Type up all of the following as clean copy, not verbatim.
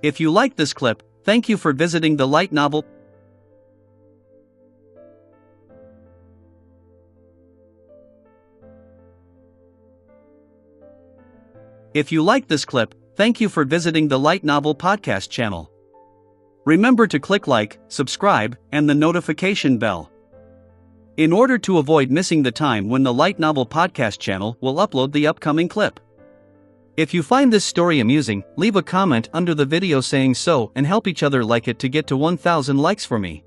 If you like this clip, thank you for visiting the light novel. If you like this clip, thank you for visiting the Light Novel podcast channel. Remember to click like, subscribe, and the notification bell, in order to avoid missing the time when the Light Novel podcast channel will upload the upcoming clip. If you find this story amusing, leave a comment under the video saying so and help each other like it to get to 1,000 likes for me.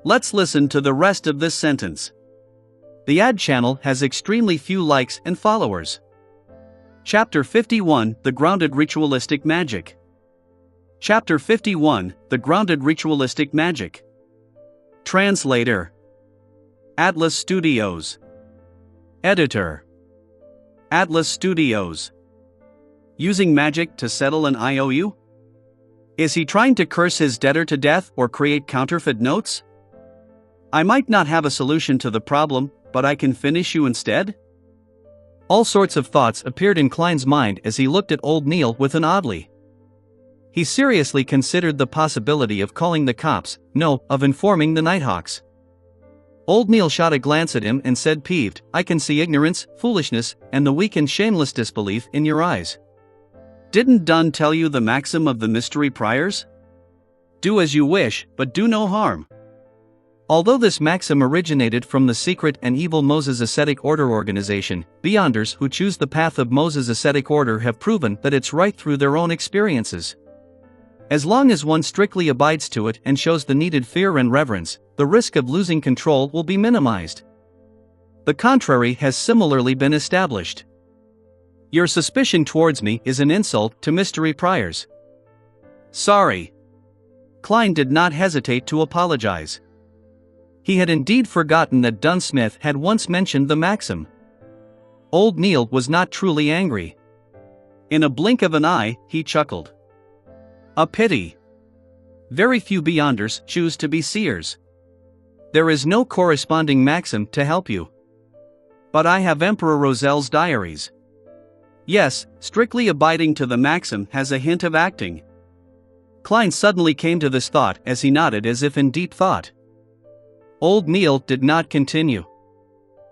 Let's listen to the rest of this sentence. The ad channel has extremely few likes and followers. Chapter 51, The Grounded Ritualistic Magic. Chapter 51, The Grounded Ritualistic Magic. Translator: Atlas Studios. Editor: Atlas Studios. Using magic to settle an IOU? Is he trying to curse his debtor to death or create counterfeit notes? I might not have a solution to the problem, but I can finish you instead? All sorts of thoughts appeared in Klein's mind as he looked at old Neil with an oddly. He seriously considered the possibility of calling the cops, no, of informing the Nighthawks. Old Neil shot a glance at him and said peeved, "I can see ignorance, foolishness, and the weak and shameless disbelief in your eyes. Didn't Dunn tell you the maxim of the mystery priors? Do as you wish, but do no harm." Although this maxim originated from the secret and evil Moses Ascetic Order organization, Beyonders who choose the path of Moses Ascetic Order have proven that it's right through their own experiences. As long as one strictly abides to it and shows the needed fear and reverence, the risk of losing control will be minimized. The contrary has similarly been established. Your suspicion towards me is an insult to mystery priors. Sorry. Klein did not hesitate to apologize. He had indeed forgotten that Dunn Smith had once mentioned the maxim. Old Neil was not truly angry. In a blink of an eye, he chuckled. A pity. Very few Beyonders choose to be seers. There is no corresponding maxim to help you. But I have Emperor Roselle's diaries. Yes, strictly abiding to the maxim has a hint of acting. Klein suddenly came to this thought as he nodded as if in deep thought. Old Neil did not continue.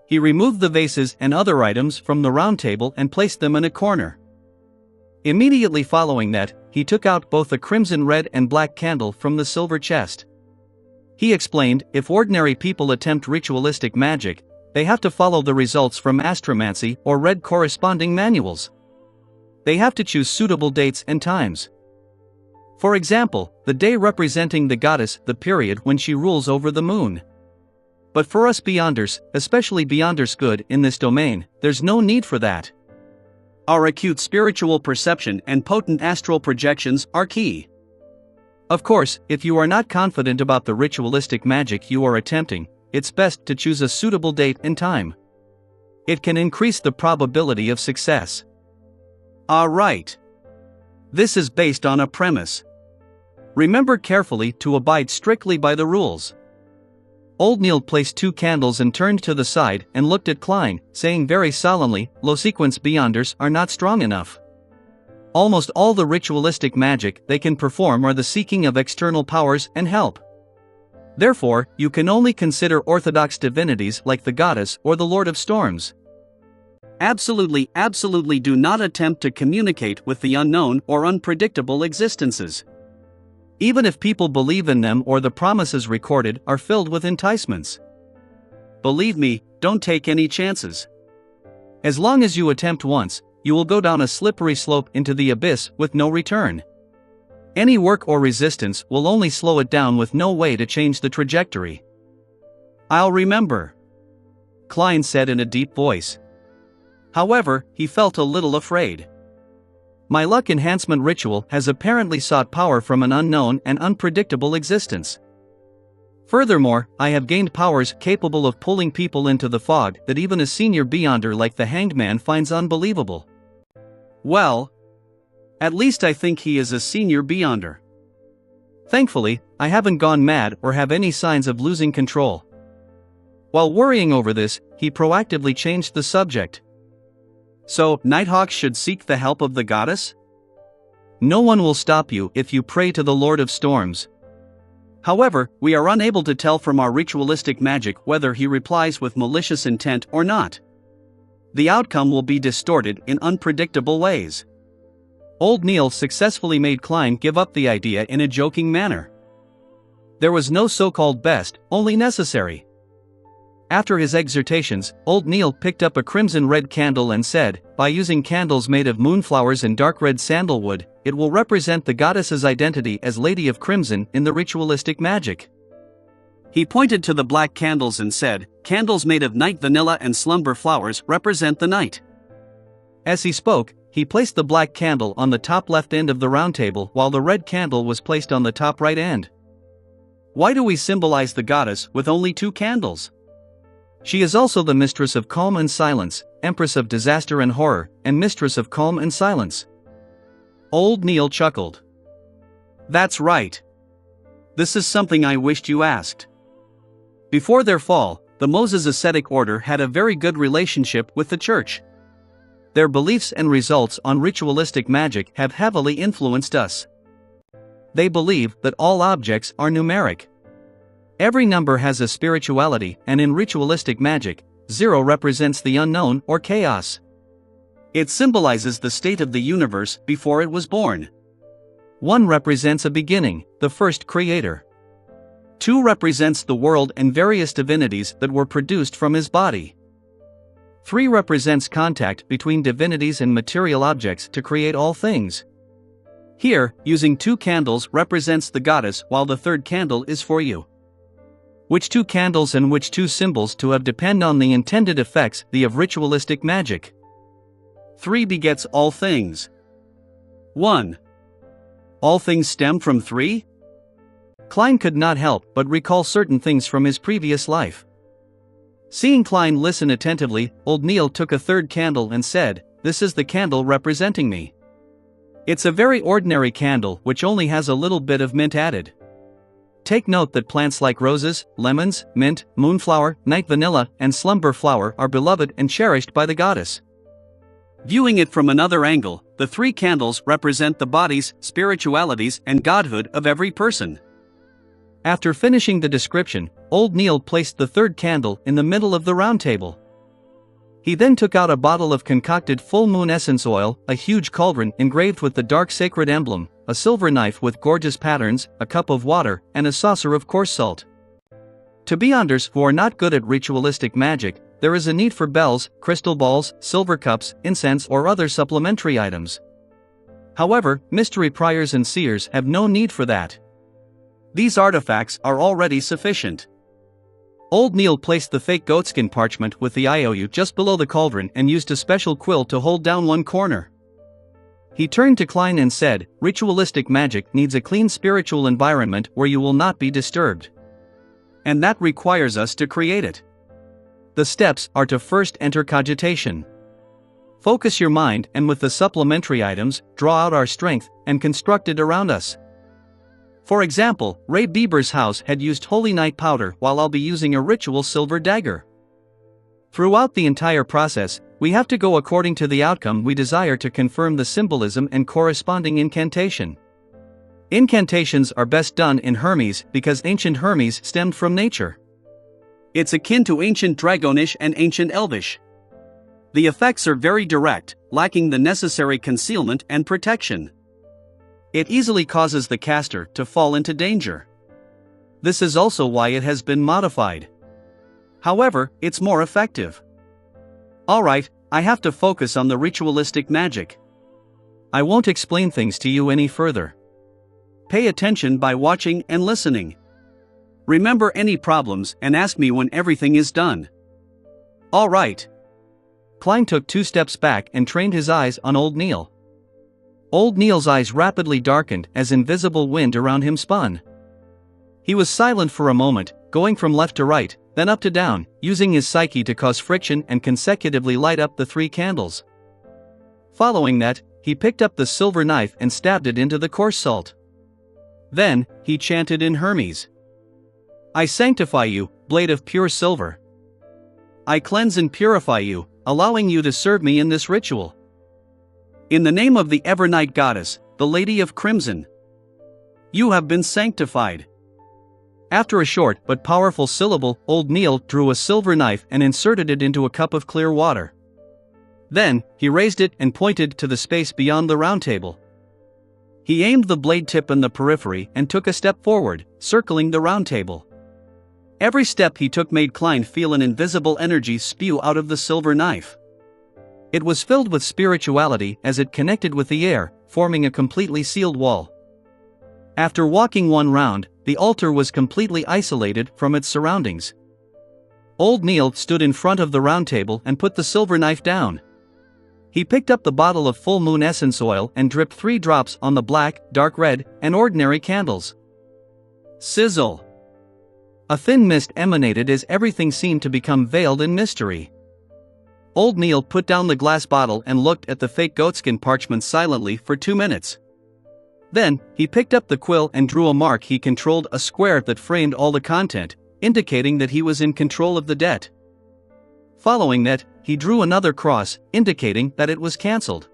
He removed the vases and other items from the round table and placed them in a corner. Immediately following that, he took out both a crimson red and black candle from the silver chest. He explained, if ordinary people attempt ritualistic magic, they have to follow the results from astromancy or read corresponding manuals. They have to choose suitable dates and times. For example, the day representing the goddess, the period when she rules over the moon. But for us Beyonders, especially Beyonders good in this domain, there's no need for that. Our acute spiritual perception and potent astral projections are key. Of course, if you are not confident about the ritualistic magic you are attempting, it's best to choose a suitable date and time. It can increase the probability of success. Right. This is based on a premise. Remember carefully to abide strictly by the rules. Old Neil placed 2 candles and turned to the side and looked at Klein, saying very solemnly, low-sequence Beyonders are not strong enough. Almost all the ritualistic magic they can perform are the seeking of external powers and help. Therefore, you can only consider orthodox divinities like the goddess or the Lord of Storms. Absolutely do not attempt to communicate with the unknown or unpredictable existences. Even if people believe in them or the promises recorded are filled with enticements. Believe me, don't take any chances. As long as you attempt once, you will go down a slippery slope into the abyss with no return. Any work or resistance will only slow it down with no way to change the trajectory. I'll remember, Klein said in a deep voice. However, he felt a little afraid. My luck enhancement ritual has apparently sought power from an unknown and unpredictable existence. Furthermore, I have gained powers capable of pulling people into the fog that even a senior Beyonder like the Hanged Man finds unbelievable. Well, at least I think he is a senior Beyonder. Thankfully, I haven't gone mad or have any signs of losing control. While worrying over this, he proactively changed the subject. So, Nighthawks should seek the help of the goddess? No one will stop you if you pray to the Lord of Storms. However, we are unable to tell from our ritualistic magic whether he replies with malicious intent or not. The outcome will be distorted in unpredictable ways. Old Neil successfully made Klein give up the idea in a joking manner. There was no so-called best, only necessary. After his exhortations, Old Neil picked up a crimson red candle and said, by using candles made of moonflowers and dark red sandalwood, it will represent the goddess's identity as Lady of Crimson in the ritualistic magic. He pointed to the black candles and said, candles made of night vanilla and slumber flowers represent the night. As he spoke, he placed the black candle on the top left end of the round table while the red candle was placed on the top right end. Why do we symbolize the goddess with only 2 candles? She is also the mistress of calm and silence, empress of disaster and horror, and mistress of calm and silence. Old Neil chuckled. That's right. This is something I wished you asked. Before their fall, the Moses ascetic order had a very good relationship with the church. Their beliefs and results on ritualistic magic have heavily influenced us. They believe that all objects are numeric. Every number has a spirituality, and in ritualistic magic, 0 represents the unknown or chaos. It symbolizes the state of the universe before it was born. 1 represents a beginning, the first creator. 2 represents the world and various divinities that were produced from his body. 3 represents contact between divinities and material objects to create all things. Here, using 2 candles represents the goddess while the 3rd candle is for you. Which 2 candles and which 2 symbols to have depend on the intended effects of ritualistic magic. 3 begets all things. 1. All things stem from 3? Klein could not help but recall certain things from his previous life. Seeing Klein listen attentively, Old Neil took a 3rd candle and said, this is the candle representing me. It's a very ordinary candle which only has a little bit of mint added. Take note that plants like roses, lemons, mint, moonflower, night vanilla, and slumber flower are beloved and cherished by the goddess. Viewing it from another angle, the 3 candles represent the bodies, spiritualities, and godhood of every person. After finishing the description, Old Neil placed the 3rd candle in the middle of the round table. He then took out a bottle of concocted full moon essence oil, a huge cauldron engraved with the dark sacred emblem, a silver knife with gorgeous patterns, a cup of water, and a saucer of coarse salt. To beyonders who are not good at ritualistic magic, there is a need for bells, crystal balls, silver cups, incense, or other supplementary items. However, mystery priors and seers have no need for that. These artifacts are already sufficient. Old Neil placed the fake goatskin parchment with the IOU just below the cauldron and used a special quill to hold down one corner. He turned to Klein and said, ritualistic magic needs a clean spiritual environment where you will not be disturbed. And that requires us to create it. The steps are to first enter cogitation. Focus your mind and with the supplementary items, draw out our strength and construct it around us. For example, Ray Bieber's house had used holy night powder while I'll be using a ritual silver dagger. Throughout the entire process, we have to go according to the outcome we desire to confirm the symbolism and corresponding incantation. Incantations are best done in Hermes because ancient Hermes stemmed from nature. It's akin to ancient Dragonish and ancient Elvish. The effects are very direct, lacking the necessary concealment and protection. It easily causes the caster to fall into danger. This is also why it has been modified. However, it's more effective. Alright, I have to focus on the ritualistic magic. I won't explain things to you any further. Pay attention by watching and listening. Remember any problems and ask me when everything is done. Alright. Klein took 2 steps back and trained his eyes on Old Neil. Old Neil's eyes rapidly darkened as invisible wind around him spun. He was silent for a moment, going from left to right, then up to down, using his psyche to cause friction and consecutively light up the 3 candles. Following that, he picked up the silver knife and stabbed it into the coarse salt. Then, he chanted in Hermes. I sanctify you, blade of pure silver. I cleanse and purify you, allowing you to serve me in this ritual. In the name of the Evernight goddess, the Lady of Crimson. You have been sanctified." After a short but powerful syllable, old Neil drew a silver knife and inserted it into a cup of clear water. Then, he raised it and pointed to the space beyond the round table. He aimed the blade tip in the periphery and took a step forward, circling the round table. Every step he took made Klein feel an invisible energy spew out of the silver knife. It was filled with spirituality as it connected with the air, forming a completely sealed wall. After walking one round, the altar was completely isolated from its surroundings. Old Neil stood in front of the round table and put the silver knife down. He picked up the bottle of full moon essence oil and dripped 3 drops on the black, dark red, and ordinary candles. Sizzle! A thin mist emanated as everything seemed to become veiled in mystery. Old Neil put down the glass bottle and looked at the fake goatskin parchment silently for 2 minutes. Then, he picked up the quill and drew a mark. He controlled a square that framed all the content, indicating that he was in control of the debt. Following that, he drew another cross, indicating that it was cancelled.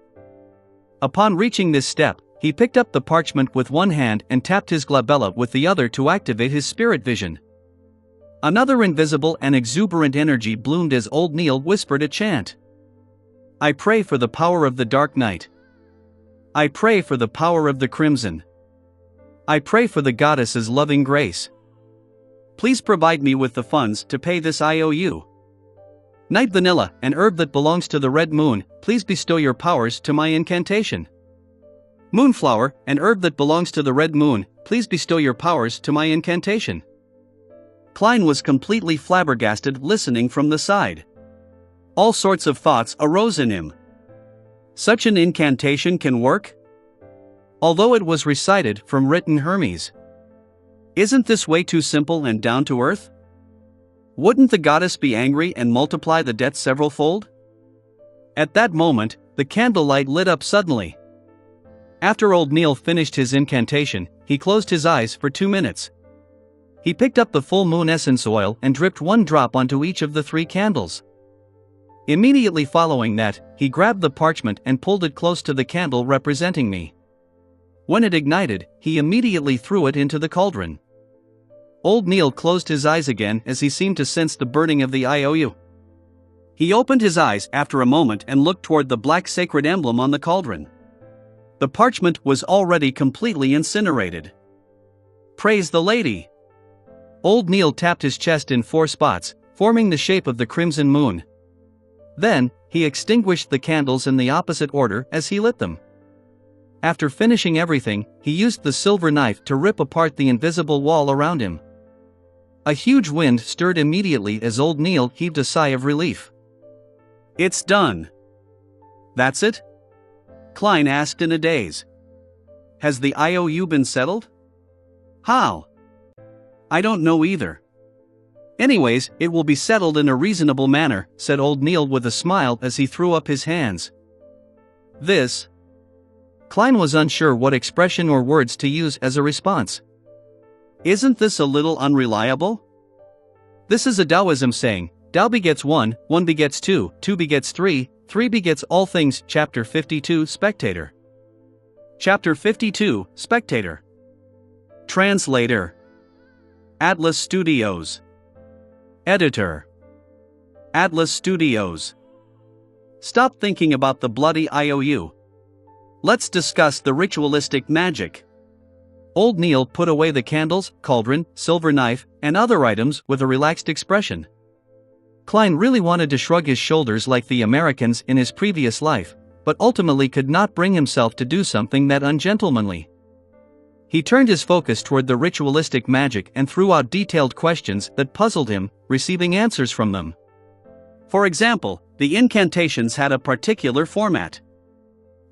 Upon reaching this step, he picked up the parchment with one hand and tapped his glabella with the other to activate his spirit vision. Another invisible and exuberant energy bloomed as old Neil whispered a chant. "I pray for the power of the dark night. I pray for the power of the crimson. I pray for the goddess's loving grace. Please provide me with the funds to pay this IOU. Night vanilla, an herb that belongs to the red moon, please bestow your powers to my incantation. Moonflower, an herb that belongs to the red moon, please bestow your powers to my incantation." Klein was completely flabbergasted listening from the side. All sorts of thoughts arose in him. Such an incantation can work? Although it was recited from written Hermes. Isn't this way too simple and down to earth? Wouldn't the goddess be angry and multiply the debt severalfold? At that moment, the candlelight lit up suddenly. After old Neil finished his incantation, he closed his eyes for 2 minutes. He picked up the full moon essence oil and dripped 1 drop onto each of the 3 candles. Immediately following that, he grabbed the parchment and pulled it close to the candle representing me. When it ignited, he immediately threw it into the cauldron. Old Neil closed his eyes again as he seemed to sense the burning of the IOU. He opened his eyes after a moment and looked toward the black sacred emblem on the cauldron. The parchment was already completely incinerated. Praise the Lady! Old Neil tapped his chest in 4 spots, forming the shape of the crimson moon. Then, he extinguished the candles in the opposite order as he lit them. After finishing everything, he used the silver knife to rip apart the invisible wall around him. A huge wind stirred immediately as old Neil heaved a sigh of relief. "It's done." "That's it?" Klein asked in a daze. "Has the IOU been settled?" "How?" "I don't know either." "Anyways, it will be settled in a reasonable manner," said old Neil with a smile as he threw up his hands. "This?" Klein was unsure what expression or words to use as a response. "Isn't this a little unreliable? This is a Taoism saying, Tao begets 1, 1 begets 2, 2 begets 3, 3 begets all things." Chapter 52, Spectator. Chapter 52, Spectator. Translator. Atlas Studios. Editor. Atlas Studios. Stop thinking about the bloody IOU. Let's discuss the ritualistic magic. Old Neil put away the candles, cauldron, silver knife, and other items with a relaxed expression. Klein really wanted to shrug his shoulders like the Americans in his previous life, but ultimately could not bring himself to do something that ungentlemanly. He turned his focus toward the ritualistic magic and threw out detailed questions that puzzled him, receiving answers from them. For example, the incantations had a particular format.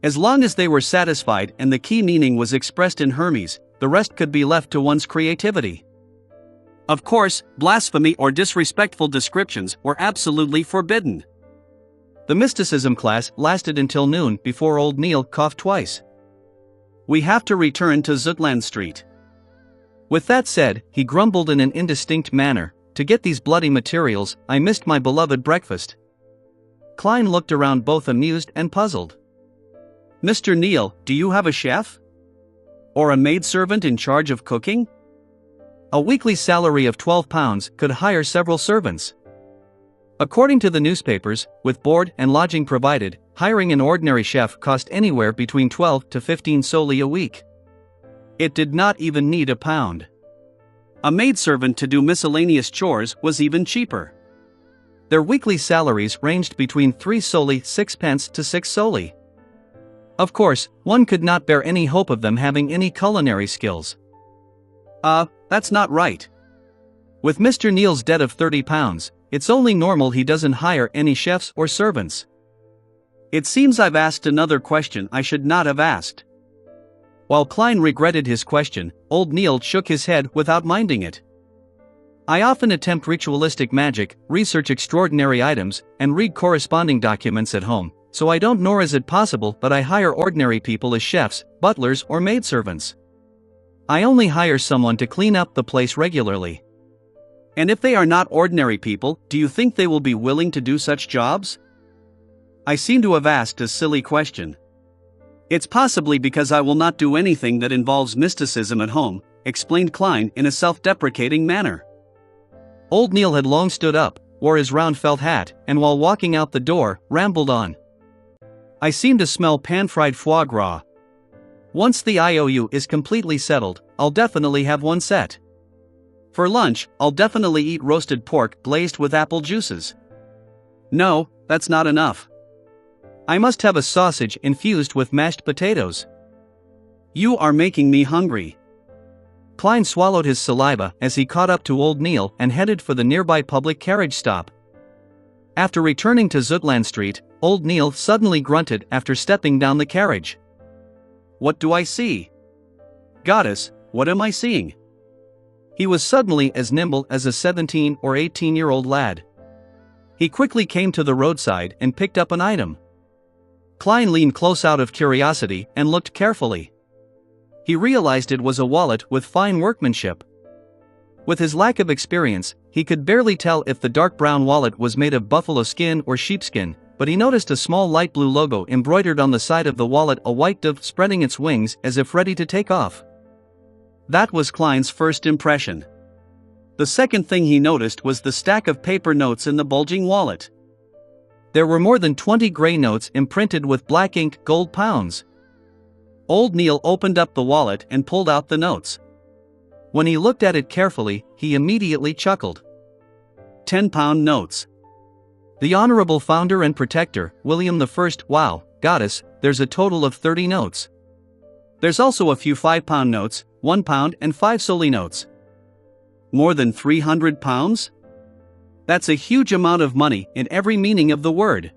As long as they were satisfied and the key meaning was expressed in Hermes, the rest could be left to one's creativity. Of course, blasphemy or disrespectful descriptions were absolutely forbidden. The mysticism class lasted until noon before old Neil coughed twice. "We have to return to Zutland Street." With that said, he grumbled in an indistinct manner, "To get these bloody materials, I missed my beloved breakfast." Klein looked around both amused and puzzled. "Mr. Neil, do you have a chef?" Or a maidservant in charge of cooking? A weekly salary of £12 could hire several servants. According to the newspapers, with board and lodging provided, hiring an ordinary chef cost anywhere between 12 to 15 soldi a week. It did not even need £1. A maidservant to do miscellaneous chores was even cheaper. Their weekly salaries ranged between 3 soldi 6 pence to 6 soldi. Of course, one could not bear any hope of them having any culinary skills. That's not right. With Mr. Neal's debt of £30, it's only normal he doesn't hire any chefs or servants. It seems I've asked another question I should not have asked. While Klein regretted his question, old Neal shook his head without minding it. I often attempt ritualistic magic, research extraordinary items, and read corresponding documents at home, so I don't nor is it possible that I hire ordinary people as chefs, butlers or maidservants. I only hire someone to clean up the place regularly. And if they are not ordinary people, do you think they will be willing to do such jobs? I seem to have asked a silly question. It's possibly because I will not do anything that involves mysticism at home, explained Klein in a self-deprecating manner. Old Neal had long stood up, wore his round felt hat, and while walking out the door, rambled on. I seem to smell pan-fried foie gras. Once the IOU is completely settled, I'll definitely have one set. For lunch, I'll definitely eat roasted pork glazed with apple juices. No, that's not enough. I must have a sausage infused with mashed potatoes. You are making me hungry. Klein swallowed his saliva as he caught up to old Neal and headed for the nearby public carriage stop. After returning to Zutland Street, old Neal suddenly grunted after stepping down the carriage. What do I see? Goddess, what am I seeing? He was suddenly as nimble as a 17 or 18-year-old lad. He quickly came to the roadside and picked up an item. Klein leaned close out of curiosity and looked carefully. He realized it was a wallet with fine workmanship. With his lack of experience, he could barely tell if the dark brown wallet was made of buffalo skin or sheepskin, but he noticed a small light blue logo embroidered on the side of the wallet, a white dove spreading its wings as if ready to take off. That was Klein's first impression. The second thing he noticed was the stack of paper notes in the bulging wallet. There were more than 20 gray notes imprinted with black ink gold pounds. Old Neal opened up the wallet and pulled out the notes. When he looked at it carefully, he immediately chuckled. £10 notes. The Honorable Founder and Protector, William I. Wow, goddess, there's a total of 30 notes. There's also a few £5 notes, £1 and 5 soldi notes. More than £300? That's a huge amount of money in every meaning of the word.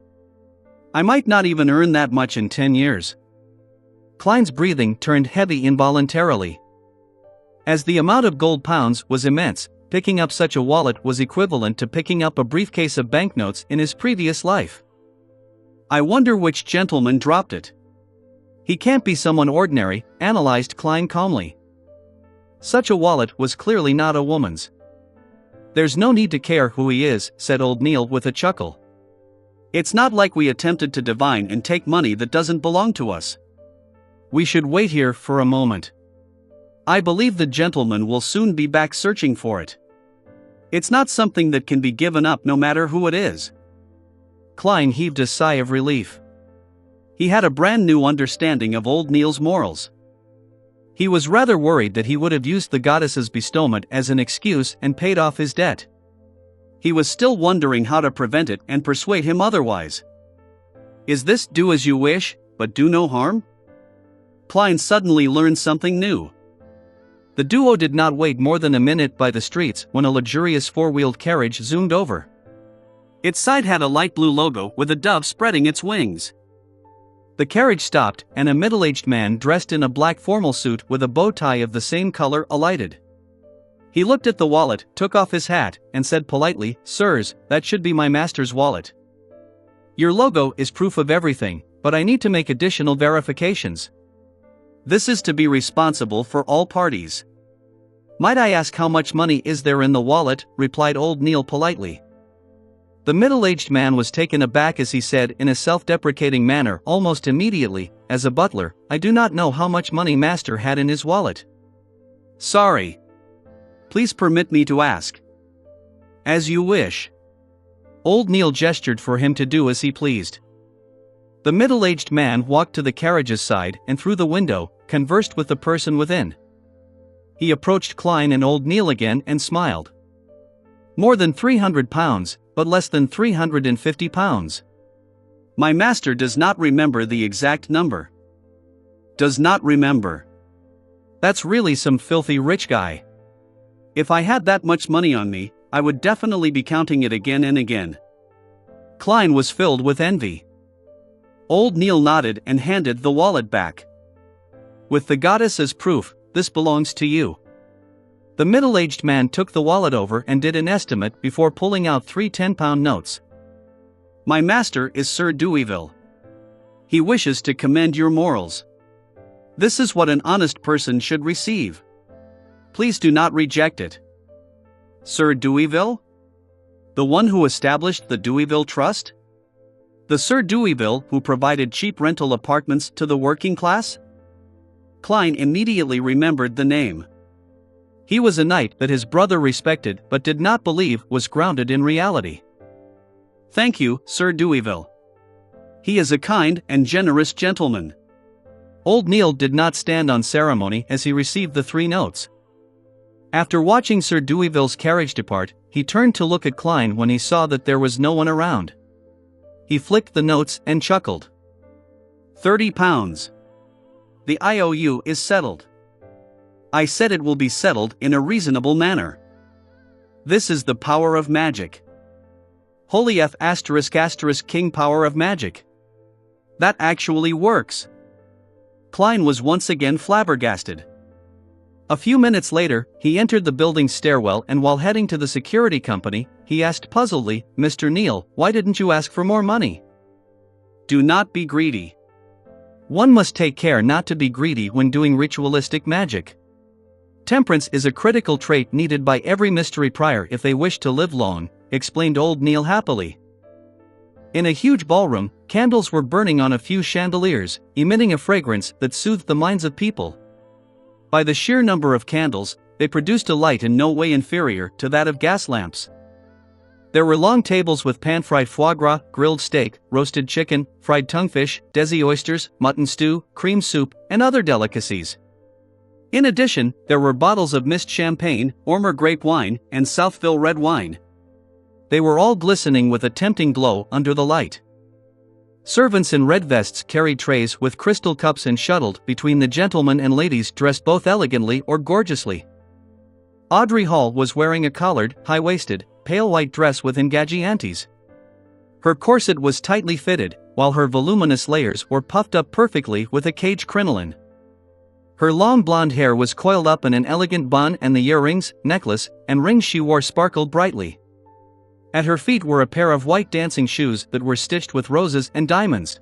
I might not even earn that much in 10 years. Klein's breathing turned heavy involuntarily. As the amount of gold pounds was immense, picking up such a wallet was equivalent to picking up a briefcase of banknotes in his previous life. I wonder which gentleman dropped it. He can't be someone ordinary, analyzed Klein calmly. Such a wallet was clearly not a woman's. There's no need to care who he is, said old Neal with a chuckle. It's not like we attempted to divine and take money that doesn't belong to us. We should wait here for a moment. I believe the gentleman will soon be back searching for it. It's not something that can be given up no matter who it is. Klein heaved a sigh of relief. He had a brand new understanding of old Neal's morals. He was rather worried that he would have used the goddess's bestowment as an excuse and paid off his debt. He was still wondering how to prevent it and persuade him otherwise. Is this do as you wish, but do no harm? Klein suddenly learned something new. The duo did not wait more than a minute by the streets when a luxurious four-wheeled carriage zoomed over. Its side had a light blue logo with a dove spreading its wings. The carriage stopped, and a middle-aged man dressed in a black formal suit with a bow tie of the same color alighted. He looked at the wallet, took off his hat, and said politely, "Sirs, that should be my master's wallet. Your logo is proof of everything, but I need to make additional verifications. This is to be responsible for all parties." "Might I ask how much money is there in the wallet?" replied old Neal politely. The middle-aged man was taken aback as he said in a self-deprecating manner almost immediately, as a butler, I do not know how much money Master had in his wallet. Sorry. Please permit me to ask. As you wish. Old Neil gestured for him to do as he pleased. The middle-aged man walked to the carriage's side and through the window, conversed with the person within. He approached Klein and old Neil again and smiled. More than £300, but less than £350. My master does not remember the exact number. Does not remember. That's really some filthy rich guy. If I had that much money on me, I would definitely be counting it again and again. Klein was filled with envy. Old Neil nodded and handed the wallet back. With the goddess as proof, this belongs to you. The middle-aged man took the wallet over and did an estimate before pulling out 3 £10 notes. My master is Sir Deweyville. He wishes to commend your morals. This is what an honest person should receive. Please do not reject it. Sir Deweyville? The one who established the Deweyville Trust? The Sir Deweyville who provided cheap rental apartments to the working class? Klein immediately remembered the name. He was a knight that his brother respected but did not believe was grounded in reality. Thank you, Sir Deweyville. He is a kind and generous gentleman. Old Neil did not stand on ceremony as he received the 3 notes. After watching Sir Deweyville's carriage depart, he turned to look at Klein when he saw that there was no one around. He flicked the notes and chuckled. £30. The IOU is settled. I said it will be settled in a reasonable manner. This is the power of magic. Holy F*** king power of magic. That actually works. Klein was once again flabbergasted. A few minutes later, he entered the building's stairwell and while heading to the security company, he asked puzzledly, Mr. Neil, why didn't you ask for more money? Do not be greedy. One must take care not to be greedy when doing ritualistic magic. Temperance is a critical trait needed by every mystery prior if they wish to live long, explained old Neil happily. In a huge ballroom, candles were burning on a few chandeliers, emitting a fragrance that soothed the minds of people. By the sheer number of candles, they produced a light in no way inferior to that of gas lamps. There were long tables with pan-fried foie gras, grilled steak, roasted chicken, fried tonguefish, desi oysters, mutton stew, cream soup, and other delicacies. In addition, there were bottles of mist champagne, Ormer grape wine, and Southville red wine. They were all glistening with a tempting glow under the light. Servants in red vests carried trays with crystal cups and shuttled between the gentlemen and ladies dressed both elegantly or gorgeously. Audrey Hall was wearing a collared, high-waisted, pale white dress with engagiantes. Her corset was tightly fitted, while her voluminous layers were puffed up perfectly with a cage crinoline. Her long blonde hair was coiled up in an elegant bun and the earrings, necklace, and rings she wore sparkled brightly. At her feet were a pair of white dancing shoes that were stitched with roses and diamonds.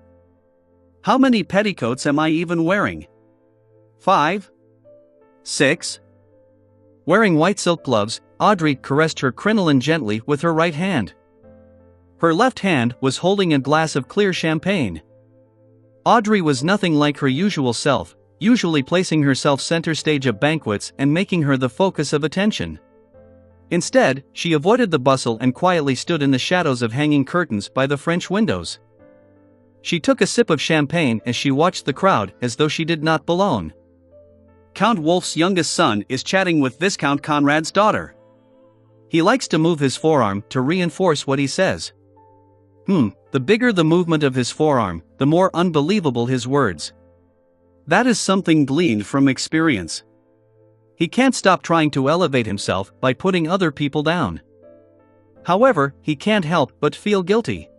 How many petticoats am I even wearing? 5? 6? Wearing white silk gloves, Audrey caressed her crinoline gently with her right hand. Her left hand was holding a glass of clear champagne. Audrey was nothing like her usual self, usually placing herself center stage of banquets and making her the focus of attention. Instead, she avoided the bustle and quietly stood in the shadows of hanging curtains by the French windows. She took a sip of champagne as she watched the crowd as though she did not belong. Count Wolf's youngest son is chatting with Viscount Conrad's daughter. He likes to move his forearm to reinforce what he says. The bigger the movement of his forearm, the more unbelievable his words. That is something gleaned from experience. He can't stop trying to elevate himself by putting other people down. However, he can't help but feel guilty.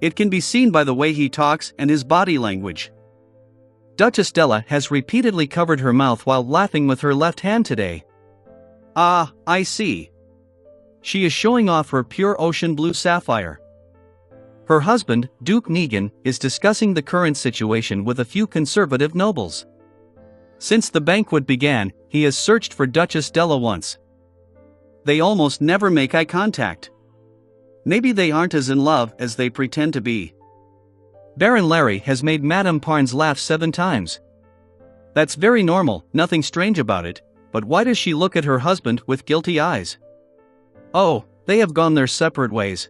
It can be seen by the way he talks and his body language. Duchess Stella has repeatedly covered her mouth while laughing with her left hand today. Ah, I see. She is showing off her pure ocean blue sapphire. Her husband, Duke Negan, is discussing the current situation with a few conservative nobles. Since the banquet began, he has searched for Duchess Stella once. They almost never make eye contact. Maybe they aren't as in love as they pretend to be. Baron Larry has made Madame Parnes laugh 7 times. That's very normal, nothing strange about it, but why does she look at her husband with guilty eyes? Oh, they have gone their separate ways.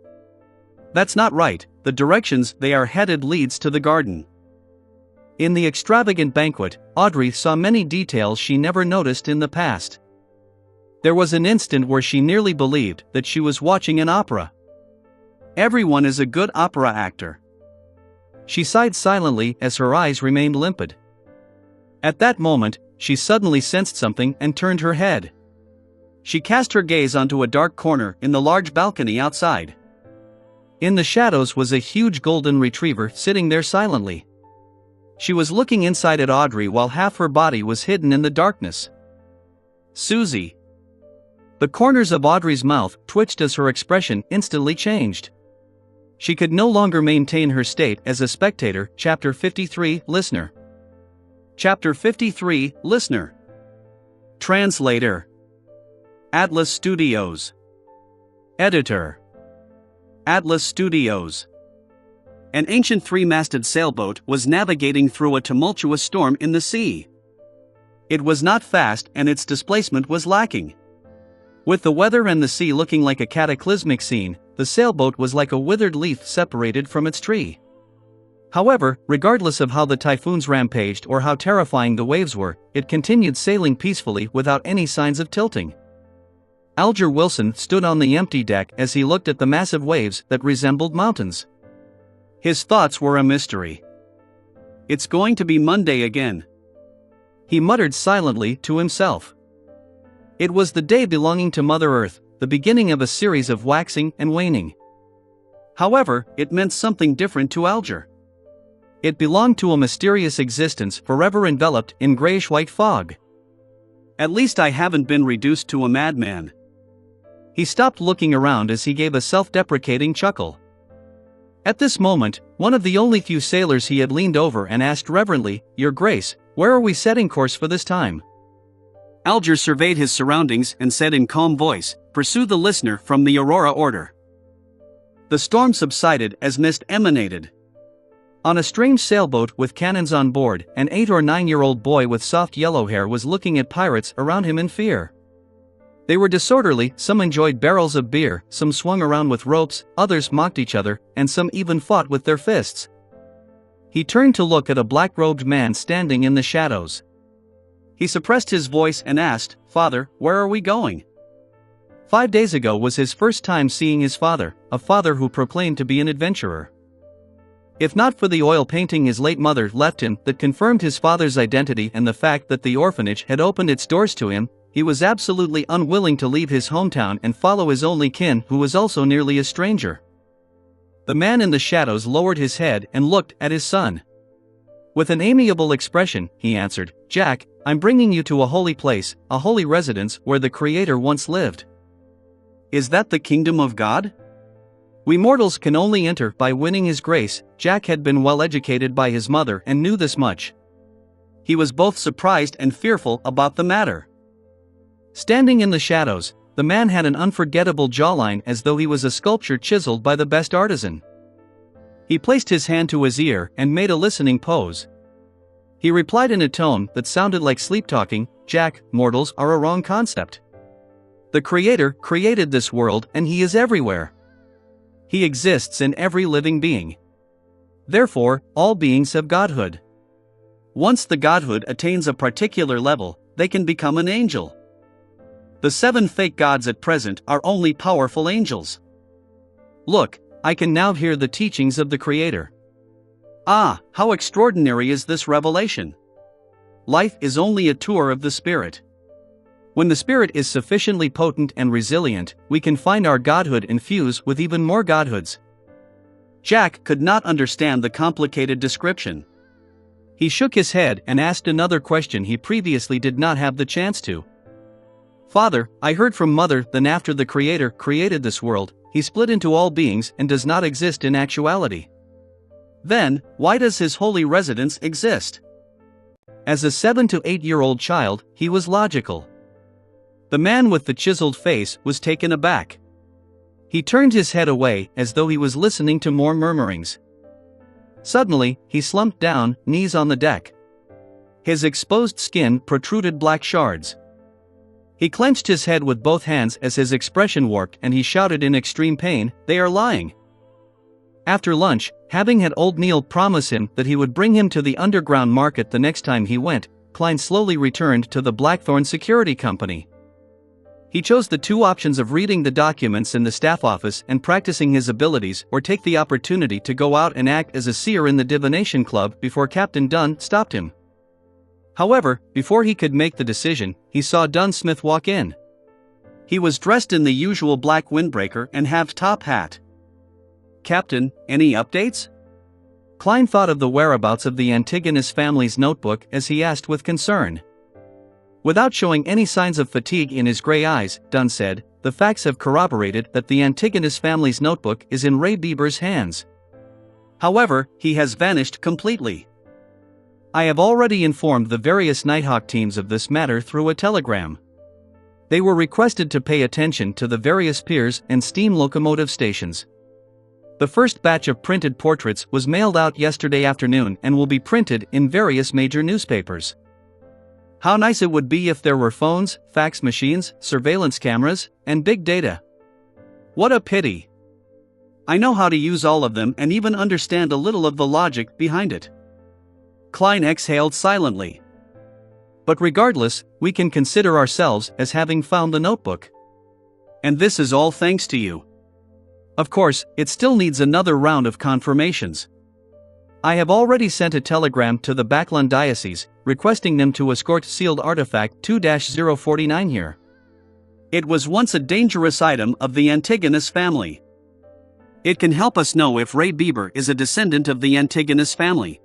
That's not right, the directions they are headed leads to the garden. In the extravagant banquet, Audrey saw many details she never noticed in the past. There was an instant where she nearly believed that she was watching an opera. Everyone is a good opera actor. She sighed silently as her eyes remained limpid. At that moment, she suddenly sensed something and turned her head. She cast her gaze onto a dark corner in the large balcony outside. In the shadows was a huge golden retriever sitting there silently. She was looking inside at Audrey while half her body was hidden in the darkness. Susie. The corners of Audrey's mouth twitched as her expression instantly changed. She could no longer maintain her state as a spectator. Chapter 53, Listener. Chapter 53, Listener. Translator. Atlas Studios. Editor. Atlas Studios. An ancient 3-masted sailboat was navigating through a tumultuous storm in the sea. It was not fast and its displacement was lacking. With the weather and the sea looking like a cataclysmic scene, the sailboat was like a withered leaf separated from its tree. However, regardless of how the typhoons rampaged or how terrifying the waves were, it continued sailing peacefully without any signs of tilting. Alger Wilson stood on the empty deck as he looked at the massive waves that resembled mountains. His thoughts were a mystery. It's going to be Monday again, he muttered silently to himself. It was the day belonging to Mother Earth, the beginning of a series of waxing and waning. However, it meant something different to Alger. It belonged to a mysterious existence forever enveloped in grayish-white fog. At least I haven't been reduced to a madman. He stopped looking around as he gave a self-deprecating chuckle. At this moment, one of the only few sailors he had leaned over and asked reverently, "Your Grace, where are we setting course for this time?" Alger surveyed his surroundings and said in calm voice, "Pursue the listener from the Aurora Order." The storm subsided as mist emanated. On a strange sailboat with cannons on board, an 8 or 9-year-old boy with soft yellow hair was looking at pirates around him in fear. They were disorderly, some enjoyed barrels of beer, some swung around with ropes, others mocked each other, and some even fought with their fists. He turned to look at a black-robed man standing in the shadows. He suppressed his voice and asked, "Father, where are we going?" 5 days ago was his first time seeing his father, a father who proclaimed to be an adventurer. If not for the oil painting his late mother left him that confirmed his father's identity and the fact that the orphanage had opened its doors to him, he was absolutely unwilling to leave his hometown and follow his only kin who was also nearly a stranger. The man in the shadows lowered his head and looked at his son. With an amiable expression, he answered, "Jack, I'm bringing you to a holy place, a holy residence where the Creator once lived." "Is that the kingdom of God?" "We mortals can only enter by winning His grace." Jack had been well educated by his mother and knew this much. He was both surprised and fearful about the matter. Standing in the shadows, the man had an unforgettable jawline as though he was a sculpture chiseled by the best artisan. He placed his hand to his ear and made a listening pose. He replied in a tone that sounded like sleep-talking, "Jack, mortals are a wrong concept. The Creator created this world and He is everywhere. He exists in every living being. Therefore, all beings have godhood. Once the godhood attains a particular level, they can become an angel. The 7 fake gods at present are only powerful angels. Look, I can now hear the teachings of the Creator. Ah, how extraordinary is this revelation! Life is only a tour of the Spirit. When the Spirit is sufficiently potent and resilient, we can find our godhood infuse with even more godhoods." Jack could not understand the complicated description. He shook his head and asked another question he previously did not have the chance to. "Father, I heard from Mother that after the Creator created this world, He split into all beings and does not exist in actuality. Then, why does His holy residence exist?" As a 7 to 8-year-old child, he was logical. The man with the chiseled face was taken aback. He turned his head away as though he was listening to more murmurings. Suddenly, he slumped down, knees on the deck. His exposed skin protruded black shards. He clenched his head with both hands as his expression warped, and he shouted in extreme pain, "They are lying!" After lunch, having had old Neil promise him that he would bring him to the underground market the next time he went, Klein slowly returned to the Blackthorn Security Company. He chose the two options of reading the documents in the staff office and practicing his abilities, or take the opportunity to go out and act as a seer in the divination club before Captain Dunn stopped him. However, before he could make the decision, he saw Dunn Smith walk in. He was dressed in the usual black windbreaker and half-top hat. "Captain, any updates?" Klein thought of the whereabouts of the Antigonus family's notebook as he asked with concern. Without showing any signs of fatigue in his gray eyes, Dunn said, "The facts have corroborated that the Antigonus family's notebook is in Ray Bieber's hands. However, he has vanished completely. I have already informed the various Nighthawk teams of this matter through a telegram. They were requested to pay attention to the various piers and steam locomotive stations. The first batch of printed portraits was mailed out yesterday afternoon and will be printed in various major newspapers. How nice it would be if there were phones, fax machines, surveillance cameras, and big data. What a pity. I know how to use all of them and even understand a little of the logic behind it." Klein exhaled silently. "But regardless, we can consider ourselves as having found the notebook. And this is all thanks to you. Of course, it still needs another round of confirmations. I have already sent a telegram to the Backlund Diocese, requesting them to escort sealed artifact 2-049 here. It was once a dangerous item of the Antigonus family. It can help us know if Ray Bieber is a descendant of the Antigonus family.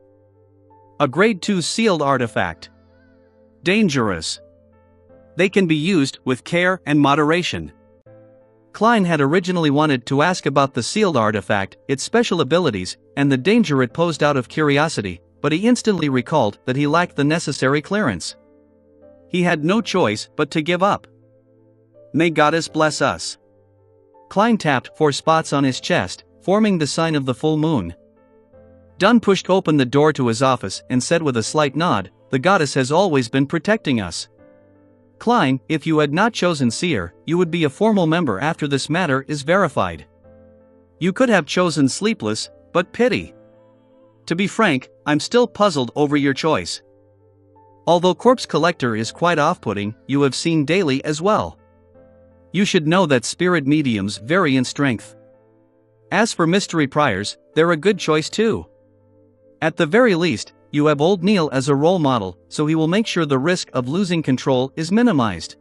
A grade 2 sealed artifact. Dangerous. They can be used with care and moderation." Klein had originally wanted to ask about the sealed artifact, its special abilities, and the danger it posed out of curiosity, but he instantly recalled that he lacked the necessary clearance. He had no choice but to give up. "May Goddess bless us." Klein tapped 4 spots on his chest, forming the sign of the full moon. Dunn pushed open the door to his office and said with a slight nod, "The goddess has always been protecting us. Klein, if you had not chosen seer, you would be a formal member after this matter is verified. You could have chosen sleepless, but pity. To be frank, I'm still puzzled over your choice. Although corpse collector is quite off-putting, you have seen daily as well. You should know that spirit mediums vary in strength. As for mystery priors, they're a good choice too. At the very least, you have old Neil as a role model, so he will make sure the risk of losing control is minimized."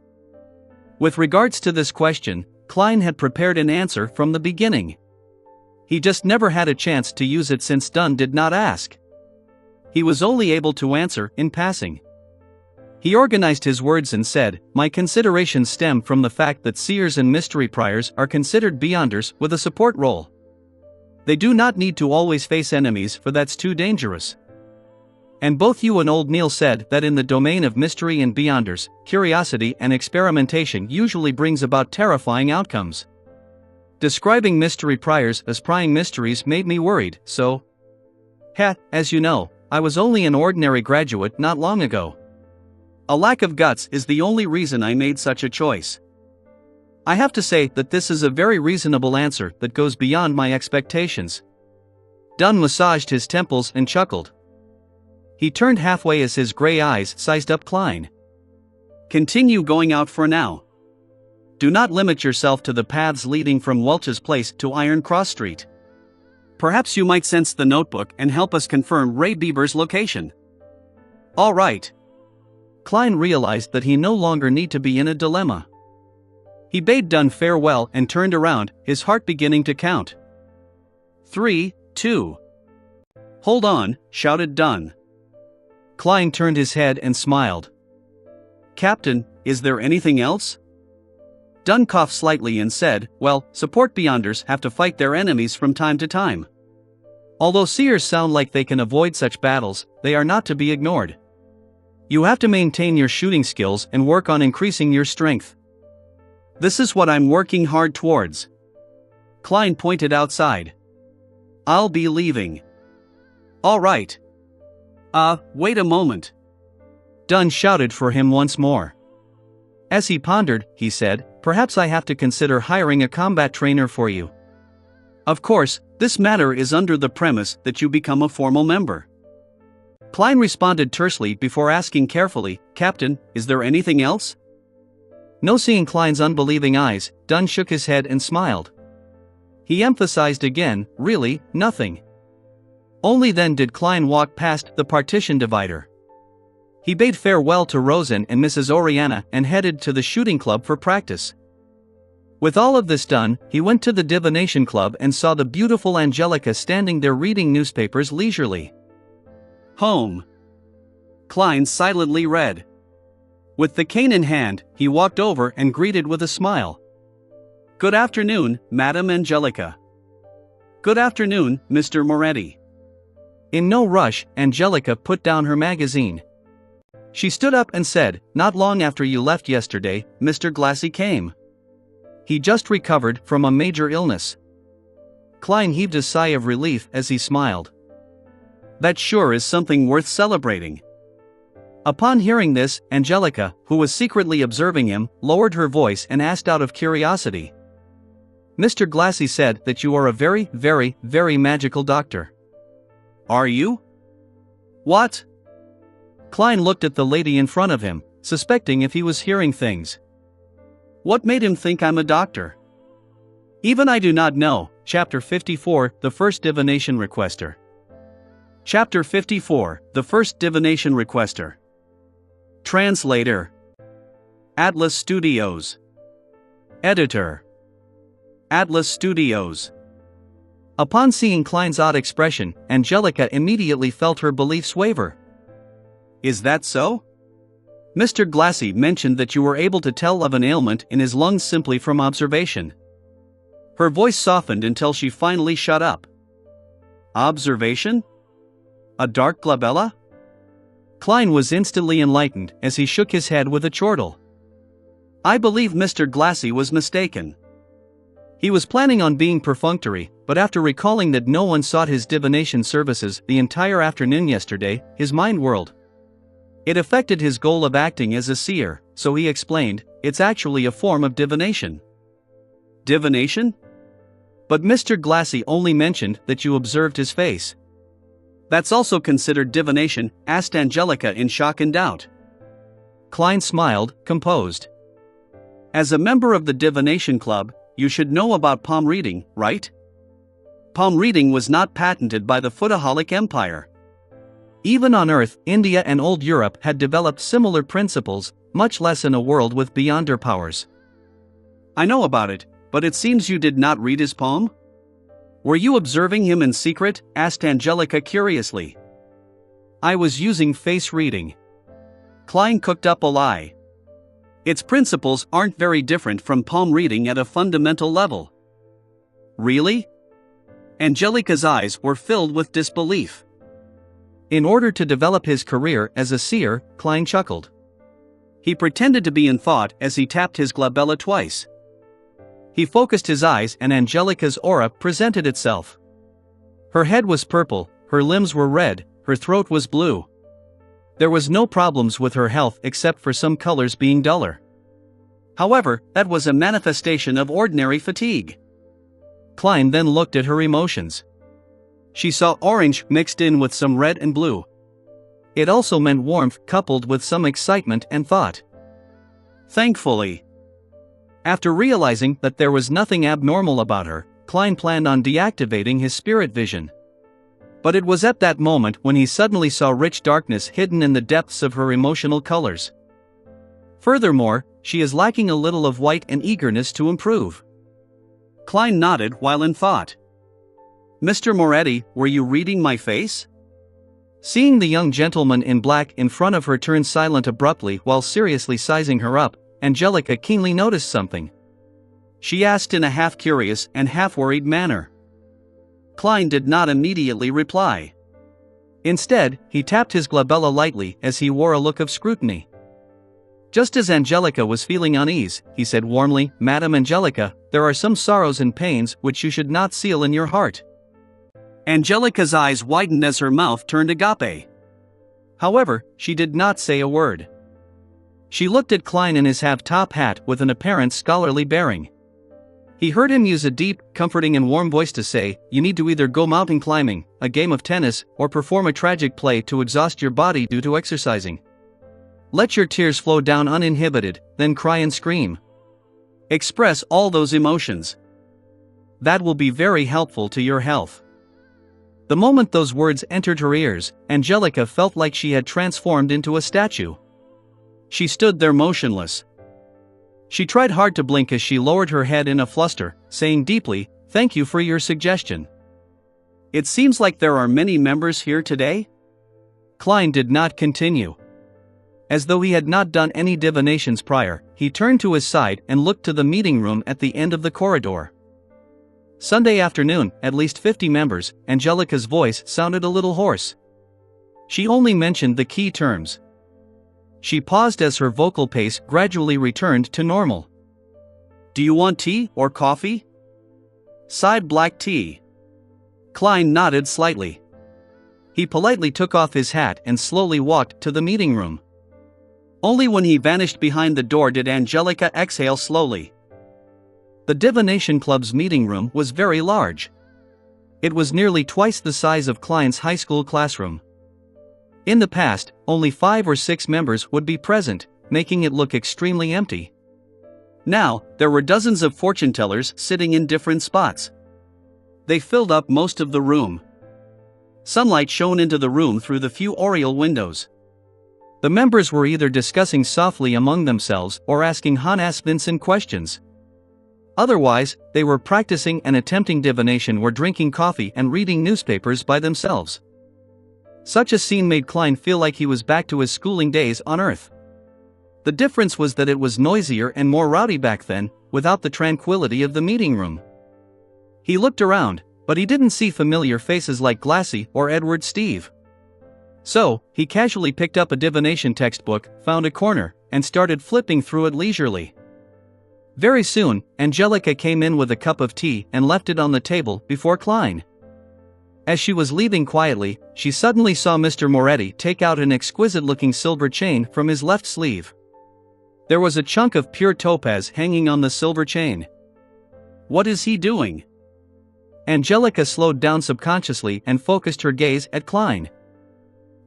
With regards to this question, Klein had prepared an answer from the beginning. He just never had a chance to use it since Dunn did not ask. He was only able to answer in passing. He organized his words and said, "My considerations stem from the fact that seers and mystery priors are considered beyonders with a support role. They do not need to always face enemies, for that's too dangerous. And both you and old Neil said that in the domain of mystery and beyonders, curiosity and experimentation usually brings about terrifying outcomes. Describing mystery priors as prying mysteries made me worried, so... as you know, I was only an ordinary graduate not long ago. A lack of guts is the only reason I made such a choice. I have to say that this is a very reasonable answer that goes beyond my expectations." Dunn massaged his temples and chuckled. He turned halfway as his gray eyes sized up Klein. "Continue going out for now. Do not limit yourself to the paths leading from Welch's Place to Iron Cross Street. Perhaps you might sense the notebook and help us confirm Ray Bieber's location." "All right." Klein realized that he no longer need to be in a dilemma. He bade Dunn farewell and turned around, his heart beginning to count. 3, 2. "Hold on," shouted Dunn. Klein turned his head and smiled. "Captain, is there anything else?" Dunn coughed slightly and said, "Well, support beyonders have to fight their enemies from time to time. Although seers sound like they can avoid such battles, they are not to be ignored. You have to maintain your shooting skills and work on increasing your strength. This is what I'm working hard towards." Klein pointed outside. "I'll be leaving." All right. Wait a moment. Dunn shouted for him once more. As he pondered, he said, perhaps I have to consider hiring a combat trainer for you. Of course, this matter is under the premise that you become a formal member. Klein responded tersely before asking carefully, Captain, is there anything else? No. Seeing Klein's unbelieving eyes, Dunn shook his head and smiled. He emphasized again, really, nothing. Only then did Klein walk past the partition divider. He bade farewell to Rosen and Mrs. Oriana and headed to the shooting club for practice. With all of this done, he went to the divination club and saw the beautiful Angelica standing there reading newspapers leisurely. Home. Klein silently read. With the cane in hand, he walked over and greeted with a smile. Good afternoon, Madame Angelica. Good afternoon, Mr. Moretti. In no rush, Angelica put down her magazine. She stood up and said, not long after you left yesterday, Mr. Glassy came. He just recovered from a major illness. Klein heaved a sigh of relief as he smiled. That sure is something worth celebrating. Upon hearing this, Angelica, who was secretly observing him, lowered her voice and asked out of curiosity. Mr. Glassy said that you are a very, very, very magical doctor. Are you? What? Klein looked at the lady in front of him, suspecting if he was hearing things. What made him think I'm a doctor? Even I do not know. Chapter 54, The First Divination Requester. Chapter 54, The First Divination Requester. Translator. Atlas Studios. Editor. Atlas Studios. Upon seeing Klein's odd expression, Angelica immediately felt her beliefs waver. Is that so? Mr. Glassy mentioned that you were able to tell of an ailment in his lungs simply from observation. Her voice softened until she finally shut up. Observation? A dark glabella? Klein was instantly enlightened as he shook his head with a chortle. I believe Mr. Glassy was mistaken. He was planning on being perfunctory, but after recalling that no one sought his divination services the entire afternoon yesterday, his mind whirled. It affected his goal of acting as a seer, so he explained, it's actually a form of divination. Divination? But Mr. Glassy only mentioned that you observed his face. That's also considered divination, asked Angelica in shock and doubt. Klein smiled, composed. As a member of the divination club, you should know about palm reading, right? Palm reading was not patented by the Footaholic Empire. Even on Earth, India and Old Europe had developed similar principles, much less in a world with beyonder powers. I know about it, but it seems you did not read his palm? Were you observing him in secret? Asked Angelica curiously. I was using face reading. Klein cooked up a lie. Its principles aren't very different from palm reading at a fundamental level. Really? Angelica's eyes were filled with disbelief. In order to develop his career as a seer, Klein chuckled. He pretended to be in thought as he tapped his glabella twice. He focused his eyes and Angelica's aura presented itself. Her head was purple, her limbs were red, her throat was blue. There was no problems with her health except for some colors being duller. However, that was a manifestation of ordinary fatigue. Klein then looked at her emotions. She saw orange mixed in with some red and blue. It also meant warmth coupled with some excitement and thought. Thankfully. After realizing that there was nothing abnormal about her, Klein planned on deactivating his spirit vision. But it was at that moment when he suddenly saw rich darkness hidden in the depths of her emotional colors. Furthermore, she is lacking a little of white and eagerness to improve. Klein nodded while in thought. Mr. Moretti, were you reading my face? Seeing the young gentleman in black in front of her turn silent abruptly while seriously sizing her up, Angelica keenly noticed something. She asked in a half-curious and half-worried manner. Klein did not immediately reply. Instead, he tapped his glabella lightly as he wore a look of scrutiny. Just as Angelica was feeling unease, he said warmly, Madam Angelica, there are some sorrows and pains which you should not seal in your heart. Angelica's eyes widened as her mouth turned agape. However, she did not say a word. She looked at Klein in his half-top hat with an apparent scholarly bearing. He heard him use a deep, comforting and warm voice to say, "You need to either go mountain climbing, a game of tennis, or perform a tragic play to exhaust your body due to exercising. Let your tears flow down uninhibited, then cry and scream. Express all those emotions. That will be very helpful to your health." The moment those words entered her ears, Angelica felt like she had transformed into a statue. She stood there motionless. She tried hard to blink as she lowered her head in a fluster, saying deeply, "Thank you for your suggestion. It seems like there are many members here today?" Klein did not continue. As though he had not done any divinations prior, he turned to his side and looked to the meeting room at the end of the corridor. Sunday afternoon, at least 50 members. Angelica's voice sounded a little hoarse. She only mentioned the key terms. She paused as her vocal pace gradually returned to normal. "Do you want tea or coffee?" "Side black tea." Klein nodded slightly. He politely took off his hat and slowly walked to the meeting room. Only when he vanished behind the door did Angelica exhale slowly. The Divination Club's meeting room was very large. It was nearly twice the size of Klein's high school classroom. In the past, only 5 or 6 members would be present, making it look extremely empty. Now, there were dozens of fortune tellers sitting in different spots. They filled up most of the room. Sunlight shone into the room through the few oriel windows. The members were either discussing softly among themselves or asking Hannes Vincent questions. Otherwise, they were practicing and attempting divination or drinking coffee and reading newspapers by themselves. Such a scene made Klein feel like he was back to his schooling days on Earth. The difference was that it was noisier and more rowdy back then, without the tranquility of the meeting room. He looked around, but he didn't see familiar faces like Glassy or Edward Steve. So, he casually picked up a divination textbook, found a corner, and started flipping through it leisurely. Very soon, Angelica came in with a cup of tea and left it on the table before Klein. As she was leaving quietly, she suddenly saw Mr. Moretti take out an exquisite-looking silver chain from his left sleeve. There was a chunk of pure topaz hanging on the silver chain. What is he doing? Angelica slowed down subconsciously and focused her gaze at Klein.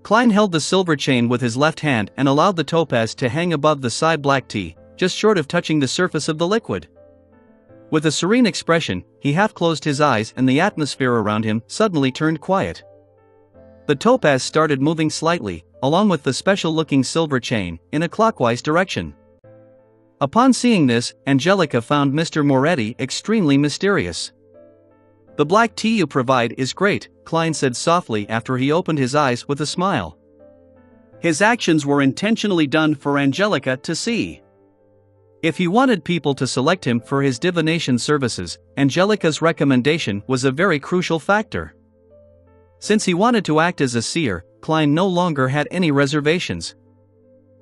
Klein held the silver chain with his left hand and allowed the topaz to hang above the side black tea, just short of touching the surface of the liquid. With a serene expression, he half closed his eyes and the atmosphere around him suddenly turned quiet. The topaz started moving slightly, along with the special-looking silver chain, in a clockwise direction. Upon seeing this, Angelica found Mr. Moretti extremely mysterious. "The black tea you provide is great," Klein said softly after he opened his eyes with a smile. His actions were intentionally done for Angelica to see. If he wanted people to select him for his divination services, Angelica's recommendation was a very crucial factor. Since he wanted to act as a seer, Klein no longer had any reservations.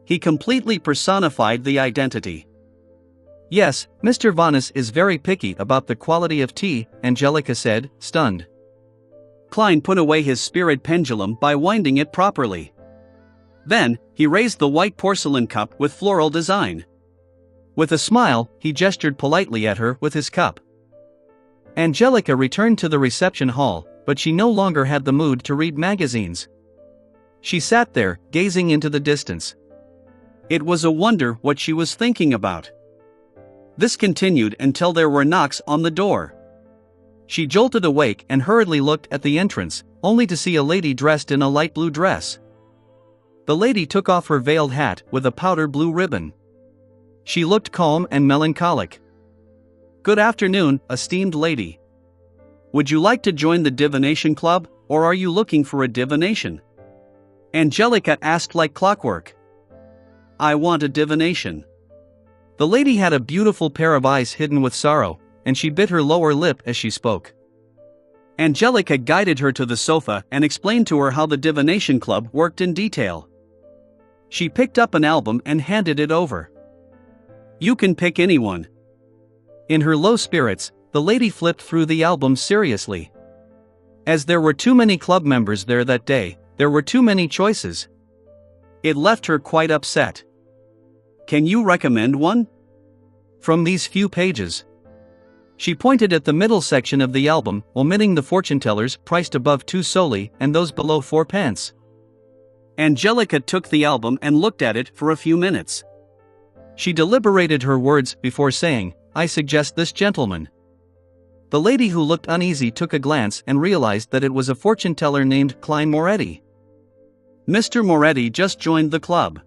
He completely personified the identity. "Yes, Mr. Vanes is very picky about the quality of tea," Angelica said, stunned. Klein put away his spirit pendulum by winding it properly. Then, he raised the white porcelain cup with floral design. With a smile, he gestured politely at her with his cup. Angelica returned to the reception hall, but she no longer had the mood to read magazines. She sat there, gazing into the distance. It was a wonder what she was thinking about. This continued until there were knocks on the door. She jolted awake and hurriedly looked at the entrance, only to see a lady dressed in a light blue dress. The lady took off her veiled hat with a powder blue ribbon. She looked calm and melancholic. "Good afternoon, esteemed lady. Would you like to join the Divination Club, or are you looking for a divination?" Angelica asked like clockwork. "I want a divination." The lady had a beautiful pair of eyes hidden with sorrow, and she bit her lower lip as she spoke. Angelica guided her to the sofa and explained to her how the Divination Club worked in detail. She picked up an album and handed it over. "You can pick anyone." In her low spirits, the lady flipped through the album seriously. As there were too many club members there that day, there were too many choices. It left her quite upset. Can you recommend one? From these few pages. She pointed at the middle section of the album, omitting the fortune tellers priced above 2 soldi and those below 4 pence. Angelica took the album and looked at it for a few minutes. She deliberated her words before saying, "I suggest this gentleman." The lady who looked uneasy took a glance and realized that it was a fortune teller named Klein Moretti. Mr. Moretti just joined the club.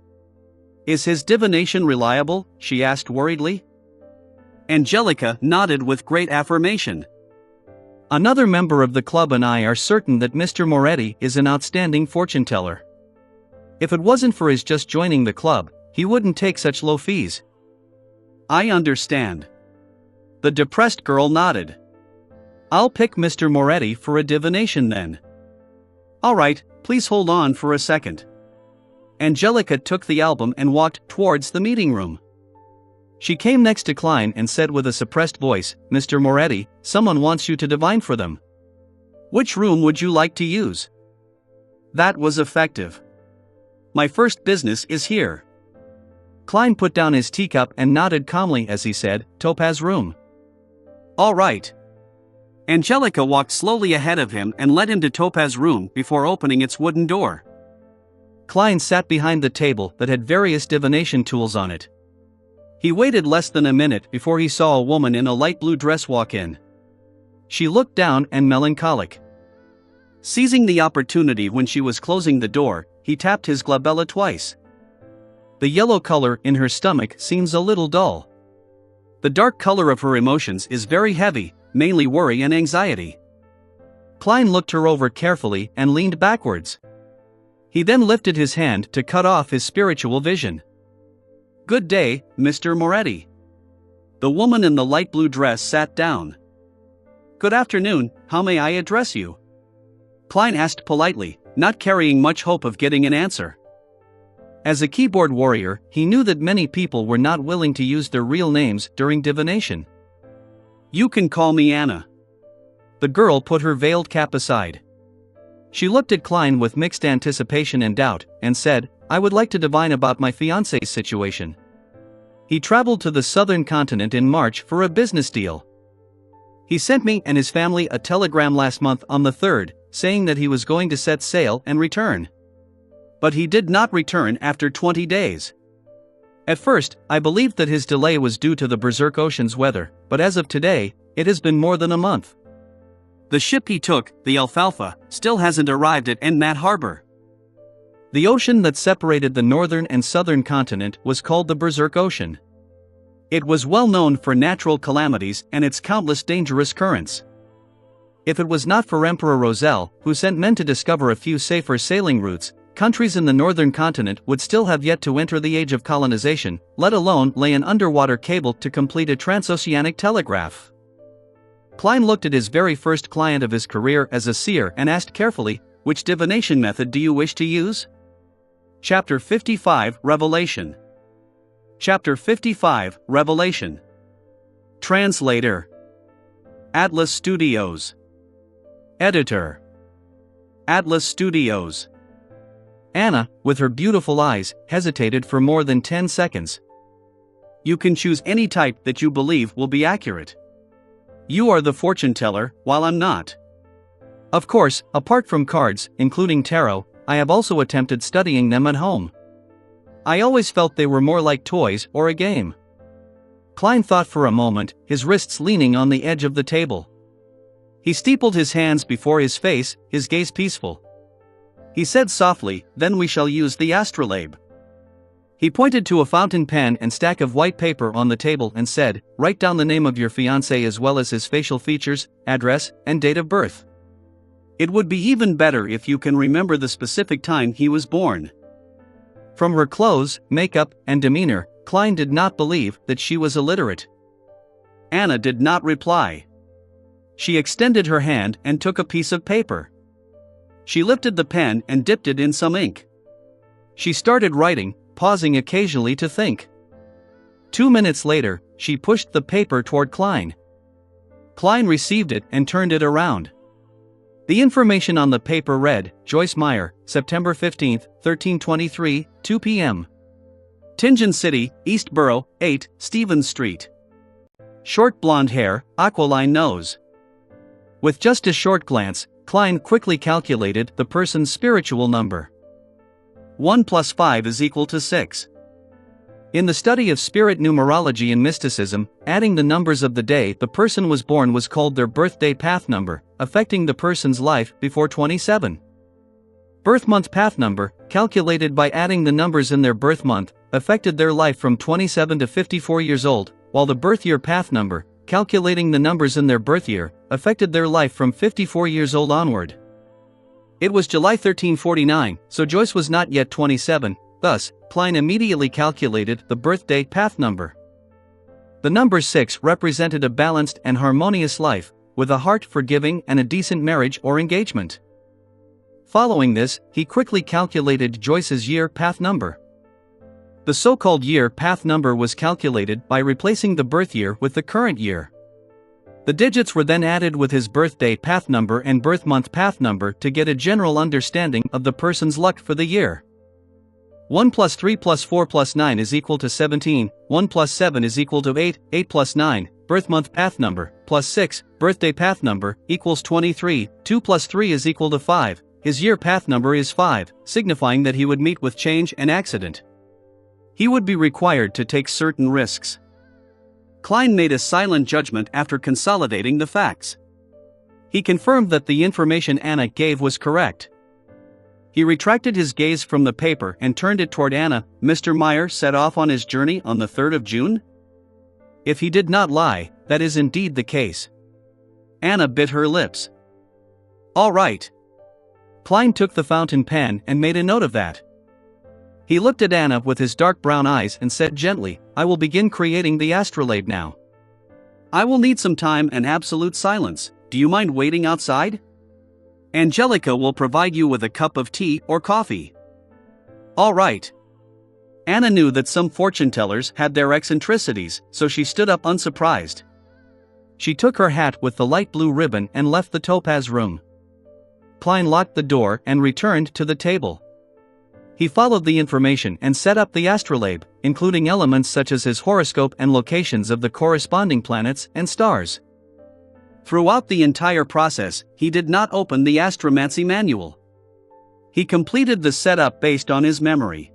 Is his divination reliable? She asked worriedly. Angelica nodded with great affirmation. Another member of the club and I are certain that Mr. Moretti is an outstanding fortune teller. If it wasn't for his just joining the club, he wouldn't take such low fees. I understand. The depressed girl nodded. I'll pick Mr. Moretti for a divination then. All right, please hold on for a second. Angelica took the album and walked towards the meeting room. She came next to Klein and said with a suppressed voice, "Mr. Moretti, someone wants you to divine for them. Which room would you like to use?" That was effective. My first business is here. Klein put down his teacup and nodded calmly as he said, "Topaz room." All right. Angelica walked slowly ahead of him and led him to Topaz room before opening its wooden door. Klein sat behind the table that had various divination tools on it. He waited less than a minute before he saw a woman in a light blue dress walk in. She looked down and melancholic. Seizing the opportunity when she was closing the door, he tapped his glabella twice. The yellow color in her stomach seems a little dull. The dark color of her emotions is very heavy, mainly worry and anxiety. Klein looked her over carefully and leaned backwards. He then lifted his hand to cut off his spiritual vision. Good day, Mr. Moretti. The woman in the light blue dress sat down. Good afternoon, how may I address you? Klein asked politely, not carrying much hope of getting an answer. As a keyboard warrior, he knew that many people were not willing to use their real names during divination. You can call me Anna. The girl put her veiled cap aside. She looked at Klein with mixed anticipation and doubt, and said, I would like to divine about my fiancé's situation. He traveled to the southern continent in March for a business deal. He sent me and his family a telegram last month on the 3rd, saying that he was going to set sail and return. But he did not return after 20 days. At first, I believed that his delay was due to the Berserk Ocean's weather, but as of today, it has been more than a month. The ship he took, the Alfalfa, still hasn't arrived at Enmat Harbor. The ocean that separated the northern and southern continent was called the Berserk Ocean. It was well known for natural calamities and its countless dangerous currents. If it was not for Emperor Roselle, who sent men to discover a few safer sailing routes, countries in the northern continent would still have yet to enter the age of colonization, let alone lay an underwater cable to complete a transoceanic telegraph. Klein looked at his very first client of his career as a seer and asked carefully, which divination method do you wish to use? Chapter 55, Revelation. Chapter 55, Revelation. Translator. Atlas Studios. Editor. Atlas Studios. Anna, with her beautiful eyes, hesitated for more than 10 seconds. You can choose any type that you believe will be accurate. You are the fortune teller, while I'm not. Of course, apart from cards, including tarot, I have also attempted studying them at home. I always felt they were more like toys or a game. Klein thought for a moment, his wrists leaning on the edge of the table. He steepled his hands before his face, his gaze peaceful. He said softly, then we shall use the astrolabe. He pointed to a fountain pen and stack of white paper on the table and said, write down the name of your fiancé as well as his facial features, address, and date of birth. It would be even better if you can remember the specific time he was born. From her clothes, makeup, and demeanor, Klein did not believe that she was illiterate. Anna did not reply. She extended her hand and took a piece of paper. She lifted the pen and dipped it in some ink. She started writing, pausing occasionally to think. 2 minutes later, she pushed the paper toward Klein. Klein received it and turned it around. The information on the paper read, Joyce Meyer, September 15, 1323, 2 p.m. Tingen City, East Borough, 8, Stevens Street. Short blonde hair, aquiline nose. With just a short glance, Klein quickly calculated the person's spiritual number. 1 plus 5 is equal to 6. In the study of spirit numerology and mysticism, adding the numbers of the day the person was born was called their birthday path number, affecting the person's life before 27. Birth month path number, calculated by adding the numbers in their birth month, affected their life from 27 to 54 years old, while the birth year path number, calculating the numbers in their birth year, affected their life from 54 years old onward. It was July 1349, so Joyce was not yet 27, thus, Klein immediately calculated the birthday path number. The number 6 represented a balanced and harmonious life, with a heart for giving and a decent marriage or engagement. Following this, he quickly calculated Joyce's year path number. The so-called year path number was calculated by replacing the birth year with the current year. The digits were then added with his birthday path number and birth month path number to get a general understanding of the person's luck for the year. 1 plus 3 plus 4 plus 9 is equal to 17, 1 plus 7 is equal to 8, 8 plus 9, birth month path number, plus 6, birthday path number, equals 23, 2 plus 3 is equal to 5, his year path number is 5, signifying that he would meet with change and accident. He would be required to take certain risks. Klein made a silent judgment after consolidating the facts. He confirmed that the information Anna gave was correct. He retracted his gaze from the paper and turned it toward Anna. Mr. Meyer set off on his journey on the 3rd of June? If he did not lie, that is indeed the case. Anna bit her lips. All right. Klein took the fountain pen and made a note of that. He looked at Anna with his dark brown eyes and said gently, I will begin creating the astrolabe now. I will need some time and absolute silence. Do you mind waiting outside? Angelica will provide you with a cup of tea or coffee. All right. Anna knew that some fortune tellers had their eccentricities, so she stood up unsurprised. She took her hat with the light blue ribbon and left the topaz room. Klein locked the door and returned to the table. He followed the information and set up the astrolabe, including elements such as his horoscope and locations of the corresponding planets and stars. Throughout the entire process, he did not open the astromancy manual. He completed the setup based on his memory.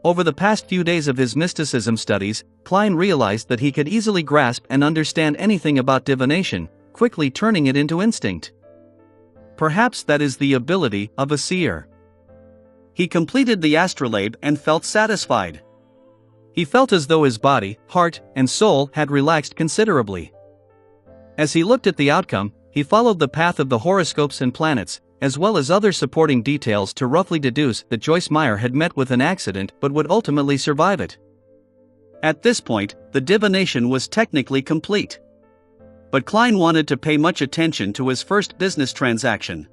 Over the past few days of his mysticism studies, Klein realized that he could easily grasp and understand anything about divination, quickly turning it into instinct. Perhaps that is the ability of a seer. He completed the astrolabe and felt satisfied. He felt as though his body, heart, and soul had relaxed considerably. As he looked at the outcome, he followed the path of the horoscopes and planets, as well as other supporting details to roughly deduce that Joyce Meyer had met with an accident but would ultimately survive it. At this point, the divination was technically complete. But Klein wanted to pay much attention to his first business transaction.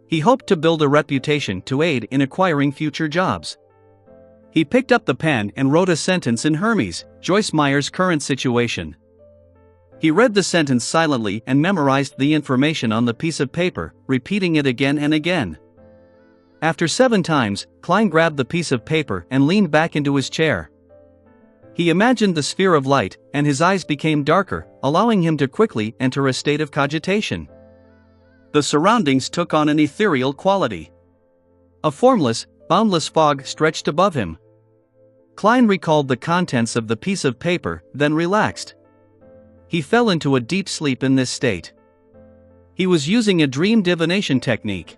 He hoped to build a reputation to aid in acquiring future jobs. He picked up the pen and wrote a sentence in Hermes, Joyce Meyer's current situation. He read the sentence silently and memorized the information on the piece of paper, repeating it again and again. After 7 times, Klein grabbed the piece of paper and leaned back into his chair. He imagined the sphere of light, and his eyes became darker, allowing him to quickly enter a state of cogitation. The surroundings took on an ethereal quality. A formless, boundless fog stretched above him. Klein recalled the contents of the piece of paper, then relaxed. He fell into a deep sleep in this state. He was using a dream divination technique.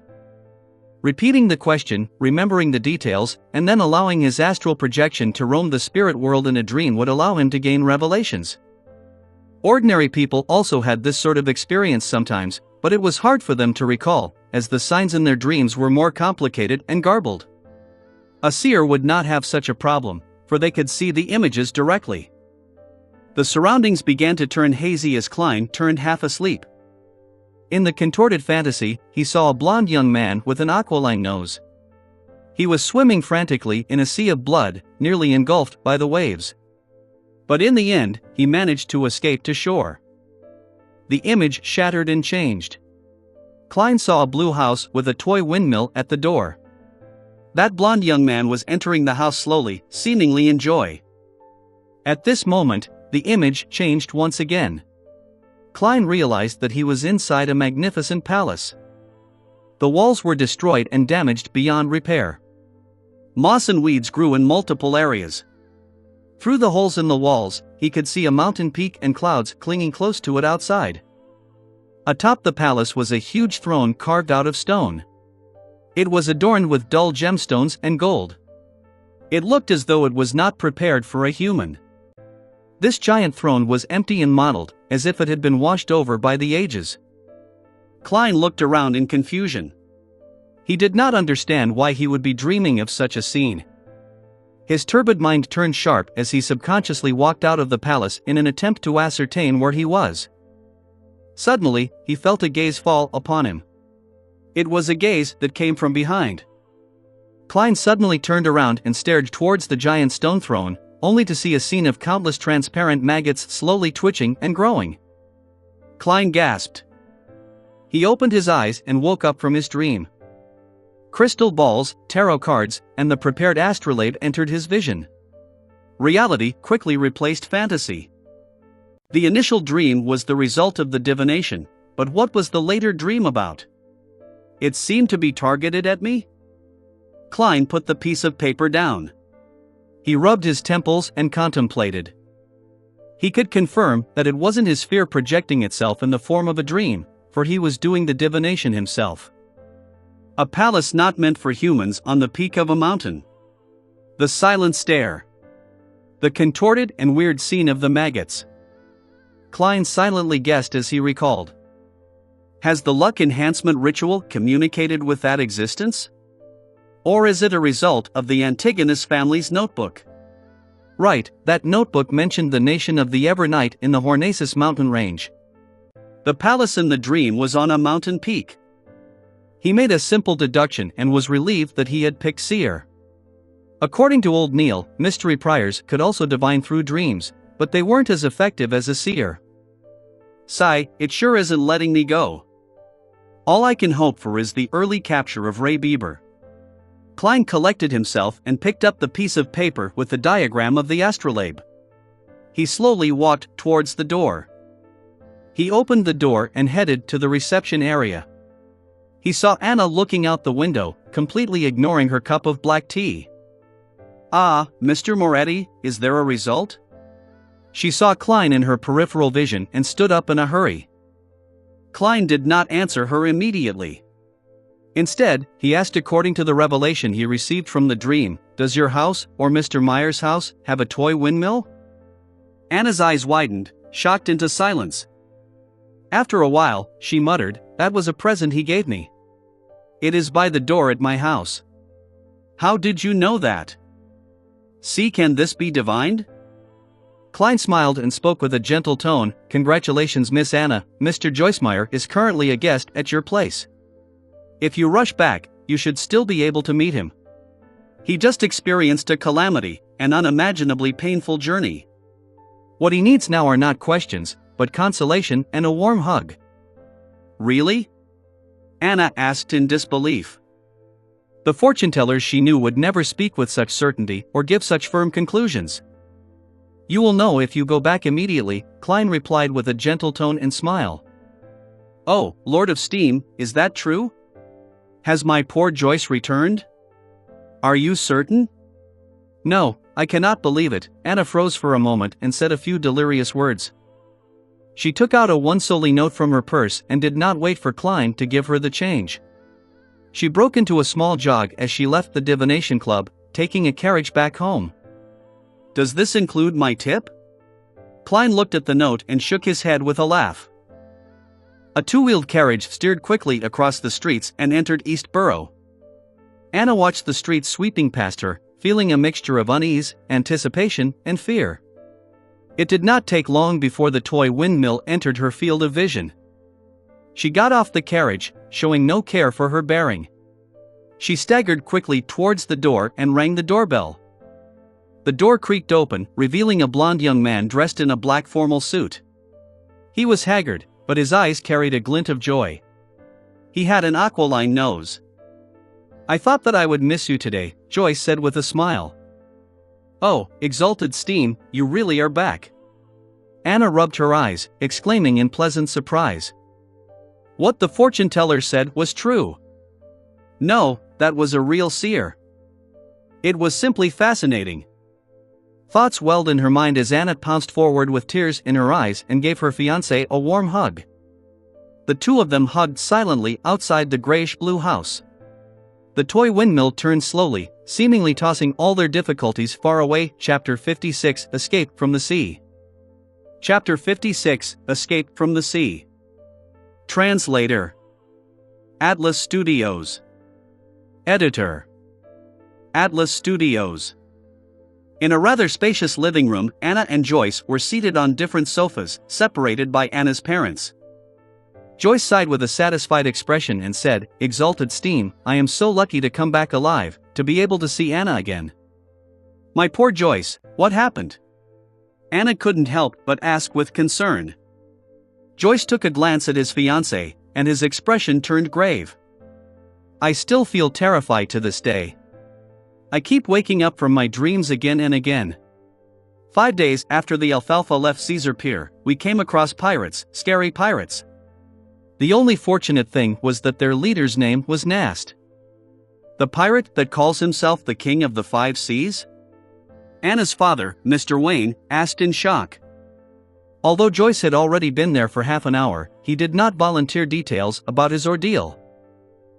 Repeating the question, remembering the details, and then allowing his astral projection to roam the spirit world in a dream would allow him to gain revelations. Ordinary people also had this sort of experience sometimes, but it was hard for them to recall, as the signs in their dreams were more complicated and garbled. A seer would not have such a problem, for they could see the images directly. The surroundings began to turn hazy as Klein turned half asleep. In the contorted fantasy, he saw a blond young man with an aquiline nose. He was swimming frantically in a sea of blood, nearly engulfed by the waves. But in the end, he managed to escape to shore. The image shattered and changed. Klein saw a blue house with a toy windmill at the door. That blond young man was entering the house slowly, seemingly in joy. At this moment, the image changed once again. Klein realized that he was inside a magnificent palace. The walls were destroyed and damaged beyond repair. Moss and weeds grew in multiple areas. Through the holes in the walls, he could see a mountain peak and clouds clinging close to it outside. Atop the palace was a huge throne carved out of stone. It was adorned with dull gemstones and gold. It looked as though it was not prepared for a human. This giant throne was empty and mottled, as if it had been washed over by the ages. Klein looked around in confusion. He did not understand why he would be dreaming of such a scene. His turbid mind turned sharp as he subconsciously walked out of the palace in an attempt to ascertain where he was. Suddenly, he felt a gaze fall upon him. It was a gaze that came from behind. Klein suddenly turned around and stared towards the giant stone throne, only to see a scene of countless transparent maggots slowly twitching and growing. Klein gasped. He opened his eyes and woke up from his dream. Crystal balls, tarot cards, and the prepared astrolabe entered his vision. Reality quickly replaced fantasy. The initial dream was the result of the divination, but what was the later dream about? It seemed to be targeted at me? Klein put the piece of paper down. He rubbed his temples and contemplated. He could confirm that it wasn't his fear projecting itself in the form of a dream, for he was doing the divination himself. A palace not meant for humans on the peak of a mountain. The silent stare. The contorted and weird scene of the maggots. Klein silently guessed as he recalled. Has the luck enhancement ritual communicated with that existence? Or is it a result of the Antigonus family's notebook? Right, that notebook mentioned the nation of the Evernight in the Hornaces mountain range. The palace in the dream was on a mountain peak. He made a simple deduction and was relieved that he had picked seer. According to old Neil, mystery priors could also divine through dreams, but they weren't as effective as a seer. Sigh, it sure isn't letting me go. All I can hope for is the early capture of Ray Bieber. Klein collected himself and picked up the piece of paper with the diagram of the astrolabe. He slowly walked towards the door. He opened the door and headed to the reception area. He saw Anna looking out the window, completely ignoring her cup of black tea. Ah, Mr. Moretti, is there a result? She saw Klein in her peripheral vision and stood up in a hurry. Klein did not answer her immediately. Instead, he asked according to the revelation he received from the dream, does your house, or Mr. Meyer's house, have a toy windmill? Anna's eyes widened, shocked into silence. After a while, she muttered, that was a present he gave me. It is by the door at my house. How did you know that? See, can this be divined? Klein smiled and spoke with a gentle tone, congratulations Miss Anna, Mr. Joycemeyer is currently a guest at your place. If you rush back, you should still be able to meet him. He just experienced a calamity, an unimaginably painful journey. What he needs now are not questions, but consolation and a warm hug. Really? Anna asked in disbelief. The fortune-tellers she knew would never speak with such certainty or give such firm conclusions. You will know if you go back immediately, Klein replied with a gentle tone and smile. Oh, Lord of Steam, is that true? Has my poor Joyce returned? Are you certain? No, I cannot believe it. Anna froze for a moment and said a few delirious words. She took out a one-solly note from her purse and did not wait for Klein to give her the change. She broke into a small jog as she left the divination club, taking a carriage back home. Does this include my tip? Klein looked at the note and shook his head with a laugh. A two-wheeled carriage steered quickly across the streets and entered East Borough. Anna watched the streets sweeping past her, feeling a mixture of unease, anticipation, and fear. It did not take long before the toy windmill entered her field of vision. She got off the carriage, showing no care for her bearing. She staggered quickly towards the door and rang the doorbell. The door creaked open, revealing a blond young man dressed in a black formal suit. He was haggard, but his eyes carried a glint of joy. He had an aquiline nose. "I thought that I would miss you today," Joyce said with a smile. "Oh, Exalted Steam, you really are back." Anna rubbed her eyes, exclaiming in pleasant surprise. What the fortune teller said was true. No, that was a real seer. It was simply fascinating. Thoughts welled in her mind as Anna pounced forward with tears in her eyes and gave her fiancé a warm hug. The two of them hugged silently outside the grayish-blue house. The toy windmill turned slowly, seemingly tossing all their difficulties far away. Chapter 56 Escape from the Sea. Chapter 56 Escape from the Sea. Translator Atlas Studios. Editor Atlas Studios. In a rather spacious living room, Anna and Joyce were seated on different sofas, separated by Anna's parents. Joyce sighed with a satisfied expression and said, "Exalted Steam, I am so lucky to come back alive, to be able to see Anna again." "My poor Joyce, what happened?" Anna couldn't help but ask with concern. Joyce took a glance at his fiancé, and his expression turned grave. "I still feel terrified to this day. I keep waking up from my dreams again and again. 5 days after the Alfalfa left Caesar Pier, we came across pirates, scary pirates. The only fortunate thing was that their leader's name was Nast." "The pirate that calls himself the King of the 5 Seas?" Anna's father, Mr. Wayne, asked in shock. Although Joyce had already been there for half an hour, he did not volunteer details about his ordeal.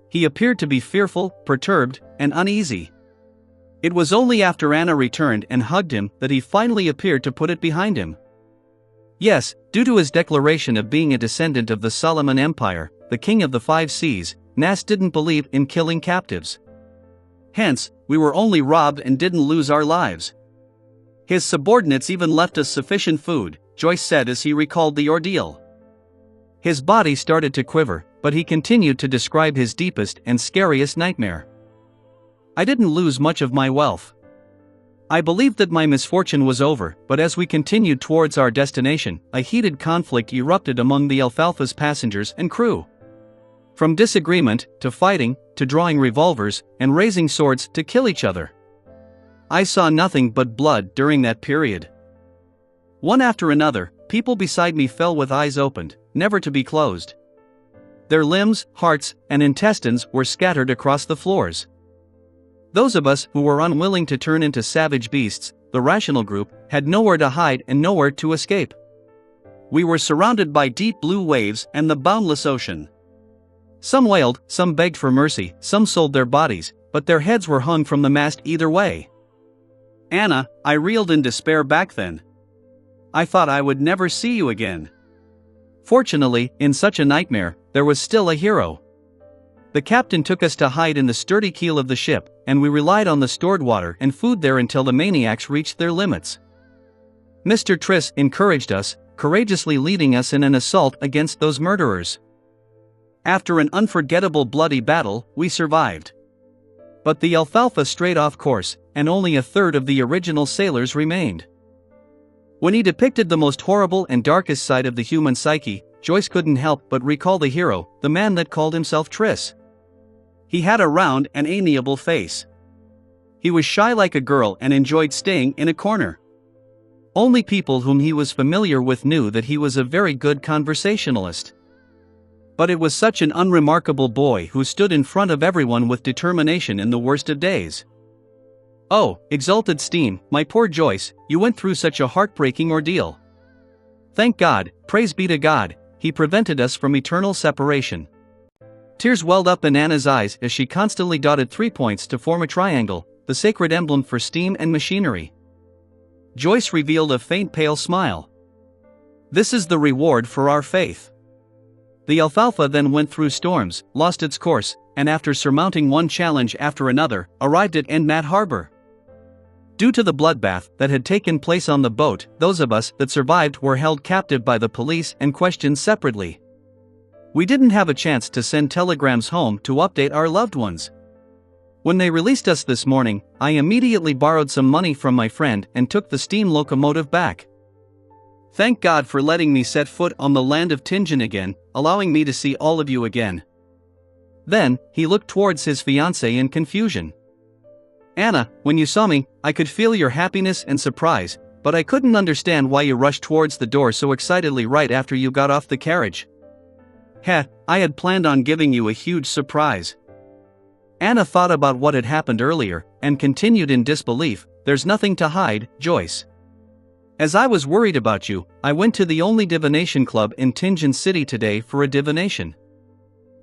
He appeared to be fearful, perturbed, and uneasy. It was only after Anna returned and hugged him that he finally appeared to put it behind him. Yes, due to his declaration of being a descendant of the Solomon Empire, the King of the 5 Seas, Nast didn't believe in killing captives. Hence, we were only robbed and didn't lose our lives. His subordinates even left us sufficient food, Joyce said as he recalled the ordeal. His body started to quiver, but he continued to describe his deepest and scariest nightmare. "I didn't lose much of my wealth. I believed that my misfortune was over, but as we continued towards our destination, a heated conflict erupted among the Alfalfa's passengers and crew. From disagreement, to fighting, to drawing revolvers, and raising swords to kill each other. I saw nothing but blood during that period. One after another, people beside me fell with eyes opened, never to be closed. Their limbs, hearts, and intestines were scattered across the floors. Those of us who were unwilling to turn into savage beasts, the rational group, had nowhere to hide and nowhere to escape. We were surrounded by deep blue waves and the boundless ocean. Some wailed, some begged for mercy, some sold their bodies, but their heads were hung from the mast either way. Anna, I reeled in despair back then. I thought I would never see you again. Fortunately, in such a nightmare, there was still a hero. The captain took us to hide in the sturdy keel of the ship, and we relied on the stored water and food there until the maniacs reached their limits. Mr. Triss encouraged us, courageously leading us in an assault against those murderers. After an unforgettable bloody battle, we survived. But the Alfalfa strayed off course, and only a third of the original sailors remained." When he depicted the most horrible and darkest side of the human psyche, Joyce couldn't help but recall the hero, the man that called himself Triss. He had a round and amiable face. He was shy like a girl and enjoyed staying in a corner. Only people whom he was familiar with knew that he was a very good conversationalist. But it was such an unremarkable boy who stood in front of everyone with determination in the worst of days. "Oh, Exalted Steam, my poor Joyce, you went through such a heartbreaking ordeal. Thank God, praise be to God, He prevented us from eternal separation." Tears welled up in Anna's eyes as she constantly dotted 3 points to form a triangle, the sacred emblem for steam and machinery. Joyce revealed a faint pale smile. "This is the reward for our faith." The Alfalfa then went through storms, lost its course, and after surmounting one challenge after another, arrived at Enmat Harbor. Due to the bloodbath that had taken place on the boat, those of us that survived were held captive by the police and questioned separately. We didn't have a chance to send telegrams home to update our loved ones. When they released us this morning, I immediately borrowed some money from my friend and took the steam locomotive back. Thank God for letting me set foot on the land of Tingen again, allowing me to see all of you again. Then, he looked towards his fiancée in confusion. Anna, when you saw me, I could feel your happiness and surprise, but I couldn't understand why you rushed towards the door so excitedly right after you got off the carriage. Heh, I had planned on giving you a huge surprise. Anna thought about what had happened earlier, and continued in disbelief, there's nothing to hide, Joyce. As I was worried about you, I went to the only divination club in Tingen City today for a divination.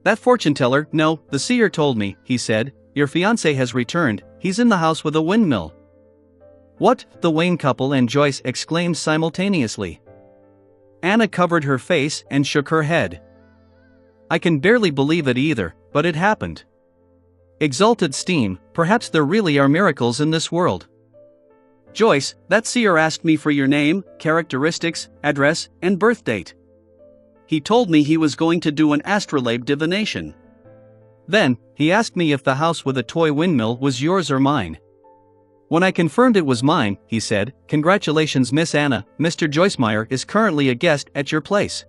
That fortune teller, no, the seer told me, he said, your fiancé has returned, he's in the house with a windmill. What? The Wayne couple and Joyce exclaimed simultaneously. Anna covered her face and shook her head. I can barely believe it either, but it happened. Exalted steam, perhaps there really are miracles in this world. Joyce, that seer asked me for your name, characteristics, address, and birth date. He told me he was going to do an astrolabe divination. Then, he asked me if the house with a toy windmill was yours or mine. When I confirmed it was mine, he said, congratulations Miss Anna, Mr. Joycemeyer is currently a guest at your place.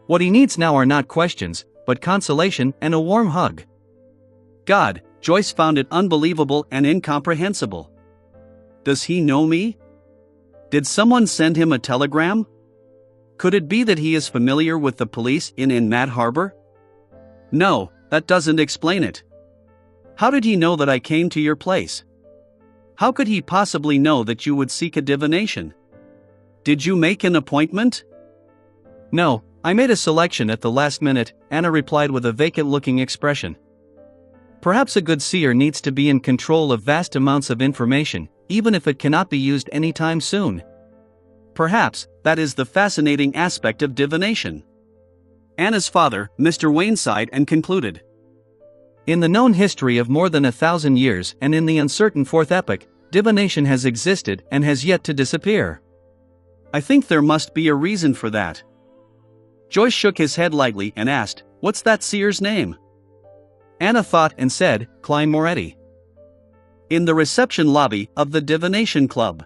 What he needs now are not questions, but consolation and a warm hug. God, Joyce found it unbelievable and incomprehensible. Does he know me? Did someone send him a telegram? Could it be that he is familiar with the police in Mad Harbor? No, that doesn't explain it. How did he know that I came to your place? How could he possibly know that you would seek a divination? Did you make an appointment? No, I made a selection at the last minute, Anna replied with a vacant-looking expression. Perhaps a good seer needs to be in control of vast amounts of information, even if it cannot be used anytime soon. Perhaps, that is the fascinating aspect of divination. Anna's father, Mr. Wayne, sighed and concluded. In the known history of more than 1,000 years and in the uncertain fourth epoch, divination has existed and has yet to disappear. I think there must be a reason for that. Joyce shook his head lightly and asked, what's that seer's name? Anna thought and said, Klein Moretti. In the reception lobby of the divination club.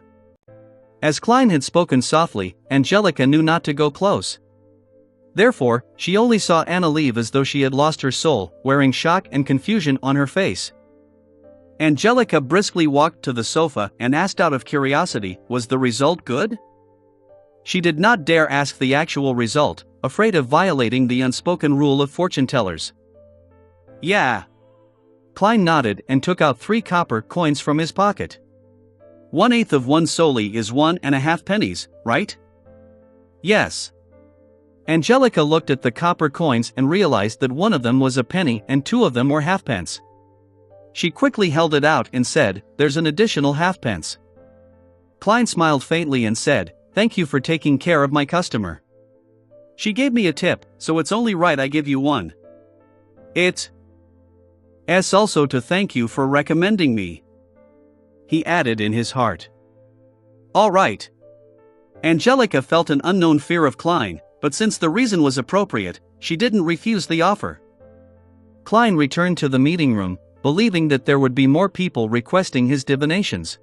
As Klein had spoken softly, Angelica knew not to go close. Therefore, she only saw Anna leave as though she had lost her soul, wearing shock and confusion on her face. Angelica briskly walked to the sofa and asked out of curiosity, was the result good? She did not dare ask the actual result, afraid of violating the unspoken rule of fortune tellers. Yeah. Klein nodded and took out 3 copper coins from his pocket. 1/8 of 1 soldi is 1.5 pennies, right? Yes. Angelica looked at the copper coins and realized that one of them was a penny and 2 of them were halfpence. She quickly held it out and said, there's an additional halfpence. Klein smiled faintly and said, thank you for taking care of my customer. She gave me a tip, so it's only right I give you one. It's also to thank you for recommending me. He added in his heart. All right. Angelica felt an unknown fear of Klein, but since the reason was appropriate, she didn't refuse the offer. Klein returned to the meeting room, believing that there would be more people requesting his divinations.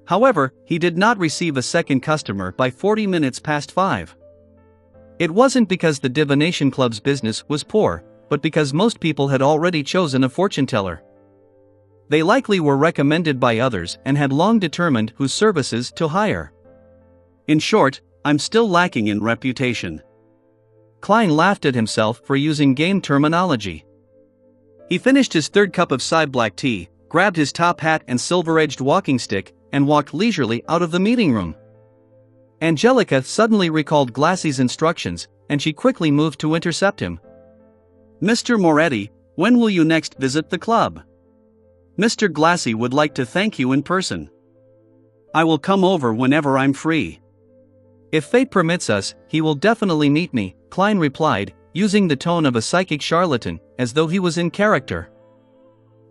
However, he did not receive a second customer by 40 minutes past 5. It wasn't because the divination club's business was poor, but because most people had already chosen a fortune teller. They likely were recommended by others and had long determined whose services to hire. In short, I'm still lacking in reputation. Klein laughed at himself for using game terminology. He finished his 3rd cup of side black tea, grabbed his top hat and silver-edged walking stick, and walked leisurely out of the meeting room. Angelica suddenly recalled Glassy's instructions, and she quickly moved to intercept him. Mr. Moretti, when will you next visit the club? Mr. Glassy would like to thank you in person. I will come over whenever I'm free. If fate permits us, he will definitely meet me, Klein replied, using the tone of a psychic charlatan, as though he was in character.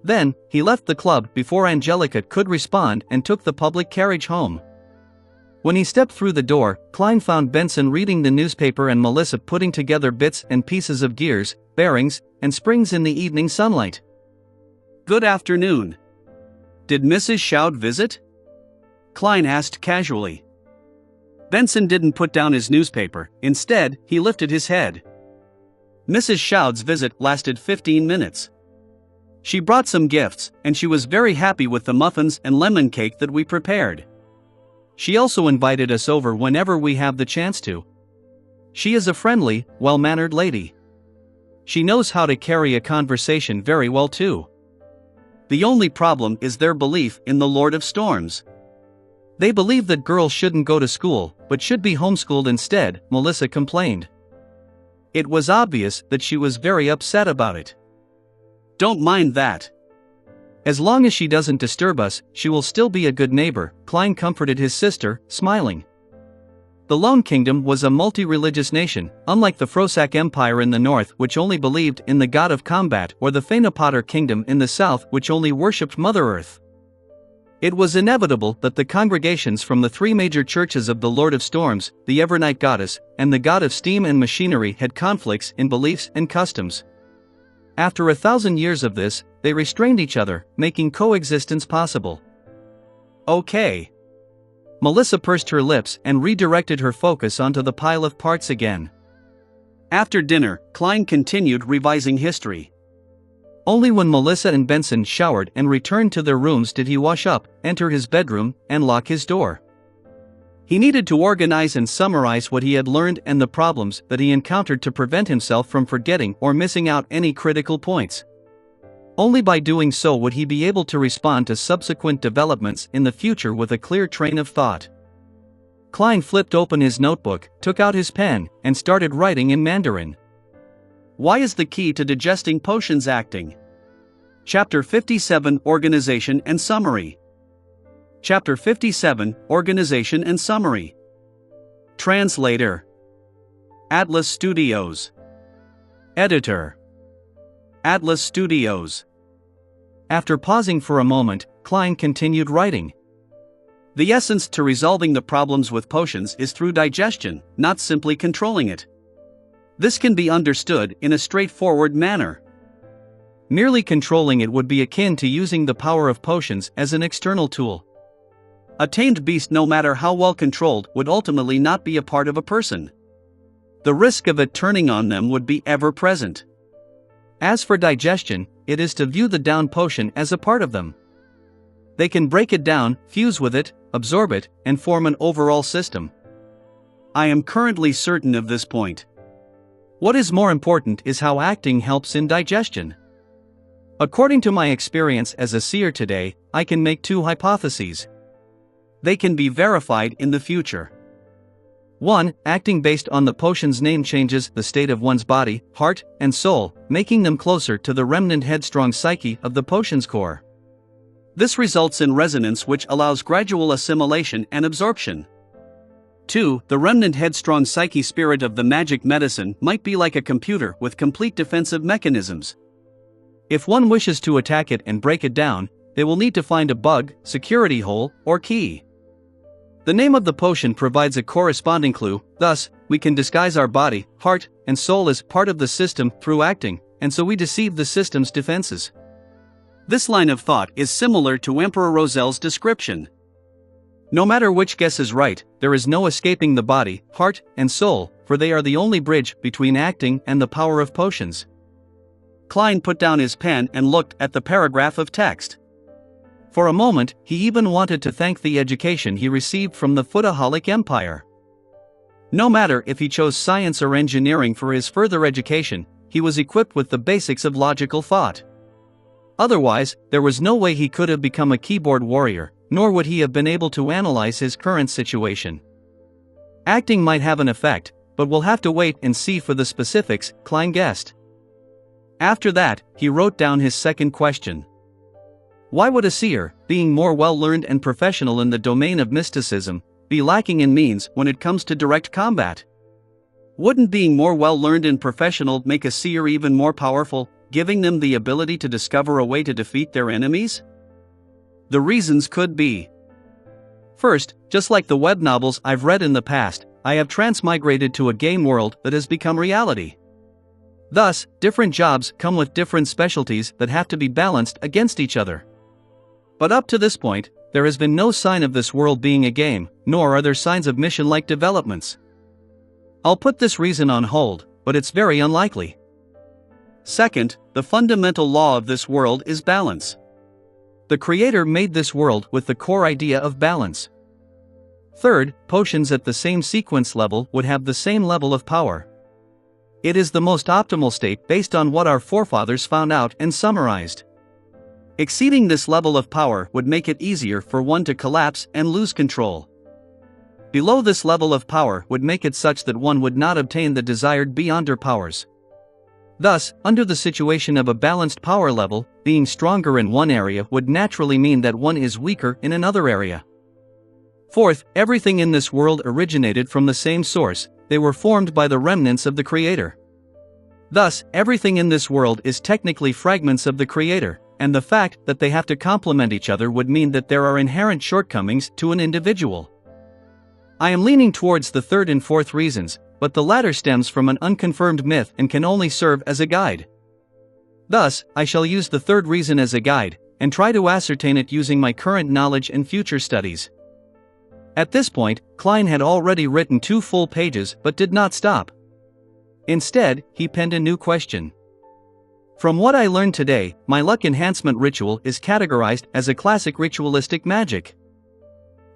Then, he left the club before Angelica could respond and took the public carriage home. When he stepped through the door, Klein found Benson reading the newspaper and Melissa putting together bits and pieces of gears, bearings, and springs in the evening sunlight. Good afternoon. Did Mrs. Shoud visit? Klein asked casually. Benson didn't put down his newspaper, instead, he lifted his head. Mrs. Shoud's visit lasted 15 minutes. She brought some gifts, and she was very happy with the muffins and lemon cake that we prepared. She also invited us over whenever we have the chance to. She is a friendly, well-mannered lady. She knows how to carry a conversation very well too. The only problem is their belief in the Lord of Storms. They believe that girls shouldn't go to school, but should be homeschooled instead, Melissa complained. It was obvious that she was very upset about it. Don't mind that. As long as she doesn't disturb us, she will still be a good neighbor, Klein comforted his sister, smiling. The Lone Kingdom was a multi-religious nation, unlike the Frosak Empire in the north, which only believed in the god of combat, or the Feyenopotter Kingdom in the south, which only worshipped Mother Earth. It was inevitable that the congregations from the three major churches of the Lord of Storms, the Evernight Goddess, and the God of Steam and Machinery had conflicts in beliefs and customs. After 1,000 years of this, they restrained each other, making coexistence possible. Okay. Melissa pursed her lips and redirected her focus onto the pile of parts again. After dinner, Klein continued revising history. Only when Melissa and Benson showered and returned to their rooms did he wash up, enter his bedroom, and lock his door. He needed to organize and summarize what he had learned and the problems that he encountered to prevent himself from forgetting or missing out any critical points. Only by doing so would he be able to respond to subsequent developments in the future with a clear train of thought. Klein flipped open his notebook, took out his pen, and started writing in Mandarin. Why is the key to digesting potions acting? Chapter 57 Organization and Summary. Chapter 57 Organization and Summary. Translator Atlas Studios. Editor Atlas Studios. After pausing for a moment, Klein continued writing. The essence to resolving the problems with potions is through digestion, not simply controlling it. This can be understood in a straightforward manner. Merely controlling it would be akin to using the power of potions as an external tool. A tamed beast, no matter how well controlled, would ultimately not be a part of a person. The risk of it turning on them would be ever present. As for digestion, it is to view the down potion as a part of them. They can break it down, fuse with it, absorb it, and form an overall system. I am currently certain of this point. What is more important is how acting helps in digestion. According to my experience as a seer today, I can make two hypotheses. They can be verified in the future. 1. Acting based on the potion's name changes the state of one's body, heart, and soul, making them closer to the remnant headstrong psyche of the potion's core. This results in resonance, which allows gradual assimilation and absorption. 2. The remnant headstrong psyche spirit of the magic medicine might be like a computer with complete defensive mechanisms. If one wishes to attack it and break it down, they will need to find a bug, security hole, or key. The name of the potion provides a corresponding clue, thus, we can disguise our body, heart, and soul as part of the system through acting, and so we deceive the system's defenses. This line of thought is similar to Emperor Rosel's description. No matter which guess is right, there is no escaping the body, heart, and soul, for they are the only bridge between acting and the power of potions. Klein put down his pen and looked at the paragraph of text. For a moment, he even wanted to thank the education he received from the Footaholic Empire. No matter if he chose science or engineering for his further education, he was equipped with the basics of logical thought. Otherwise, there was no way he could have become a keyboard warrior, nor would he have been able to analyze his current situation. Acting might have an effect, but we'll have to wait and see for the specifics, Klein guessed. After that, he wrote down his second question. Why would a seer, being more well-learned and professional in the domain of mysticism, be lacking in means when it comes to direct combat? Wouldn't being more well-learned and professional make a seer even more powerful, giving them the ability to discover a way to defeat their enemies? The reasons could be. First, just like the web novels I've read in the past, I have transmigrated to a game world that has become reality. Thus, different jobs come with different specialties that have to be balanced against each other. But up to this point, there has been no sign of this world being a game, nor are there signs of mission-like developments. I'll put this reason on hold, but it's very unlikely. Second, the fundamental law of this world is balance. The Creator made this world with the core idea of balance. Third, potions at the same sequence level would have the same level of power. It is the most optimal state based on what our forefathers found out and summarized. Exceeding this level of power would make it easier for one to collapse and lose control. Below this level of power would make it such that one would not obtain the desired beyonder powers. Thus, under the situation of a balanced power level, being stronger in one area would naturally mean that one is weaker in another area. Fourth, everything in this world originated from the same source, they were formed by the remnants of the Creator. Thus, everything in this world is technically fragments of the Creator, and the fact that they have to complement each other would mean that there are inherent shortcomings to an individual. I am leaning towards the third and fourth reasons, but the latter stems from an unconfirmed myth and can only serve as a guide. Thus, I shall use the third reason as a guide, and try to ascertain it using my current knowledge and future studies. At this point, Klein had already written 2 full pages but did not stop. Instead, he penned a new question. From what I learned today, my luck enhancement ritual is categorized as a classic ritualistic magic.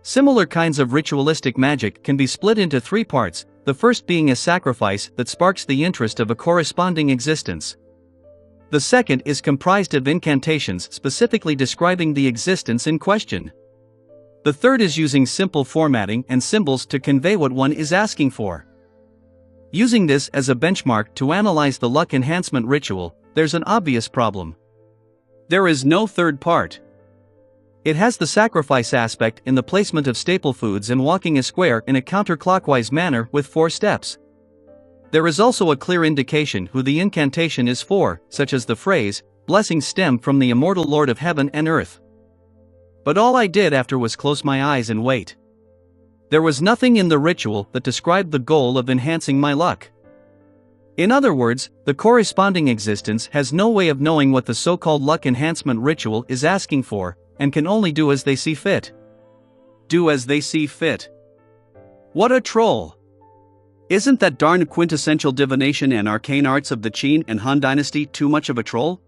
Similar kinds of ritualistic magic can be split into 3 parts, the first being a sacrifice that sparks the interest of a corresponding existence. The second is comprised of incantations specifically describing the existence in question. The third is using simple formatting and symbols to convey what one is asking for. Using this as a benchmark to analyze the luck enhancement ritual, there's an obvious problem. There is no third part. It has the sacrifice aspect in the placement of staple foods and walking a square in a counterclockwise manner with 4 steps. There is also a clear indication who the incantation is for, such as the phrase, "Blessings stem from the immortal Lord of heaven and earth." But all I did after was close my eyes and wait. There was nothing in the ritual that described the goal of enhancing my luck. In other words, the corresponding existence has no way of knowing what the so-called luck enhancement ritual is asking for, and can only do as they see fit. Do as they see fit. What a troll! Isn't that darn quintessential divination and arcane arts of the Qin and Han dynasty too much of a troll?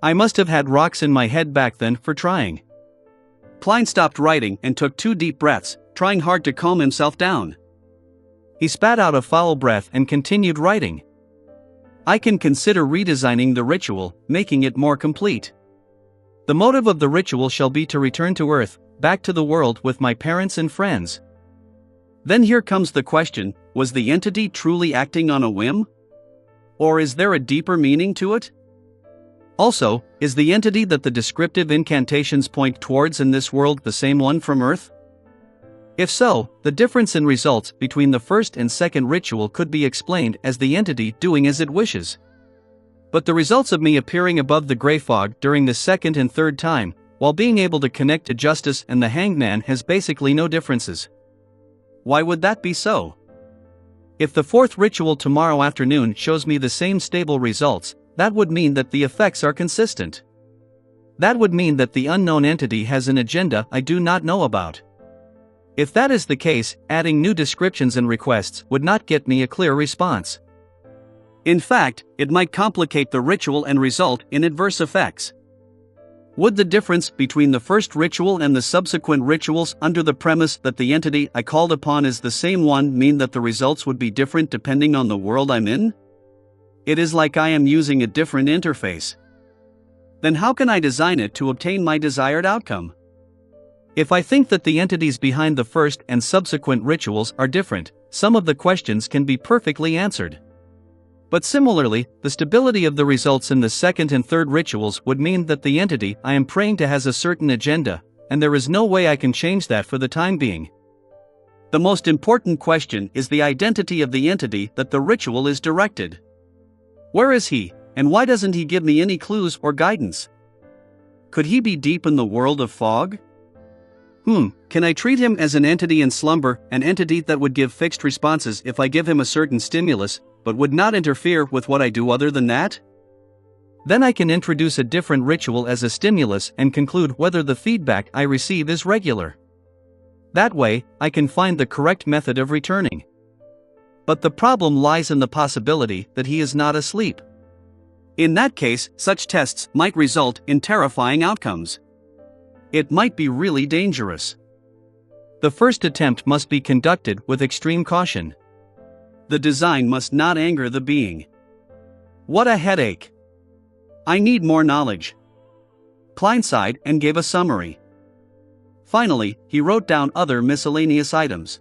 I must have had rocks in my head back then for trying. Klein stopped writing and took 2 deep breaths, trying hard to calm himself down. He spat out a foul breath and continued writing. I can consider redesigning the ritual, making it more complete. The motive of the ritual shall be to return to Earth, back to the world with my parents and friends. Then here comes the question, was the entity truly acting on a whim? Or is there a deeper meaning to it? Also, is the entity that the descriptive incantations point towards in this world the same one from Earth? If so, the difference in results between the first and second ritual could be explained as the entity doing as it wishes. But the results of me appearing above the gray fog during the second and third time, while being able to connect to justice and the hanged man, has basically no differences. Why would that be so? If the fourth ritual tomorrow afternoon shows me the same stable results, that would mean that the effects are consistent. That would mean that the unknown entity has an agenda I do not know about. If that is the case, adding new descriptions and requests would not get me a clear response. In fact, it might complicate the ritual and result in adverse effects. Would the difference between the first ritual and the subsequent rituals under the premise that the entity I called upon is the same one mean that the results would be different depending on the world I'm in? It is like I am using a different interface. Then how can I design it to obtain my desired outcome? If I think that the entities behind the first and subsequent rituals are different, some of the questions can be perfectly answered. But similarly, the stability of the results in the second and third rituals would mean that the entity I am praying to has a certain agenda, and there is no way I can change that for the time being. The most important question is the identity of the entity that the ritual is directed. Where is he, and why doesn't he give me any clues or guidance? Could he be deep in the world of fog? Can I treat him as an entity in slumber, an entity that would give fixed responses if I give him a certain stimulus, but would not interfere with what I do other than that? Then I can introduce a different ritual as a stimulus and conclude whether the feedback I receive is regular. That way, I can find the correct method of returning. But the problem lies in the possibility that he is not asleep. In that case, such tests might result in terrifying outcomes. It might be really dangerous. The first attempt must be conducted with extreme caution. The design must not anger the being. What a headache! I need more knowledge. Klein sighed and gave a summary. Finally, he wrote down other miscellaneous items.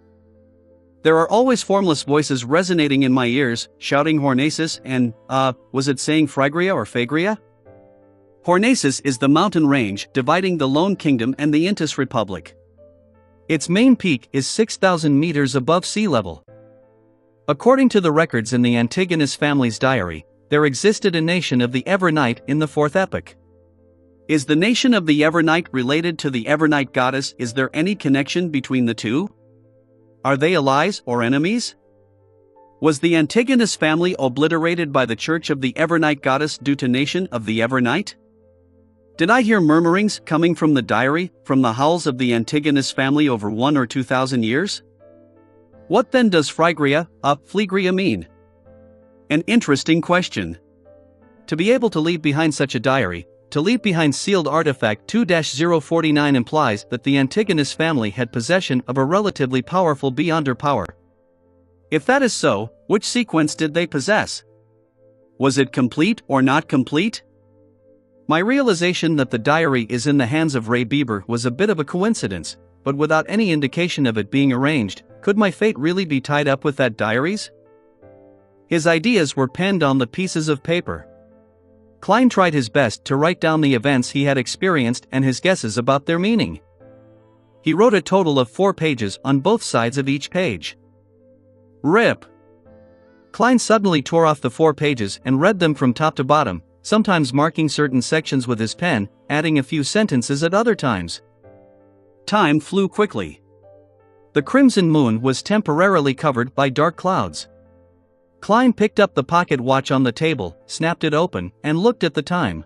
There are always formless voices resonating in my ears, shouting Hornaces and, was it saying Phrygia or Phagria? Hornaces is the mountain range dividing the Lone Kingdom and the Intis Republic. Its main peak is 6,000 meters above sea level. According to the records in the Antigonus family's diary, there existed a nation of the Evernight in the 4th epoch. Is the nation of the Evernight related to the Evernight goddess? Is there any connection between the two? Are they allies or enemies? Was the Antigonus family obliterated by the Church of the Evernight goddess due to nation of the Evernight? Did I hear murmurings coming from the diary, from the howls of the Antigonus family over 1 or 2,000 years? What then does Phrygia mean? An interesting question. To be able to leave behind such a diary, to leave behind sealed artifact 2-049 implies that the Antigonus family had possession of a relatively powerful beyonder power. If that is so, which sequence did they possess? Was it complete or not complete? My realization that the diary is in the hands of Ray Bieber was a bit of a coincidence, but without any indication of it being arranged, could my fate really be tied up with that diary's? His ideas were penned on the pieces of paper. Klein tried his best to write down the events he had experienced and his guesses about their meaning. He wrote a total of 4 pages on both sides of each page. Rip! Klein suddenly tore off the 4 pages and read them from top to bottom, sometimes marking certain sections with his pen, adding a few sentences at other times. Time flew quickly. The crimson moon was temporarily covered by dark clouds. Klein picked up the pocket watch on the table, snapped it open, and looked at the time.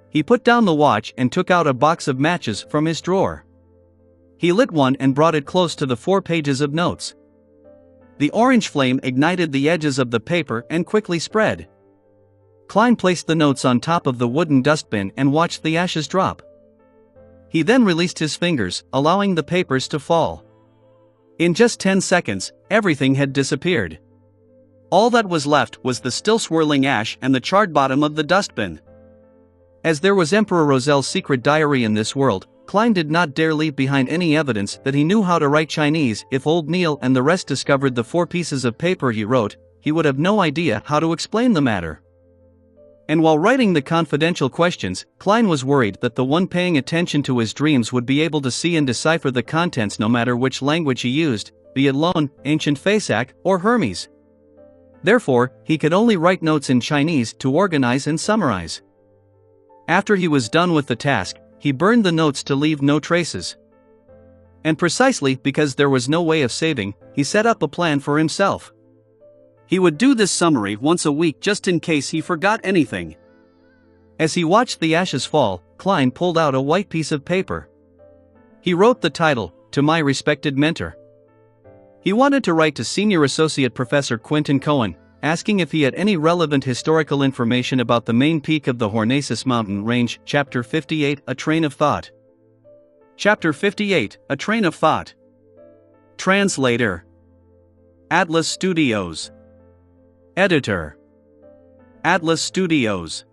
He put down the watch and took out a box of matches from his drawer. He lit one and brought it close to the 4 pages of notes. The orange flame ignited the edges of the paper and quickly spread. Klein placed the notes on top of the wooden dustbin and watched the ashes drop. He then released his fingers, allowing the papers to fall. In just 10 seconds, everything had disappeared. All that was left was the still swirling ash and the charred bottom of the dustbin. As there was Emperor Rosel's secret diary in this world, Klein did not dare leave behind any evidence that he knew how to write Chinese. If old Neil and the rest discovered the 4 pieces of paper he wrote, he would have no idea how to explain the matter. And while writing the confidential questions, Klein was worried that the one paying attention to his dreams would be able to see and decipher the contents no matter which language he used, be it Lon, Ancient Phasak, or Hermes. Therefore, he could only write notes in Chinese to organize and summarize. After he was done with the task, he burned the notes to leave no traces. And precisely because there was no way of saving, he set up a plan for himself. He would do this summary once a week just in case he forgot anything. As he watched the ashes fall, Klein pulled out a white piece of paper. He wrote the title, "To My Respected Mentor." He wanted to write to Senior Associate Professor Quentin Cohen, asking if he had any relevant historical information about the main peak of the Hornaces mountain range. Chapter 58, A Train of Thought. Chapter 58, A Train of Thought. Translator. Atlas Studios. Editor. Atlas Studios.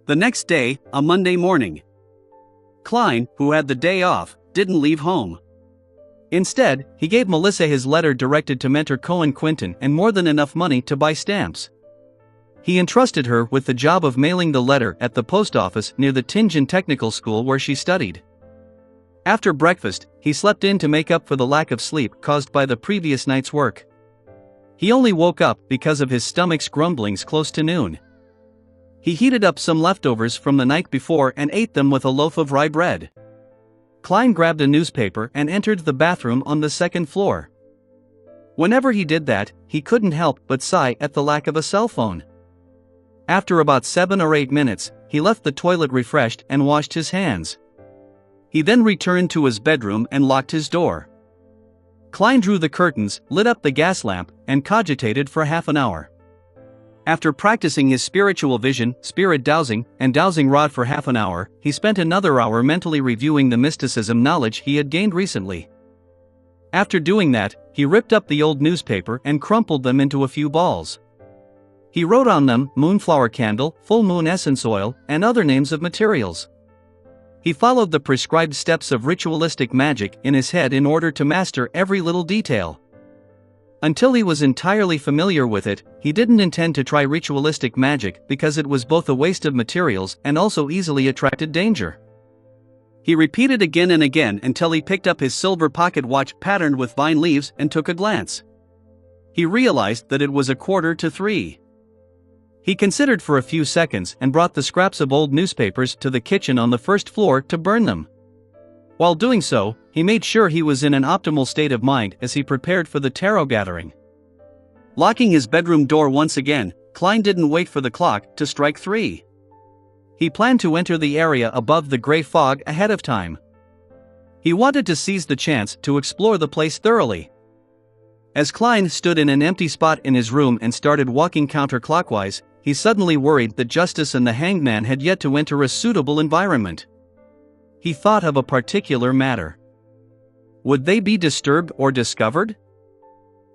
The next day, a Monday morning. Klein, who had the day off, didn't leave home. Instead, he gave Melissa his letter directed to mentor Cohen Quinton and more than enough money to buy stamps. He entrusted her with the job of mailing the letter at the post office near the Tianjin Technical School where she studied. After breakfast, he slept in to make up for the lack of sleep caused by the previous night's work. He only woke up because of his stomach's grumblings close to noon. He heated up some leftovers from the night before and ate them with a loaf of rye bread. Klein grabbed a newspaper and entered the bathroom on the 2nd floor. Whenever he did that, he couldn't help but sigh at the lack of a cell phone. After about 7 or 8 minutes, he left the toilet refreshed and washed his hands. He then returned to his bedroom and locked his door. Klein drew the curtains, lit up the gas lamp, and cogitated for half an hour. After practicing his spiritual vision, spirit dowsing, and dowsing rod for half an hour, he spent another hour mentally reviewing the mysticism knowledge he had gained recently. After doing that, he ripped up the old newspaper and crumpled them into a few balls. He wrote on them moonflower candle, full moon essence oil, and other names of materials. He followed the prescribed steps of ritualistic magic in his head in order to master every little detail. Until he was entirely familiar with it, he didn't intend to try ritualistic magic because it was both a waste of materials and also easily attracted danger. He repeated again and again until he picked up his silver pocket watch patterned with vine leaves and took a glance. He realized that it was 2:45. He considered for a few seconds and brought the scraps of old newspapers to the kitchen on the first floor to burn them. While doing so, he made sure he was in an optimal state of mind as he prepared for the tarot gathering. Locking his bedroom door once again, Klein didn't wait for the clock to strike 3. He planned to enter the area above the gray fog ahead of time. He wanted to seize the chance to explore the place thoroughly. As Klein stood in an empty spot in his room and started walking counterclockwise, he suddenly worried that Justice and the Hanged Man had yet to enter a suitable environment. He thought of a particular matter. Would they be disturbed or discovered?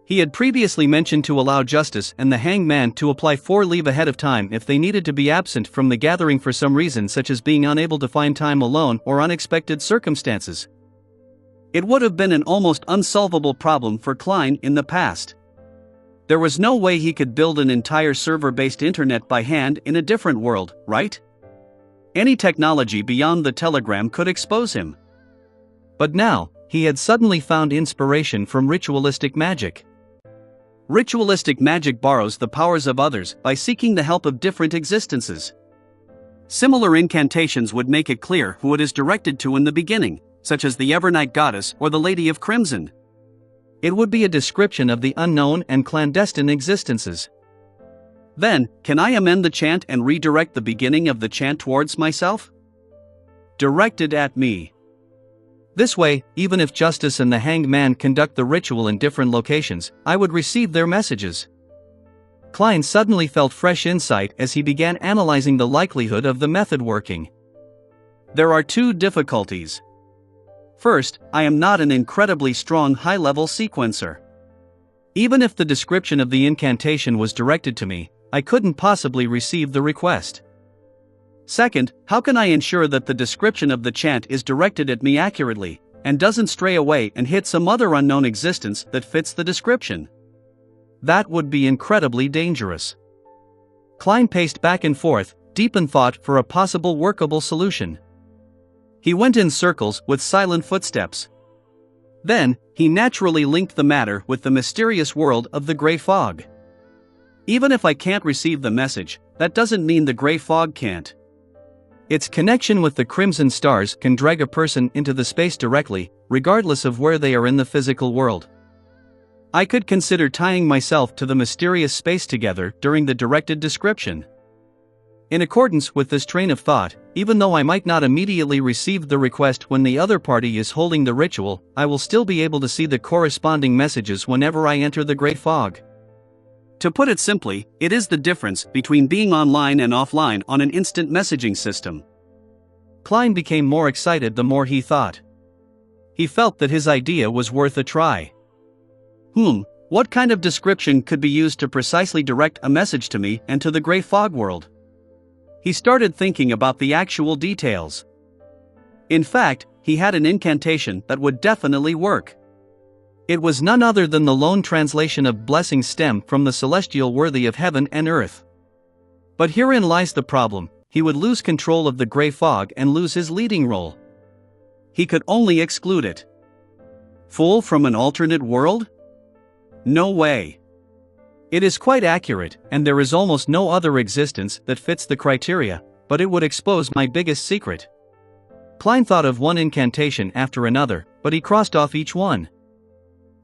He had previously mentioned to allow Justice and the Hanged Man to apply for leave ahead of time if they needed to be absent from the gathering for some reason, such as being unable to find time alone or unexpected circumstances. It would have been an almost unsolvable problem for Klein in the past. There was no way he could build an entire server-based internet by hand in a different world, right? Any technology beyond the telegram could expose him. But now, he had suddenly found inspiration from ritualistic magic. Ritualistic magic borrows the powers of others by seeking the help of different existences. Similar incantations would make it clear who it is directed to in the beginning, such as the Evernight Goddess or the Lady of Crimson. It would be a description of the unknown and clandestine existences. Then, can I amend the chant and redirect the beginning of the chant towards myself? Directed at me. This way, even if Justice and the Hanged Man conduct the ritual in different locations, I would receive their messages. Klein suddenly felt fresh insight as he began analyzing the likelihood of the method working. There are 2 difficulties. First, I am not an incredibly strong high-level sequencer. Even if the description of the incantation was directed to me, I couldn't possibly receive the request. Second, how can I ensure that the description of the chant is directed at me accurately, and doesn't stray away and hit some other unknown existence that fits the description? That would be incredibly dangerous. Klein paced back and forth, deep in thought for a possible workable solution. He went in circles with silent footsteps. Then, he naturally linked the matter with the mysterious world of the gray fog. Even if I can't receive the message, that doesn't mean the gray fog can't. Its connection with the crimson stars can drag a person into the space directly, regardless of where they are in the physical world. I could consider tying myself to the mysterious space together during the directed description. In accordance with this train of thought, even though I might not immediately receive the request when the other party is holding the ritual, I will still be able to see the corresponding messages whenever I enter the gray fog. To put it simply, it is the difference between being online and offline on an instant messaging system. Klein became more excited the more he thought. He felt that his idea was worth a try. What kind of description could be used to precisely direct a message to me and to the gray fog world? He started thinking about the actual details. In fact, he had an incantation that would definitely work. It was none other than the lone translation of blessings stem from the celestial worthy of heaven and earth. But herein lies the problem: he would lose control of the gray fog and lose his leading role. He could only exclude it. Fool from an alternate world? No way. It is quite accurate, and there is almost no other existence that fits the criteria, but it would expose my biggest secret. Klein thought of one incantation after another, but he crossed off each one.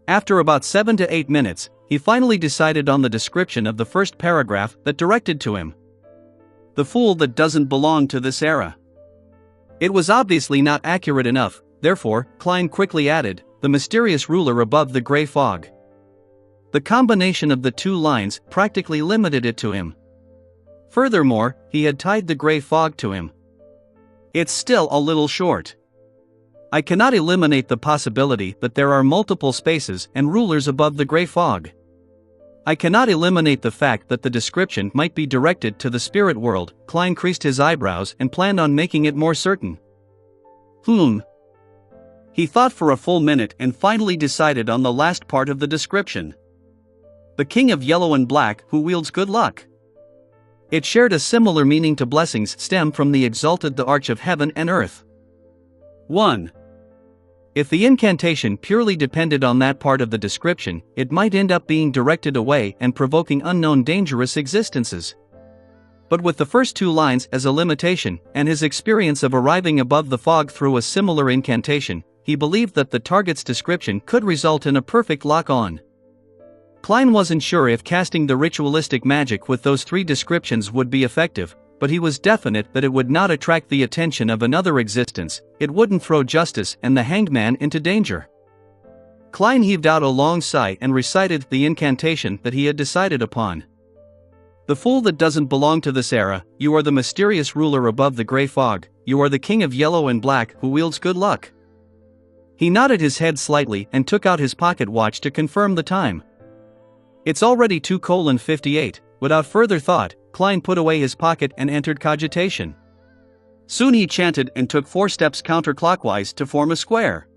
After about 7 to 8 minutes, he finally decided on the description of the first paragraph that directed to him. The fool that doesn't belong to this era. It was obviously not accurate enough, therefore, Klein quickly added, the mysterious ruler above the gray fog. The combination of the two lines practically limited it to him. Furthermore, he had tied the gray fog to him. It's still a little short. I cannot eliminate the possibility that there are multiple spaces and rulers above the gray fog. I cannot eliminate the fact that the description might be directed to the spirit world. Klein creased his eyebrows and planned on making it more certain. He thought for a full minute and finally decided on the last part of the description. The king of yellow and black who wields good luck. It shared a similar meaning to blessings stem from the exalted the arch of heaven and earth. 1. If the incantation purely depended on that part of the description, it might end up being directed away and provoking unknown dangerous existences. But with the first two lines as a limitation, and his experience of arriving above the fog through a similar incantation, he believed that the target's description could result in a perfect lock-on. Klein wasn't sure if casting the ritualistic magic with those three descriptions would be effective, but he was definite that it would not attract the attention of another existence, it wouldn't throw Justice and the Hanged Man into danger. Klein heaved out a long sigh and recited the incantation that he had decided upon. The fool that doesn't belong to this era, you are the mysterious ruler above the gray fog, you are the king of yellow and black who wields good luck. He nodded his head slightly and took out his pocket watch to confirm the time. It's already 2:58. Without further thought, Klein put away his pocket and entered cogitation. Soon he chanted and took 4 steps counterclockwise to form a square.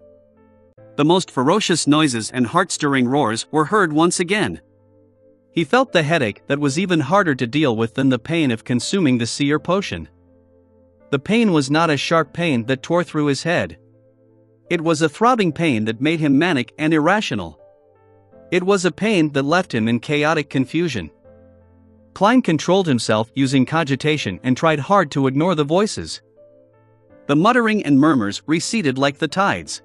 The most ferocious noises and heart-stirring roars were heard once again. He felt the headache that was even harder to deal with than the pain of consuming the seer potion. The pain was not a sharp pain that tore through his head. It was a throbbing pain that made him manic and irrational. It was a pain that left him in chaotic confusion. Klein controlled himself using cogitation and tried hard to ignore the voices. The muttering and murmurs receded like the tides.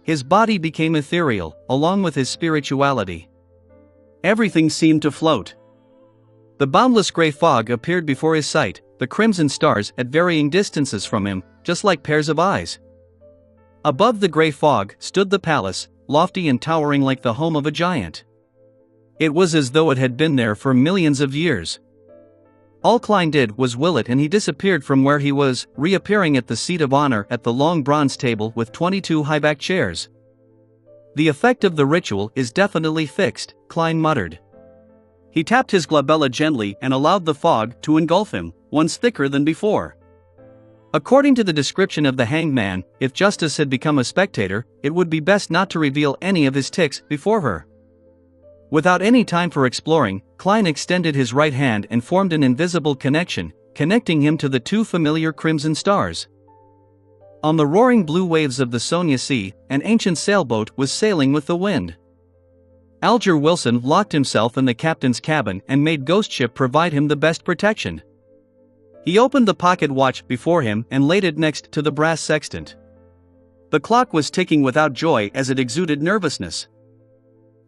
His body became ethereal, along with his spirituality. Everything seemed to float. The boundless gray fog appeared before his sight, the crimson stars at varying distances from him, just like pairs of eyes. Above the gray fog stood the palace, lofty and towering like the home of a giant. It was as though it had been there for millions of years. All Klein did was will it and he disappeared from where he was, reappearing at the seat of honor at the long bronze table with 22 high-backed chairs. The effect of the ritual is definitely fixed, Klein muttered. He tapped his glabella gently and allowed the fog to engulf him, once thicker than before. According to the description of the Hanged Man, if Justice had become a spectator, it would be best not to reveal any of his tics before her. Without any time for exploring, Klein extended his right hand and formed an invisible connection, connecting him to the 2 familiar crimson stars. On the roaring blue waves of the Sonia Sea, an ancient sailboat was sailing with the wind. Alger Wilson locked himself in the captain's cabin and made Ghost Ship provide him the best protection. He opened the pocket watch before him and laid it next to the brass sextant. The clock was ticking without joy as it exuded nervousness.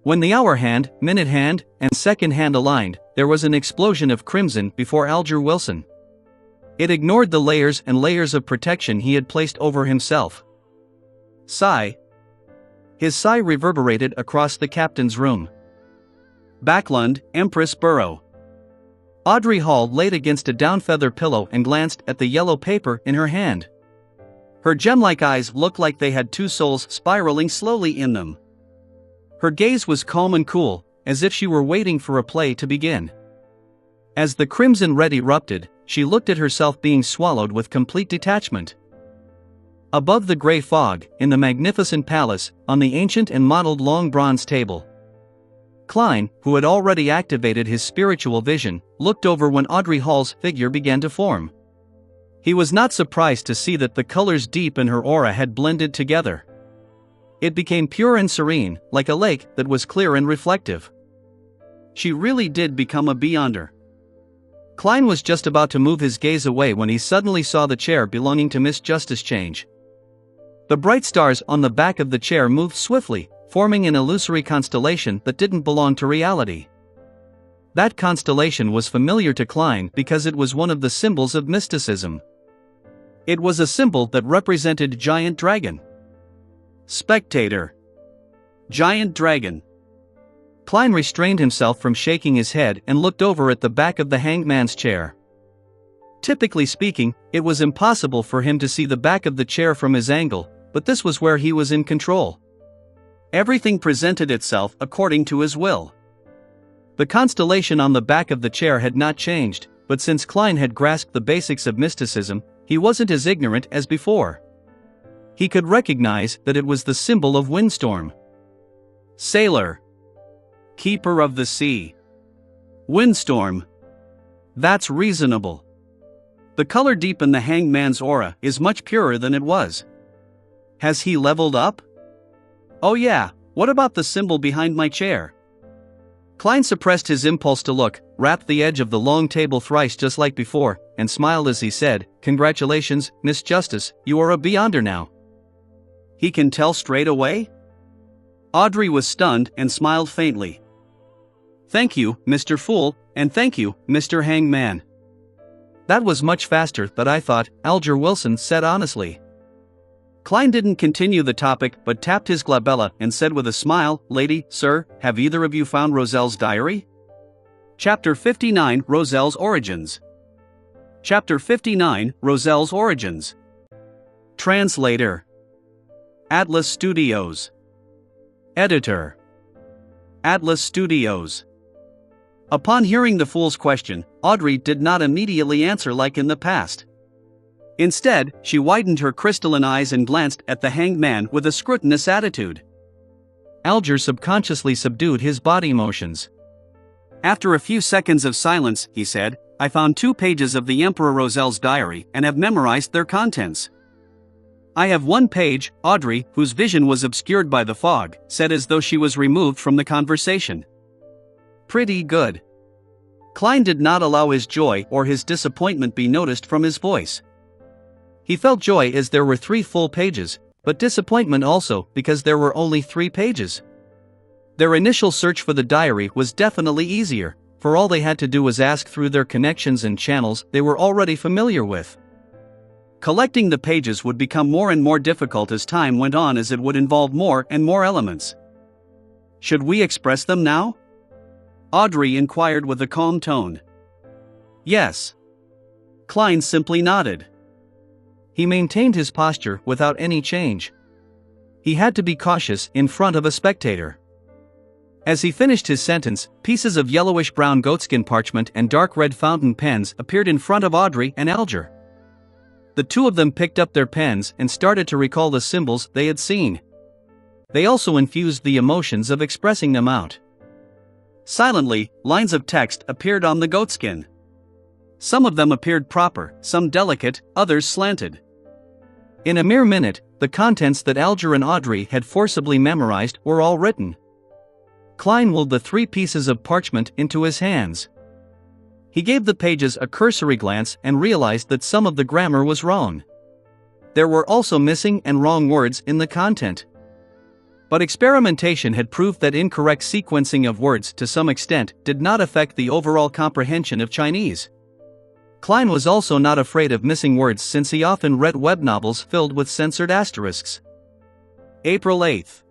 When the hour hand, minute hand, and second hand aligned, there was an explosion of crimson before Alger Wilson. It ignored the layers and layers of protection he had placed over himself. Sigh. His sigh reverberated across the captain's room. Backlund, Empress Burrow. Audrey Hall laid against a down feather pillow and glanced at the yellow paper in her hand. Her gem-like eyes looked like they had 2 souls spiraling slowly in them. Her gaze was calm and cool, as if she were waiting for a play to begin. As the crimson red erupted, she looked at herself being swallowed with complete detachment. Above the gray fog, in the magnificent palace, on the ancient and modeled long bronze table, Klein, who had already activated his spiritual vision, looked over when Audrey Hall's figure began to form. He was not surprised to see that the colors deep in her aura had blended together. It became pure and serene, like a lake that was clear and reflective. She really did become a beyonder. Klein was just about to move his gaze away when he suddenly saw the chair belonging to Miss Justice change. The bright stars on the back of the chair moved swiftly, forming an illusory constellation that didn't belong to reality. That constellation was familiar to Klein because it was one of the symbols of mysticism. It was a symbol that represented Giant Dragon. Spectator. Giant Dragon. Klein restrained himself from shaking his head and looked over at the back of the hangman's chair. Typically speaking, it was impossible for him to see the back of the chair from his angle, but this was where he was in control. Everything presented itself according to his will. The constellation on the back of the chair had not changed, but since Klein had grasped the basics of mysticism, he wasn't as ignorant as before. He could recognize that it was the symbol of windstorm. Sailor. Keeper of the sea. Windstorm. That's reasonable. The color deep in the hangman's aura is much purer than it was. Has he leveled up? Oh yeah, what about the symbol behind my chair? Klein suppressed his impulse to look, rapped the edge of the long table thrice just like before, and smiled as he said, "Congratulations, Miss Justice, you are a Beyonder now." He can tell straight away? Audrey was stunned and smiled faintly. "Thank you, Mr. Fool, and thank you, Mr. Hangman." "That was much faster than I thought," Alger Wilson said honestly. Klein didn't continue the topic but tapped his glabella and said with a smile, "Lady, sir, have either of you found Roselle's diary?" Chapter 59 Roselle's Origins. Chapter 59 Roselle's Origins. Translator. Atlas Studios. Editor. Atlas Studios. Upon hearing the fool's question, Audrey did not immediately answer like in the past. Instead, she widened her crystalline eyes and glanced at the hangman with a scrutinous attitude. Alger subconsciously subdued his body motions. After a few seconds of silence, he said, "I found 2 pages of the Emperor Roselle's diary and have memorized their contents." "I have 1 page," Audrey, whose vision was obscured by the fog, said as though she was removed from the conversation. "Pretty good." Klein did not allow his joy or his disappointment be noticed from his voice. He felt joy as there were 3 full pages, but disappointment also because there were only 3 pages. Their initial search for the diary was definitely easier, for all they had to do was ask through their connections and channels they were already familiar with. Collecting the pages would become more and more difficult as time went on, as it would involve more and more elements. "Should we express them now?" Audrey inquired with a calm tone. "Yes." Klein simply nodded. He maintained his posture without any change. He had to be cautious in front of a spectator. As he finished his sentence, pieces of yellowish-brown goatskin parchment and dark red fountain pens appeared in front of Audrey and Alger. The 2 of them picked up their pens and started to recall the symbols they had seen. They also infused the emotions of expressing them out. Silently, lines of text appeared on the goatskin. Some of them appeared proper, some delicate, others slanted. In a mere minute, the contents that Alger and Audrey had forcibly memorized were all written. Klein rolled the 3 pieces of parchment into his hands. He gave the pages a cursory glance and realized that some of the grammar was wrong. There were also missing and wrong words in the content. But experimentation had proved that incorrect sequencing of words to some extent did not affect the overall comprehension of Chinese. Klein was also not afraid of missing words since he often read web novels filled with censored asterisks. April 8th.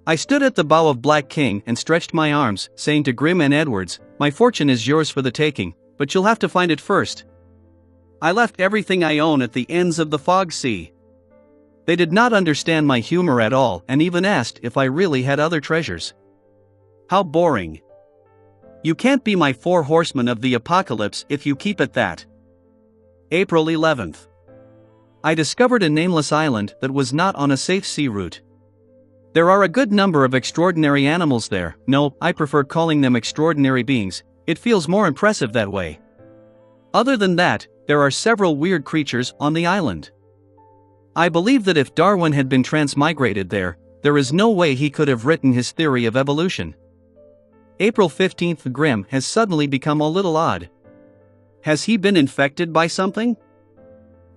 I stood at the bow of Black King and stretched my arms, saying to Grimm and Edwards, "My fortune is yours for the taking, but you'll have to find it first." I left everything I own at the ends of the fog sea. They did not understand my humor at all and even asked if I really had other treasures. How boring. You can't be my 4 horsemen of the apocalypse if you keep at that. April 11th. I discovered a nameless island that was not on a safe sea route. There are a good number of extraordinary animals there. No, I prefer calling them extraordinary beings, it feels more impressive that way. Other than that, there are several weird creatures on the island. I believe that if Darwin had been transmigrated there is no way he could have written his theory of evolution. April 15th. Grimm has suddenly become a little odd. Has he been infected by something?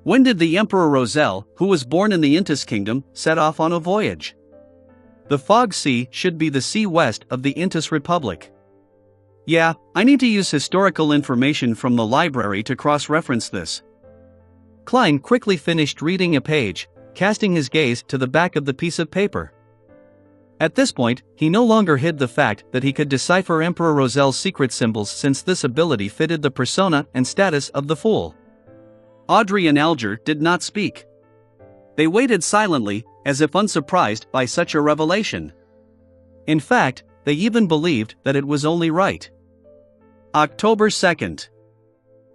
When did the Emperor Roselle, who was born in the Intis Kingdom, set off on a voyage? The Fog Sea should be the sea west of the Intis Republic. Yeah, I need to use historical information from the library to cross-reference this. Klein quickly finished reading a page, casting his gaze to the back of the piece of paper. At this point, he no longer hid the fact that he could decipher Emperor Rozel's secret symbols, since this ability fitted the persona and status of the fool. Audrey and Alger did not speak. They waited silently, as if unsurprised by such a revelation. In fact, they even believed that it was only right. October 2nd.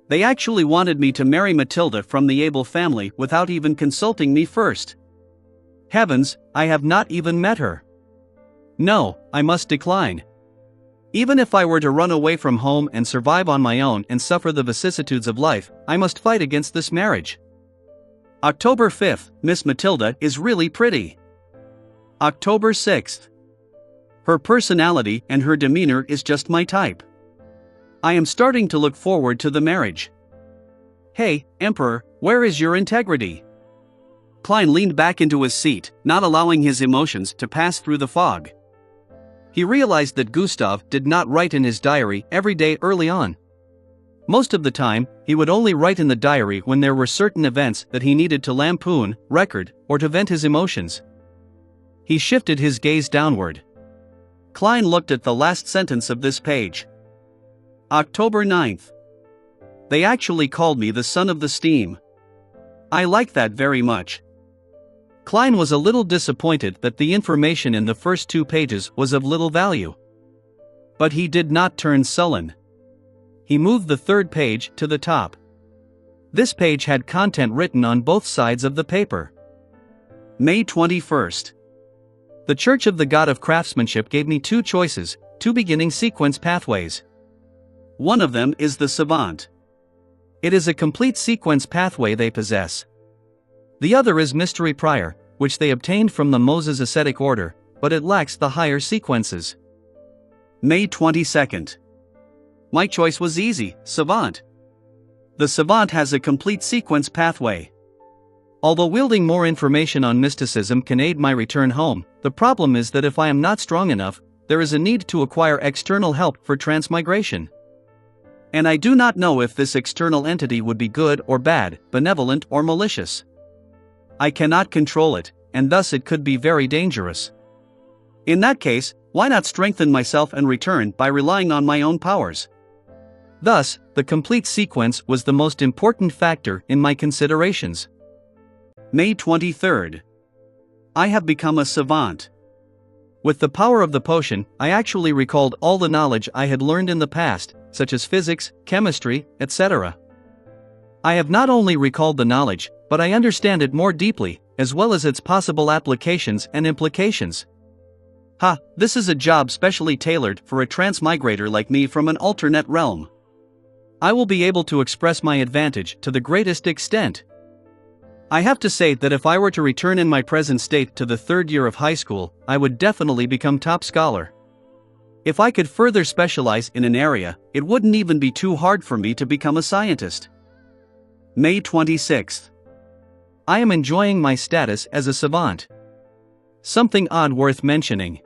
They actually wanted me to marry Matilda from the Abel family without even consulting me first. Heavens, I have not even met her. No, I must decline. Even if I were to run away from home and survive on my own and suffer the vicissitudes of life, I must fight against this marriage. October 5th, Miss Matilda is really pretty. October 6th. Her personality and her demeanor is just my type. I am starting to look forward to the marriage. Hey, Emperor, where is your integrity? Klein leaned back into his seat, not allowing his emotions to pass through the fog. He realized that Gustav did not write in his diary every day early on. Most of the time, he would only write in the diary when there were certain events that he needed to lampoon, record, or to vent his emotions. He shifted his gaze downward. Klein looked at the last sentence of this page. October 9th. They actually called me the son of the steam. I like that very much. Klein was a little disappointed that the information in the first 2 pages was of little value. But he did not turn sullen. He moved the 3rd page to the top. This page had content written on both sides of the paper. May 21st. The Church of the God of Craftsmanship gave me 2 choices, 2 beginning sequence pathways. One of them is the Savant. It is a complete sequence pathway they possess. The other is Mystery Prior, which they obtained from the Moses Ascetic Order, but it lacks the higher sequences. May 22nd. My choice was easy, Savant. The Savant has a complete sequence pathway. Although wielding more information on mysticism can aid my return home, the problem is that if I am not strong enough, there is a need to acquire external help for transmigration. And I do not know if this external entity would be good or bad, benevolent or malicious. I cannot control it, and thus it could be very dangerous. In that case, why not strengthen myself and return by relying on my own powers? Thus, the complete sequence was the most important factor in my considerations. May 23rd. I have become a savant. With the power of the potion, I actually recalled all the knowledge I had learned in the past, such as physics, chemistry, etc. I have not only recalled the knowledge, but I understand it more deeply, as well as its possible applications and implications. Ha, this is a job specially tailored for a transmigrator like me from an alternate realm. I will be able to express my advantage to the greatest extent. I have to say that if I were to return in my present state to the 3rd year of high school, I would definitely become top scholar. If I could further specialize in an area, it wouldn't even be too hard for me to become a scientist. May 26th. I am enjoying my status as a savant. Something odd worth mentioning.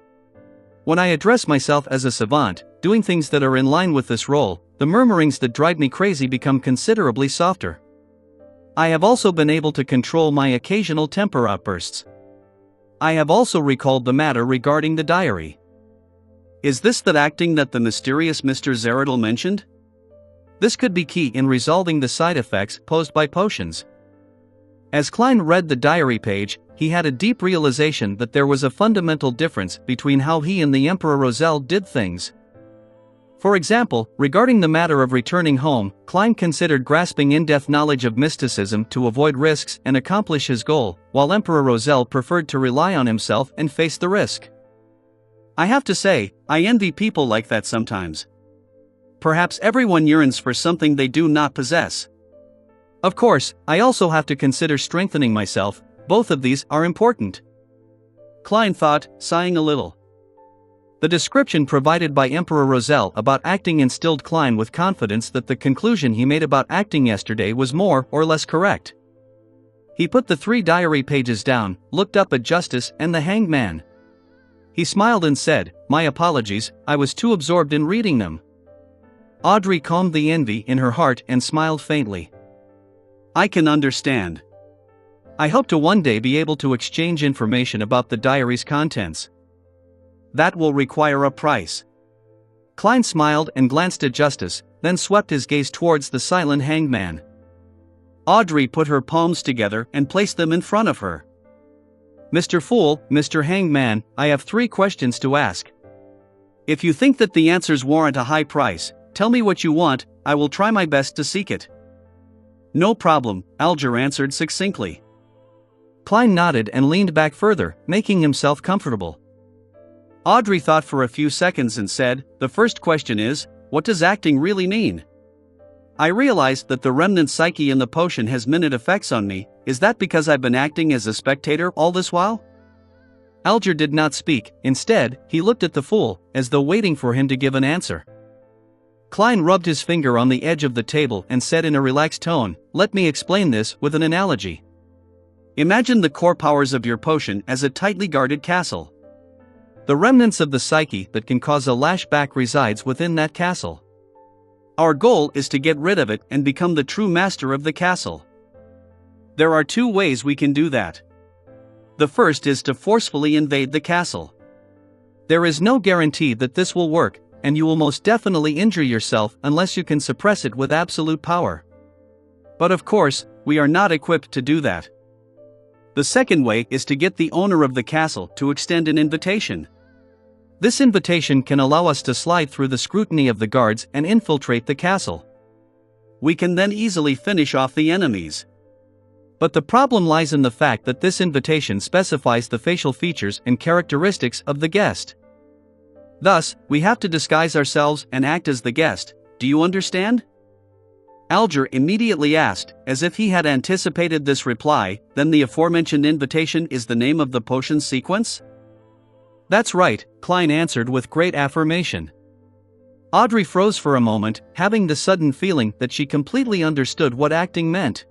When I address myself as a savant, doing things that are in line with this role, the murmurings that drive me crazy become considerably softer. I have also been able to control my occasional temper outbursts. I have also recalled the matter regarding the diary. Is this that acting that the mysterious Mr. Zeradel mentioned? This could be key in resolving the side effects posed by potions. As Klein read the diary page, he had a deep realization that there was a fundamental difference between how he and the Emperor Rozel did things. For example, regarding the matter of returning home, Klein considered grasping in-depth knowledge of mysticism to avoid risks and accomplish his goal, while Emperor Rozel preferred to rely on himself and face the risk. I have to say, I envy people like that sometimes. Perhaps everyone yearns for something they do not possess. Of course, I also have to consider strengthening myself. Both of these are important. Klein thought, sighing a little. The description provided by Emperor Rozel about acting instilled Klein with confidence that the conclusion he made about acting yesterday was more or less correct. He put the 3 diary pages down, looked up at Justice and the Hanged Man. He smiled and said, "My apologies, I was too absorbed in reading them." Audrey calmed the envy in her heart and smiled faintly. I can understand. I hope to one day be able to exchange information about the diary's contents. that will require a price. Klein smiled and glanced at Justice, then swept his gaze towards the silent hanged man. Audrey put her palms together and placed them in front of her. Mr. Fool, Mr. Hanged Man, I have 3 questions to ask. If you think that the answers warrant a high price, tell me what you want, I will try my best to seek it. No problem, Alger answered succinctly. Klein nodded and leaned back further, making himself comfortable. Audrey thought for a few seconds and said, the first question is, what does acting really mean? I realized that the remnant psyche in the potion has minute effects on me. Is that because I've been acting as a spectator all this while? Alger did not speak. Instead, he looked at the fool, as though waiting for him to give an answer. Klein rubbed his finger on the edge of the table and said in a relaxed tone, let me explain this with an analogy. Imagine the core powers of your potion as a tightly guarded castle. The remnants of the psyche that can cause a lashback resides within that castle. Our goal is to get rid of it and become the true master of the castle. There are 2 ways we can do that. The first is to forcefully invade the castle. There is no guarantee that this will work, and you will most definitely injure yourself unless you can suppress it with absolute power. But of course, we are not equipped to do that. The second way is to get the owner of the castle to extend an invitation. This invitation can allow us to slide through the scrutiny of the guards and infiltrate the castle. We can then easily finish off the enemies. But the problem lies in the fact that this invitation specifies the facial features and characteristics of the guest. Thus, we have to disguise ourselves and act as the guest. Do you understand? Alger immediately asked, as if he had anticipated this reply, then the aforementioned invitation is the name of the potion sequence? That's right, Klein answered with great affirmation. Audrey froze for a moment, having the sudden feeling that she completely understood what acting meant.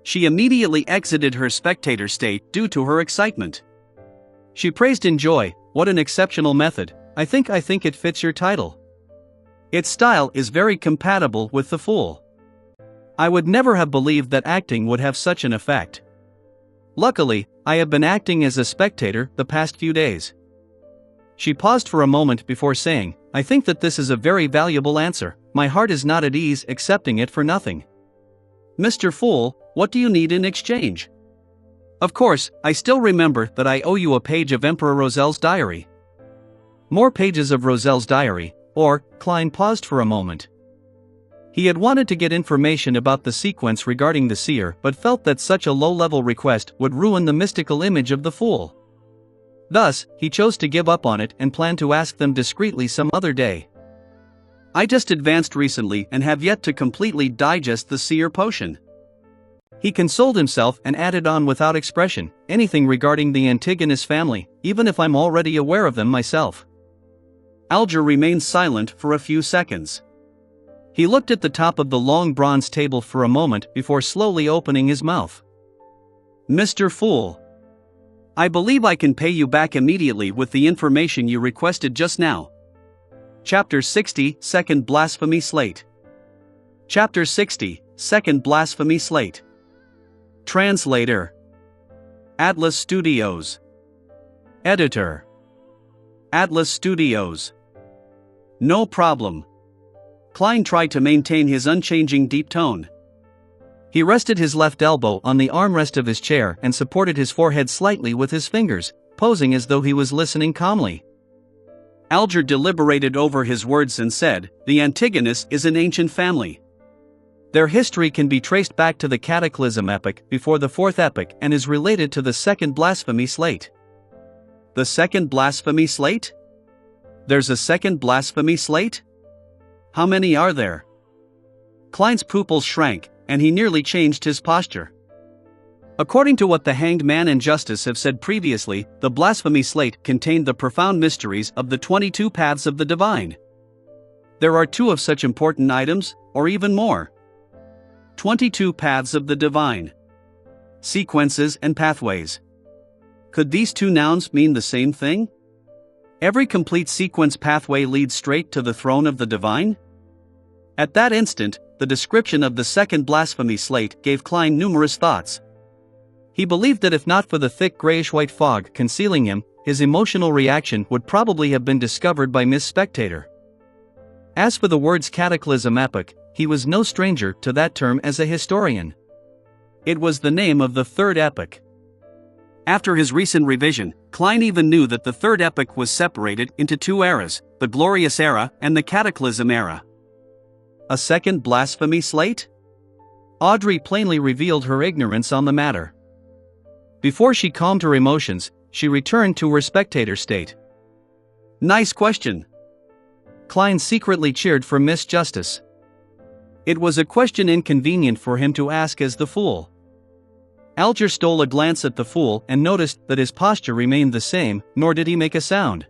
She immediately exited her spectator state due to her excitement. She praised in joy, what an exceptional method, I think it fits your title. Its style is very compatible with the fool. I would never have believed that acting would have such an effect. Luckily, I have been acting as a spectator the past few days. She paused for a moment before saying, I think that this is a very valuable answer, my heart is not at ease accepting it for nothing. Mr. Fool, what do you need in exchange? Of course, I still remember that I owe you a page of Emperor Roselle's diary. More pages of Roselle's diary, or, Klein paused for a moment. He had wanted to get information about the sequence regarding the seer but felt that such a low-level request would ruin the mystical image of the fool. Thus, he chose to give up on it and planned to ask them discreetly some other day. I just advanced recently and have yet to completely digest the seer potion. He consoled himself and added on without expression, anything regarding the Antigonus family, even if I'm already aware of them myself. Alger remained silent for a few seconds. He looked at the top of the long bronze table for a moment before slowly opening his mouth. Mr. Fool, I believe I can pay you back immediately with the information you requested just now. Chapter 60, Second Blasphemy Slate. Chapter 60, Second Blasphemy Slate. Translator. Atlas Studios. Editor. Atlas Studios. No problem. Klein tried to maintain his unchanging deep tone. He rested his left elbow on the armrest of his chair and supported his forehead slightly with his fingers, posing as though he was listening calmly. Alger deliberated over his words and said, the Antigonus is an ancient family. Their history can be traced back to the Cataclysm epoch before the Fourth epoch and is related to the Second Blasphemy Slate. The Second Blasphemy Slate? There's a Second Blasphemy Slate? How many are there? Klein's pupils shrank, and he nearly changed his posture. According to what the Hanged Man and Justice have said previously, the Blasphemy Slate contained the profound mysteries of the 22 paths of the divine. There are 2 of such important items, or even more. 22 paths of the divine. Sequences and pathways. Could these 2 nouns mean the same thing? Every complete sequence pathway leads straight to the throne of the divine? At that instant, the description of the Second Blasphemy Slate gave Klein numerous thoughts. He believed that if not for the thick grayish-white fog concealing him, his emotional reaction would probably have been discovered by Miss Spectator. As for the words cataclysm epoch, he was no stranger to that term as a historian. It was the name of the third epoch. After his recent revision, Klein even knew that the third epoch was separated into two eras, the Glorious Era and the Cataclysm Era. A second blasphemy slate? Audrey plainly revealed her ignorance on the matter. Before she calmed her emotions, she returned to her spectator state. Nice question. Klein secretly cheered for Miss Justice. It was a question inconvenient for him to ask as the fool. Alger stole a glance at the fool and noticed that his posture remained the same, nor did he make a sound.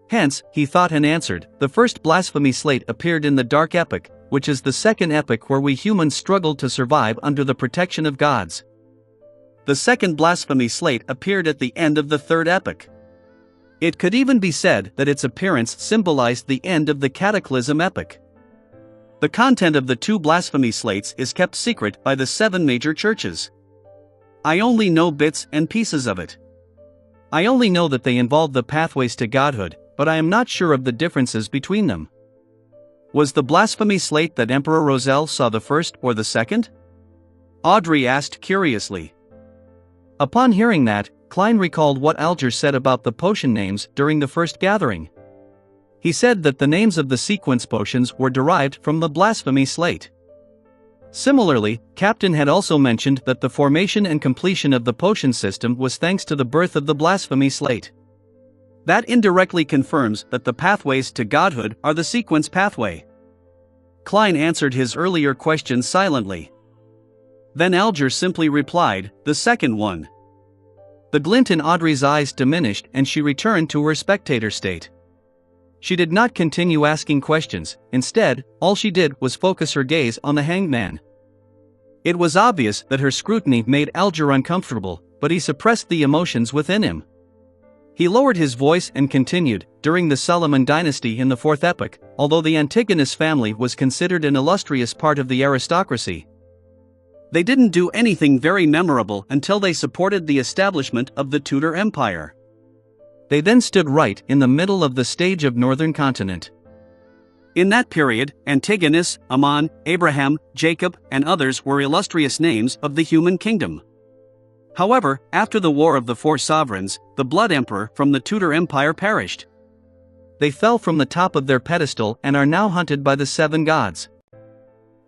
Hence, he thought and answered, the first blasphemy slate appeared in the Dark Epoch, which is the second epoch where we humans struggled to survive under the protection of gods. The second blasphemy slate appeared at the end of the third epoch. It could even be said that its appearance symbolized the end of the Cataclysm epoch. The content of the two blasphemy slates is kept secret by the 7 major churches. I only know bits and pieces of it. I only know that they involve the pathways to godhood, but I am not sure of the differences between them. Was the blasphemy slate that Emperor Roselle saw the first or the second? Audrey asked curiously. Upon hearing that, Klein recalled what Alger said about the potion names during the first gathering. He said that the names of the sequence potions were derived from the blasphemy slate. Similarly, Captain had also mentioned that the formation and completion of the potion system was thanks to the birth of the blasphemy slate. That indirectly confirms that the pathways to godhood are the sequence pathway. Klein answered his earlier question silently. Then Alger simply replied, the second one. The glint in Audrey's eyes diminished and she returned to her spectator state. She did not continue asking questions, instead, all she did was focus her gaze on the hanged man. It was obvious that her scrutiny made Alger uncomfortable, but he suppressed the emotions within him. He lowered his voice and continued, during the Solomon dynasty in the fourth epoch, although the Antigonus family was considered an illustrious part of the aristocracy, they didn't do anything very memorable until they supported the establishment of the Tudor Empire. They then stood right in the middle of the stage of northern continent. In that period, Antigonus, Ammon, Abraham, Jacob, and others were illustrious names of the human kingdom. However, after the War of the Four Sovereigns, the Blood Emperor from the Tudor Empire perished. They fell from the top of their pedestal and are now hunted by the 7 gods.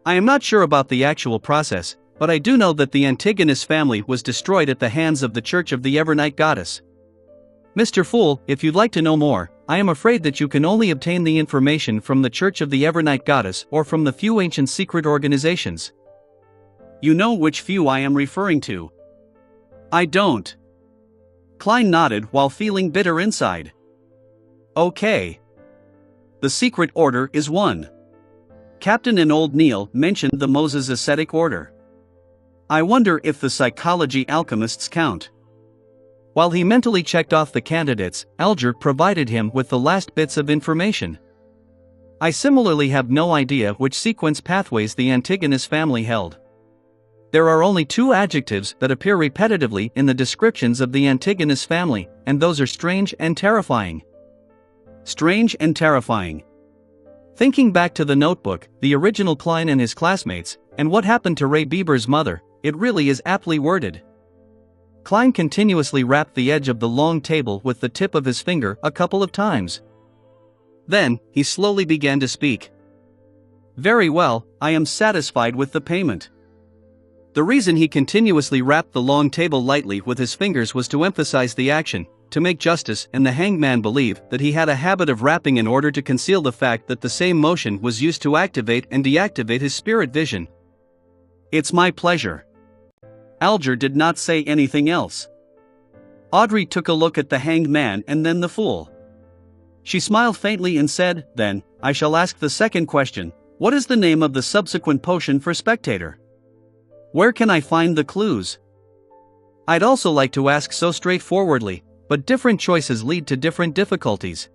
I am not sure about the actual process, but I do know that the Antigonus family was destroyed at the hands of the Church of the Evernight Goddess. Mr. Fool, if you'd like to know more, I am afraid that you can only obtain the information from the Church of the Evernight Goddess or from the few ancient secret organizations. You know which few I am referring to. I don't. Klein nodded while feeling bitter inside. Okay. The secret order is 1. Captain and Old Neil mentioned the Moses ascetic order. I wonder if the psychology alchemists count. While he mentally checked off the candidates, Alger provided him with the last bits of information. I similarly have no idea which sequence pathways the Antigonus family held. There are only 2 adjectives that appear repetitively in the descriptions of the Antigonus family, and those are strange and terrifying. Strange and terrifying. Thinking back to the notebook, the original Klein and his classmates, and what happened to Ray Bieber's mother, it really is aptly worded. Klein continuously rapped the edge of the long table with the tip of his finger a couple of times. Then, he slowly began to speak. Very well, I am satisfied with the payment. The reason he continuously rapped the long table lightly with his fingers was to emphasize the action, to make Justice and the hanged man believe that he had a habit of rapping in order to conceal the fact that the same motion was used to activate and deactivate his spirit vision. It's my pleasure. Alger did not say anything else. Audrey took a look at the hanged man and then the fool. She smiled faintly and said, then, I shall ask the second question, what is the name of the subsequent potion for Spectator? Where can I find the clues? I'd also like to ask so straightforwardly, but different choices lead to different difficulties.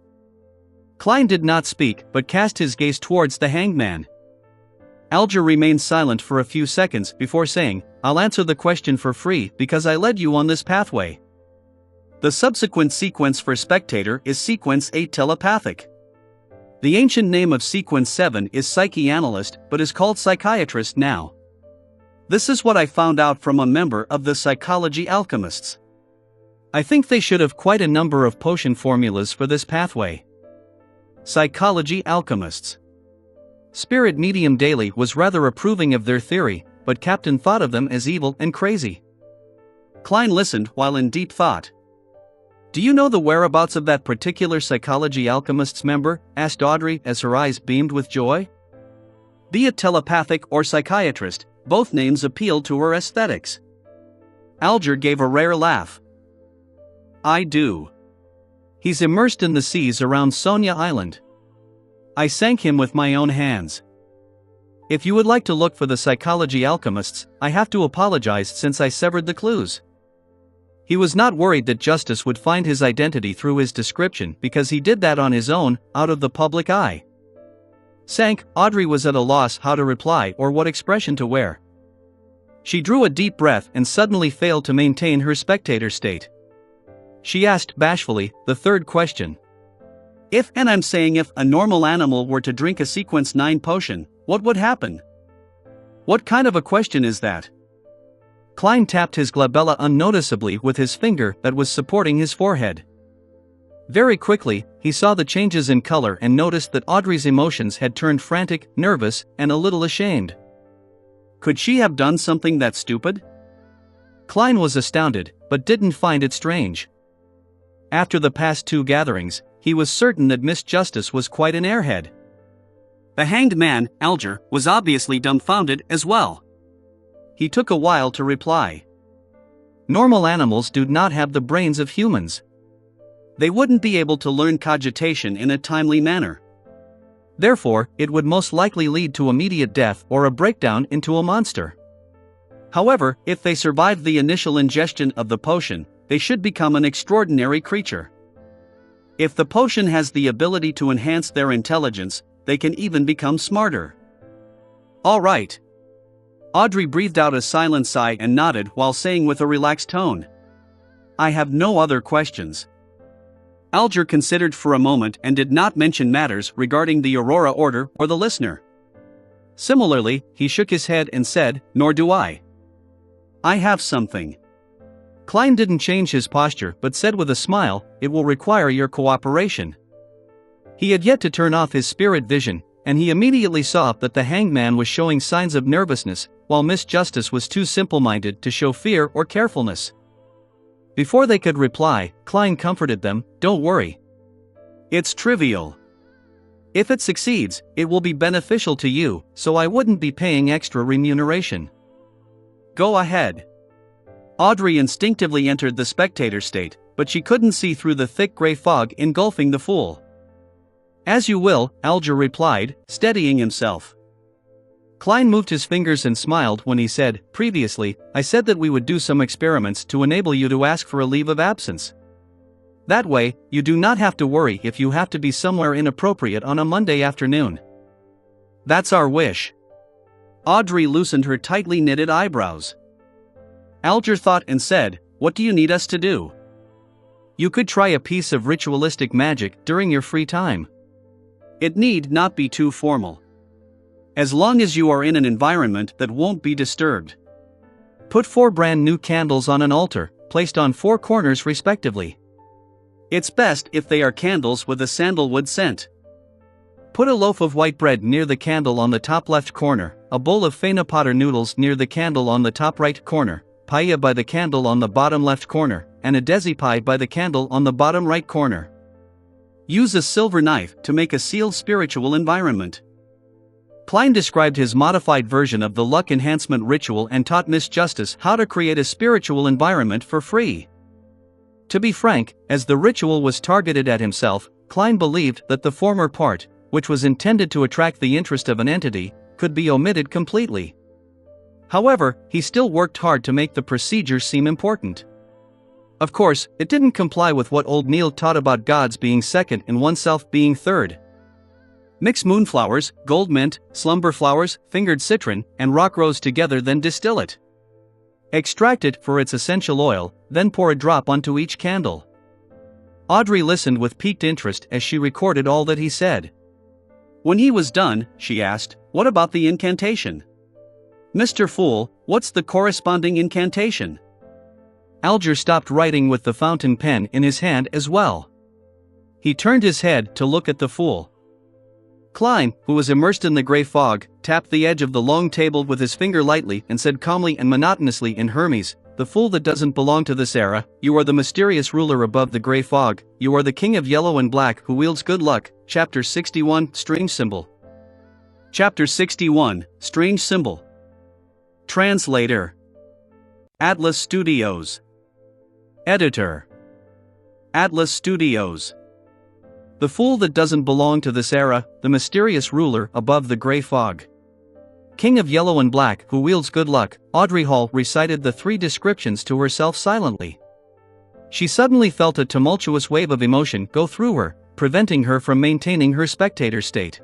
Klein did not speak but cast his gaze towards the hanged man. Alger remained silent for a few seconds before saying, I'll answer the question for free because I led you on this pathway. The The subsequent sequence for spectator is sequence 8 telepathic. The ancient name of sequence 7 is psychoanalyst but is called psychiatrist now. This is what I found out from a member of the psychology alchemists. I think they should have quite a number of potion formulas for this pathway. Psychology alchemists. Spirit Medium Daily was rather approving of their theory, but Captain thought of them as evil and crazy. Klein listened while in deep thought. "Do you know the whereabouts of that particular psychology alchemists member?" asked Audrey as her eyes beamed with joy. Be it telepathic or psychiatrist, both names appealed to her aesthetics. Alger gave a rare laugh. "I do. He's immersed in the seas around Sonia Island. I sank him with my own hands. If you would like to look for the psychology alchemists, I have to apologize since I severed the clues." He was not worried that Justice would find his identity through his description because he did that on his own, out of the public eye. Sank, Audrey was at a loss how to reply or what expression to wear. She drew a deep breath and suddenly failed to maintain her spectator state. She asked bashfully, the third question. If a normal animal were to drink a sequence 9 potion, what would happen? What kind of a question is that? Klein tapped his glabella unnoticeably with his finger that was supporting his forehead. Very quickly, he saw the changes in color and noticed that Audrey's emotions had turned frantic, nervous, and a little ashamed. Could she have done something that stupid? Klein was astounded, but didn't find it strange. After the past 2 gatherings, he was certain that Miss Justice was quite an airhead. The hanged man, Alger, was obviously dumbfounded as well. He took a while to reply. Normal animals do not have the brains of humans. They wouldn't be able to learn cogitation in a timely manner. Therefore, it would most likely lead to immediate death or a breakdown into a monster. However, if they survive the initial ingestion of the potion, they should become an extraordinary creature. If the potion has the ability to enhance their intelligence, they can even become smarter. All right. Audrey breathed out a silent sigh and nodded while saying with a relaxed tone, "I have no other questions." Alger considered for a moment and did not mention matters regarding the Aurora Order or the listener. Similarly, he shook his head and said, "Nor do I. I have something." Klein didn't change his posture but said with a smile, "It will require your cooperation." He had yet to turn off his spirit vision, and he immediately saw that the hanged man was showing signs of nervousness, while Miss Justice was too simple-minded to show fear or carefulness. Before they could reply, Klein comforted them, "Don't worry. It's trivial. If it succeeds, it will be beneficial to you, so I wouldn't be paying extra remuneration. Go ahead." Audrey instinctively entered the spectator state, but she couldn't see through the thick gray fog engulfing the fool. "As you will," Alger replied, steadying himself. Klein moved his fingers and smiled when he said, "Previously, I said that we would do some experiments to enable you to ask for a leave of absence. That way, you do not have to worry if you have to be somewhere inappropriate on a Monday afternoon." "That's our wish." Audrey loosened her tightly knitted eyebrows. Alger thought and said, "What do you need us to do?" "You could try a piece of ritualistic magic during your free time. It need not be too formal. As long as you are in an environment that won't be disturbed. Put 4 brand new candles on an altar, placed on 4 corners respectively. It's best if they are candles with a sandalwood scent. Put a loaf of white bread near the candle on the top left corner, a bowl of Fena Potter noodles near the candle on the top right corner, paella by the candle on the bottom left corner, and a desi pie by the candle on the bottom right corner. Use a silver knife to make a sealed spiritual environment." Klein described his modified version of the luck enhancement ritual and taught Miss Justice how to create a spiritual environment for free. To be frank, as the ritual was targeted at himself, Klein believed that the former part, which was intended to attract the interest of an entity, could be omitted completely. However, he still worked hard to make the procedure seem important. Of course, it didn't comply with what old Neil taught about gods being second and oneself being third. Mix moonflowers, gold mint, slumber flowers, fingered citron, and rock rose together, then distill it. Extract it for its essential oil, then pour a drop onto each candle. Audrey listened with piqued interest as she recorded all that he said. When he was done, she asked, "What about the incantation?" "Mr. Fool, what's the corresponding incantation?" Alger stopped writing with the fountain pen in his hand as well. He turned his head to look at the fool. Klein, who was immersed in the gray fog, tapped the edge of the long table with his finger lightly and said calmly and monotonously in Hermes, "The fool that doesn't belong to this era, you are the mysterious ruler above the gray fog, you are the king of yellow and black who wields good luck." Chapter 61, Strange Symbol. Chapter 61, Strange Symbol. Translator. Atlas Studios. Editor. Atlas Studios. The fool that doesn't belong to this era, the mysterious ruler above the gray fog. King of yellow and black who wields good luck. Audrey Hall recited the three descriptions to herself silently. She suddenly felt a tumultuous wave of emotion go through her, preventing her from maintaining her spectator state.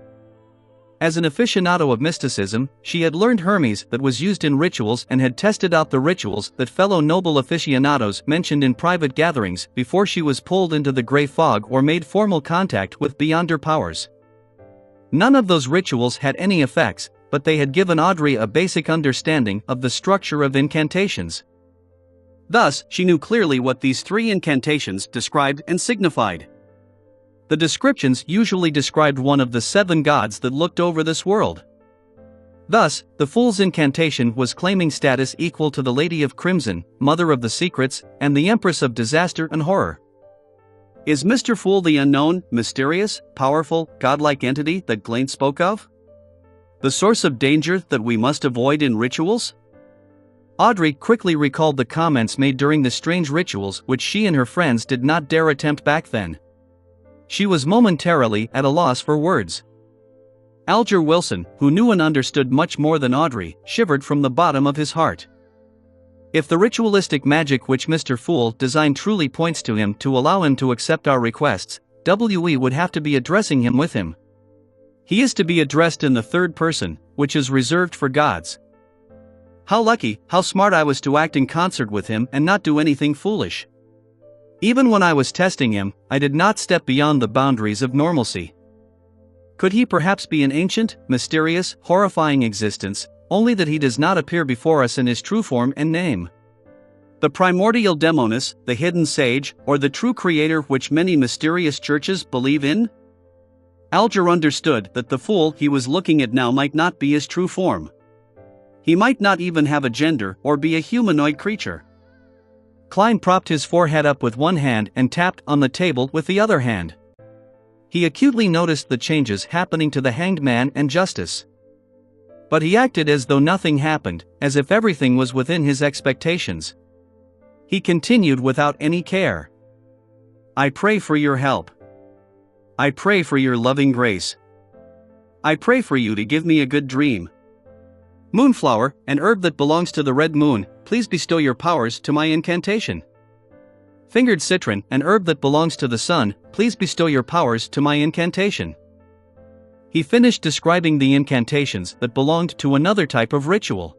As an aficionado of mysticism, she had learned Hermes that was used in rituals and had tested out the rituals that fellow noble aficionados mentioned in private gatherings before she was pulled into the gray fog or made formal contact with beyonder powers. None of those rituals had any effects, but they had given Audrey a basic understanding of the structure of incantations. Thus, she knew clearly what these three incantations described and signified. The descriptions usually described one of the 7 gods that looked over this world. Thus, the Fool's incantation was claiming status equal to the Lady of Crimson, Mother of the Secrets, and the Empress of Disaster and Horror. Is Mr. Fool the unknown, mysterious, powerful, godlike entity that Glain spoke of? The source of danger that we must avoid in rituals? Audrey quickly recalled the comments made during the strange rituals which she and her friends did not dare attempt back then. She was momentarily at a loss for words. Alger Wilson, who knew and understood much more than Audrey, shivered from the bottom of his heart. If the ritualistic magic which Mr. Fool designed truly points to him to allow him to accept our requests, we would have to be addressing him with him. He is to be addressed in the third person, which is reserved for gods. How lucky, how smart I was to act in concert with him and not do anything foolish. Even when I was testing him, I did not step beyond the boundaries of normalcy. Could he perhaps be an ancient, mysterious, horrifying existence, only that he does not appear before us in his true form and name? The primordial demoness, the hidden sage, or the true creator which many mysterious churches believe in? Alger understood that the fool he was looking at now might not be his true form. He might not even have a gender or be a humanoid creature. Klein propped his forehead up with one hand and tapped on the table with the other hand. He acutely noticed the changes happening to the hanged man and Justice. But he acted as though nothing happened, as if everything was within his expectations. He continued without any care. I pray for your help. I pray for your loving grace. I pray for you to give me a good dream. Moonflower, an herb that belongs to the red moon, please bestow your powers to my incantation. Fingered citron, an herb that belongs to the sun, please bestow your powers to my incantation. He finished describing the incantations that belonged to another type of ritual.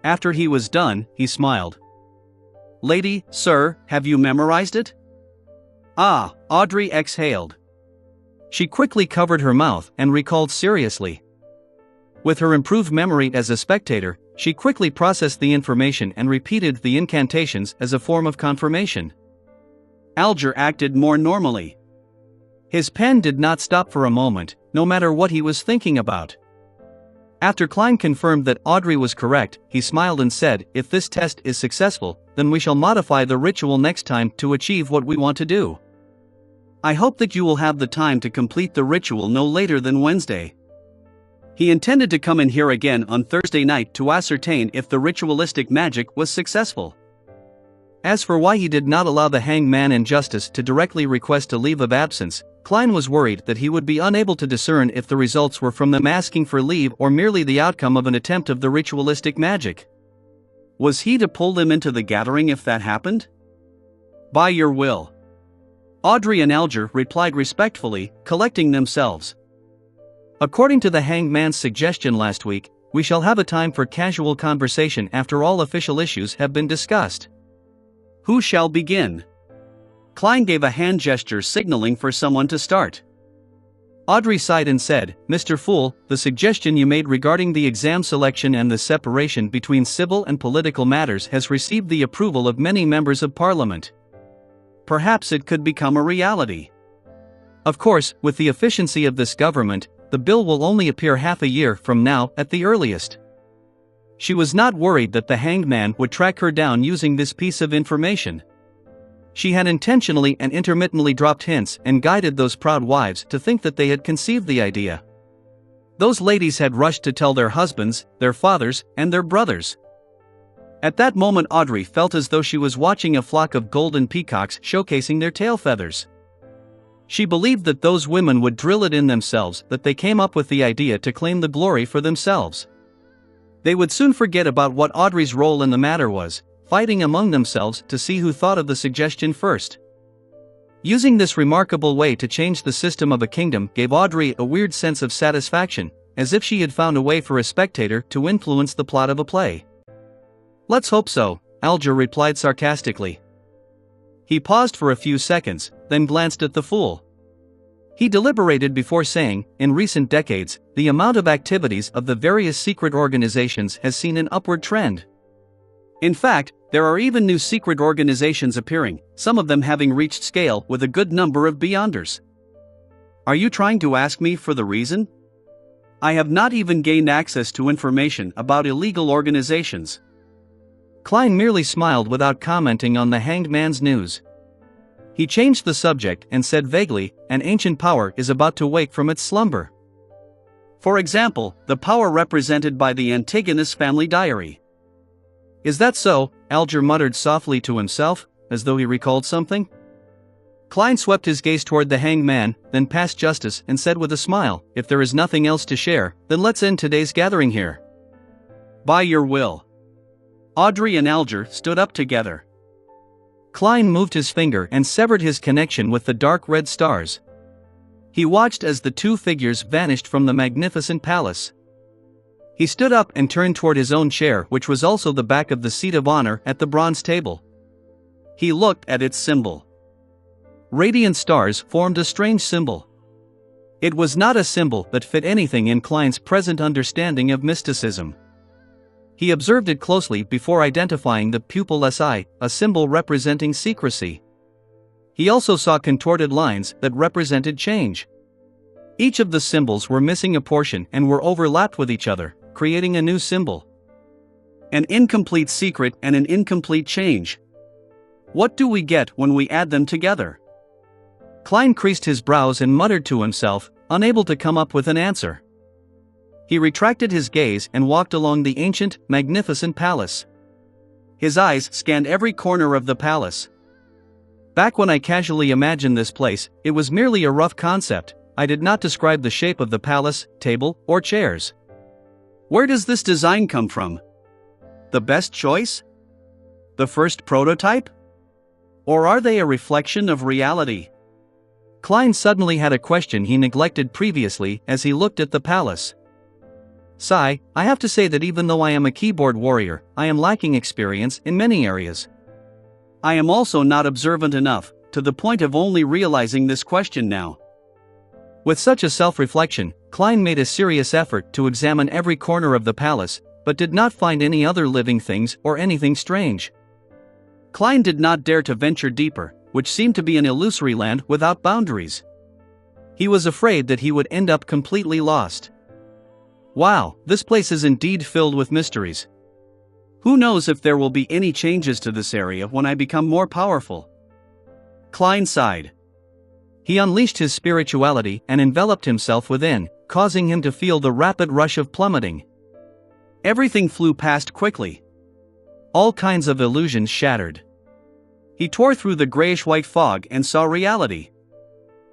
After he was done, he smiled. Lady, sir, have you memorized it? Ah, Audrey exhaled. She quickly covered her mouth and recalled seriously. With her improved memory as a spectator, she quickly processed the information and repeated the incantations as a form of confirmation. Alger acted more normally. His pen did not stop for a moment, no matter what he was thinking about. After Klein confirmed that Audrey was correct, he smiled and said, if this test is successful, then we shall modify the ritual next time to achieve what we want to do. I hope that you will have the time to complete the ritual no later than Wednesday. He intended to come in here again on Thursday night to ascertain if the ritualistic magic was successful. As for why he did not allow the hanged man and Justice to directly request a leave of absence, Klein was worried that he would be unable to discern if the results were from them asking for leave or merely the outcome of an attempt of the ritualistic magic. Was he to pull them into the gathering if that happened? By your will. Audrey and Alger replied respectfully, collecting themselves. According to the hanged man's suggestion last week, we shall have a time for casual conversation after all official issues have been discussed. Who shall begin? Klein gave a hand gesture signaling for someone to start. Audrey sighed and said, "Mr. Fool, the suggestion you made regarding the exam selection and the separation between civil and political matters has received the approval of many members of Parliament. Perhaps it could become a reality. Of course, with the efficiency of this government, the bill will only appear half a year from now at the earliest." She was not worried that the hanged man would track her down using this piece of information. She had intentionally and intermittently dropped hints and guided those proud wives to think that they had conceived the idea. Those ladies had rushed to tell their husbands, their fathers, and their brothers. At that moment Audrey felt as though she was watching a flock of golden peacocks showcasing their tail feathers. She believed that those women would drill it in themselves that they came up with the idea to claim the glory for themselves. They would soon forget about what Audrey's role in the matter was, fighting among themselves to see who thought of the suggestion first. Using this remarkable way to change the system of a kingdom gave Audrey a weird sense of satisfaction, as if she had found a way for a spectator to influence the plot of a play. "Let's hope so," Alger replied sarcastically. He paused for a few seconds, then glanced at the fool. He deliberated before saying, "In recent decades, the amount of activities of the various secret organizations has seen an upward trend. In fact, there are even new secret organizations appearing, some of them having reached scale with a good number of beyonders. Are you trying to ask me for the reason? I have not even gained access to information about illegal organizations." Klein merely smiled without commenting on the hanged man's news. He changed the subject and said vaguely, "An ancient power is about to wake from its slumber. For example, the power represented by the Antigonus family diary." "Is that so?" Alger muttered softly to himself, as though he recalled something. Klein swept his gaze toward the hanged man, then past Justice and said with a smile, "If there is nothing else to share, then let's end today's gathering here." "By your will." Audrey and Alger stood up together. Klein moved his finger and severed his connection with the dark red stars. He watched as the two figures vanished from the magnificent palace. He stood up and turned toward his own chair, which was also the back of the seat of honor at the bronze table. He looked at its symbol. Radiant stars formed a strange symbol. It was not a symbol that fit anything in Klein's present understanding of mysticism. He observed it closely before identifying the pupilless eye, a symbol representing secrecy. He also saw contorted lines that represented change. Each of the symbols were missing a portion and were overlapped with each other, creating a new symbol. An incomplete secret and an incomplete change. What do we get when we add them together? Klein creased his brows and muttered to himself, unable to come up with an answer. He retracted his gaze and walked along the ancient, magnificent palace. His eyes scanned every corner of the palace. Back when I casually imagined this place, it was merely a rough concept. I did not describe the shape of the palace, table, or chairs. Where does this design come from? The best choice? The first prototype? Or are they a reflection of reality? Klein suddenly had a question he neglected previously as he looked at the palace. "Sigh, I have to say that even though I am a keyboard warrior, I am lacking experience in many areas. I am also not observant enough, to the point of only realizing this question now." With such a self-reflection, Klein made a serious effort to examine every corner of the palace, but did not find any other living things or anything strange. Klein did not dare to venture deeper, which seemed to be an illusory land without boundaries. He was afraid that he would end up completely lost. Wow, this place is indeed filled with mysteries. Who knows if there will be any changes to this area when I become more powerful? Klein sighed. He unleashed his spirituality and enveloped himself within, causing him to feel the rapid rush of plummeting. Everything flew past quickly. All kinds of illusions shattered. He tore through the grayish-white fog and saw reality.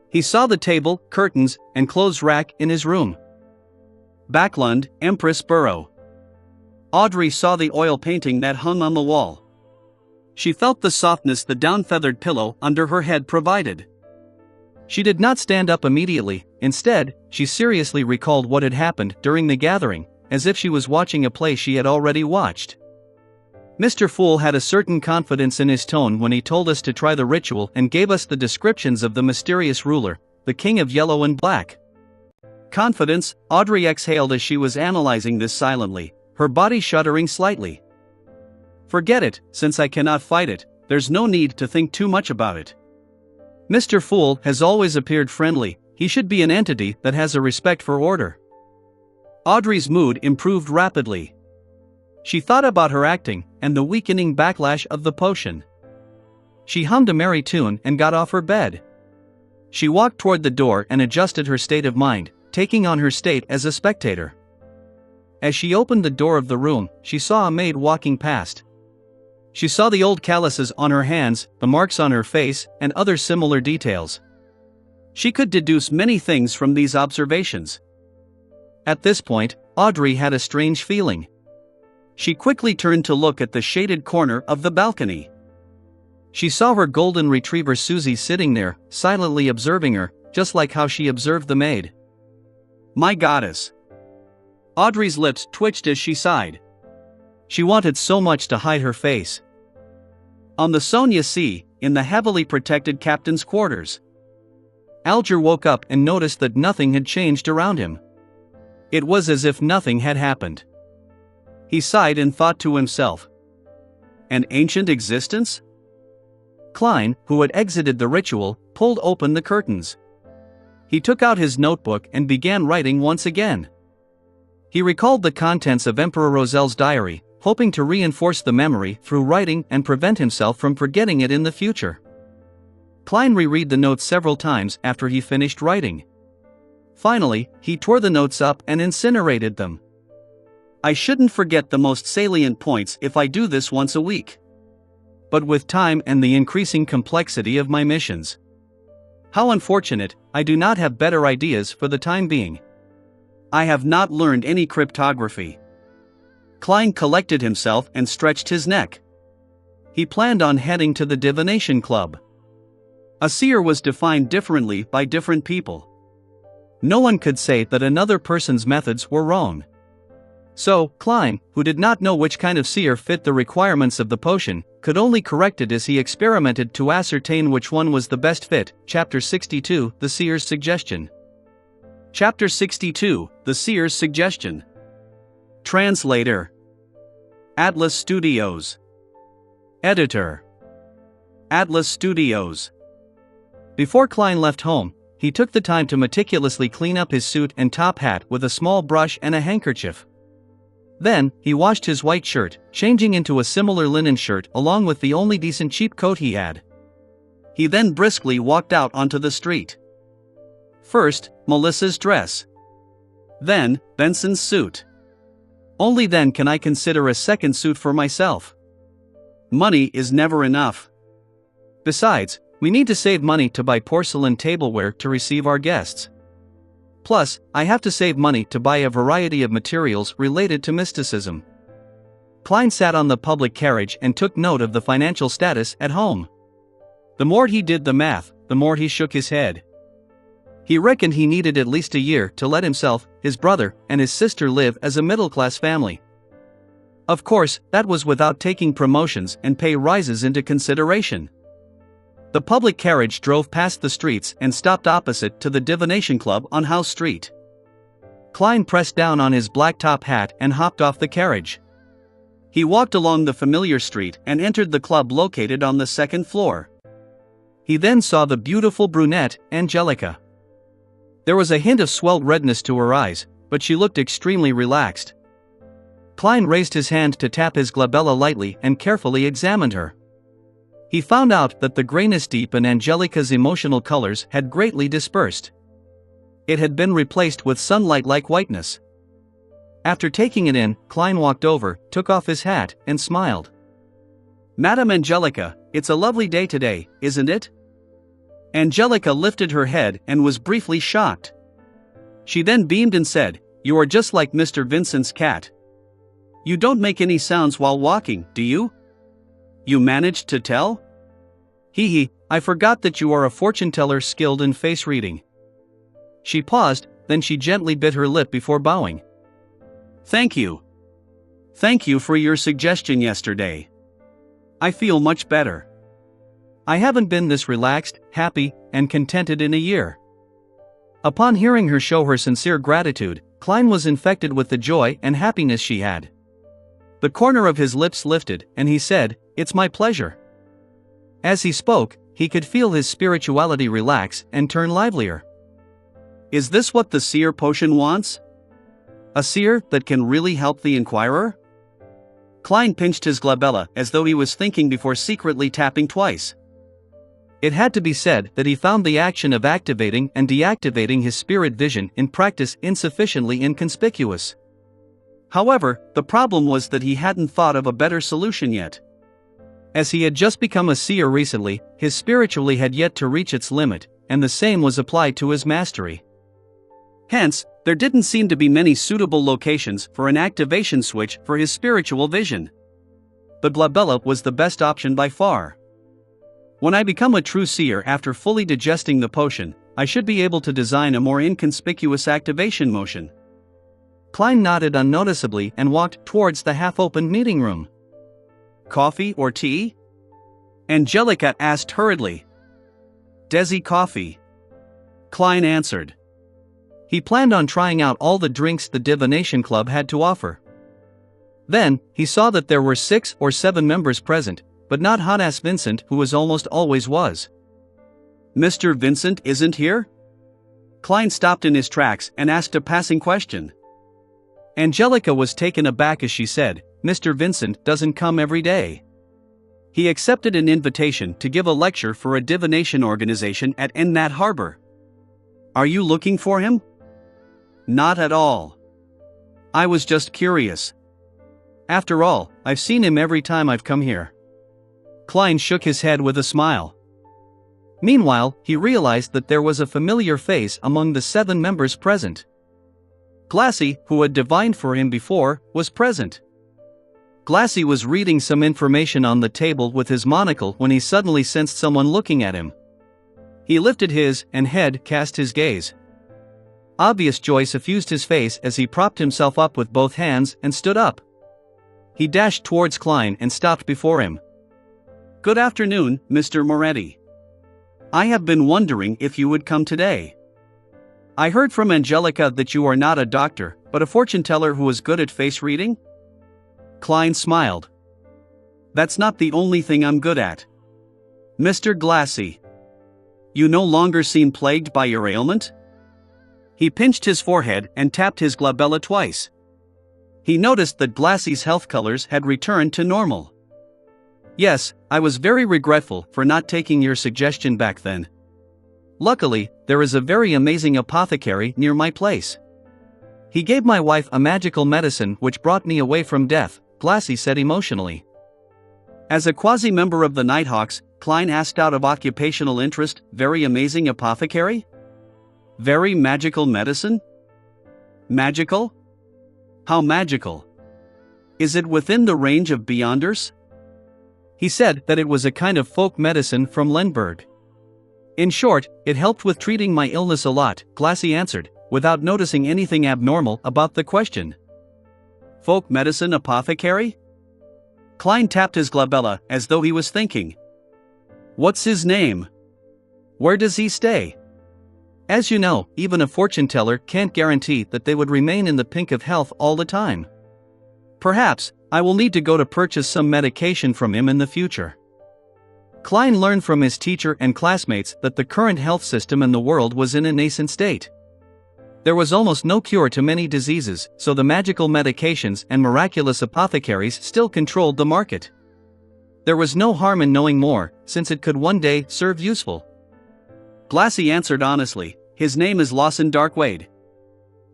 He saw the table, curtains, and clothes rack in his room. Backlund, Empress Burrow. Audrey saw the oil painting that hung on the wall. She felt the softness the down-feathered pillow under her head provided. She did not stand up immediately. Instead, she seriously recalled what had happened during the gathering, as if she was watching a play she had already watched. Mr. Fool had a certain confidence in his tone when he told us to try the ritual and gave us the descriptions of the mysterious ruler, the king of yellow and black. Confidence, Audrey exhaled as she was analyzing this silently, her body shuddering slightly. Forget it, since I cannot fight it, there's no need to think too much about it. Mr. Fool has always appeared friendly, he should be an entity that has a respect for order. Audrey's mood improved rapidly. She thought about her acting, and the weakening backlash of the potion. She hummed a merry tune and got off her bed. She walked toward the door and adjusted her state of mind, taking on her state as a spectator. As she opened the door of the room, she saw a maid walking past. She saw the old calluses on her hands, the marks on her face, and other similar details. She could deduce many things from these observations. At this point, Audrey had a strange feeling. She quickly turned to look at the shaded corner of the balcony. She saw her golden retriever Susie sitting there, silently observing her, just like how she observed the maid. My goddess! Audrey's lips twitched as she sighed. She wanted so much to hide her face. On the Sonia Sea, in the heavily protected captain's quarters. Alger woke up and noticed that nothing had changed around him. It was as if nothing had happened. He sighed and thought to himself. An ancient existence? Klein, who had exited the ritual, pulled open the curtains. He took out his notebook and began writing once again. He recalled the contents of Emperor Roselle's diary, hoping to reinforce the memory through writing and prevent himself from forgetting it in the future. Klein reread the notes several times after he finished writing. Finally, he tore the notes up and incinerated them. I shouldn't forget the most salient points if I do this once a week. But with time and the increasing complexity of my missions. How unfortunate, I do not have better ideas for the time being. I have not learned any cryptography. Klein collected himself and stretched his neck. He planned on heading to the divination club. A seer was defined differently by different people. No one could say that another person's methods were wrong. So, Klein, who did not know which kind of seer fit the requirements of the potion, could only correct it as he experimented to ascertain which one was the best fit. Chapter 62, The Seer's Suggestion. Chapter 62, The Seer's Suggestion. Translator. Atlas Studios. Editor. Atlas Studios. Before Klein left home, he took the time to meticulously clean up his suit and top hat with a small brush and a handkerchief. Then, he washed his white shirt, changing into a similar linen shirt along with the only decent cheap coat he had. He then briskly walked out onto the street. First, Melissa's dress. Then, Benson's suit. Only then can I consider a second suit for myself. Money is never enough. Besides, we need to save money to buy porcelain tableware to receive our guests. Plus, I have to save money to buy a variety of materials related to mysticism. Klein sat on the public carriage and took note of the financial status at home. The more he did the math, the more he shook his head. He reckoned he needed at least a year to let himself, his brother, and his sister live as a middle-class family. Of course, that was without taking promotions and pay rises into consideration. The public carriage drove past the streets and stopped opposite to the Divination Club on House Street. Klein pressed down on his black top hat and hopped off the carriage. He walked along the familiar street and entered the club located on the second floor. He then saw the beautiful brunette, Angelica. There was a hint of swelled redness to her eyes, but she looked extremely relaxed. Klein raised his hand to tap his glabella lightly and carefully examined her. He found out that the grayness deep in Angelica's emotional colors had greatly dispersed. It had been replaced with sunlight-like whiteness. After taking it in, Klein walked over, took off his hat, and smiled. Madam Angelica, it's a lovely day today, isn't it? Angelica lifted her head and was briefly shocked. She then beamed and said, "You are just like Mr. Vincent's cat. You don't make any sounds while walking, do you? You managed to tell? Hee, I forgot that you are a fortune teller skilled in face reading." She paused, then she gently bit her lip before bowing. "Thank you." Thank you for your suggestion yesterday. I feel much better. I haven't been this relaxed, happy, and contented in a year." Upon hearing her show her sincere gratitude, Klein was infected with the joy and happiness she had. The corner of his lips lifted, and he said, "It's my pleasure." As he spoke, he could feel his spirituality relax and turn livelier. Is this what the seer potion wants? A seer that can really help the inquirer? Klein pinched his glabella as though he was thinking before secretly tapping twice. It had to be said that he found the action of activating and deactivating his spirit vision in practice insufficiently inconspicuous. However, the problem was that he hadn't thought of a better solution yet. As he had just become a seer recently, his spirituality had yet to reach its limit, and the same was applied to his mastery. Hence, there didn't seem to be many suitable locations for an activation switch for his spiritual vision. But glabella was the best option by far. When I become a true seer after fully digesting the potion, I should be able to design a more inconspicuous activation motion. Klein nodded unnoticeably and walked towards the half-opened meeting room. Coffee or tea? Angelica asked hurriedly. Desi coffee. Klein answered. He planned on trying out all the drinks the Divination Club had to offer. Then, he saw that there were 6 or 7 members present, but not Hot-Ass Vincent, who almost always was. Mr. Vincent isn't here? Klein stopped in his tracks and asked a passing question. Angelica was taken aback as she said, Mr. Vincent doesn't come every day. He accepted an invitation to give a lecture for a divination organization at Nat Harbor. Are you looking for him? Not at all. I was just curious. After all, I've seen him every time I've come here. Klein shook his head with a smile. Meanwhile, he realized that there was a familiar face among the 7 members present. Glassy, who had divined for him before, was present. Glassy was reading some information on the table with his monocle when he suddenly sensed someone looking at him. He lifted his head, cast his gaze. Obvious joy suffused his face as he propped himself up with both hands and stood up. He dashed towards Klein and stopped before him. Good afternoon, Mr. Moretti. I have been wondering if you would come today. I heard from Angelica that you are not a doctor, but a fortune teller who is good at face reading? Klein smiled. That's not the only thing I'm good at. Mr. Glassy. You no longer seem plagued by your ailment? He pinched his forehead and tapped his glabella twice. He noticed that Glassy's health colors had returned to normal. Yes, I was very regretful for not taking your suggestion back then. Luckily, there is a very amazing apothecary near my place. He gave my wife a magical medicine which brought me away from death, Glassy said emotionally. As a quasi-member of the Nighthawks, Klein asked out of occupational interest, very amazing apothecary? Very magical medicine? Magical? How magical? Is it within the range of Beyonders? He said that it was a kind of folk medicine from Lemberg. In short, it helped with treating my illness a lot, Glassy answered, without noticing anything abnormal about the question. Folk medicine apothecary? Klein tapped his glabella as though he was thinking. What's his name? Where does he stay? As you know, even a fortune teller can't guarantee that they would remain in the pink of health all the time. Perhaps, I will need to go to purchase some medication from him in the future. Klein learned from his teacher and classmates that the current health system in the world was in a nascent state. There was almost no cure to many diseases, so the magical medications and miraculous apothecaries still controlled the market. There was no harm in knowing more, since it could one day serve useful. Glassy answered honestly, his name is Lawson Darkwade.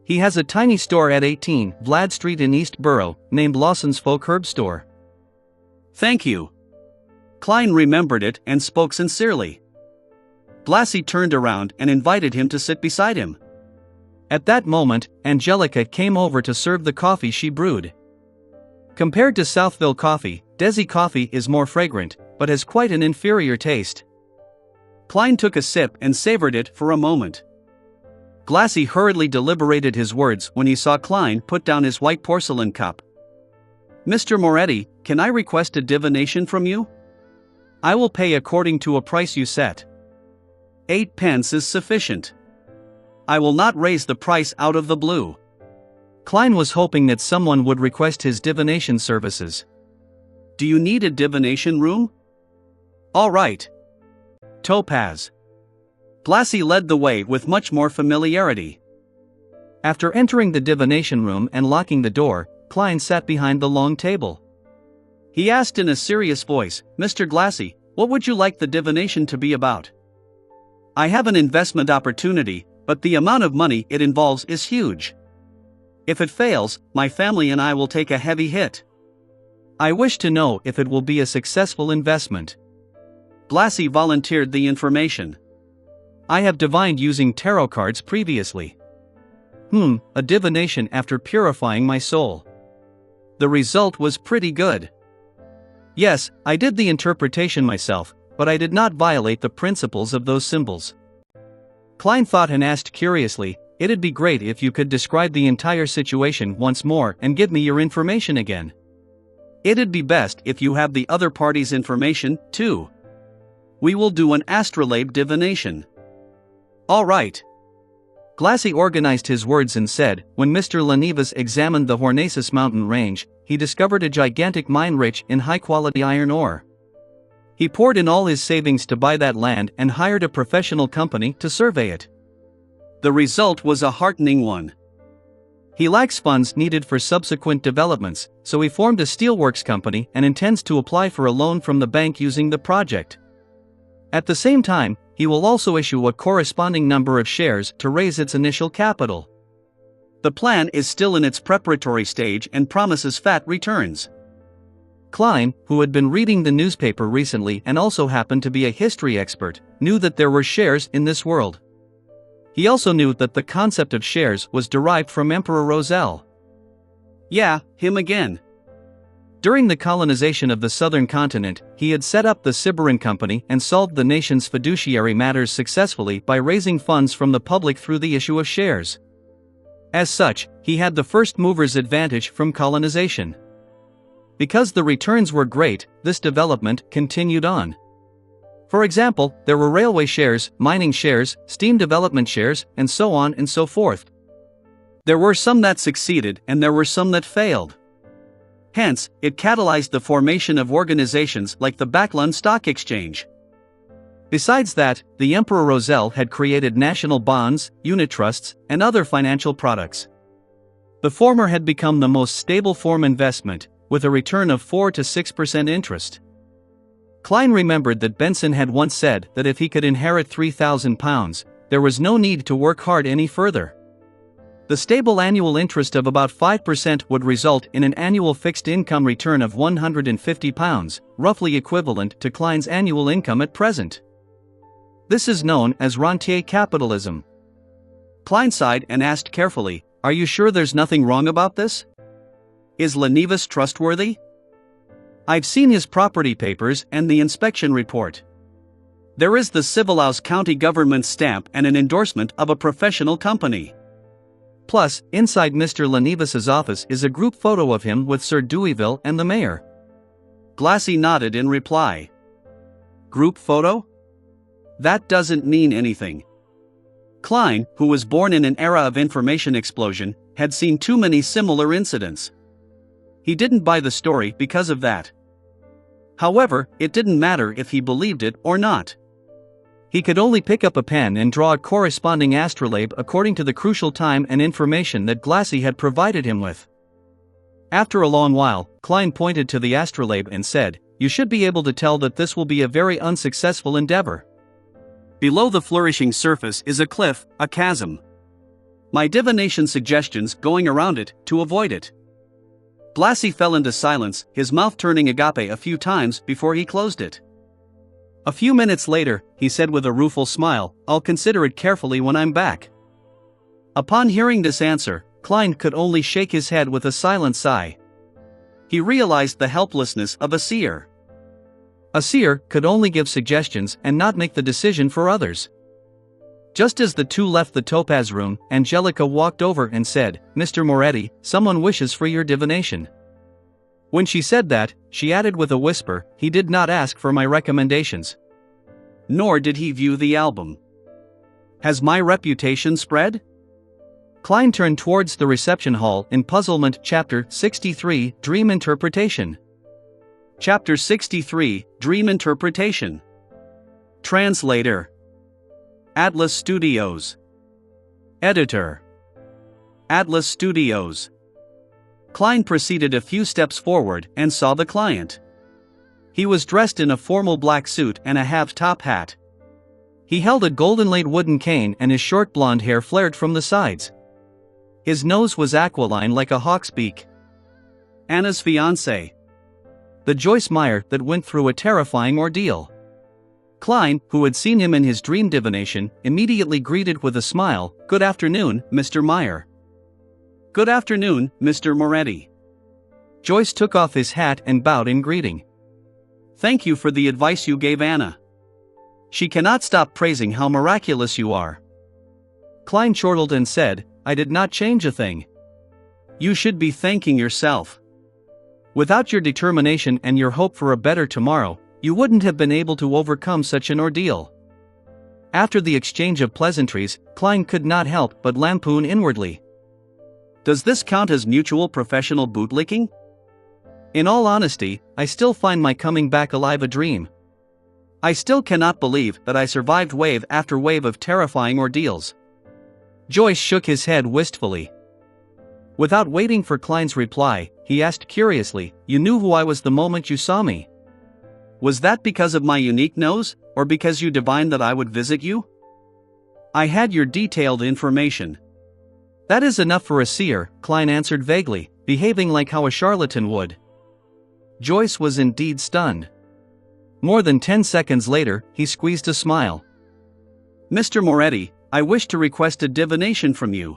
He has a tiny store at 18 Vlad Street in East Borough, named Lawson's Folk Herb Store. Thank you. Klein remembered it and spoke sincerely. Glassy turned around and invited him to sit beside him. At that moment, Angelica came over to serve the coffee she brewed. Compared to Southville coffee, Desi coffee is more fragrant, but has quite an inferior taste. Klein took a sip and savored it for a moment. Glassy hurriedly deliberated his words when he saw Klein put down his white porcelain cup. "Mr. Moretti, can I request a divination from you? I will pay according to a price you set. 8 pence is sufficient. I will not raise the price out of the blue." Klein was hoping that someone would request his divination services. "Do you need a divination room?" "All right." Topaz. Glassy led the way with much more familiarity. After entering the divination room and locking the door, Klein sat behind the long table. He asked in a serious voice, "Mr. Glassy, what would you like the divination to be about?" "I have an investment opportunity, but the amount of money it involves is huge. If it fails, my family and I will take a heavy hit. I wish to know if it will be a successful investment." Glassy volunteered the information. "I have divined using tarot cards previously. A divination after purifying my soul. The result was pretty good. Yes, I did the interpretation myself, but I did not violate the principles of those symbols." Klein thought and asked curiously, "It'd be great if you could describe the entire situation once more and give me your information again. It'd be best if you have the other party's information, too. We will do an astrolabe divination." "All right." Glassy organized his words and said, "When Mr. Lenivas examined the Hornacis mountain range, he discovered a gigantic mine rich in high-quality iron ore. He poured in all his savings to buy that land and hired a professional company to survey it. The result was a heartening one. He lacks funds needed for subsequent developments, so he formed a steelworks company and intends to apply for a loan from the bank using the project. At the same time, he will also issue a corresponding number of shares to raise its initial capital. The plan is still in its preparatory stage and promises fat returns." Klein, who had been reading the newspaper recently and also happened to be a history expert, knew that there were shares in this world. He also knew that the concept of shares was derived from Emperor Roselle. "Yeah, him again." During the colonization of the southern continent, he had set up the Siberin Company and solved the nation's fiduciary matters successfully by raising funds from the public through the issue of shares. As such, he had the first mover's advantage from colonization. Because the returns were great, this development continued on. For example, there were railway shares, mining shares, steam development shares, and so on and so forth. There were some that succeeded and there were some that failed. Hence, it catalyzed the formation of organizations like the Backlund Stock Exchange. Besides that, the Emperor Roselle had created national bonds, unit trusts, and other financial products. The former had become the most stable form investment, with a return of 4 to 6% interest. Klein remembered that Benson had once said that if he could inherit £3,000, there was no need to work hard any further. The stable annual interest of about 5% would result in an annual fixed income return of £150, roughly equivalent to Klein's annual income at present. This is known as rentier capitalism. Klein sighed and asked carefully, "Are you sure there's nothing wrong about this? Is Lenivas trustworthy? I've seen his property papers and the inspection report. There is the Civilaus County government stamp and an endorsement of a professional company. Plus, inside Mr. Lenivas's office is a group photo of him with Sir Deweyville and the mayor." Glassy nodded in reply. "Group photo? That doesn't mean anything." Klein, who was born in an era of information explosion, had seen too many similar incidents. He didn't buy the story because of that. However, it didn't matter if he believed it or not. He could only pick up a pen and draw a corresponding astrolabe according to the crucial time and information that Glassy had provided him with. After a long while, Klein pointed to the astrolabe and said, "You should be able to tell that this will be a very unsuccessful endeavor. Below the flourishing surface is a cliff, a chasm. My divination suggestions going around it to avoid it." Glassy fell into silence, his mouth turning agape a few times before he closed it. A few minutes later, he said with a rueful smile, "I'll consider it carefully when I'm back." Upon hearing this answer, Klein could only shake his head with a silent sigh. He realized the helplessness of a seer. A seer could only give suggestions and not make the decision for others. Just as the two left the Topaz room, Angelica walked over and said, "Mr. Moretti, someone wishes for your divination." When she said that, she added with a whisper, "He did not ask for my recommendations. Nor did he view the album. Has my reputation spread?" Klein turned towards the reception hall in puzzlement. Chapter 63, Dream Interpretation. Chapter 63, Dream Interpretation. Translator: Atlas Studios. Editor: Atlas Studios. Klein proceeded a few steps forward and saw the client. He was dressed in a formal black suit and a half-top hat. He held a golden-laid wooden cane and his short blonde hair flared from the sides. His nose was aquiline like a hawk's beak. Anna's fiancé. The Joyce Meyer that went through a terrifying ordeal. Klein, who had seen him in his dream divination, immediately greeted with a smile, "Good afternoon, Mr. Meyer." "Good afternoon, Mr. Moretti." Joyce took off his hat and bowed in greeting. "Thank you for the advice you gave Anna. She cannot stop praising how miraculous you are." Klein chortled and said, "I did not change a thing. You should be thanking yourself. Without your determination and your hope for a better tomorrow, you wouldn't have been able to overcome such an ordeal." After the exchange of pleasantries, Klein could not help but lampoon inwardly. Does this count as mutual professional bootlicking? In all honesty, I still find my coming back alive a dream. I still cannot believe that I survived wave after wave of terrifying ordeals. Joyce shook his head wistfully. Without waiting for Klein's reply, he asked curiously, "You knew who I was the moment you saw me? Was that because of my unique nose, or because you divined that I would visit you?" "I had your detailed information." "That is enough for a seer," Klein answered vaguely, behaving like how a charlatan would. Joyce was indeed stunned. More than 10 seconds later, he squeezed a smile. "Mr. Moretti, I wish to request a divination from you."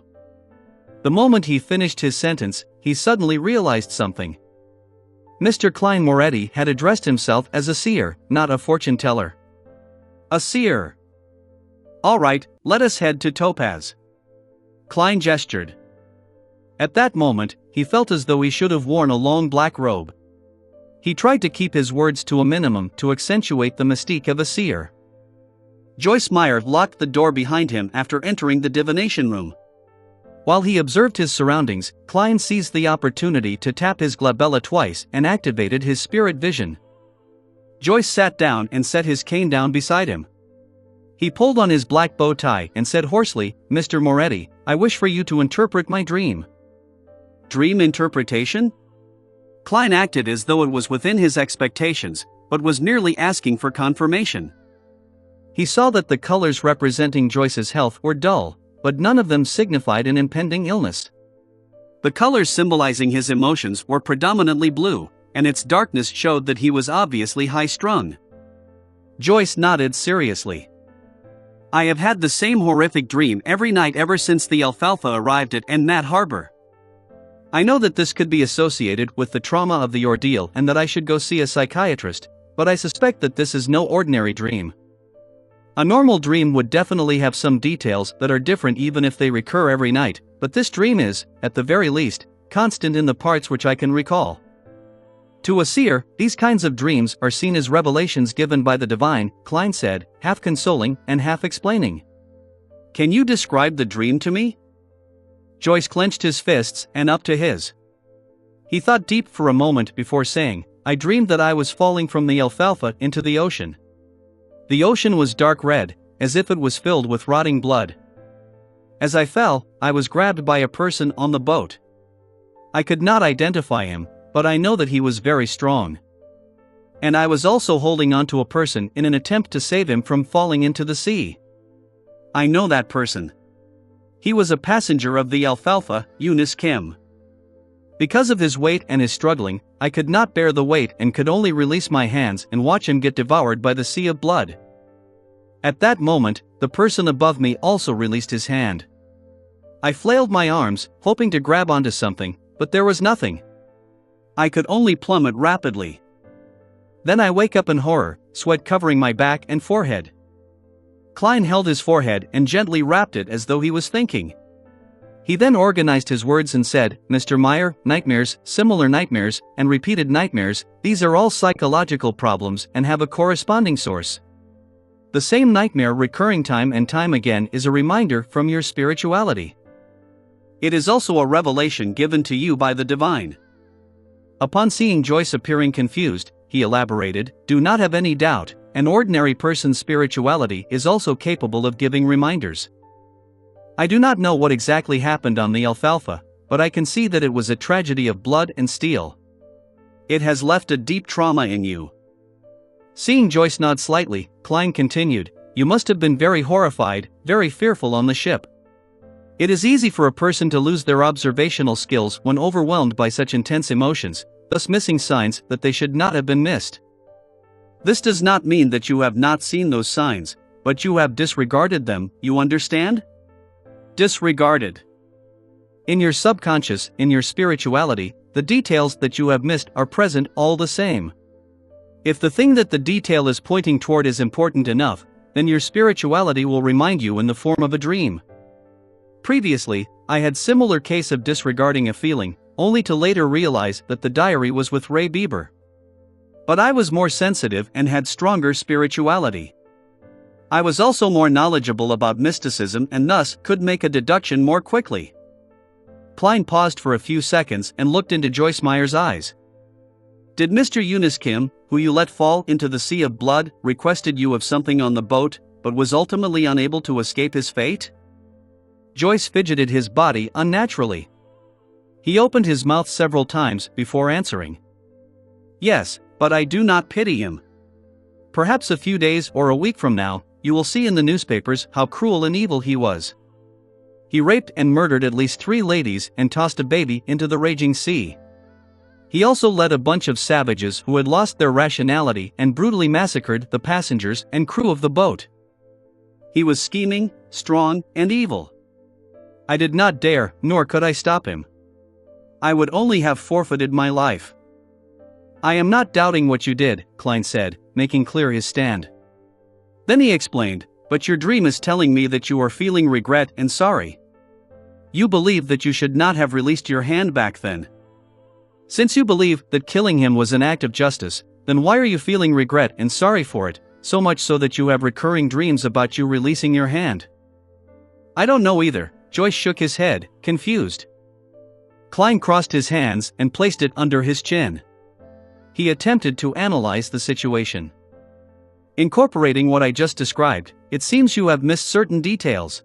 The moment he finished his sentence, he suddenly realized something. Mr. Klein Moretti had addressed himself as a seer, not a fortune teller. A seer. "All right, let us head to Topaz." Klein gestured. At that moment, he felt as though he should have worn a long black robe. He tried to keep his words to a minimum to accentuate the mystique of a seer. Joyce Meyer locked the door behind him after entering the divination room. While he observed his surroundings, Klein seized the opportunity to tap his glabella twice and activated his spirit vision. Joyce sat down and set his cane down beside him. He pulled on his black bow tie and said hoarsely, "Mr. Moretti, I wish for you to interpret my dream." Dream interpretation? Klein acted as though it was within his expectations, but was merely asking for confirmation. He saw that the colors representing Joyce's health were dull, but none of them signified an impending illness. The colors symbolizing his emotions were predominantly blue, and its darkness showed that he was obviously high-strung. Joyce nodded seriously. "I have had the same horrific dream every night ever since the Alfalfa arrived at Nat Harbor. I know that this could be associated with the trauma of the ordeal and that I should go see a psychiatrist, but I suspect that this is no ordinary dream. A normal dream would definitely have some details that are different even if they recur every night, but this dream is, at the very least, constant in the parts which I can recall." To a seer, these kinds of dreams are seen as revelations given by the divine, Klein said, half consoling and half explaining. "Can you describe the dream to me?" Joyce clenched his fists and up to his. He thought deep for a moment before saying, "I dreamed that I was falling from the Alfalfa into the ocean. The ocean was dark red, as if it was filled with rotting blood. As I fell, I was grabbed by a person on the boat. I could not identify him, but I know that he was very strong. And I was also holding onto a person in an attempt to save him from falling into the sea. I know that person. He was a passenger of the Alfalfa, Eunice Kim. Because of his weight and his struggling, I could not bear the weight and could only release my hands and watch him get devoured by the sea of blood. At that moment, the person above me also released his hand. I flailed my arms, hoping to grab onto something, but there was nothing. I could only plummet rapidly. Then I wake up in horror, sweat covering my back and forehead." Klein held his forehead and gently rapped it as though he was thinking. He then organized his words and said, "Mr. Meyer, nightmares, similar nightmares, and repeated nightmares, these are all psychological problems and have a corresponding source. The same nightmare recurring time and time again is a reminder from your spirituality. It is also a revelation given to you by the divine." Upon seeing Joyce appearing confused, he elaborated, "Do not have any doubt, an ordinary person's spirituality is also capable of giving reminders. I do not know what exactly happened on the alfalfa, but I can see that it was a tragedy of blood and steel. It has left a deep trauma in you." Seeing Joyce nod slightly, Klein continued, "You must have been very horrified, very fearful on the ship. It is easy for a person to lose their observational skills when overwhelmed by such intense emotions, thus missing signs that they should not have been missed. This does not mean that you have not seen those signs, but you have disregarded them, you understand? Disregarded. In your subconscious, in your spirituality, the details that you have missed are present all the same. If the thing that the detail is pointing toward is important enough, then your spirituality will remind you in the form of a dream. Previously, I had similar case of disregarding a feeling, only to later realize that the diary was with Ray Bieber. But I was more sensitive and had stronger spirituality. I was also more knowledgeable about mysticism and thus could make a deduction more quickly." Klein paused for a few seconds and looked into Joyce Meyer's eyes. "Did Mr. Eunice Kim, who you let fall into the sea of blood, requested you of something on the boat, but was ultimately unable to escape his fate?" Joyce fidgeted his body unnaturally. He opened his mouth several times before answering. "Yes, but I do not pity him. Perhaps a few days or a week from now, you will see in the newspapers how cruel and evil he was. He raped and murdered at least 3 ladies and tossed a baby into the raging sea. He also led a bunch of savages who had lost their rationality and brutally massacred the passengers and crew of the boat. He was scheming, strong, and evil. I did not dare, nor could I stop him. I would only have forfeited my life." "I am not doubting what you did," Klein said, making clear his stand. Then he explained, "But your dream is telling me that you are feeling regret and sorry. You believe that you should not have released your hand back then. Since you believe that killing him was an act of justice, then why are you feeling regret and sorry for it, so much so that you have recurring dreams about you releasing your hand?" "I don't know either." Joyce shook his head, confused. Klein crossed his hands and placed it under his chin. He attempted to analyze the situation. "Incorporating what I just described, it seems you have missed certain details.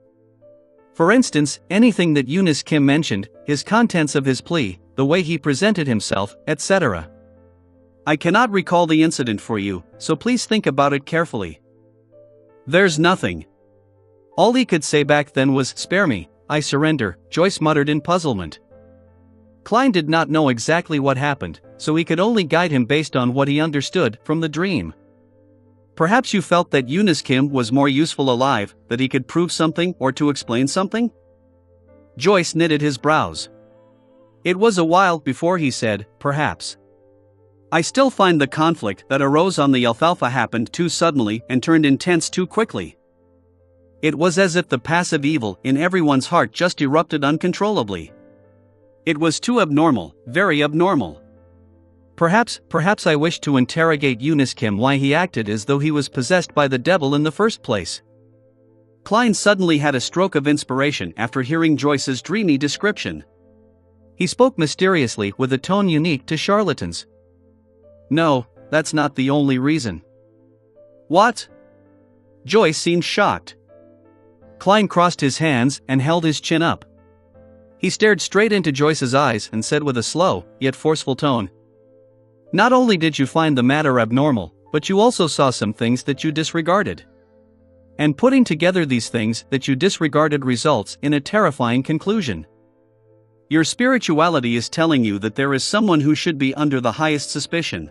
For instance, anything that Eunice Kim mentioned, his contents of his plea, the way he presented himself, etc. I cannot recall the incident for you, so please think about it carefully." "There's nothing." All he could say back then was, "Spare me, I surrender," Joyce muttered in puzzlement. Klein did not know exactly what happened, so he could only guide him based on what he understood from the dream. "Perhaps you felt that Eunice Kim was more useful alive, that he could prove something or to explain something?" Joyce knitted his brows. It was a while before he said, "Perhaps. I still find the conflict that arose on the alfalfa happened too suddenly and turned intense too quickly. It was as if the passive evil in everyone's heart just erupted uncontrollably. It was too abnormal, very abnormal. Perhaps I wished to interrogate Eunice Kim why he acted as though he was possessed by the devil in the first place." Klein suddenly had a stroke of inspiration after hearing Joyce's dreamy description. He spoke mysteriously with a tone unique to charlatans. "No, that's not the only reason." "What?" Joyce seemed shocked. Klein crossed his hands and held his chin up. He stared straight into Joyce's eyes and said with a slow, yet forceful tone, "Not only did you find the matter abnormal, but you also saw some things that you disregarded. And putting together these things that you disregarded results in a terrifying conclusion. Your spirituality is telling you that there is someone who should be under the highest suspicion.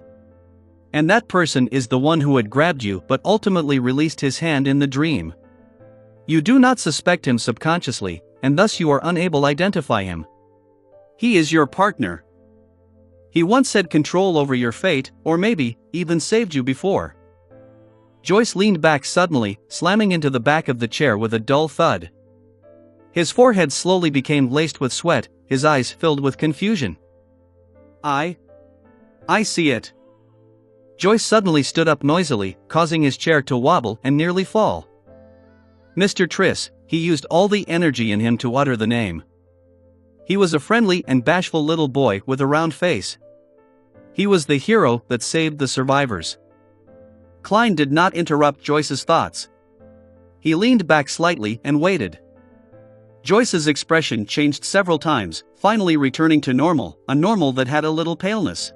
And that person is the one who had grabbed you but ultimately released his hand in the dream. You do not suspect him subconsciously, and thus you are unable to identify him. He is your partner. He once had control over your fate, or maybe, even saved you before." Joyce leaned back suddenly, slamming into the back of the chair with a dull thud. His forehead slowly became laced with sweat, his eyes filled with confusion. I see it. Joyce suddenly stood up noisily, causing his chair to wobble and nearly fall. Mr. Triss, he used all the energy in him to utter the name. He was a friendly and bashful little boy with a round face. He was the hero that saved the survivors. Klein did not interrupt Joyce's thoughts. He leaned back slightly and waited. Joyce's expression changed several times, finally returning to normal, a normal that had a little paleness.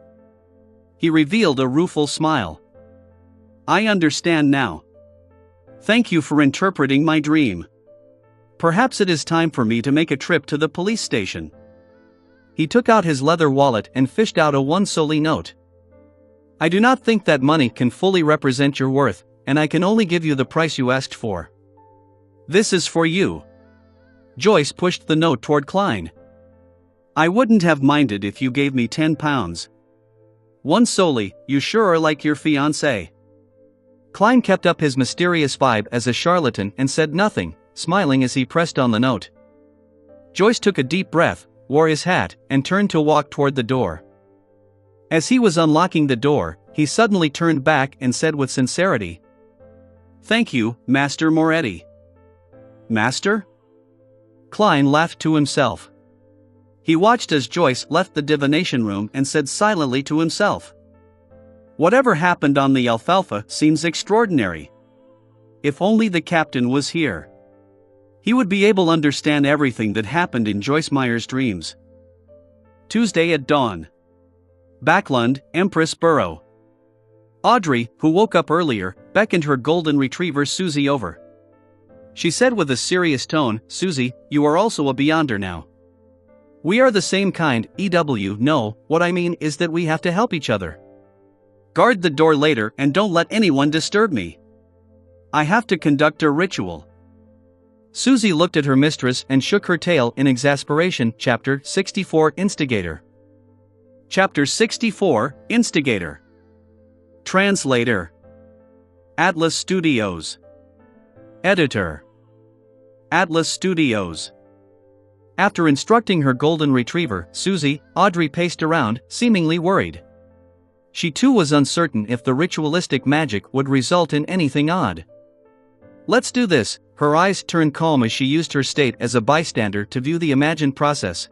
He revealed a rueful smile. I understand now. Thank you for interpreting my dream. Perhaps it is time for me to make a trip to the police station. He took out his leather wallet and fished out a 1 soldi note. I do not think that money can fully represent your worth, and I can only give you the price you asked for. This is for you. Joyce pushed the note toward Klein. I wouldn't have minded if you gave me £10. 1 soldi, you sure are like your fiancée. Klein kept up his mysterious vibe as a charlatan and said nothing, smiling as he pressed on the note. Joyce took a deep breath, wore his hat, and turned to walk toward the door. As he was unlocking the door, he suddenly turned back and said with sincerity, Thank you, Master Moretti. Master? Klein laughed to himself. He watched as Joyce left the divination room and said silently to himself, Whatever happened on the Alfalfa seems extraordinary. If only the captain was here. He would be able to understand everything that happened in Joyce Meyer's dreams. Tuesday at dawn. Backlund, Empress Borough. Audrey, who woke up earlier, beckoned her golden retriever Susie over. She said with a serious tone, Susie, you are also a Beyonder now. We are the same kind, EW. No, what I mean is that we have to help each other. Guard the door later and don't let anyone disturb me. I have to conduct a ritual. Susie looked at her mistress and shook her tail in exasperation. Chapter 64 Instigator. Chapter 64 Instigator. Translator. Atlas Studios. Editor. Atlas Studios. After instructing her golden retriever, Susie, Audrey paced around, seemingly worried. She too was uncertain if the ritualistic magic would result in anything odd. Let's do this. Her eyes turned calm as she used her state as a bystander to view the imagined process.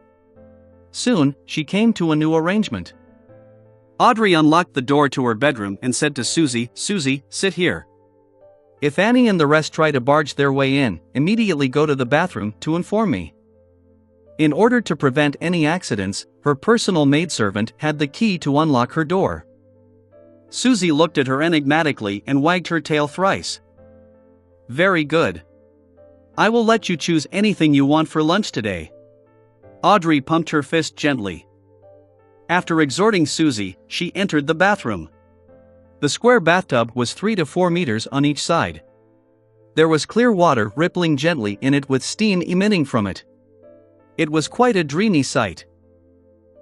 Soon, she came to a new arrangement. Audrey unlocked the door to her bedroom and said to Susie, Susie, sit here. If Annie and the rest try to barge their way in, immediately go to the bathroom to inform me. In order to prevent any accidents, her personal maidservant had the key to unlock her door. Susie looked at her enigmatically and wagged her tail thrice. Very good. I will let you choose anything you want for lunch today. Audrey pumped her fist gently. After exhorting Susie, she entered the bathroom. The square bathtub was 3 to 4 meters on each side. There was clear water rippling gently in it with steam emitting from it. It was quite a dreamy sight.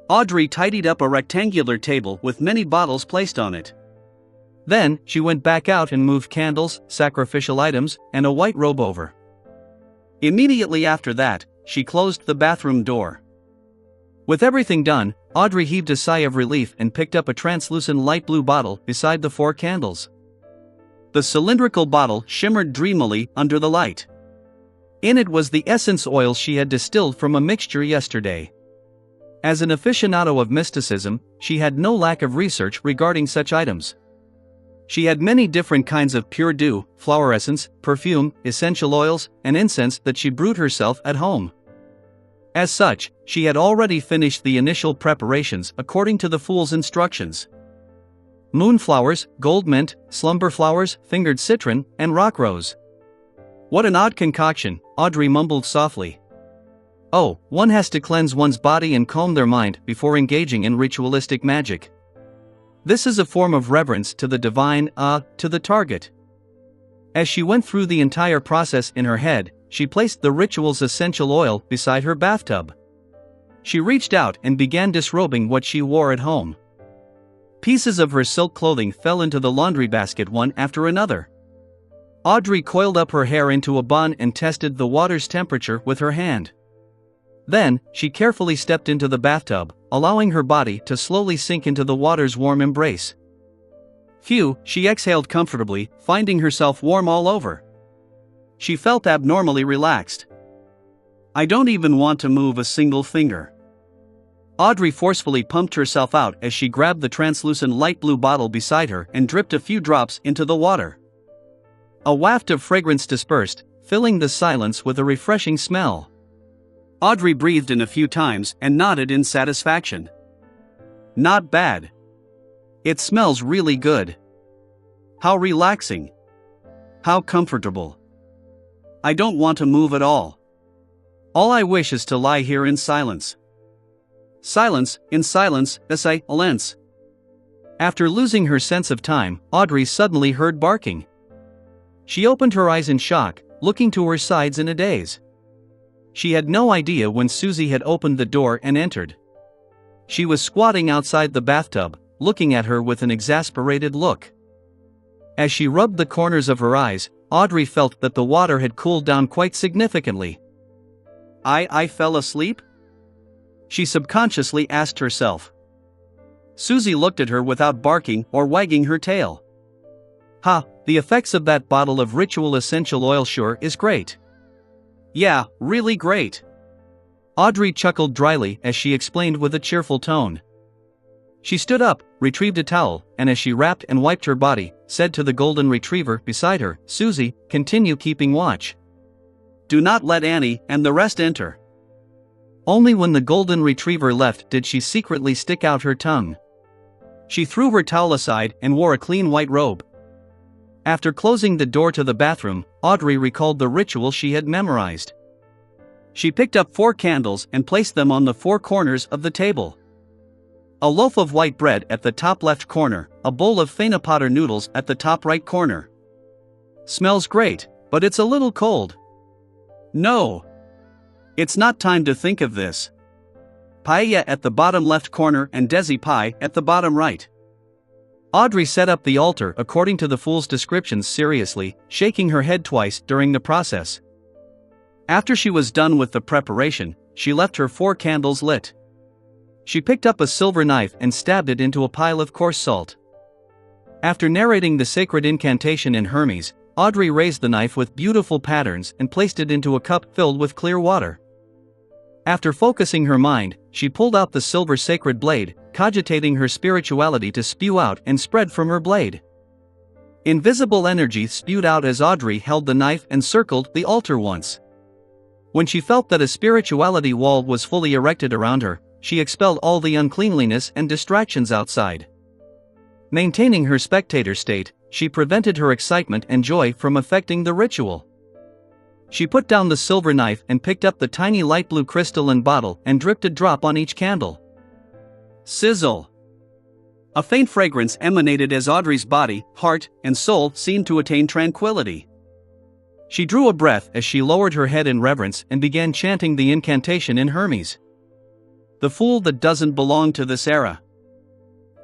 Audrey tidied up a rectangular table with many bottles placed on it. Then, she went back out and moved candles, sacrificial items, and a white robe over. Immediately after that, she closed the bathroom door. With everything done, Audrey heaved a sigh of relief and picked up a translucent light blue bottle beside the 4 candles. The cylindrical bottle shimmered dreamily under the light. In it was the essence oil she had distilled from a mixture yesterday. As an aficionado of mysticism, she had no lack of research regarding such items. She had many different kinds of pure dew, flower essence, perfume, essential oils, and incense that she brewed herself at home. As such, she had already finished the initial preparations according to the fool's instructions. Moonflowers, gold mint, slumber flowers, fingered citron, and rock rose. What an odd concoction, Audrey mumbled softly. Oh, one has to cleanse one's body and calm their mind before engaging in ritualistic magic. This is a form of reverence to the divine, to the target. As she went through the entire process in her head, she placed the ritual's essential oil beside her bathtub. She reached out and began disrobing what she wore at home. Pieces of her silk clothing fell into the laundry basket one after another. Audrey coiled up her hair into a bun and tested the water's temperature with her hand. Then, she carefully stepped into the bathtub, allowing her body to slowly sink into the water's warm embrace. Phew, she exhaled comfortably, finding herself warm all over. She felt abnormally relaxed. I don't even want to move a single finger. Audrey forcefully pumped herself out as she grabbed the translucent light blue bottle beside her and dripped a few drops into the water. A waft of fragrance dispersed, filling the silence with a refreshing smell. Audrey breathed in a few times and nodded in satisfaction. Not bad. It smells really good. How relaxing. How comfortable. I don't want to move at all. All I wish is to lie here in silence. Silence, in silence, silence. After losing her sense of time, Audrey suddenly heard barking. She opened her eyes in shock, looking to her sides in a daze. She had no idea when Susie had opened the door and entered. She was squatting outside the bathtub, looking at her with an exasperated look. As she rubbed the corners of her eyes, Audrey felt that the water had cooled down quite significantly. I fell asleep? She subconsciously asked herself. Susie looked at her without barking or wagging her tail. Ha, the effects of that bottle of Ritual essential oil sure is great. Yeah, really great. Audrey chuckled dryly as she explained with a cheerful tone. She stood up, retrieved a towel, and as she wrapped and wiped her body, said to the golden retriever beside her, Susie, continue keeping watch. Do not let Annie and the rest enter. Only when the golden retriever left did she secretly stick out her tongue. She threw her towel aside and wore a clean white robe. After closing the door to the bathroom, Audrey recalled the ritual she had memorized. She picked up 4 candles and placed them on the 4 corners of the table. A loaf of white bread at the top left corner, a bowl of fena potter noodles at the top right corner. Smells great, but it's a little cold. No. It's not time to think of this. Paella at the bottom left corner and desi pie at the bottom right. Audrey set up the altar according to the fool's descriptions seriously, shaking her head twice during the process. After she was done with the preparation, she left her 4 candles lit. She picked up a silver knife and stabbed it into a pile of coarse salt. After narrating the sacred incantation in Hermes, Audrey raised the knife with beautiful patterns and placed it into a cup filled with clear water. After focusing her mind, she pulled out the silver sacred blade, cogitating her spirituality to spew out and spread from her blade. Invisible energy spewed out as Audrey held the knife and circled the altar once. When she felt that a spirituality wall was fully erected around her, she expelled all the uncleanliness and distractions outside. Maintaining her spectator state, she prevented her excitement and joy from affecting the ritual. She put down the silver knife and picked up the tiny light blue crystalline bottle and dripped a drop on each candle. Sizzle! A faint fragrance emanated as Audrey's body, heart, and soul seemed to attain tranquility. She drew a breath as she lowered her head in reverence and began chanting the incantation in Hermes. The fool that doesn't belong to this era.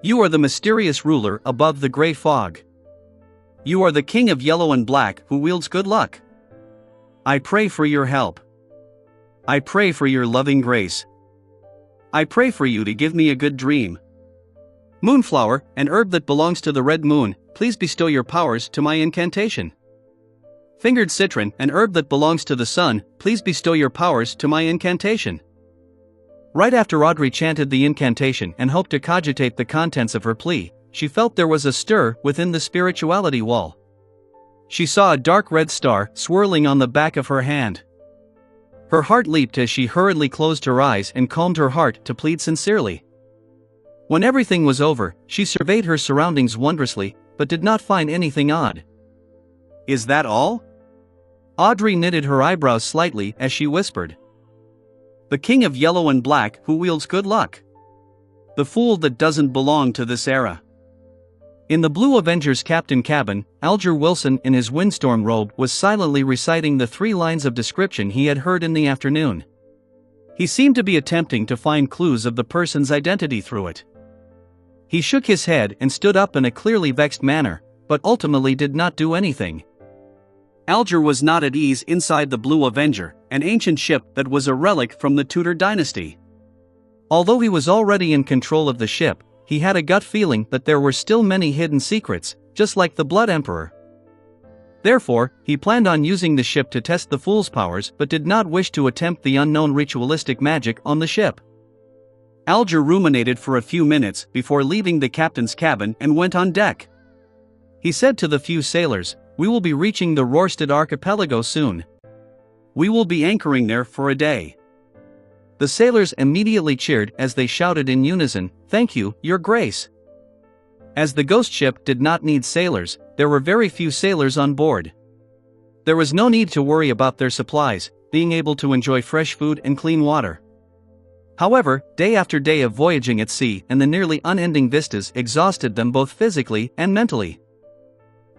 You are the mysterious ruler above the gray fog. You are the king of yellow and black who wields good luck. I pray for your help. I pray for your loving grace. I pray for you to give me a good dream. Moonflower, an herb that belongs to the red moon, please bestow your powers to my incantation. Fingered citron, an herb that belongs to the sun, please bestow your powers to my incantation. Right after Audrey chanted the incantation and hoped to cogitate the contents of her plea, she felt there was a stir within the spirituality wall. She saw a dark red star swirling on the back of her hand. Her heart leaped as she hurriedly closed her eyes and calmed her heart to plead sincerely. When everything was over, she surveyed her surroundings wondrously, but did not find anything odd. Is that all? Audrey knitted her eyebrows slightly as she whispered. The king of yellow and black who wields good luck. The fool that doesn't belong to this era. In the Blue Avenger's captain cabin, Alger Wilson in his windstorm robe was silently reciting the 3 lines of description he had heard in the afternoon. He seemed to be attempting to find clues of the person's identity through it. He shook his head and stood up in a clearly vexed manner, but ultimately did not do anything. Alger was not at ease inside the Blue Avenger, an ancient ship that was a relic from the Tudor dynasty. Although he was already in control of the ship, he had a gut feeling that there were still many hidden secrets, just like the Blood Emperor. Therefore, he planned on using the ship to test the Fool's powers but did not wish to attempt the unknown ritualistic magic on the ship. Alger ruminated for a few minutes before leaving the captain's cabin and went on deck. He said to the few sailors, "We will be reaching the Ritualistic archipelago soon. We will be anchoring there for a day." The sailors immediately cheered as they shouted in unison, "Thank you, Your Grace." As the ghost ship did not need sailors, there were very few sailors on board. There was no need to worry about their supplies, being able to enjoy fresh food and clean water. However, day after day of voyaging at sea and the nearly unending vistas exhausted them both physically and mentally.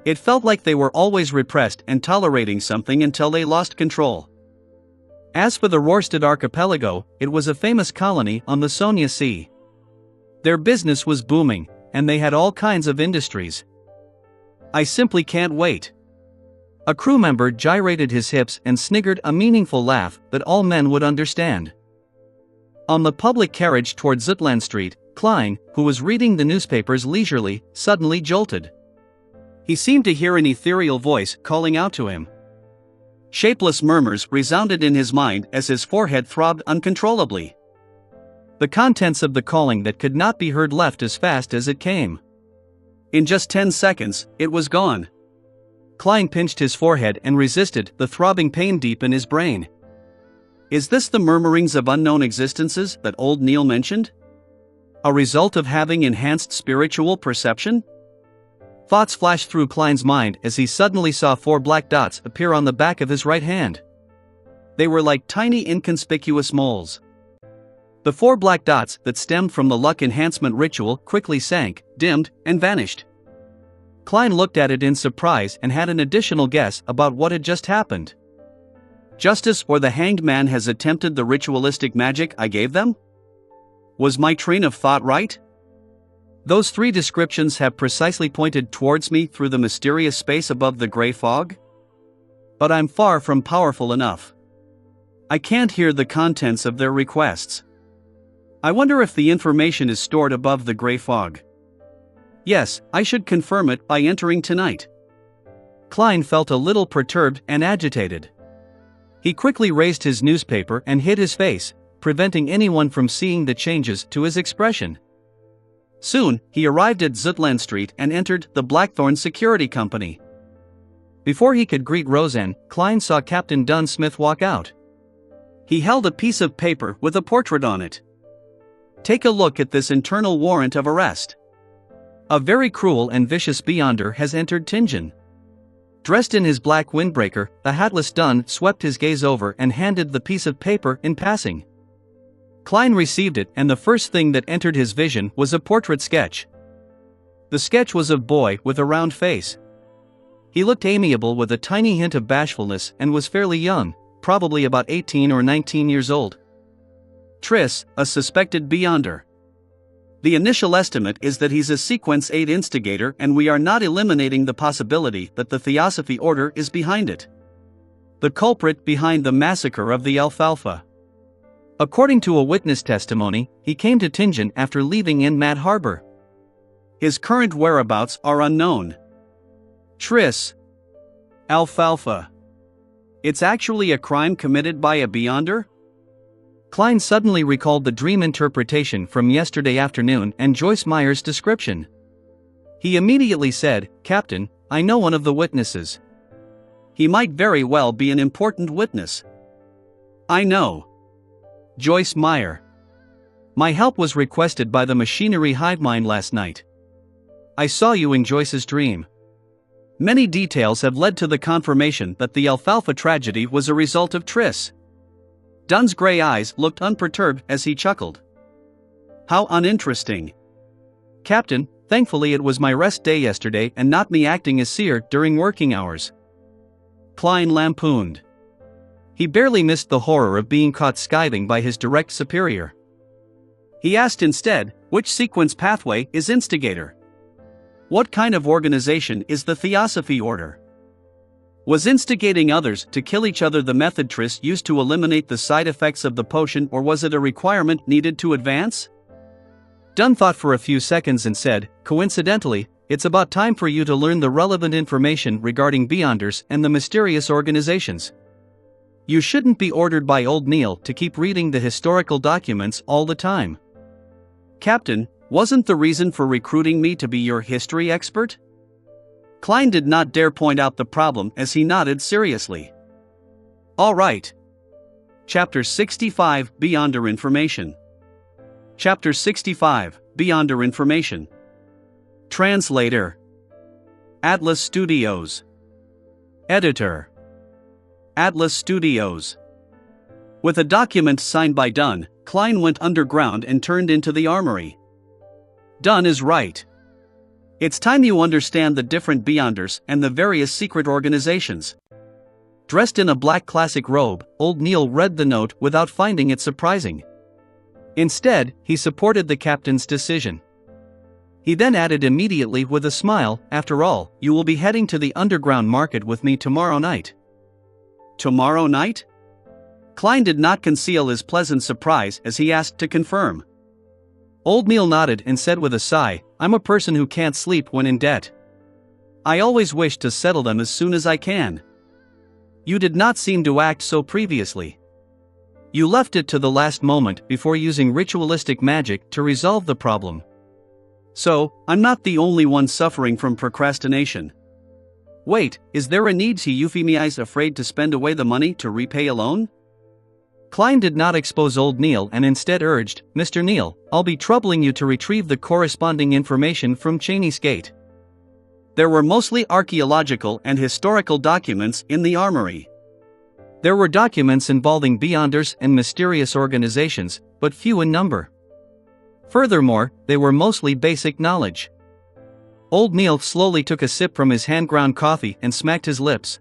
It felt like they were always repressed and tolerating something until they lost control. As for the Ritualistic archipelago, it was a famous colony on the Sonia Sea. Their business was booming, and they had all kinds of industries. "I simply can't wait." A crew member gyrated his hips and sniggered a meaningful laugh that all men would understand. On the public carriage toward Zutland Street, Klein, who was reading the newspapers leisurely, suddenly jolted. He seemed to hear an ethereal voice calling out to him. Shapeless murmurs resounded in his mind as his forehead throbbed uncontrollably. The contents of the calling that could not be heard left as fast as it came. In just 10 seconds, it was gone. Klein pinched his forehead and resisted the throbbing pain deep in his brain. Is this the murmurings of unknown existences that old Neil mentioned? A result of having enhanced spiritual perception? Thoughts flashed through Klein's mind as he suddenly saw 4 black dots appear on the back of his right hand. They were like tiny inconspicuous moles. The 4 black dots that stemmed from the luck enhancement ritual quickly sank, dimmed, and vanished. Klein looked at it in surprise and had an additional guess about what had just happened. Justice or the Hanged Man has attempted the ritualistic magic I gave them? Was my train of thought right? Those 3 descriptions have precisely pointed towards me through the mysterious space above the gray fog? But I'm far from powerful enough. I can't hear the contents of their requests. I wonder if the information is stored above the gray fog. Yes, I should confirm it by entering tonight. Klein felt a little perturbed and agitated. He quickly raised his newspaper and hid his face, preventing anyone from seeing the changes to his expression. Soon, he arrived at Zutland Street and entered the Blackthorn Security Company. Before he could greet Roseanne, Klein saw Captain Dunn Smith walk out. He held a piece of paper with a portrait on it. Take a look at this internal warrant of arrest. A very cruel and vicious beyonder has entered Tingen. Dressed in his black windbreaker, the hatless Dunn swept his gaze over and handed the piece of paper in passing. Klein received it, and the first thing that entered his vision was a portrait sketch. The sketch was of a boy with a round face. He looked amiable with a tiny hint of bashfulness and was fairly young, probably about 18 or 19 years old. Triss, a suspected beyonder. The initial estimate is that he's a Sequence 8 instigator, and we are not eliminating the possibility that the Theosophy Order is behind it. The culprit behind the massacre of the Alfalfa. According to a witness testimony, he came to Tingen after leaving in Mad Harbor. His current whereabouts are unknown. Triss. Alfalfa. It's actually a crime committed by a beyonder? Klein suddenly recalled the dream interpretation from yesterday afternoon and Joyce Meyer's description. He immediately said, "Captain, I know one of the witnesses. He might very well be an important witness." "I know. Joyce Meyer. My help was requested by the machinery hive mind last night. I saw you in Joyce's dream. Many details have led to the confirmation that the Alfalfa tragedy was a result of Triss." Dunn's gray eyes looked unperturbed as he chuckled. "How uninteresting. Captain, thankfully it was my rest day yesterday and not me acting as seer during working hours." Klein lampooned. He barely missed the horror of being caught skiving by his direct superior. He asked instead, which sequence pathway is instigator? What kind of organization is the Theosophy Order? Was instigating others to kill each other the method Triss used to eliminate the side effects of the potion, or was it a requirement needed to advance? Dunn thought for a few seconds and said, "Coincidentally, it's about time for you to learn the relevant information regarding Beyonders and the mysterious organizations. You shouldn't be ordered by old Neil to keep reading the historical documents all the time." "Captain, wasn't the reason for recruiting me to be your history expert?" Klein did not dare point out the problem as he nodded seriously. "All right." Chapter 65, Beyonder Information. Chapter 65, Beyonder Information. Translator: Atlas Studios. Editor: Atlas Studios. With a document signed by Dunn, Klein went underground and turned into the armory. Dunn is right. It's time you understand the different Beyonders and the various secret organizations. Dressed in a black classic robe, old Neil read the note without finding it surprising. Instead, he supported the captain's decision. He then added immediately with a smile, "After all, you will be heading to the underground market with me tomorrow night." Tomorrow night? Klein did not conceal his pleasant surprise as he asked to confirm. Old Neil nodded and said with a sigh, "I'm a person who can't sleep when in debt. I always wish to settle them as soon as I can. You did not seem to act so previously. You left it to the last moment before using ritualistic magic to resolve the problem. So, I'm not the only one suffering from procrastination. Wait, is there a need to euphemize afraid to spend away the money to repay a loan?" Klein did not expose old Neil and instead urged, "Mr. Neil, I'll be troubling you to retrieve the corresponding information from Cheney's Gate." There were mostly archaeological and historical documents in the armory. There were documents involving Beyonders and mysterious organizations, but few in number. Furthermore, they were mostly basic knowledge. Old Neil slowly took a sip from his hand-ground coffee and smacked his lips.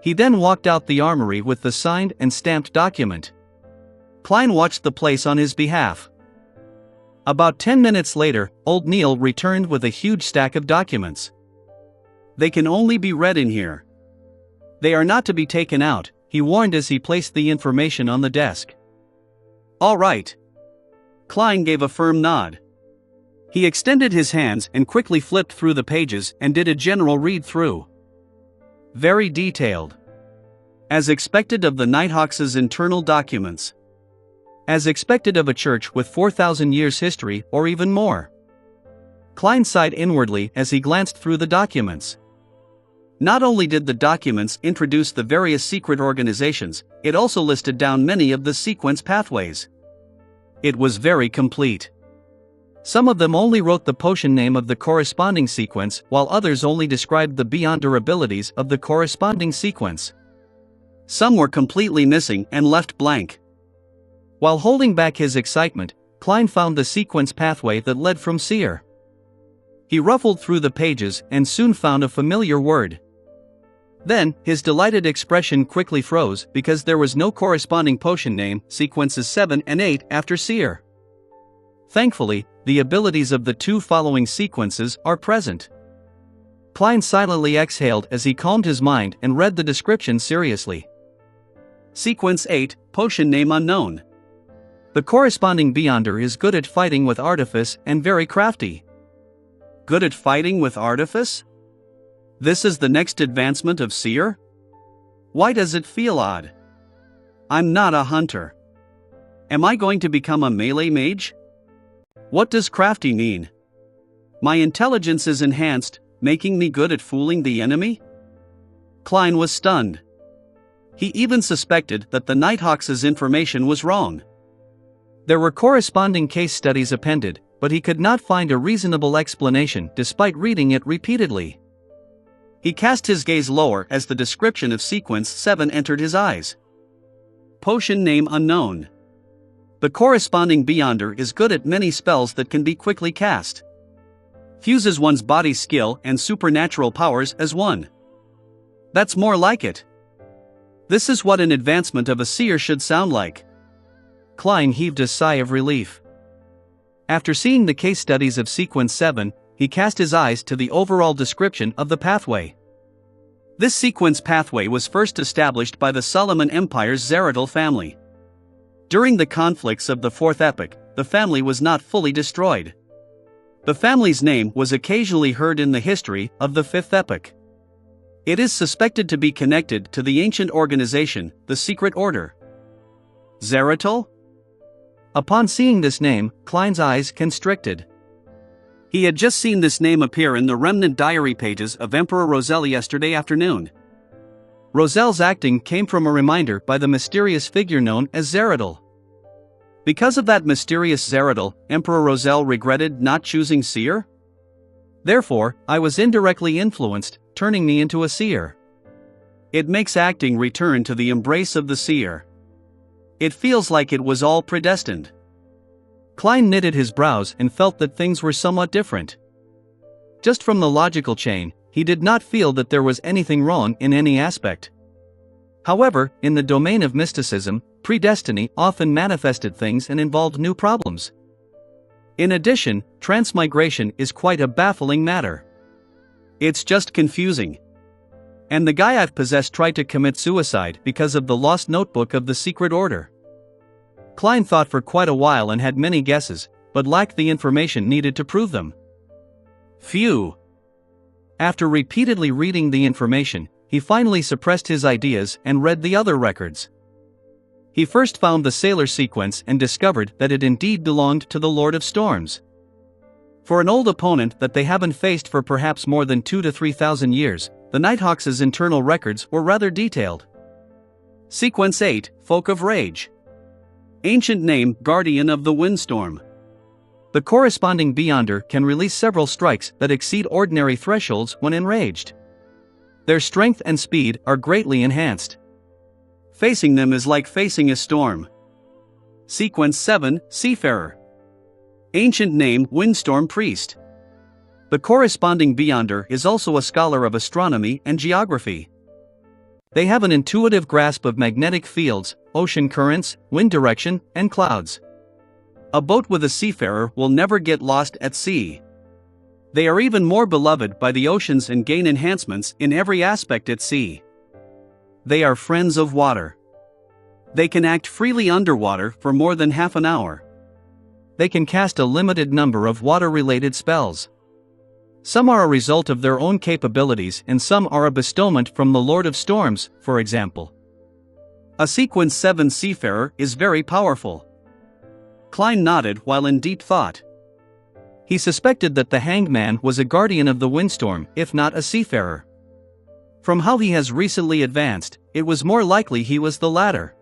He then walked out the armory with the signed and stamped document. Klein watched the place on his behalf. About 10 minutes later, old Neil returned with a huge stack of documents. "They can only be read in here. They are not to be taken out," he warned as he placed the information on the desk. "All right." Klein gave a firm nod. He extended his hands and quickly flipped through the pages and did a general read-through. Very detailed. As expected of the Nighthawks' internal documents. As expected of a church with 4,000 years history or even more. Klein sighed inwardly as he glanced through the documents. Not only did the documents introduce the various secret organizations, it also listed down many of the sequence pathways. It was very complete. Some of them only wrote the potion name of the corresponding sequence, while others only described the Beyonder abilities of the corresponding sequence. Some were completely missing and left blank. While holding back his excitement, Klein found the sequence pathway that led from Seer. He ruffled through the pages and soon found a familiar word. Then, his delighted expression quickly froze because there was no corresponding potion name, sequences 7 and 8 after Seer. Thankfully, the abilities of the two following sequences are present. Klein silently exhaled as he calmed his mind and read the description seriously. Sequence 8, potion name unknown. The corresponding Beyonder is good at fighting with artifice and very crafty. Good at fighting with artifice? This is the next advancement of Seer? Why does it feel odd? I'm not a hunter. Am I going to become a melee mage? What does crafty mean? My intelligence is enhanced, making me good at fooling the enemy? Klein was stunned. He even suspected that the Nighthawks' information was wrong. There were corresponding case studies appended, but he could not find a reasonable explanation despite reading it repeatedly. He cast his gaze lower as the description of sequence 7 entered his eyes. Potion name unknown. The corresponding Beyonder is good at many spells that can be quickly cast. Fuses one's body skill and supernatural powers as one. That's more like it. This is what an advancement of a seer should sound like. Klein heaved a sigh of relief. After seeing the case studies of sequence 7, he cast his eyes to the overall description of the pathway. This sequence pathway was first established by the Solomon Empire's Zeratul family. During the conflicts of the Fourth Epoch, the family was not fully destroyed. The family's name was occasionally heard in the history of the Fifth Epoch. It is suspected to be connected to the ancient organization, the Secret Order. Zeratul? Upon seeing this name, Klein's eyes constricted. He had just seen this name appear in the remnant diary pages of Emperor Roselle yesterday afternoon. Roselle's acting came from a reminder by the mysterious figure known as Zeratul. Because of that mysterious Zeratul, Emperor Roselle regretted not choosing seer? Therefore, I was indirectly influenced, turning me into a seer. It makes acting return to the embrace of the seer. It feels like it was all predestined. Klein knitted his brows and felt that things were somewhat different. Just from the logical chain, he did not feel that there was anything wrong in any aspect. However, in the domain of mysticism, predestiny often manifested things and involved new problems. In addition, transmigration is quite a baffling matter. It's just confusing. And the guy I've possessed tried to commit suicide because of the lost notebook of the Secret Order. Klein thought for quite a while and had many guesses, but lacked the information needed to prove them. Phew! After repeatedly reading the information, he finally suppressed his ideas and read the other records. He first found the Sailor sequence and discovered that it indeed belonged to the Lord of Storms. For an old opponent that they haven't faced for perhaps more than 2,000 to 3,000 years, the Nighthawks' internal records were rather detailed. Sequence 8, Folk of Rage. Ancient name, Guardian of the Windstorm. The corresponding Beyonder can release several strikes that exceed ordinary thresholds when enraged. Their strength and speed are greatly enhanced. Facing them is like facing a storm. Sequence 7, Seafarer. Ancient name, Windstorm Priest. The corresponding Beyonder is also a scholar of astronomy and geography. They have an intuitive grasp of magnetic fields, ocean currents, wind direction, and clouds. A boat with a seafarer will never get lost at sea. They are even more beloved by the oceans and gain enhancements in every aspect at sea. They are friends of water. They can act freely underwater for more than half an hour. They can cast a limited number of water-related spells. Some are a result of their own capabilities and some are a bestowment from the Lord of Storms, for example. A Sequence 7 Seafarer is very powerful. Klein nodded while in deep thought. He suspected that the Hanged Man was a guardian of the windstorm, if not a seafarer. From how he has recently advanced, it was more likely he was the latter.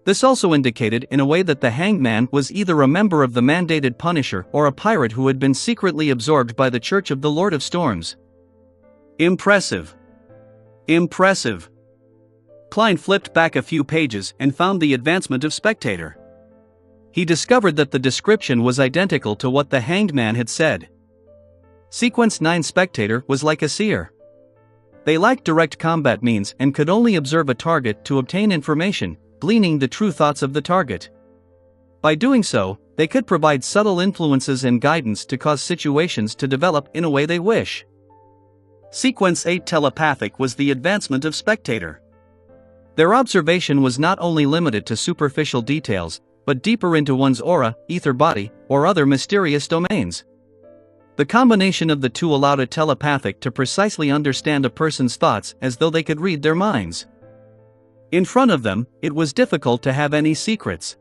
This also indicated in a way that the Hanged Man was either a member of the mandated Punisher or a pirate who had been secretly absorbed by the Church of the Lord of Storms. Impressive. Impressive. Klein flipped back a few pages and found the advancement of Spectator. He discovered that the description was identical to what the Hanged Man had said. Sequence 9 Spectator was like a seer. They lacked direct combat means and could only observe a target to obtain information, gleaning the true thoughts of the target. By doing so, they could provide subtle influences and guidance to cause situations to develop in a way they wish. Sequence 8 Telepathic was the advancement of Spectator. Their observation was not only limited to superficial details, but deeper into one's aura, ether body, or other mysterious domains. The combination of the two allowed a telepathic to precisely understand a person's thoughts as though they could read their minds. In front of them, it was difficult to have any secrets.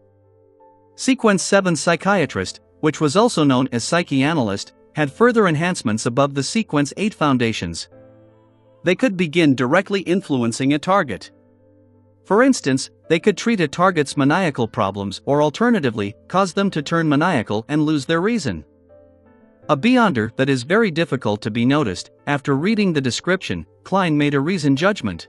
Sequence 7 Psychiatrist, which was also known as Psychianalyst, had further enhancements above the Sequence 8 foundations. They could begin directly influencing a target. For instance, they could treat a target's maniacal problems or alternatively, cause them to turn maniacal and lose their reason. A beyonder that is very difficult to be noticed. After reading the description, Klein made a reasoned judgment.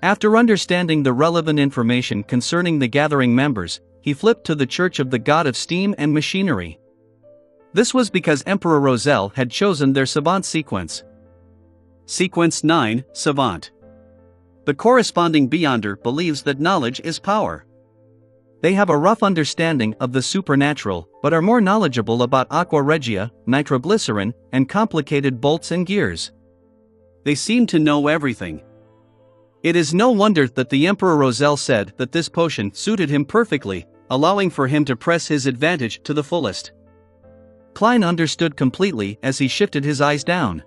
After understanding the relevant information concerning the gathering members, he flipped to the Church of the God of Steam and Machinery. This was because Emperor Roselle had chosen their Savant sequence. Sequence 9, Savant. The corresponding Beyonder believes that knowledge is power. They have a rough understanding of the supernatural, but are more knowledgeable about aqua regia, nitroglycerin, and complicated bolts and gears. They seem to know everything. It is no wonder that the Emperor Roselle said that this potion suited him perfectly, allowing for him to press his advantage to the fullest. Klein understood completely as he shifted his eyes down.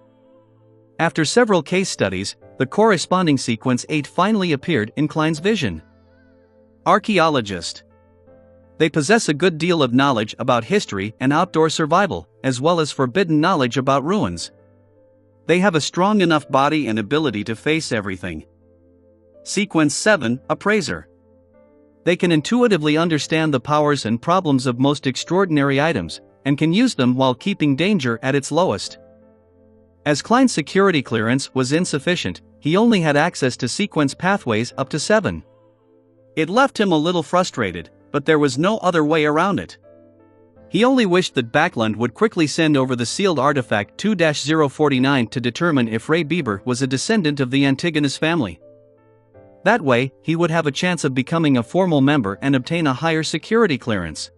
After several case studies, the corresponding sequence 8 finally appeared in Klein's vision. Archaeologist. They possess a good deal of knowledge about history and outdoor survival, as well as forbidden knowledge about ruins. They have a strong enough body and ability to face everything. Sequence 7, Appraiser. They can intuitively understand the powers and problems of most extraordinary items, and can use them while keeping danger at its lowest. As Klein's security clearance was insufficient, he only had access to sequence pathways up to 7. It left him a little frustrated, but there was no other way around it. He only wished that Backlund would quickly send over the sealed artifact 2-049 to determine if Ray Bieber was a descendant of the Antigonus family. That way, he would have a chance of becoming a formal member and obtain a higher security clearance.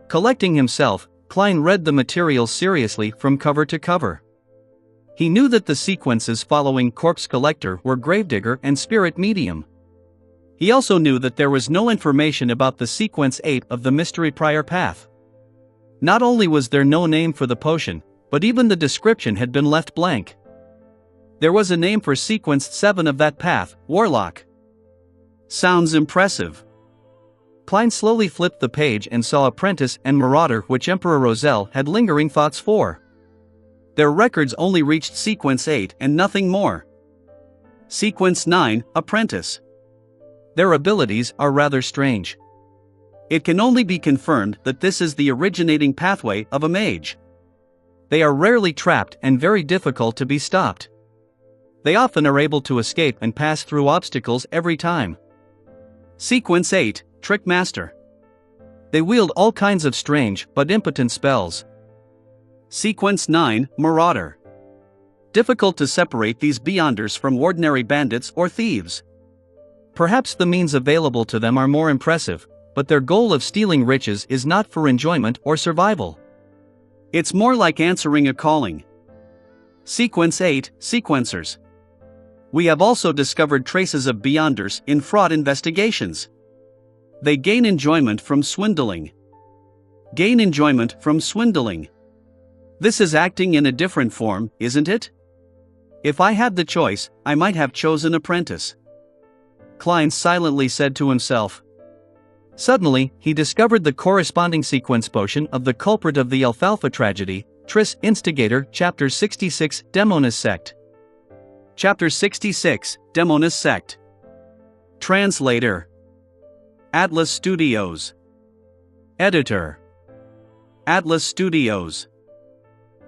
Collecting himself, Klein read the material seriously from cover to cover. He knew that the sequences following Corpse Collector were Gravedigger and Spirit Medium. He also knew that there was no information about the sequence 8 of the Mystery Prior Path. Not only was there no name for the potion, but even the description had been left blank. There was a name for sequence 7 of that path, Warlock. Sounds impressive. Klein slowly flipped the page and saw Apprentice and Marauder, which Emperor Roselle had lingering thoughts for. Their records only reached sequence 8 and nothing more. Sequence 9, Apprentice. Their abilities are rather strange. It can only be confirmed that this is the originating pathway of a mage. They are rarely trapped and very difficult to be stopped. They often are able to escape and pass through obstacles every time. Sequence 8, Trick Master. They wield all kinds of strange but impotent spells. Sequence 9, Marauder. Difficult to separate these beyonders from ordinary bandits or thieves. Perhaps the means available to them are more impressive, but their goal of stealing riches is not for enjoyment or survival. It's more like answering a calling. Sequence 8, Sequencers. We have also discovered traces of beyonders in fraud investigations. They gain enjoyment from swindling. Gain enjoyment from swindling. This is acting in a different form, isn't it? If I had the choice, I might have chosen Apprentice. Klein silently said to himself. Suddenly, he discovered the corresponding sequence potion of the culprit of the Alfalfa tragedy, Tris Instigator, Chapter 66, Demoness Sect. Chapter 66, Demoness Sect. Translator. Atlas Studios. Editor. Atlas Studios.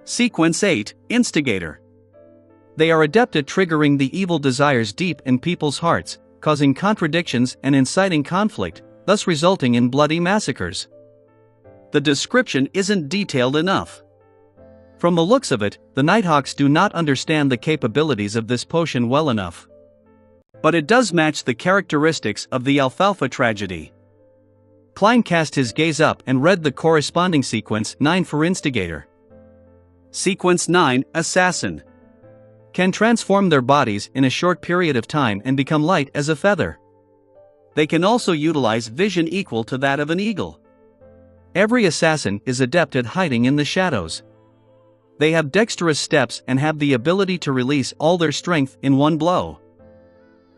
Sequence 8, Instigator. They are adept at triggering the evil desires deep in people's hearts, causing contradictions and inciting conflict, thus resulting in bloody massacres. The description isn't detailed enough. From the looks of it, the Nighthawks do not understand the capabilities of this potion well enough. But it does match the characteristics of the Alfalfa tragedy. Klein cast his gaze up and read the corresponding sequence 9 for Instigator. Sequence 9, Assassin. Can transform their bodies in a short period of time and become light as a feather. They can also utilize vision equal to that of an eagle. Every assassin is adept at hiding in the shadows. They have dexterous steps and have the ability to release all their strength in one blow.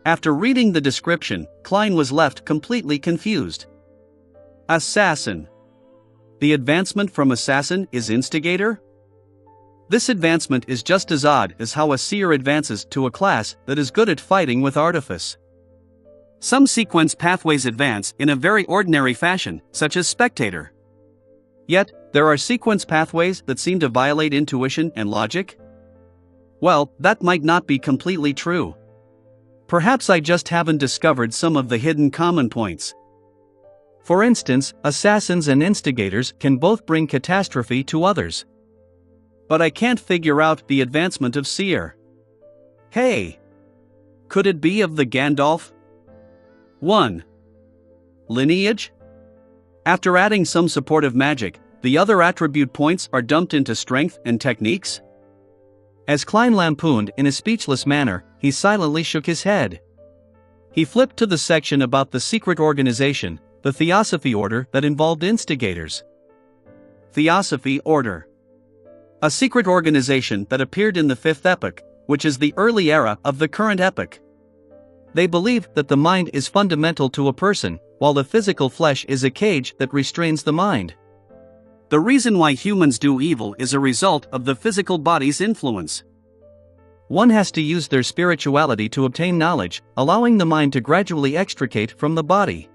After reading the description, Klein was left completely confused. Assassin. The advancement from Assassin is Instigator? This advancement is just as odd as how a seer advances to a class that is good at fighting with artifice. Some sequence pathways advance in a very ordinary fashion, such as Spectator. Yet, there are sequence pathways that seem to violate intuition and logic? Well, that might not be completely true. Perhaps I just haven't discovered some of the hidden common points. For instance, assassins and instigators can both bring catastrophe to others. But I can't figure out the advancement of Seer. Hey! Could it be of the Gandalf? 1. Lineage? After adding some supportive magic, the other attribute points are dumped into strength and techniques? As Klein lampooned in a speechless manner, he silently shook his head. He flipped to the section about the secret organization, the Theosophy order that involved instigators. Theosophy order. A secret organization that appeared in the Fifth Epoch, which is the early era of the current epoch. They believe that the mind is fundamental to a person, while the physical flesh is a cage that restrains the mind. The reason why humans do evil is a result of the physical body's influence. One has to use their spirituality to obtain knowledge, allowing the mind to gradually extricate from the body.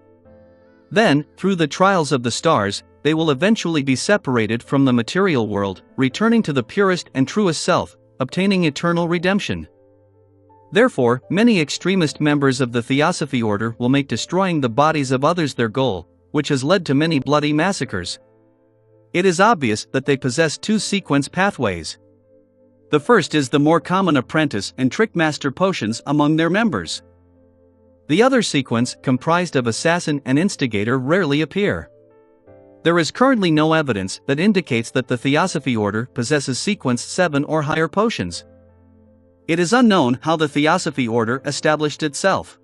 Then, through the trials of the stars, they will eventually be separated from the material world, returning to the purest and truest self, obtaining eternal redemption. Therefore, many extremist members of the Theosophy order will make destroying the bodies of others their goal, which has led to many bloody massacres. It is obvious that they possess two sequence pathways. The first is the more common apprentice and trickmaster potions among their members. The other sequence, comprised of assassin and instigator, rarely appear. There is currently no evidence that indicates that the Theosophy order possesses sequence 7 or higher potions. It is unknown how the Theosophy order established itself.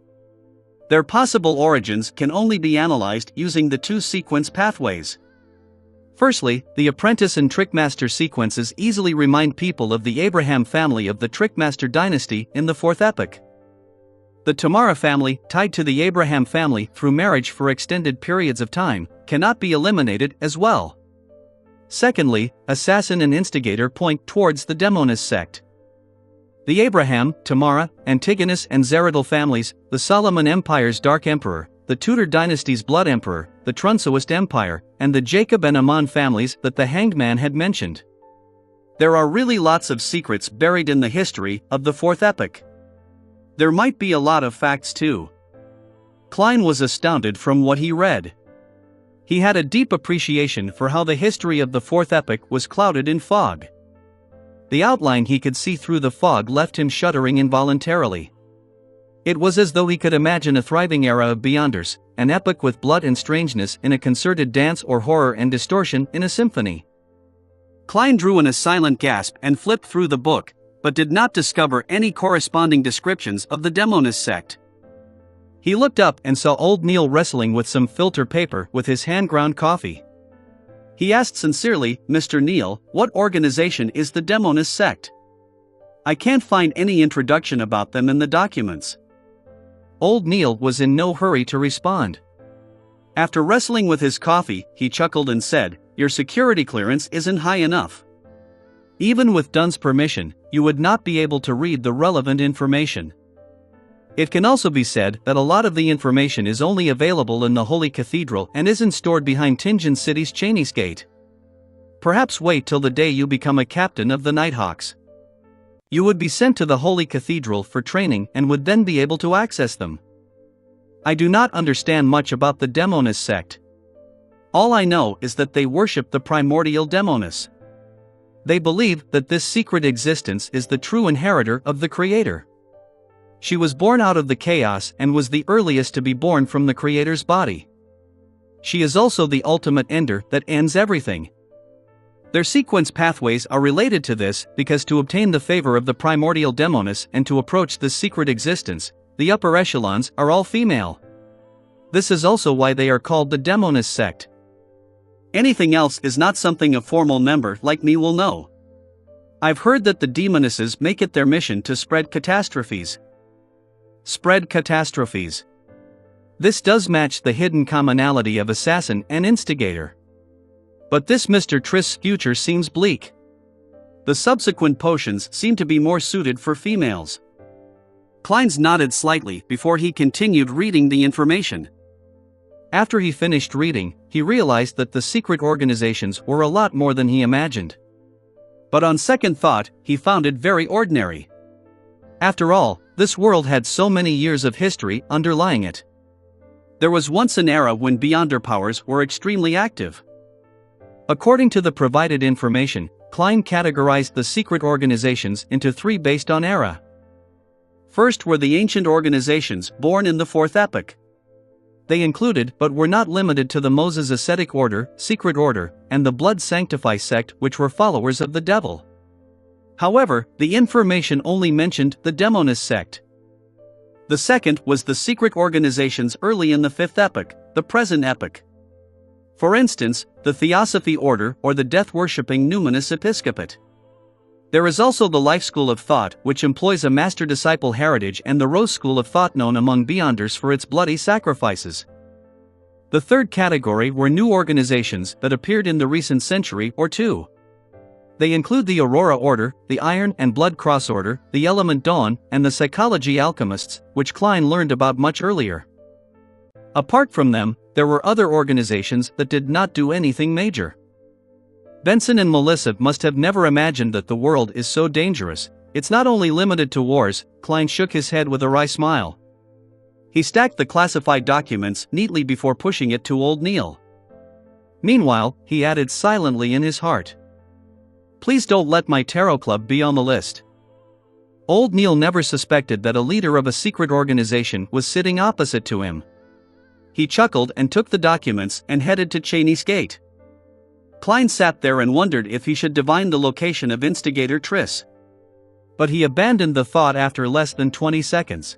Their possible origins can only be analyzed using the two sequence pathways. Firstly, the apprentice and trickmaster sequences easily remind people of the Abraham family of the Trickmaster dynasty in the Fourth Epoch. The Tamara family, tied to the Abraham family through marriage for extended periods of time, cannot be eliminated as well. Secondly, assassin and instigator point towards the Demonist sect. The Abraham, Tamara, Antigonus and Zeradal families, the Solomon Empire's Dark Emperor, the Tudor dynasty's Blood Emperor, the Trunsoist Empire, and the Jacob and Ammon families that the Hanged Man had mentioned. There are really lots of secrets buried in the history of the Fourth Epoch. There might be a lot of facts too. Klein was astounded from what he read. He had a deep appreciation for how the history of the Fourth Epoch was clouded in fog. The outline he could see through the fog left him shuddering involuntarily. It was as though he could imagine a thriving era of Beyonders, an epoch with blood and strangeness in a concerted dance or horror and distortion in a symphony. Klein drew in a silent gasp and flipped through the book, but did not discover any corresponding descriptions of the Demonist sect. He looked up and saw old Neil wrestling with some filter paper with his hand-ground coffee. He asked sincerely, "Mr. Neil, what organization is the Demonist sect? I can't find any introduction about them in the documents." Old Neil was in no hurry to respond. After wrestling with his coffee, he chuckled and said, "Your security clearance isn't high enough. Even with Dunn's permission, you would not be able to read the relevant information. It can also be said that a lot of the information is only available in the Holy Cathedral and isn't stored behind Tingen City's Cheney's Gate. Perhaps wait till the day you become a captain of the Nighthawks. You would be sent to the Holy Cathedral for training and would then be able to access them. I do not understand much about the Demonist sect. All I know is that they worship the primordial Demonis. They believe that this secret existence is the true inheritor of the Creator. She was born out of the chaos and was the earliest to be born from the Creator's body. She is also the ultimate ender that ends everything. Their sequence pathways are related to this because to obtain the favor of the primordial Demonis and to approach this secret existence, the upper echelons are all female. This is also why they are called the Demonist sect. Anything else is not something a formal member like me will know. I've heard that the Demonesses make it their mission to spread catastrophes. Spread catastrophes. This does match the hidden commonality of assassin and instigator. But this Mr. Trist's future seems bleak. The subsequent potions seem to be more suited for females. Kleins nodded slightly before he continued reading the information. After he finished reading, he realized that the secret organizations were a lot more than he imagined. But on second thought, he found it very ordinary. After all, this world had so many years of history underlying it. There was once an era when Beyonder powers were extremely active. According to the provided information, Klein categorized the secret organizations into three based on era. First were the ancient organizations born in the Fourth Epoch. They included but were not limited to the Moses Ascetic Order, Secret Order, and the Blood Sanctify sect, which were followers of the devil. However, the information only mentioned the Demonist sect. The second was the secret organizations early in the fifth epoch, the present epoch. For instance, the Theosophy Order or the death-worshipping Numinous Episcopate. There is also the Life School of Thought, which employs a master-disciple heritage, and the Rose School of Thought, known among Beyonders for its bloody sacrifices. The third category were new organizations that appeared in the recent century or two. They include the Aurora Order, the Iron and Blood Cross Order, the Element Dawn, and the Psychology Alchemists, which Klein learned about much earlier. Apart from them, there were other organizations that did not do anything major. Benson and Melissa must have never imagined that the world is so dangerous. It's not only limited to wars. Klein shook his head with a wry smile. He stacked the classified documents neatly before pushing it to old Neil. Meanwhile, he added silently in his heart, "Please don't let my tarot club be on the list." Old Neil never suspected that a leader of a secret organization was sitting opposite to him. He chuckled and took the documents and headed to Cheney's Gate. Klein sat there and wondered if he should divine the location of instigator Triss. But he abandoned the thought after less than 20 seconds.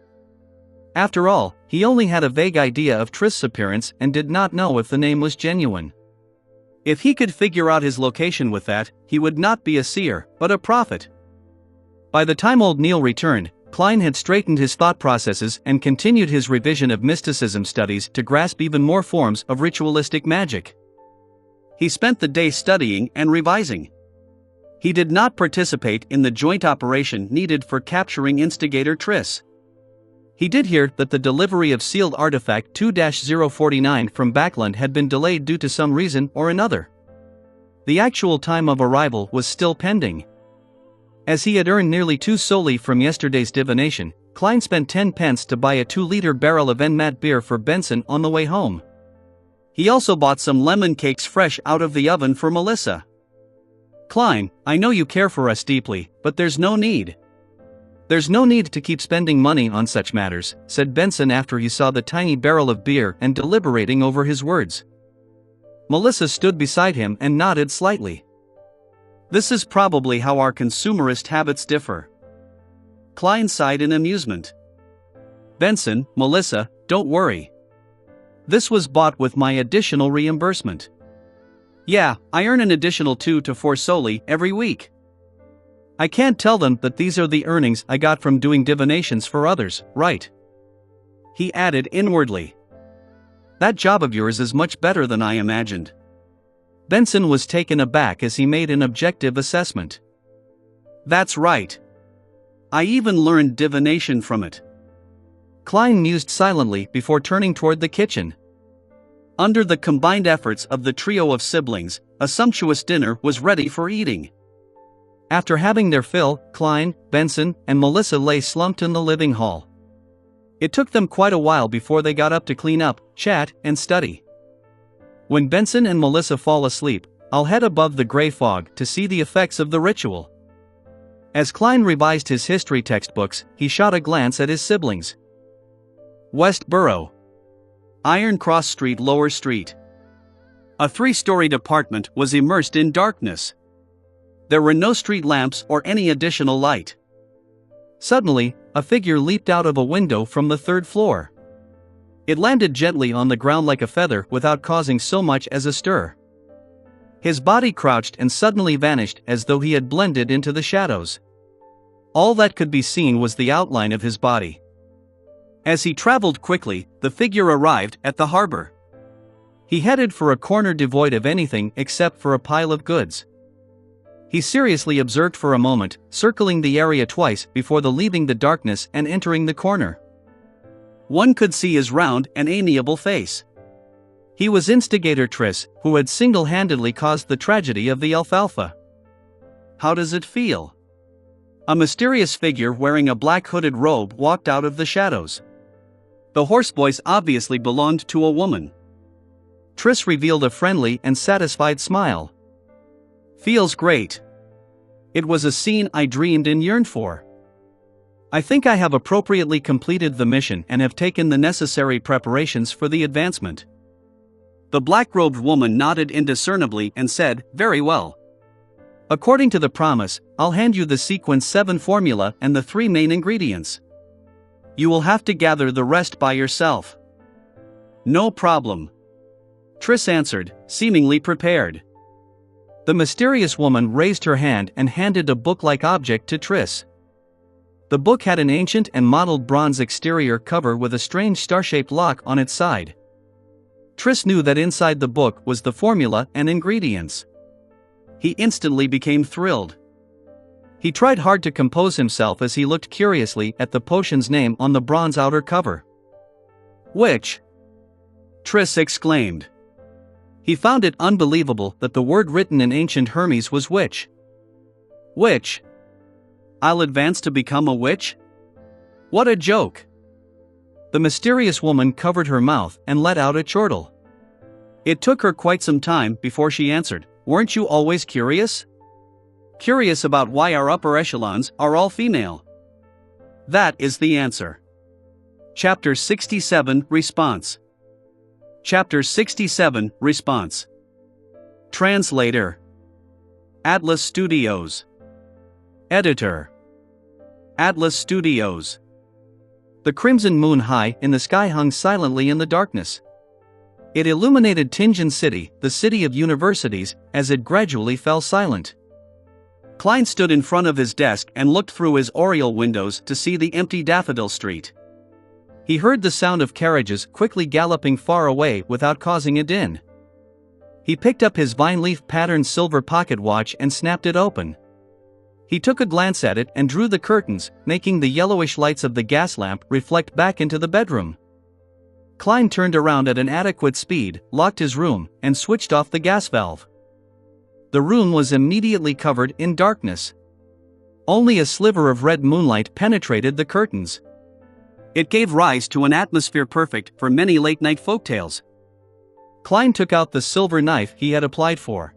After all, he only had a vague idea of Triss's appearance and did not know if the name was genuine. If he could figure out his location with that, he would not be a seer, but a prophet. By the time old Neil returned, Klein had straightened his thought processes and continued his revision of mysticism studies to grasp even more forms of ritualistic magic. He spent the day studying and revising. He did not participate in the joint operation needed for capturing instigator Triss. He did hear that the delivery of sealed artifact 2-049 from Backland had been delayed due to some reason or another. The actual time of arrival was still pending. As he had earned nearly 2 soli from yesterday's divination, Klein spent 10 pence to buy a 2-liter barrel of Enmat beer for Benson on the way home. He also bought some lemon cakes fresh out of the oven for Melissa. "Klein, I know you care for us deeply, but there's no need." "There's no need to keep spending money on such matters," said Benson after he saw the tiny barrel of beer and deliberating over his words. Melissa stood beside him and nodded slightly. "This is probably how our consumerist habits differ." Klein sighed in amusement. "Benson, Melissa, don't worry. This was bought with my additional reimbursement. Yeah, I earn an additional 2 to 4 soli every week. I can't tell them that these are the earnings I got from doing divinations for others, right?" He added inwardly, "That job of yours is much better than I imagined." Benson was taken aback as he made an objective assessment. "That's right. I even learned divination from it." Klein mused silently before turning toward the kitchen. Under the combined efforts of the trio of siblings, a sumptuous dinner was ready for eating. After having their fill, Klein, Benson, and Melissa lay slumped in the living hall. It took them quite a while before they got up to clean up, chat, and study. When Benson and Melissa fall asleep, I'll head above the gray fog to see the effects of the ritual. As Klein revised his history textbooks, he shot a glance at his siblings. West Borough. Iron Cross Street, Lower Street. A 3-storied apartment was immersed in darkness. There were no street lamps or any additional light. Suddenly, a figure leaped out of a window from the 3rd floor. It landed gently on the ground like a feather without causing so much as a stir. His body crouched and suddenly vanished as though he had blended into the shadows. All that could be seen was the outline of his body. As he traveled quickly, the figure arrived at the harbor. He headed for a corner devoid of anything except for a pile of goods. He seriously observed for a moment, circling the area twice before leaving the darkness and entering the corner. One could see his round and amiable face. He was instigator Triss, who had single-handedly caused the tragedy of the alfalfa. "How does it feel?" A mysterious figure wearing a black hooded robe walked out of the shadows. The hoarse voice obviously belonged to a woman. Triss revealed a friendly and satisfied smile. "Feels great. It was a scene I dreamed and yearned for. I think I have appropriately completed the mission and have taken the necessary preparations for the advancement." The black-robed woman nodded indiscernibly and said, "Very well. According to the promise, I'll hand you the sequence 7 formula and the 3 main ingredients. You will have to gather the rest by yourself. No problem. Triss answered, seemingly prepared. The mysterious woman raised her hand and handed a book-like object to Triss. The book had an ancient and mottled bronze exterior cover with a strange star-shaped lock on its side. Triss knew that inside the book was the formula and ingredients. He instantly became thrilled. He tried hard to compose himself as he looked curiously at the potion's name on the bronze outer cover. Witch! Triss exclaimed. He found it unbelievable that the word written in ancient Hermes was witch. Witch? I'll advance to become a witch? What a joke! The mysterious woman covered her mouth and let out a chortle. It took her quite some time before she answered, "Weren't you always curious? Curious about why our upper echelons are all female?" That is the answer. Chapter 67 Response. Chapter 67 Response. Translator. Atlas Studios. Editor. Atlas Studios. The crimson moon high in the sky hung silently in the darkness. It illuminated Tingen City, the city of universities, as it gradually fell silent. Klein stood in front of his desk and looked through his oriel windows to see the empty Daffodil Street. He heard the sound of carriages quickly galloping far away without causing a din. He picked up his vine-leaf-patterned silver pocket watch and snapped it open. He took a glance at it and drew the curtains, making the yellowish lights of the gas lamp reflect back into the bedroom. Klein turned around at an adequate speed, locked his room, and switched off the gas valve. The room was immediately covered in darkness. Only a sliver of red moonlight penetrated the curtains. It gave rise to an atmosphere perfect for many late-night folktales. Klein took out the silver knife he had applied for.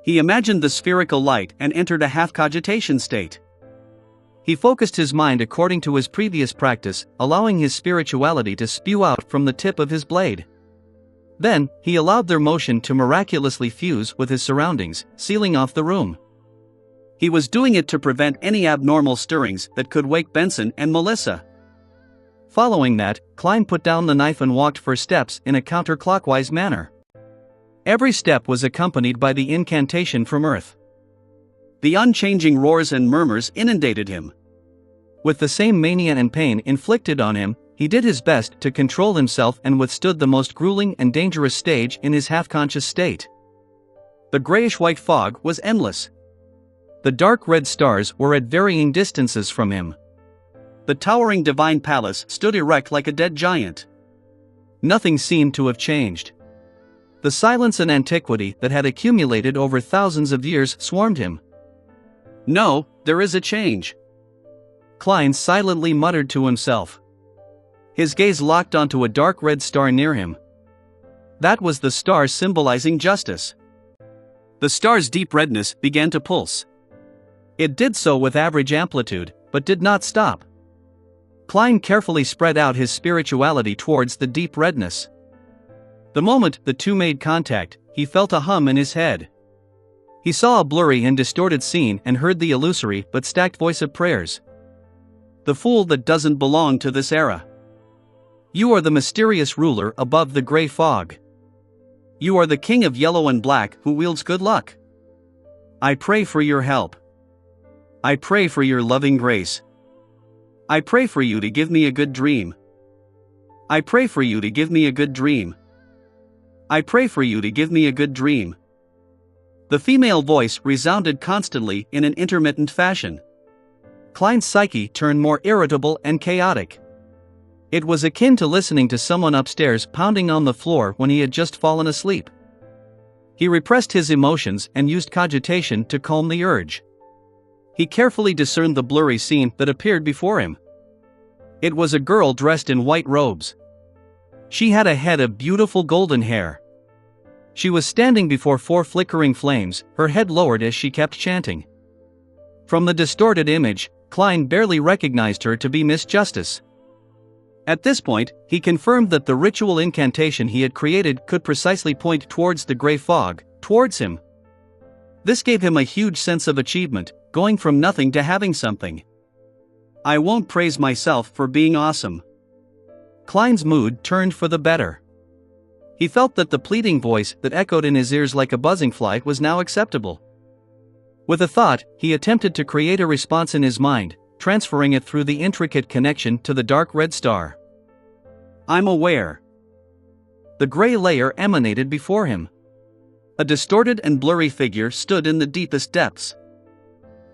He imagined the spherical light and entered a half-cogitation state. He focused his mind according to his previous practice, allowing his spirituality to spew out from the tip of his blade. Then, he allowed their motion to miraculously fuse with his surroundings, sealing off the room. He was doing it to prevent any abnormal stirrings that could wake Benson and Melissa. Following that, Klein put down the knife and walked for steps in a counterclockwise manner. Every step was accompanied by the incantation from Earth. The unchanging roars and murmurs inundated him. With the same mania and pain inflicted on him, he did his best to control himself and withstood the most grueling and dangerous stage in his half-conscious state. The grayish-white fog was endless. The dark red stars were at varying distances from him. The towering divine palace stood erect like a dead giant. Nothing seemed to have changed. The silence and antiquity that had accumulated over thousands of years swarmed him. No, there is a change. Klein silently muttered to himself. His gaze locked onto a dark red star near him. That was the star symbolizing justice. The star's deep redness began to pulse. It did so with average amplitude, but did not stop. Klein carefully spread out his spirituality towards the deep redness. The moment the two made contact, he felt a hum in his head. He saw a blurry and distorted scene and heard the illusory but stacked voice of prayers. The fool that doesn't belong to this era. You are the mysterious ruler above the gray fog. You are the king of yellow and black who wields good luck. I pray for your help. I pray for your loving grace. I pray for you to give me a good dream. I pray for you to give me a good dream. I pray for you to give me a good dream. The female voice resounded constantly in an intermittent fashion. Klein's psyche turned more irritable and chaotic. It was akin to listening to someone upstairs pounding on the floor when he had just fallen asleep. He repressed his emotions and used cogitation to calm the urge. He carefully discerned the blurry scene that appeared before him. It was a girl dressed in white robes. She had a head of beautiful golden hair. She was standing before 4 flickering flames, her head lowered as she kept chanting. From the distorted image, Klein barely recognized her to be Miss Justice. At this point, he confirmed that the ritual incantation he had created could precisely point towards the gray fog, towards him. This gave him a huge sense of achievement, going from nothing to having something. I won't praise myself for being awesome. Klein's mood turned for the better. He felt that the pleading voice that echoed in his ears like a buzzing fly was now acceptable. With a thought, he attempted to create a response in his mind, transferring it through the intricate connection to the dark red star. I'm aware. The gray layer emanated before him. A distorted and blurry figure stood in the deepest depths.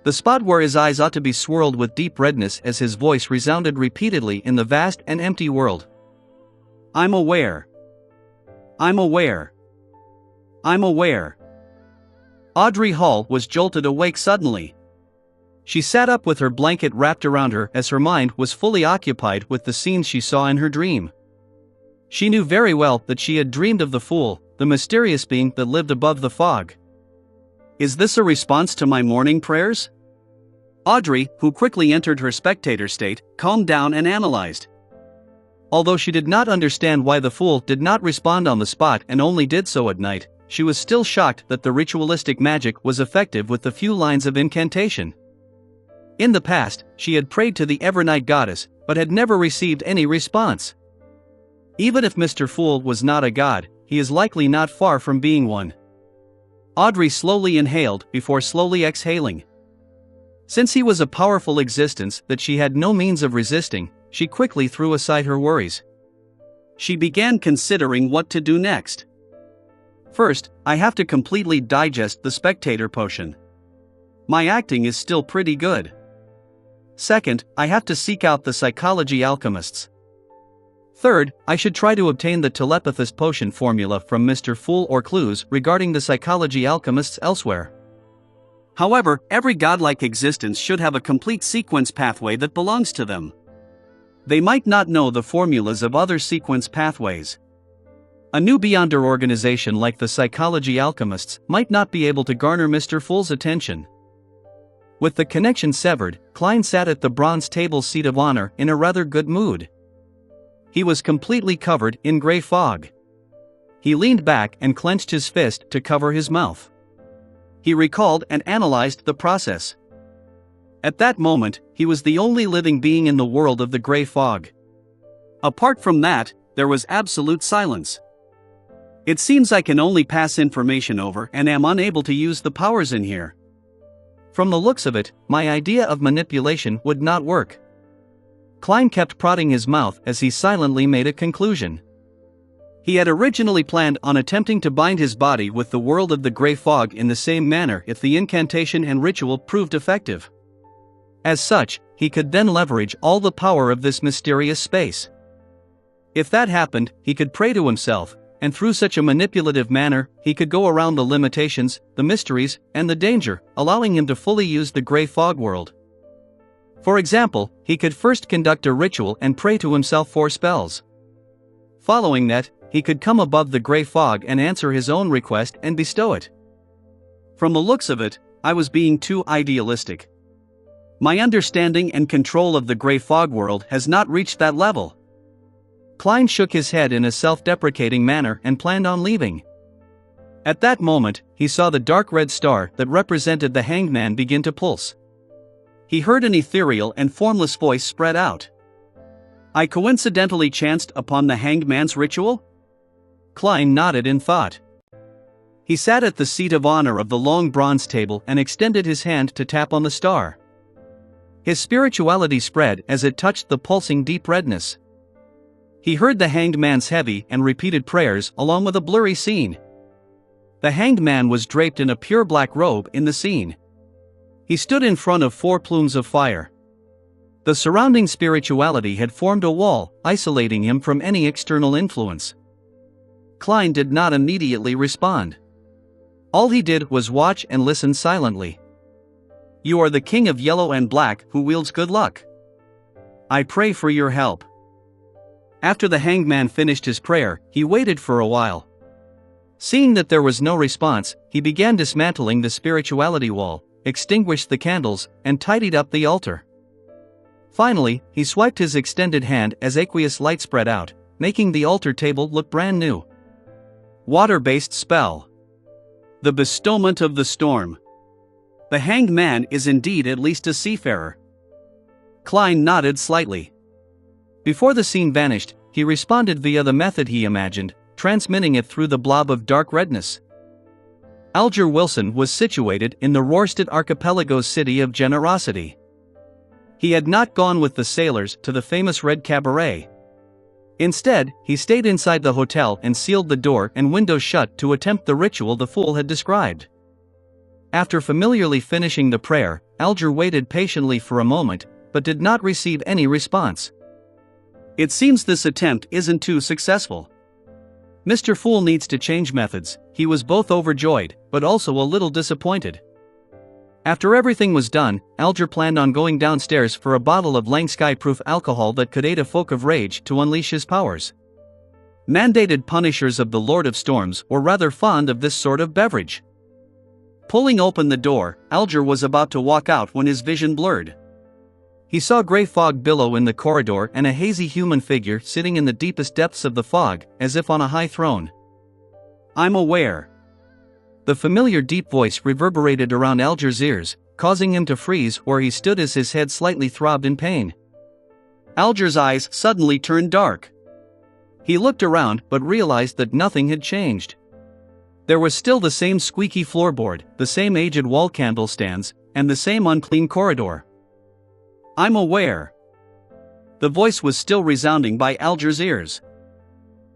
The spot where his eyes ought to be swirled with deep redness as his voice resounded repeatedly in the vast and empty world. I'm aware. I'm aware. I'm aware. Audrey Hall was jolted awake suddenly. She sat up with her blanket wrapped around her as her mind was fully occupied with the scenes she saw in her dream. She knew very well that she had dreamed of the Fool, the mysterious being that lived above the fog. Is this a response to my morning prayers? Audrey, who quickly entered her spectator state, calmed down and analyzed. Although she did not understand why the Fool did not respond on the spot and only did so at night, she was still shocked that the ritualistic magic was effective with the few lines of incantation. In the past, she had prayed to the Evernight goddess, but had never received any response. Even if Mr. Fool was not a god, he is likely not far from being one. Audrey slowly inhaled before slowly exhaling. Since he was a powerful existence that she had no means of resisting, she quickly threw aside her worries. She began considering what to do next. First, I have to completely digest the spectator potion. My acting is still pretty good. Second, I have to seek out the psychology alchemists. Third, I should try to obtain the telepathist potion formula from Mr. Fool or clues regarding the psychology alchemists elsewhere. However, every godlike existence should have a complete sequence pathway that belongs to them. They might not know the formulas of other sequence pathways. A new Beyonder organization like the psychology alchemists might not be able to garner Mr. Fool's attention. With the connection severed, Klein sat at the bronze table seat of honor in a rather good mood. He was completely covered in gray fog. He leaned back and clenched his fist to cover his mouth. He recalled and analyzed the process. At that moment, he was the only living being in the world of the gray fog. Apart from that, there was absolute silence. It seems I can only pass information over and am unable to use the powers in here. From the looks of it, my idea of manipulation would not work. Klein kept prodding his mouth as he silently made a conclusion. He had originally planned on attempting to bind his body with the world of the gray fog in the same manner if the incantation and ritual proved effective. As such, he could then leverage all the power of this mysterious space. If that happened, he could pray to himself, and through such a manipulative manner, he could go around the limitations, the mysteries, and the danger, allowing him to fully use the gray fog world. For example, he could first conduct a ritual and pray to himself for spells. Following that, he could come above the gray fog and answer his own request and bestow it. From the looks of it, I was being too idealistic. My understanding and control of the gray fog world has not reached that level. Klein shook his head in a self-deprecating manner and planned on leaving. At that moment, he saw the dark red star that represented the Hanged Man begin to pulse. He heard an ethereal and formless voice spread out. I coincidentally chanced upon the Hanged Man's ritual? Klein nodded in thought. He sat at the seat of honor of the long bronze table and extended his hand to tap on the star. His spirituality spread as it touched the pulsing deep redness. He heard the Hanged Man's heavy and repeated prayers along with a blurry scene. The Hanged Man was draped in a pure black robe in the scene. He stood in front of 4 plumes of fire. The surrounding spirituality had formed a wall, isolating him from any external influence. Klein did not immediately respond. All he did was watch and listen silently. You are the king of yellow and black who wields good luck. I pray for your help. After the Hanged Man finished his prayer, he waited for a while. Seeing that there was no response, he began dismantling the spirituality wall, extinguished the candles, and tidied up the altar. Finally, he swiped his extended hand as aqueous light spread out, making the altar table look brand new. Water-based spell. The bestowment of the storm. The hanged man is indeed at least a seafarer. Klein nodded slightly. Before the scene vanished, he responded via the method he imagined, transmitting it through the blob of dark redness. Alger Wilson was situated in the Rorstad archipelago's city of generosity. He had not gone with the sailors to the famous Red Cabaret. Instead, he stayed inside the hotel and sealed the door and windows shut to attempt the ritual the fool had described. After familiarly finishing the prayer, Alger waited patiently for a moment, but did not receive any response. It seems this attempt isn't too successful. Mr. Fool needs to change methods. He was both overjoyed, but also a little disappointed. After everything was done, Alger planned on going downstairs for a bottle of Langsky-proof alcohol that could aid a folk of rage to unleash his powers. Mandated punishers of the Lord of Storms were rather fond of this sort of beverage. Pulling open the door, Alger was about to walk out when his vision blurred. He saw grey fog billow in the corridor and a hazy human figure sitting in the deepest depths of the fog, as if on a high throne. "I'm aware." The familiar deep voice reverberated around Alger's ears, causing him to freeze where he stood as his head slightly throbbed in pain. Alger's eyes suddenly turned dark. He looked around but realized that nothing had changed. There was still the same squeaky floorboard, the same aged wall candlestands, and the same unclean corridor. "I'm aware." The voice was still resounding by Alger's ears.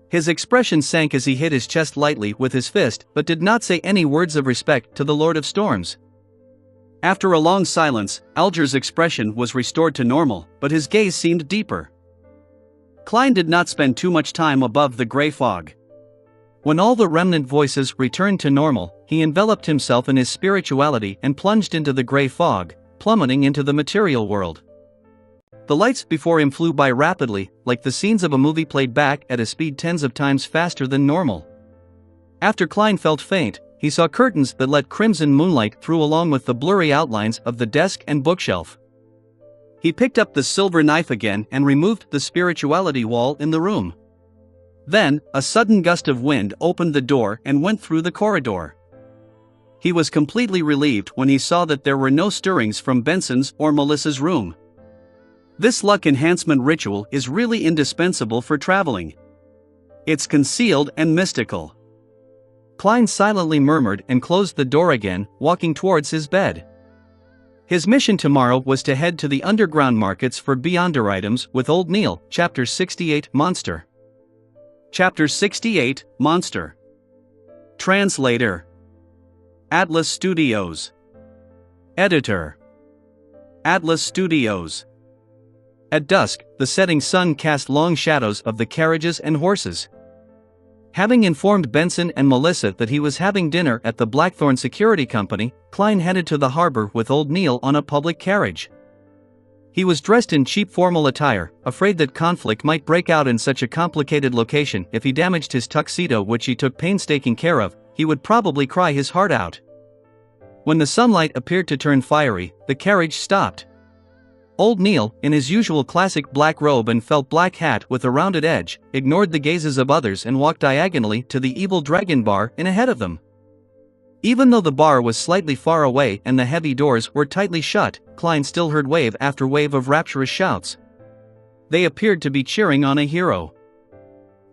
His expression sank as he hit his chest lightly with his fist but did not say any words of respect to the Lord of Storms. After a long silence, Alger's expression was restored to normal, but his gaze seemed deeper. Klein did not spend too much time above the grey fog. When all the remnant voices returned to normal, he enveloped himself in his spirituality and plunged into the grey fog, plummeting into the material world. The lights before him flew by rapidly, like the scenes of a movie played back at a speed tens of times faster than normal. After Klein felt faint, he saw curtains that let crimson moonlight through along with the blurry outlines of the desk and bookshelf. He picked up the silver knife again and removed the spirituality wall in the room. Then, a sudden gust of wind opened the door and went through the corridor. He was completely relieved when he saw that there were no stirrings from Benson's or Melissa's room. This luck enhancement ritual is really indispensable for traveling. It's concealed and mystical. Klein silently murmured and closed the door again, walking towards his bed. His mission tomorrow was to head to the underground markets for Beyonder items with Old Neil. Chapter 68 Monster. Chapter 68 Monster. Translator. Atlas Studios. Editor. Atlas Studios. At dusk, the setting sun cast long shadows of the carriages and horses. Having informed Benson and Melissa that he was having dinner at the Blackthorn Security Company, Klein headed to the harbor with Old Neil on a public carriage. He was dressed in cheap formal attire, afraid that conflict might break out in such a complicated location. If he damaged his tuxedo, which he took painstaking care of, he would probably cry his heart out. When the sunlight appeared to turn fiery, the carriage stopped. Old Neil, in his usual classic black robe and felt black hat with a rounded edge, ignored the gazes of others and walked diagonally to the Evil Dragon bar in ahead of them. Even though the bar was slightly far away and the heavy doors were tightly shut, Klein still heard wave after wave of rapturous shouts. They appeared to be cheering on a hero.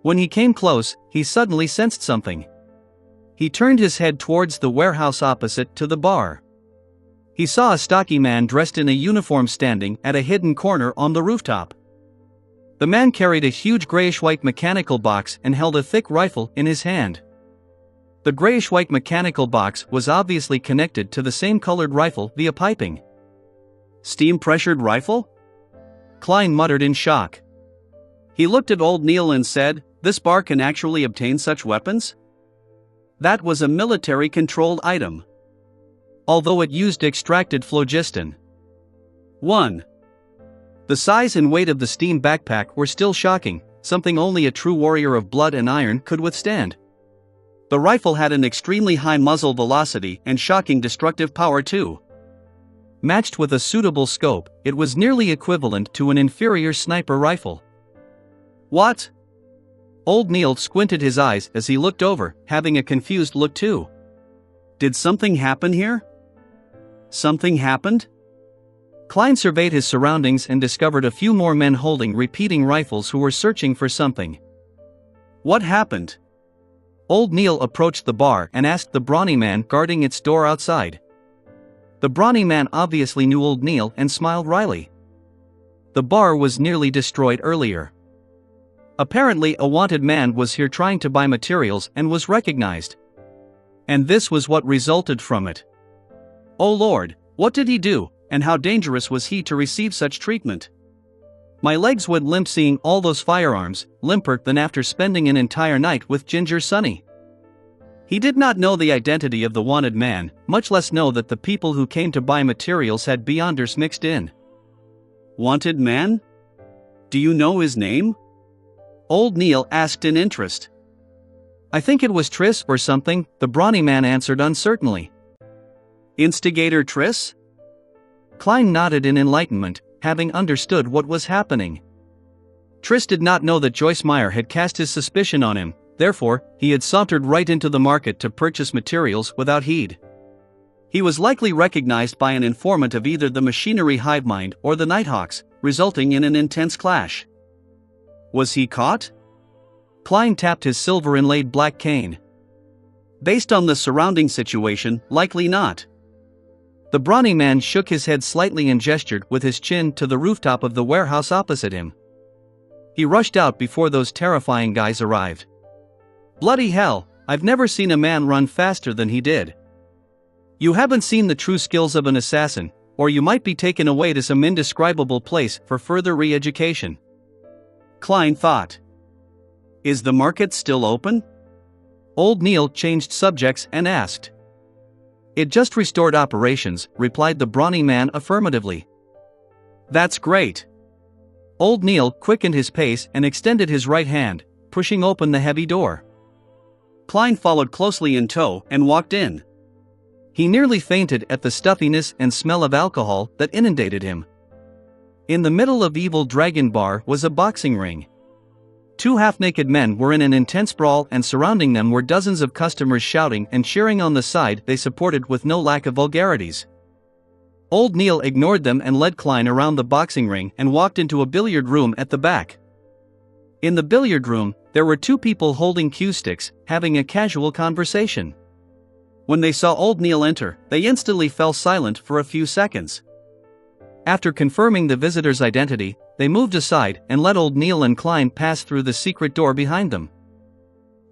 When he came close, he suddenly sensed something. He turned his head towards the warehouse opposite to the bar. He saw a stocky man dressed in a uniform standing at a hidden corner on the rooftop. The man carried a huge grayish-white mechanical box and held a thick rifle in his hand. The grayish-white mechanical box was obviously connected to the same colored rifle via piping. Steam-pressured rifle? Klein muttered in shock. He looked at Old Neil and said, "This bar can actually obtain such weapons?" That was a military-controlled item. Although it used extracted phlogiston. 1. The size and weight of the steam backpack were still shocking, something only a true warrior of blood and iron could withstand. The rifle had an extremely high muzzle velocity and shocking destructive power too. Matched with a suitable scope, it was nearly equivalent to an inferior sniper rifle. What? Old Neil squinted his eyes as he looked over, having a confused look too. Did something happen here? Something happened? Klein surveyed his surroundings and discovered a few more men holding repeating rifles who were searching for something. What happened? Old Neil approached the bar and asked the brawny man guarding its door outside. The brawny man obviously knew Old Neil and smiled wryly. The bar was nearly destroyed earlier. Apparently a wanted man was here trying to buy materials and was recognized. And this was what resulted from it. Oh Lord, what did he do, and how dangerous was he to receive such treatment? My legs would limp seeing all those firearms, limper than after spending an entire night with Ginger Sonny. He did not know the identity of the wanted man, much less know that the people who came to buy materials had Beyonders mixed in. Wanted man? Do you know his name? Old Neil asked in interest. I think it was Triss or something, the brawny man answered uncertainly. Instigator Triss? Klein nodded in enlightenment, having understood what was happening. Triss did not know that Joyce Meyer had cast his suspicion on him, therefore, he had sauntered right into the market to purchase materials without heed. He was likely recognized by an informant of either the machinery hive mind or the Nighthawks, resulting in an intense clash. Was he caught? Klein tapped his silver-inlaid black cane. Based on the surrounding situation, likely not. The brawny man shook his head slightly and gestured with his chin to the rooftop of the warehouse opposite him. He rushed out before those terrifying guys arrived. Bloody hell, I've never seen a man run faster than he did. You haven't seen the true skills of an assassin, or you might be taken away to some indescribable place for further re-education. Klein thought. Is the market still open? Old Neil changed subjects and asked. It just restored operations, replied the brawny man affirmatively. That's great. Old Neil quickened his pace and extended his right hand, pushing open the heavy door. Klein followed closely in tow and walked in. He nearly fainted at the stuffiness and smell of alcohol that inundated him. In the middle of Evil Dragon Bar was a boxing ring. Two half-naked men were in an intense brawl and surrounding them were dozens of customers shouting and cheering on the side they supported with no lack of vulgarities. Old Neil ignored them and led Klein around the boxing ring and walked into a billiard room at the back. In the billiard room, there were two people holding cue sticks, having a casual conversation. When they saw Old Neil enter, they instantly fell silent for a few seconds. After confirming the visitor's identity, they moved aside and let Old Neil and Klein pass through the secret door behind them.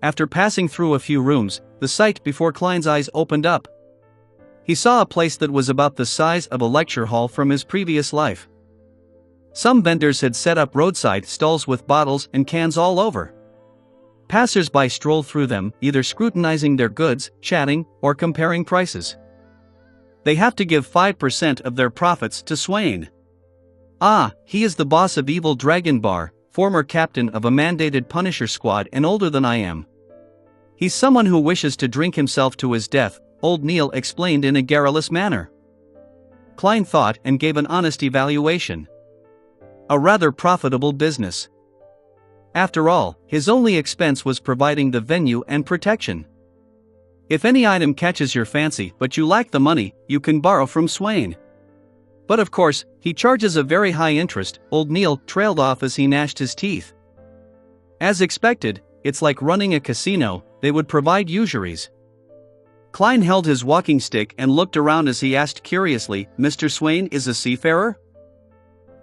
After passing through a few rooms, the sight before Klein's eyes opened up. He saw a place that was about the size of a lecture hall from his previous life. Some vendors had set up roadside stalls with bottles and cans all over. Passers-by strolled through them, either scrutinizing their goods, chatting, or comparing prices. They have to give 5% of their profits to Swain. Ah, he is the boss of Evil Dragon Bar, former captain of a mandated Punisher squad and older than I am. He's someone who wishes to drink himself to his death, Old Neil explained in a garrulous manner. Klein thought and gave an honest evaluation. A rather profitable business. After all, his only expense was providing the venue and protection. If any item catches your fancy but you lack the money, you can borrow from Swain. But of course, he charges a very high interest, Old Neil trailed off as he gnashed his teeth. As expected, it's like running a casino, they would provide usuries. Klein held his walking stick and looked around as he asked curiously, Mr. Swain is a seafarer?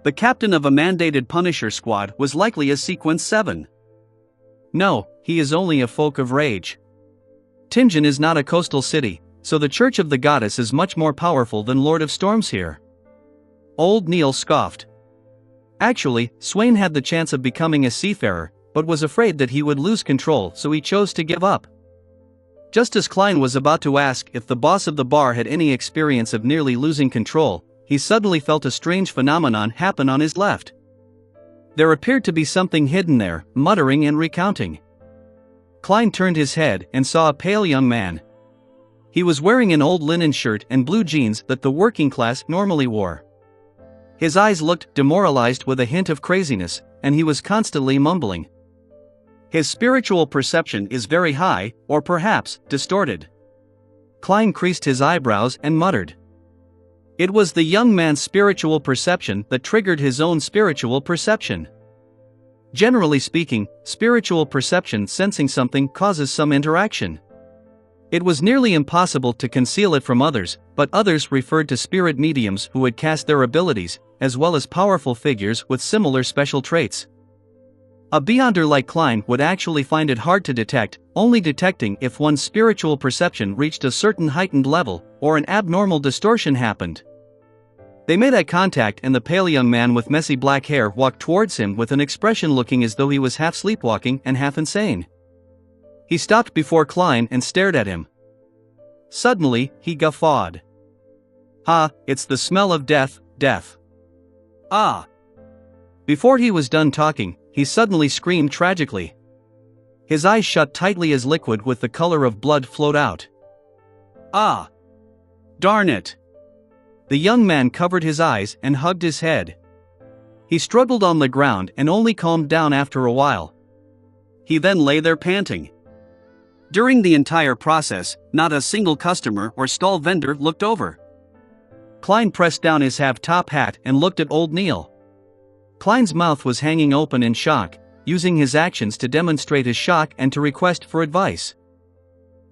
The captain of a mandated Punisher squad was likely a Sequence 7. No, he is only a folk of rage. Tingen is not a coastal city, so the Church of the Goddess is much more powerful than Lord of Storms here. Old Neil scoffed. Actually, Swain had the chance of becoming a seafarer, but was afraid that he would lose control, so he chose to give up. Just as Klein was about to ask if the boss of the bar had any experience of nearly losing control, he suddenly felt a strange phenomenon happen on his left. There appeared to be something hidden there, muttering and recounting. Klein turned his head and saw a pale young man. He was wearing an old linen shirt and blue jeans that the working class normally wore. His eyes looked demoralized with a hint of craziness, and he was constantly mumbling. His spiritual perception is very high, or perhaps, distorted. Klein creased his eyebrows and muttered. It was the young man's spiritual perception that triggered his own spiritual perception. Generally speaking, spiritual perception sensing something causes some interaction. It was nearly impossible to conceal it from others, but others referred to spirit mediums who would cast their abilities, as well as powerful figures with similar special traits. A beyonder like Klein would actually find it hard to detect, only detecting if one's spiritual perception reached a certain heightened level, or an abnormal distortion happened. They made eye contact and the pale young man with messy black hair walked towards him with an expression looking as though he was half sleepwalking and half insane. He stopped before Klein and stared at him. Suddenly, he guffawed. "Ha, it's the smell of death, death. Ah!" Before he was done talking, he suddenly screamed tragically. His eyes shut tightly as liquid with the color of blood flowed out. "Ah! Darn it!" The young man covered his eyes and hugged his head. He struggled on the ground and only calmed down after a while. He then lay there panting. During the entire process, not a single customer or stall vendor looked over. Klein pressed down his half-top hat and looked at old Neil. Klein's mouth was hanging open in shock, using his actions to demonstrate his shock and to request for advice.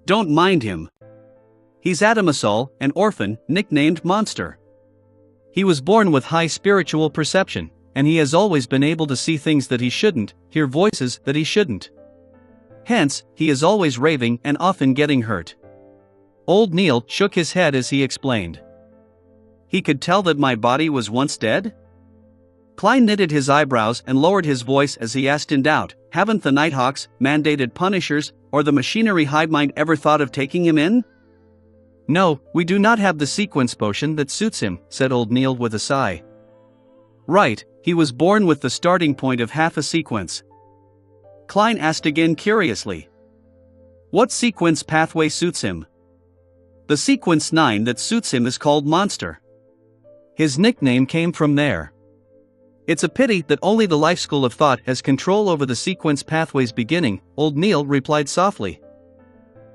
"Don't mind him. He's Adamasol, an orphan, nicknamed Monster. He was born with high spiritual perception, and he has always been able to see things that he shouldn't, hear voices that he shouldn't. Hence, he is always raving and often getting hurt." Old Neil shook his head as he explained. "He could tell that my body was once dead?" Klein knitted his eyebrows and lowered his voice as he asked in doubt, "Haven't the Nighthawks, mandated punishers, or the machinery hive mind ever thought of taking him in?" "No, we do not have the sequence potion that suits him," said old Neil with a sigh. "Right, he was born with the starting point of half a sequence." Klein asked again curiously. "What sequence pathway suits him?" "The sequence 9 that suits him is called Monster. His nickname came from there. It's a pity that only the life school of thought has control over the sequence pathway's beginning," old Neil replied softly.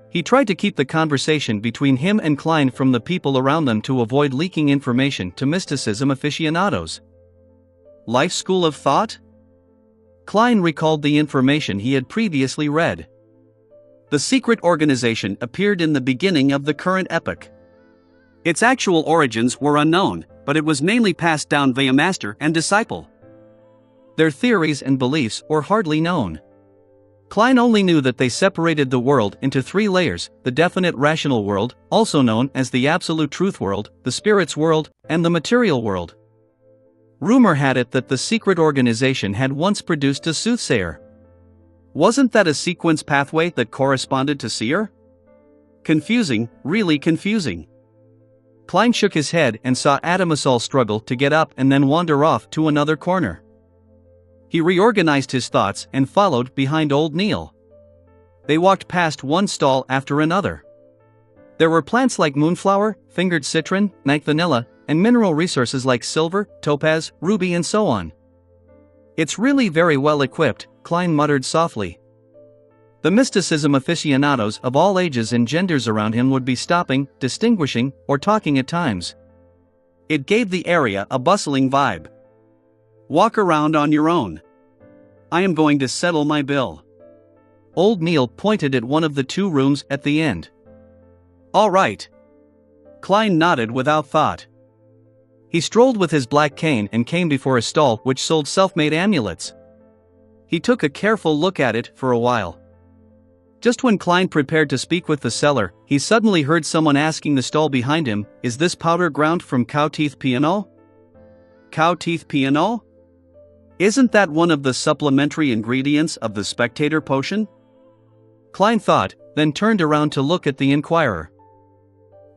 He tried to keep the conversation between him and Klein from the people around them to avoid leaking information to mysticism aficionados. Life school of thought? Klein recalled the information he had previously read. The secret organization appeared in the beginning of the current epoch. Its actual origins were unknown, but it was mainly passed down via master and disciple. Their theories and beliefs were hardly known. Klein only knew that they separated the world into 3 layers: the definite rational world, also known as the absolute truth world, the spirits world, and the material world. Rumor had it that the secret organization had once produced a soothsayer. Wasn't that a sequence pathway that corresponded to seer? Confusing, really confusing. Klein shook his head and saw Adamasol struggle to get up and then wander off to another corner. He reorganized his thoughts and followed behind old Neil. They walked past one stall after another. There were plants like moonflower, fingered citron, night vanilla, and mineral resources like silver, topaz, ruby and so on. "It's really very well equipped," Klein muttered softly. The mysticism aficionados of all ages and genders around him would be stopping, distinguishing, or talking at times. It gave the area a bustling vibe. "Walk around on your own. I am going to settle my bill." Old Neil pointed at one of the 2 rooms at the end. "All right." Klein nodded without thought. He strolled with his black cane and came before a stall which sold self-made amulets. He took a careful look at it for a while. Just when Klein prepared to speak with the seller, he suddenly heard someone asking the stall behind him, "Is this powder ground from cow teeth piano?" Cow teeth piano? Isn't that one of the supplementary ingredients of the spectator potion? Klein thought, then turned around to look at the inquirer.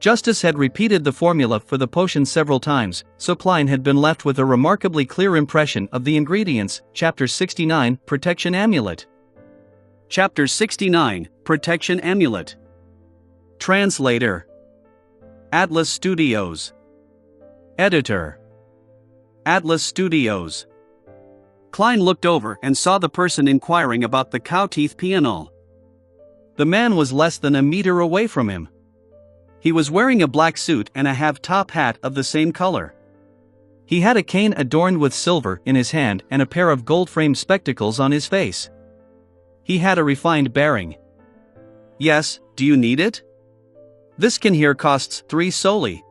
Justice had repeated the formula for the potion several times, so Klein had been left with a remarkably clear impression of the ingredients. Chapter 69, Protection Amulet. Chapter 69, Protection Amulet. Translator: Atlas Studios. Editor: Atlas Studios. Klein looked over and saw the person inquiring about the cow teeth piano. The man was less than a meter away from him. He was wearing a black suit and a half-top hat of the same color. He had a cane adorned with silver in his hand and a pair of gold-framed spectacles on his face. He had a refined bearing. Yes, do you need it? This can here costs 3 soldi.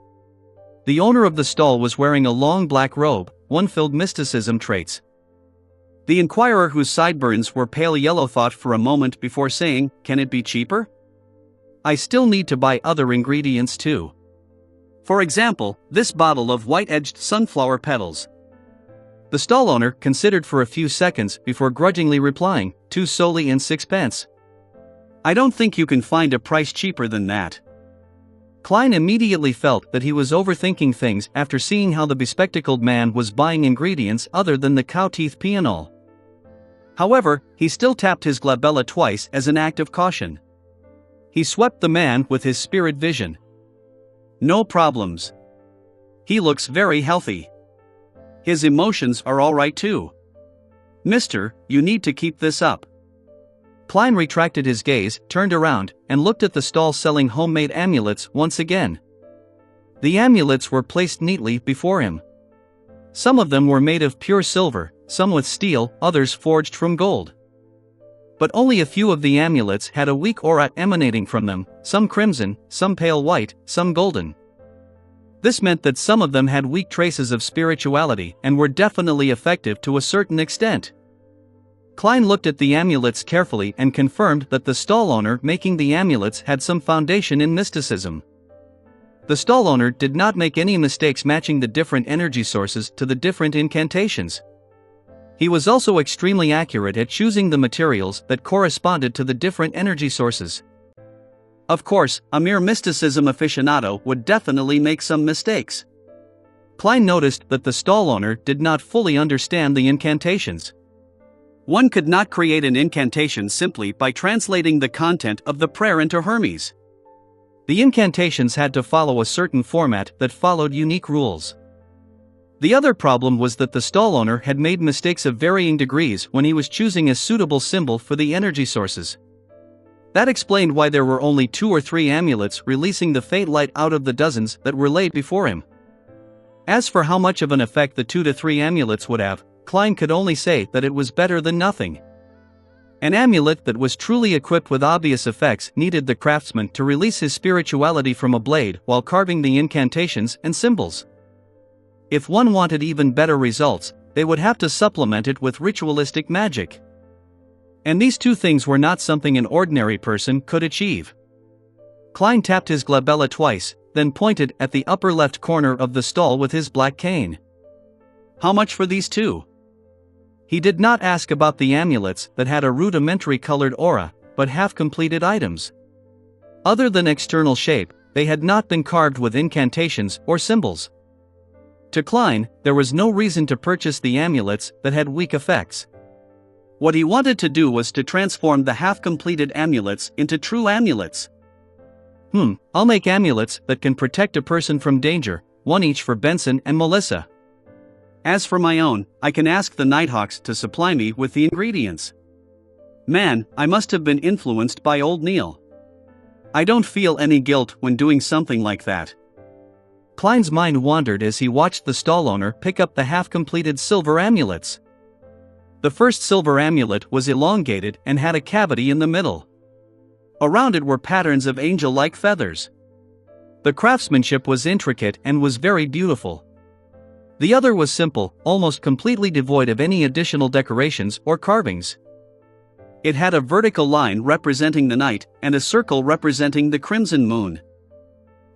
The owner of the stall was wearing a long black robe, one filled mysticism traits. The inquirer, whose sideburns were pale yellow, thought for a moment before saying, "Can it be cheaper? I still need to buy other ingredients too. For example, this bottle of white-edged sunflower petals." The stall owner considered for a few seconds before grudgingly replying, 2 soldi and 6 pence. "I don't think you can find a price cheaper than that." Klein immediately felt that he was overthinking things after seeing how the bespectacled man was buying ingredients other than the cow-teeth pianol. However, he still tapped his glabella twice as an act of caution. He swept the man with his spirit vision. "No problems. He looks very healthy. His emotions are all right too. Mister, you need to keep this up." Klein retracted his gaze, turned around, and looked at the stall selling homemade amulets once again. The amulets were placed neatly before him. Some of them were made of pure silver, some with steel, others forged from gold. But only a few of the amulets had a weak aura emanating from them, some crimson, some pale white, some golden. This meant that some of them had weak traces of spirituality and were definitely effective to a certain extent. Klein looked at the amulets carefully and confirmed that the stall owner making the amulets had some foundation in mysticism. The stall owner did not make any mistakes matching the different energy sources to the different incantations. He was also extremely accurate at choosing the materials that corresponded to the different energy sources. Of course, a mere mysticism aficionado would definitely make some mistakes. Klein noticed that the stall owner did not fully understand the incantations. One could not create an incantation simply by translating the content of the prayer into Hermes. The incantations had to follow a certain format that followed unique rules. The other problem was that the stall owner had made mistakes of varying degrees when he was choosing a suitable symbol for the energy sources. That explained why there were only 2 or 3 amulets releasing the faint light out of the dozens that were laid before him. As for how much of an effect the 2 to 3 amulets would have, Klein could only say that it was better than nothing. An amulet that was truly equipped with obvious effects needed the craftsman to release his spirituality from a blade while carving the incantations and symbols. If one wanted even better results, they would have to supplement it with ritualistic magic. And these 2 things were not something an ordinary person could achieve. Klein tapped his glabella twice, then pointed at the upper left corner of the stall with his black cane. "How much for these 2? He did not ask about the amulets that had a rudimentary colored aura, but half-completed items. Other than external shape, they had not been carved with incantations or symbols. To Klein, there was no reason to purchase the amulets that had weak effects. What he wanted to do was to transform the half-completed amulets into true amulets. I'll make amulets that can protect a person from danger, 1 each for Benson and Melissa. As for my own, I can ask the Nighthawks to supply me with the ingredients. Man, I must have been influenced by old Neil. I don't feel any guilt when doing something like that." Klein's mind wandered as he watched the stall owner pick up the half-completed silver amulets. The first silver amulet was elongated and had a cavity in the middle. Around it were patterns of angel-like feathers. The craftsmanship was intricate and was very beautiful. The other was simple, almost completely devoid of any additional decorations or carvings. It had a vertical line representing the night and a circle representing the crimson moon.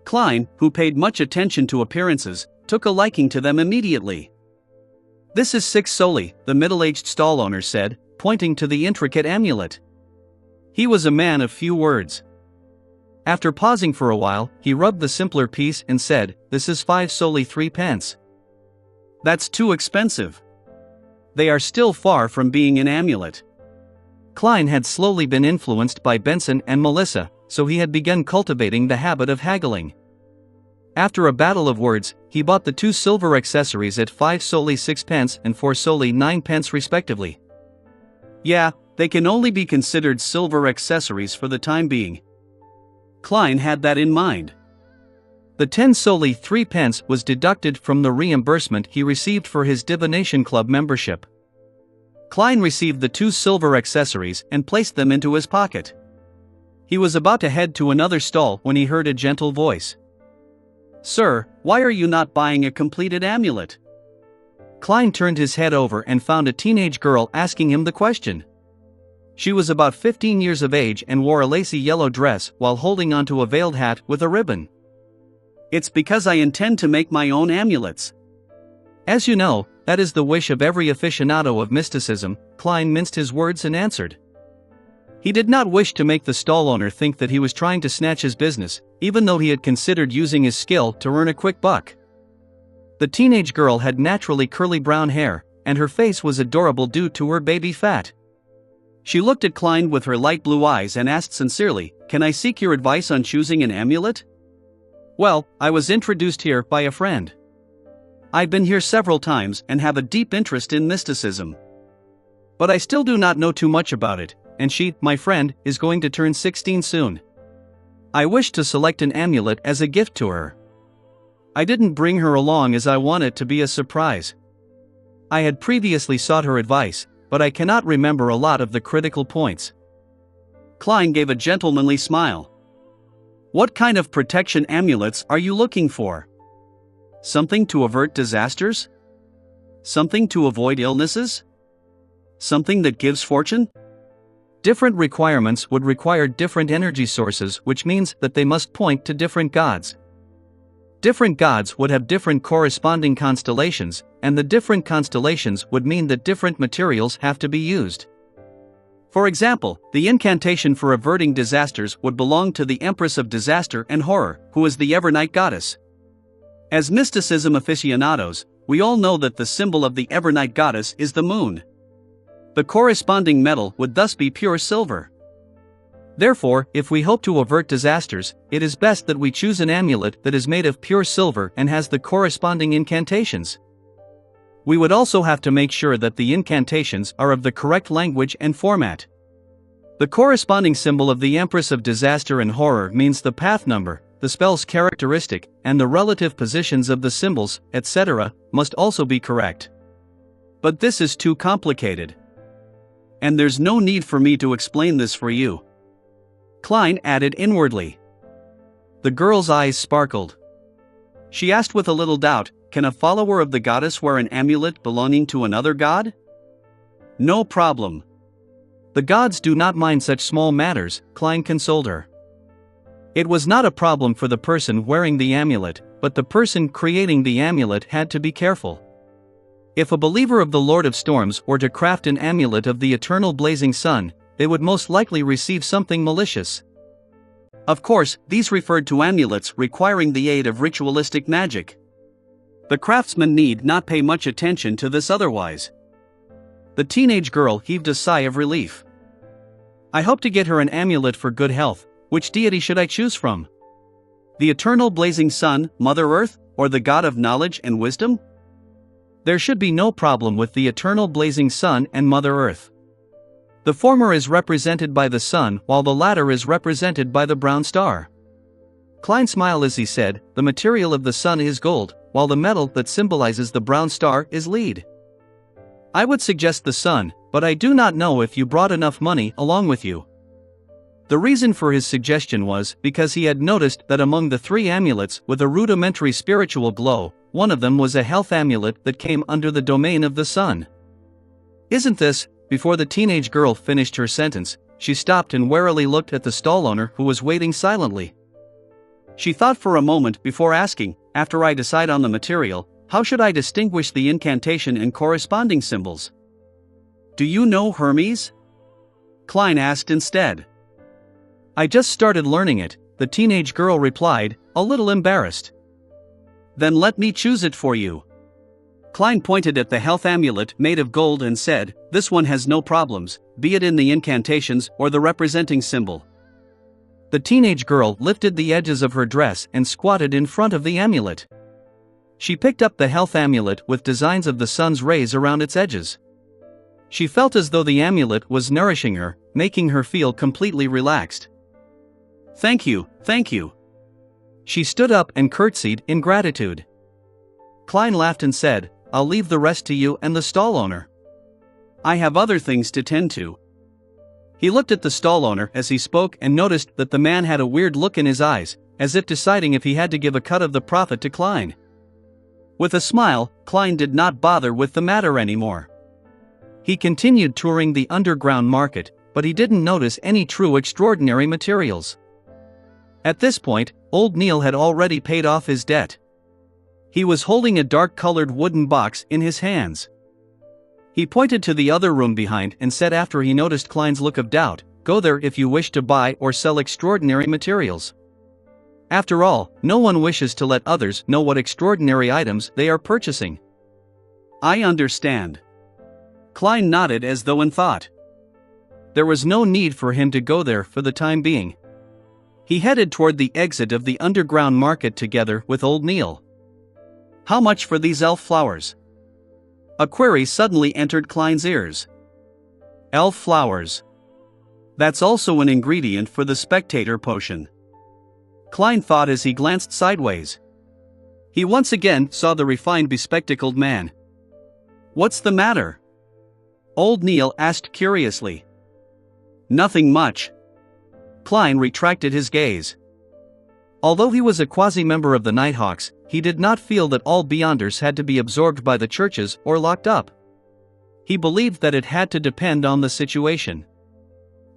Klein, who paid much attention to appearances, took a liking to them immediately. "This is 6 soldi," the middle-aged stall owner said, pointing to the intricate amulet. He was a man of few words. After pausing for a while, he rubbed the simpler piece and said, "This is 5 soldi 3 pence. That's too expensive. They are still far from being an amulet." Klein had slowly been influenced by Benson and Melissa, so he had begun cultivating the habit of haggling. After a battle of words, he bought the 2 silver accessories at 5 soldi 6 pence and 4 soldi 9 pence respectively. Yeah, they can only be considered silver accessories for the time being. Klein had that in mind. The 10 solely 3 pence was deducted from the reimbursement he received for his divination club membership. Klein received the 2 silver accessories and placed them into his pocket. He was about to head to another stall when he heard a gentle voice. "Sir, why are you not buying a completed amulet?" Klein turned his head over and found a teenage girl asking him the question. She was about 15 years of age and wore a lacy yellow dress while holding onto a veiled hat with a ribbon. "It's because I intend to make my own amulets." As you know, that is the wish of every aficionado of mysticism, Klein minced his words and answered. He did not wish to make the stall owner think that he was trying to snatch his business, even though he had considered using his skill to earn a quick buck. The teenage girl had naturally curly brown hair, and her face was adorable due to her baby fat. She looked at Klein with her light blue eyes and asked sincerely, "Can I seek your advice on choosing an amulet?" "Well, I was introduced here by a friend. I've been here several times and have a deep interest in mysticism. But I still do not know too much about it, and she, my friend, is going to turn 16 soon. I wish to select an amulet as a gift to her. I didn't bring her along as I want it to be a surprise. I had previously sought her advice, but I cannot remember a lot of the critical points." Klein gave a gentlemanly smile. "What kind of protection amulets are you looking for? Something to avert disasters? Something to avoid illnesses? Something that gives fortune?" Different requirements would require different energy sources, which means that they must point to different gods. Different gods would have different corresponding constellations, and the different constellations would mean that different materials have to be used. For example, the incantation for averting disasters would belong to the Empress of Disaster and Horror, who is the Evernight goddess. As mysticism aficionados, we all know that the symbol of the Evernight goddess is the moon. The corresponding metal would thus be pure silver. Therefore, if we hope to avert disasters, it is best that we choose an amulet that is made of pure silver and has the corresponding incantations. We would also have to make sure that the incantations are of the correct language and format. The corresponding symbol of the Empress of Disaster and Horror means the path number, the spell's characteristic, and the relative positions of the symbols, etc., must also be correct. But this is too complicated. And there's no need for me to explain this for you," Klein added inwardly. The girl's eyes sparkled. She asked with a little doubt, "Can a follower of the goddess wear an amulet belonging to another god?" "No problem. The gods do not mind such small matters," Klein consoled her. It was not a problem for the person wearing the amulet, but the person creating the amulet had to be careful. If a believer of the Lord of Storms were to craft an amulet of the eternal blazing sun, they would most likely receive something malicious. Of course, these referred to amulets requiring the aid of ritualistic magic. The craftsman need not pay much attention to this otherwise. The teenage girl heaved a sigh of relief. "I hope to get her an amulet for good health. Which deity should I choose from? The eternal blazing sun, Mother Earth, or the god of knowledge and wisdom?" There should be no problem with the eternal blazing sun and Mother Earth. The former is represented by the sun while the latter is represented by the brown star. Klein smiled as he said, "The material of the sun is gold, while the metal that symbolizes the brown star is lead. I would suggest the sun, but I do not know if you brought enough money along with you." The reason for his suggestion was because he had noticed that among the 3 amulets with a rudimentary spiritual glow, one of them was a health amulet that came under the domain of the sun. "Isn't this?" Before the teenage girl finished her sentence, she stopped and warily looked at the stall owner who was waiting silently. She thought for a moment before asking, "After I decide on the material, how should I distinguish the incantation and corresponding symbols?" "Do you know Hermes?" Klein asked instead. "I just started learning it," the teenage girl replied, a little embarrassed. "Then let me choose it for you." Klein pointed at the health amulet made of gold and said, "This one has no problems, be it in the incantations or the representing symbol." The teenage girl lifted the edges of her dress and squatted in front of the amulet. She picked up the health amulet with designs of the sun's rays around its edges. She felt as though the amulet was nourishing her, making her feel completely relaxed. Thank you." She stood up and curtsied in gratitude. Klein laughed and said, "I'll leave the rest to you and the stall owner. I have other things to tend to." He looked at the stall owner as he spoke and noticed that the man had a weird look in his eyes, as if deciding if he had to give a cut of the profit to Klein. With a smile, Klein did not bother with the matter anymore. He continued touring the underground market, but he didn't notice any true extraordinary materials. At this point, old Neil had already paid off his debt. He was holding a dark-colored wooden box in his hands. He pointed to the other room behind and said after he noticed Klein's look of doubt, "Go there if you wish to buy or sell extraordinary materials. After all, no one wishes to let others know what extraordinary items they are purchasing." "I understand." Klein nodded as though in thought. There was no need for him to go there for the time being. He headed toward the exit of the underground market together with old Neil. "How much for these elf flowers?" A query suddenly entered Klein's ears. Elf flowers. That's also an ingredient for the spectator potion. Klein thought as he glanced sideways. He once again saw the refined bespectacled man. "What's the matter?" Old Neil asked curiously. "Nothing much." Klein retracted his gaze. Although he was a quasi-member of the Nighthawks, he did not feel that all Beyonders had to be absorbed by the churches or locked up. He believed that it had to depend on the situation.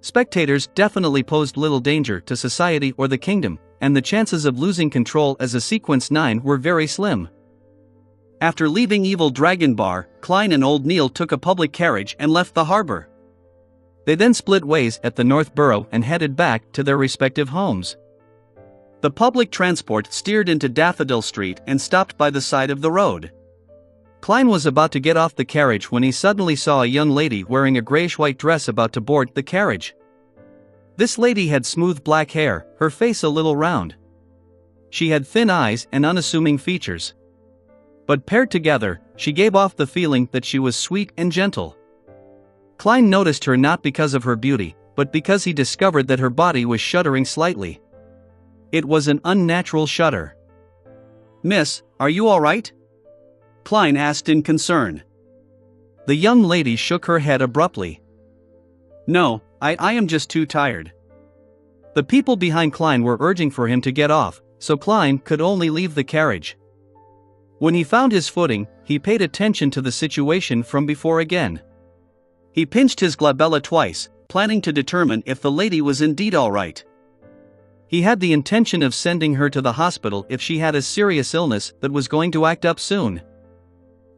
Spectators definitely posed little danger to society or the kingdom, and the chances of losing control as a Sequence 9 were very slim. After leaving Evil Dragon Bar, Klein and old Neil took a public carriage and left the harbor. They then split ways at the North Borough and headed back to their respective homes. The public transport steered into Daffodil Street and stopped by the side of the road. Klein was about to get off the carriage when he suddenly saw a young lady wearing a grayish-white dress about to board the carriage. This lady had smooth black hair, her face a little round. She had thin eyes and unassuming features. But paired together, she gave off the feeling that she was sweet and gentle. Klein noticed her not because of her beauty, but because he discovered that her body was shuddering slightly. It was an unnatural shudder. "Miss, are you all right?" Klein asked in concern. The young lady shook her head abruptly. "No, I am just too tired." The people behind Klein were urging for him to get off, so Klein could only leave the carriage. When he found his footing, he paid attention to the situation from before again. He pinched his glabella twice, planning to determine if the lady was indeed all right. He had the intention of sending her to the hospital if she had a serious illness that was going to act up soon.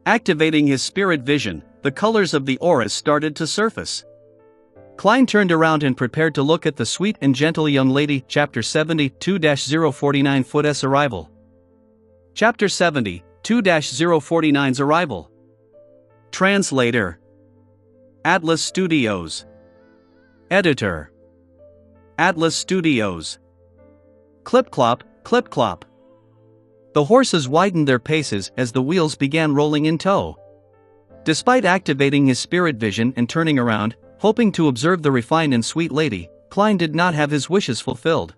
Activating his spirit vision, the colors of the auras started to surface. Klein turned around and prepared to look at the sweet and gentle young lady. Chapter 70:2-049 Foot's arrival. Chapter 70:2-049's arrival. Translator. Atlas Studios. Editor. Atlas Studios. Clip-clop, clip-clop. The horses widened their paces as the wheels began rolling in tow. Despite activating his spirit vision and turning around, hoping to observe the refined and sweet lady, Klein did not have his wishes fulfilled.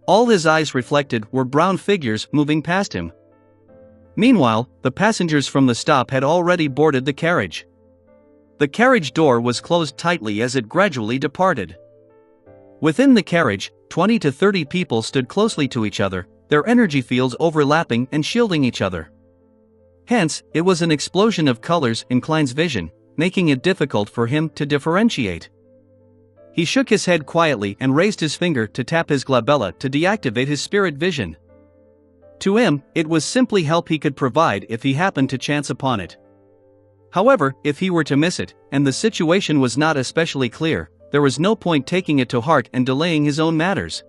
All his eyes reflected were brown figures moving past him. Meanwhile, the passengers from the stop had already boarded the carriage. The carriage door was closed tightly as it gradually departed. Within the carriage, 20 to 30 people stood closely to each other, their energy fields overlapping and shielding each other. Hence, it was an explosion of colors in Klein's vision, making it difficult for him to differentiate. He shook his head quietly and raised his finger to tap his glabella to deactivate his spirit vision. To him, it was simply help he could provide if he happened to chance upon it. However, if he were to miss it, and the situation was not especially clear, there was no point taking it to heart and delaying his own matters.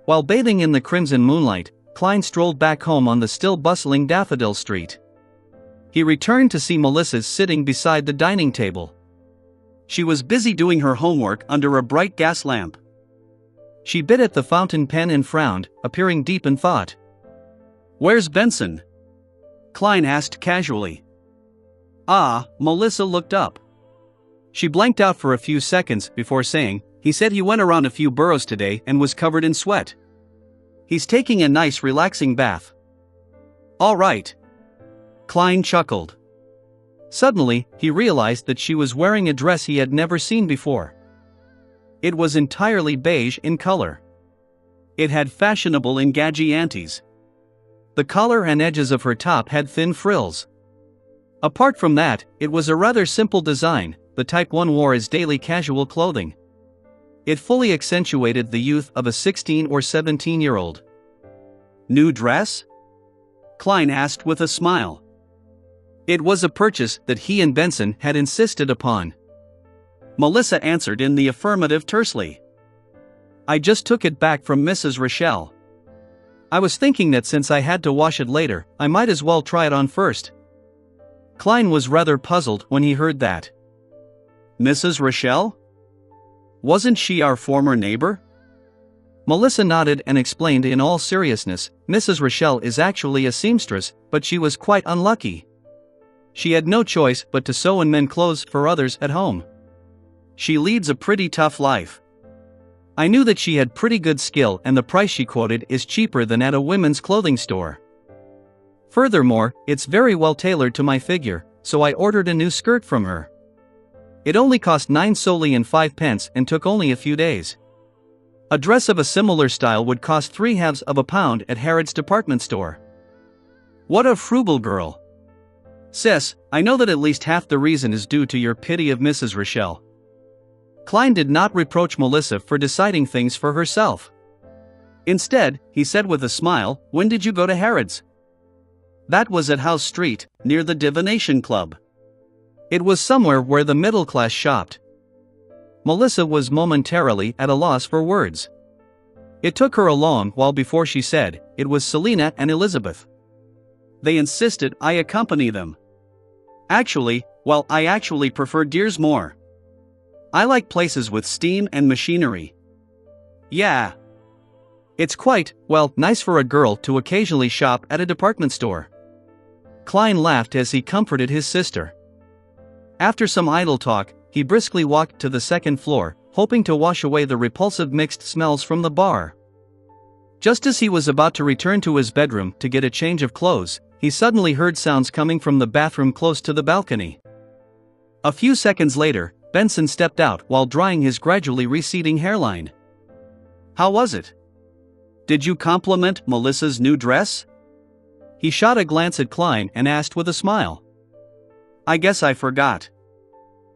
While bathing in the crimson moonlight, Klein strolled back home on the still bustling Daffodil Street. He returned to see Melissa sitting beside the dining table. She was busy doing her homework under a bright gas lamp. She bit at the fountain pen and frowned, appearing deep in thought. "Where's Benson?" Klein asked casually. Melissa looked up. She blanked out for a few seconds before saying, "He said he went around a few boroughs today and was covered in sweat." He's taking a nice relaxing bath. All right. Klein chuckled. Suddenly, he realized that she was wearing a dress he had never seen before. It was entirely beige in color. It had fashionable Engadget anties. The collar and edges of her top had thin frills. Apart from that, it was a rather simple design, the type one wore as daily casual clothing. It fully accentuated the youth of a 16 or 17-year-old. New dress? Klein asked with a smile. It was a purchase that he and Benson had insisted upon. Melissa answered in the affirmative tersely. I just took it back from Mrs. Rochelle. I was thinking that since I had to wash it later, I might as well try it on first. Klein was rather puzzled when he heard that. Mrs. Rochelle? Wasn't she our former neighbor? Melissa nodded and explained in all seriousness, Mrs. Rochelle is actually a seamstress, but she was quite unlucky. She had no choice but to sew and mend clothes for others at home. She leads a pretty tough life. I knew that she had pretty good skill and the price she quoted is cheaper than at a women's clothing store. Furthermore, it's very well tailored to my figure, so I ordered a new skirt from her. It only cost 9 soldi and 5 pence and took only a few days. A dress of a similar style would cost £0.75 at Harrods department store. What a frugal girl. Sis, I know that at least half the reason is due to your pity of Mrs. Rochelle. Klein did not reproach Melissa for deciding things for herself. Instead, he said with a smile, when did you go to Harrods? That was at House Street, near the Divination Club. It was somewhere where the middle class shopped. Melissa was momentarily at a loss for words. It took her a long while before she said, it was Selina and Elizabeth. They insisted I accompany them. Actually, I actually prefer Deers more. I like places with steam and machinery. Yeah. It's quite, nice for a girl to occasionally shop at a department store. Klein laughed as he comforted his sister. After some idle talk, he briskly walked to the second floor, hoping to wash away the repulsive mixed smells from the bar. Just as he was about to return to his bedroom to get a change of clothes, he suddenly heard sounds coming from the bathroom close to the balcony. A few seconds later, Benson stepped out while drying his gradually receding hairline. How was it? Did you compliment Melissa's new dress? He shot a glance at Klein and asked with a smile. I guess I forgot.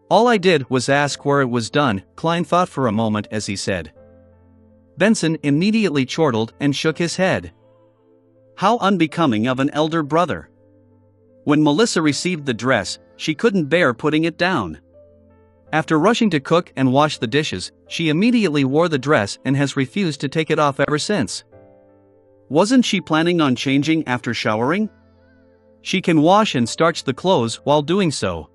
All I did was ask where it was done, Klein thought for a moment as he said. Benson immediately chortled and shook his head. How unbecoming of an elder brother. When Melissa received the dress, she couldn't bear putting it down. After rushing to cook and wash the dishes, she immediately wore the dress and has refused to take it off ever since. Wasn't she planning on changing after showering? She can wash and starch the clothes while doing so.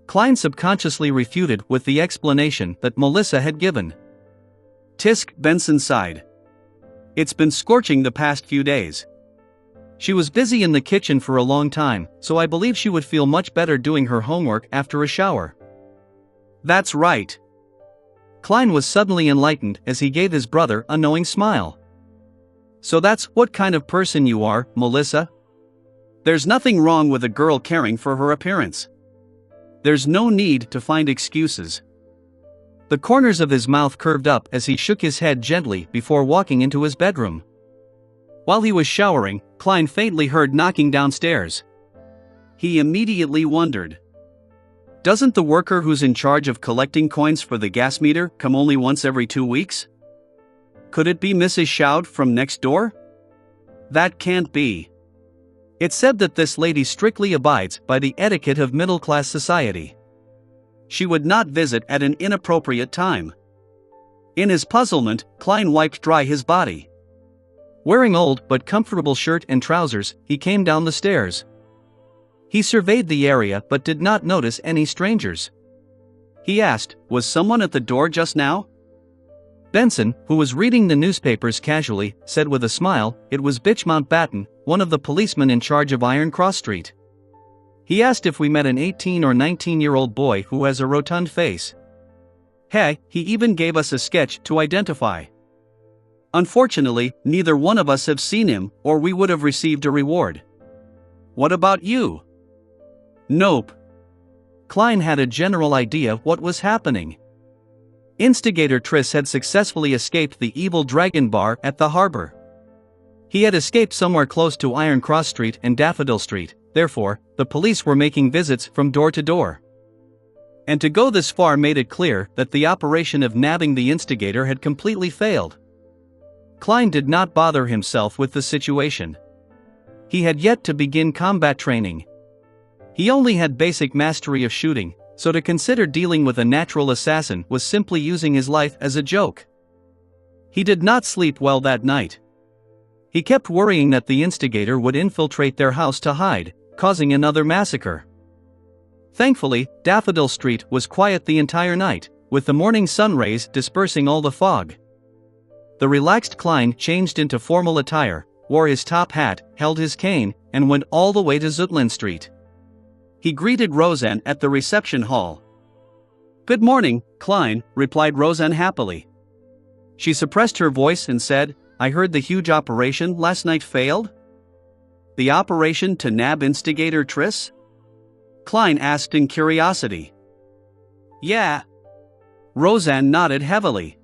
Klein subconsciously refuted with the explanation that Melissa had given. Tisk, Benson sighed. It's been scorching the past few days. She was busy in the kitchen for a long time, so I believe she would feel much better doing her homework after a shower. That's right. Klein was suddenly enlightened as he gave his brother a knowing smile. So that's what kind of person you are, Melissa? There's nothing wrong with a girl caring for her appearance. There's no need to find excuses. The corners of his mouth curved up as he shook his head gently before walking into his bedroom. While he was showering, Klein faintly heard knocking downstairs. He immediately wondered. Doesn't the worker who's in charge of collecting coins for the gas meter come only once every 2 weeks? Could it be Mrs. Shoud from next door? That can't be. It's said that this lady strictly abides by the etiquette of middle-class society. She would not visit at an inappropriate time. In his puzzlement, Klein wiped dry his body. Wearing old but comfortable shirt and trousers, he came down the stairs. He surveyed the area but did not notice any strangers. He asked, was someone at the door just now? Benson, who was reading the newspapers casually, said with a smile, it was Bitch Mountbatten, one of the policemen in charge of Iron Cross Street. He asked if we met an 18 or 19-year-old boy who has a rotund face. Hey, he even gave us a sketch to identify. Unfortunately, neither one of us have seen him, or we would have received a reward. What about you? Nope. Klein had a general idea what was happening. Instigator Triss had successfully escaped the evil dragon bar at the harbor. He had escaped somewhere close to Iron Cross Street and Daffodil Street, therefore, the police were making visits from door to door. And to go this far made it clear that the operation of nabbing the instigator had completely failed. Klein did not bother himself with the situation. He had yet to begin combat training. He only had basic mastery of shooting, so to consider dealing with a natural assassin was simply using his life as a joke. He did not sleep well that night. He kept worrying that the instigator would infiltrate their house to hide, causing another massacre. Thankfully, Daffodil Street was quiet the entire night, with the morning sun rays dispersing all the fog. The relaxed Klein changed into formal attire, wore his top hat, held his cane, and went all the way to Zutlin Street. He greeted Roseanne at the reception hall. "Good morning, Klein," replied Roseanne happily. She suppressed her voice and said, "I heard the huge operation last night failed?" "The operation to nab Instigator Triss?" Klein asked in curiosity. "Yeah." Roseanne nodded heavily.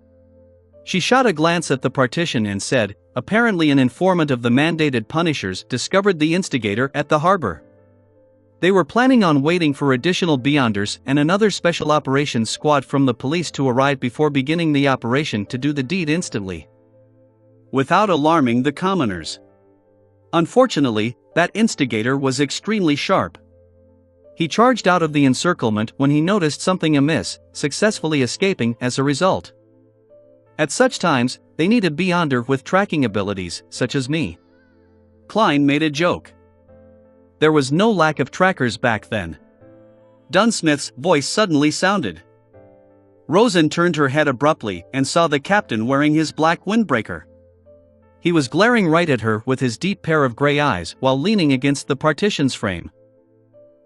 She shot a glance at the partition and said, "Apparently an informant of the mandated punishers discovered the instigator at the harbor. They were planning on waiting for additional Beyonders and another special operations squad from the police to arrive before beginning the operation to do the deed instantly, without alarming the commoners. Unfortunately, that instigator was extremely sharp. He charged out of the encirclement when he noticed something amiss, successfully escaping as a result. At such times, they need a Beyonder with tracking abilities, such as me." Klein made a joke. There was no lack of trackers back then. Dunsmith's voice suddenly sounded. Roseanne turned her head abruptly and saw the captain wearing his black windbreaker. He was glaring right at her with his deep pair of gray eyes while leaning against the partition's frame.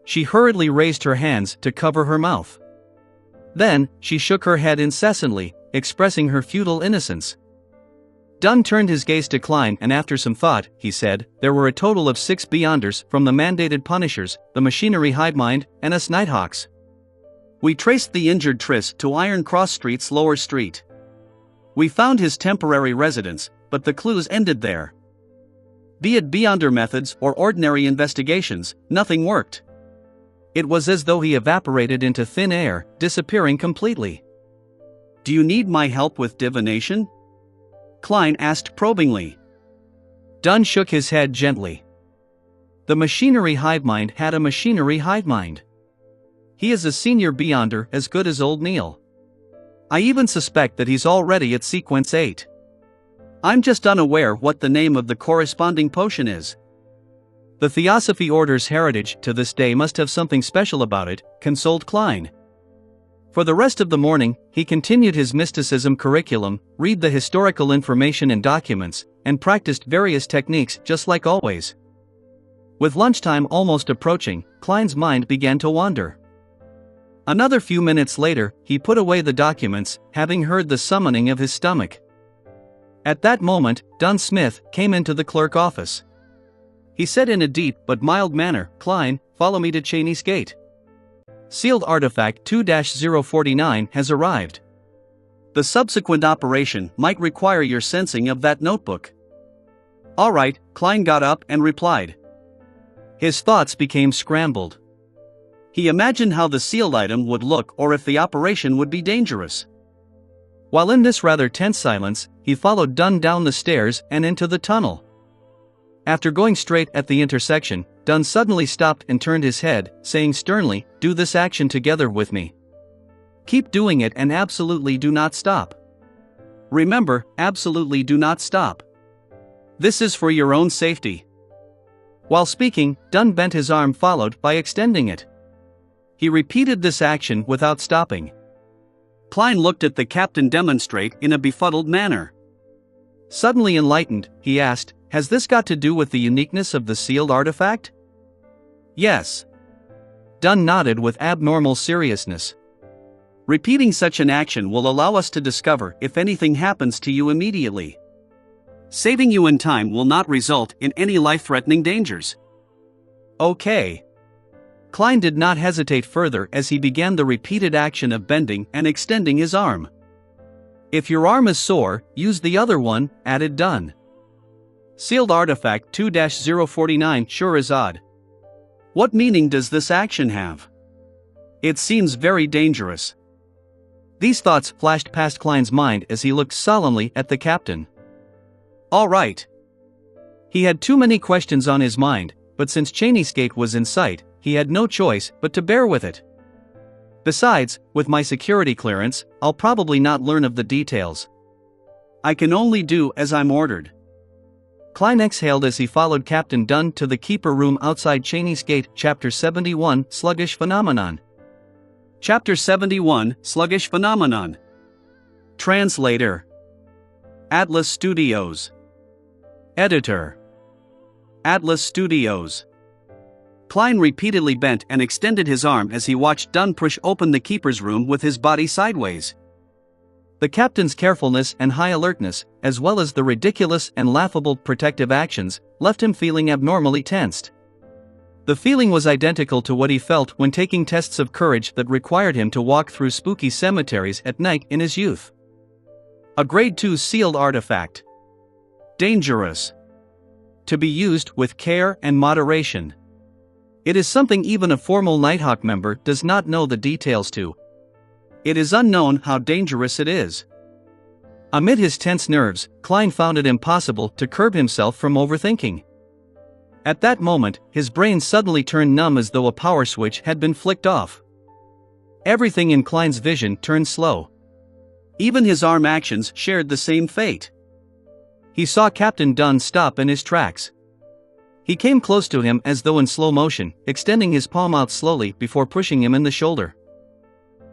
She hurriedly raised her hands to cover her mouth. Then, she shook her head incessantly, expressing her futile innocence. Dunn turned his gaze to Klein and after some thought, he said, "There were a total of 6 Beyonders from the mandated punishers, the machinery hivemind, and us Nighthawks. We traced the injured Triss to Iron Cross Street's lower street. We found his temporary residence, but the clues ended there. Be it Beyonder methods or ordinary investigations, nothing worked. It was as though he evaporated into thin air, disappearing completely." "Do you need my help with divination?" Klein asked probingly. Dunn shook his head gently. "The machinery hivemind had a machinery hivemind. He is a senior Beyonder as good as old Neil. I even suspect that he's already at sequence 8. I'm just unaware what the name of the corresponding potion is. The Theosophy Order's heritage to this day must have something special about it," consoled Klein. For the rest of the morning, he continued his mysticism curriculum, read the historical information and documents, and practiced various techniques just like always. With lunchtime almost approaching, Klein's mind began to wander. Another few minutes later, he put away the documents, having heard the summoning of his stomach. At that moment, Dunn Smith came into the clerk office. He said in a deep but mild manner, "Klein, follow me to Cheney's Gate. Sealed artifact 2-049 has arrived. The subsequent operation might require your sensing of that notebook." "All right," Klein got up and replied. His thoughts became scrambled. He imagined how the sealed item would look or if the operation would be dangerous. While in this rather tense silence, he followed Dunn down the stairs and into the tunnel. After going straight at the intersection, Dunn suddenly stopped and turned his head, saying sternly, "Do this action together with me. Keep doing it and absolutely do not stop. Remember, absolutely do not stop. This is for your own safety." While speaking, Dunn bent his arm followed by extending it. He repeated this action without stopping. Klein looked at the captain demonstrate in a befuddled manner. Suddenly enlightened, he asked, "Has this got to do with the uniqueness of the sealed artifact?" "Yes." Dunn nodded with abnormal seriousness. "Repeating such an action will allow us to discover if anything happens to you immediately. Saving you in time will not result in any life-threatening dangers. Okay. Klein did not hesitate further as he began the repeated action of bending and extending his arm. If your arm is sore, use the other one, added Dunn. Sealed artifact 2-049 sure is odd. What meaning does this action have? It seems very dangerous. These thoughts flashed past Klein's mind as he looked solemnly at the captain. All right. He had too many questions on his mind, but since Cheney's gate was in sight, he had no choice but to bear with it. Besides, with my security clearance, I'll probably not learn of the details. I can only do as I'm ordered. Klein exhaled as he followed Captain Dunn to the keeper room outside Cheney's gate. Chapter 71, Sluggish Phenomenon. Chapter 71, Sluggish Phenomenon. Translator. Atlas Studios. Editor. Atlas Studios. Klein repeatedly bent and extended his arm as he watched Dunn push open the keeper's room with his body sideways. The captain's carefulness and high alertness, as well as the ridiculous and laughable protective actions, left him feeling abnormally tensed. The feeling was identical to what he felt when taking tests of courage that required him to walk through spooky cemeteries at night in his youth. A Grade 2 sealed artifact. Dangerous. To be used with care and moderation. It is something even a formal Nighthawk member does not know the details to. It is unknown how dangerous it is. Amid his tense nerves, Klein found it impossible to curb himself from overthinking. At that moment, his brain suddenly turned numb as though a power switch had been flicked off. Everything in Klein's vision turned slow. Even his arm actions shared the same fate. He saw Captain Dunn stop in his tracks. He came close to him as though in slow motion, extending his palm out slowly before pushing him in the shoulder.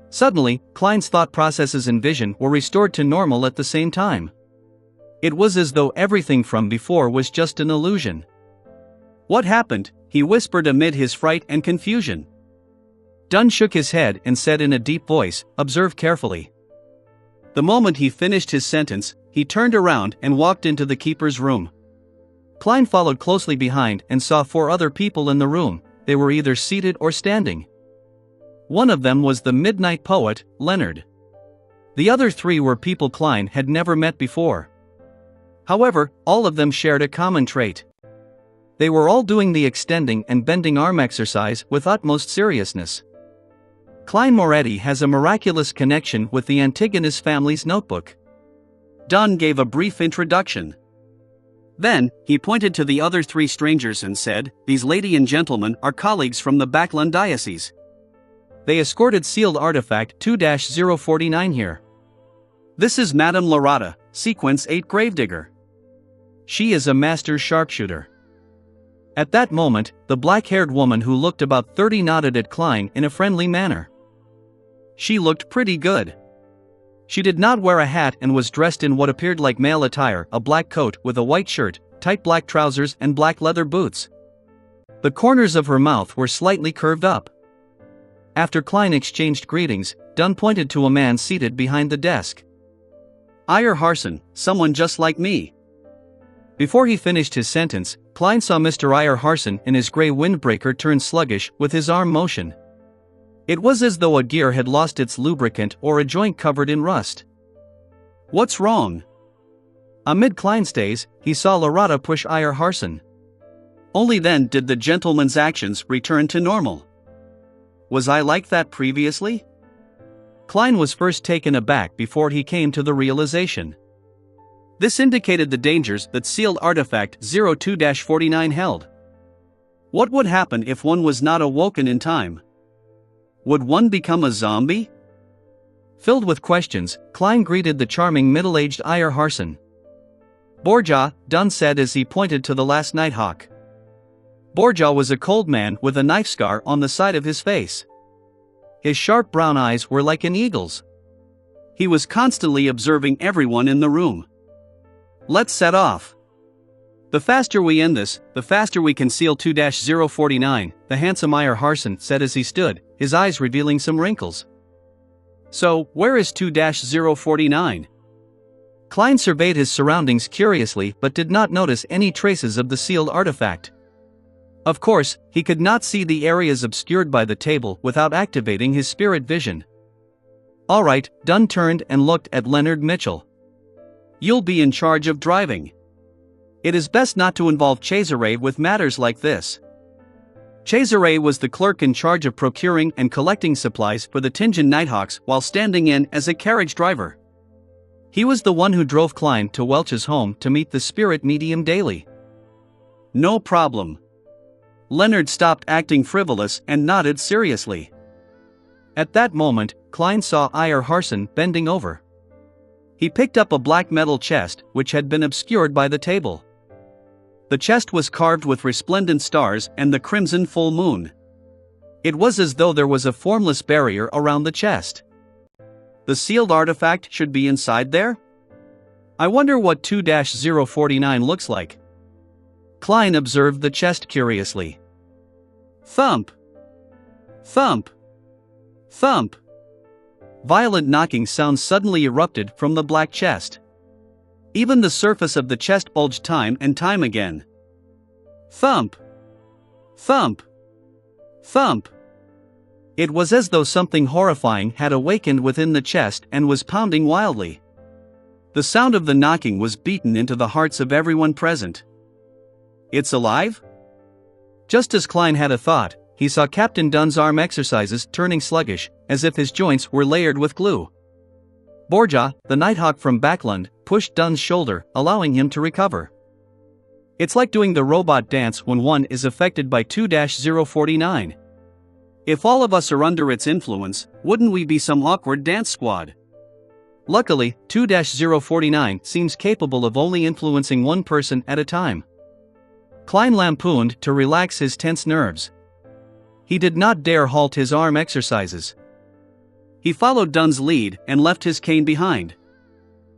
Suddenly, Klein's thought processes and vision were restored to normal at the same time. It was as though everything from before was just an illusion. What happened? He whispered amid his fright and confusion. Dunn shook his head and said in a deep voice, "Observe carefully." The moment he finished his sentence, he turned around and walked into the keeper's room. Klein followed closely behind and saw 4 other people in the room. They were either seated or standing. One of them was the midnight poet, Leonard. The other 3 were people Klein had never met before. However, all of them shared a common trait. They were all doing the extending and bending arm exercise with utmost seriousness. Klein Moretti has a miraculous connection with the Antigonus family's notebook. Dunn gave a brief introduction. Then, he pointed to the other 3 strangers and said, "These lady and gentlemen are colleagues from the Backland Diocese. They escorted sealed artifact 2-049 here. This is Madame Lorata, Sequence 8 Gravedigger. She is a master sharpshooter." At that moment, the black-haired woman who looked about 30 nodded at Klein in a friendly manner. She looked pretty good. She did not wear a hat and was dressed in what appeared like male attire, a black coat with a white shirt, tight black trousers and black leather boots. The corners of her mouth were slightly curved up. After Klein exchanged greetings, Dunn pointed to a man seated behind the desk. "Iyer Harson, someone just like me." Before he finished his sentence, Klein saw Mr. Iyer Harson in his gray windbreaker turn sluggish with his arm motion. It was as though a gear had lost its lubricant or a joint covered in rust. "What's wrong?" Amid Klein's daze, he saw Lorata push Iyer Harson. Only then did the gentleman's actions return to normal. Was I like that previously? Klein was first taken aback before he came to the realization. This indicated the dangers that sealed artifact 02-49 held. What would happen if one was not awoken in time? Would one become a zombie? Filled with questions, Klein greeted the charming middle-aged Iyer Harson. "Borja," Dunn said as he pointed to the last Nighthawk. Borja was a cold man with a knife scar on the side of his face. His sharp brown eyes were like an eagle's. He was constantly observing everyone in the room. "Let's set off. The faster we end this, the faster we can seal 2-049, the handsome Iyer Harson said as he stood, his eyes revealing some wrinkles. "So, where is 2-049? Klein surveyed his surroundings curiously but did not notice any traces of the sealed artifact. Of course, he could not see the areas obscured by the table without activating his spirit vision. Alright, Dunn turned and looked at Leonard Mitchell. You'll be in charge of driving. It is best not to involve Cesare with matters like this. Cesare was the clerk in charge of procuring and collecting supplies for the Tingen Nighthawks while standing in as a carriage driver. He was the one who drove Klein to Welch's home to meet the spirit medium daily. No problem. Leonard stopped acting frivolous and nodded seriously. At that moment, Klein saw Iyer Harson bending over. He picked up a black metal chest which had been obscured by the table. The chest was carved with resplendent stars and the crimson full moon. It was as though there was a formless barrier around the chest. The sealed artifact should be inside there? I wonder what 2-049 looks like. Klein observed the chest curiously. Thump! Thump! Thump! Violent knocking sounds suddenly erupted from the black chest. Even the surface of the chest bulged time and time again. Thump! Thump! Thump! It was as though something horrifying had awakened within the chest and was pounding wildly. The sound of the knocking was beaten into the hearts of everyone present. It's alive? Just as Klein had a thought, he saw Captain Dunn's arm exercises turning sluggish, as if his joints were layered with glue. Borja, the Nighthawk from Backland, pushed Dunn's shoulder, allowing him to recover. It's like doing the robot dance when one is affected by 2-049. If all of us are under its influence, wouldn't we be some awkward dance squad? Luckily, 2-049 seems capable of only influencing one person at a time. Klein lampooned to relax his tense nerves. He did not dare halt his arm exercises. He followed Dunn's lead and left his cane behind.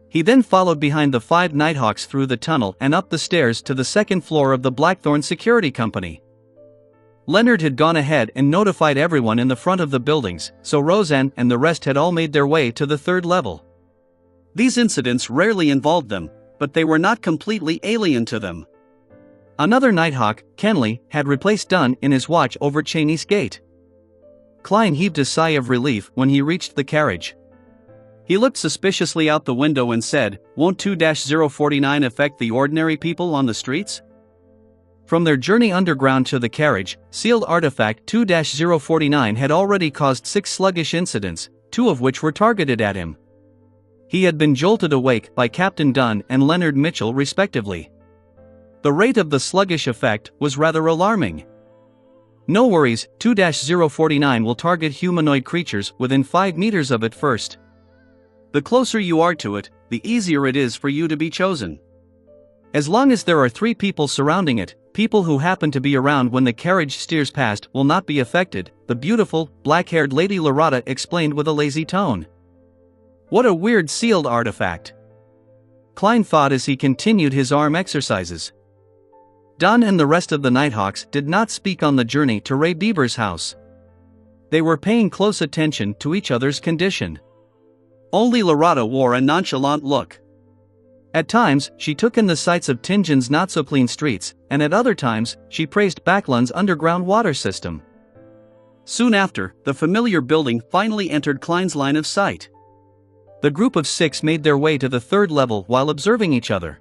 He then followed behind the 5 Nighthawks through the tunnel and up the stairs to the second floor of the Blackthorn Security Company. Leonard had gone ahead and notified everyone in the front of the buildings, so Roseanne and the rest had all made their way to the 3rd level. These incidents rarely involved them, but they were not completely alien to them. Another Nighthawk, Kenley, had replaced Dunn in his watch over Cheney's gate. Klein heaved a sigh of relief when he reached the carriage. He looked suspiciously out the window and said, "Won't 2-049 affect the ordinary people on the streets?" From their journey underground to the carriage, sealed artifact 2-049 had already caused 6 sluggish incidents, 2 of which were targeted at him. He had been jolted awake by Captain Dunn and Leonard Mitchell respectively. The rate of the sluggish effect was rather alarming. No worries, 2-049 will target humanoid creatures within 5 meters of it first. The closer you are to it, the easier it is for you to be chosen. As long as there are 3 people surrounding it, people who happen to be around when the carriage steers past will not be affected, the beautiful, black-haired Lady Lorata explained with a lazy tone. What a weird sealed artifact. Klein thought as he continued his arm exercises. Dunn and the rest of the Nighthawks did not speak on the journey to Ray Bieber's house. They were paying close attention to each other's condition. Only Lorata wore a nonchalant look. At times, she took in the sights of Tingen's not-so-clean streets, and at other times, she praised Backland's underground water system. Soon after, the familiar building finally entered Klein's line of sight. The group of 6 made their way to the 3rd level while observing each other.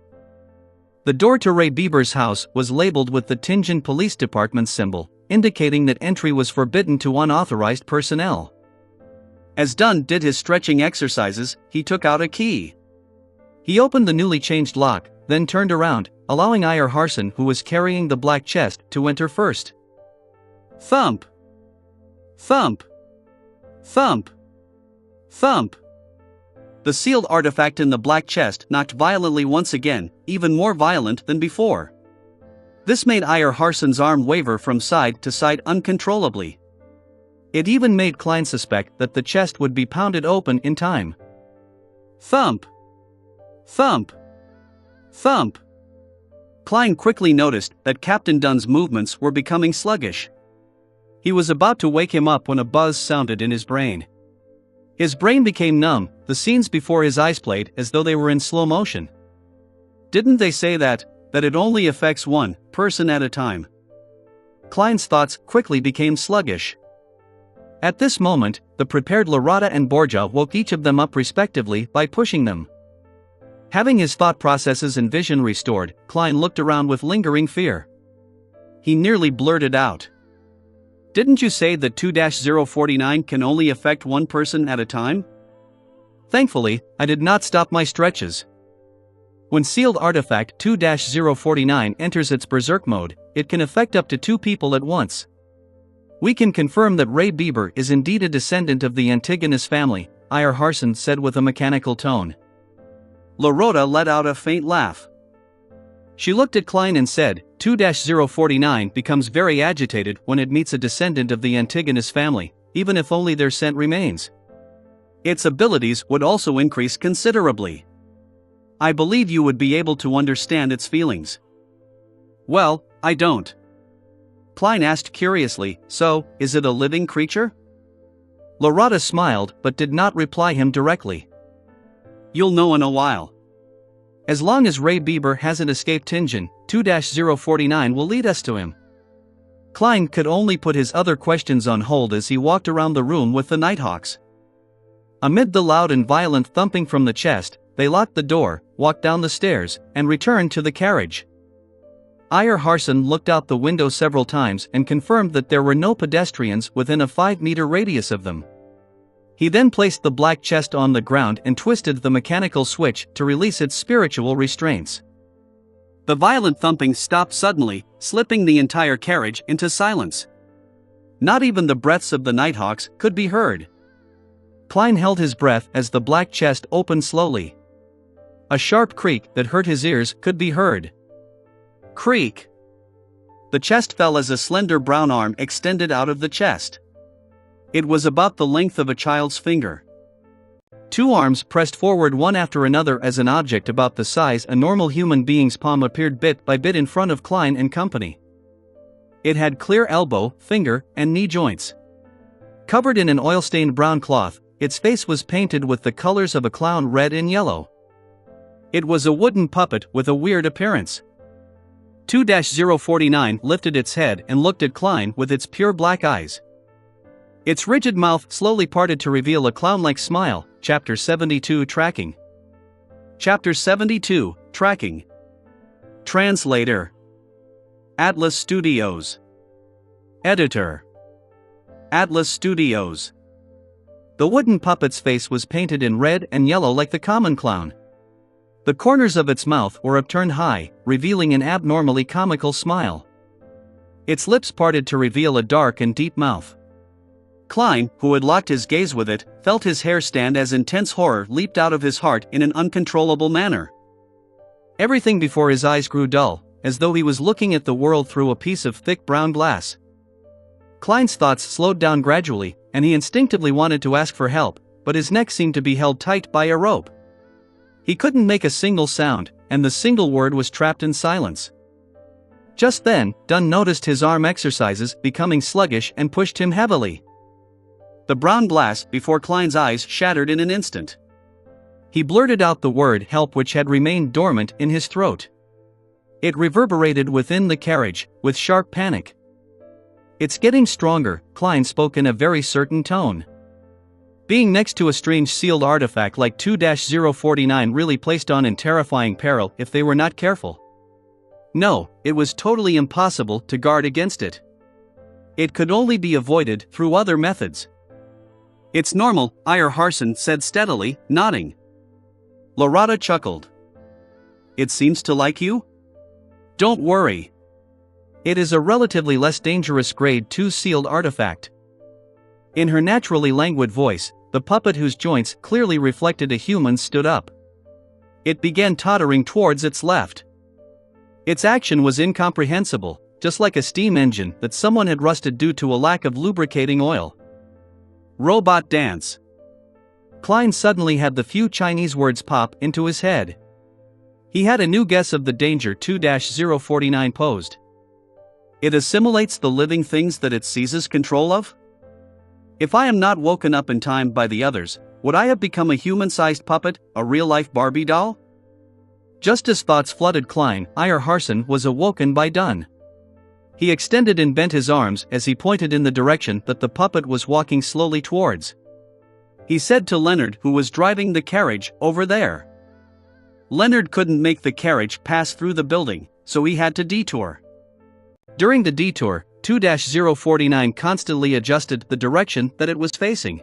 The door to Ray Bieber's house was labeled with the Tingen Police Department symbol, indicating that entry was forbidden to unauthorized personnel. As Dunn did his stretching exercises, he took out a key. He opened the newly changed lock, then turned around, allowing Iyer Harson, who was carrying the black chest, to enter first. Thump! Thump! Thump! Thump! The sealed artifact in the black chest knocked violently once again, even more violent than before. This made Iyer Harson's arm waver from side to side uncontrollably. It even made Klein suspect that the chest would be pounded open in time. Thump! Thump! Thump! Klein quickly noticed that Captain Dunn's movements were becoming sluggish. He was about to wake him up when a buzz sounded in his brain. His brain became numb, the scenes before his eyes played as though they were in slow motion. Didn't they say that it only affects one person at a time? Klein's thoughts quickly became sluggish. At this moment, the prepared Lorata and Borgia woke each of them up respectively by pushing them. Having his thought processes and vision restored, Klein looked around with lingering fear. He nearly blurted out. "Didn't you say that 2-049 can only affect one person at a time?" Thankfully, I did not stop my stretches. When sealed artifact 2-049 enters its berserk mode, it can affect up to 2 people at once. We can confirm that Ray Bieber is indeed a descendant of the Antigonus family, Ir Harson said with a mechanical tone. Lorota let out a faint laugh. She looked at Klein and said, 2-049 becomes very agitated when it meets a descendant of the Antigonus family, even if only their scent remains. Its abilities would also increase considerably. I believe you would be able to understand its feelings. Well, I don't. Klein asked curiously, so, is it a living creature? Lorata smiled but did not reply him directly. You'll know in a while. As long as Ray Bieber hasn't escaped Tingen, 2-049 will lead us to him. Klein could only put his other questions on hold as he walked around the room with the Nighthawks. Amid the loud and violent thumping from the chest, they locked the door, walked down the stairs, and returned to the carriage. Ir Harson looked out the window several times and confirmed that there were no pedestrians within a 5-meter radius of them. He then placed the black chest on the ground and twisted the mechanical switch to release its spiritual restraints. The violent thumping stopped suddenly, slipping the entire carriage into silence. Not even the breaths of the Nighthawks could be heard. Klein held his breath as the black chest opened slowly. A sharp creak that hurt his ears could be heard. Creak. The chest fell as a slender brown arm extended out of the chest. It was about the length of a child's finger. 2 arms pressed forward one after another as an object about the size a normal human being's palm appeared bit by bit in front of Klein and company. It had clear elbow, finger, and knee joints. Covered in an oil-stained brown cloth, its face was painted with the colors of a clown, red and yellow. It was a wooden puppet with a weird appearance. 2-049 lifted its head and looked at Klein with its pure black eyes. Its rigid mouth slowly parted to reveal a clown-like smile. Chapter 72 Tracking. Chapter 72 Tracking. Translator. Atlas Studios. Editor. Atlas Studios. The wooden puppet's face was painted in red and yellow like the common clown. The corners of its mouth were upturned high, revealing an abnormally comical smile. Its lips parted to reveal a dark and deep mouth. Klein, who had locked his gaze with it, felt his hair stand as intense horror leaped out of his heart in an uncontrollable manner. Everything before his eyes grew dull, as though he was looking at the world through a piece of thick brown glass. Klein's thoughts slowed down gradually, and he instinctively wanted to ask for help, but his neck seemed to be held tight by a rope. He couldn't make a single sound, and the single word was trapped in silence. Just then, Dunn noticed his arm exercises becoming sluggish and pushed him heavily. The brown glass before Klein's eyes shattered in an instant. He blurted out the word help, which had remained dormant in his throat. It reverberated within the carriage, with sharp panic. "It's getting stronger," Klein spoke in a very certain tone. Being next to a strange sealed artifact like 2-049 really placed on in terrifying peril if they were not careful. No, it was totally impossible to guard against it. It could only be avoided through other methods. "It's normal," Ir Harson said steadily, nodding. Lorata chuckled. "It seems to like you? Don't worry. It is a relatively less dangerous grade 2 sealed artifact." In her naturally languid voice, the puppet, whose joints clearly reflected a human, stood up. It began tottering towards its left. Its action was incomprehensible, just like a steam engine that someone had rusted due to a lack of lubricating oil. Robot dance. Klein suddenly had the few Chinese words pop into his head. He had a new guess of the danger 2-049 posed. It assimilates the living things that it seizes control of? If I am not woken up in time by the others, Would I have become a human-sized puppet, a real-life Barbie doll? Just as thoughts flooded Klein, Iyer Harson was awoken by Dunn. He extended and bent his arms as he pointed in the direction that the puppet was walking slowly towards. He said to Leonard, who was driving the carriage, "Over there." Leonard couldn't make the carriage pass through the building, so he had to detour. During the detour, 2-049 constantly adjusted the direction that it was facing.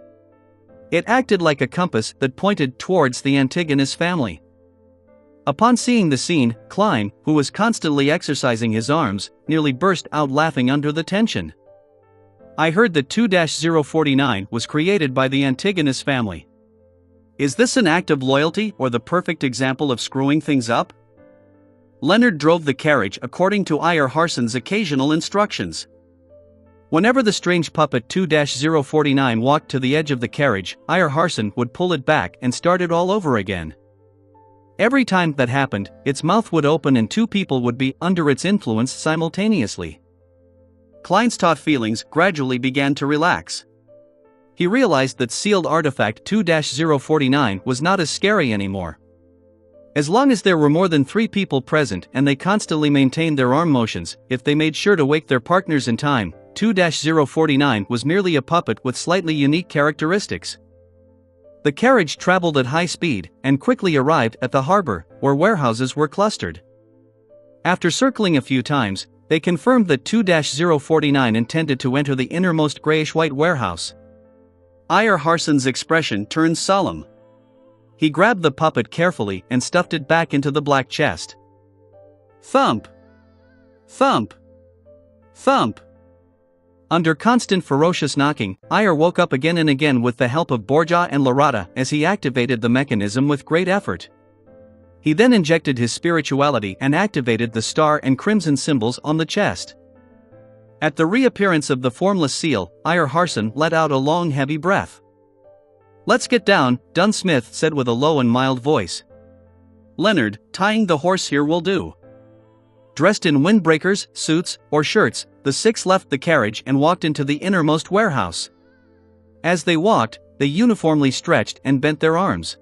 It acted like a compass that pointed towards the Antigonus family. Upon seeing the scene, Klein, who was constantly exercising his arms, nearly burst out laughing under the tension. "I heard that 2-049 was created by the Antigonus family. Is this an act of loyalty or the perfect example of screwing things up?" Leonard drove the carriage according to Iyer Harson's occasional instructions. Whenever the strange puppet 2-049 walked to the edge of the carriage, Iyer Harson would pull it back and start it all over again. Every time that happened, its mouth would open and two people would be under its influence simultaneously. Klein's taut feelings gradually began to relax. He realized that sealed artifact 2-049 was not as scary anymore. As long as there were more than 3 people present and they constantly maintained their arm motions, if they made sure to wake their partners in time, 2-049 was merely a puppet with slightly unique characteristics. The carriage traveled at high speed and quickly arrived at the harbor, where warehouses were clustered. After circling a few times, they confirmed that 2-049 intended to enter the innermost grayish-white warehouse. Iyer Harson's expression turned solemn. He grabbed the puppet carefully and stuffed it back into the black chest. Thump! Thump! Thump! Under constant ferocious knocking, Iyer woke up again and again with the help of Borja and Lorata as he activated the mechanism with great effort. He then injected his spirituality and activated the star and crimson symbols on the chest. At the reappearance of the formless seal, Iyer Harson let out a long heavy breath. "Let's get down," Dunn Smith said with a low and mild voice. "Leonard, tying the horse here will do." Dressed in windbreakers, suits, or shirts, the 6 left the carriage and walked into the innermost warehouse. As they walked, they uniformly stretched and bent their arms.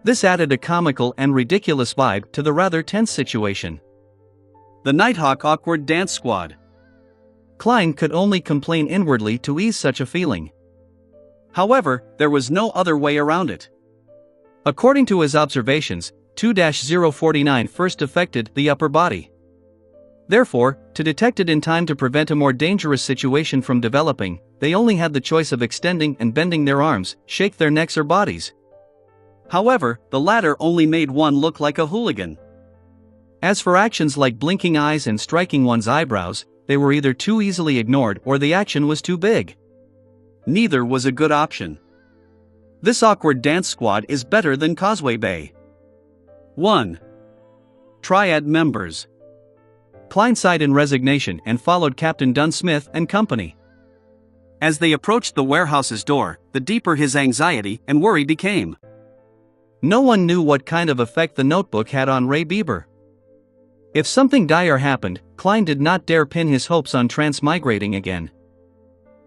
This added a comical and ridiculous vibe to the rather tense situation. The Nighthawk Awkward Dance Squad. Klein could only complain inwardly to ease such a feeling. However, there was no other way around it. According to his observations, 2-049 first affected the upper body. Therefore, to detect it in time to prevent a more dangerous situation from developing, they only had the choice of extending and bending their arms, shake their necks or bodies. However, the latter only made one look like a hooligan. As for actions like blinking eyes and striking one's eyebrows, they were either too easily ignored or the action was too big. Neither was a good option. This awkward dance squad is better than Causeway Bay. 1. Triad members. Klein sighed in resignation and followed Captain Dunn Smith and company. As they approached the warehouse's door, the deeper his anxiety and worry became. No one knew what kind of effect the notebook had on Ray Bieber. If something dire happened, Klein did not dare pin his hopes on transmigrating again.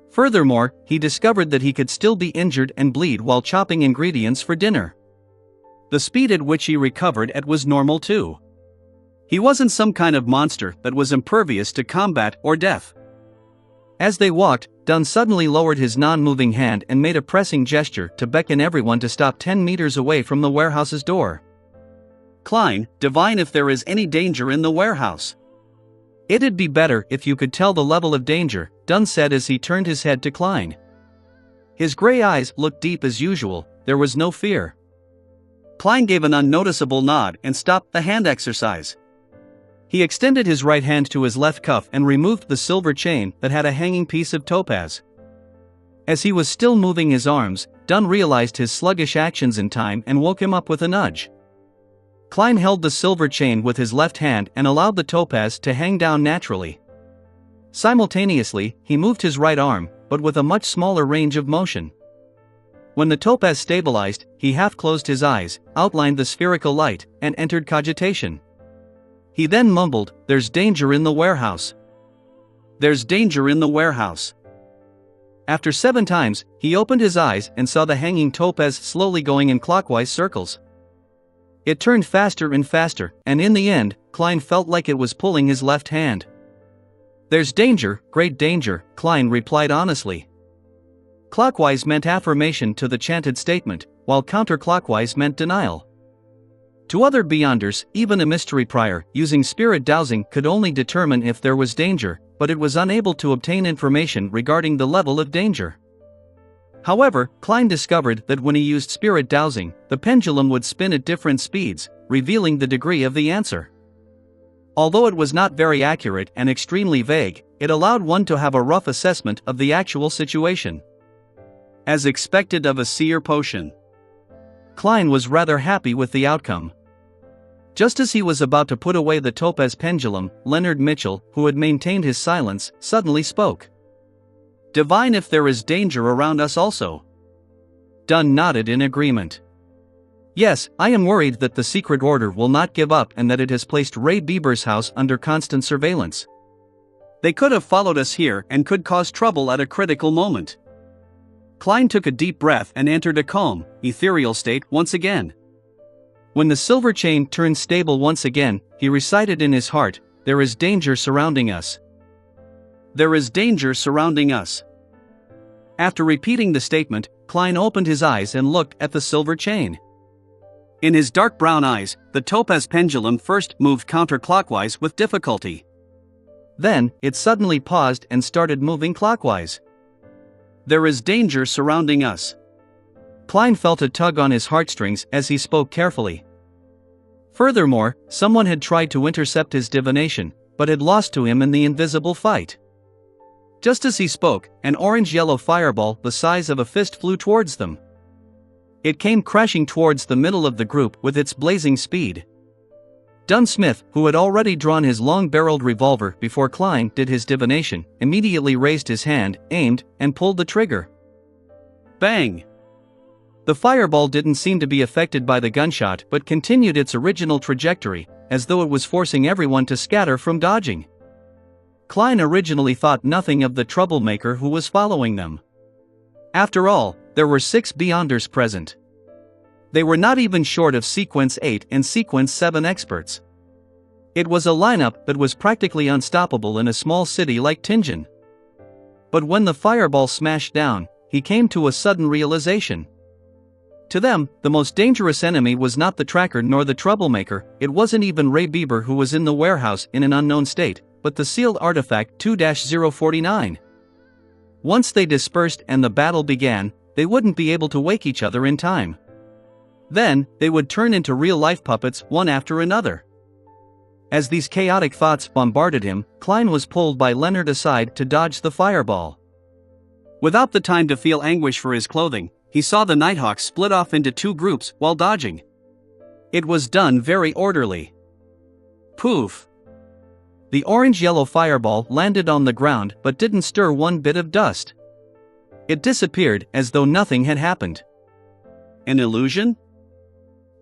Furthermore, he discovered that he could still be injured and bleed while chopping ingredients for dinner. The speed at which he recovered was normal too. He wasn't some kind of monster that was impervious to combat or death. As they walked, Dunn suddenly lowered his non-moving hand and made a pressing gesture to beckon everyone to stop 10 meters away from the warehouse's door. "Klein, divine if there is any danger in the warehouse." "It'd be better if you could tell the level of danger," Dunn said as he turned his head to Klein. His gray eyes looked deep as usual, there was no fear. Klein gave an unnoticeable nod and stopped the hand exercise. He extended his right hand to his left cuff and removed the silver chain that had a hanging piece of topaz. As he was still moving his arms, Dunn realized his sluggish actions in time and woke him up with a nudge. Klein held the silver chain with his left hand and allowed the topaz to hang down naturally. Simultaneously, he moved his right arm, but with a much smaller range of motion. When the topaz stabilized, he half closed his eyes, outlined the spherical light, and entered cogitation. He then mumbled, "There's danger in the warehouse. There's danger in the warehouse." After 7 times, he opened his eyes and saw the hanging topaz slowly going in clockwise circles. It turned faster and faster, and in the end, Klein felt like it was pulling his left hand. "There's danger, great danger," Klein replied honestly. Clockwise meant affirmation to the chanted statement, while counterclockwise meant denial. To other Beyonders, even a mystery prior using spirit dowsing could only determine if there was danger, but it was unable to obtain information regarding the level of danger. However, Klein discovered that when he used spirit dowsing, the pendulum would spin at different speeds, revealing the degree of the answer. Although it was not very accurate and extremely vague, it allowed one to have a rough assessment of the actual situation. As expected of a seer potion, Klein was rather happy with the outcome. Just as he was about to put away the topaz pendulum, Leonard Mitchell, who had maintained his silence, suddenly spoke. "Divine if there is danger around us also." Dunn nodded in agreement. "Yes, I am worried that the secret order will not give up and that it has placed Ray Bieber's house under constant surveillance. They could have followed us here and could cause trouble at a critical moment." Klein took a deep breath and entered a calm, ethereal state once again. When the silver chain turned stable once again, he recited in his heart, "There is danger surrounding us. There is danger surrounding us." After repeating the statement, Klein opened his eyes and looked at the silver chain. In his dark brown eyes, the topaz pendulum first moved counterclockwise with difficulty. Then, it suddenly paused and started moving clockwise. "There is danger surrounding us." Klein felt a tug on his heartstrings as he spoke carefully. Furthermore, someone had tried to intercept his divination, but had lost to him in the invisible fight. Just as he spoke, an orange-yellow fireball the size of a fist flew towards them. It came crashing towards the middle of the group with its blazing speed. Dunn Smith, who had already drawn his long-barreled revolver before Klein did his divination, immediately raised his hand, aimed, and pulled the trigger. Bang! The fireball didn't seem to be affected by the gunshot but continued its original trajectory, as though it was forcing everyone to scatter from dodging. Klein originally thought nothing of the troublemaker who was following them. After all, there were 6 Beyonders present. They were not even short of Sequence 8 and Sequence 7 experts. It was a lineup that was practically unstoppable in a small city like Tingen. But when the fireball smashed down, he came to a sudden realization. To them, the most dangerous enemy was not the tracker nor the troublemaker, it wasn't even Ray Bieber who was in the warehouse in an unknown state, but the sealed artifact 2-049. Once they dispersed and the battle began, they wouldn't be able to wake each other in time. Then, they would turn into real-life puppets one after another. As these chaotic thoughts bombarded him, Klein was pulled by Leonard aside to dodge the fireball. Without the time to feel anguish for his clothing, he saw the Nighthawks split off into 2 groups while dodging. It was done very orderly. Poof! The orange-yellow fireball landed on the ground but didn't stir one bit of dust. It disappeared as though nothing had happened. An illusion?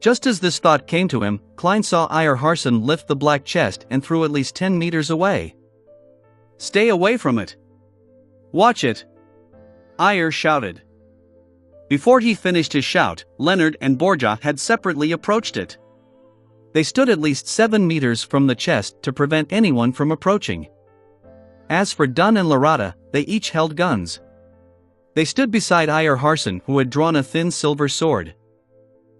Just as this thought came to him, Klein saw Iyer Harson lift the black chest and threw at least 10 meters away. "Stay away from it! Watch it!" Iyer shouted. Before he finished his shout, Leonard and Borja had separately approached it. They stood at least 7 meters from the chest to prevent anyone from approaching. As for Dunn and Larata, they each held guns. They stood beside Iyer Harson, who had drawn a thin silver sword.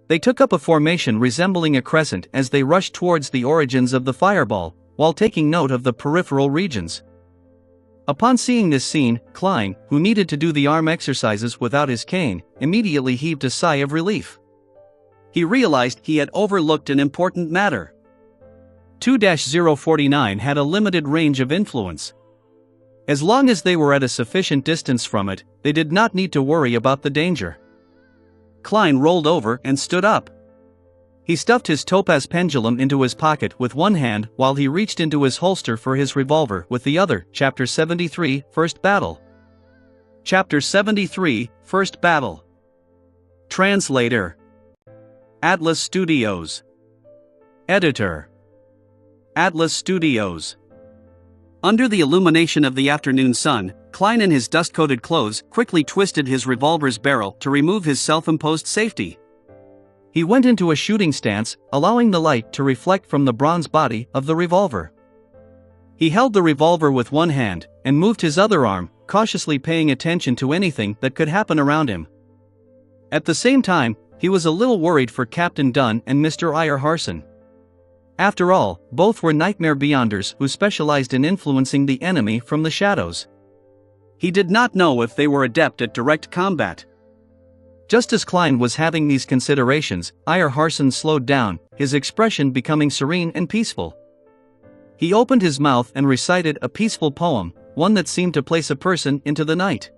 They took up a formation resembling a crescent as they rushed towards the origins of the fireball, while taking note of the peripheral regions. Upon seeing this scene, Klein, who needed to do the arm exercises without his cane, immediately heaved a sigh of relief. He realized he had overlooked an important matter. 2-049 had a limited range of influence. As long as they were at a sufficient distance from it, they did not need to worry about the danger. Klein rolled over and stood up. He stuffed his topaz pendulum into his pocket with one hand while he reached into his holster for his revolver with the other. Chapter 73, First Battle. Chapter 73, First Battle. Translator. Atlas Studios. Editor. Atlas Studios. Under the illumination of the afternoon sun, Klein in his dust-coated clothes quickly twisted his revolver's barrel to remove his self-imposed safety. He went into a shooting stance, allowing the light to reflect from the bronze body of the revolver. He held the revolver with one hand, and moved his other arm, cautiously paying attention to anything that could happen around him. At the same time, he was a little worried for Captain Dunn and Mr. Iyer Harson. After all, both were nightmare beyonders who specialized in influencing the enemy from the shadows. He did not know if they were adept at direct combat. Just as Klein was having these considerations, Iyer Harson slowed down, his expression becoming serene and peaceful. He opened his mouth and recited a peaceful poem, one that seemed to place a person into the night.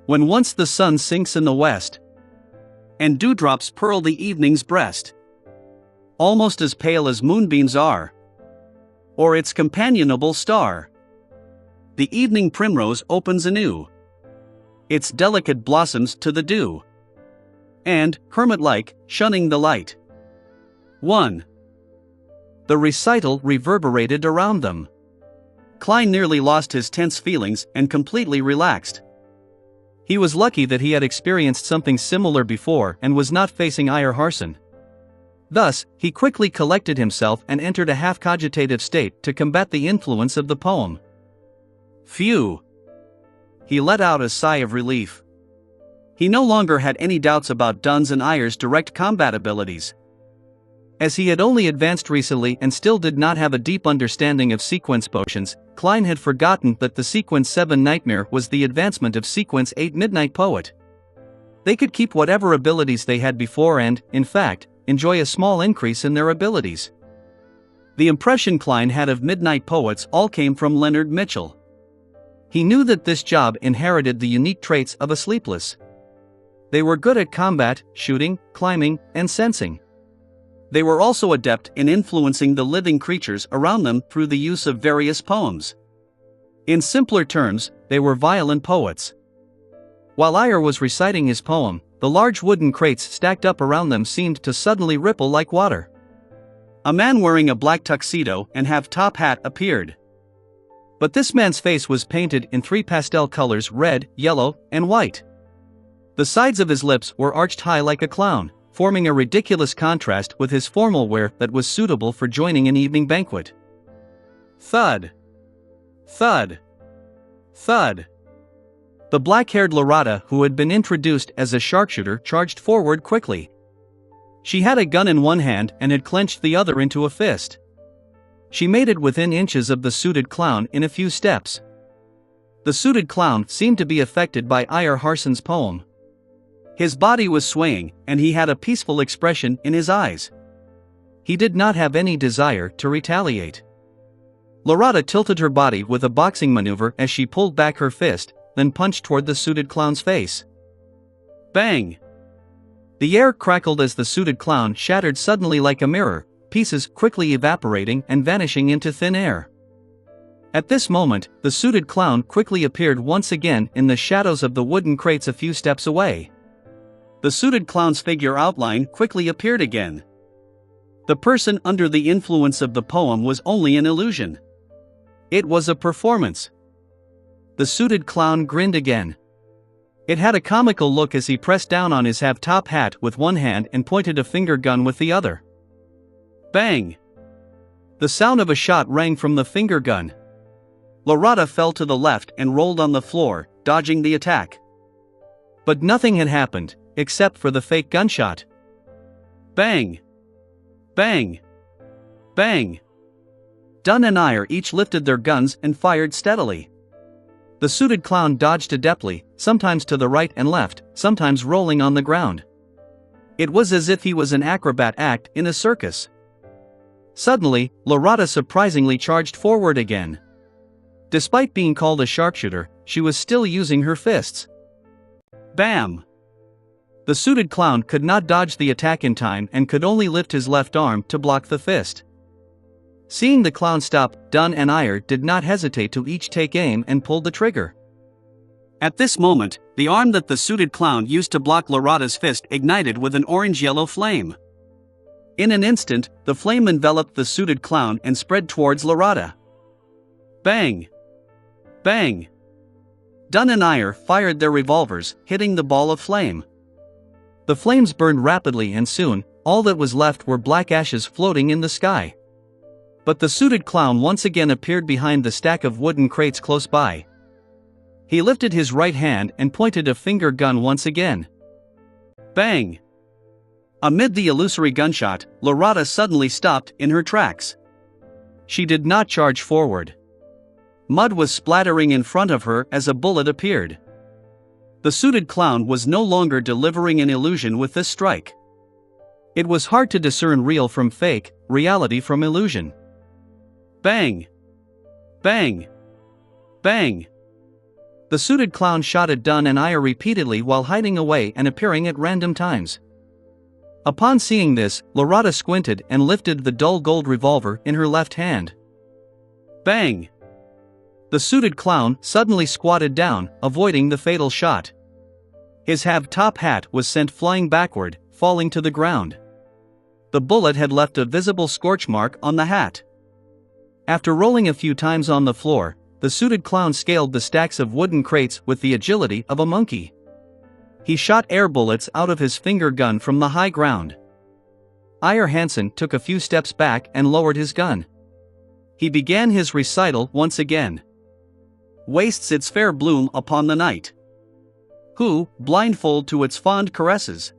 When once the sun sinks in the west, and dewdrops pearl the evening's breast, almost as pale as moonbeams are, or its companionable star, the evening primrose opens anew its delicate blossoms to the dew, and, hermit-like, shunning the light. 1. The recital reverberated around them. Klein nearly lost his tense feelings and completely relaxed. He was lucky that he had experienced something similar before and was not facing Iyer Harson. Thus, he quickly collected himself and entered a half-cogitative state to combat the influence of the poem. Phew! He let out a sigh of relief. He no longer had any doubts about Dunn's and Iyer's direct combat abilities. As he had only advanced recently and still did not have a deep understanding of sequence potions, Klein had forgotten that the Sequence 7 Nightmare was the advancement of Sequence 8 Midnight Poet. They could keep whatever abilities they had before and, in fact, enjoy a small increase in their abilities. The impression Klein had of Midnight Poets all came from Leonard Mitchell. He knew that this job inherited the unique traits of a Sleepless. They were good at combat, shooting, climbing, and sensing. They were also adept in influencing the living creatures around them through the use of various poems. In simpler terms, they were violent poets. While Iyer was reciting his poem, the large wooden crates stacked up around them seemed to suddenly ripple like water. A man wearing a black tuxedo and half-top hat appeared. But this man's face was painted in 3 pastel colors: red, yellow, and white. The sides of his lips were arched high like a clown, forming a ridiculous contrast with his formal wear that was suitable for joining an evening banquet. Thud! Thud! Thud! The black-haired Lorata, who had been introduced as a sharpshooter, charged forward quickly. She had a gun in one hand and had clenched the other into a fist. She made it within inches of the suited clown in a few steps. The suited clown seemed to be affected by Iyer Harson's poem. His body was swaying, and he had a peaceful expression in his eyes. He did not have any desire to retaliate. Lorata tilted her body with a boxing maneuver as she pulled back her fist, then punched toward the suited clown's face. Bang! The air crackled as the suited clown shattered suddenly like a mirror, pieces quickly evaporating and vanishing into thin air. At this moment, the suited clown quickly appeared once again in the shadows of the wooden crates a few steps away. The suited clown's figure outline quickly appeared again. The person under the influence of the poem was only an illusion. It was a performance. The suited clown grinned again. It had a comical look as he pressed down on his half-top hat with one hand and pointed a finger gun with the other. Bang! The sound of a shot rang from the finger gun. Lorata fell to the left and rolled on the floor, dodging the attack. But nothing had happened, except for the fake gunshot. Bang! Bang! Bang! Dunn and Iyer each lifted their guns and fired steadily. The suited clown dodged adeptly, sometimes to the right and left, sometimes rolling on the ground. It was as if he was an acrobat act in a circus. Suddenly, Lorata surprisingly charged forward again. Despite being called a sharpshooter, she was still using her fists. Bam! The suited clown could not dodge the attack in time and could only lift his left arm to block the fist. Seeing the clown stop, Dunn and Iyer did not hesitate to each take aim and pulled the trigger. At this moment, the arm that the suited clown used to block Lorata's fist ignited with an orange-yellow flame. In an instant, the flame enveloped the suited clown and spread towards Lorata. Bang! Bang! Dunn and Iyer fired their revolvers, hitting the ball of flame. The flames burned rapidly and soon, all that was left were black ashes floating in the sky. But the suited clown once again appeared behind the stack of wooden crates close by. He lifted his right hand and pointed a finger gun once again. Bang! Amid the illusory gunshot, Lorata suddenly stopped in her tracks. She did not charge forward. Mud was splattering in front of her as a bullet appeared. The suited clown was no longer delivering an illusion with this strike. It was hard to discern real from fake, reality from illusion. Bang! Bang! Bang! The suited clown shot at Dunn and Iyer repeatedly while hiding away and appearing at random times. Upon seeing this, Lorata squinted and lifted the dull gold revolver in her left hand. Bang! The suited clown suddenly squatted down, avoiding the fatal shot. His top hat was sent flying backward, falling to the ground. The bullet had left a visible scorch mark on the hat. After rolling a few times on the floor, the suited clown scaled the stacks of wooden crates with the agility of a monkey. He shot air bullets out of his finger gun from the high ground. Iyer Hansen took a few steps back and lowered his gun. He began his recital once again. Wastes its fair bloom upon the night. Who, blindfold to its fond caresses,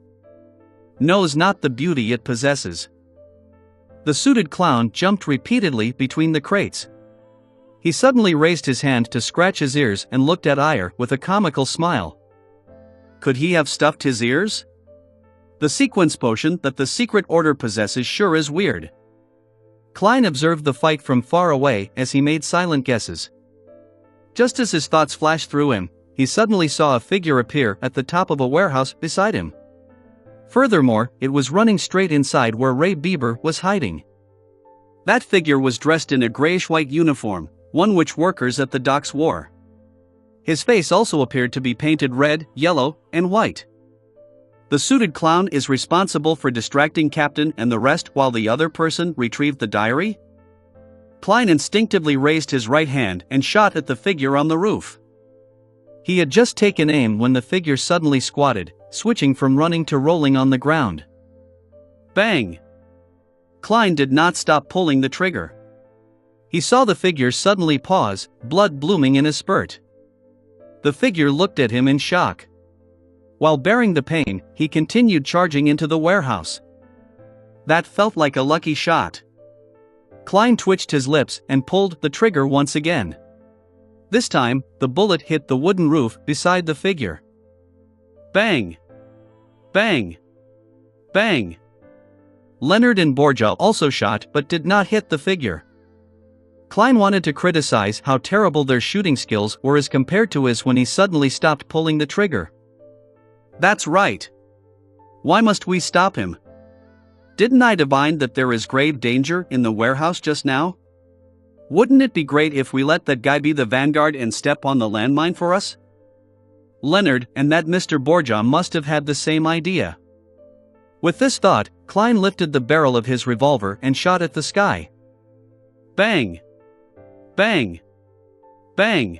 knows not the beauty it possesses. The suited clown jumped repeatedly between the crates. He suddenly raised his hand to scratch his ears and looked at Iyer with a comical smile. Could he have stuffed his ears? The sequence potion that the secret order possesses sure is weird. Klein observed the fight from far away as he made silent guesses. Just as his thoughts flashed through him, he suddenly saw a figure appear at the top of a warehouse beside him. Furthermore, it was running straight inside where Ray Bieber was hiding. That figure was dressed in a grayish-white uniform, one which workers at the docks wore. His face also appeared to be painted red, yellow, and white. The suited clown is responsible for distracting Captain and the rest while the other person retrieved the diary? Klein instinctively raised his right hand and shot at the figure on the roof. He had just taken aim when the figure suddenly squatted, switching from running to rolling on the ground. Bang! Klein did not stop pulling the trigger. He saw the figure suddenly pause, blood blooming in a spurt. The figure looked at him in shock. While bearing the pain, he continued charging into the warehouse. That felt like a lucky shot. Klein twitched his lips and pulled the trigger once again. This time, the bullet hit the wooden roof beside the figure. Bang! Bang! Bang! Leonard and Borja also shot but did not hit the figure. Klein wanted to criticize how terrible their shooting skills were as compared to his when he suddenly stopped pulling the trigger. That's right. Why must we stop him? Didn't I divine that there is grave danger in the warehouse just now? Wouldn't it be great if we let that guy be the vanguard and step on the landmine for us? Leonard and that Mr. Borja must have had the same idea. With this thought, Klein lifted the barrel of his revolver and shot at the sky. Bang! Bang! Bang!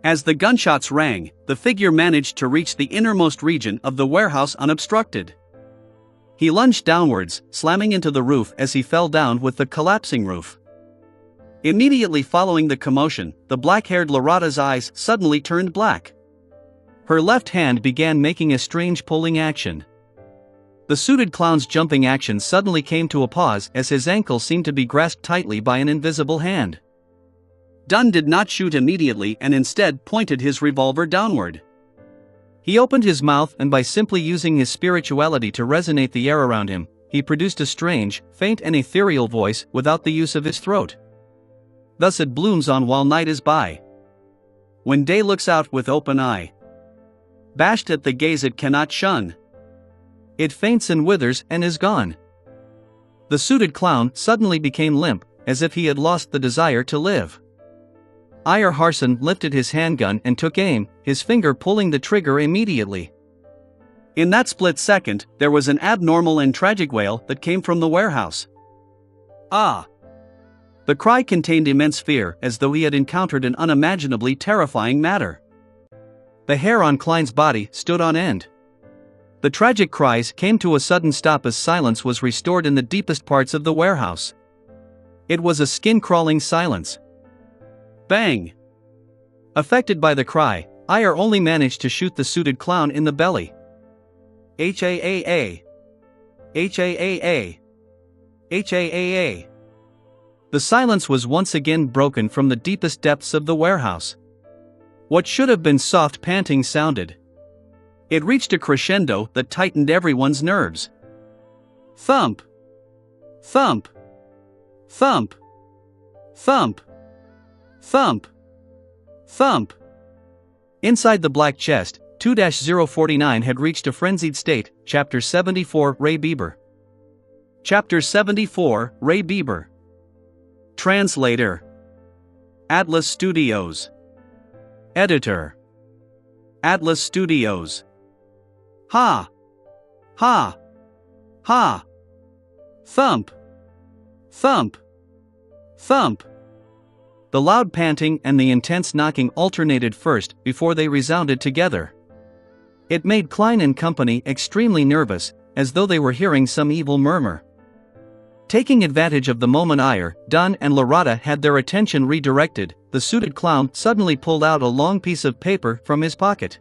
As the gunshots rang, the figure managed to reach the innermost region of the warehouse unobstructed. He lunged downwards, slamming into the roof as he fell down with the collapsing roof. Immediately following the commotion, the black-haired Lorata's eyes suddenly turned black. Her left hand began making a strange pulling action. The suited clown's jumping action suddenly came to a pause as his ankle seemed to be grasped tightly by an invisible hand. Dunn did not shoot immediately and instead pointed his revolver downward. He opened his mouth and by simply using his spirituality to resonate the air around him, he produced a strange, faint and ethereal voice without the use of his throat. Thus it blooms on while night is by. When day looks out with open eye, bashed at the gaze it cannot shun. It faints and withers and is gone. The suited clown suddenly became limp, as if he had lost the desire to live. Iyer Hansen lifted his handgun and took aim, his finger pulling the trigger immediately. In that split second, there was an abnormal and tragic wail that came from the warehouse. Ah! The cry contained immense fear, as though he had encountered an unimaginably terrifying matter. The hair on Klein's body stood on end. The tragic cries came to a sudden stop as silence was restored in the deepest parts of the warehouse. It was a skin-crawling silence. Bang! Affected by the cry, Ayer only managed to shoot the suited clown in the belly. H-A-A-A. H-A-A-A. H-A-A-A. The silence was once again broken from the deepest depths of the warehouse. What should have been soft panting sounded. It reached a crescendo that tightened everyone's nerves. Thump! Thump! Thump! Thump! Thump! Thump! Inside the black chest, 2-049 had reached a frenzied state. Chapter 74, Ray Bieber. Chapter 74, Ray Bieber. Translator. Atlas Studios. Editor. Atlas Studios. Ha! Ha! Ha! Thump! Thump! Thump! The loud panting and the intense knocking alternated first before they resounded together. It made Klein and company extremely nervous, as though they were hearing some evil murmur. Taking advantage of the moment Ayer, Dunn and Lorata had their attention redirected, the suited clown suddenly pulled out a long piece of paper from his pocket.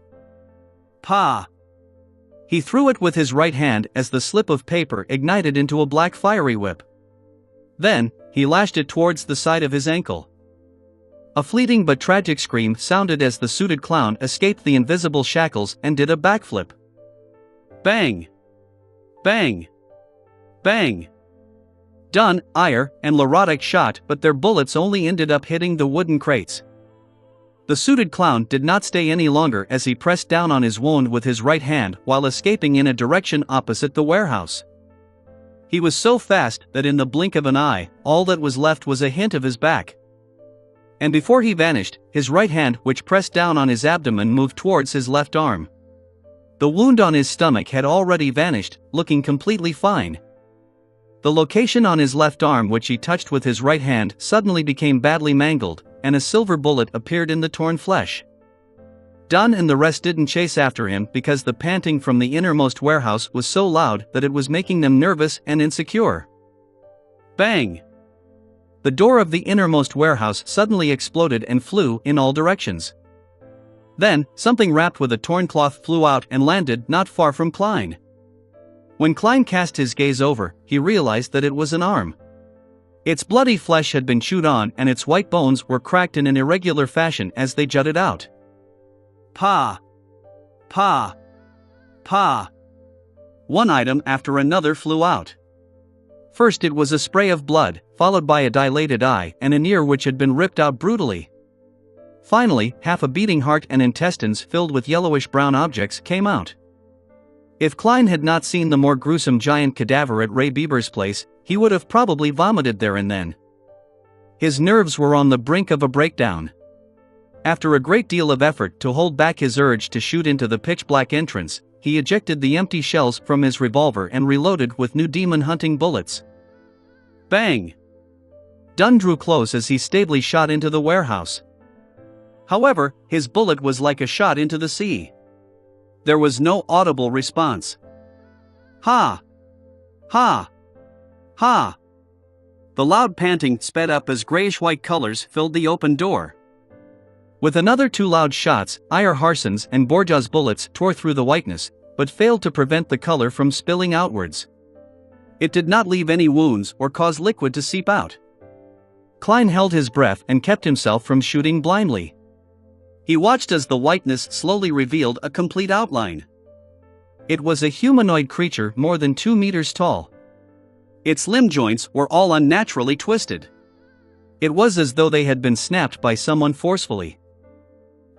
Pa! He threw it with his right hand as the slip of paper ignited into a black fiery whip. Then, he lashed it towards the side of his ankle. A fleeting but tragic scream sounded as the suited clown escaped the invisible shackles and did a backflip. Bang! Bang! Bang! Dunn, Ayer, and Lorata shot, but their bullets only ended up hitting the wooden crates. The suited clown did not stay any longer as he pressed down on his wound with his right hand while escaping in a direction opposite the warehouse. He was so fast that in the blink of an eye, all that was left was a hint of his back. And before he vanished, his right hand, which pressed down on his abdomen, moved towards his left arm. The wound on his stomach had already vanished, looking completely fine. The location on his left arm which he touched with his right hand suddenly became badly mangled, and a silver bullet appeared in the torn flesh. Dunn and the rest didn't chase after him because the panting from the innermost warehouse was so loud that it was making them nervous and insecure. Bang! The door of the innermost warehouse suddenly exploded and flew in all directions. Then, something wrapped with a torn cloth flew out and landed not far from Klein. When Klein cast his gaze over, he realized that it was an arm. Its bloody flesh had been chewed on and its white bones were cracked in an irregular fashion as they jutted out. Pa! Pa! Pa! One item after another flew out. First it was a spray of blood, followed by a dilated eye and an ear which had been ripped out brutally. Finally, half a beating heart and intestines filled with yellowish-brown objects came out. If Klein had not seen the more gruesome giant cadaver at Ray Bieber's place, he would have probably vomited there and then. His nerves were on the brink of a breakdown. After a great deal of effort to hold back his urge to shoot into the pitch-black entrance, he ejected the empty shells from his revolver and reloaded with new demon-hunting bullets. Bang! Dunn drew close as he stably shot into the warehouse. However, his bullet was like a shot into the sea. There was no audible response. Ha! Ha! Ha! The loud panting sped up as grayish-white colors filled the open door. With another two loud shots, Ayer Harson's and Borja's bullets tore through the whiteness, but failed to prevent the color from spilling outwards. It did not leave any wounds or cause liquid to seep out. Klein held his breath and kept himself from shooting blindly. He watched as the whiteness slowly revealed a complete outline. It was a humanoid creature more than 2 meters tall. Its limb joints were all unnaturally twisted. It was as though they had been snapped by someone forcefully.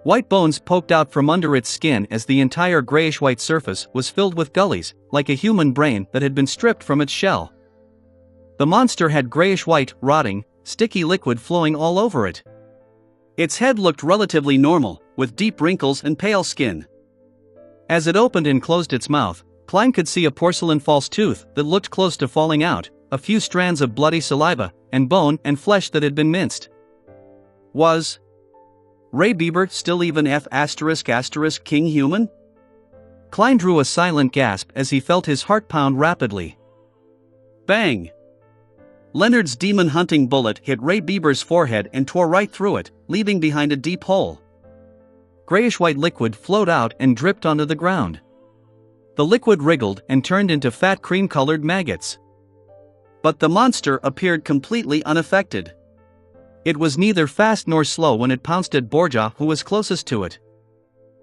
White bones poked out from under its skin as the entire grayish-white surface was filled with gullies, like a human brain that had been stripped from its shell. The monster had grayish-white, rotting, sticky liquid flowing all over it. Its head looked relatively normal, with deep wrinkles and pale skin. As it opened and closed its mouth, Klein could see a porcelain false tooth that looked close to falling out, a few strands of bloody saliva, and bone and flesh that had been minced. Was Ray Bieber still even King human? Klein drew a silent gasp as he felt his heart pound rapidly. Bang! Leonard's demon-hunting bullet hit Ray Bieber's forehead and tore right through it, leaving behind a deep hole. Grayish-white liquid flowed out and dripped onto the ground. The liquid wriggled and turned into fat cream-colored maggots. But the monster appeared completely unaffected. It was neither fast nor slow when it pounced at Borja, who was closest to it.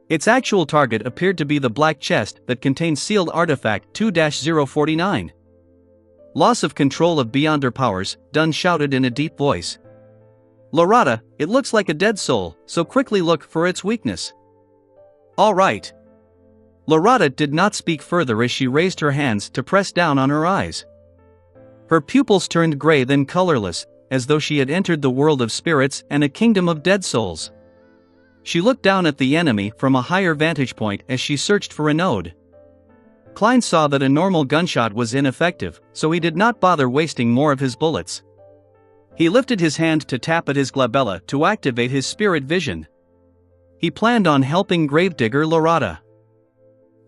Its actual target appeared to be the black chest that contained sealed artifact 2-049. Loss of control of beyond her powers, Dunn shouted in a deep voice. Lorata, it looks like a dead soul, so quickly look for its weakness. All right. Lorata did not speak further as she raised her hands to press down on her eyes. Her pupils turned gray then colorless, as though she had entered the world of spirits and a kingdom of dead souls. She looked down at the enemy from a higher vantage point as she searched for a node. Klein saw that a normal gunshot was ineffective, so he did not bother wasting more of his bullets. He lifted his hand to tap at his glabella to activate his spirit vision. He planned on helping gravedigger Lorata.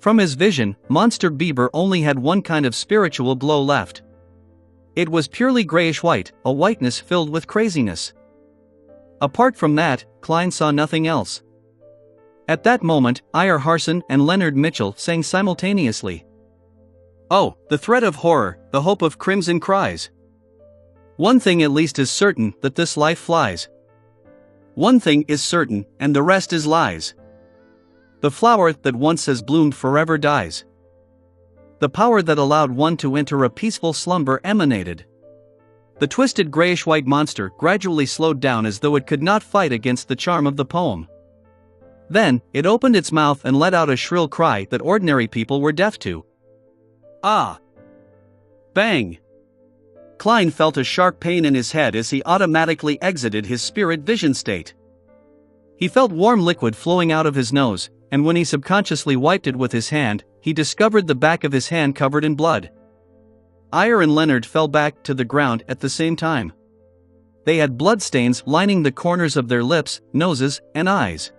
From his vision, Monster Bieber only had one kind of spiritual glow left. It was purely grayish-white, a whiteness filled with craziness. Apart from that, Klein saw nothing else. At that moment, Ira Harson and Leonard Mitchell sang simultaneously. Oh, the threat of horror, the hope of crimson cries. One thing at least is certain, that this life flies. One thing is certain, and the rest is lies. The flower that once has bloomed forever dies. The power that allowed one to enter a peaceful slumber emanated. The twisted grayish-white monster gradually slowed down as though it could not fight against the charm of the poem. Then, it opened its mouth and let out a shrill cry that ordinary people were deaf to. Ah! Bang! Klein felt a sharp pain in his head as he automatically exited his spirit vision state. He felt warm liquid flowing out of his nose, and when he subconsciously wiped it with his hand, he discovered the back of his hand covered in blood. Ire and Leonard fell back to the ground at the same time. They had bloodstains lining the corners of their lips, noses, and eyes.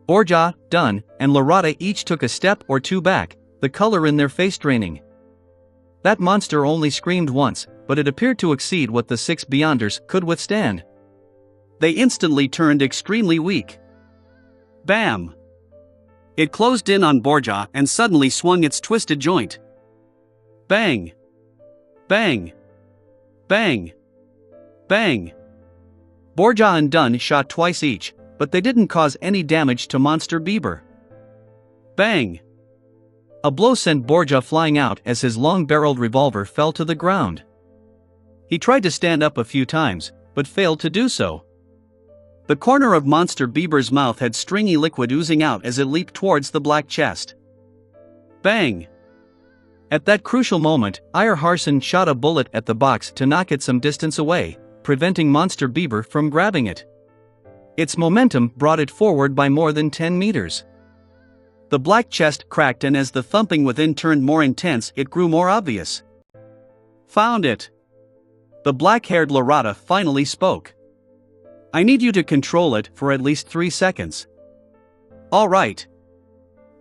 Borja, Dunn, and Lorata each took a step or two back, the color in their face draining. That monster only screamed once, but it appeared to exceed what the six Beyonders could withstand. They instantly turned extremely weak. Bam! It closed in on Borja and suddenly swung its twisted joint. Bang! Bang! Bang! Bang! Borja and Dunn shot twice each, but they didn't cause any damage to Monster Bieber. Bang! A blow sent Borja flying out as his long-barreled revolver fell to the ground. He tried to stand up a few times, but failed to do so. The corner of Monster Bieber's mouth had stringy liquid oozing out as it leaped towards the black chest. Bang! At that crucial moment, Ire Harson shot a bullet at the box to knock it some distance away, preventing Monster Bieber from grabbing it. Its momentum brought it forward by more than 10 meters. The black chest cracked, and as the thumping within turned more intense, it grew more obvious. Found it! The black-haired Lorata finally spoke. I need you to control it for at least 3 seconds. All right.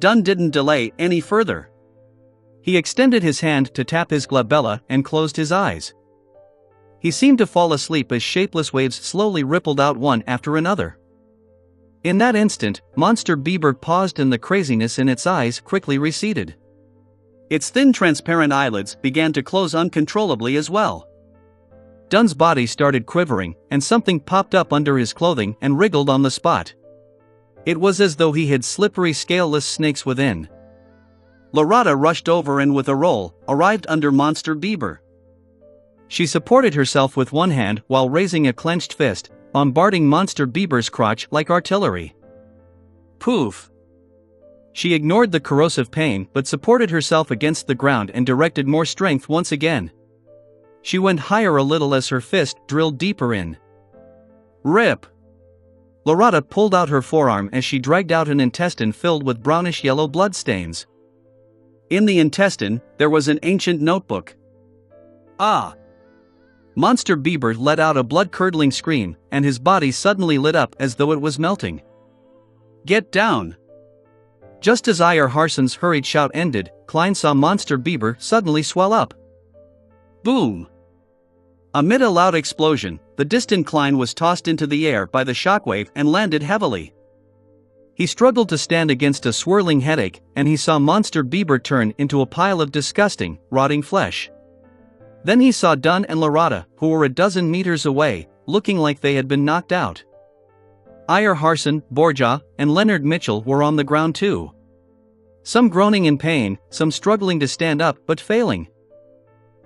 Dunn didn't delay any further. He extended his hand to tap his glabella and closed his eyes. He seemed to fall asleep as shapeless waves slowly rippled out one after another. In that instant, Monster Bieber paused and the craziness in its eyes quickly receded. Its thin transparent eyelids began to close uncontrollably as well. Dunn's body started quivering, and something popped up under his clothing and wriggled on the spot. It was as though he had slippery scaleless snakes within. Lorata rushed over and with a roll, arrived under Monster Bieber. She supported herself with one hand while raising a clenched fist, bombarding Monster Bieber's crotch like artillery. Poof! She ignored the corrosive pain but supported herself against the ground and directed more strength once again. She went higher a little as her fist drilled deeper in. Rip! Lorata pulled out her forearm as she dragged out an intestine filled with brownish-yellow bloodstains. In the intestine, there was an ancient notebook. Ah! Monster Bieber let out a blood-curdling scream, and his body suddenly lit up as though it was melting. Get down! Just as Iyer Harson's hurried shout ended, Klein saw Monster Bieber suddenly swell up. Boom! Amid a loud explosion, the distant Klein was tossed into the air by the shockwave and landed heavily. He struggled to stand against a swirling headache, and he saw Monster Bieber turn into a pile of disgusting, rotting flesh. Then he saw Dunn and Lorata, who were a dozen meters away, looking like they had been knocked out. Iyer Harson, Borja, and Leonard Mitchell were on the ground too. Some groaning in pain, some struggling to stand up but failing.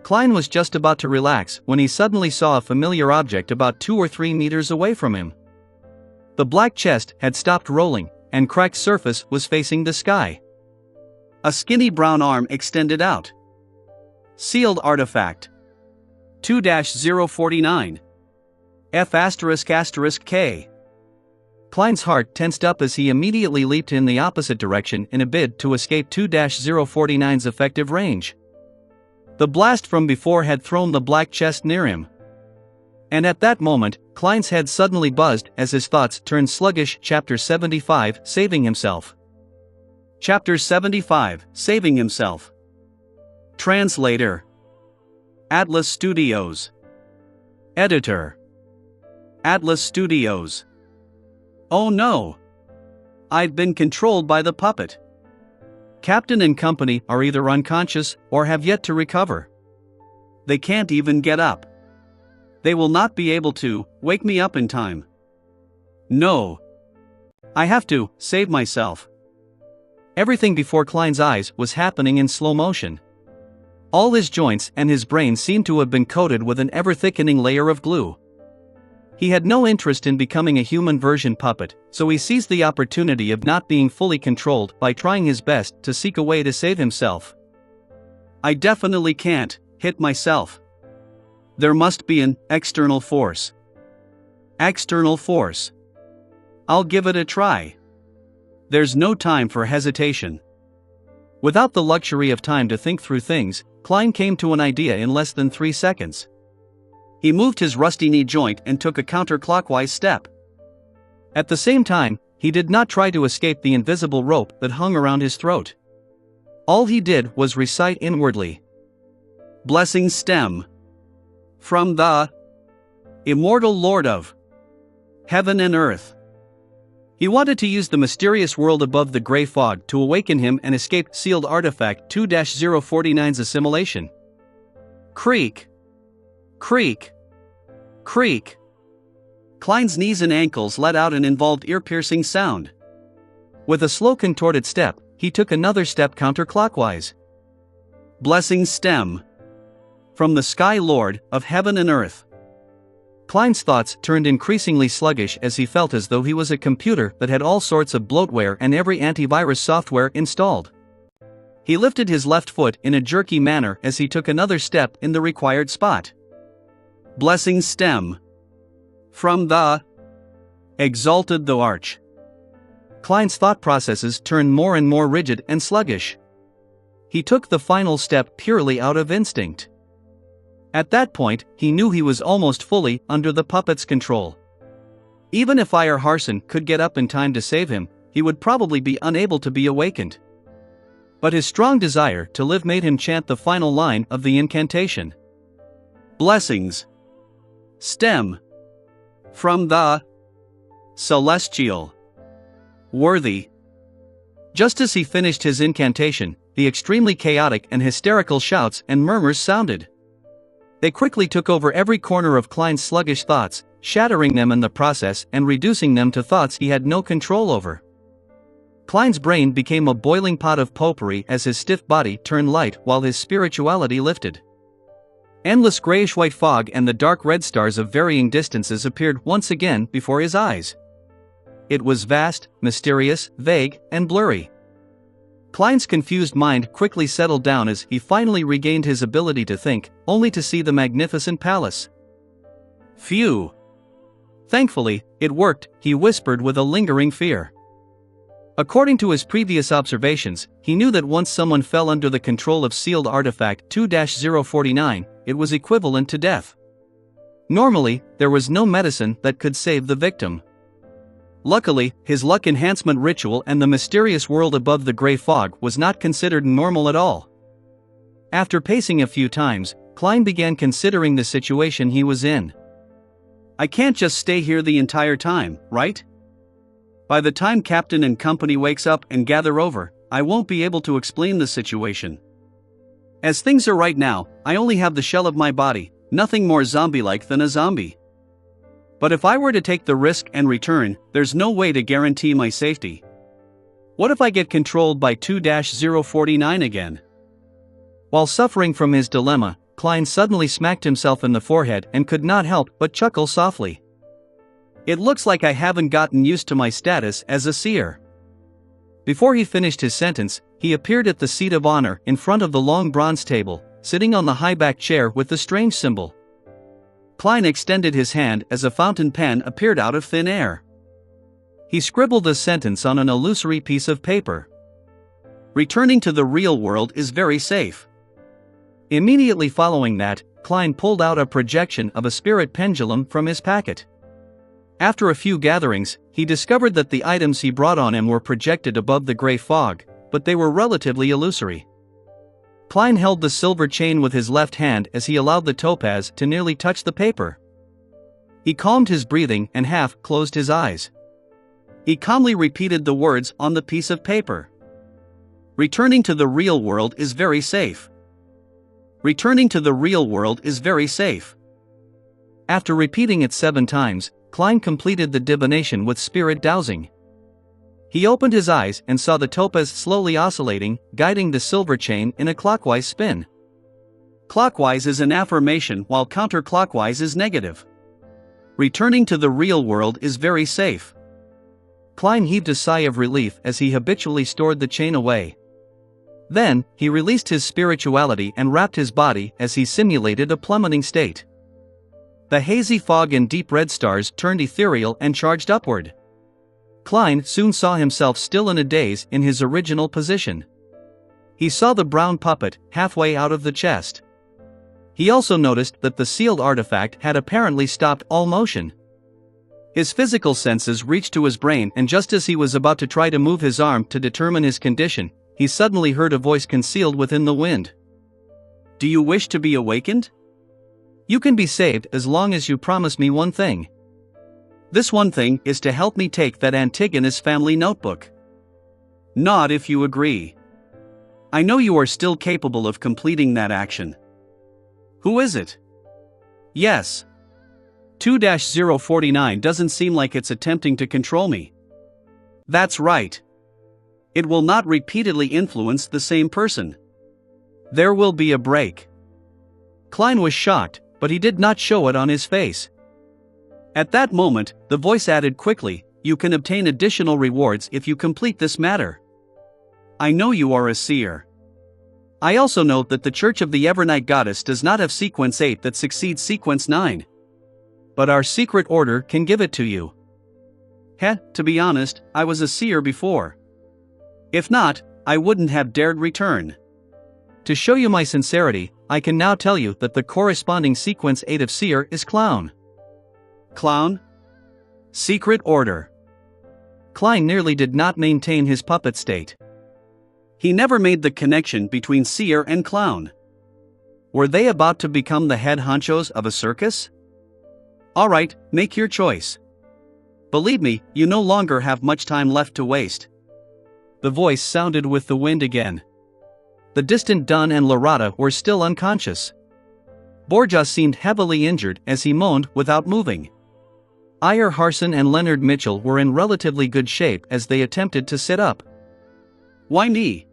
Klein was just about to relax when he suddenly saw a familiar object about 2 or 3 meters away from him. The black chest had stopped rolling, and cracked surface was facing the sky. A skinny brown arm extended out. Sealed artifact. 2-049. F***K. Klein's heart tensed up as he immediately leaped in the opposite direction in a bid to escape 2-049's effective range. The blast from before had thrown the black chest near him. And at that moment, Klein's head suddenly buzzed as his thoughts turned sluggish. Chapter 75, Saving Himself. Chapter 75, Saving Himself. Translator. Atlas Studios. Editor. Atlas Studios. Oh no! I've been controlled by the puppet. Captain and company are either unconscious or have yet to recover. They can't even get up. They will not be able to wake me up in time. No. I have to save myself. Everything before Klein's eyes was happening in slow motion. All his joints and his brain seemed to have been coated with an ever-thickening layer of glue. He had no interest in becoming a human version puppet, so he seized the opportunity of not being fully controlled by trying his best to seek a way to save himself. I definitely can't hit myself. There must be an external force. External force. I'll give it a try. There's no time for hesitation. Without the luxury of time to think through things, Klein came to an idea in less than 3 seconds. He moved his rusty knee joint and took a counterclockwise step. At the same time, he did not try to escape the invisible rope that hung around his throat. All he did was recite inwardly. Blessing stem. From the immortal Lord of heaven and earth. He wanted to use the mysterious world above the gray fog to awaken him and escape sealed artifact 2-049's assimilation. Creak. Creak. Creak. Klein's knees and ankles let out an involved ear-piercing sound. With a slow contorted step, he took another step counterclockwise. Blessing stem. From the Sky Lord of heaven and earth. Klein's thoughts turned increasingly sluggish as he felt as though he was a computer that had all sorts of bloatware and every antivirus software installed. He lifted his left foot in a jerky manner as he took another step in the required spot. Blessing stem. From the exalted the arch. Klein's thought processes turned more and more rigid and sluggish. He took the final step purely out of instinct. At that point, he knew he was almost fully under the puppet's control. Even if Iyer Harson could get up in time to save him, he would probably be unable to be awakened. But his strong desire to live made him chant the final line of the incantation. Blessings. Stem. From the celestial. Worthy. Just as he finished his incantation, the extremely chaotic and hysterical shouts and murmurs sounded. They quickly took over every corner of Klein's sluggish thoughts, shattering them in the process and reducing them to thoughts he had no control over. Klein's brain became a boiling pot of potpourri as his stiff body turned light while his spirituality lifted. Endless grayish-white fog and the dark red stars of varying distances appeared once again before his eyes. It was vast, mysterious, vague, and blurry. Klein's confused mind quickly settled down as he finally regained his ability to think, only to see the magnificent palace. Phew! Thankfully, it worked, he whispered with a lingering fear. According to his previous observations, he knew that once someone fell under the control of sealed artifact 2-049, it was equivalent to death. Normally, there was no medicine that could save the victim. Luckily, his luck enhancement ritual and the mysterious world above the gray fog was not considered normal at all. After pacing a few times, Klein began considering the situation he was in. I can't just stay here the entire time, right? By the time Captain and company wakes up and gather over, I won't be able to explain the situation. As things are right now, I only have the shell of my body, nothing more zombie-like than a zombie. But if I were to take the risk and return, there's no way to guarantee my safety. What if I get controlled by 2-049 again? While suffering from his dilemma, Klein suddenly smacked himself in the forehead and could not help but chuckle softly. It looks like I haven't gotten used to my status as a seer. Before he finished his sentence, he appeared at the seat of honor in front of the long bronze table, sitting on the high-backed chair with the strange symbol. Klein extended his hand as a fountain pen appeared out of thin air. He scribbled a sentence on an illusory piece of paper. Returning to the real world is very safe. Immediately following that, Klein pulled out a projection of a spirit pendulum from his packet. After a few gatherings, he discovered that the items he brought on him were projected above the gray fog, but they were relatively illusory. Klein held the silver chain with his left hand as he allowed the topaz to nearly touch the paper. He calmed his breathing and half-closed his eyes. He calmly repeated the words on the piece of paper. Returning to the real world is very safe. Returning to the real world is very safe. After repeating it 7 times, Klein completed the divination with spirit dowsing. He opened his eyes and saw the topaz slowly oscillating, guiding the silver chain in a clockwise spin. Clockwise is an affirmation while counterclockwise is negative. Returning to the real world is very safe. Klein heaved a sigh of relief as he habitually stored the chain away. Then, he released his spirituality and wrapped his body as he simulated a plummeting state. The hazy fog and deep red stars turned ethereal and charged upward. Klein soon saw himself still in a daze in his original position. He saw the brown puppet halfway out of the chest. He also noticed that the sealed artifact had apparently stopped all motion. His physical senses reached to his brain, and just as he was about to try to move his arm to determine his condition, he suddenly heard a voice concealed within the wind. Do you wish to be awakened? You can be saved as long as you promise me one thing. This one thing is to help me take that Antigonus family notebook. Nod if you agree. I know you are still capable of completing that action. Who is it? Yes. 2-049 doesn't seem like it's attempting to control me. That's right. It will not repeatedly influence the same person. There will be a break. Klein was shocked, but he did not show it on his face. At that moment, the voice added quickly, you can obtain additional rewards if you complete this matter. I know you are a seer. I also know that the Church of the Evernight Goddess does not have sequence 8 that succeeds sequence 9. But our secret order can give it to you. To be honest, I was a seer before. If not, I wouldn't have dared return. To show you my sincerity, I can now tell you that the corresponding sequence 8 of seer is clown. Clown? Secret order. Klein nearly did not maintain his puppet state. He never made the connection between seer and clown. Were they about to become the head honchos of a circus? Alright, make your choice. Believe me, you no longer have much time left to waste. The voice sounded with the wind again. The distant Dunn and Lorata were still unconscious. Borja seemed heavily injured as he moaned without moving. Iyer Harson and Leonard Mitchell were in relatively good shape as they attempted to sit up. Why me?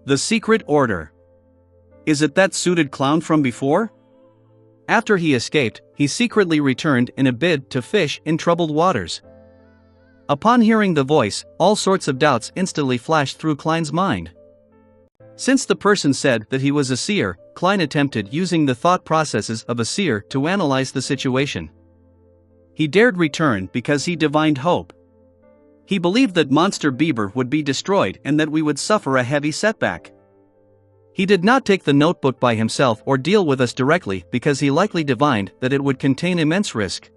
The secret order. Is it that suited clown from before? After he escaped, he secretly returned in a bid to fish in troubled waters. Upon hearing the voice, all sorts of doubts instantly flashed through Klein's mind. Since the person said that he was a seer, Klein attempted using the thought processes of a seer to analyze the situation. He dared return because he divined hope. He believed that Monster Bieber would be destroyed and that we would suffer a heavy setback. He did not take the notebook by himself or deal with us directly because he likely divined that it would contain immense risk.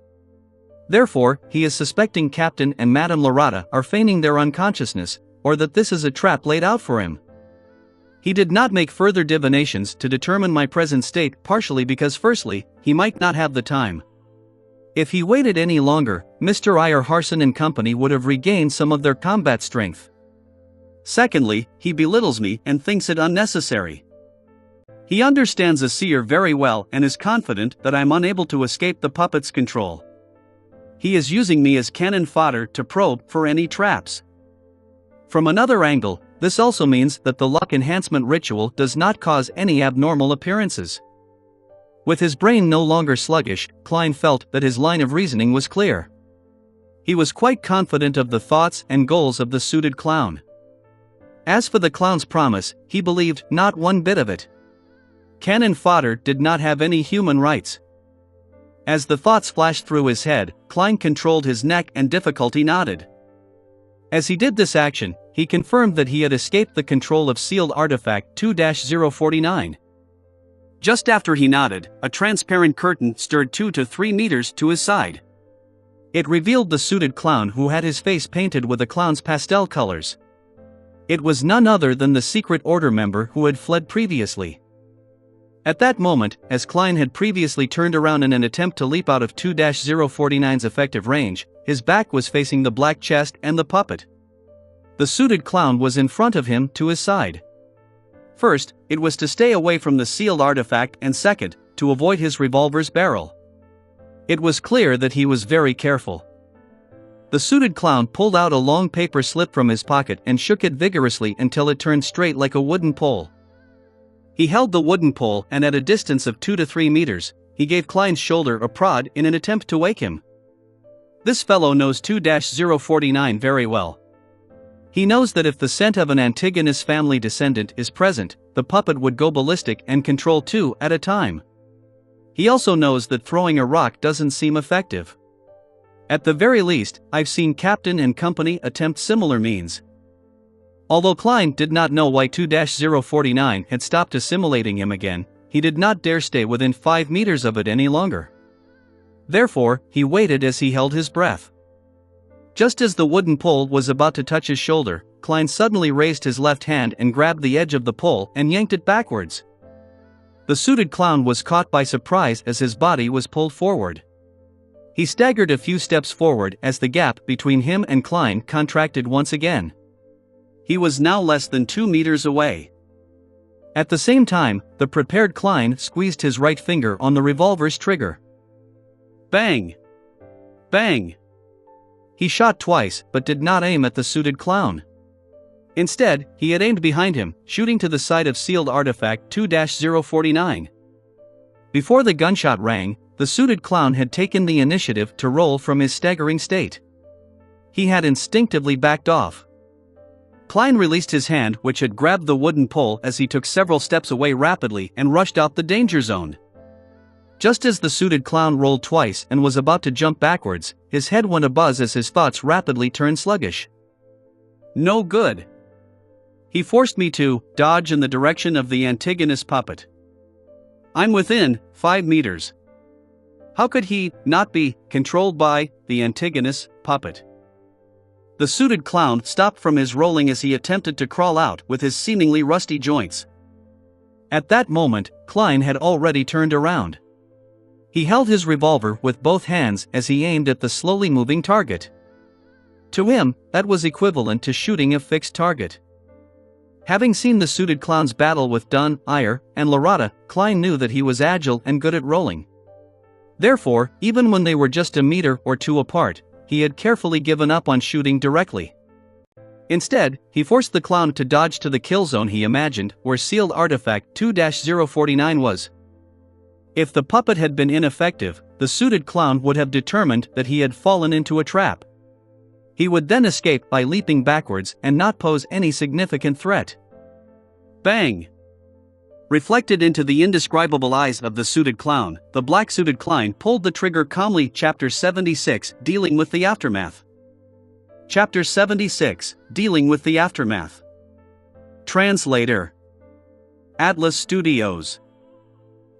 Therefore, he is suspecting Captain and Madame Lorata are feigning their unconsciousness, or that this is a trap laid out for him. He did not make further divinations to determine my present state, partially because firstly, he might not have the time. If he waited any longer, Mr. Iyer Harson and company would have regained some of their combat strength. Secondly, he belittles me and thinks it unnecessary. He understands a seer very well and is confident that I'm unable to escape the puppet's control. He is using me as cannon fodder to probe for any traps. From another angle, this also means that the luck enhancement ritual does not cause any abnormal appearances. With his brain no longer sluggish, Klein felt that his line of reasoning was clear. He was quite confident of the thoughts and goals of the suited clown. As for the clown's promise, he believed not one bit of it. Cannon fodder did not have any human rights. As the thoughts flashed through his head, Klein controlled his neck and difficulty nodded. As he did this action, he confirmed that he had escaped the control of sealed artifact 2-049. Just after he nodded, a transparent curtain stirred 2 to 3 meters to his side. It revealed the suited clown who had his face painted with the clown's pastel colors. It was none other than the secret order member who had fled previously. At that moment, as Klein had previously turned around in an attempt to leap out of 2-049's effective range, his back was facing the black chest and the puppet. The suited clown was in front of him to his side. First, it was to stay away from the sealed artifact, and second, to avoid his revolver's barrel. It was clear that he was very careful. The suited clown pulled out a long paper slip from his pocket and shook it vigorously until it turned straight like a wooden pole. He held the wooden pole and at a distance of 2 to 3 meters, he gave Klein's shoulder a prod in an attempt to wake him. This fellow knows 2-049 very well. He knows that if the scent of an Antigonus family descendant is present, the puppet would go ballistic and control 2 at a time. He also knows that throwing a rock doesn't seem effective. At the very least, I've seen Captain and company attempt similar means. Although Klein did not know why 2-049 had stopped assimilating him again, he did not dare stay within 5 meters of it any longer. Therefore, he waited as he held his breath. Just as the wooden pole was about to touch his shoulder, Klein suddenly raised his left hand and grabbed the edge of the pole and yanked it backwards. The suited clown was caught by surprise as his body was pulled forward. He staggered a few steps forward as the gap between him and Klein contracted once again. He was now less than 2 meters away. At the same time, the prepared Klein squeezed his right finger on the revolver's trigger. Bang! Bang! He shot twice but did not aim at the suited clown. Instead, he had aimed behind him, shooting to the side of sealed artifact 2-049. Before the gunshot rang, the suited clown had taken the initiative to roll from his staggering state. He had instinctively backed off. Klein released his hand, which had grabbed the wooden pole, as he took several steps away rapidly and rushed out the danger zone. Just as the suited clown rolled twice and was about to jump backwards, his head went abuzz as his thoughts rapidly turned sluggish. No good. He forced me to dodge in the direction of the Antigonus puppet. I'm within 5 meters. How could he not be controlled by the Antigonus puppet? The suited clown stopped from his rolling as he attempted to crawl out with his seemingly rusty joints. At that moment, Klein had already turned around. He held his revolver with both hands as he aimed at the slowly moving target. To him, that was equivalent to shooting a fixed target. Having seen the suited clown's battle with Dunn, Iyer, and Lorata, Klein knew that he was agile and good at rolling. Therefore, even when they were just a meter or two apart, he had carefully given up on shooting directly. Instead, he forced the clown to dodge to the kill zone he imagined, where sealed artifact 2-049 was. If the puppet had been ineffective, the suited clown would have determined that he had fallen into a trap. He would then escape by leaping backwards and not pose any significant threat. Bang! Reflected into the indescribable eyes of the suited clown, the black-suited Klein pulled the trigger calmly. Chapter 76, Dealing with the Aftermath. Chapter 76, Dealing with the Aftermath. Translator. Atlas Studios.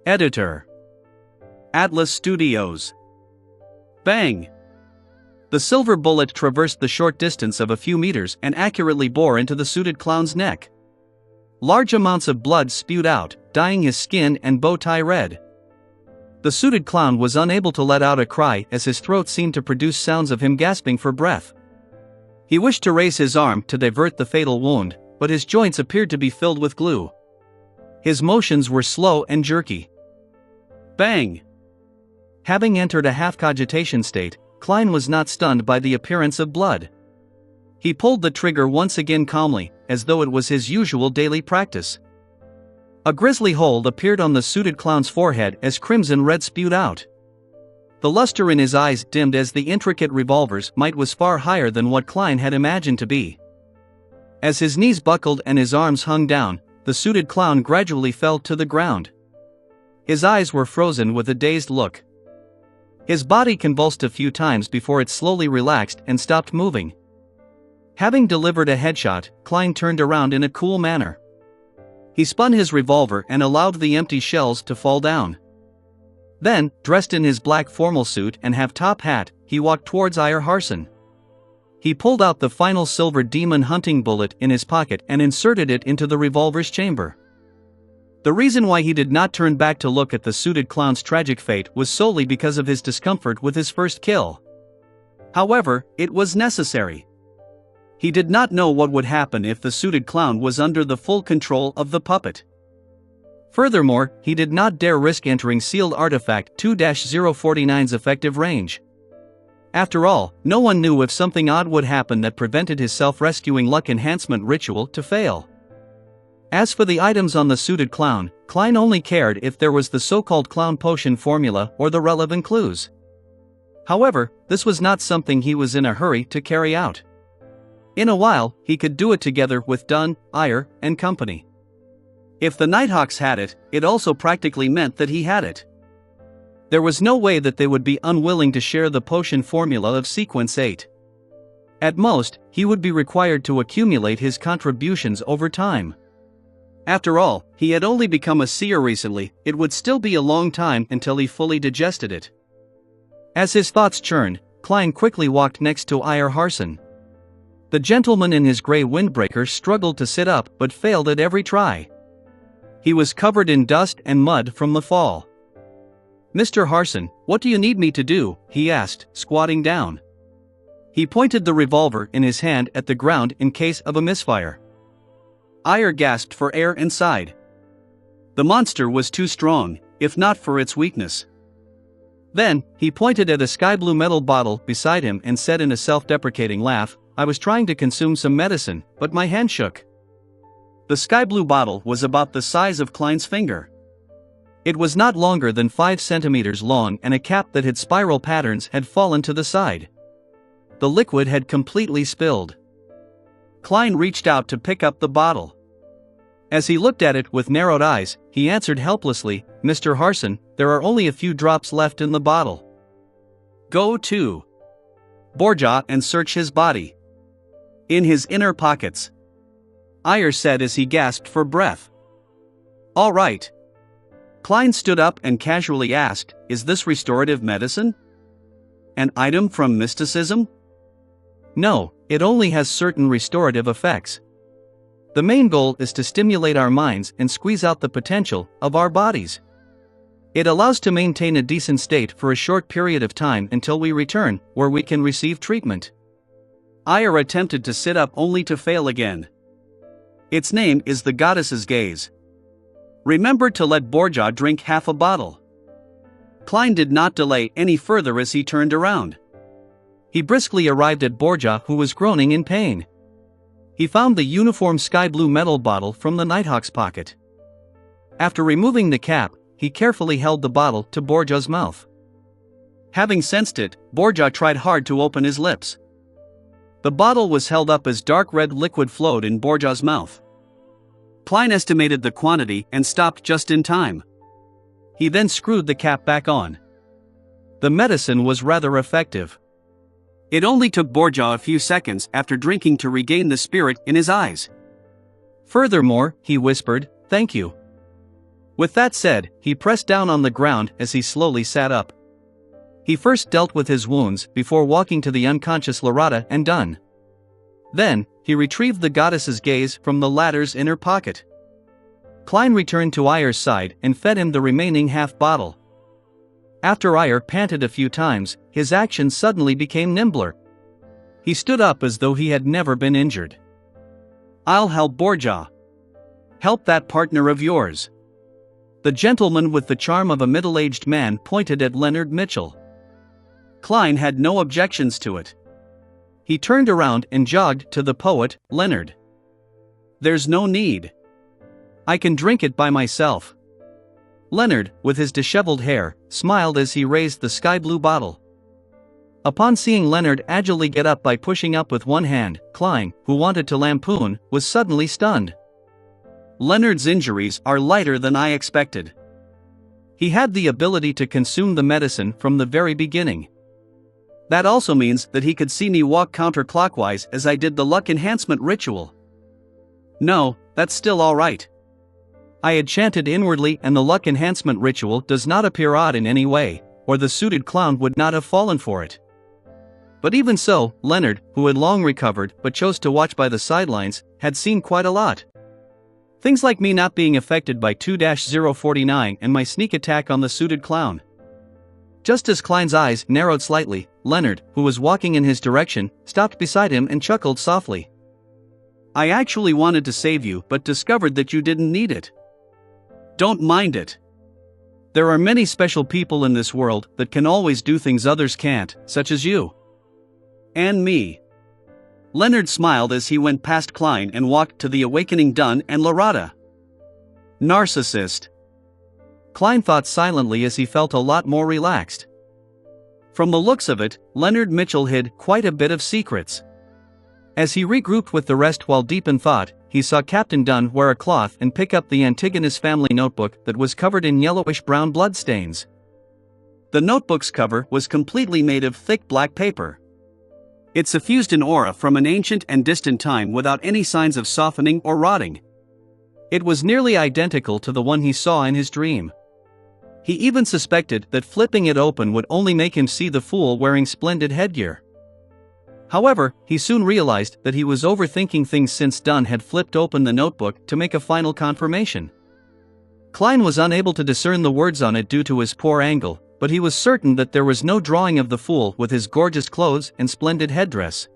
Editor. Atlas Studios. Bang! The silver bullet traversed the short distance of a few meters and accurately bore into the suited clown's neck. Large amounts of blood spewed out, dyeing his skin and bow tie red. The suited clown was unable to let out a cry as his throat seemed to produce sounds of him gasping for breath. He wished to raise his arm to divert the fatal wound, but his joints appeared to be filled with glue. His motions were slow and jerky. Bang! Having entered a half-cogitation state, Klein was not stunned by the appearance of blood. He pulled the trigger once again calmly, as though it was his usual daily practice. A grisly hole appeared on the suited clown's forehead as crimson red spewed out. The luster in his eyes dimmed as the intricate revolver's might was far higher than what Klein had imagined to be. As his knees buckled and his arms hung down, the suited clown gradually fell to the ground. His eyes were frozen with a dazed look. His body convulsed a few times before it slowly relaxed and stopped moving. Having delivered a headshot, Klein turned around in a cool manner. He spun his revolver and allowed the empty shells to fall down. Then, dressed in his black formal suit and half-top hat, he walked towards Iyer Harson. He pulled out the final silver demon hunting bullet in his pocket and inserted it into the revolver's chamber. The reason why he did not turn back to look at the suited clown's tragic fate was solely because of his discomfort with his first kill. However, it was necessary. He did not know what would happen if the suited clown was under the full control of the puppet. Furthermore, he did not dare risk entering sealed artifact 2-049's effective range. After all, no one knew if something odd would happen that prevented his self-rescuing luck enhancement ritual to fail. As for the items on the suited clown, Klein only cared if there was the so-called clown potion formula or the relevant clues. However, this was not something he was in a hurry to carry out. In a while, he could do it together with Dunn, Iyer, and company. If the Nighthawks had it, it also practically meant that he had it. There was no way that they would be unwilling to share the potion formula of Sequence 8. At most, he would be required to accumulate his contributions over time. After all, he had only become a seer recently, it would still be a long time until he fully digested it. As his thoughts churned, Klein quickly walked next to Iyer Harson. The gentleman in his gray windbreaker struggled to sit up but failed at every try. He was covered in dust and mud from the fall. "Mr. Harson, what do you need me to do?" he asked, squatting down. He pointed the revolver in his hand at the ground in case of a misfire. Iyer gasped for air and sighed. The monster was too strong, if not for its weakness. Then, he pointed at a sky-blue metal bottle beside him and said in a self-deprecating laugh, "I was trying to consume some medicine, but my hand shook." The sky-blue bottle was about the size of Klein's finger. It was not longer than 5 centimeters long and a cap that had spiral patterns had fallen to the side. The liquid had completely spilled. Klein reached out to pick up the bottle. As he looked at it with narrowed eyes, he answered helplessly, "Mr. Harson, there are only a few drops left in the bottle. Go to Borja and search his body. In his inner pockets," Iyer said as he gasped for breath. "All right." Klein stood up and casually asked, "Is this restorative medicine? An item from mysticism?" "No, it only has certain restorative effects. The main goal is to stimulate our minds and squeeze out the potential of our bodies. It allows to maintain a decent state for a short period of time until we return, where we can receive treatment." Iyer attempted to sit up only to fail again. "Its name is the Goddess's Gaze. Remember to let Borja drink half a bottle." Klein did not delay any further as he turned around. He briskly arrived at Borja, who was groaning in pain. He found the uniform sky-blue metal bottle from the Nighthawk's pocket. After removing the cap, he carefully held the bottle to Borja's mouth. Having sensed it, Borja tried hard to open his lips. The bottle was held up as dark red liquid flowed in Borja's mouth. Klein estimated the quantity and stopped just in time. He then screwed the cap back on. The medicine was rather effective. It only took Borgia a few seconds after drinking to regain the spirit in his eyes. Furthermore, he whispered, "Thank you." With that said, he pressed down on the ground as he slowly sat up. He first dealt with his wounds before walking to the unconscious Lorata and Dunn. Then, he retrieved the goddess's gaze from the latter's inner pocket. Klein returned to Ayer's side and fed him the remaining half bottle. After Ayer panted a few times, his actions suddenly became nimbler. He stood up as though he had never been injured. "I'll help Borgia." "Help that partner of yours." The gentleman with the charm of a middle-aged man pointed at Leonard Mitchell. Klein had no objections to it. He turned around and jogged to the poet, Leonard. "There's no need. I can drink it by myself." Leonard, with his disheveled hair, smiled as he raised the sky-blue bottle. Upon seeing Leonard agilely get up by pushing up with one hand, Klein, who wanted to lampoon, was suddenly stunned. "Leonard's injuries are lighter than I expected. He had the ability to consume the medicine from the very beginning. That also means that he could see me walk counterclockwise as I did the luck enhancement ritual. No, that's still alright. I had chanted inwardly and the luck enhancement ritual does not appear odd in any way, or the suited clown would not have fallen for it." But even so, Leonard, who had long recovered but chose to watch by the sidelines, had seen quite a lot. Things like me not being affected by 2-049 and my sneak attack on the suited clown. Just as Klein's eyes narrowed slightly, Leonard, who was walking in his direction, stopped beside him and chuckled softly. "I actually wanted to save you but discovered that you didn't need it. Don't mind it. There are many special people in this world that can always do things others can't, such as you. And me." Leonard smiled as he went past Klein and walked to the awakening Dunn and Lorata. "Narcissist." Klein thought silently as he felt a lot more relaxed. From the looks of it, Leonard Mitchell hid quite a bit of secrets. As he regrouped with the rest while deep in thought, he saw Captain Dunn wear a cloth and pick up the Antigonus family notebook that was covered in yellowish-brown bloodstains. The notebook's cover was completely made of thick black paper. It suffused an aura from an ancient and distant time without any signs of softening or rotting. It was nearly identical to the one he saw in his dream. He even suspected that flipping it open would only make him see the fool wearing splendid headgear. However, he soon realized that he was overthinking things since Dunn had flipped open the notebook to make a final confirmation. Klein was unable to discern the words on it due to his poor angle, but he was certain that there was no drawing of the fool with his gorgeous clothes and splendid headdress.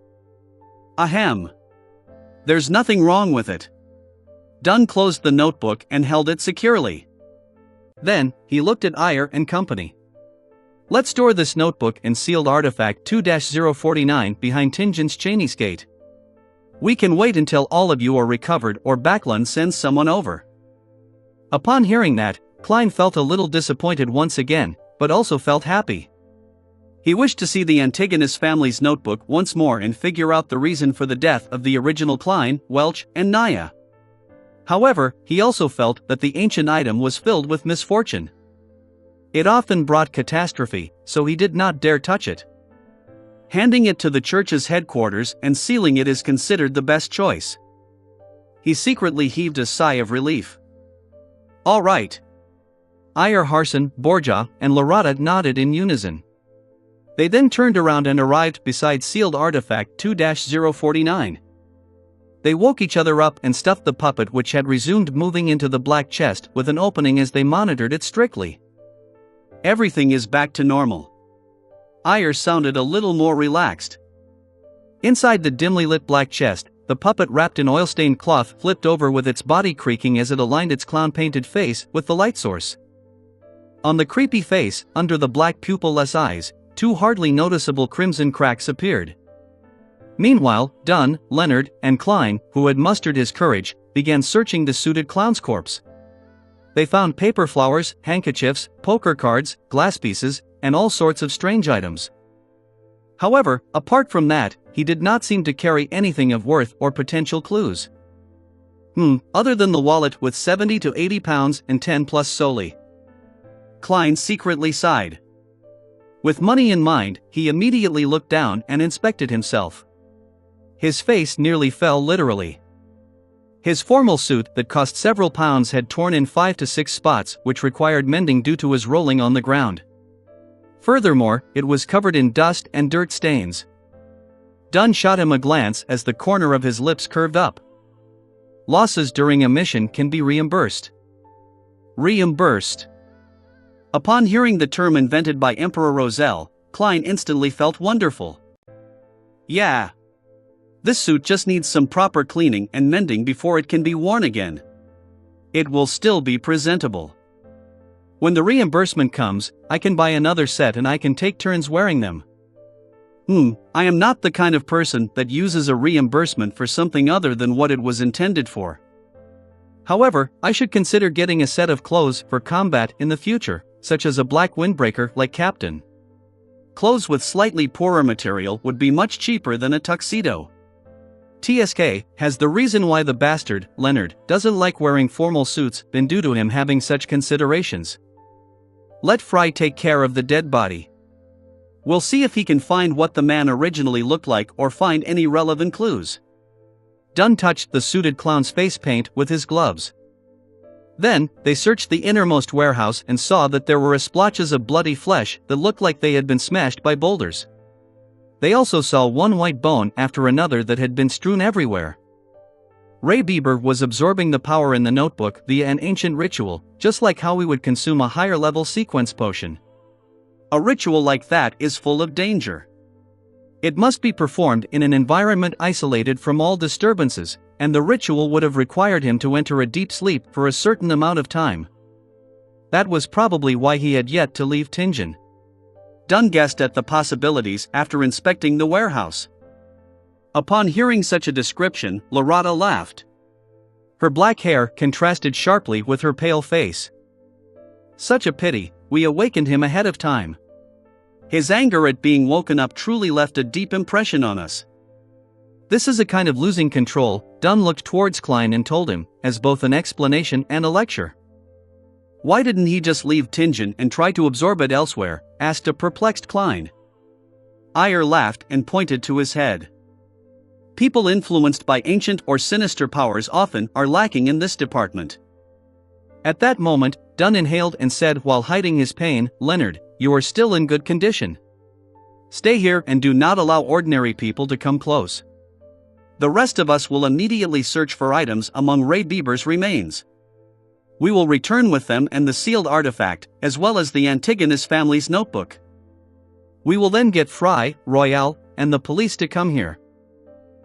Ahem. There's nothing wrong with it. Dunn closed the notebook and held it securely. Then, he looked at Ayer and company. "Let's store this notebook and sealed artifact 2-049 behind Tingin's Cheney's gate. We can wait until all of you are recovered or Backlund sends someone over." Upon hearing that, Klein felt a little disappointed once again, but also felt happy. He wished to see the Antigonus family's notebook once more and figure out the reason for the death of the original Klein, Welch, and Naya. However, he also felt that the ancient item was filled with misfortune. It often brought catastrophe, so he did not dare touch it. Handing it to the church's headquarters and sealing it is considered the best choice. He secretly heaved a sigh of relief. "All right." Ayer, Harson, Borgia, and Lorata nodded in unison. They then turned around and arrived beside sealed artifact 2-049. They woke each other up and stuffed the puppet, which had resumed moving, into the black chest with an opening as they monitored it strictly. "Everything is back to normal." Ayer sounded a little more relaxed. Inside the dimly lit black chest, the puppet wrapped in oil-stained cloth flipped over with its body creaking as it aligned its clown-painted face with the light source. On the creepy face, under the black pupil-less eyes, two hardly noticeable crimson cracks appeared. Meanwhile, Dunn, Leonard, and Klein, who had mustered his courage, began searching the suited clown's corpse. They found paper flowers, handkerchiefs, poker cards, glass pieces, and all sorts of strange items. However, apart from that, he did not seem to carry anything of worth or potential clues. Other than the wallet with 70 to 80 pounds and 10 plus solely. Klein secretly sighed. With money in mind, he immediately looked down and inspected himself. His face nearly fell literally. His formal suit that cost several pounds had torn in 5 to 6 spots which required mending due to his rolling on the ground. Furthermore, it was covered in dust and dirt stains. Dunn shot him a glance as the corner of his lips curved up. Losses during a mission can be reimbursed. Reimbursed. Upon hearing the term invented by Emperor Roselle, Klein instantly felt wonderful. Yeah. This suit just needs some proper cleaning and mending before it can be worn again. It will still be presentable. When the reimbursement comes, I can buy another set and I can take turns wearing them. I am not the kind of person that uses a reimbursement for something other than what it was intended for. However, I should consider getting a set of clothes for combat in the future, such as a black windbreaker like Captain. Clothes with slightly poorer material would be much cheaper than a tuxedo. TSK has the reason why the bastard, Leonard, doesn't like wearing formal suits been due to him having such considerations. Let Fry take care of the dead body. We'll see if he can find what the man originally looked like or find any relevant clues. Dunn touched the suited clown's face paint with his gloves. Then, they searched the innermost warehouse and saw that there were splotches of bloody flesh that looked like they had been smashed by boulders. They also saw one white bone after another that had been strewn everywhere. Ray Bieber was absorbing the power in the notebook via an ancient ritual, just like how we would consume a higher-level sequence potion. A ritual like that is full of danger. It must be performed in an environment isolated from all disturbances, and the ritual would have required him to enter a deep sleep for a certain amount of time. That was probably why he had yet to leave Tingen. Dunn guessed at the possibilities after inspecting the warehouse. Upon hearing such a description, Loretta laughed. Her black hair contrasted sharply with her pale face. Such a pity, we awakened him ahead of time. His anger at being woken up truly left a deep impression on us. This is a kind of losing control, Dunn looked towards Klein and told him, as both an explanation and a lecture. Why didn't he just leave Tingen and try to absorb it elsewhere, asked a perplexed Klein. Ayer laughed and pointed to his head. People influenced by ancient or sinister powers often are lacking in this department. At that moment, Dunn inhaled and said while hiding his pain, Leonard, you are still in good condition. Stay here and do not allow ordinary people to come close. The rest of us will immediately search for items among Ray Bieber's remains. We will return with them and the sealed artifact, as well as the Antigonus family's notebook. We will then get Fry, Royale, and the police to come here.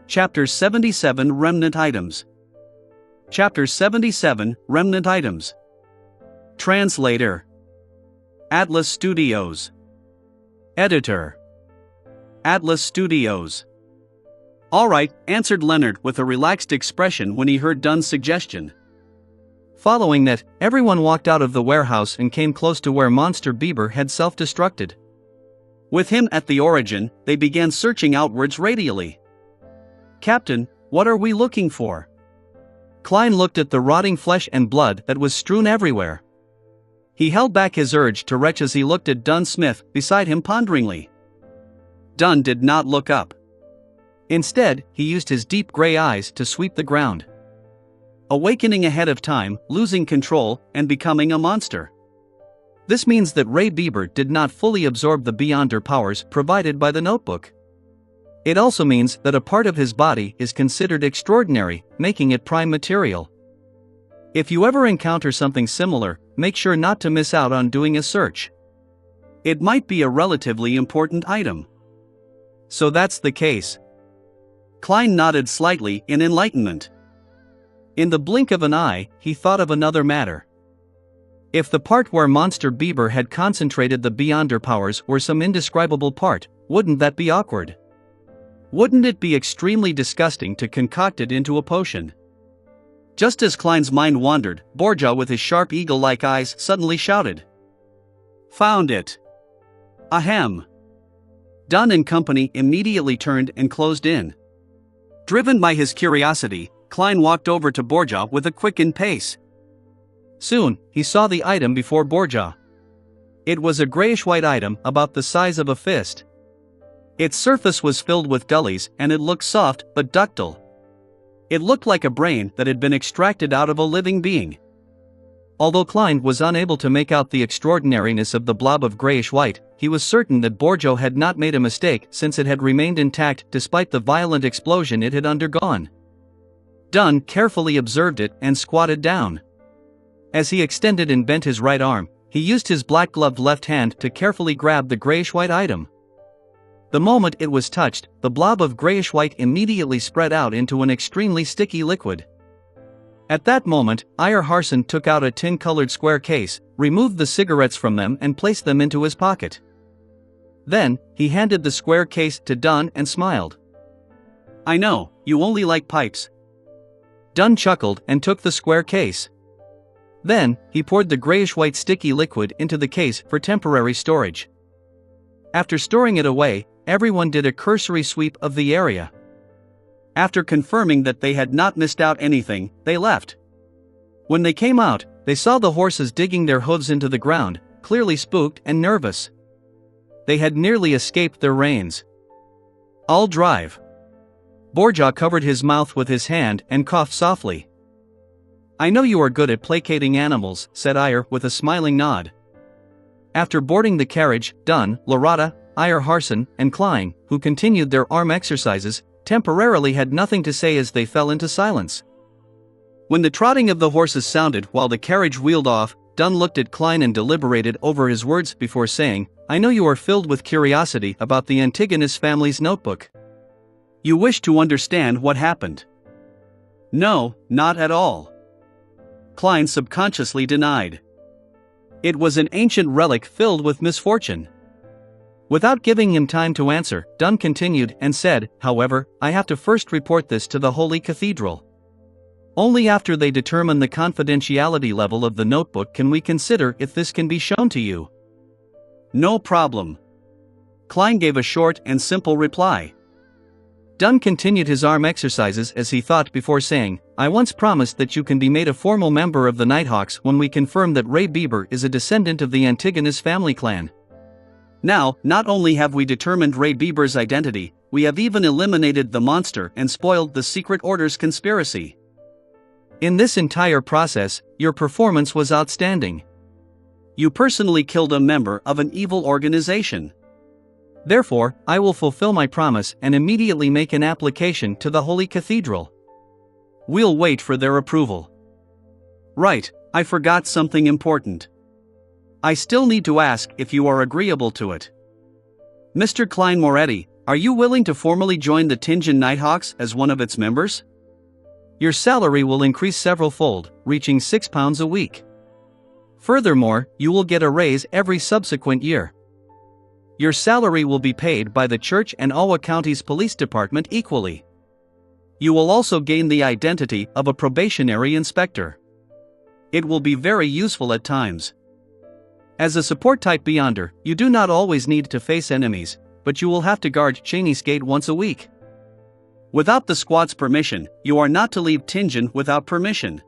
Chapter 77 Remnant Items. Chapter 77 Remnant Items. Translator. Atlas Studios. Editor. Atlas Studios. All right, answered Leonard with a relaxed expression when he heard Dunn's suggestion. Following that, everyone walked out of the warehouse and came close to where Monster Bieber had self-destructed. With him at the origin, they began searching outwards radially. Captain, what are we looking for? Klein looked at the rotting flesh and blood that was strewn everywhere. He held back his urge to retch as he looked at Dunn Smith beside him ponderingly. Dunn did not look up. Instead, he used his deep gray eyes to sweep the ground. Awakening ahead of time, losing control, and becoming a monster. This means that Ray Bieber did not fully absorb the Beyonder powers provided by the notebook. It also means that a part of his body is considered extraordinary, making it prime material. If you ever encounter something similar, make sure not to miss out on doing a search. It might be a relatively important item. So that's the case. Klein nodded slightly in enlightenment. In the blink of an eye, he thought of another matter. If the part where Monster Bieber had concentrated the Beyonder powers were some indescribable part, wouldn't that be awkward? Wouldn't it be extremely disgusting to concoct it into a potion? Just as Klein's mind wandered, Borgia with his sharp eagle-like eyes suddenly shouted. Found it! Ahem! Dunn and company immediately turned and closed in. Driven by his curiosity, Klein walked over to Borgia with a quickened pace. Soon, he saw the item before Borgia. It was a grayish-white item about the size of a fist. Its surface was filled with gullies and it looked soft but ductile. It looked like a brain that had been extracted out of a living being. Although Klein was unable to make out the extraordinariness of the blob of grayish-white, he was certain that Borjo had not made a mistake since it had remained intact despite the violent explosion it had undergone. Dunn carefully observed it and squatted down. As he extended and bent his right arm, he used his black-gloved left hand to carefully grab the grayish-white item. The moment it was touched, the blob of grayish-white immediately spread out into an extremely sticky liquid. At that moment, Iyer Harson took out a tin-colored square case, removed the cigarettes from them and placed them into his pocket. Then, he handed the square case to Dunn and smiled. "I know, you only like pipes." Dunn chuckled and took the square case. Then, he poured the grayish-white sticky liquid into the case for temporary storage. After storing it away, everyone did a cursory sweep of the area. After confirming that they had not missed out anything, they left. When they came out, they saw the horses digging their hooves into the ground, clearly spooked and nervous. They had nearly escaped their reins. "I'll drive." Borja covered his mouth with his hand and coughed softly. "I know you are good at placating animals," said Iyer with a smiling nod. After boarding the carriage, Dunn, Lorata, Iyer Harson, and Klein, who continued their arm exercises, temporarily had nothing to say as they fell into silence. When the trotting of the horses sounded while the carriage wheeled off, Dunn looked at Klein and deliberated over his words before saying, "I know you are filled with curiosity about the Antigonus family's notebook. You wish to understand what happened." "No, not at all," Klein subconsciously denied. It was an ancient relic filled with misfortune. Without giving him time to answer, Dunn continued and said, "However, I have to first report this to the Holy Cathedral. Only after they determine the confidentiality level of the notebook can we consider if this can be shown to you." "No problem." Klein gave a short and simple reply. Dunn continued his arm exercises as he thought before saying, "I once promised that you can be made a formal member of the Nighthawks when we confirm that Ray Bieber is a descendant of the Antigonus family clan. Now, not only have we determined Ray Bieber's identity, we have even eliminated the monster and spoiled the Secret Order's conspiracy. In this entire process, your performance was outstanding. You personally killed a member of an evil organization. Therefore, I will fulfill my promise and immediately make an application to the Holy Cathedral. We'll wait for their approval." "Right, I forgot something important. I still need to ask if you are agreeable to it. Mr. Klein Moretti, are you willing to formally join the Tingen Nighthawks as one of its members? Your salary will increase several-fold, reaching £6 a week. Furthermore, you will get a raise every subsequent year. Your salary will be paid by the church and Ottawa County's police department equally. You will also gain the identity of a probationary inspector. It will be very useful at times. As a support-type Beyonder, you do not always need to face enemies, but you will have to guard Cheney's Gate once a week. Without the squad's permission, you are not to leave Tingen without permission.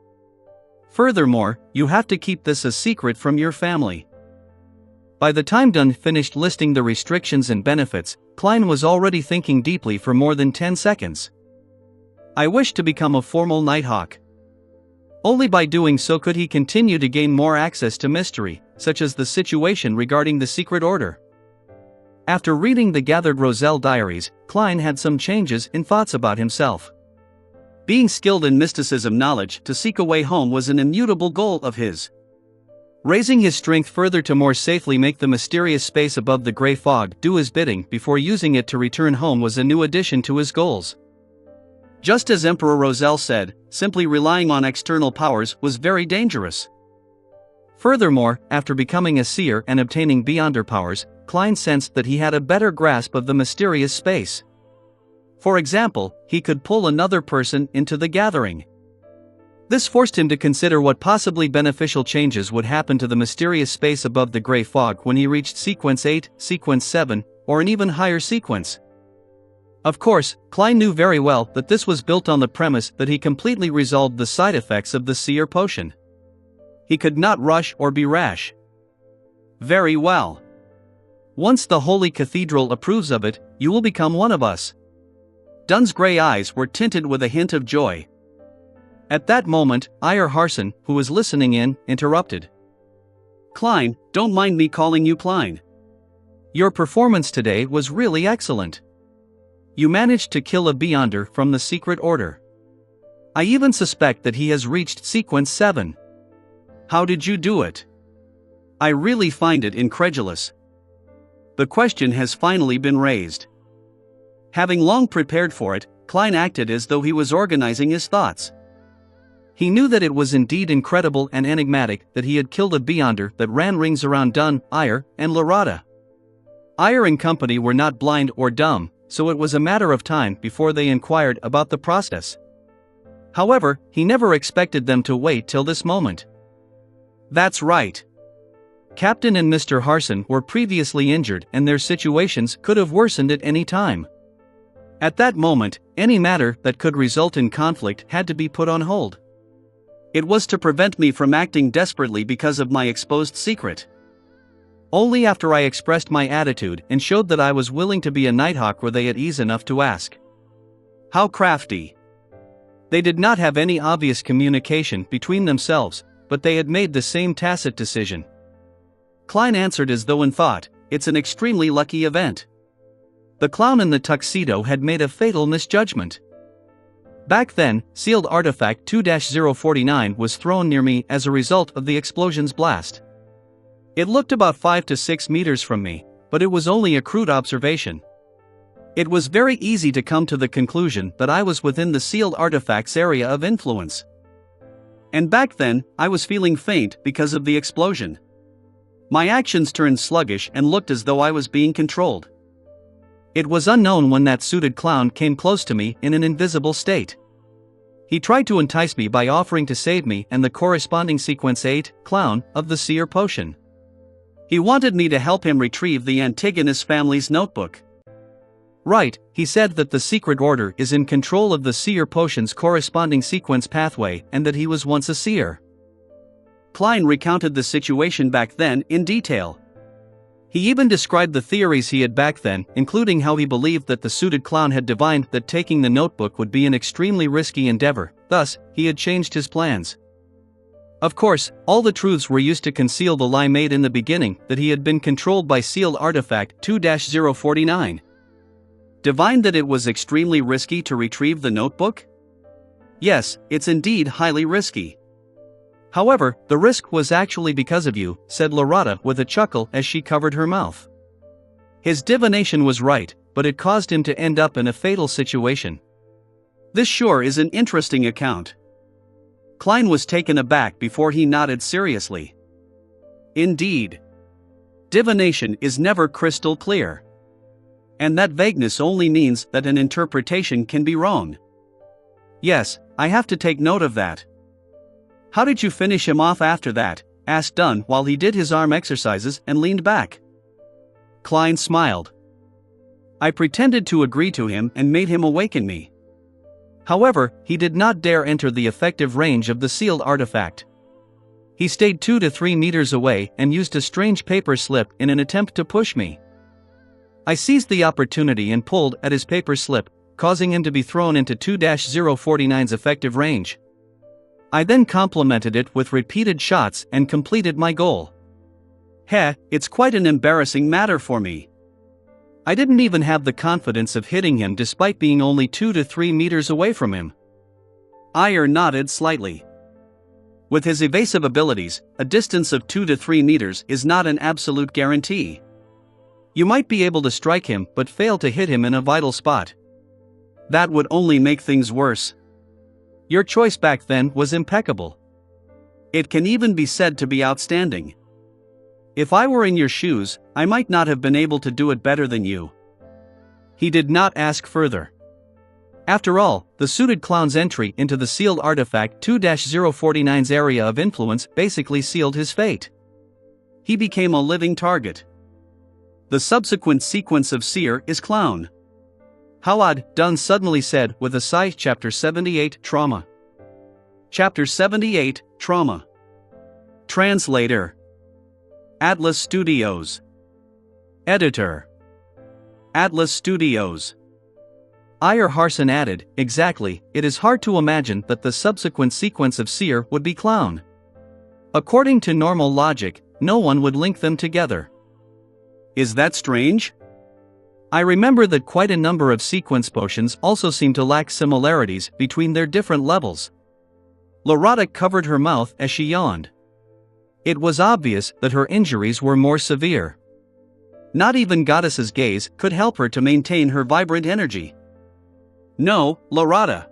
Furthermore, you have to keep this a secret from your family." By the time Dunn finished listing the restrictions and benefits, Klein was already thinking deeply for more than 10 seconds. "I wish to become a formal Nighthawk." Only by doing so could he continue to gain more access to mystery, such as the situation regarding the Secret Order. After reading the gathered Roselle diaries, Klein had some changes in thoughts about himself. Being skilled in mysticism knowledge to seek a way home was an immutable goal of his. Raising his strength further to more safely make the mysterious space above the gray fog do his bidding before using it to return home was a new addition to his goals. Just as Emperor Roselle said, simply relying on external powers was very dangerous. Furthermore, after becoming a seer and obtaining Beyonder powers, Klein sensed that he had a better grasp of the mysterious space. For example, he could pull another person into the gathering. This forced him to consider what possibly beneficial changes would happen to the mysterious space above the gray fog when he reached Sequence 8, Sequence 7, or an even higher sequence. Of course, Klein knew very well that this was built on the premise that he completely resolved the side effects of the Seer potion. He could not rush or be rash. Very well. Once the Holy Cathedral approves of it, you will become one of us. Dunn's gray eyes were tinted with a hint of joy. At that moment, Iyer Harson, who was listening in, interrupted. Klein, don't mind me calling you Klein. Your performance today was really excellent. You managed to kill a Beyonder from the Secret Order. I even suspect that he has reached Sequence 7. How did you do it? I really find it incredulous. The question has finally been raised. Having long prepared for it, Klein acted as though he was organizing his thoughts. He knew that it was indeed incredible and enigmatic that he had killed a Beyonder that ran rings around Dunn, Iyer, and Larada. Iyer and company were not blind or dumb, so it was a matter of time before they inquired about the process. However, he never expected them to wait till this moment. That's right. Captain and Mr. Harson were previously injured and their situations could have worsened at any time. At that moment, any matter that could result in conflict had to be put on hold. It was to prevent me from acting desperately because of my exposed secret. Only after I expressed my attitude and showed that I was willing to be a Nighthawk were they at ease enough to ask. How crafty. They did not have any obvious communication between themselves, but they had made the same tacit decision. Klein answered as though in thought, it's an extremely lucky event. The clown in the tuxedo had made a fatal misjudgment. Back then, sealed artifact 2-049 was thrown near me as a result of the explosion's blast. It looked about 5 to 6 meters from me, but it was only a crude observation. It was very easy to come to the conclusion that I was within the sealed artifact's area of influence. And back then, I was feeling faint because of the explosion. My actions turned sluggish and looked as though I was being controlled. It was unknown when that suited clown came close to me in an invisible state. He tried to entice me by offering to save me and the corresponding Sequence 8 clown of the Seer Potion. He wanted me to help him retrieve the Antigonus family's notebook. Right, he said that the Secret Order is in control of the Seer Potion's corresponding sequence pathway and that he was once a seer. Klein recounted the situation back then in detail. He even described the theories he had back then, including how he believed that the suited clown had divined that taking the notebook would be an extremely risky endeavor, thus, he had changed his plans. Of course, all the truths were used to conceal the lie made in the beginning that he had been controlled by sealed artifact 2-049. Divined that it was extremely risky to retrieve the notebook? Yes, it's indeed highly risky. However, the risk was actually because of you, said Larada with a chuckle as she covered her mouth. His divination was right, but it caused him to end up in a fatal situation. This sure is an interesting account. Klein was taken aback before he nodded seriously. Indeed. Divination is never crystal clear. And that vagueness only means that an interpretation can be wrong. Yes, I have to take note of that. How did you finish him off after that? Asked Dunn while he did his arm exercises and leaned back. Klein smiled. I pretended to agree to him and made him awaken me. However, he did not dare enter the effective range of the sealed artifact. He stayed 2 to 3 meters away and used a strange paper slip in an attempt to push me. I seized the opportunity and pulled at his paper slip, causing him to be thrown into 2-049's effective range. I then complemented it with repeated shots and completed my goal. It's quite an embarrassing matter for me. I didn't even have the confidence of hitting him despite being only 2 to 3 meters away from him. Iyer nodded slightly. With his evasive abilities, a distance of 2 to 3 meters is not an absolute guarantee. You might be able to strike him but fail to hit him in a vital spot. That would only make things worse. Your choice back then was impeccable. It can even be said to be outstanding. If I were in your shoes, I might not have been able to do it better than you. He did not ask further. After all, the suited clown's entry into the sealed artifact 2-049's area of influence basically sealed his fate. He became a living target. The subsequent sequence of seer is clown. How odd, Dunn suddenly said with a sigh. Chapter 78 Trauma. Chapter 78 Trauma. Translator. Atlas Studios. Editor. Atlas Studios. Ayer Harson added, exactly, it is hard to imagine that the subsequent sequence of Seer would be Clown. According to normal logic, no one would link them together. Is that strange? I remember that quite a number of sequence potions also seem to lack similarities between their different levels. Lorata covered her mouth as she yawned. It was obvious that her injuries were more severe. Not even Goddess's gaze could help her to maintain her vibrant energy. No, Lorata.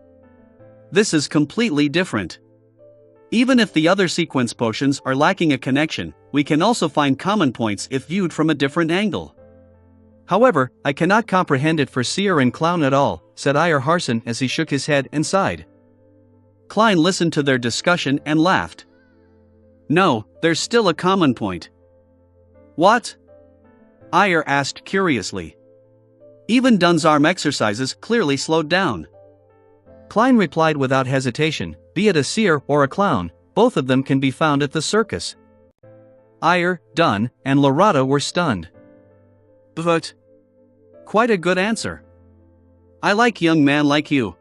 This is completely different. Even if the other sequence potions are lacking a connection, we can also find common points if viewed from a different angle. However, I cannot comprehend it for Seer and Clown at all, said Ayer Harson as he shook his head and sighed. Klein listened to their discussion and laughed. No, there's still a common point. What? Ayer asked curiously. Even Dunn's arm exercises clearly slowed down. Klein replied without hesitation, be it a Seer or a Clown, both of them can be found at the circus. Ayer, Dunn, and Lorata were stunned. But quite a good answer. I like young man like you.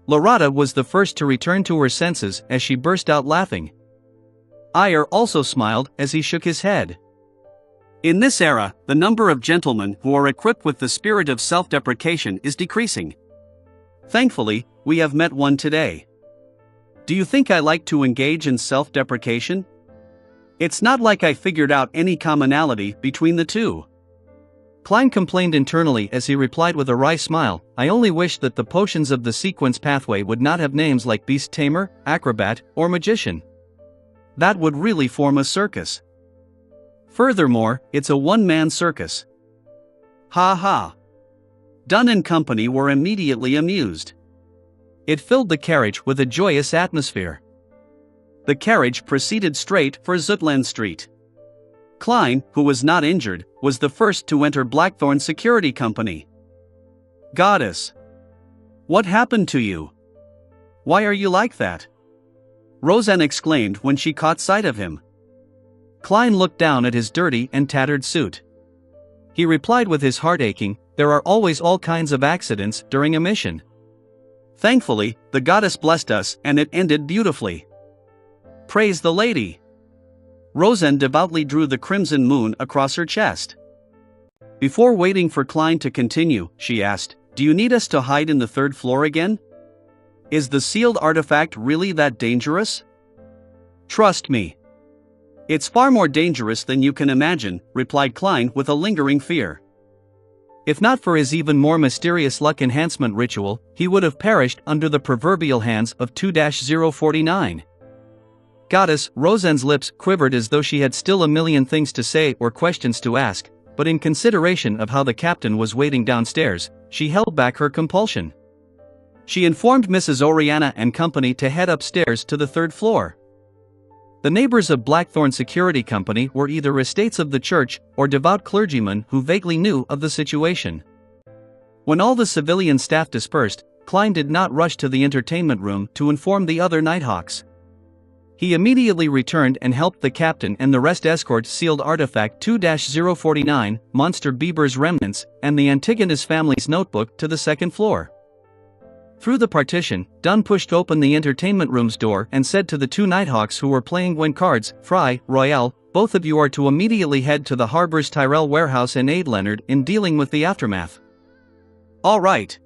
Lorata was the first to return to her senses as she burst out laughing. Ayer also smiled as he shook his head. In this era, the number of gentlemen who are equipped with the spirit of self-deprecation is decreasing. Thankfully, we have met one today. Do you think I like to engage in self-deprecation? It's not like I figured out any commonality between the two. Klein complained internally as he replied with a wry smile, I only wish that the potions of the sequence pathway would not have names like Beast Tamer, Acrobat, or Magician. That would really form a circus. Furthermore, it's a one-man circus. Ha ha. Dunn and company were immediately amused. It filled the carriage with a joyous atmosphere. The carriage proceeded straight for Zutland Street. Klein, who was not injured, was the first to enter Blackthorn Security Company. Goddess. What happened to you? Why are you like that? Roseanne exclaimed when she caught sight of him. Klein looked down at his dirty and tattered suit. He replied with his heart aching, there are always all kinds of accidents during a mission. Thankfully, the goddess blessed us and it ended beautifully. Praise the lady. Roseanne devoutly drew the crimson moon across her chest. Before waiting for Klein to continue, she asked, do you need us to hide in the third floor again? Is the sealed artifact really that dangerous? Trust me. It's far more dangerous than you can imagine, replied Klein with a lingering fear. If not for his even more mysterious luck enhancement ritual, he would have perished under the proverbial hands of 2-049. Goddess, Roseanne's lips quivered as though she had still a million things to say or questions to ask, but in consideration of how the captain was waiting downstairs, she held back her compulsion. She informed Mrs. Oriana and company to head upstairs to the third floor. The neighbors of Blackthorn Security Company were either estates of the church or devout clergymen who vaguely knew of the situation. When all the civilian staff dispersed, Klein did not rush to the entertainment room to inform the other Nighthawks. He immediately returned and helped the captain and the rest escort sealed artifact 2-049, Monster Bieber's remnants, and the Antigonus family's notebook to the second floor. Through the partition, Dunn pushed open the entertainment room's door and said to the two Nighthawks who were playing Gwen cards, Fry, Royale, both of you are to immediately head to the harbor's Tyrell warehouse and aid Leonard in dealing with the aftermath. All right.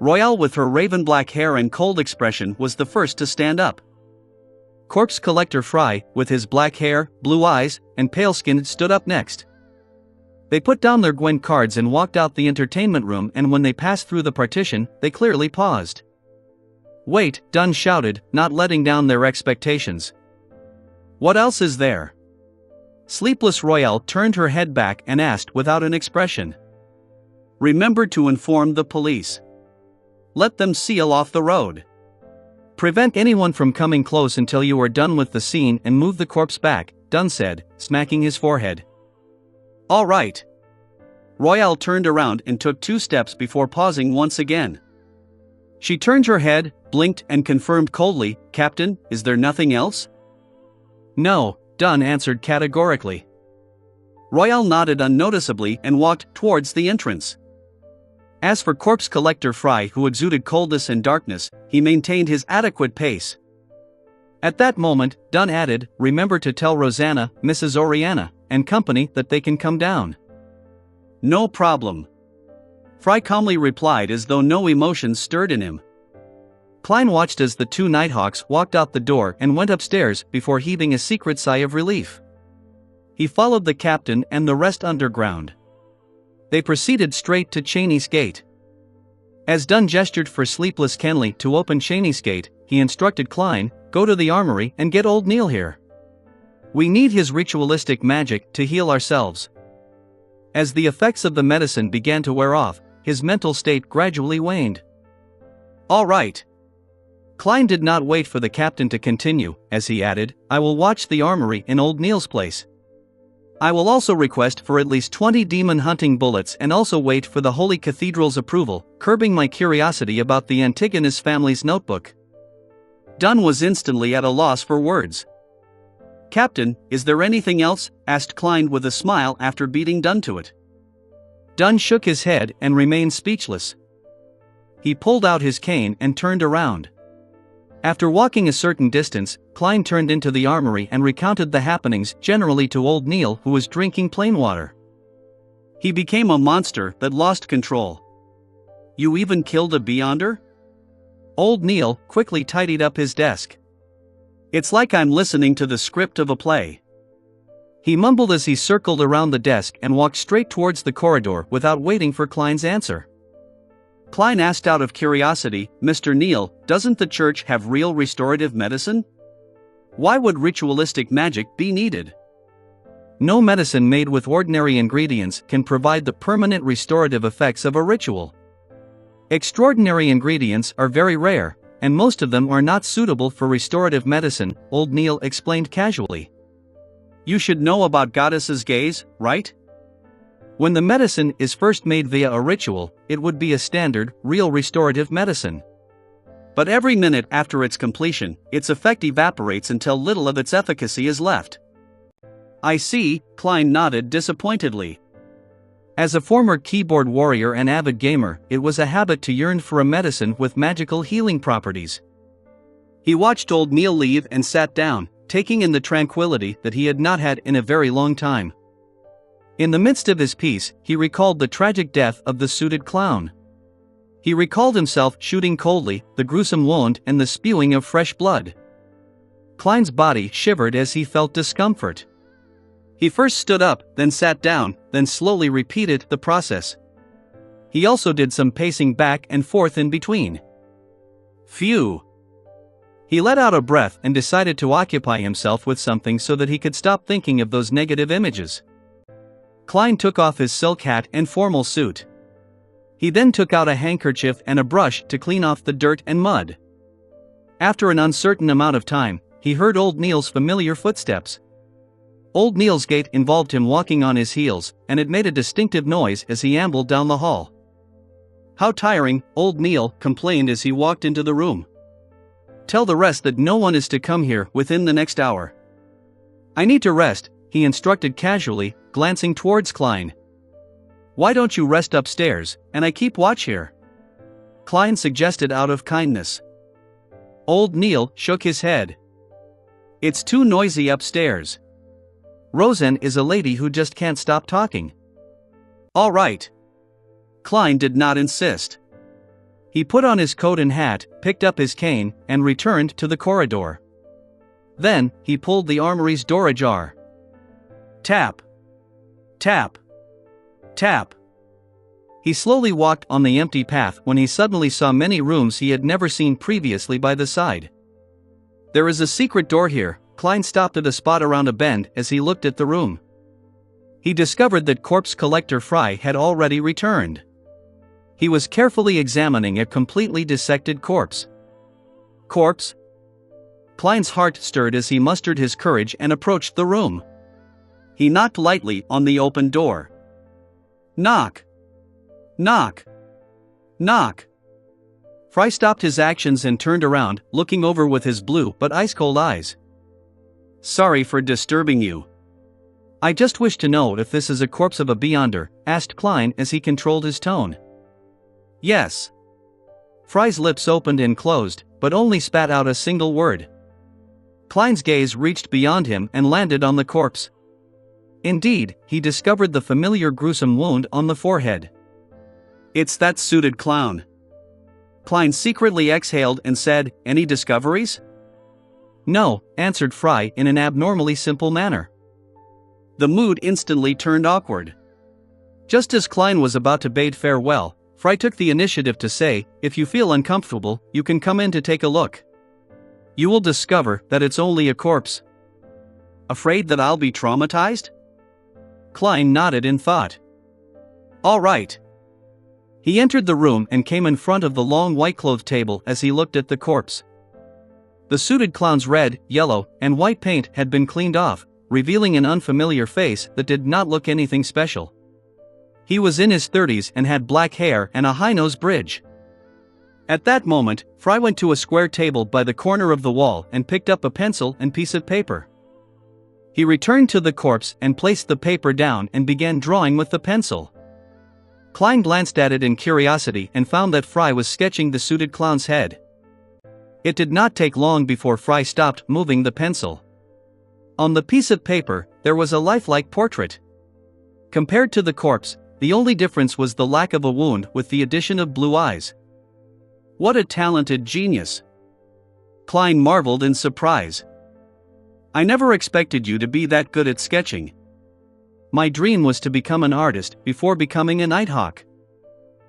Royale, with her raven black hair and cold expression, was the first to stand up. Corpse collector Fry, with his black hair, blue eyes, and pale skin, stood up next. They put down their Gwen cards and walked out the entertainment room, and when they passed through the partition, they clearly paused. Wait, Dunn shouted, not letting down their expectations. What else is there? Sleepless Royale turned her head back and asked without an expression. Remember to inform the police. Let them seal off the road. Prevent anyone from coming close until you are done with the scene and move the corpse back, Dunn said, smacking his forehead. All right. Royale turned around and took 2 steps before pausing once again. She turned her head, blinked, and confirmed coldly, Captain, is there nothing else? No, Dunn answered categorically. Royale nodded unnoticeably and walked towards the entrance. As for corpse collector Fry, who exuded coldness and darkness, he maintained his adequate pace. At that moment, Dunn added, "Remember to tell Rosanna, Mrs. Oriana, and company that they can come down." "No problem," Fry calmly replied as though no emotions stirred in him. Klein watched as the two Nighthawks walked out the door and went upstairs before heaving a secret sigh of relief. He followed the captain and the rest underground. They proceeded straight to Cheney's gate. As Dunn gestured for Sleepless Kenley to open Cheney's gate, he instructed Klein, "Go to the armory and get old Neil here. We need his ritualistic magic to heal ourselves." As the effects of the medicine began to wear off, his mental state gradually waned. "All right." Klein did not wait for the captain to continue, as he added, "I will watch the armory in old Neil's place. I will also request for at least 20 demon hunting bullets and also wait for the Holy Cathedral's approval, curbing my curiosity about the Antigonus family's notebook." Dunn was instantly at a loss for words. "Captain, is there anything else?" asked Klein with a smile after beating Dunn to it. Dunn shook his head and remained speechless. He pulled out his cane and turned around. After walking a certain distance, Klein turned into the armory and recounted the happenings generally to old Neil, who was drinking plain water. "He became a monster that lost control. You even killed a Beyonder?" Old Neil quickly tidied up his desk. "It's like I'm listening to the script of a play," he mumbled as he circled around the desk and walked straight towards the corridor without waiting for Klein's answer. Klein asked out of curiosity, "Mr. Neil, doesn't the church have real restorative medicine? Why would ritualistic magic be needed?" "No medicine made with ordinary ingredients can provide the permanent restorative effects of a ritual. Extraordinary ingredients are very rare, and most of them are not suitable for restorative medicine," old Neil explained casually. "You should know about goddesses' gaze, right? When the medicine is first made via a ritual, it would be a standard, real restorative medicine. But every minute after its completion, its effect evaporates until little of its efficacy is left." "I see," Klein nodded disappointedly. As a former keyboard warrior and avid gamer, it was a habit to yearn for a medicine with magical healing properties. He watched old Neil leave and sat down, taking in the tranquility that he had not had in a very long time. In the midst of his piece, he recalled the tragic death of the suited clown. He recalled himself shooting coldly, the gruesome wound and the spewing of fresh blood. Klein's body shivered as he felt discomfort. He first stood up, then sat down, then slowly repeated the process. He also did some pacing back and forth in between. Phew! He let out a breath and decided to occupy himself with something so that he could stop thinking of those negative images. Klein took off his silk hat and formal suit. He then took out a handkerchief and a brush to clean off the dirt and mud. After an uncertain amount of time, he heard old Neil's familiar footsteps. Old Neil's gait involved him walking on his heels, and it made a distinctive noise as he ambled down the hall. "How tiring," old Neil complained as he walked into the room. "Tell the rest that no one is to come here within the next hour." "I need to rest," he instructed casually, glancing towards Klein. "Why don't you rest upstairs, and I keep watch here?" Klein suggested out of kindness. Old Neil shook his head. "It's too noisy upstairs. Roseanne is a lady who just can't stop talking." "All right." Klein did not insist. He put on his coat and hat, picked up his cane, and returned to the corridor. Then, he pulled the armory's door ajar. Tap. Tap. Tap. He slowly walked on the empty path when he suddenly saw many rooms he had never seen previously by the side. "There is a secret door here." Klein stopped at a spot around a bend as he looked at the room. He discovered that corpse collector Fry had already returned. He was carefully examining a completely dissected corpse. Corpse? Klein's heart stirred as he mustered his courage and approached the room. He knocked lightly on the open door. Knock. Knock. Knock. Fry stopped his actions and turned around, looking over with his blue but ice-cold eyes. Sorry for disturbing you. I just wish to know if this is a corpse of a beyonder, asked Klein as he controlled his tone. Yes. Fry's lips opened and closed, but only spat out a single word. Klein's gaze reached beyond him and landed on the corpse. Indeed, he discovered the familiar gruesome wound on the forehead. It's that suited clown. Klein secretly exhaled and said, Any discoveries? No, answered Fry in an abnormally simple manner. The mood instantly turned awkward. Just as Klein was about to bid farewell, Fry took the initiative to say, If you feel uncomfortable, you can come in to take a look. You will discover that it's only a corpse. Afraid that I'll be traumatized? Klein nodded in thought. All right. He entered the room and came in front of the long white-clothed table as he looked at the corpse. The suited clown's red, yellow, and white paint had been cleaned off, revealing an unfamiliar face that did not look anything special. He was in his 30s and had black hair and a high-nose bridge. At that moment, Fry went to a square table by the corner of the wall and picked up a pencil and piece of paper. He returned to the corpse and placed the paper down and began drawing with the pencil. Klein glanced at it in curiosity and found that Fry was sketching the suited clown's head. It did not take long before Fry stopped moving the pencil. On the piece of paper, there was a lifelike portrait. Compared to the corpse, the only difference was the lack of a wound with the addition of blue eyes. What a talented genius! Klein marveled in surprise. I never expected you to be that good at sketching. My dream was to become an artist before becoming a nighthawk.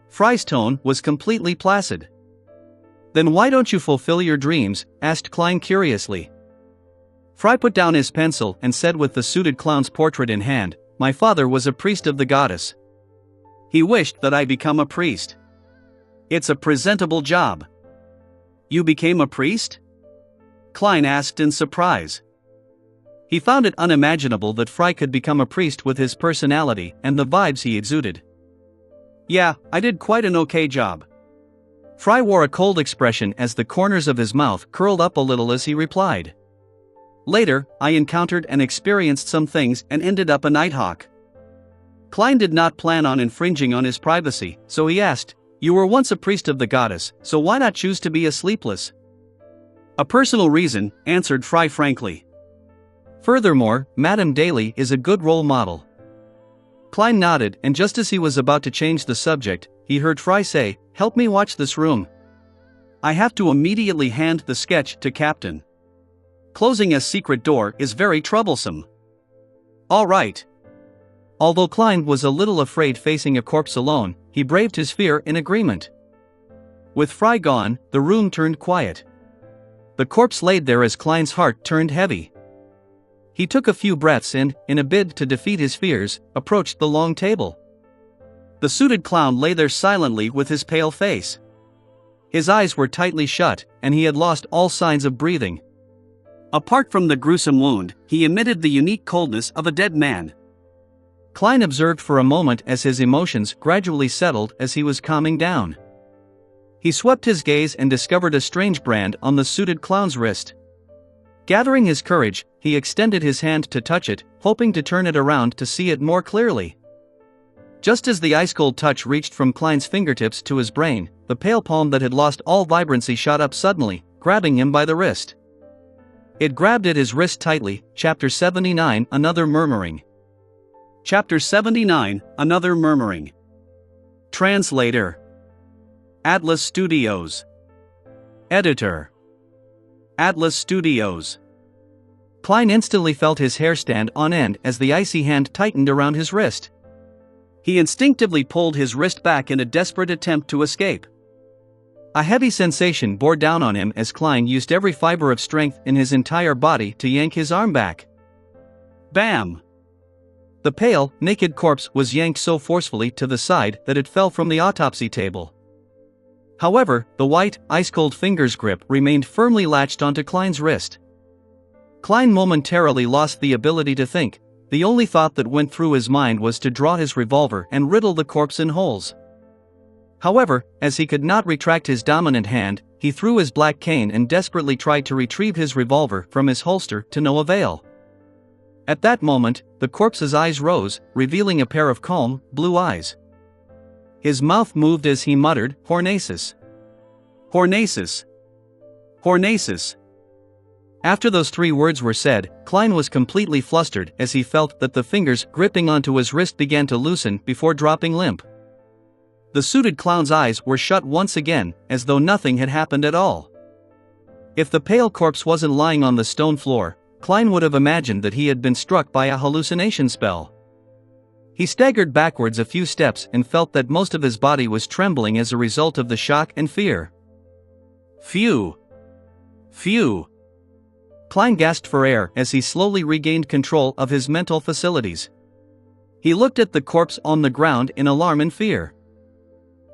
Fry's tone was completely placid. Then why don't you fulfill your dreams? Asked Klein curiously. Fry put down his pencil and said with the suited clown's portrait in hand, My father was a priest of the goddess. He wished that I become a priest. It's a presentable job. You became a priest? Klein asked in surprise. He found it unimaginable that Fry could become a priest with his personality and the vibes he exuded. Yeah, I did quite an okay job. Fry wore a cold expression as the corners of his mouth curled up a little as he replied. Later, I encountered and experienced some things and ended up a nighthawk. Klein did not plan on infringing on his privacy, so he asked, You were once a priest of the goddess, so why not choose to be a sleepless? A personal reason, answered Fry frankly. Furthermore, Madame Daly is a good role model. Klein nodded, and just as he was about to change the subject, he heard Fry say, Help me watch this room. I have to immediately hand the sketch to Captain. Closing a secret door is very troublesome. All right. Although Klein was a little afraid facing a corpse alone, he braved his fear in agreement. With Fry gone, the room turned quiet. The corpse laid there as Klein's heart turned heavy. He took a few breaths and, in a bid to defeat his fears, approached the long table. The suited clown lay there silently with his pale face. His eyes were tightly shut, and he had lost all signs of breathing. Apart from the gruesome wound, he emitted the unique coldness of a dead man. Klein observed for a moment as his emotions gradually settled as he was calming down. He swept his gaze and discovered a strange brand on the suited clown's wrist. Gathering his courage, he extended his hand to touch it, hoping to turn it around to see it more clearly. Just as the ice-cold touch reached from Klein's fingertips to his brain, the pale palm that had lost all vibrancy shot up suddenly, grabbing him by the wrist. It grabbed at his wrist tightly. Chapter 79, Another Murmuring. Chapter 79, Another Murmuring. Translator. Atlas Studios. Editor. Atlas Studios. Klein instantly felt his hair stand on end as the icy hand tightened around his wrist. He instinctively pulled his wrist back in a desperate attempt to escape. A heavy sensation bore down on him as Klein used every fiber of strength in his entire body to yank his arm back. Bam! The pale, naked corpse was yanked so forcefully to the side that it fell from the autopsy table. However, the white, ice-cold finger's grip remained firmly latched onto Klein's wrist. Klein momentarily lost the ability to think. The only thought that went through his mind was to draw his revolver and riddle the corpse in holes. However, as he could not retract his dominant hand, he threw his black cane and desperately tried to retrieve his revolver from his holster to no avail. At that moment, the corpse's eyes rose, revealing a pair of calm, blue eyes. His mouth moved as he muttered, "Hornacis. Hornacis. Hornacis." After those 3 words were said, Klein was completely flustered as he felt that the fingers gripping onto his wrist began to loosen before dropping limp. The suited clown's eyes were shut once again, as though nothing had happened at all. If the pale corpse wasn't lying on the stone floor, Klein would have imagined that he had been struck by a hallucination spell. He staggered backwards a few steps and felt that most of his body was trembling as a result of the shock and fear. Phew! Phew! Klein gasped for air as he slowly regained control of his mental facilities. He looked at the corpse on the ground in alarm and fear.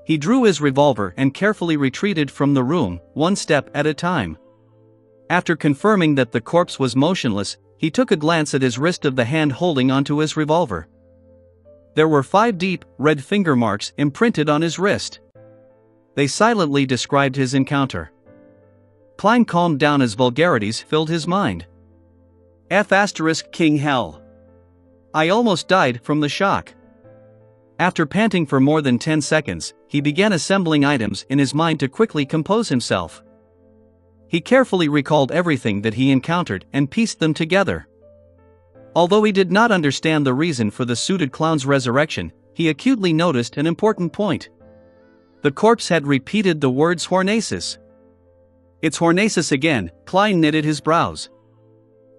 He drew his revolver and carefully retreated from the room, one step at a time. After confirming that the corpse was motionless, he took a glance at his wrist of the hand holding onto his revolver. There were 5 deep, red finger marks imprinted on his wrist. They silently described his encounter. Klein calmed down as vulgarities filled his mind. King hell. I almost died from the shock. After panting for more than 10 seconds, he began assembling items in his mind to quickly compose himself. He carefully recalled everything that he encountered and pieced them together. Although he did not understand the reason for the suited clown's resurrection, he acutely noticed an important point. The corpse had repeated the words Hornacis. It's Hornacis again, Klein knitted his brows.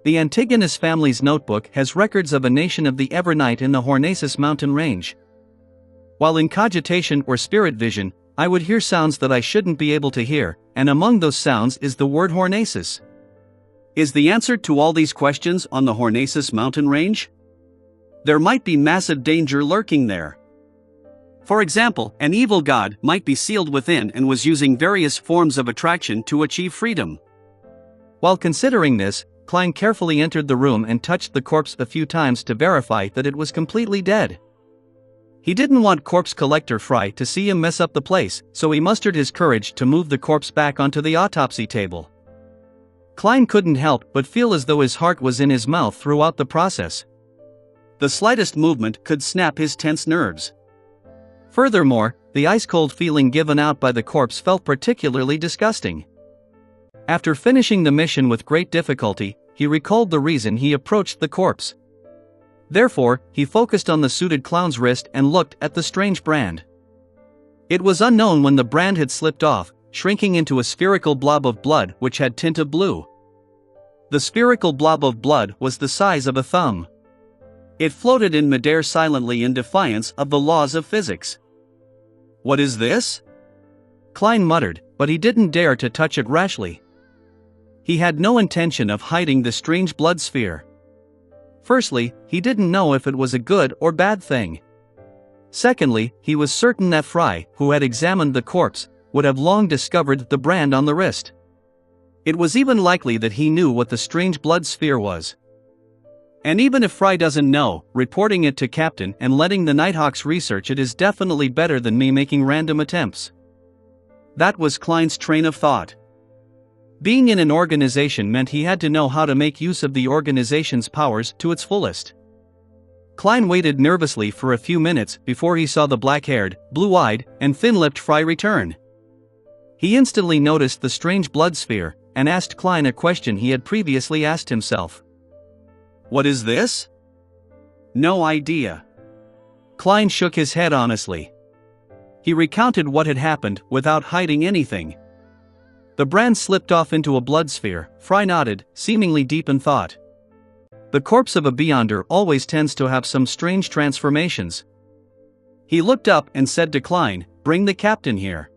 The Antigonus family's notebook has records of a nation of the Evernight in the Hornacis mountain range. While in cogitation or spirit vision, I would hear sounds that I shouldn't be able to hear, and among those sounds is the word Hornacis. Is the answer to all these questions on the Hornacis mountain range? There might be massive danger lurking there. For example, an evil god might be sealed within and was using various forms of attraction to achieve freedom. While considering this, Klein carefully entered the room and touched the corpse a few times to verify that it was completely dead. He didn't want corpse collector Fry to see him mess up the place, so he mustered his courage to move the corpse back onto the autopsy table. Klein couldn't help but feel as though his heart was in his mouth throughout the process. The slightest movement could snap his tense nerves. Furthermore, the ice-cold feeling given out by the corpse felt particularly disgusting. After finishing the mission with great difficulty, he recalled the reason he approached the corpse. Therefore, he focused on the suited clown's wrist and looked at the strange brand. It was unknown when the brand had slipped off, shrinking into a spherical blob of blood which had tint of blue. The spherical blob of blood was the size of a thumb. It floated in midair silently in defiance of the laws of physics. What is this? Klein muttered, but he didn't dare to touch it rashly. He had no intention of hiding the strange blood sphere. Firstly, he didn't know if it was a good or bad thing. Secondly, he was certain that Fry, who had examined the corpse, would have long discovered the brand on the wrist. It was even likely that he knew what the strange blood sphere was. And even if Fry doesn't know, reporting it to Captain and letting the Nighthawks research it is definitely better than me making random attempts. That was Klein's train of thought. Being in an organization meant he had to know how to make use of the organization's powers to its fullest. Klein waited nervously for a few minutes before he saw the black-haired, blue-eyed, and thin-lipped Fry return. He instantly noticed the strange blood sphere, and asked Klein a question he had previously asked himself. What is this? No idea. Klein shook his head honestly. He recounted what had happened without hiding anything. The brand slipped off into a blood sphere. Fry nodded, seemingly deep in thought. The corpse of a Beyonder always tends to have some strange transformations. He looked up and said to Klein, "Bring the captain here.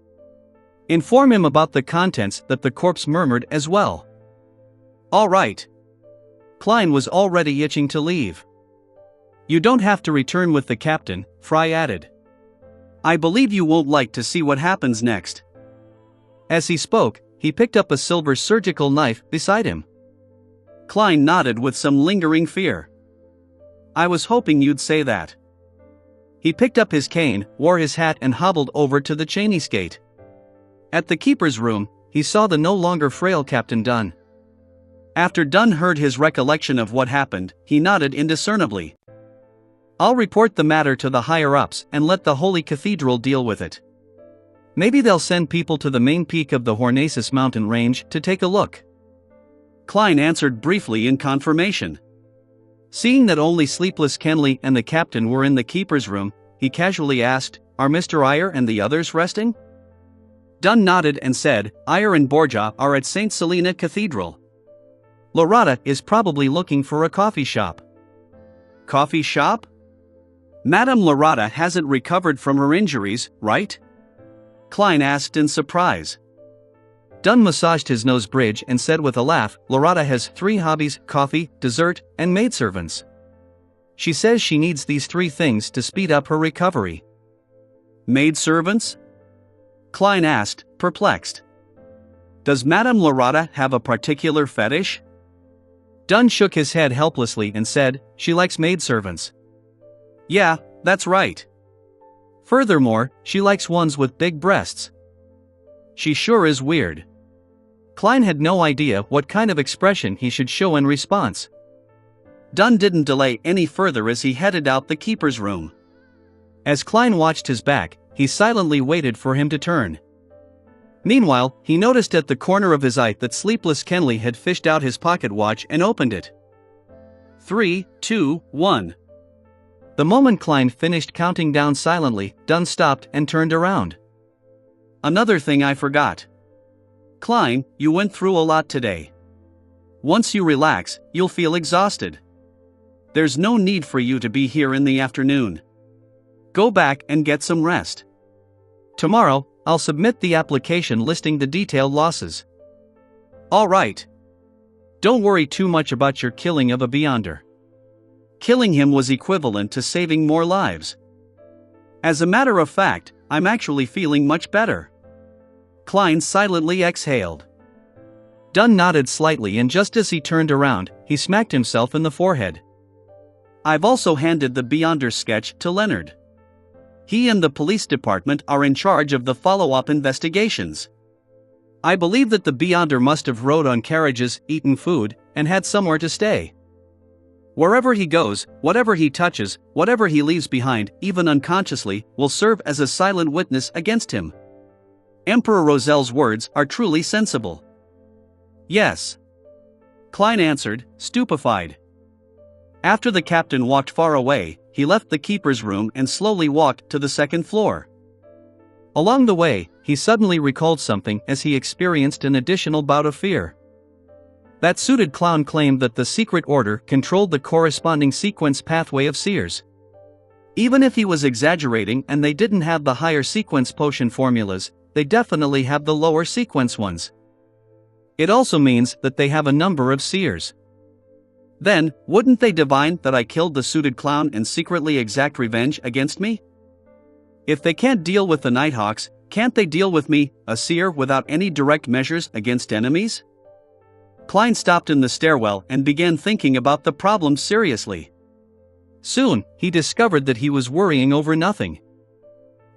Inform him about the contents," that the corpse murmured as well. "All right." Klein was already itching to leave. "You don't have to return with the captain," Fry added. "I believe you won't like to see what happens next." As he spoke, he picked up a silver surgical knife beside him. Klein nodded with some lingering fear. "I was hoping you'd say that." He picked up his cane, wore his hat and hobbled over to the Cheney's gate. At the keeper's room, he saw the no longer frail Captain Dunn. After Dunn heard his recollection of what happened, he nodded indiscernibly. "I'll report the matter to the higher-ups and let the Holy Cathedral deal with it. Maybe they'll send people to the main peak of the Hornacis mountain range to take a look." Klein answered briefly in confirmation. Seeing that only Sleepless Kenley and the captain were in the keeper's room, he casually asked, "Are Mr. Eyre and the others resting?" Dunn nodded and said, "Eyre and Borgia are at St. Selena Cathedral. Lorata is probably looking for a coffee shop." "Coffee shop? Madame Lorata hasn't recovered from her injuries, right?" Klein asked in surprise. Dunn massaged his nose bridge and said with a laugh, "Lorata has 3 hobbies: coffee, dessert, and maidservants. She says she needs these 3 things to speed up her recovery." "Maidservants?" Klein asked, perplexed. "Does Madame Lorata have a particular fetish?" Dunn shook his head helplessly and said, "She likes maidservants." "Yeah, that's right. Furthermore, she likes ones with big breasts. She sure is weird." Klein had no idea what kind of expression he should show in response. Dunn didn't delay any further as he headed out the keeper's room. As Klein watched his back, he silently waited for him to turn. Meanwhile, he noticed at the corner of his eye that Sleepless Kenley had fished out his pocket watch and opened it. 3, 2, 1. The moment Klein finished counting down silently, Dunn stopped and turned around. "Another thing I forgot. Klein, you went through a lot today. Once you relax, you'll feel exhausted. There's no need for you to be here in the afternoon. Go back and get some rest. Tomorrow, I'll submit the application listing the detailed losses." "All right. Don't worry too much about your killing of a Beyonder. Killing him was equivalent to saving more lives. As a matter of fact, I'm actually feeling much better." Klein silently exhaled. Dunn nodded slightly, and just as he turned around, he smacked himself in the forehead. "I've also handed the Beyonder sketch to Leonard. He and the police department are in charge of the follow-up investigations. I believe that the Beyonder must have rode on carriages, eaten food, and had somewhere to stay. Wherever he goes, whatever he touches, whatever he leaves behind, even unconsciously, will serve as a silent witness against him. Emperor Rosel's words are truly sensible." "Yes," Klein answered, stupefied. After the captain walked far away, he left the keeper's room and slowly walked to the second floor. Along the way, he suddenly recalled something as he experienced an additional bout of fear. That suited clown claimed that the secret order controlled the corresponding sequence pathway of seers. Even if he was exaggerating and they didn't have the higher sequence potion formulas, they definitely have the lower sequence ones. It also means that they have a number of seers. Then, wouldn't they divine that I killed the suited clown and secretly exact revenge against me? If they can't deal with the Nighthawks, can't they deal with me, a seer without any direct measures against enemies? Klein stopped in the stairwell and began thinking about the problem seriously. Soon, he discovered that he was worrying over nothing.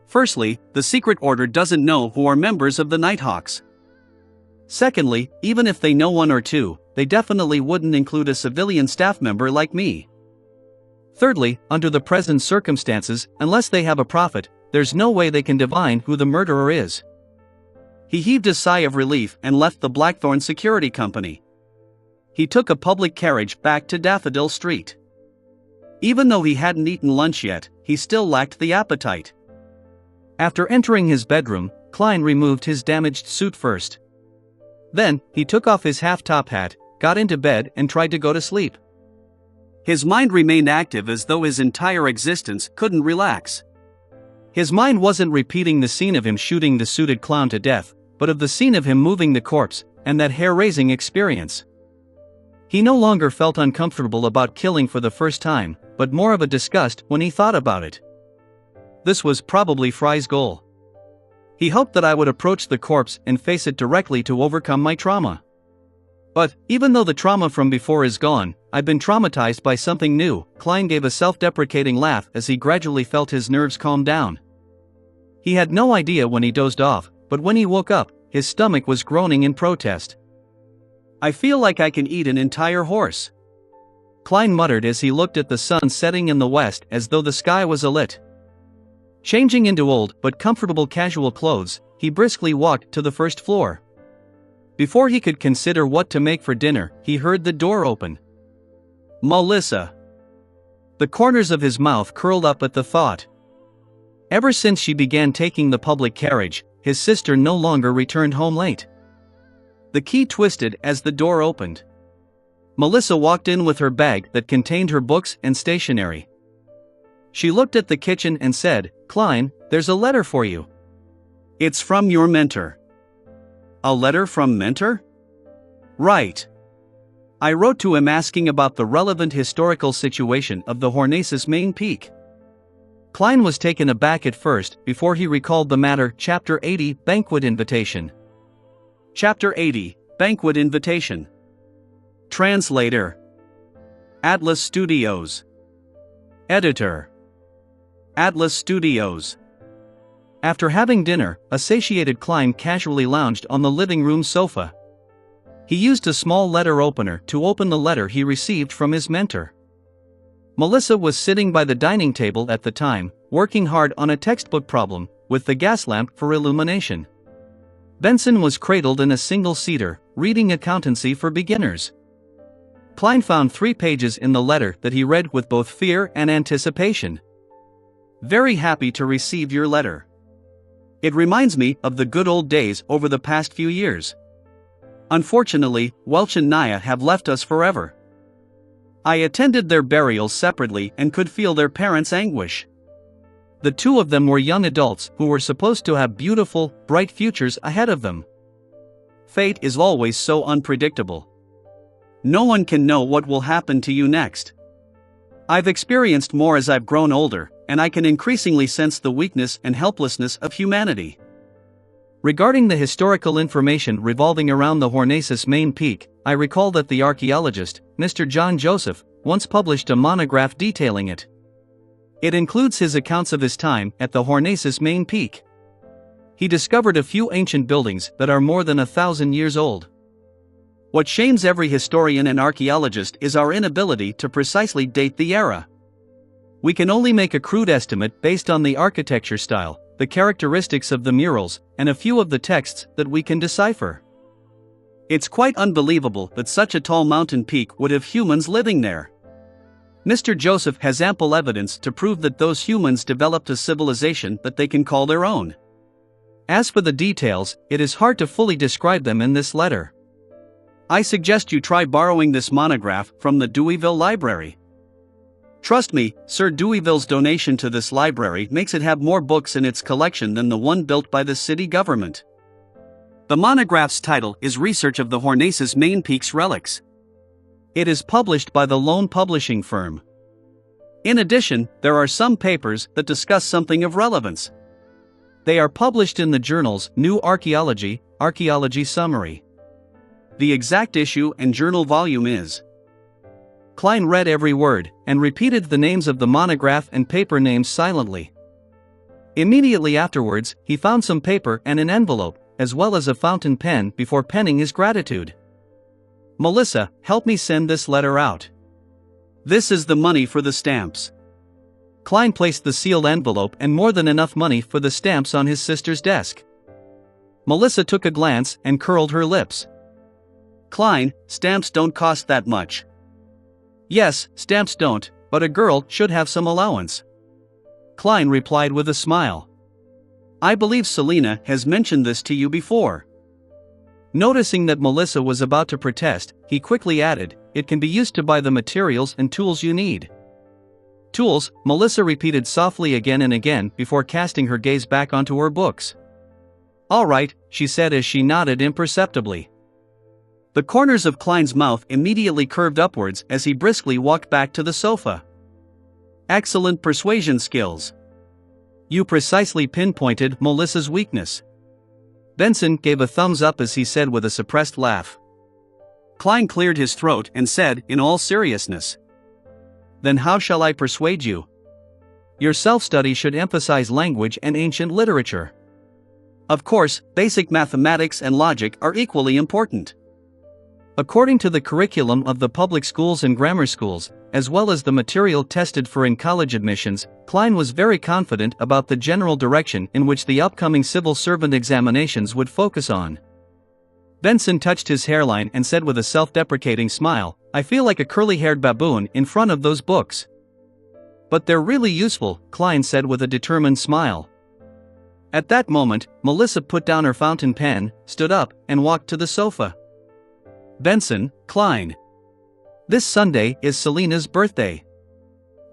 Firstly, the secret order doesn't know who are members of the Nighthawks. Secondly, even if they know 1 or 2, they definitely wouldn't include a civilian staff member like me. Thirdly, under the present circumstances, unless they have a prophet, there's no way they can divine who the murderer is. He heaved a sigh of relief and left the Blackthorn Security Company. He took a public carriage back to Daffodil Street. Even though he hadn't eaten lunch yet, he still lacked the appetite. After entering his bedroom, Klein removed his damaged suit first. Then, he took off his half-top hat, got into bed and tried to go to sleep. His mind remained active as though his entire existence couldn't relax. His mind wasn't repeating the scene of him shooting the suited clown to death, but of the scene of him moving the corpse, and that hair-raising experience. He no longer felt uncomfortable about killing for the first time, but more of a disgust when he thought about it. This was probably Fry's goal. He hoped that I would approach the corpse and face it directly to overcome my trauma. But, even though the trauma from before is gone, I've been traumatized by something new. Klein gave a self-deprecating laugh as he gradually felt his nerves calm down. He had no idea when he dozed off, but when he woke up, his stomach was groaning in protest. "I feel like I can eat an entire horse," Klein muttered as he looked at the sun setting in the west as though the sky was alit. Changing into old but comfortable casual clothes, he briskly walked to the first floor. Before he could consider what to make for dinner, he heard the door open. Melissa. The corners of his mouth curled up at the thought. Ever since she began taking the public carriage, his sister no longer returned home late. The key twisted as the door opened. Melissa walked in with her bag that contained her books and stationery. She looked at the kitchen and said, "Klein, there's a letter for you." "It's from your mentor." "A letter from mentor?" "Right. I wrote to him asking about the relevant historical situation of the Hornacis main peak." Klein was taken aback at first before he recalled the matter. Chapter 80, Banquet Invitation. Chapter 80, Banquet Invitation. Translator. Atlas Studios. Editor. Atlas Studios. After having dinner, a satiated Klein casually lounged on the living room sofa. He used a small letter opener to open the letter he received from his mentor. Melissa was sitting by the dining table at the time, working hard on a textbook problem, with the gas lamp for illumination. Benson was cradled in a single-seater, reading Accountancy for Beginners. Klein found 3 pages in the letter that he read with both fear and anticipation. "Very happy to receive your letter. It reminds me of the good old days over the past few years. Unfortunately, Welch and Naya have left us forever. I attended their burials separately and could feel their parents' anguish. The 2 of them were young adults who were supposed to have beautiful, bright futures ahead of them. Fate is always so unpredictable. No one can know what will happen to you next. I've experienced more as I've grown older, and I can increasingly sense the weakness and helplessness of humanity. Regarding the historical information revolving around the Hornacis main peak, I recall that the archaeologist, Mr. John Joseph, once published a monograph detailing it. It includes his accounts of his time at the Hornacis main peak. He discovered a few ancient buildings that are more than 1,000 years old. What shames every historian and archaeologist is our inability to precisely date the era. We can only make a crude estimate based on the architecture style, the characteristics of the murals, and a few of the texts that we can decipher. It's quite unbelievable that such a tall mountain peak would have humans living there. Mr. Joseph has ample evidence to prove that those humans developed a civilization that they can call their own. As for the details, it is hard to fully describe them in this letter. I suggest you try borrowing this monograph from the Deweyville Library. Trust me, Sir Deweyville's donation to this library makes it have more books in its collection than the one built by the city government. The monograph's title is Research of the Hornacis main peak's Relics. It is published by the Lone Publishing Firm. In addition, there are some papers that discuss something of relevance. They are published in the journals New Archaeology, Archaeology Summary. The exact issue and journal volume is. Klein read every word, and repeated the names of the monograph and paper names silently. Immediately afterwards, he found some paper and an envelope, as well as a fountain pen before penning his gratitude. "Melissa, help me send this letter out. This is the money for the stamps." Klein placed the sealed envelope and more than enough money for the stamps on his sister's desk. Melissa took a glance and curled her lips. "Klein, stamps don't cost that much." "Yes, stamps don't, but a girl should have some allowance." Klein replied with a smile. "I believe Selina has mentioned this to you before." Noticing that Melissa was about to protest, he quickly added, "It can be used to buy the materials and tools you need." "Tools," Melissa repeated softly again and again before casting her gaze back onto her books. "All right," she said as she nodded imperceptibly. The corners of Klein's mouth immediately curved upwards as he briskly walked back to the sofa. "Excellent persuasion skills. You precisely pinpointed Melissa's weakness." Benson gave a thumbs up as he said with a suppressed laugh. Klein cleared his throat and said in all seriousness, "Then how shall I persuade you? Your self-study should emphasize language and ancient literature. Of course, basic mathematics and logic are equally important. According to the curriculum of the public schools and grammar schools, as well as the material tested for in college admissions, Klein was very confident about the general direction in which the upcoming civil servant examinations would focus on. Benson touched his hairline and said with a self-deprecating smile, "I feel like a curly-haired baboon in front of those books." "But they're really useful," Klein said with a determined smile. At that moment, Melissa put down her fountain pen, stood up, and walked to the sofa. "Benson, Klein. This Sunday is Selena's birthday.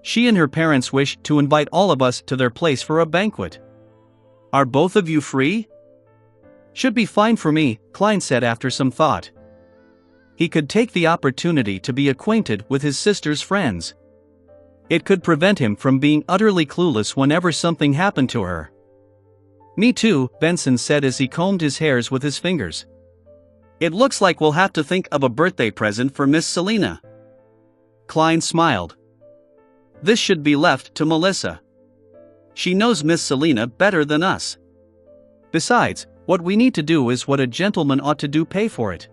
She and her parents wish to invite all of us to their place for a banquet. Are both of you free?" "Should be fine for me," Klein said after some thought. He could take the opportunity to be acquainted with his sister's friends. It could prevent him from being utterly clueless whenever something happened to her. "Me too," Benson said as he combed his hairs with his fingers. "It looks like we'll have to think of a birthday present for Miss Selena." Klein smiled. "This should be left to Melissa. She knows Miss Selena better than us. Besides, what we need to do is what a gentleman ought to do: pay for it."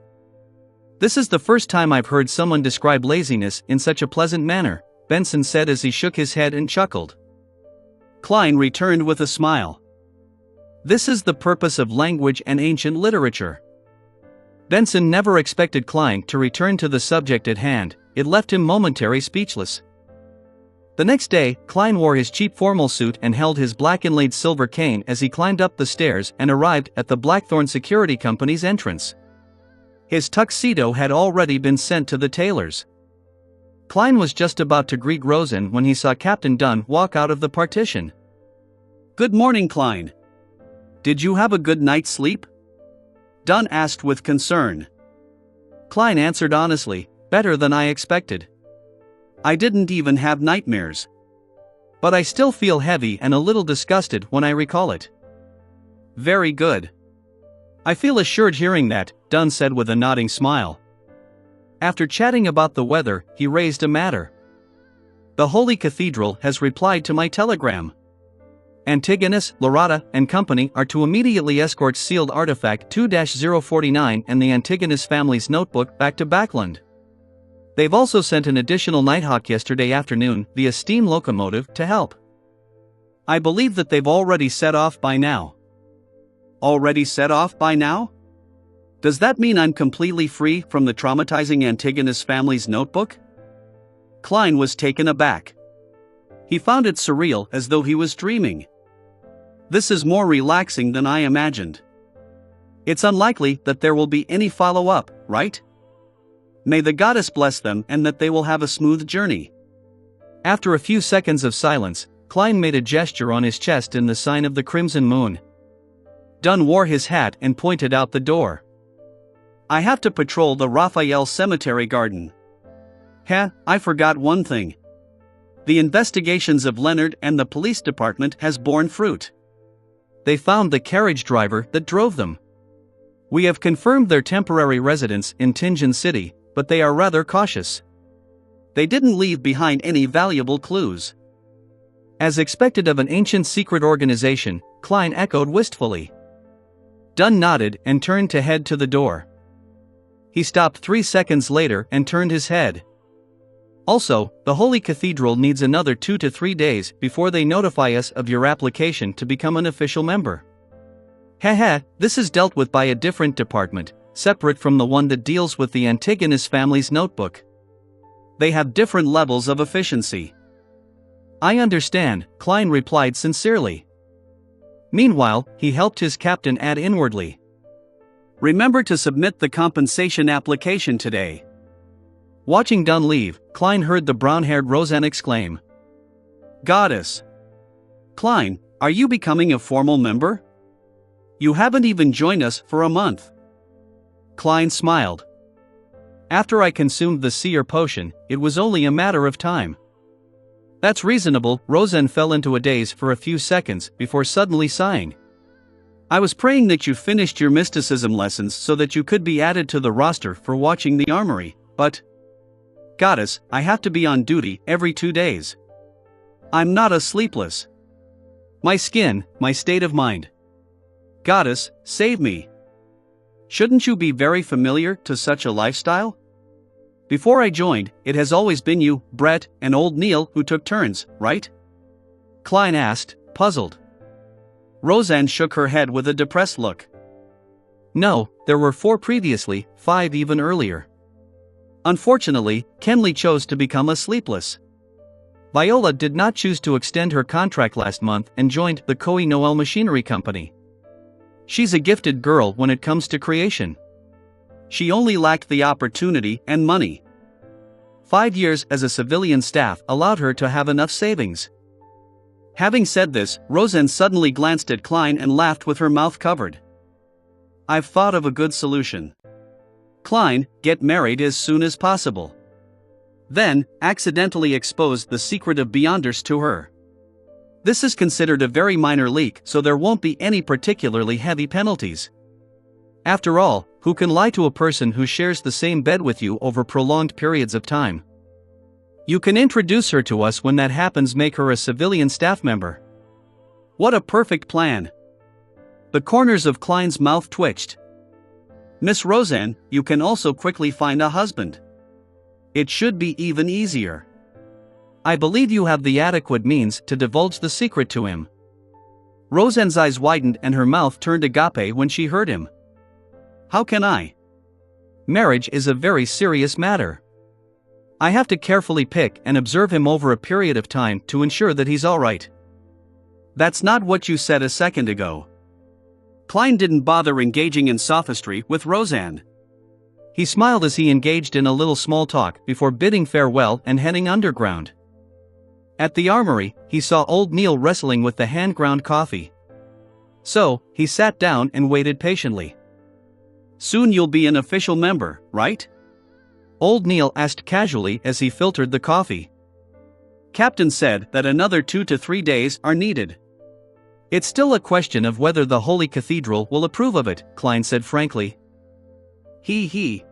"This is the first time I've heard someone describe laziness in such a pleasant manner," Benson said as he shook his head and chuckled. Klein returned with a smile. "This is the purpose of language and ancient literature." Benson never expected Klein to return to the subject at hand. It left him momentarily speechless. The next day, Klein wore his cheap formal suit and held his black inlaid silver cane as he climbed up the stairs and arrived at the Blackthorn Security Company's entrance. His tuxedo had already been sent to the tailor's. Klein was just about to greet Rosen when he saw Captain Dunn walk out of the partition. "Good morning, Klein. Did you have a good night's sleep?" Dunn asked with concern. Klein answered honestly, "Better than I expected. I didn't even have nightmares. But I still feel heavy and a little disgusted when I recall it." "Very good. I feel assured hearing that," Dunn said with a nodding smile. After chatting about the weather, he raised a matter. "The Holy Cathedral has replied to my telegram. Antigonus, Lorata, and company are to immediately escort sealed artifact 2-049 and the Antigonus family's notebook back to Backland. They've also sent an additional Nighthawk yesterday afternoon, via steam locomotive, to help. I believe that they've already set off by now." "Already set off by now? Does that mean I'm completely free from the traumatizing Antigonus family's notebook?" Klein was taken aback. He found it surreal, as though he was dreaming. "This is more relaxing than I imagined. It's unlikely that there will be any follow-up, right? May the goddess bless them and that they will have a smooth journey." After a few seconds of silence, Klein made a gesture on his chest in the sign of the crimson moon. Dunn wore his hat and pointed out the door. "I have to patrol the Raphael Cemetery garden. I forgot one thing. The investigations of Leonard and the police department has borne fruit. They found the carriage driver that drove them. We have confirmed their temporary residence in Tingen City, but they are rather cautious. They didn't leave behind any valuable clues." As expected of an ancient secret organization, Klein echoed wistfully. Dunn nodded and turned to head to the door. He stopped 3 seconds later and turned his head. "Also, the Holy Cathedral needs another 2 to 3 days before they notify us of your application to become an official member. This is dealt with by a different department, separate from the one that deals with the Antigonus family's notebook. They have different levels of efficiency." "I understand," Klein replied sincerely. Meanwhile, he helped his captain add inwardly, "Remember to submit the compensation application today." Watching Dunn leave, Klein heard the brown-haired Roseanne exclaim, "Goddess! Klein, are you becoming a formal member? You haven't even joined us for a month." Klein smiled. "After I consumed the seer potion, it was only a matter of time." "That's reasonable." Roseanne fell into a daze for a few seconds before suddenly sighing. "I was praying that you finished your mysticism lessons so that you could be added to the roster for watching the armory, but... Goddess, I have to be on duty every 2 days. I'm not a sleepless. My skin, my state of mind. Goddess, save me. Shouldn't you be very familiar to such a lifestyle? Before I joined, it has always been you, Brett, and old Neil who took turns, right? Klein asked, puzzled. Roseanne shook her head with a depressed look. No, there were 4 previously, 5 even earlier. Unfortunately, Kenley chose to become a sleepless. Viola did not choose to extend her contract last month and joined the Koei Noel Machinery Company. She's a gifted girl when it comes to creation. She only lacked the opportunity and money. 5 years as a civilian staff allowed her to have enough savings. Having said this, Roseanne suddenly glanced at Klein and laughed with her mouth covered. I've thought of a good solution. Klein, get married as soon as possible. Then, accidentally expose the secret of Beyonders to her. This is considered a very minor leak, so there won't be any particularly heavy penalties. After all, who can lie to a person who shares the same bed with you over prolonged periods of time? You can introduce her to us when that happens, make her a civilian staff member. What a perfect plan! The corners of Klein's mouth twitched. Miss Roseanne, you can also quickly find a husband. It should be even easier. I believe you have the adequate means to divulge the secret to him. Roseanne's eyes widened and her mouth turned agape when she heard him. How can I? Marriage is a very serious matter. I have to carefully pick and observe him over a period of time to ensure that he's alright. That's not what you said a second ago. Klein didn't bother engaging in sophistry with Roseanne. He smiled as he engaged in a little small talk before bidding farewell and heading underground. At the armory, he saw old Neil wrestling with the hand-ground coffee. So, he sat down and waited patiently. Soon you'll be an official member, right? Old Neil asked casually as he filtered the coffee. Captain said that another 2 to 3 days are needed. It's still a question of whether the Holy Cathedral will approve of it, Klein said frankly. He.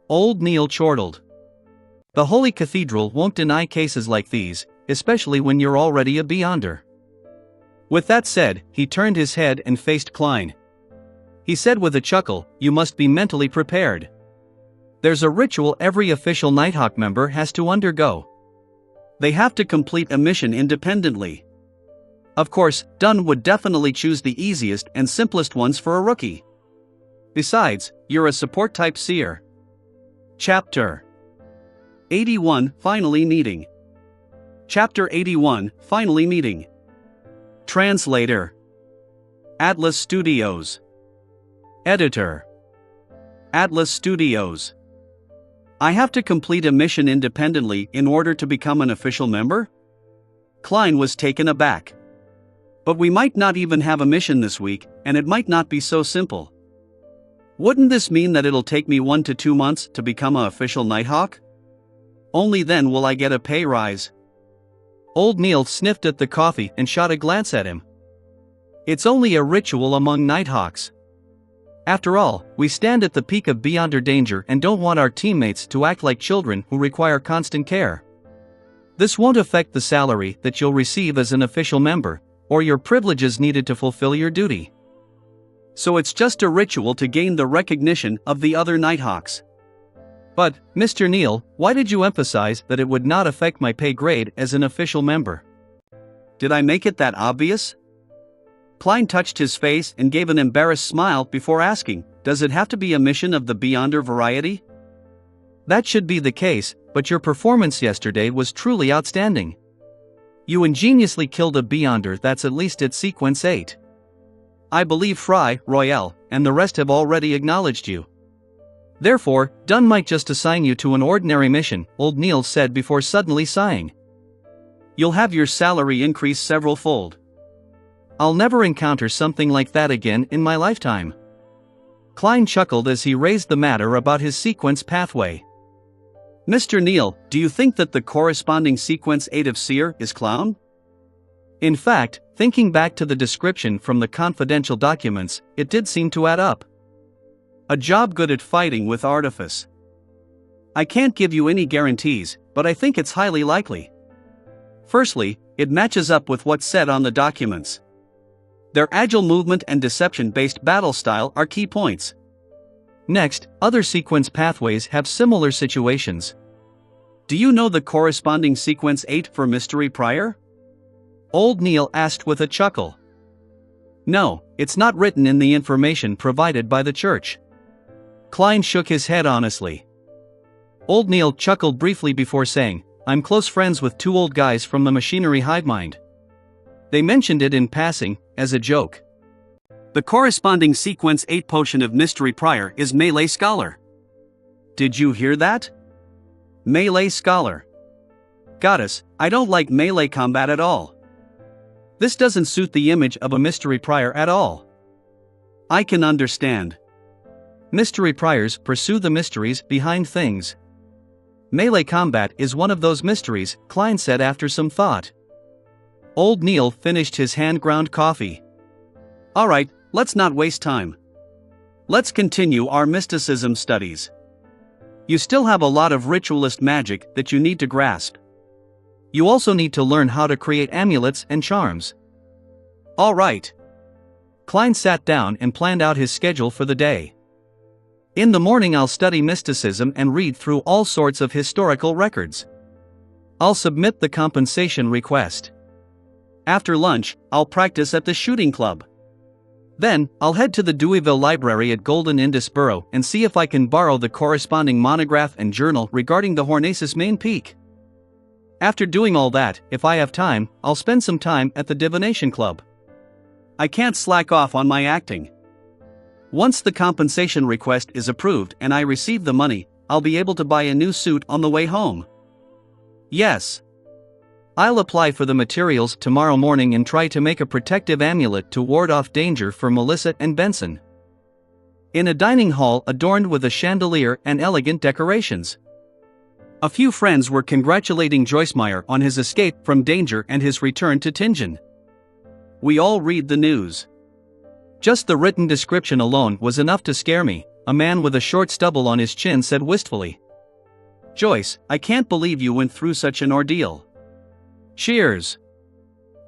Old Neil chortled. The Holy Cathedral won't deny cases like these, especially when you're already a Beyonder. With that said, he turned his head and faced Klein. He said with a chuckle, you must be mentally prepared. There's a ritual every official Nighthawk member has to undergo. They have to complete a mission independently. Of course, Dunn would definitely choose the easiest and simplest ones for a rookie. Besides, you're a support-type seer. Chapter 81 Finally Meeting. Chapter 81 Finally Meeting. Translator Atlas Studios. Editor Atlas Studios. I have to complete a mission independently in order to become an official member? Klein was taken aback. But we might not even have a mission this week, and it might not be so simple. Wouldn't this mean that it'll take me 1 to 2 months to become an official Nighthawk? Only then will I get a pay rise. Old Neil sniffed at the coffee and shot a glance at him. It's only a ritual among Nighthawks. After all, we stand at the peak of Beyonder danger and don't want our teammates to act like children who require constant care. This won't affect the salary that you'll receive as an official member, or your privileges needed to fulfill your duty. So it's just a ritual to gain the recognition of the other Nighthawks. But, Mr. Neil, why did you emphasize that it would not affect my pay grade as an official member? Did I make it that obvious? Klein touched his face and gave an embarrassed smile before asking, does it have to be a mission of the Beyonder variety? That should be the case, but your performance yesterday was truly outstanding. You ingeniously killed a Beyonder that's at least at sequence 8. I believe Fry, Royale, and the rest have already acknowledged you. Therefore, Dunn might just assign you to an ordinary mission, old Neil said before suddenly sighing. You'll have your salary increase several-fold. I'll never encounter something like that again in my lifetime. Klein chuckled as he raised the matter about his sequence pathway. Mr. Neil, do you think that the corresponding sequence 8 of Seer is Clown? In fact, thinking back to the description from the confidential documents, it did seem to add up. A job good at fighting with artifice. I can't give you any guarantees, but I think it's highly likely. Firstly, it matches up with what's said on the documents. Their agile movement and deception-based battle style are key points. Next, other sequence pathways have similar situations. Do you know the corresponding sequence 8 for Mystery Prior? Old Neil asked with a chuckle. No, it's not written in the information provided by the church. Klein shook his head honestly. Old Neil chuckled briefly before saying, I'm close friends with two old guys from the machinery hive mind. They mentioned it in passing, as a joke. The corresponding sequence 8 potion of Mystery Prior is Melee Scholar. Did you hear that? Melee Scholar. Goddess, I don't like melee combat at all. This doesn't suit the image of a Mystery Prior at all. I can understand. Mystery Priors pursue the mysteries behind things. Melee combat is one of those mysteries, Klein said after some thought. Old Neil finished his hand-ground coffee. Alright, let's not waste time. Let's continue our mysticism studies. You still have a lot of ritualist magic that you need to grasp. You also need to learn how to create amulets and charms. Alright. Klein sat down and planned out his schedule for the day. In the morning I'll study mysticism and read through all sorts of historical records. I'll submit the compensation request. After lunch, I'll practice at the shooting club. Then, I'll head to the Deweyville Library at Golden Indus Borough and see if I can borrow the corresponding monograph and journal regarding the Hornacis main peak. After doing all that, if I have time, I'll spend some time at the Divination Club. I can't slack off on my acting. Once the compensation request is approved and I receive the money, I'll be able to buy a new suit on the way home. Yes. I'll apply for the materials tomorrow morning and try to make a protective amulet to ward off danger for Melissa and Benson. In a dining hall adorned with a chandelier and elegant decorations. A few friends were congratulating Joyce Meyer on his escape from danger and his return to Tingen. We all read the news. Just the written description alone was enough to scare me, a man with a short stubble on his chin said wistfully. Joyce, I can't believe you went through such an ordeal. Cheers.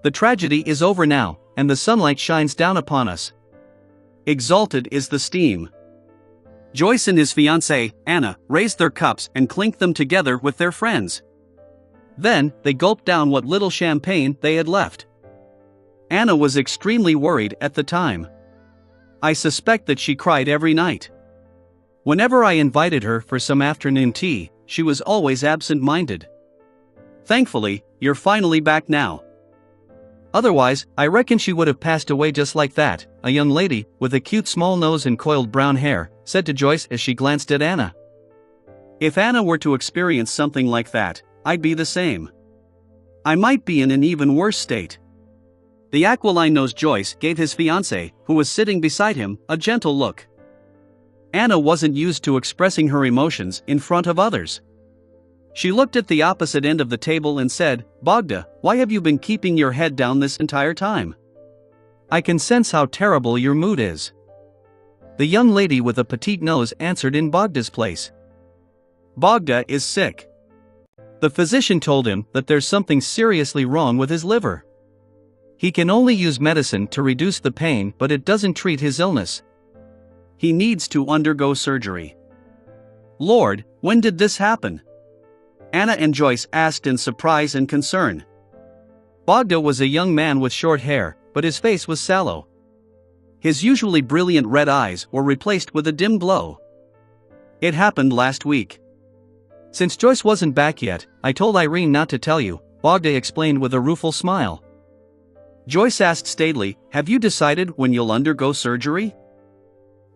The tragedy is over now, and the sunlight shines down upon us. Exalted is the steam. Joyce and his fiancée, Anna, raised their cups and clinked them together with their friends. Then, they gulped down what little champagne they had left. Anna was extremely worried at the time. I suspect that she cried every night. Whenever I invited her for some afternoon tea, she was always absent-minded. Thankfully, you're finally back now. Otherwise, I reckon she would have passed away just like that, a young lady, with a cute small nose and coiled brown hair, said to Joyce as she glanced at Anna. If Anna were to experience something like that, I'd be the same. I might be in an even worse state. The aquiline-nosed Joyce gave his fiancée, who was sitting beside him, a gentle look. Anna wasn't used to expressing her emotions in front of others. She looked at the opposite end of the table and said, Bogda, why have you been keeping your head down this entire time? I can sense how terrible your mood is. The young lady with a petite nose answered in Bogda's place. Bogda is sick. The physician told him that there's something seriously wrong with his liver. He can only use medicine to reduce the pain, but it doesn't treat his illness. He needs to undergo surgery. Lord, when did this happen? Anna and Joyce asked in surprise and concern. Bogda was a young man with short hair, but his face was sallow. His usually brilliant red eyes were replaced with a dim glow. It happened last week. Since Joyce wasn't back yet, I told Irene not to tell you, Bogda explained with a rueful smile. Joyce asked staidly, have you decided when you'll undergo surgery?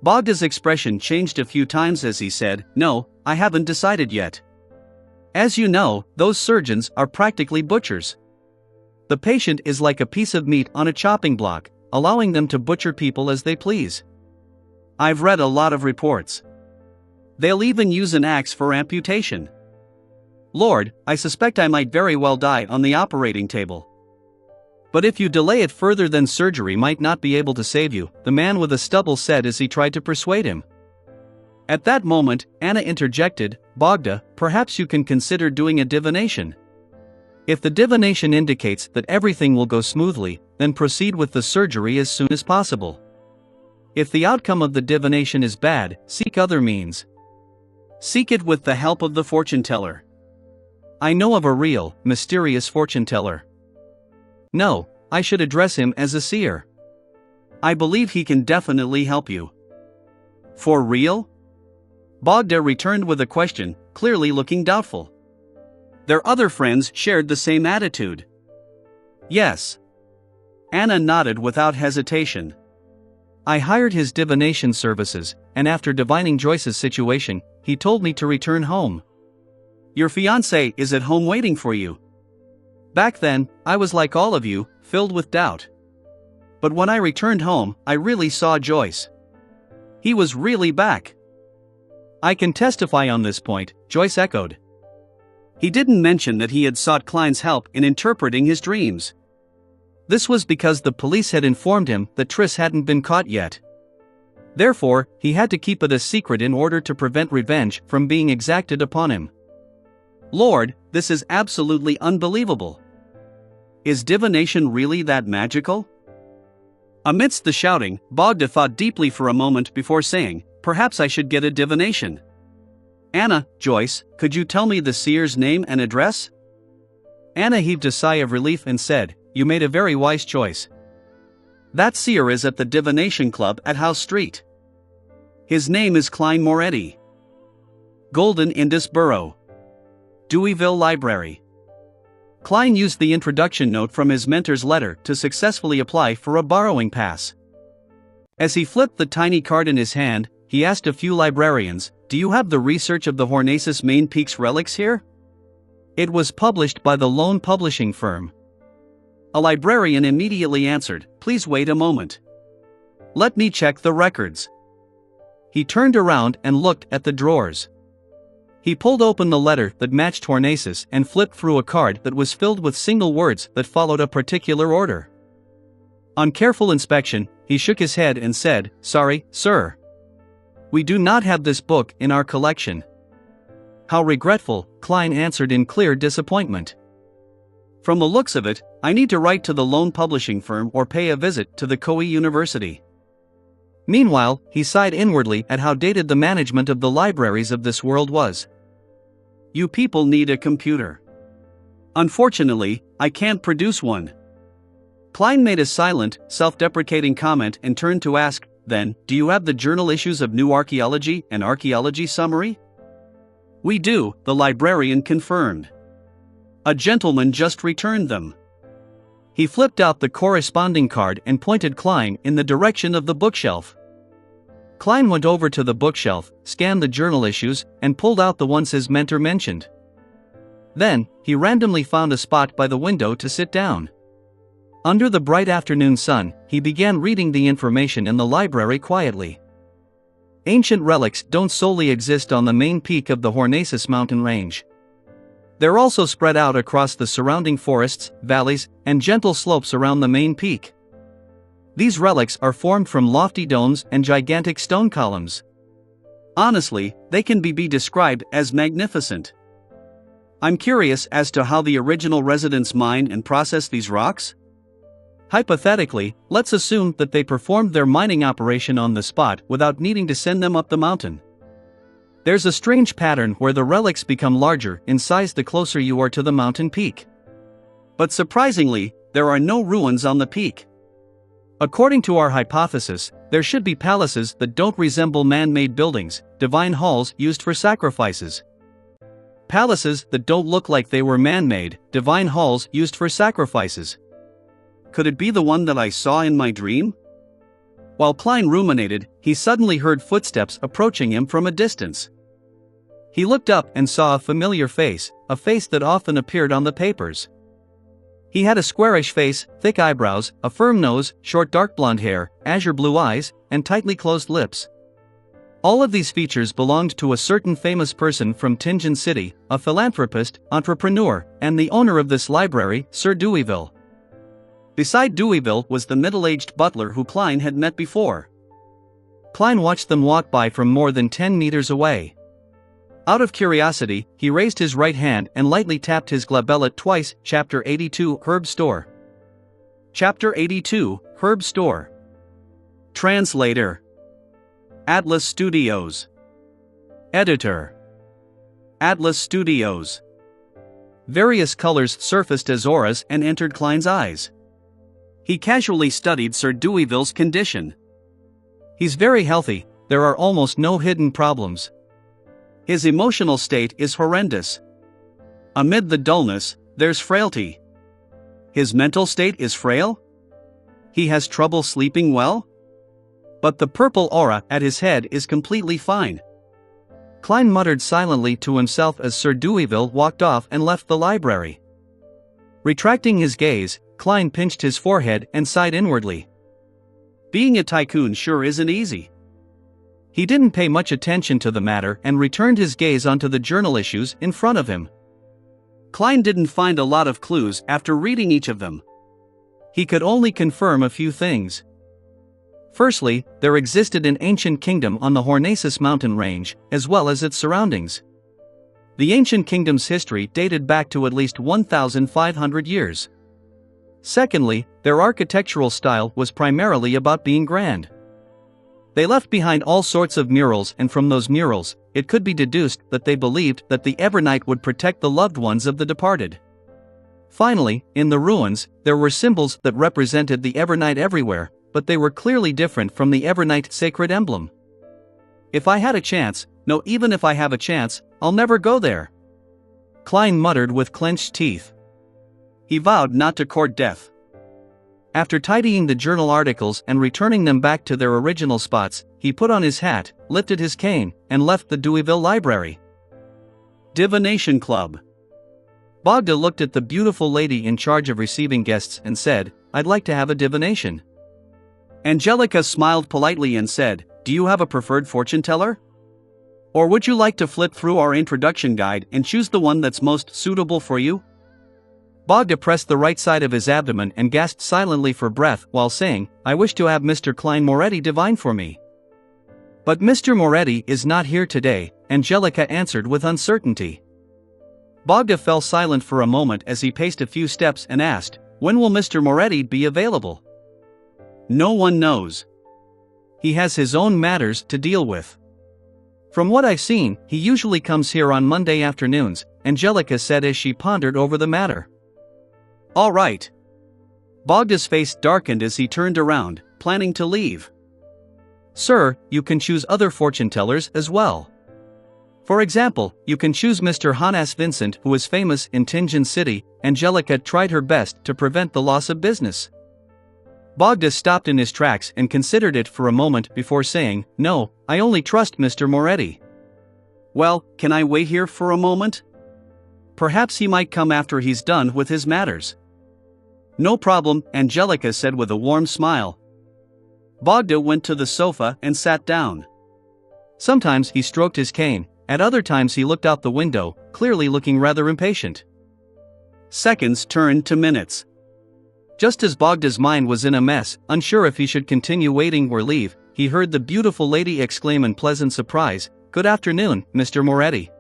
Bogda's expression changed a few times as he said, no, I haven't decided yet. As you know, those surgeons are practically butchers. The patient is like a piece of meat on a chopping block, allowing them to butcher people as they please. I've read a lot of reports. They'll even use an axe for amputation. Lord, I suspect I might very well die on the operating table. But if you delay it further, then surgery might not be able to save you, the man with the stubble said as he tried to persuade him. At that moment, Anna interjected, Bogda, perhaps you can consider doing a divination. If the divination indicates that everything will go smoothly, then proceed with the surgery as soon as possible. If the outcome of the divination is bad, seek other means. Seek it with the help of the fortune teller. I know of a real, mysterious fortune teller. No, I should address him as a seer. I believe he can definitely help you. For real? Bogda returned with a question, clearly looking doubtful. Their other friends shared the same attitude. Yes. Anna nodded without hesitation. I hired his divination services, and after divining Joyce's situation, he told me to return home. Your fiancé is at home waiting for you. Back then, I was like all of you, filled with doubt. But when I returned home, I really saw Joyce. He was really back. I can testify on this point, Joyce echoed. He didn't mention that he had sought Klein's help in interpreting his dreams. This was because the police had informed him that Triss hadn't been caught yet. Therefore, he had to keep it a secret in order to prevent revenge from being exacted upon him. Lord, this is absolutely unbelievable. Is divination really that magical? Amidst the shouting, Bogda thought deeply for a moment before saying, perhaps I should get a divination. Anna, Joyce, could you tell me the seer's name and address? Anna heaved a sigh of relief and said, you made a very wise choice. That seer is at the Divination Club at House Street. His name is Klein Moretti. Golden Indus Borough. Deweyville Library. Klein used the introduction note from his mentor's letter to successfully apply for a borrowing pass. As he flipped the tiny card in his hand, he asked a few librarians, do you have the research of the Hornacis Main Peaks relics here? It was published by the Lone Publishing Firm. A librarian immediately answered, please wait a moment. Let me check the records. He turned around and looked at the drawers. He pulled open the letter that matched Hornacis and flipped through a card that was filled with single words that followed a particular order. On careful inspection, he shook his head and said, sorry, sir. We do not have this book in our collection. How regretful, Klein answered in clear disappointment. From the looks of it, I need to write to the Lone Publishing Firm or pay a visit to the Koei University. Meanwhile, he sighed inwardly at how dated the management of the libraries of this world was. You people need a computer. Unfortunately, I can't produce one. Klein made a silent, self-deprecating comment and turned to ask, then, do you have the journal issues of New Archaeology and Archaeology Summary? We do, the librarian confirmed. A gentleman just returned them. He flipped out the corresponding card and pointed Klein in the direction of the bookshelf. Klein went over to the bookshelf, scanned the journal issues, and pulled out the ones his mentor mentioned. Then, he randomly found a spot by the window to sit down. Under the bright afternoon sun, he began reading the information in the library quietly. Ancient relics don't solely exist on the main peak of the Hornacis mountain range. They're also spread out across the surrounding forests, valleys, and gentle slopes around the main peak. These relics are formed from lofty domes and gigantic stone columns. Honestly, they can be described as magnificent. I'm curious as to how the original residents mined and processed these rocks. Hypothetically, let's assume that they performed their mining operation on the spot without needing to send them up the mountain. There's a strange pattern where the relics become larger in size the closer you are to the mountain peak. But surprisingly, there are no ruins on the peak. According to our hypothesis, there should be palaces that don't resemble man-made buildings, divine halls used for sacrifices. Palaces that don't look like they were man-made, divine halls used for sacrifices. Could it be the one that I saw in my dream? While Klein ruminated, he suddenly heard footsteps approaching him from a distance. He looked up and saw a familiar face, a face that often appeared on the papers. He had a squarish face, thick eyebrows, a firm nose, short dark blonde hair, azure blue eyes, and tightly closed lips. All of these features belonged to a certain famous person from Tingen City, a philanthropist, entrepreneur, and the owner of this library, Sir Deweyville. Beside Deweyville was the middle-aged butler who Klein had met before. Klein watched them walk by from more than 10 meters away. Out of curiosity, he raised his right hand and lightly tapped his glabellet twice. Chapter 82 Herb Store. Chapter 82 Herb Store. Translator. Atlas Studios. Editor. Atlas Studios. Various colors surfaced as auras and entered Klein's eyes. He casually studied Sir Deweyville's condition. He's very healthy, there are almost no hidden problems. His emotional state is horrendous. Amid the dullness, there's frailty. His mental state is frail? He has trouble sleeping well? But the purple aura at his head is completely fine. Klein muttered silently to himself as Sir Deweyville walked off and left the library. Retracting his gaze, Klein pinched his forehead and sighed inwardly. Being a tycoon sure isn't easy. He didn't pay much attention to the matter and returned his gaze onto the journal issues in front of him. Klein didn't find a lot of clues after reading each of them. He could only confirm a few things. Firstly, there existed an ancient kingdom on the Hornacis mountain range, as well as its surroundings. The ancient kingdom's history dated back to at least 1,500 years. Secondly, their architectural style was primarily about being grand. They left behind all sorts of murals, and from those murals, it could be deduced that they believed that the Evernight would protect the loved ones of the departed. Finally, in the ruins, there were symbols that represented the Evernight everywhere, but they were clearly different from the Evernight sacred emblem. If I had a chance, no, even if I have a chance, I'll never go there. Klein muttered with clenched teeth. He vowed not to court death. After tidying the journal articles and returning them back to their original spots, he put on his hat, lifted his cane, and left the Deweyville Library. Divination Club. Bogda looked at the beautiful lady in charge of receiving guests and said, "I'd like to have a divination." Angelica smiled politely and said, "Do you have a preferred fortune teller? Or would you like to flip through our introduction guide and choose the one that's most suitable for you?" Bogda pressed the right side of his abdomen and gasped silently for breath while saying, "I wish to have Mr. Klein Moretti divine for me." "But Mr. Moretti is not here today," Angelica answered with uncertainty. Bogda fell silent for a moment as he paced a few steps and asked, "When will Mr. Moretti be available?" "No one knows. He has his own matters to deal with. From what I've seen, he usually comes here on Monday afternoons," Angelica said as she pondered over the matter. "All right." Bogda's face darkened as he turned around, planning to leave. "Sir, you can choose other fortune tellers as well. For example, you can choose Mr. Hannes Vincent, who is famous in Tingen City." Angelica tried her best to prevent the loss of business. Bogda stopped in his tracks and considered it for a moment before saying, "No, I only trust Mr. Moretti." "Well, can I wait here for a moment? Perhaps he might come after he's done with his matters." "No problem," Angelica said with a warm smile. Bogda went to the sofa and sat down. Sometimes he stroked his cane, at other times he looked out the window, clearly looking rather impatient. Seconds turned to minutes. Just as Bogda's mind was in a mess, unsure if he should continue waiting or leave, he heard the beautiful lady exclaim in pleasant surprise, "Good afternoon, Mr. Moretti."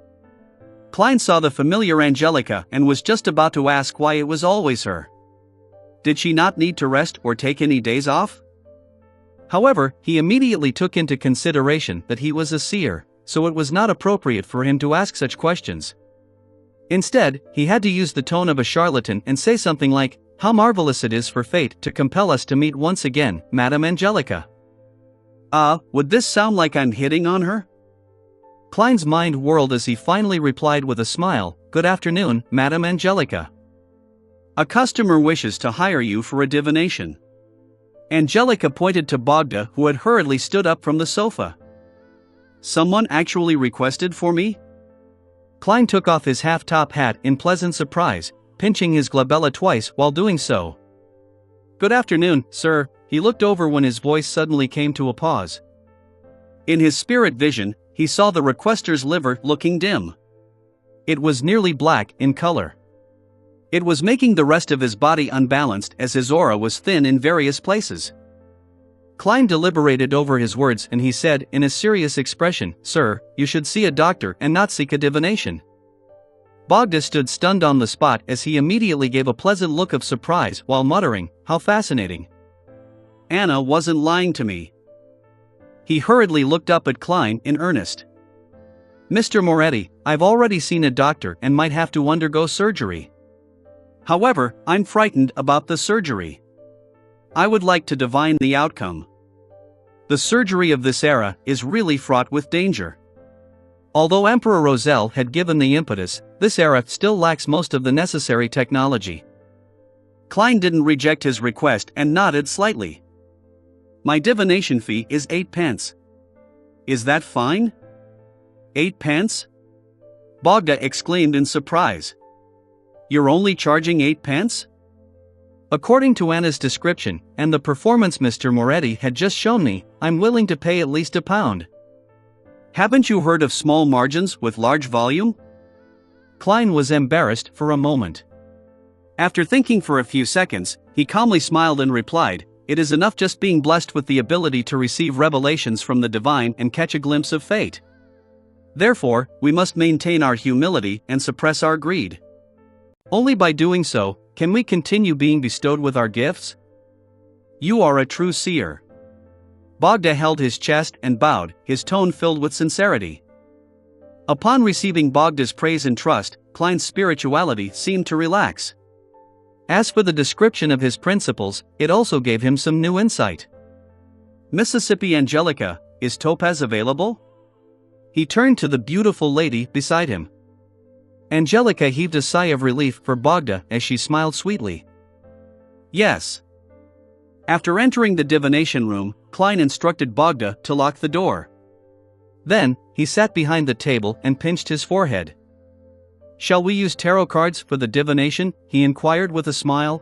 Klein saw the familiar Angelica and was just about to ask why it was always her. Did she not need to rest or take any days off? However, he immediately took into consideration that he was a seer, so it was not appropriate for him to ask such questions. Instead, he had to use the tone of a charlatan and say something like, "How marvelous it is for fate to compel us to meet once again, Madame Angelica." Would this sound like I'm hitting on her? Klein's mind whirled as he finally replied with a smile, "Good afternoon, Madame Angelica. A customer wishes to hire you for a divination." Angelica pointed to Bogda, who had hurriedly stood up from the sofa. "Someone actually requested for me?" Klein took off his half-top hat in pleasant surprise, pinching his glabella twice while doing so. "Good afternoon, sir." He looked over when his voice suddenly came to a pause. In his spirit vision, he saw the requester's liver looking dim. It was nearly black in color. It was making the rest of his body unbalanced as his aura was thin in various places. Klein deliberated over his words and he said in a serious expression, "Sir, you should see a doctor and not seek a divination." Bogda stood stunned on the spot as he immediately gave a pleasant look of surprise while muttering, "How fascinating. Anna wasn't lying to me." He hurriedly looked up at Klein in earnest. "Mr. Moretti, I've already seen a doctor and might have to undergo surgery. However, I'm frightened about the surgery. I would like to divine the outcome. The surgery of this era is really fraught with danger." Although Emperor Roselle had given the impetus, this era still lacks most of the necessary technology. Klein didn't reject his request and nodded slightly. "My divination fee is 8 pence. Is that fine?" 8 pence? Bogda exclaimed in surprise. "You're only charging 8 pence? According to Anna's description, and the performance Mr. Moretti had just shown me, I'm willing to pay at least £1. Haven't you heard of small margins with large volume?" Klein was embarrassed for a moment. After thinking for a few seconds, he calmly smiled and replied, "It is enough just being blessed with the ability to receive revelations from the divine and catch a glimpse of fate. Therefore, we must maintain our humility and suppress our greed. Only by doing so, can we continue being bestowed with our gifts? You are a true seer." Bogda held his chest and bowed, his tone filled with sincerity. Upon receiving Bogda's praise and trust, Klein's spirituality seemed to relax. As for the description of his principles, it also gave him some new insight. "Mississippi Angelica, is topaz available?" He turned to the beautiful lady beside him. Angelica heaved a sigh of relief for Bogda as she smiled sweetly. "Yes." After entering the divination room, Klein instructed Bogda to lock the door. Then, he sat behind the table and pinched his forehead. "Shall we use tarot cards for the divination?" he inquired with a smile.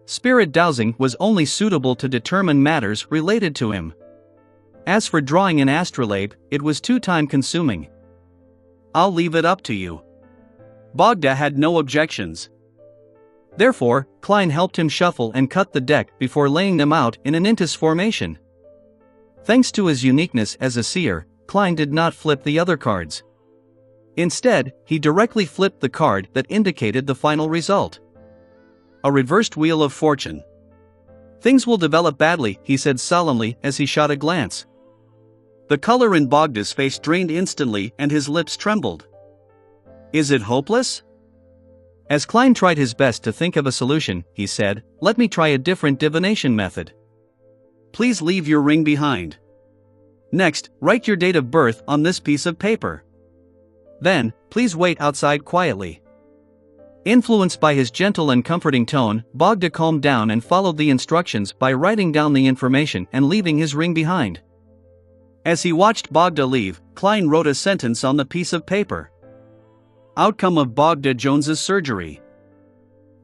Spirit dowsing was only suitable to determine matters related to him. As for drawing an astrolabe, it was too time-consuming. "I'll leave it up to you." Bogda had no objections. Therefore, Klein helped him shuffle and cut the deck before laying them out in an intis formation. Thanks to his uniqueness as a seer, Klein did not flip the other cards. Instead, he directly flipped the card that indicated the final result. A reversed wheel of fortune. "Things will develop badly," he said solemnly as he shot a glance. The color in Bogda's face drained instantly and his lips trembled. "Is it hopeless?" As Klein tried his best to think of a solution, he said, "Let me try a different divination method. Please leave your ring behind. Next, write your date of birth on this piece of paper. Then, please wait outside quietly." Influenced by his gentle and comforting tone, Bogda calmed down and followed the instructions by writing down the information and leaving his ring behind. As he watched Bogda leave, Klein wrote a sentence on the piece of paper. "Outcome of Bogda Jones's surgery."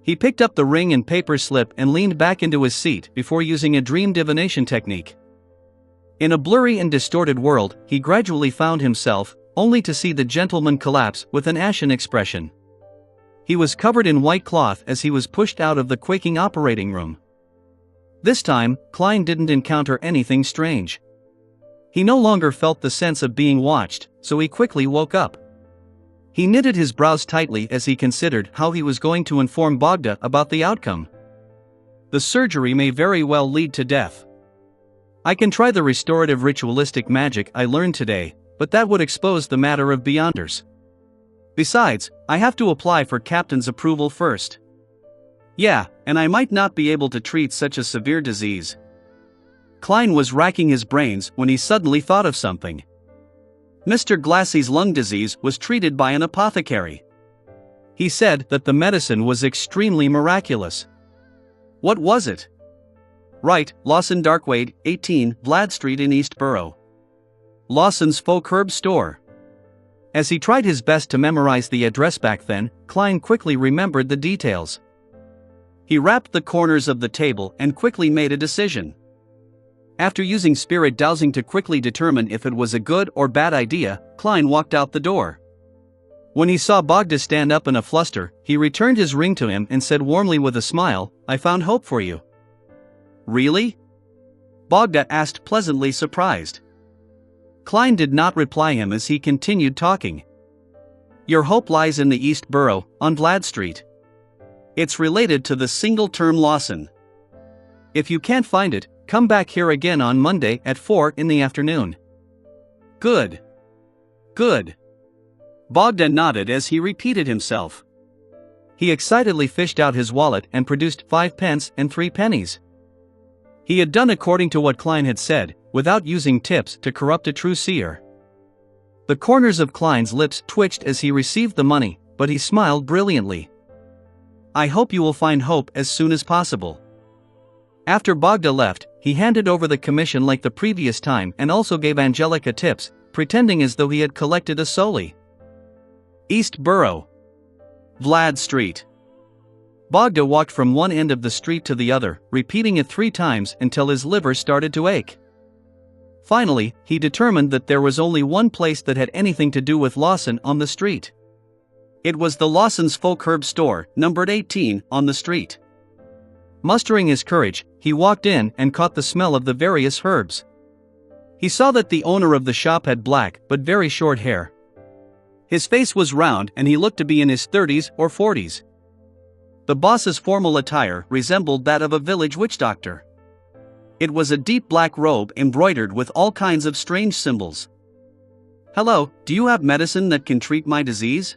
He picked up the ring and paper slip and leaned back into his seat before using a dream divination technique. In a blurry and distorted world, he gradually found himself, only to see the gentleman collapse with an ashen expression. He was covered in white cloth as he was pushed out of the quaking operating room. This time, Klein didn't encounter anything strange. He no longer felt the sense of being watched, so he quickly woke up. He knitted his brows tightly as he considered how he was going to inform Bogda about the outcome. The surgery may very well lead to death. I can try the restorative ritualistic magic I learned today, but that would expose the matter of Beyonders. Besides, I have to apply for Captain's approval first. Yeah, and I might not be able to treat such a severe disease. Klein was racking his brains when he suddenly thought of something. Mr. Glassy's lung disease was treated by an apothecary. He said that the medicine was extremely miraculous. What was it? Right, Lawson Darkwade, 18, Vlad Street in East Borough. Lawson's Folk Herb Store. As he tried his best to memorize the address back then, Klein quickly remembered the details. He rapped the corners of the table and quickly made a decision. After using spirit dowsing to quickly determine if it was a good or bad idea, Klein walked out the door. When he saw Bogda stand up in a fluster, he returned his ring to him and said warmly with a smile, "I found hope for you." "Really?" Bogda asked, pleasantly surprised. Klein did not reply him as he continued talking. Your hope lies in the East Borough, on Vlad Street. It's related to the single-term Lawson. If you can't find it, come back here again on Monday at 4 in the afternoon. Good. Good. Bogda nodded as he repeated himself. He excitedly fished out his wallet and produced 5 pence and 3 pennies. He had done according to what Klein had said, without using tips to corrupt a true seer. The corners of Klein's lips twitched as he received the money, but he smiled brilliantly. I hope you will find hope as soon as possible. After Bogda left, he handed over the commission like the previous time and also gave Angelica tips, pretending as though he had collected a solely. East Borough. Vlad Street. Bogda walked from one end of the street to the other, repeating it 3 times until his liver started to ache. Finally, he determined that there was only one place that had anything to do with Lawson on the street. It was the Lawson's Folk Herb Store, numbered 18, on the street. Mustering his courage, he walked in and caught the smell of the various herbs. He saw that the owner of the shop had black but very short hair. His face was round and he looked to be in his 30s or 40s. The boss's formal attire resembled that of a village witch doctor. It was a deep black robe embroidered with all kinds of strange symbols. Hello, do you have medicine that can treat my disease?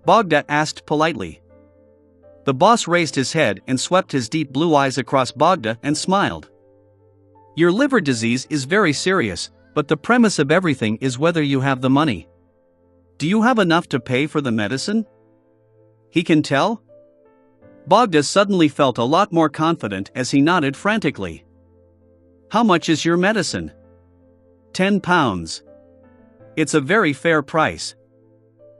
Bogda asked politely. The boss raised his head and swept his deep blue eyes across Bogda and smiled. Your liver disease is very serious, but the premise of everything is whether you have the money. Do you have enough to pay for the medicine? He can tell? Bogda suddenly felt a lot more confident as he nodded frantically. How much is your medicine? 10 pounds. It's a very fair price.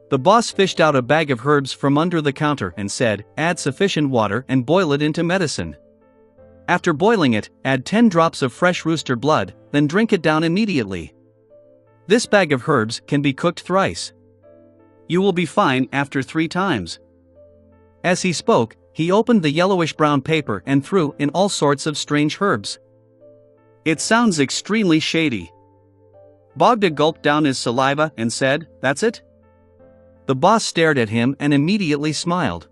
The boss fished out a bag of herbs from under the counter and said, add sufficient water and boil it into medicine. After boiling it, add 10 drops of fresh rooster blood, then drink it down immediately. This bag of herbs can be cooked thrice. You will be fine after 3 times. As he spoke, he opened the yellowish-brown paper and threw in all sorts of strange herbs. It sounds extremely shady. Bogda gulped down his saliva and said, that's it? The boss stared at him and immediately smiled.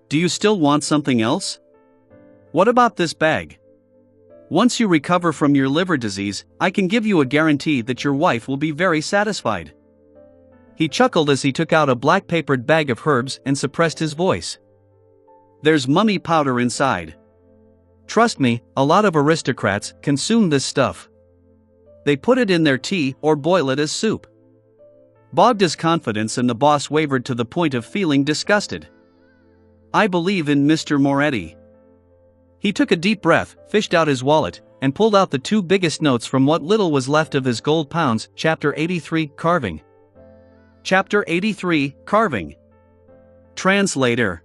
Do you still want something else? What about this bag? Once you recover from your liver disease, I can give you a guarantee that your wife will be very satisfied. He chuckled as he took out a black-papered bag of herbs and suppressed his voice. There's mummy powder inside. Trust me, a lot of aristocrats consume this stuff. They put it in their tea or boil it as soup. Bogda's confidence in the boss wavered to the point of feeling disgusted. I believe in Mr. Moretti. He took a deep breath, fished out his wallet, and pulled out the 2 biggest notes from what little was left of his gold pounds. Chapter 83, Carving. Chapter 83, Carving. Translator.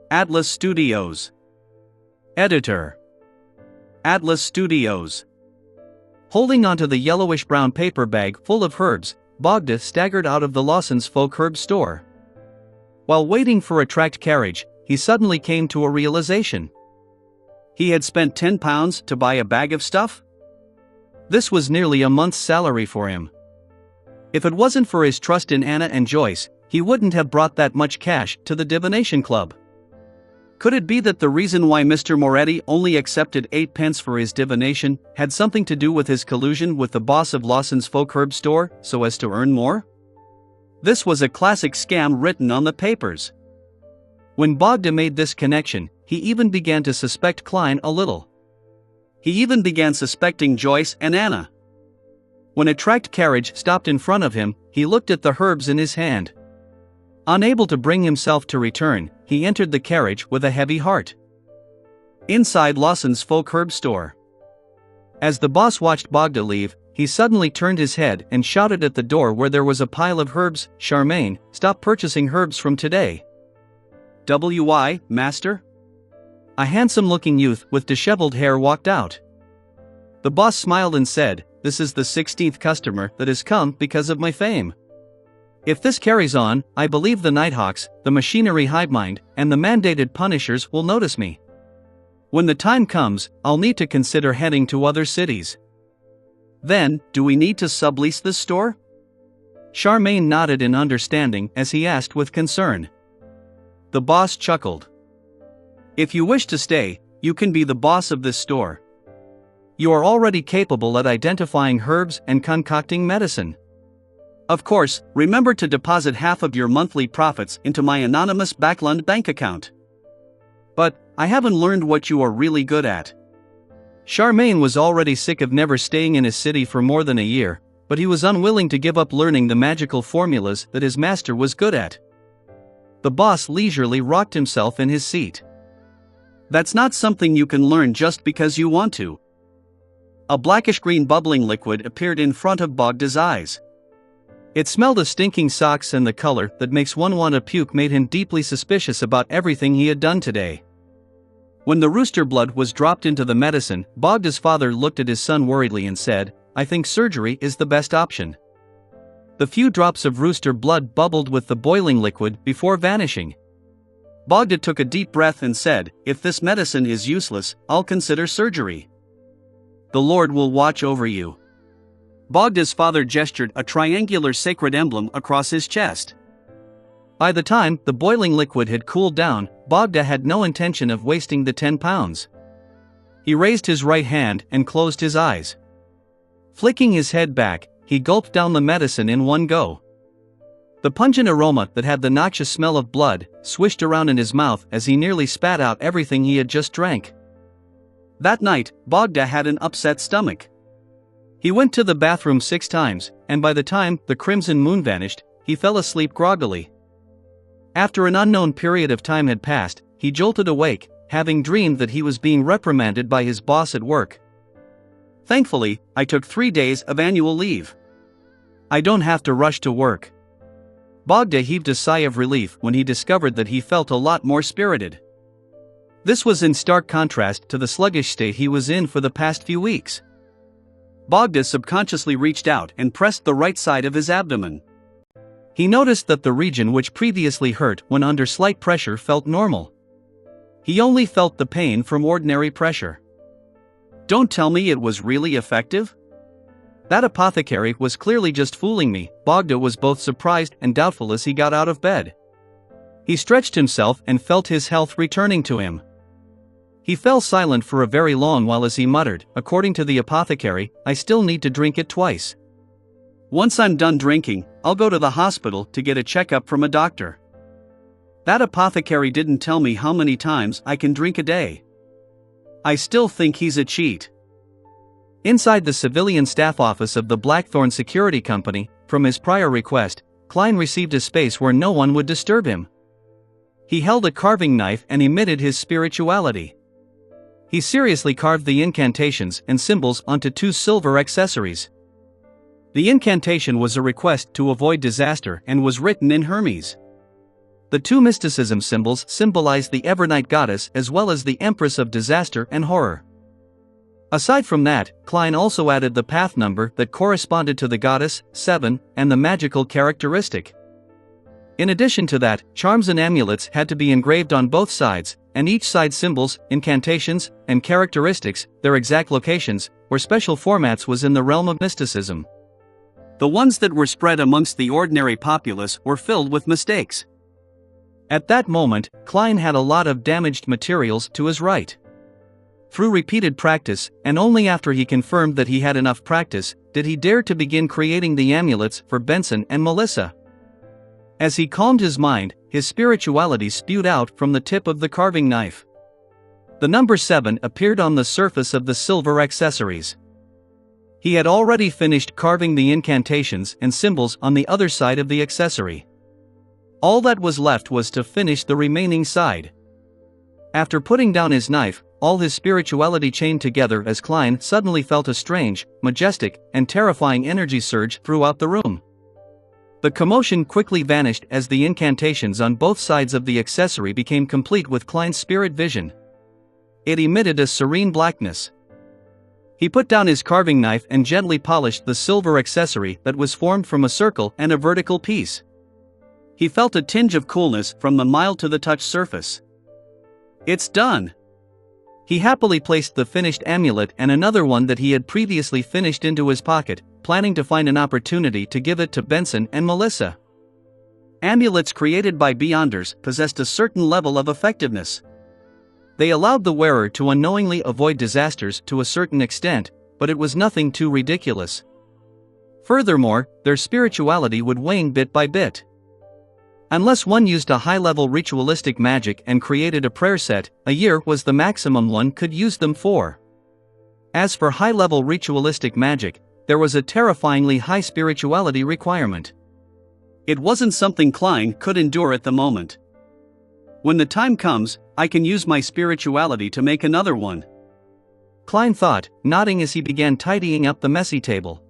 Atlas Studios. Editor. Atlas Studios. Holding onto the yellowish-brown paper bag full of herbs, Bogda staggered out of the Lawson's Folk Herb Store. While waiting for a tracked carriage, he suddenly came to a realization. He had spent 10 pounds to buy a bag of stuff? This was nearly a month's salary for him. If it wasn't for his trust in Anna and Joyce, he wouldn't have brought that much cash to the divination club. Could it be that the reason why Mr. Moretti only accepted 8 pence for his divination had something to do with his collusion with the boss of Lawson's Folk Herb Store, so as to earn more? This was a classic scam written on the papers. When Bogda made this connection, he even began to suspect Klein a little. He even began suspecting Joyce and Anna. When a tracked carriage stopped in front of him, he looked at the herbs in his hand. Unable to bring himself to return, he entered the carriage with a heavy heart. Inside Lawson's Folk Herb Store. As the boss watched Bogda leave, he suddenly turned his head and shouted at the door where there was a pile of herbs, Charmaine, stop purchasing herbs from today. W.I., master? A handsome-looking youth with disheveled hair walked out. The boss smiled and said, this is the 16th customer that has come because of my fame. If this carries on, I believe the Nighthawks, the machinery hivemind, and the mandated punishers will notice me. When the time comes, I'll need to consider heading to other cities. Then, do we need to sublease this store? Charmaine nodded in understanding as he asked with concern. The boss chuckled. If you wish to stay, you can be the boss of this store. You are already capable at identifying herbs and concocting medicine. Of course, remember to deposit half of your monthly profits into my anonymous Backlund bank account. But, I haven't learned what you are really good at. Charmaine was already sick of never staying in his city for more than a year, but he was unwilling to give up learning the magical formulas that his master was good at. The boss leisurely rocked himself in his seat. That's not something you can learn just because you want to. A blackish-green bubbling liquid appeared in front of Bogda's eyes. It smelled of stinking socks, and the color that makes one want to puke made him deeply suspicious about everything he had done today. When the rooster blood was dropped into the medicine, Bogda's father looked at his son worriedly and said, I think surgery is the best option. The few drops of rooster blood bubbled with the boiling liquid before vanishing. Bogda took a deep breath and said, if this medicine is useless, I'll consider surgery. The Lord will watch over you. Bogda's father gestured a triangular sacred emblem across his chest. By the time the boiling liquid had cooled down, Bogda had no intention of wasting the 10 pounds. He raised his right hand and closed his eyes. Flicking his head back, he gulped down the medicine in one go. The pungent aroma that had the noxious smell of blood swished around in his mouth as he nearly spat out everything he had just drank. That night, Bogda had an upset stomach. He went to the bathroom 6 times, and by the time the crimson moon vanished, he fell asleep groggily. After an unknown period of time had passed, he jolted awake, having dreamed that he was being reprimanded by his boss at work. Thankfully, I took 3 days of annual leave. I don't have to rush to work. Bogda heaved a sigh of relief when he discovered that he felt a lot more spirited. This was in stark contrast to the sluggish state he was in for the past few weeks. Bogda subconsciously reached out and pressed the right side of his abdomen. He noticed that the region which previously hurt when under slight pressure felt normal. He only felt the pain from ordinary pressure. Don't tell me it was really effective? That apothecary was clearly just fooling me. Bogda was both surprised and doubtful as he got out of bed. He stretched himself and felt his health returning to him. He fell silent for a very long while as he muttered, according to the apothecary, I still need to drink it twice. Once I'm done drinking, I'll go to the hospital to get a checkup from a doctor. That apothecary didn't tell me how many times I can drink a day. I still think he's a cheat. Inside the civilian staff office of the Blackthorn Security Company, from his prior request, Klein received a space where no one would disturb him. He held a carving knife and emitted his spirituality. He seriously carved the incantations and symbols onto 2 silver accessories. The incantation was a request to avoid disaster and was written in Hermes. The 2 mysticism symbols symbolized the Evernight goddess as well as the Empress of disaster and horror. Aside from that, Klein also added the path number that corresponded to the goddess, 7, and the magical characteristic. In addition to that, charms and amulets had to be engraved on both sides, and each side's symbols, incantations, and characteristics, their exact locations, or special formats was in the realm of mysticism. The ones that were spread amongst the ordinary populace were filled with mistakes. At that moment, Klein had a lot of damaged materials to his right. Through repeated practice, and only after he confirmed that he had enough practice, did he dare to begin creating the amulets for Benson and Melissa. As he calmed his mind, his spirituality spewed out from the tip of the carving knife. The number 7 appeared on the surface of the silver accessories. He had already finished carving the incantations and symbols on the other side of the accessory. All that was left was to finish the remaining side. After putting down his knife, all his spirituality chained together as Klein suddenly felt a strange, majestic, and terrifying energy surge throughout the room. The commotion quickly vanished as the incantations on both sides of the accessory became complete with Klein's spirit vision. It emitted a serene blackness. He put down his carving knife and gently polished the silver accessory that was formed from a circle and a vertical piece. He felt a tinge of coolness from the mild to the touch surface. It's done. He happily placed the finished amulet and another one that he had previously finished into his pocket, planning to find an opportunity to give it to Benson and Melissa. Amulets created by Beyonders possessed a certain level of effectiveness. They allowed the wearer to unknowingly avoid disasters to a certain extent, but it was nothing too ridiculous. Furthermore, their spirituality would wane bit by bit. Unless one used a high-level ritualistic magic and created a prayer set, a year was the maximum one could use them for. As for high-level ritualistic magic, there was a terrifyingly high spirituality requirement. It wasn't something Klein could endure at the moment. When the time comes, I can use my spirituality to make another one, Klein thought, nodding as he began tidying up the messy table.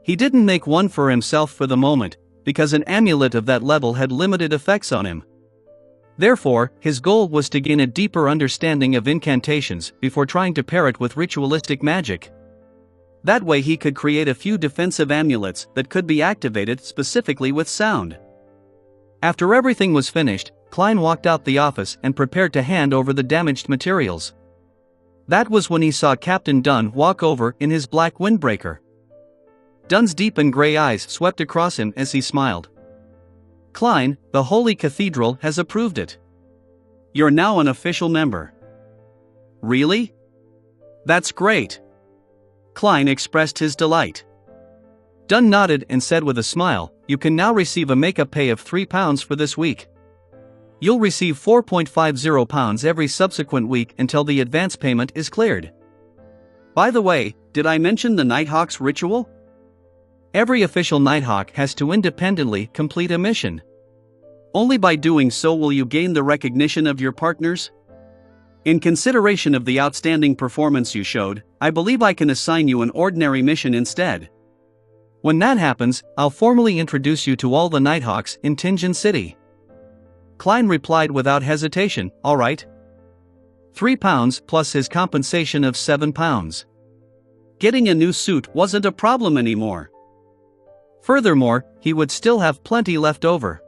He didn't make one for himself for the moment, because an amulet of that level had limited effects on him. Therefore, his goal was to gain a deeper understanding of incantations before trying to pair it with ritualistic magic. That way he could create a few defensive amulets that could be activated specifically with sound. After everything was finished, Klein walked out the office and prepared to hand over the damaged materials. That was when he saw Captain Dunn walk over in his black windbreaker. Dunn's deep and gray eyes swept across him as he smiled. "Klein, the Holy Cathedral has approved it. You're now an official member." "Really? That's great." Klein expressed his delight. Dunn nodded and said with a smile, "You can now receive a make-up pay of £3 for this week. You'll receive £4.50 every subsequent week until the advance payment is cleared. By the way, did I mention the Nighthawk's ritual? Every official Nighthawk has to independently complete a mission. Only by doing so will you gain the recognition of your partners. In consideration of the outstanding performance you showed, I believe I can assign you an ordinary mission instead. When that happens, I'll formally introduce you to all the Nighthawks in Tingen City." Klein replied without hesitation, "All right." £3 plus his compensation of £7. Getting a new suit wasn't a problem anymore. Furthermore, he would still have plenty left over.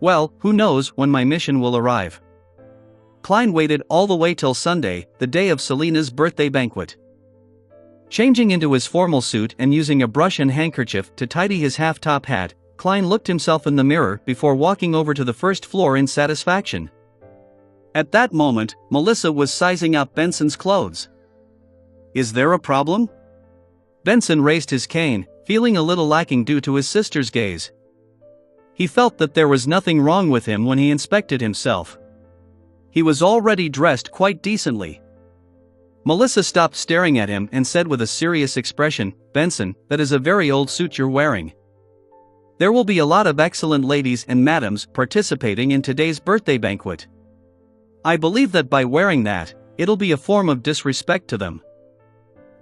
Well, who knows when my mission will arrive. Klein waited all the way till Sunday, the day of Selena's birthday banquet. Changing into his formal suit and using a brush and handkerchief to tidy his half-top hat, Klein looked himself in the mirror before walking over to the first floor in satisfaction. At that moment, Melissa was sizing up Benson's clothes. "Is there a problem?" Benson raised his cane, feeling a little lacking due to his sister's gaze. He felt that there was nothing wrong with him when he inspected himself. He was already dressed quite decently. Melissa stopped staring at him and said with a serious expression, "Benson, that is a very old suit you're wearing. There will be a lot of excellent ladies and madams participating in today's birthday banquet. I believe that by wearing that, it'll be a form of disrespect to them."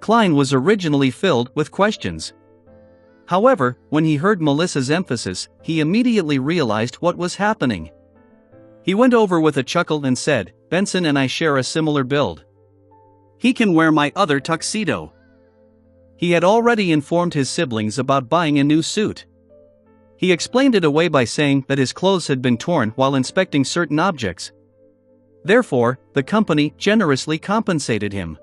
Klein was originally filled with questions. However, when he heard Melissa's emphasis, he immediately realized what was happening. He went over with a chuckle and said, "Benson and I share a similar build. He can wear my other tuxedo." He had already informed his siblings about buying a new suit. He explained it away by saying that his clothes had been torn while inspecting certain objects. Therefore, the company generously compensated him.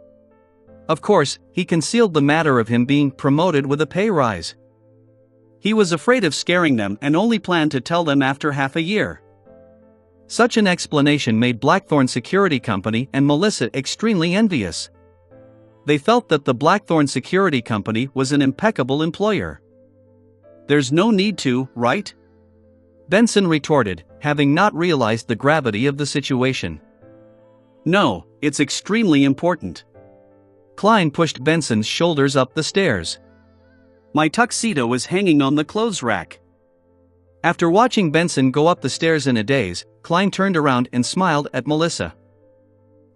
Of course, he concealed the matter of him being promoted with a pay rise. He was afraid of scaring them and only planned to tell them after half a year. Such an explanation made Blackthorn Security Company and Melissa extremely envious. They felt that the Blackthorn Security Company was an impeccable employer. "There's no need to, right?" Benson retorted, having not realized the gravity of the situation. "No, it's extremely important." Klein pushed Benson's shoulders up the stairs. "My tuxedo is hanging on the clothes rack." After watching Benson go up the stairs in a daze, Klein turned around and smiled at Melissa.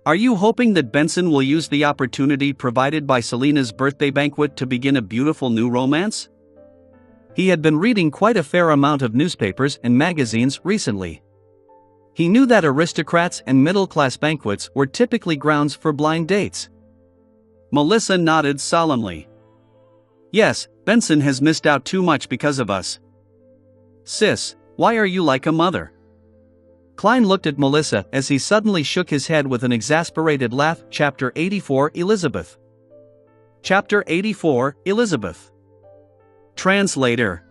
"Are you hoping that Benson will use the opportunity provided by Selena's birthday banquet to begin a beautiful new romance?" He had been reading quite a fair amount of newspapers and magazines recently. He knew that aristocrats and middle-class banquets were typically grounds for blind dates. Melissa nodded solemnly. "Yes, Benson has missed out too much because of us." "Sis, why are you like a mother?" Klein looked at Melissa as he suddenly shook his head with an exasperated laugh. Chapter 84 Elizabeth. Chapter 84 Elizabeth. Translator.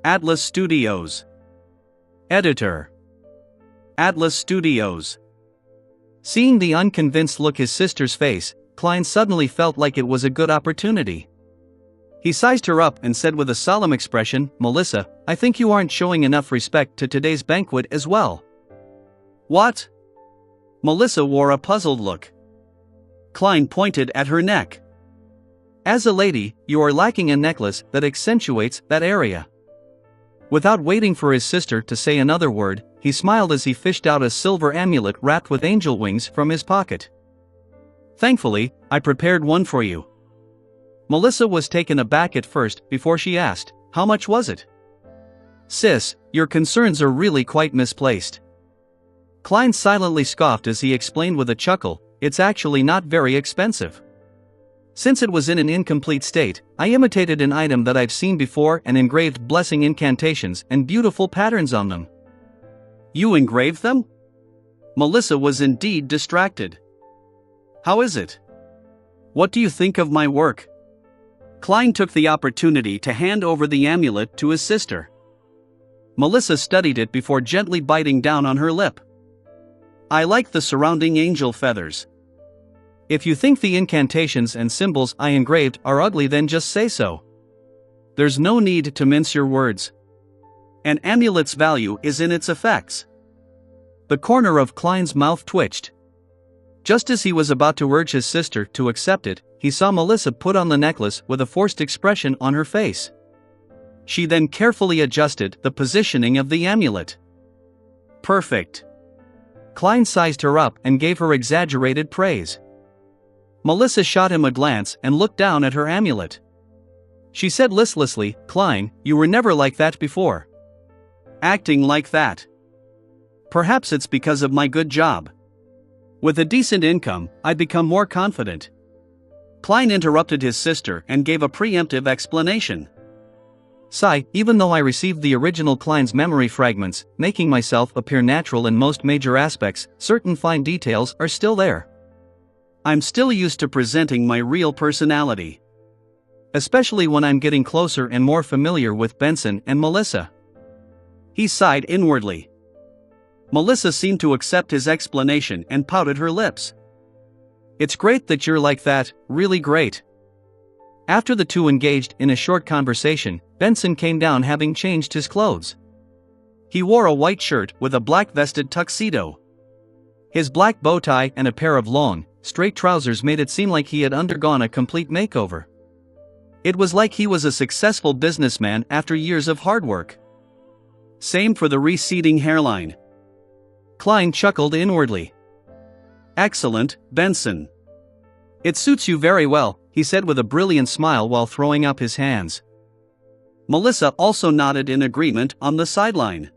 Atlas Studios. Editor. Atlas Studios. Seeing the unconvinced look his sister's face, Klein suddenly felt like it was a good opportunity. He sized her up and said with a solemn expression, "Melissa, I think you aren't showing enough respect to today's banquet as well." "What?" Melissa wore a puzzled look. Klein pointed at her neck. "As a lady, you are lacking a necklace that accentuates that area." Without waiting for his sister to say another word, he smiled as he fished out a silver amulet wrapped with angel wings from his pocket. "Thankfully, I prepared one for you." Melissa was taken aback at first before she asked, "How much was it?" "Sis, your concerns are really quite misplaced." Klein silently scoffed as he explained with a chuckle, "It's actually not very expensive. Since it was in an incomplete state, I imitated an item that I've seen before and engraved blessing incantations and beautiful patterns on them." "You engraved them?" Melissa was indeed distracted. "How is it? What do you think of my work?" Klein took the opportunity to hand over the amulet to his sister. Melissa studied it before gently biting down on her lip. "I like the surrounding angel feathers. If you think the incantations and symbols I engraved are ugly, then just say so. There's no need to mince your words. An amulet's value is in its effects." The corner of Klein's mouth twitched. Just as he was about to urge his sister to accept it, he saw Melissa put on the necklace with a forced expression on her face. She then carefully adjusted the positioning of the amulet. "Perfect." Klein sized her up and gave her exaggerated praise. Melissa shot him a glance and looked down at her amulet. She said listlessly, "Klein, you were never like that before." "Acting like that? Perhaps it's because of my good job. With a decent income, I'd become more confident." Klein interrupted his sister and gave a preemptive explanation. "Sigh, even though I received the original Klein's memory fragments, making myself appear natural in most major aspects, certain fine details are still there. I'm still used to presenting my real personality. Especially when I'm getting closer and more familiar with Benson and Melissa." He sighed inwardly. Melissa seemed to accept his explanation and pouted her lips. "It's great that you're like that, really great." After the two engaged in a short conversation, Benson came down having changed his clothes. He wore a white shirt with a black-vested tuxedo. His black bow tie and a pair of long, straight trousers made it seem like he had undergone a complete makeover. It was like he was a successful businessman after years of hard work. Same for the receding hairline. Klein chuckled inwardly. "Excellent, Benson. It suits you very well," he said with a brilliant smile while throwing up his hands. Melissa also nodded in agreement on the sideline.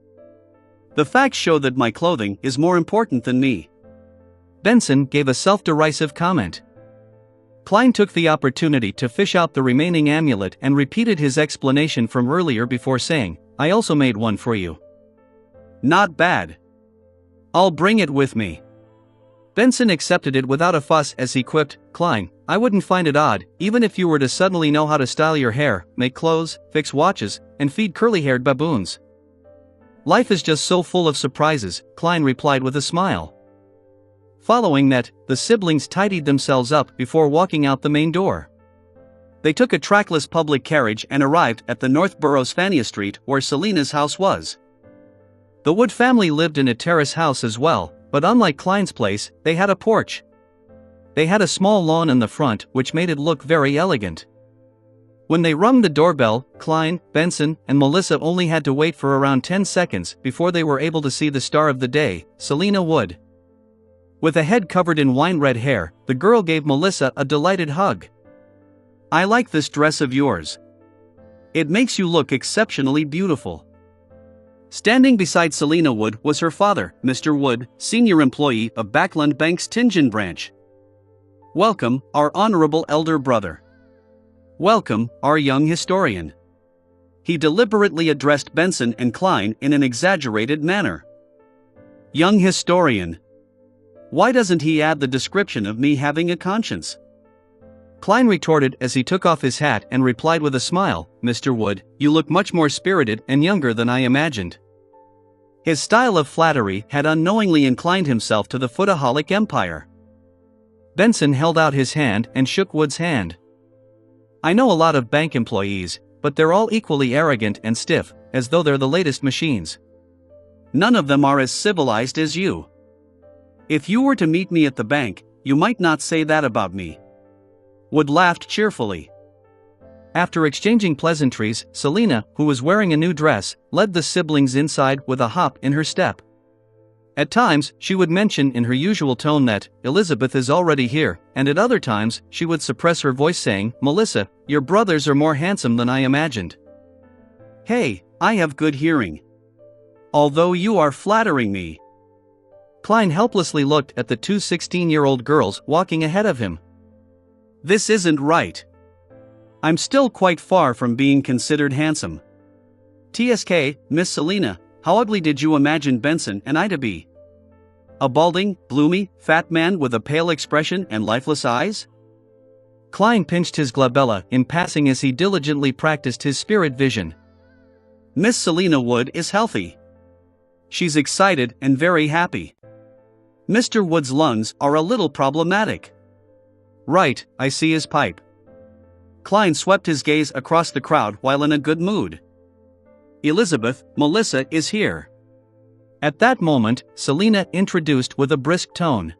"The facts show that my clothing is more important than me." Benson gave a self-derisive comment. Klein took the opportunity to fish out the remaining amulet and repeated his explanation from earlier before saying, "I also made one for you." "Not bad. I'll bring it with me." Benson accepted it without a fuss as he quipped, "Klein, I wouldn't find it odd, even if you were to suddenly know how to style your hair, make clothes, fix watches, and feed curly-haired baboons." "Life is just so full of surprises," Klein replied with a smile. Following that, the siblings tidied themselves up before walking out the main door. They took a trackless public carriage and arrived at the North Borough's Fania Street where Selena's house was. The Wood family lived in a terrace house as well, but unlike Klein's place, they had a porch. They had a small lawn in the front which made it look very elegant. When they rung the doorbell, Klein, Benson, and Melissa only had to wait for around 10 seconds before they were able to see the star of the day, Selena Wood. With a head covered in wine-red hair, the girl gave Melissa a delighted hug. "I like this dress of yours. It makes you look exceptionally beautiful." Standing beside Selena Wood was her father, Mr. Wood, senior employee of Backland Bank's Tingen branch. "Welcome, our honorable elder brother. Welcome, our young historian." He deliberately addressed Benson and Klein in an exaggerated manner. Young historian. Why doesn't he add the description of me having a conscience? Klein retorted as he took off his hat and replied with a smile, Mr. Wood, you look much more spirited and younger than I imagined. His style of flattery had unknowingly inclined himself to the foodaholic empire. Benson held out his hand and shook Wood's hand. I know a lot of bank employees, but they're all equally arrogant and stiff, as though they're the latest machines. None of them are as civilized as you. If you were to meet me at the bank, you might not say that about me. Wood laughed cheerfully. After exchanging pleasantries, Selina, who was wearing a new dress, led the siblings inside with a hop in her step. At times, she would mention in her usual tone that, Elizabeth is already here, and at other times, she would suppress her voice saying, Melissa, your brothers are more handsome than I imagined. Hey, I have good hearing. Although you are flattering me. Klein helplessly looked at the two 16-year-old girls walking ahead of him. This isn't right. I'm still quite far from being considered handsome. TSK, Miss Selina, how ugly did you imagine Benson and I to be? A balding, gloomy, fat man with a pale expression and lifeless eyes? Klein pinched his glabella in passing as he diligently practiced his spirit vision. Miss Selina Wood is healthy. She's excited and very happy. Mr. Wood's lungs are a little problematic. Right, I see his pipe. Klein swept his gaze across the crowd while in a good mood. Elizabeth, Melissa is here. At that moment, Selina introduced with a brisk tone.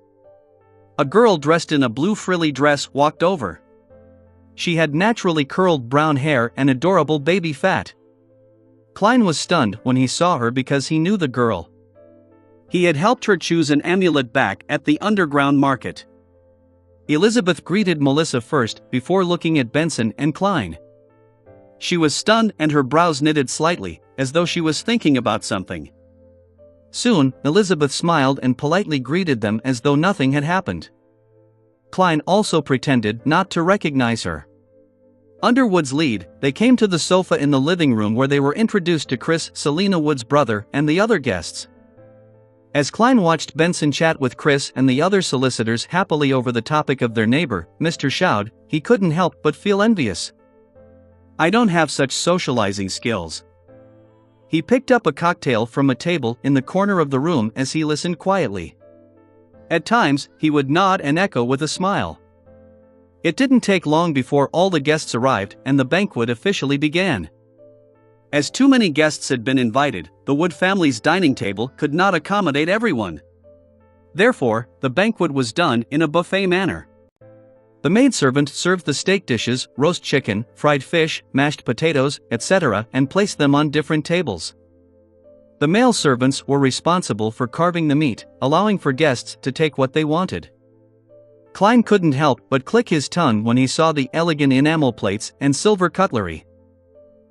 A girl dressed in a blue frilly dress walked over. She had naturally curled brown hair and adorable baby fat. Klein was stunned when he saw her because he knew the girl. He had helped her choose an amulet back at the underground market. Elizabeth greeted Melissa first before looking at Benson and Klein. She was stunned and her brows knitted slightly, as though she was thinking about something. Soon, Elizabeth smiled and politely greeted them as though nothing had happened. Klein also pretended not to recognize her. Under Wood's lead, they came to the sofa in the living room where they were introduced to Chris, Selina Wood's brother, and the other guests. As Klein watched Benson chat with Chris and the other solicitors happily over the topic of their neighbor, Mr. Shoud, he couldn't help but feel envious. I don't have such socializing skills. He picked up a cocktail from a table in the corner of the room as he listened quietly. At times, he would nod and echo with a smile. It didn't take long before all the guests arrived and the banquet officially began. As too many guests had been invited, the Wood family's dining table could not accommodate everyone. Therefore, the banquet was done in a buffet manner. The maidservant served the steak dishes, roast chicken, fried fish, mashed potatoes, etc., and placed them on different tables. The male servants were responsible for carving the meat, allowing for guests to take what they wanted. Klein couldn't help but click his tongue when he saw the elegant enamel plates and silver cutlery.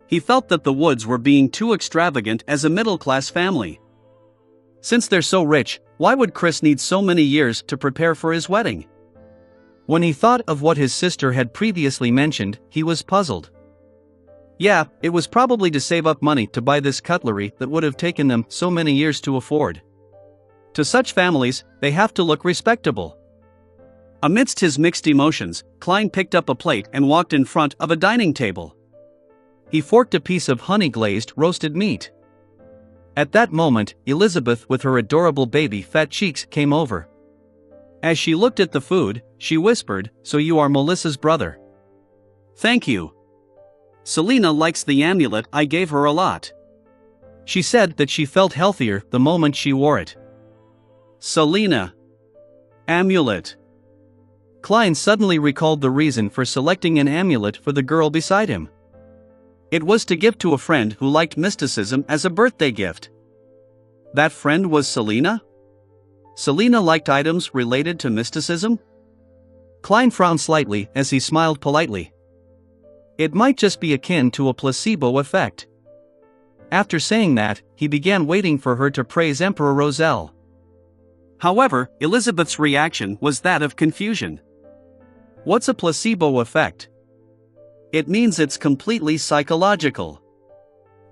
He felt that the Woods were being too extravagant as a middle-class family. Since they're so rich, why would Chris need so many years to prepare for his wedding? When he thought of what his sister had previously mentioned, he was puzzled. Yeah, it was probably to save up money to buy this cutlery that would have taken them so many years to afford. To such families, they have to look respectable. Amidst his mixed emotions, Klein picked up a plate and walked in front of a dining table. He forked a piece of honey-glazed roasted meat. At that moment, Elizabeth with her adorable baby fat cheeks came over. As she looked at the food, she whispered, "So you are Melissa's brother." "Thank you. Selina likes the amulet I gave her a lot." She said that she felt healthier the moment she wore it. Selina. Amulet. Klein suddenly recalled the reason for selecting an amulet for the girl beside him. It was to give to a friend who liked mysticism as a birthday gift. That friend was Selina? Selina liked items related to mysticism? Klein frowned slightly as he smiled politely. It might just be akin to a placebo effect. After saying that, he began waiting for her to praise Emperor Roselle. However, Elizabeth's reaction was that of confusion. What's a placebo effect? It means it's completely psychological.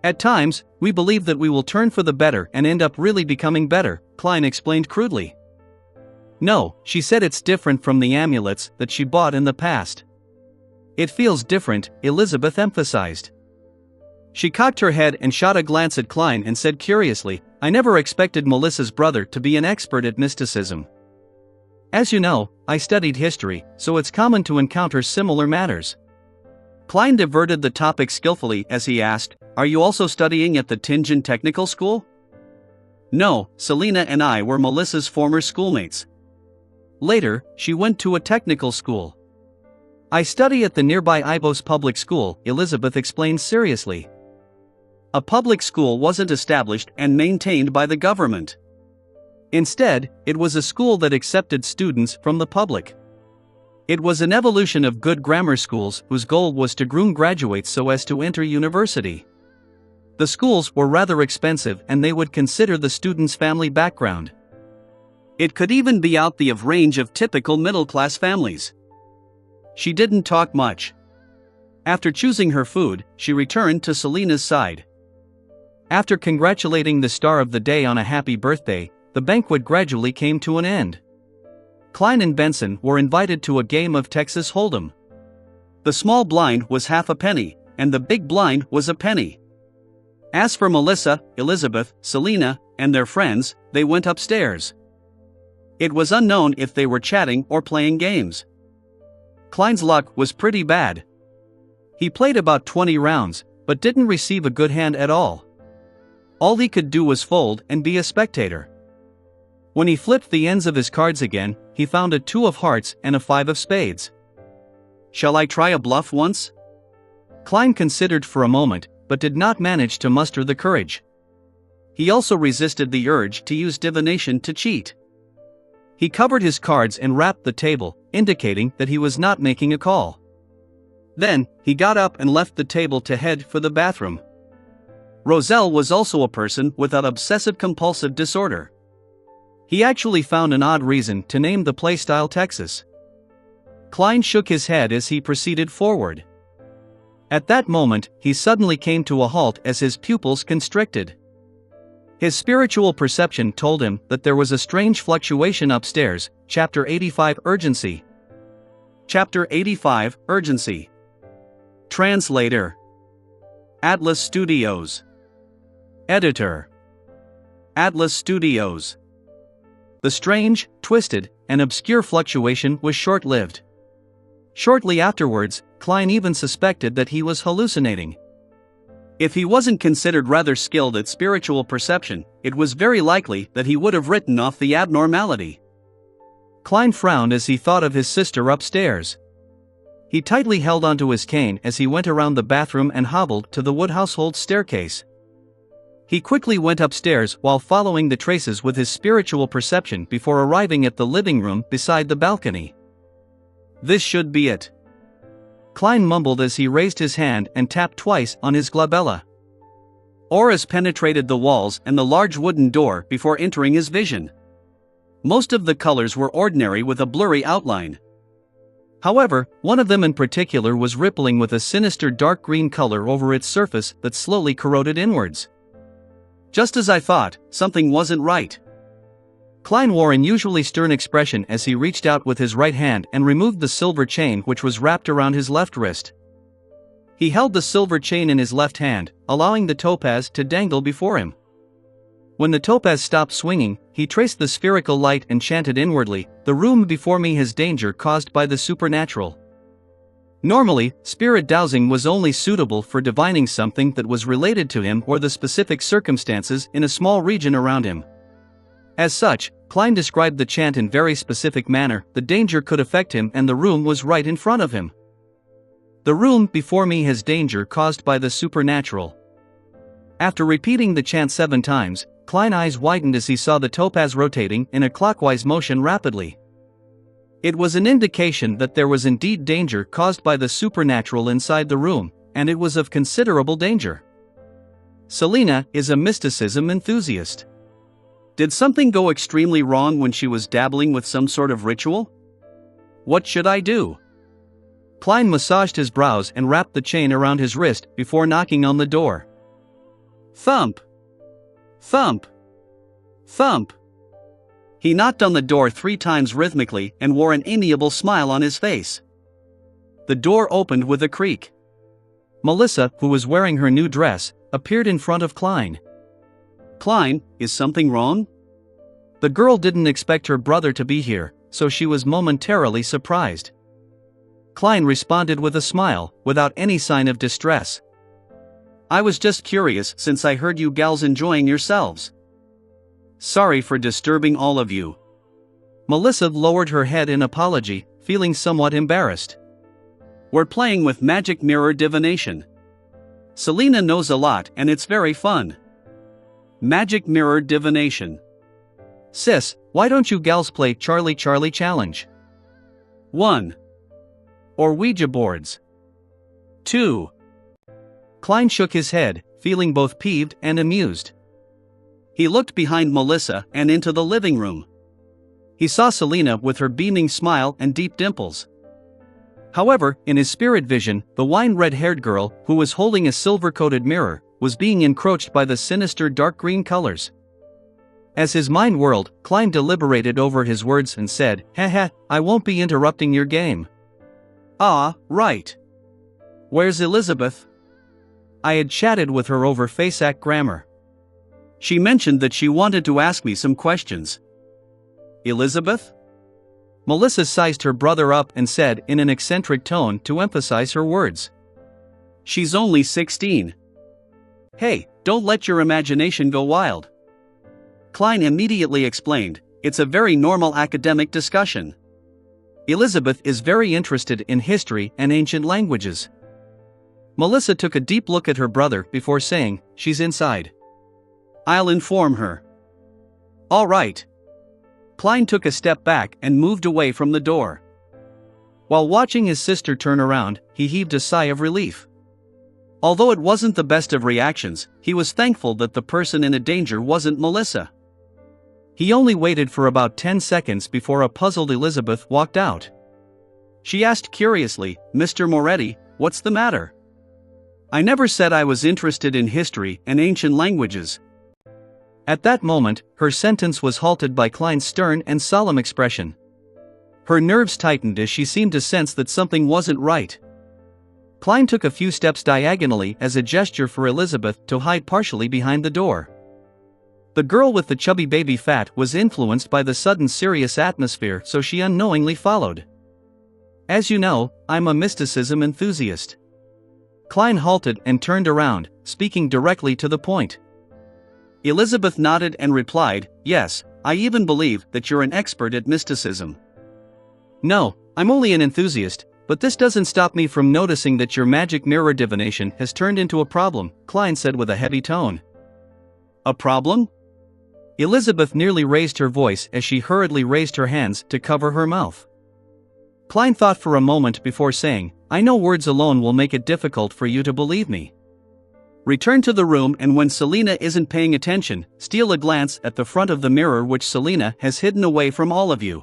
At times, We believe that we will turn for the better and end up really becoming better, Klein explained crudely. No, she said, it's different from the amulets that she bought in the past. It feels different, Elizabeth emphasized. She cocked her head and shot a glance at Klein and said curiously, I never expected Melissa's brother to be an expert at mysticism. As you know, I studied history, so it's common to encounter similar matters. Klein diverted the topic skillfully as he asked, Are you also studying at the Tingen Technical School? No, Selina and I were Melissa's former schoolmates. Later, she went to a technical school. I study at the nearby Ibos Public School, Elizabeth explained seriously. A public school wasn't established and maintained by the government. Instead, it was a school that accepted students from the public. It was an evolution of good grammar schools whose goal was to groom graduates so as to enter university. The schools were rather expensive and they would consider the student's family background. It could even be out the range of typical middle-class families. She didn't talk much. After choosing her food, she returned to Selina's side. After congratulating the star of the day on a happy birthday, the banquet gradually came to an end. Klein and Benson were invited to a game of Texas Hold'em. The small blind was half a penny, and the big blind was a penny. As for Melissa, Elizabeth, Selina, and their friends, they went upstairs. It was unknown if they were chatting or playing games. Klein's luck was pretty bad. He played about 20 rounds, but didn't receive a good hand at all. All he could do was fold and be a spectator. When he flipped the ends of his cards again, he found a 2 of hearts and a 5 of spades. Shall I try a bluff once? Klein considered for a moment, but did not manage to muster the courage. He also resisted the urge to use divination to cheat. He covered his cards and rapped the table, indicating that he was not making a call. Then, he got up and left the table to head for the bathroom. Roselle was also a person without obsessive-compulsive disorder. He actually found an odd reason to name the playstyle Texas. Klein shook his head as he proceeded forward. At that moment, he suddenly came to a halt as his pupils constricted. His spiritual perception told him that there was a strange fluctuation upstairs. Chapter 85 Urgency. Chapter 85 Urgency. Translator. Atlas Studios. Editor. Atlas Studios. The strange, twisted, and obscure fluctuation was short-lived. Shortly afterwards, Klein even suspected that he was hallucinating. If he wasn't considered rather skilled at spiritual perception, it was very likely that he would have written off the abnormality. Klein frowned as he thought of his sister upstairs. He tightly held onto his cane as he went around the bathroom and hobbled to the wood household staircase. He quickly went upstairs while following the traces with his spiritual perception before arriving at the living room beside the balcony. This should be it. Klein mumbled as he raised his hand and tapped twice on his glabella. Auras penetrated the walls and the large wooden door before entering his vision. Most of the colors were ordinary with a blurry outline. However, one of them in particular was rippling with a sinister dark green color over its surface that slowly corroded inwards. Just as I thought, something wasn't right. Klein wore an unusually stern expression as he reached out with his right hand and removed the silver chain which was wrapped around his left wrist. He held the silver chain in his left hand, allowing the topaz to dangle before him. When the topaz stopped swinging, he traced the spherical light and chanted inwardly, "The room before me has danger caused by the supernatural." Normally, spirit dowsing was only suitable for divining something that was related to him or the specific circumstances in a small region around him. As such, Klein described the chant in very specific manner. The danger could affect him and the room was right in front of him. The room before me has danger caused by the supernatural. After repeating the chant 7 times, Klein's eyes widened as he saw the topaz rotating in a clockwise motion rapidly. It was an indication that there was indeed danger caused by the supernatural inside the room, and it was of considerable danger. Selina is a mysticism enthusiast. Did something go extremely wrong when she was dabbling with some sort of ritual? What should I do? Klein massaged his brows and wrapped the chain around his wrist before knocking on the door. Thump! Thump! Thump! He knocked on the door 3 times rhythmically and wore an amiable smile on his face. The door opened with a creak. Melissa, who was wearing her new dress, appeared in front of Klein. "Klein, is something wrong?" The girl didn't expect her brother to be here, so she was momentarily surprised. Klein responded with a smile, without any sign of distress. "I was just curious since I heard you gals enjoying yourselves. Sorry for disturbing all of you." Melissa lowered her head in apology, feeling somewhat embarrassed. "We're playing with magic mirror divination. Selena knows a lot and it's very fun. Magic mirror divination. Sis, why don't you gals play Charlie Charlie Challenge? 1. Or Ouija boards. 2. Klein shook his head, feeling both peeved and amused. He looked behind Melissa and into the living room. He saw Selena with her beaming smile and deep dimples. However, in his spirit vision, the wine-red-haired girl, who was holding a silver-coated mirror, was being encroached by the sinister dark green colors. As his mind whirled, Klein deliberated over his words and said, "Haha, I won't be interrupting your game." "Ah, right. Where's Elizabeth?" I had chatted with her over FaceApp grammar. She mentioned that she wanted to ask me some questions. "Elizabeth?" Melissa sized her brother up and said in an eccentric tone to emphasize her words. "She's only 16. Hey, don't let your imagination go wild." Klein immediately explained, "It's a very normal academic discussion. Elizabeth is very interested in history and ancient languages." Melissa took a deep look at her brother before saying, "She's inside. I'll inform her." "All right." Klein took a step back and moved away from the door. While watching his sister turn around, he heaved a sigh of relief. Although it wasn't the best of reactions, he was thankful that the person in danger wasn't Melissa. He only waited for about 10 seconds before a puzzled Elizabeth walked out. She asked curiously, "Mr. Moretti, what's the matter?" "I never said I was interested in history and ancient languages." At that moment, her sentence was halted by Klein's stern and solemn expression. Her nerves tightened as she seemed to sense that something wasn't right. Klein took a few steps diagonally as a gesture for Elizabeth to hide partially behind the door. The girl with the chubby baby fat was influenced by the sudden serious atmosphere, so she unknowingly followed. "As you know, I'm a mysticism enthusiast." Klein halted and turned around, speaking directly to the point. Elizabeth nodded and replied, "Yes, I even believe that you're an expert at mysticism." "No, I'm only an enthusiast, but this doesn't stop me from noticing that your magic mirror divination has turned into a problem," Klein said with a heavy tone. "A problem?" Elizabeth nearly raised her voice as she hurriedly raised her hands to cover her mouth. Klein thought for a moment before saying, "I know words alone will make it difficult for you to believe me. Return to the room and when Selena isn't paying attention, steal a glance at the front of the mirror which Selena has hidden away from all of you."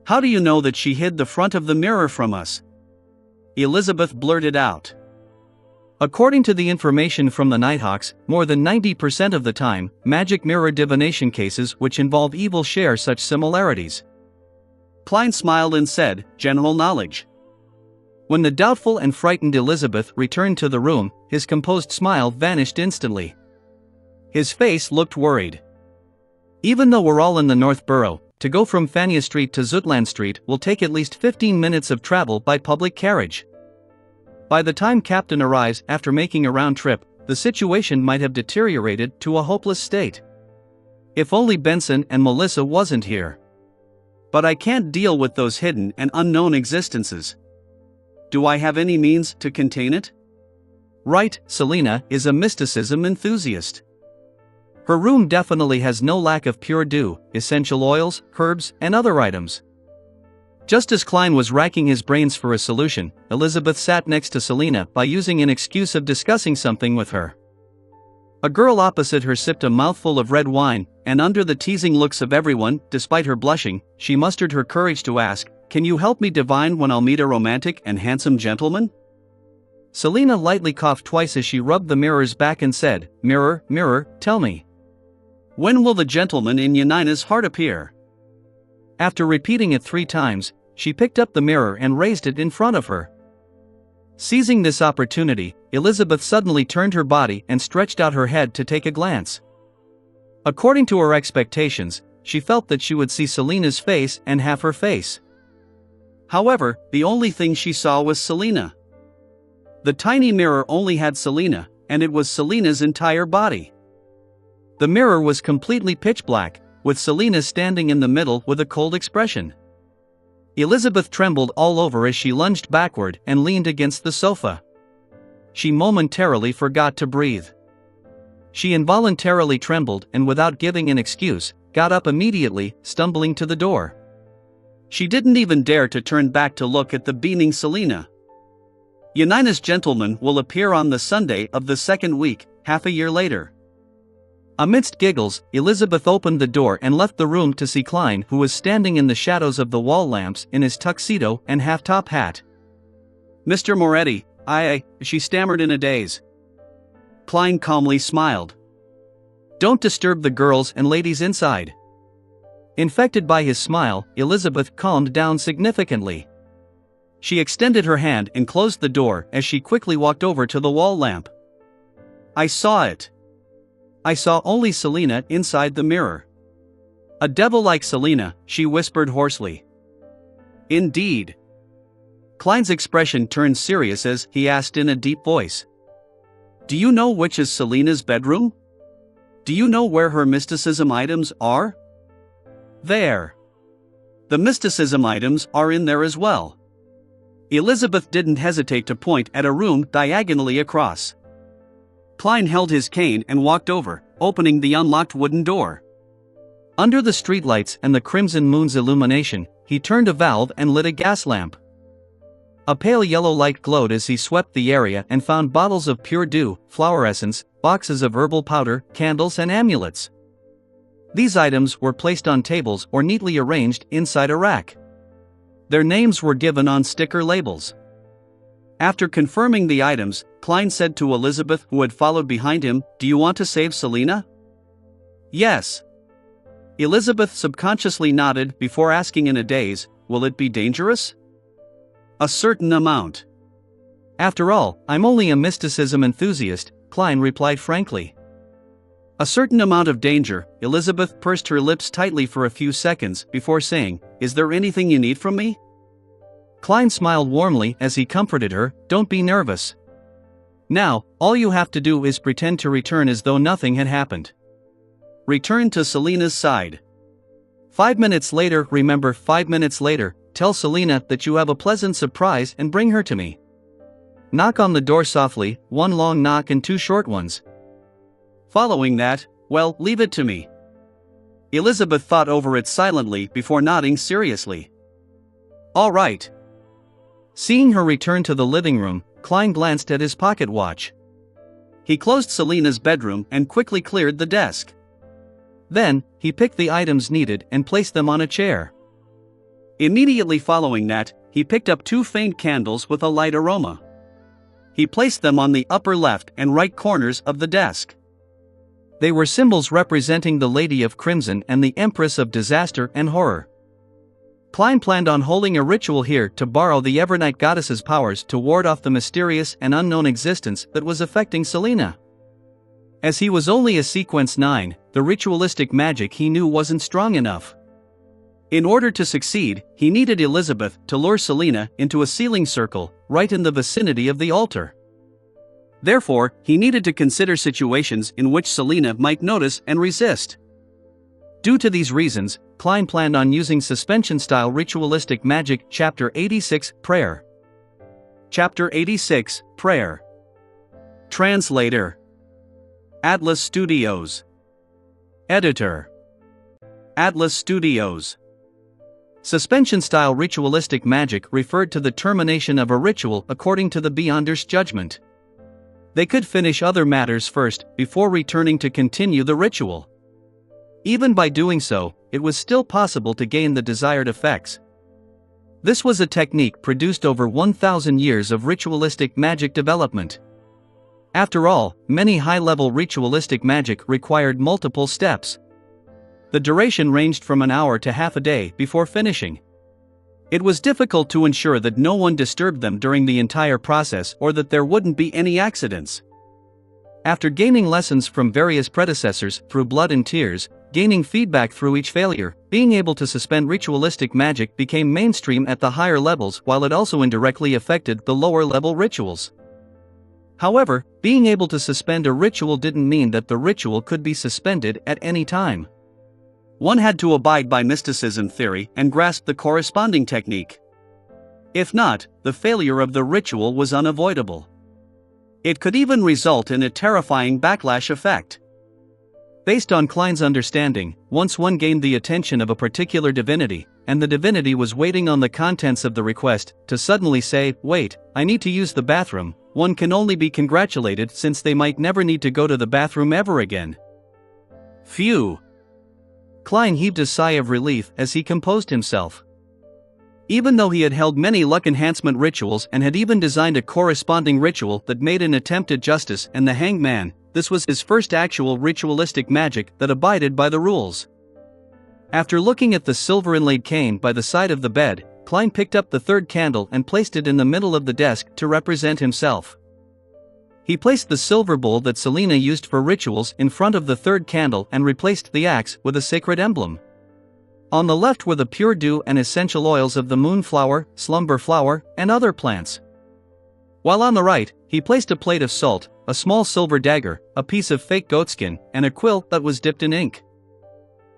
"How do you know that she hid the front of the mirror from us?" Elizabeth blurted out. According to the information from the Nighthawks, more than 90% of the time, magic mirror divination cases which involve evil share such similarities. Klein smiled and said, "General knowledge." When the doubtful and frightened Elizabeth returned to the room, his composed smile vanished instantly. His face looked worried. "Even though we're all in the North Borough, to go from Fania Street to Zutland Street will take at least 15 minutes of travel by public carriage. By the time Captain arrives after making a round trip, the situation might have deteriorated to a hopeless state. If only Benson and Melissa wasn't here. But I can't deal with those hidden and unknown existences. Do I have any means to contain it?" Right, Selena is a mysticism enthusiast. Her room definitely has no lack of pure dew, essential oils, herbs, and other items. Just as Klein was racking his brains for a solution, Elizabeth sat next to Selena by using an excuse of discussing something with her. A girl opposite her sipped a mouthful of red wine, and under the teasing looks of everyone, despite her blushing, she mustered her courage to ask, "Can you help me divine when I'll meet a romantic and handsome gentleman?" Selina lightly coughed twice as she rubbed the mirror's back and said, "Mirror, mirror, tell me. When will the gentleman in Yanina's heart appear?" After repeating it 3 times, she picked up the mirror and raised it in front of her. Seizing this opportunity, Elizabeth suddenly turned her body and stretched out her head to take a glance. According to her expectations, she felt that she would see Selina's face and half her face. However, the only thing she saw was Selina. The tiny mirror only had Selina, and it was Selina's entire body. The mirror was completely pitch black, with Selina standing in the middle with a cold expression. Elizabeth trembled all over as she lunged backward and leaned against the sofa. She momentarily forgot to breathe. She involuntarily trembled and, without giving an excuse, got up immediately, stumbling to the door. She didn't even dare to turn back to look at the beaming Selina. Yanina's gentleman will appear on the Sunday of the 2nd week, half a year later. Amidst giggles, Elizabeth opened the door and left the room to see Klein, who was standing in the shadows of the wall lamps in his tuxedo and half-top hat. "Mr. Moretti, she stammered in a daze. Klein calmly smiled. "Don't disturb the girls and ladies inside." Infected by his smile, Elizabeth calmed down significantly. She extended her hand and closed the door as she quickly walked over to the wall lamp. "I saw it. I saw only Selina inside the mirror." "A devil like Selina," she whispered hoarsely. "Indeed." Klein's expression turned serious as he asked in a deep voice, "Do you know which is Selina's bedroom? Do you know where her mysticism items are?" "There. The mysticism items are in there as well." Elizabeth didn't hesitate to point at a room diagonally across. Klein held his cane and walked over, opening the unlocked wooden door. Under the streetlights and the crimson moon's illumination, he turned a valve and lit a gas lamp. A pale yellow light glowed as he swept the area and found bottles of pure dew, flower essence, boxes of herbal powder, candles and amulets. These items were placed on tables or neatly arranged inside a rack. Their names were given on sticker labels. After confirming the items, Klein said to Elizabeth, who had followed behind him, "Do you want to save Selina?" "Yes." Elizabeth subconsciously nodded before asking in a daze, "Will it be dangerous?" "A certain amount." "After all, I'm only a mysticism enthusiast," Klein replied frankly. "A certain amount of danger." Elizabeth pursed her lips tightly for a few seconds before saying, "Is there anything you need from me?" Klein smiled warmly as he comforted her, "Don't be nervous. Now, all you have to do is pretend to return as though nothing had happened. Return to Selina's side. 5 minutes later, remember, 5 minutes later, tell Selina that you have a pleasant surprise and bring her to me. Knock on the door softly, 1 long knock and 2 short ones. Following that, well, leave it to me." Elizabeth thought over it silently before nodding seriously. "All right." Seeing her return to the living room, Klein glanced at his pocket watch. He closed Selina's bedroom and quickly cleared the desk. Then, he picked the items needed and placed them on a chair. Immediately following that, he picked up 2 faint candles with a light aroma. He placed them on the upper left and right corners of the desk. They were symbols representing the Lady of Crimson and the Empress of Disaster and Horror. Klein planned on holding a ritual here to borrow the Evernight goddess's powers to ward off the mysterious and unknown existence that was affecting Selina. As he was only a sequence 9, the ritualistic magic he knew wasn't strong enough. In order to succeed, he needed Elizabeth to lure Selina into a sealing circle, right in the vicinity of the altar. Therefore, he needed to consider situations in which Selina might notice and resist. Due to these reasons, Klein planned on using suspension-style ritualistic magic. Chapter 86, Prayer. Chapter 86, Prayer. Translator. Atlas Studios. Editor. Atlas Studios. Suspension-style ritualistic magic referred to the termination of a ritual according to the Beyonder's judgment. They could finish other matters first, before returning to continue the ritual. Even by doing so, it was still possible to gain the desired effects. This was a technique produced over 1,000 years of ritualistic magic development. After all, many high-level ritualistic magic required multiple steps. The duration ranged from an hour to half a day before finishing. It was difficult to ensure that no one disturbed them during the entire process or that there wouldn't be any accidents. After gaining lessons from various predecessors through blood and tears, gaining feedback through each failure, being able to suspend ritualistic magic became mainstream at the higher levels, while it also indirectly affected the lower level rituals. However, being able to suspend a ritual didn't mean that the ritual could be suspended at any time. One had to abide by mysticism theory and grasp the corresponding technique. If not, the failure of the ritual was unavoidable. It could even result in a terrifying backlash effect. Based on Klein's understanding, once one gained the attention of a particular divinity, and the divinity was waiting on the contents of the request, to suddenly say, "Wait, I need to use the bathroom," one can only be congratulated, since they might never need to go to the bathroom ever again. Phew! Klein heaved a sigh of relief as he composed himself. Even though he had held many luck enhancement rituals and had even designed a corresponding ritual that made an attempt at justice and the hanged man, this was his first actual ritualistic magic that abided by the rules. After looking at the silver inlaid cane by the side of the bed, Klein picked up the third candle and placed it in the middle of the desk to represent himself. He placed the silver bowl that Selena used for rituals in front of the third candle and replaced the axe with a sacred emblem. On the left were the pure dew and essential oils of the moonflower, slumber flower, and other plants. While on the right, he placed a plate of salt, a small silver dagger, a piece of fake goatskin, and a quill that was dipped in ink.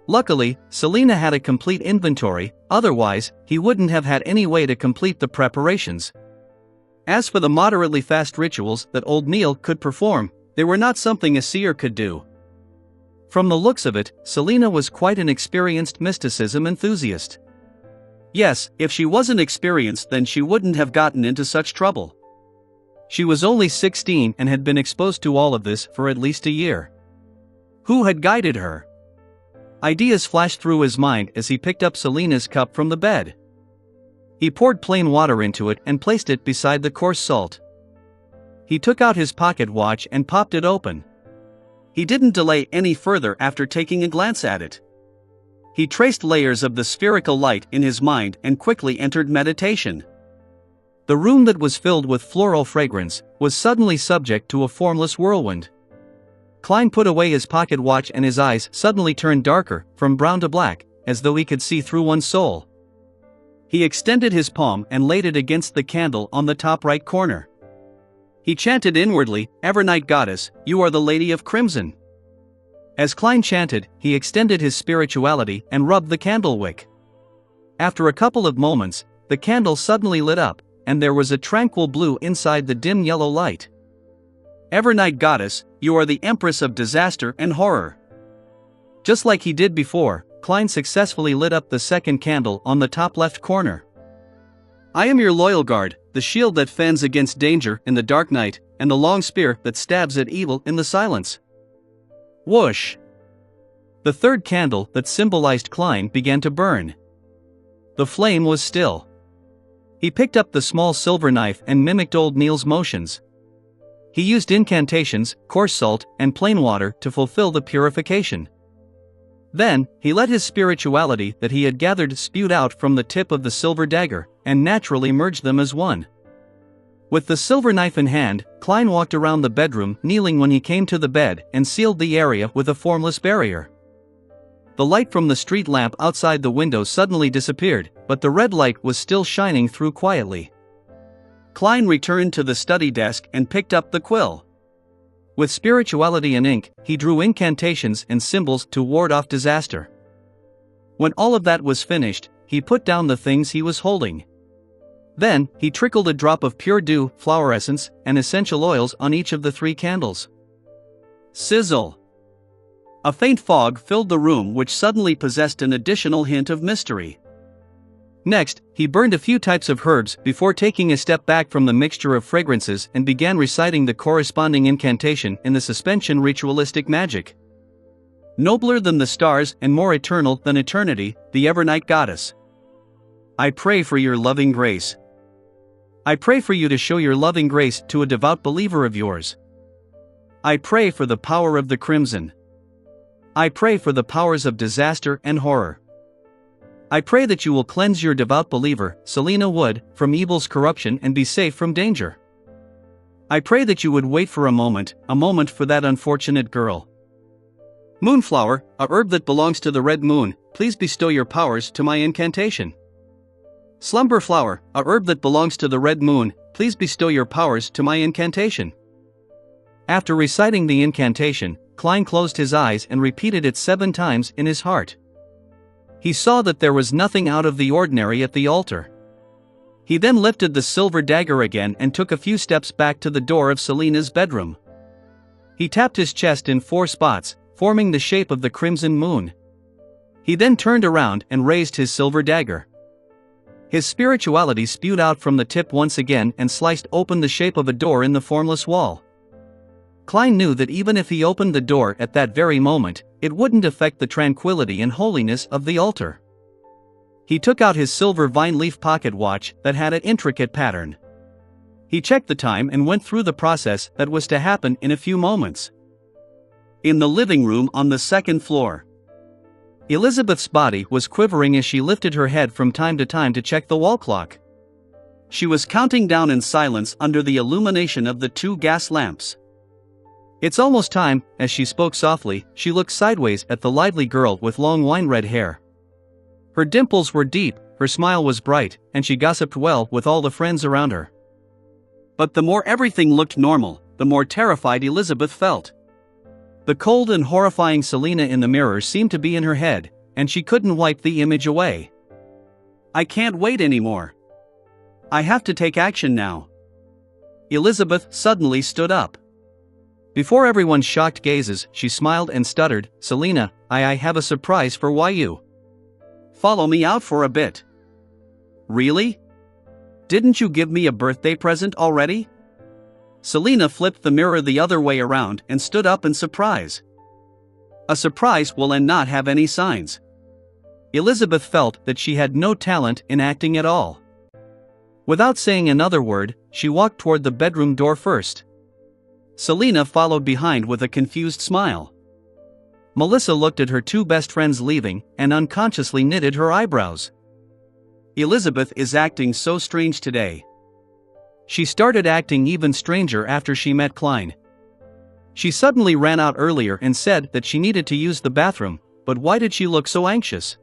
Luckily, Selena had a complete inventory, otherwise, he wouldn't have had any way to complete the preparations. As for the moderately fast rituals that old Neil could perform, they were not something a seer could do. From the looks of it, Selena was quite an experienced mysticism enthusiast. Yes, if she wasn't experienced, then she wouldn't have gotten into such trouble. She was only 16 and had been exposed to all of this for at least a year. Who had guided her? Ideas flashed through his mind as he picked up Selena's cup from the bed. He poured plain water into it and placed it beside the coarse salt. He took out his pocket watch and popped it open. He didn't delay any further after taking a glance at it. He traced layers of the spherical light in his mind and quickly entered meditation. The room that was filled with floral fragrance was suddenly subject to a formless whirlwind. Klein put away his pocket watch and his eyes suddenly turned darker, from brown to black, as though he could see through one's soul. He extended his palm and laid it against the candle on the top right corner. He chanted inwardly, "Evernight Goddess, you are the Lady of Crimson." As Klein chanted, he extended his spirituality and rubbed the candle wick. After a couple of moments, the candle suddenly lit up, and there was a tranquil blue inside the dim yellow light. "Evernight Goddess, you are the Empress of disaster and horror." Just like he did before, Klein successfully lit up the second candle on the top left corner. "I am your loyal guard, the shield that fends against danger in the dark night, and the long spear that stabs at evil in the silence." Whoosh! The third candle that symbolized Klein began to burn. The flame was still. He picked up the small silver knife and mimicked old Neil's motions. He used incantations, coarse salt, and plain water to fulfill the purification. Then, he let his spirituality that he had gathered spewed out from the tip of the silver dagger, and naturally merged them as one. With the silver knife in hand, Klein walked around the bedroom, kneeling when he came to the bed, and sealed the area with a formless barrier. The light from the street lamp outside the window suddenly disappeared, but the red light was still shining through quietly. Klein returned to the study desk and picked up the quill. With spirituality and ink, he drew incantations and symbols to ward off disaster. When all of that was finished, he put down the things he was holding. Then, he trickled a drop of pure dew, flower essence, and essential oils on each of the 3 candles. Sizzle! A faint fog filled the room, which suddenly possessed an additional hint of mystery. Next, he burned a few types of herbs before taking a step back from the mixture of fragrances and began reciting the corresponding incantation in the suspension ritualistic magic. "Nobler than the stars and more eternal than eternity, the Evernight Goddess." I pray for your loving grace. I pray for you to show your loving grace to a devout believer of yours. I pray for the power of the crimson. I pray for the powers of disaster and horror. I pray that you will cleanse your devout believer, Selena Wood, from evil's corruption and be safe from danger. I pray that you would wait for a moment for that unfortunate girl. Moonflower, a herb that belongs to the red moon, please bestow your powers to my incantation. Slumber flower, a herb that belongs to the red moon, please bestow your powers to my incantation. After reciting the incantation, Klein closed his eyes and repeated it 7 times in his heart. He saw that there was nothing out of the ordinary at the altar. He then lifted the silver dagger again and took a few steps back to the door of Selena's bedroom. He tapped his chest in 4 spots, forming the shape of the crimson moon. He then turned around and raised his silver dagger. His spirituality spewed out from the tip once again and sliced open the shape of a door in the formless wall. Klein knew that even if he opened the door at that very moment, it wouldn't affect the tranquility and holiness of the altar. He took out his silver vine leaf pocket watch that had an intricate pattern. He checked the time and went through the process that was to happen in a few moments. In the living room on the 2nd floor, Elizabeth's body was quivering as she lifted her head from time to time to check the wall clock. She was counting down in silence under the illumination of the 2 gas lamps. It's almost time. As she spoke softly, she looked sideways at the lively girl with long wine-red hair. Her dimples were deep, her smile was bright, and she gossiped well with all the friends around her. But the more everything looked normal, the more terrified Elizabeth felt. The cold and horrifying Selena in the mirror seemed to be in her head, and she couldn't wipe the image away. I can't wait anymore. I have to take action now. Elizabeth suddenly stood up. Before everyone's shocked gazes, she smiled and stuttered, Selena, I have a surprise for you. Follow me out for a bit. Really? Didn't you give me a birthday present already? Selena flipped the mirror the other way around and stood up in surprise. A surprise will and not have any signs. Elizabeth felt that she had no talent in acting at all. Without saying another word, she walked toward the bedroom door first. Selena followed behind with a confused smile. Melissa looked at her 2 best friends leaving and unconsciously knitted her eyebrows. Elizabeth is acting so strange today. She started acting even stranger after she met Klein. She suddenly ran out earlier and said that she needed to use the bathroom, but why did she look so anxious?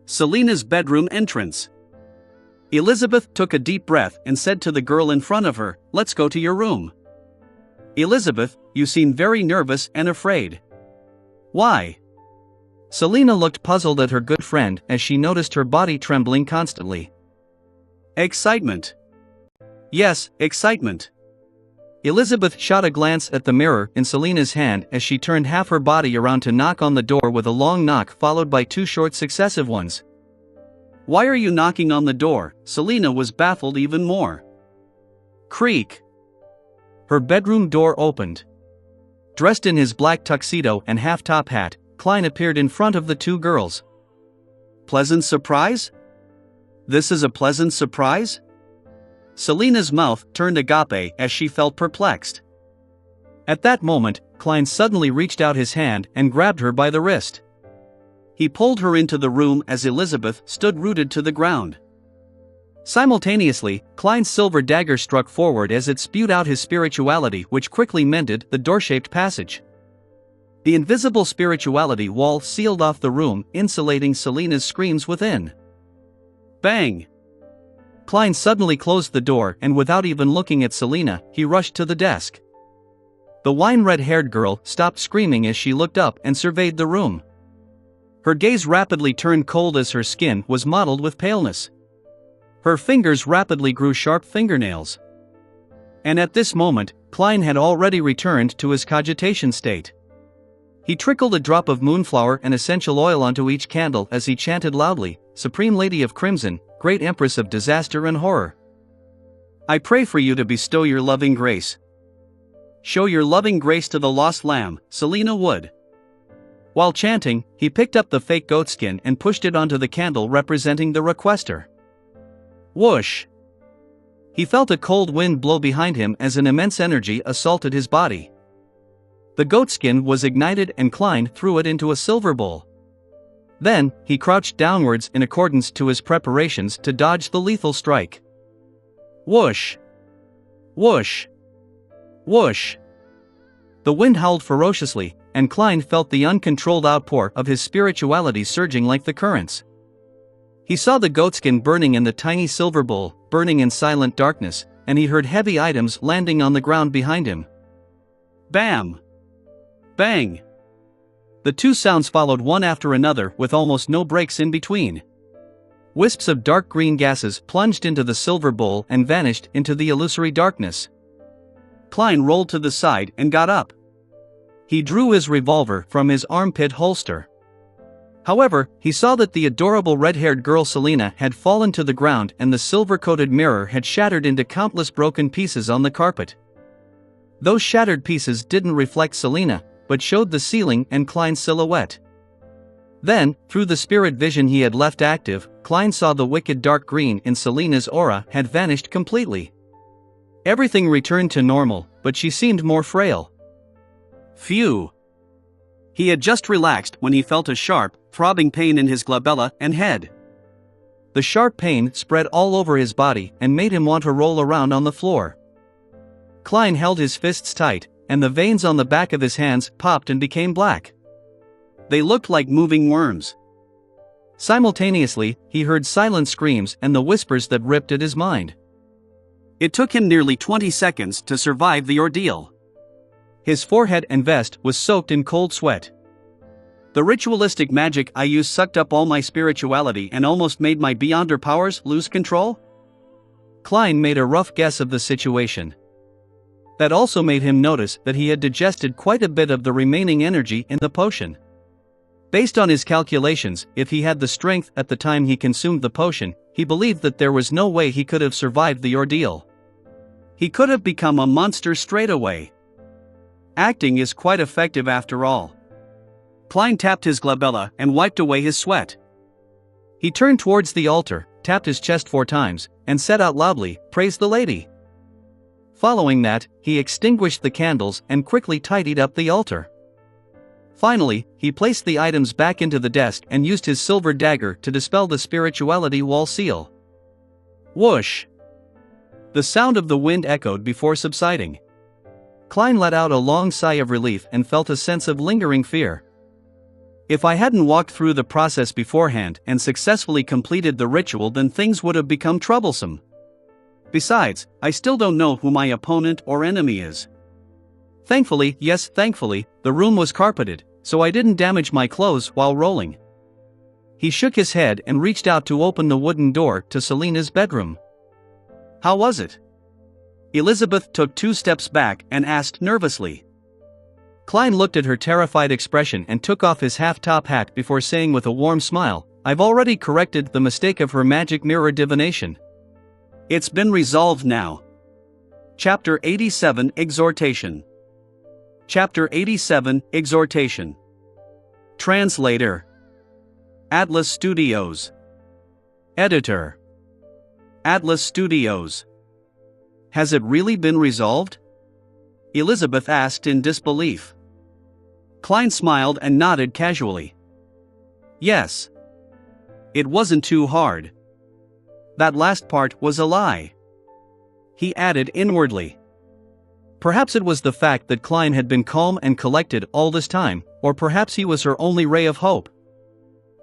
Selena's bedroom entrance. Elizabeth took a deep breath and said to the girl in front of her, "Let's go to your room." Elizabeth, you seem very nervous and afraid. Why? Selena looked puzzled at her good friend as she noticed her body trembling constantly. Excitement. Yes, excitement. Elizabeth shot a glance at the mirror in Selena's hand as she turned half her body around to knock on the door with a long knock followed by 2 short successive ones. Why are you knocking on the door? Selena was baffled even more. Creak. Her bedroom door opened. Dressed in his black tuxedo and half-top hat, Klein appeared in front of the 2 girls. Pleasant surprise? This is a pleasant surprise? Selena's mouth turned agape as she felt perplexed. At that moment, Klein suddenly reached out his hand and grabbed her by the wrist. He pulled her into the room as Elizabeth stood rooted to the ground. Simultaneously, Klein's silver dagger struck forward as it spewed out his spirituality, which quickly mended the door-shaped passage. The invisible spirituality wall sealed off the room, insulating Selena's screams within. Bang! Klein suddenly closed the door and without even looking at Selena, he rushed to the desk. The wine-red-haired girl stopped screaming as she looked up and surveyed the room. Her gaze rapidly turned cold as her skin was mottled with paleness. Her fingers rapidly grew sharp fingernails. And at this moment, Klein had already returned to his cogitation state. He trickled a drop of moonflower and essential oil onto each candle as he chanted loudly, Supreme Lady of Crimson, Great Empress of Disaster and Horror. I pray for you to bestow your loving grace. Show your loving grace to the lost lamb, Selena Wood. While chanting, he picked up the fake goatskin and pushed it onto the candle representing the requester. Whoosh! He felt a cold wind blow behind him as an immense energy assaulted his body. The goatskin was ignited and Klein threw it into a silver bowl. Then, he crouched downwards in accordance to his preparations to dodge the lethal strike. Whoosh! Whoosh! Whoosh! The wind howled ferociously, and Klein felt the uncontrolled outpour of his spirituality surging like the currents. He saw the goatskin burning in the tiny silver bowl, burning in silent darkness, and he heard heavy items landing on the ground behind him. Bam! Bang! The two sounds followed one after another with almost no breaks in between. Wisps of dark green gases plunged into the silver bowl and vanished into the illusory darkness. Klein rolled to the side and got up. He drew his revolver from his armpit holster. However, he saw that the adorable red-haired girl Selena had fallen to the ground and the silver-coated mirror had shattered into countless broken pieces on the carpet. Those shattered pieces didn't reflect Selena, but showed the ceiling and Klein's silhouette. Then, through the spirit vision he had left active, Klein saw the wicked dark green in Selena's aura had vanished completely. Everything returned to normal, but she seemed more frail. Phew! He had just relaxed when he felt a sharp, throbbing pain in his glabella and head. The sharp pain spread all over his body and made him want to roll around on the floor. Klein held his fists tight, and the veins on the back of his hands popped and became black. They looked like moving worms. Simultaneously, he heard silent screams and the whispers that ripped at his mind. It took him nearly 20 seconds to survive the ordeal. His forehead and vest was soaked in cold sweat. The ritualistic magic I used sucked up all my spirituality and almost made my beyonder powers lose control? Klein made a rough guess of the situation. That also made him notice that he had digested quite a bit of the remaining energy in the potion. Based on his calculations, if he had the strength at the time he consumed the potion, he believed that there was no way he could have survived the ordeal. He could have become a monster straight away. Acting is quite effective after all. Klein tapped his glabella and wiped away his sweat. He turned towards the altar, tapped his chest 4 times, and said out loudly, "Praise the lady." Following that, he extinguished the candles and quickly tidied up the altar. Finally, he placed the items back into the desk and used his silver dagger to dispel the spirituality wall seal. Whoosh! The sound of the wind echoed before subsiding. Klein let out a long sigh of relief and felt a sense of lingering fear. If I hadn't walked through the process beforehand and successfully completed the ritual, then things would have become troublesome. Besides, I still don't know who my opponent or enemy is. Thankfully, the room was carpeted, so I didn't damage my clothes while rolling. He shook his head and reached out to open the wooden door to Selena's bedroom. How was it? Elizabeth took 2 steps back and asked nervously. Klein looked at her terrified expression and took off his half-top hat before saying with a warm smile, "I've already corrected the mistake of her magic mirror divination. It's been resolved now." Chapter 87 Exhortation. Chapter 87 Exhortation. Translator. Atlas Studios. Editor. Atlas Studios. Has it really been resolved? Elizabeth asked in disbelief. Klein smiled and nodded casually. Yes. It wasn't too hard. That last part was a lie. He added inwardly. Perhaps it was the fact that Klein had been calm and collected all this time, or perhaps he was her only ray of hope.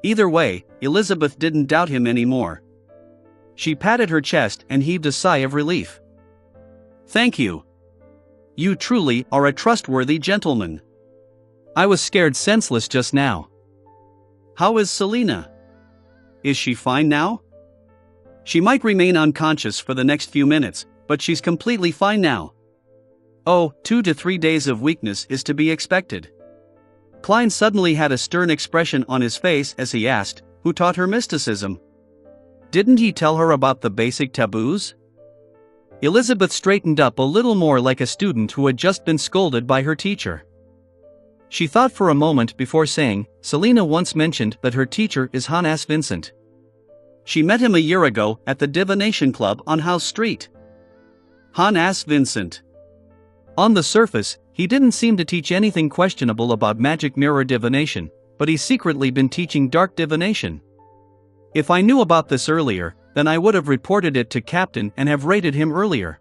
Either way, Elizabeth didn't doubt him anymore. She patted her chest and heaved a sigh of relief. Thank you. You truly are a trustworthy gentleman. I was scared senseless just now. How is Selena? Is she fine now? She might remain unconscious for the next few minutes, but she's completely fine now. Oh, 2 to 3 days of weakness is to be expected. Klein suddenly had a stern expression on his face as he asked, who taught her mysticism? Didn't he tell her about the basic taboos? Elizabeth straightened up a little more like a student who had just been scolded by her teacher. She thought for a moment before saying, Selena once mentioned that her teacher is Hannes Vincent. She met him a year ago at the Divination Club on House Street. Hannes Vincent. On the surface, he didn't seem to teach anything questionable about magic mirror divination, but he's secretly been teaching dark divination. If I knew about this earlier, then I would have reported it to Captain and have raided him earlier.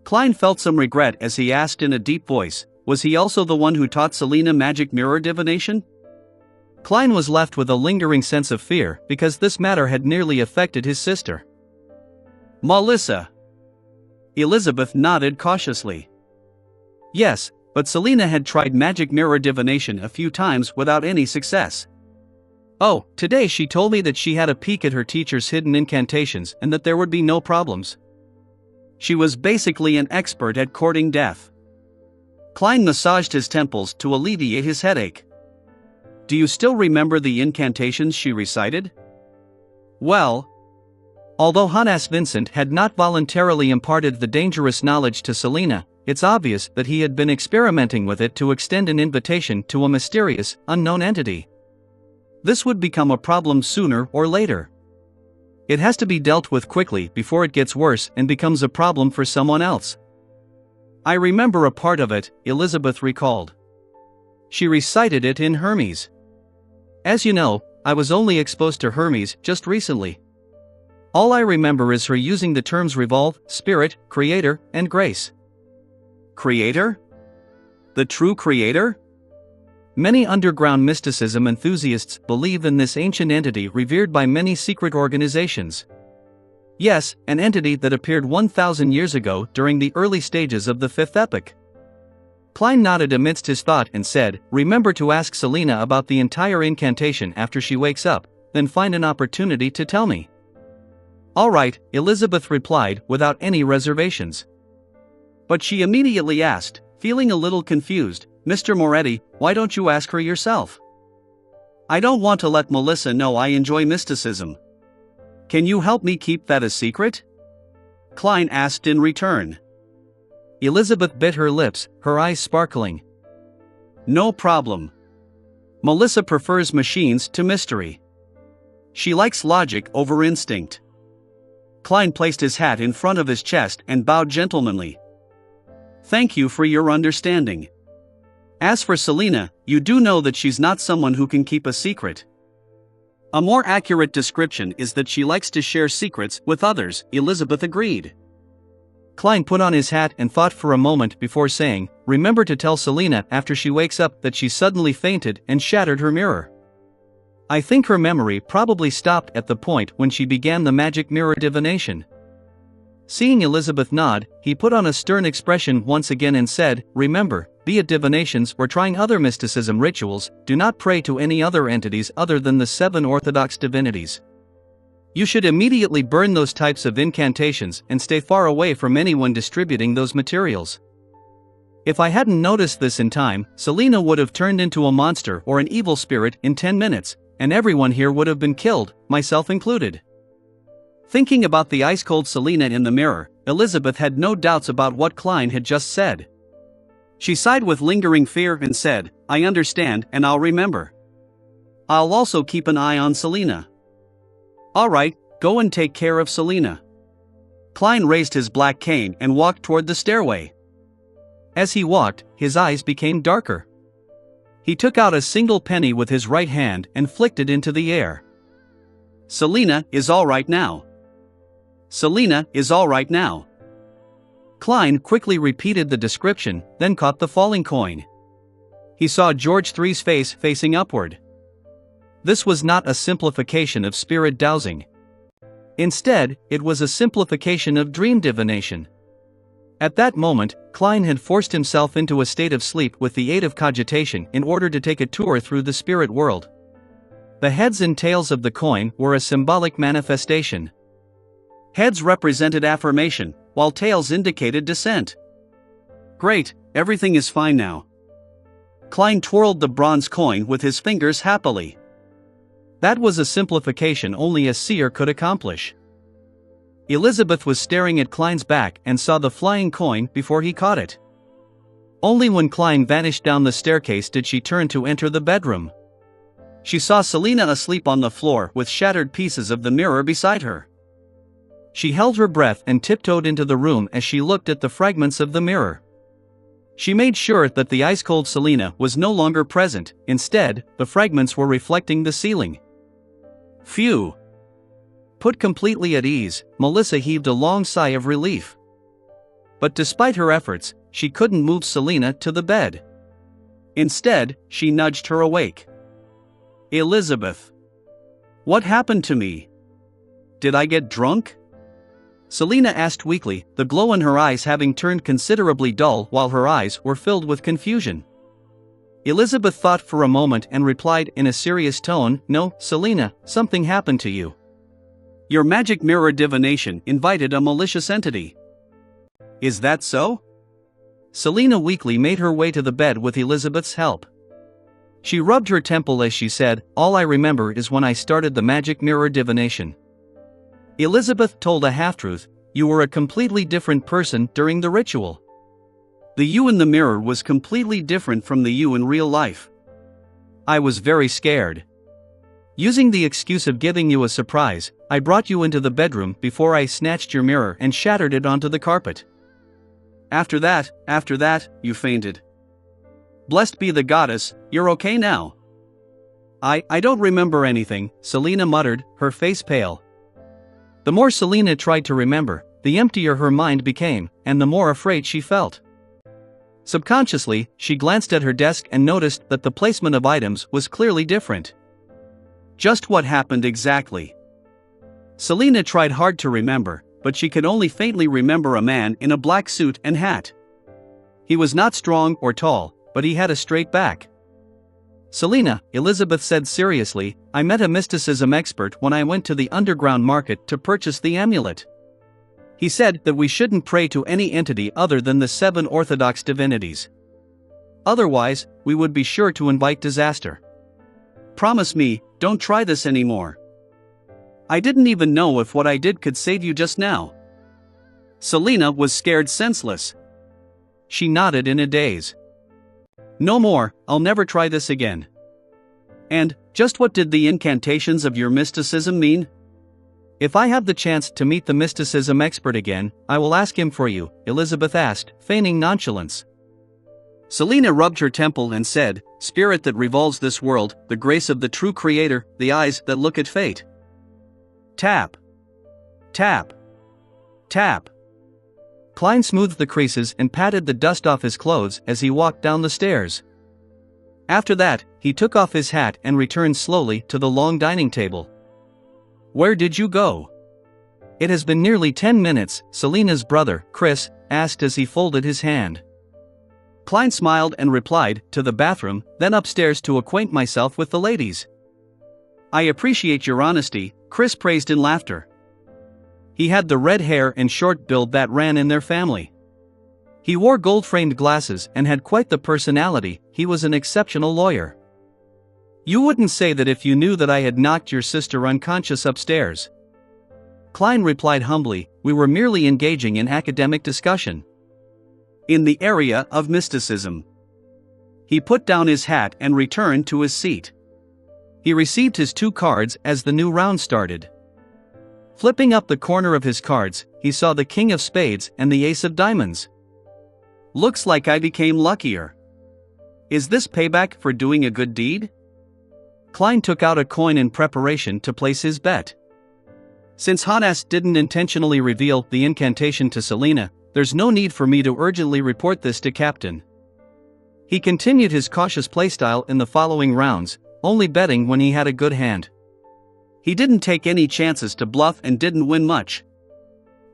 Klein felt some regret as he asked in a deep voice, was he also the one who taught Selena magic mirror divination? Klein was left with a lingering sense of fear because this matter had nearly affected his sister. Melissa. Elizabeth nodded cautiously. Yes, but Selena had tried magic mirror divination a few times without any success. Oh, today she told me that she had a peek at her teacher's hidden incantations and that there would be no problems. She was basically an expert at courting death. Klein massaged his temples to alleviate his headache. Do you still remember the incantations she recited? Well, although Hannes Vincent had not voluntarily imparted the dangerous knowledge to Selena, it's obvious that he had been experimenting with it to extend an invitation to a mysterious, unknown entity. This would become a problem sooner or later. It has to be dealt with quickly before it gets worse and becomes a problem for someone else. I remember a part of it, Elizabeth recalled. She recited it in Hermes. As you know, I was only exposed to Hermes just recently. All I remember is her using the terms revolve, spirit, creator, and grace. Creator? The true creator? Many underground mysticism enthusiasts believe in this ancient entity revered by many secret organizations. Yes, an entity that appeared 1,000 years ago during the early stages of the Fifth Epoch. Klein nodded amidst his thought and said, remember to ask Selena about the entire incantation after she wakes up, then find an opportunity to tell me. All right, Elizabeth replied without any reservations. But she immediately asked, feeling a little confused, Mr. Moretti, why don't you ask her yourself? I don't want to let Melissa know I enjoy mysticism. Can you help me keep that a secret? Klein asked in return. Elizabeth bit her lips, her eyes sparkling. No problem. Melissa prefers machines to mystery. She likes logic over instinct. Klein placed his hat in front of his chest and bowed gentlemanly. Thank you for your understanding. As for Selena, you do know that she's not someone who can keep a secret. A more accurate description is that she likes to share secrets with others, Elizabeth agreed. Klein put on his hat and thought for a moment before saying, remember to tell Selena after she wakes up that she suddenly fainted and shattered her mirror. I think her memory probably stopped at the point when she began the magic mirror divination. Seeing Elizabeth nod, he put on a stern expression once again and said, remember, be it divinations or trying other mysticism rituals, do not pray to any other entities other than the 7 orthodox divinities. You should immediately burn those types of incantations and stay far away from anyone distributing those materials. If I hadn't noticed this in time, Selena would have turned into a monster or an evil spirit in 10 minutes, and everyone here would have been killed, myself included. Thinking about the ice-cold Selena in the mirror, Elizabeth had no doubts about what Klein had just said. She sighed with lingering fear and said, I understand and I'll remember. I'll also keep an eye on Selena. All right, go and take care of Selena. Klein raised his black cane and walked toward the stairway. As he walked, his eyes became darker. He took out a single penny with his right hand and flicked it into the air. Selena is all right now. Selena is all right now. Klein quickly repeated the description, then caught the falling coin. He saw George III's face facing upward. This was not a simplification of spirit dowsing. Instead, it was a simplification of dream divination. At that moment, Klein had forced himself into a state of sleep with the aid of cogitation in order to take a tour through the spirit world. The heads and tails of the coin were a symbolic manifestation. Heads represented affirmation, while tails indicated dissent. Great, everything is fine now. Klein twirled the bronze coin with his fingers happily. That was a simplification only a seer could accomplish. Elizabeth was staring at Klein's back and saw the flying coin before he caught it. Only when Klein vanished down the staircase did she turn to enter the bedroom. She saw Selena asleep on the floor with shattered pieces of the mirror beside her. She held her breath and tiptoed into the room as she looked at the fragments of the mirror. She made sure that the ice-cold Selena was no longer present. Instead, the fragments were reflecting the ceiling. Phew! Put completely at ease, Melissa heaved a long sigh of relief. But despite her efforts, she couldn't move Selena to the bed. Instead, she nudged her awake. Elizabeth. What happened to me? Did I get drunk? Selena asked weakly, the glow in her eyes having turned considerably dull while her eyes were filled with confusion. Elizabeth thought for a moment and replied in a serious tone, No, Selena, something happened to you. Your magic mirror divination invited a malicious entity. Is that so? Selena weakly made her way to the bed with Elizabeth's help. She rubbed her temple as she said, All I remember is when I started the magic mirror divination. Elizabeth told a half-truth, You were a completely different person during the ritual. The you in the mirror was completely different from the you in real life. I was very scared. Using the excuse of giving you a surprise, I brought you into the bedroom before I snatched your mirror and shattered it onto the carpet. After that, you fainted. Blessed be the goddess, you're okay now. I don't remember anything, Selena muttered, her face pale. The more Selena tried to remember, the emptier her mind became, and the more afraid she felt. Subconsciously, she glanced at her desk and noticed that the placement of items was clearly different. Just what happened exactly? Selena tried hard to remember, but she could only faintly remember a man in a black suit and hat. He was not strong or tall, but he had a straight back. Selena, Elizabeth said seriously, I met a mysticism expert when I went to the underground market to purchase the amulet. He said that we shouldn't pray to any entity other than the 7 orthodox divinities. Otherwise, we would be sure to invite disaster. Promise me, don't try this anymore. I didn't even know if what I did could save you just now. Selena was scared senseless. She nodded in a daze. No more, I'll never try this again. And, just what did the incantations of your mysticism mean? If I have the chance to meet the mysticism expert again, I will ask him for you, Elizabeth asked, feigning nonchalance. Selena rubbed her temple and said, Spirit that revolves this world, the grace of the true creator, the eyes that look at fate. Tap. Tap. Tap. Klein smoothed the creases and patted the dust off his clothes as he walked down the stairs. After that, he took off his hat and returned slowly to the long dining table. Where did you go? It has been nearly 10 minutes, Selena's brother, Chris, asked as he folded his hand. Klein smiled and replied, to the bathroom, then upstairs to acquaint myself with the ladies. I appreciate your honesty, Chris praised in laughter. He had the red hair and short build that ran in their family. He wore gold-framed glasses and had quite the personality. He was an exceptional lawyer. You wouldn't say that if you knew that I had knocked your sister unconscious upstairs. Klein replied humbly, we were merely engaging in academic discussion. In the area of mysticism. He put down his hat and returned to his seat. He received his 2 cards as the new round started. Flipping up the corner of his cards, he saw the King of Spades and the Ace of Diamonds. Looks like I became luckier. Is this payback for doing a good deed? Klein took out a coin in preparation to place his bet. Since Hannes didn't intentionally reveal the incantation to Selena, there's no need for me to urgently report this to Captain. He continued his cautious playstyle in the following rounds, only betting when he had a good hand. He didn't take any chances to bluff and didn't win much.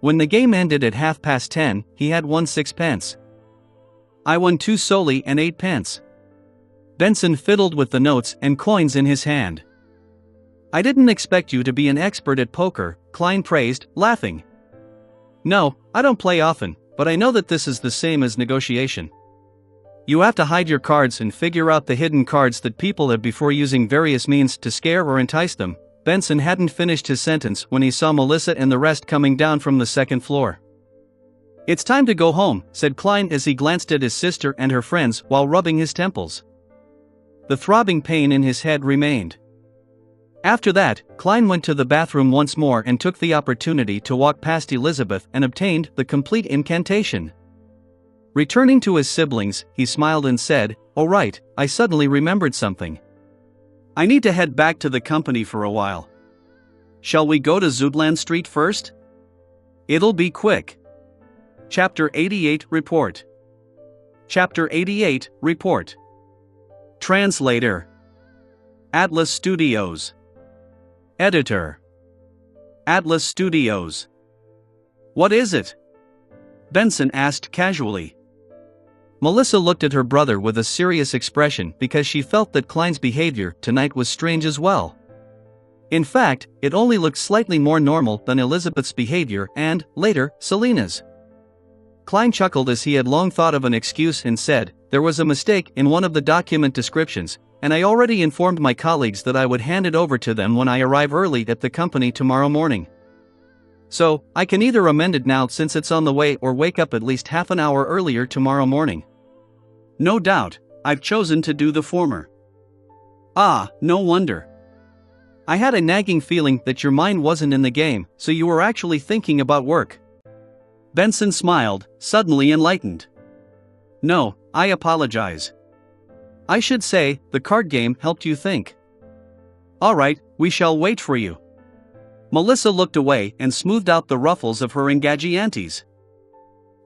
When the game ended at 10:30, he had won 6 pence. I won 2 soldi and 8 pence. Benson fiddled with the notes and coins in his hand. I didn't expect you to be an expert at poker, Klein praised, laughing. No, I don't play often, but I know that this is the same as negotiation. You have to hide your cards and figure out the hidden cards that people have before using various means to scare or entice them. Benson hadn't finished his sentence when he saw Melissa and the rest coming down from the second floor. "It's time to go home," said Klein as he glanced at his sister and her friends while rubbing his temples. The throbbing pain in his head remained. After that, Klein went to the bathroom once more and took the opportunity to walk past Elizabeth and obtained the complete incantation. Returning to his siblings, he smiled and said, "Oh right, I suddenly remembered something. I need to head back to the company for a while. Shall we go to Zootland Street first? It'll be quick." Chapter 88 Report. Chapter 88 Report. Translator. Atlas Studios. Editor. Atlas Studios. "What is it?" Benson asked casually. Melissa looked at her brother with a serious expression because she felt that Klein's behavior tonight was strange as well. In fact, it only looked slightly more normal than Elizabeth's behavior and, later, Selena's. Klein chuckled as he had long thought of an excuse and said, "There was a mistake in one of the document descriptions, and I already informed my colleagues that I would hand it over to them when I arrive early at the company tomorrow morning. So, I can either amend it now since it's on the way or wake up at least half an hour earlier tomorrow morning." "No doubt, I've chosen to do the former." "Ah, no wonder. I had a nagging feeling that your mind wasn't in the game, so you were actually thinking about work." Benson smiled, suddenly enlightened. "No, I apologize. I should say, the card game helped you think." "All right, we shall wait for you." Melissa looked away and smoothed out the ruffles of her engagiantes.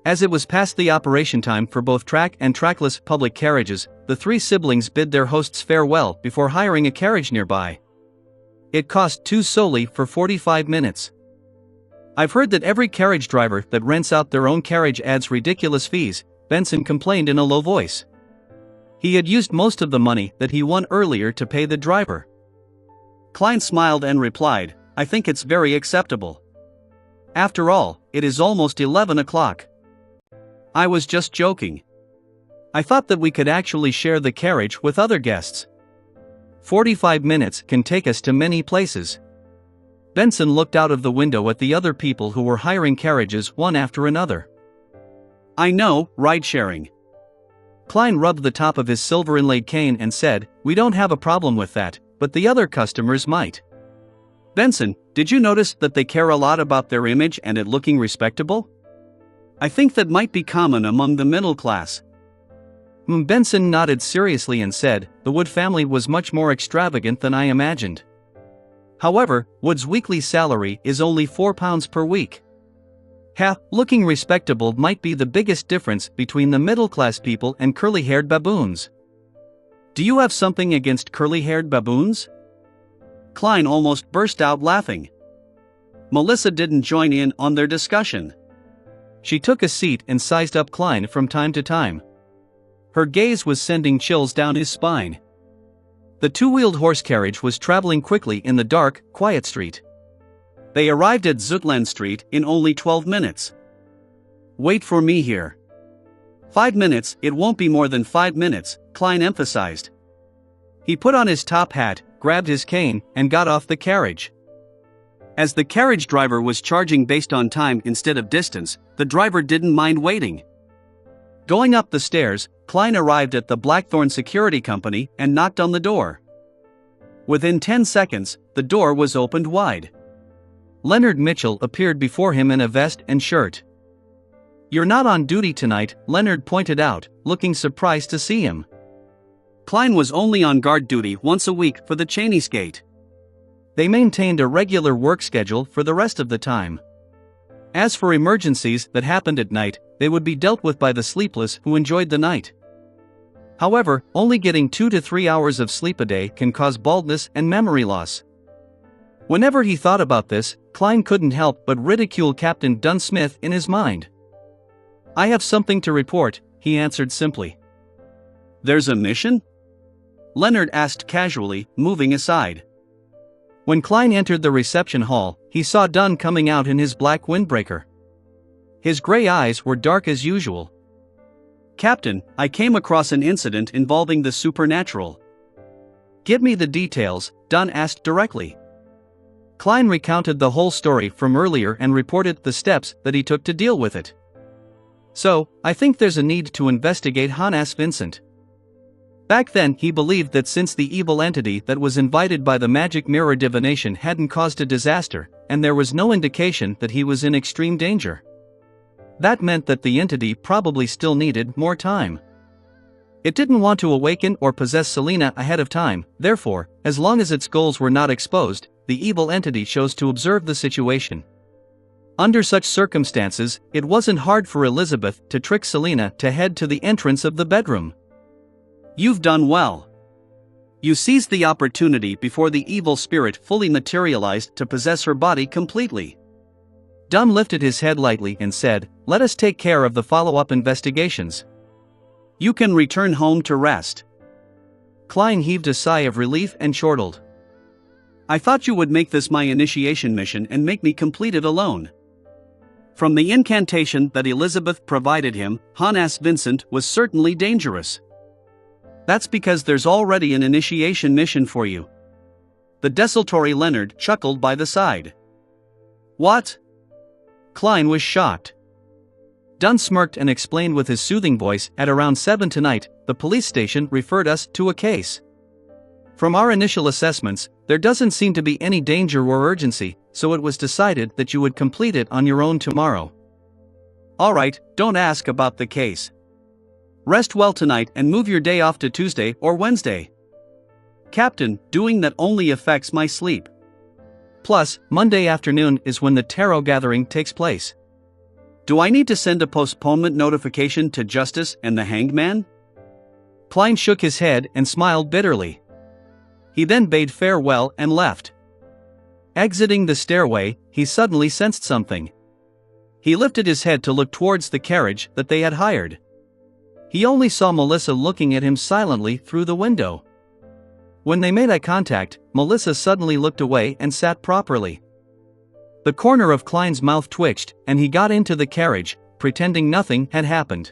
As it was past the operation time for both track and trackless public carriages, the three siblings bid their hosts farewell before hiring a carriage nearby. It cost 2 soldi for 45 minutes. "I've heard that every carriage driver that rents out their own carriage adds ridiculous fees," Benson complained in a low voice. He had used most of the money that he won earlier to pay the driver. Klein smiled and replied, "I think it's very acceptable. After all, it is almost 11 o'clock. I was just joking. I thought that we could actually share the carriage with other guests. 45 minutes can take us to many places." Benson looked out of the window at the other people who were hiring carriages one after another. "I know, ride-sharing." Klein rubbed the top of his silver-inlaid cane and said, "We don't have a problem with that, but the other customers might." "Benson, did you notice that they care a lot about their image and it looking respectable? I think that might be common among the middle class." Benson nodded seriously and said, "The Wood family was much more extravagant than I imagined. However, Wood's weekly salary is only £4 per week. Looking respectable might be the biggest difference between the middle-class people and curly-haired baboons." "Do you have something against curly-haired baboons?" Klein almost burst out laughing. Melissa didn't join in on their discussion. She took a seat and sized up Klein from time to time. Her gaze was sending chills down his spine. The two-wheeled horse carriage was traveling quickly in the dark, quiet street. They arrived at Zootland Street in only 12 minutes. "Wait for me here." 5 minutes, it won't be more than 5 minutes, Klein emphasized. He put on his top hat, grabbed his cane, and got off the carriage. As the carriage driver was charging based on time instead of distance, the driver didn't mind waiting. Going up the stairs, Klein arrived at the Blackthorn Security Company and knocked on the door. Within 10 seconds, the door was opened wide. Leonard Mitchell appeared before him in a vest and shirt. "You're not on duty tonight," Leonard pointed out, looking surprised to see him. Klein was only on guard duty once a week for the Cheneysgate. They maintained a regular work schedule for the rest of the time. As for emergencies that happened at night, they would be dealt with by the sleepless who enjoyed the night. However, only getting 2 to 3 hours of sleep a day can cause baldness and memory loss. Whenever he thought about this, Klein couldn't help but ridicule Captain Dunsmith in his mind. "I have something to report," he answered simply. "There's a mission?" Leonard asked casually, moving aside. When Klein entered the reception hall, he saw Dunn coming out in his black windbreaker. His gray eyes were dark as usual. "Captain, I came across an incident involving the supernatural." "Give me the details," Dunn asked directly. Klein recounted the whole story from earlier and reported the steps that he took to deal with it. So, I think there's a need to investigate Hannes Vincent. Back then, he believed that since the evil entity that was invited by the magic mirror divination hadn't caused a disaster, and there was no indication that he was in extreme danger. That meant that the entity probably still needed more time. It didn't want to awaken or possess Selena ahead of time, therefore, as long as its goals were not exposed, the evil entity chose to observe the situation. Under such circumstances, it wasn't hard for Elizabeth to trick Selena to head to the entrance of the bedroom. You've done well. You seized the opportunity before the evil spirit fully materialized to possess her body completely. Dunn lifted his head lightly and said, "Let us take care of the follow-up investigations. You can return home to rest." Klein heaved a sigh of relief and chortled. "I thought you would make this my initiation mission and make me complete it alone." From the incantation that Elizabeth provided him, Hannes Vincent was certainly dangerous. "That's because there's already an initiation mission for you." The desultory Leonard chuckled by the side. "What?" Klein was shocked. Dunn smirked and explained with his soothing voice, "At around 7 tonight, the police station referred us to a case. From our initial assessments, there doesn't seem to be any danger or urgency, so it was decided that you would complete it on your own tomorrow." "Alright, don't ask about the case. Rest well tonight and move your day off to Tuesday or Wednesday." "Captain, doing that only affects my sleep. Plus, Monday afternoon is when the tarot gathering takes place. Do I need to send a postponement notification to Justice and the Hanged Man?" Klein shook his head and smiled bitterly. He then bade farewell and left. Exiting the stairway, he suddenly sensed something. He lifted his head to look towards the carriage that they had hired. He only saw Melissa looking at him silently through the window. When they made eye contact, Melissa suddenly looked away and sat properly. The corner of Klein's mouth twitched, and he got into the carriage, pretending nothing had happened.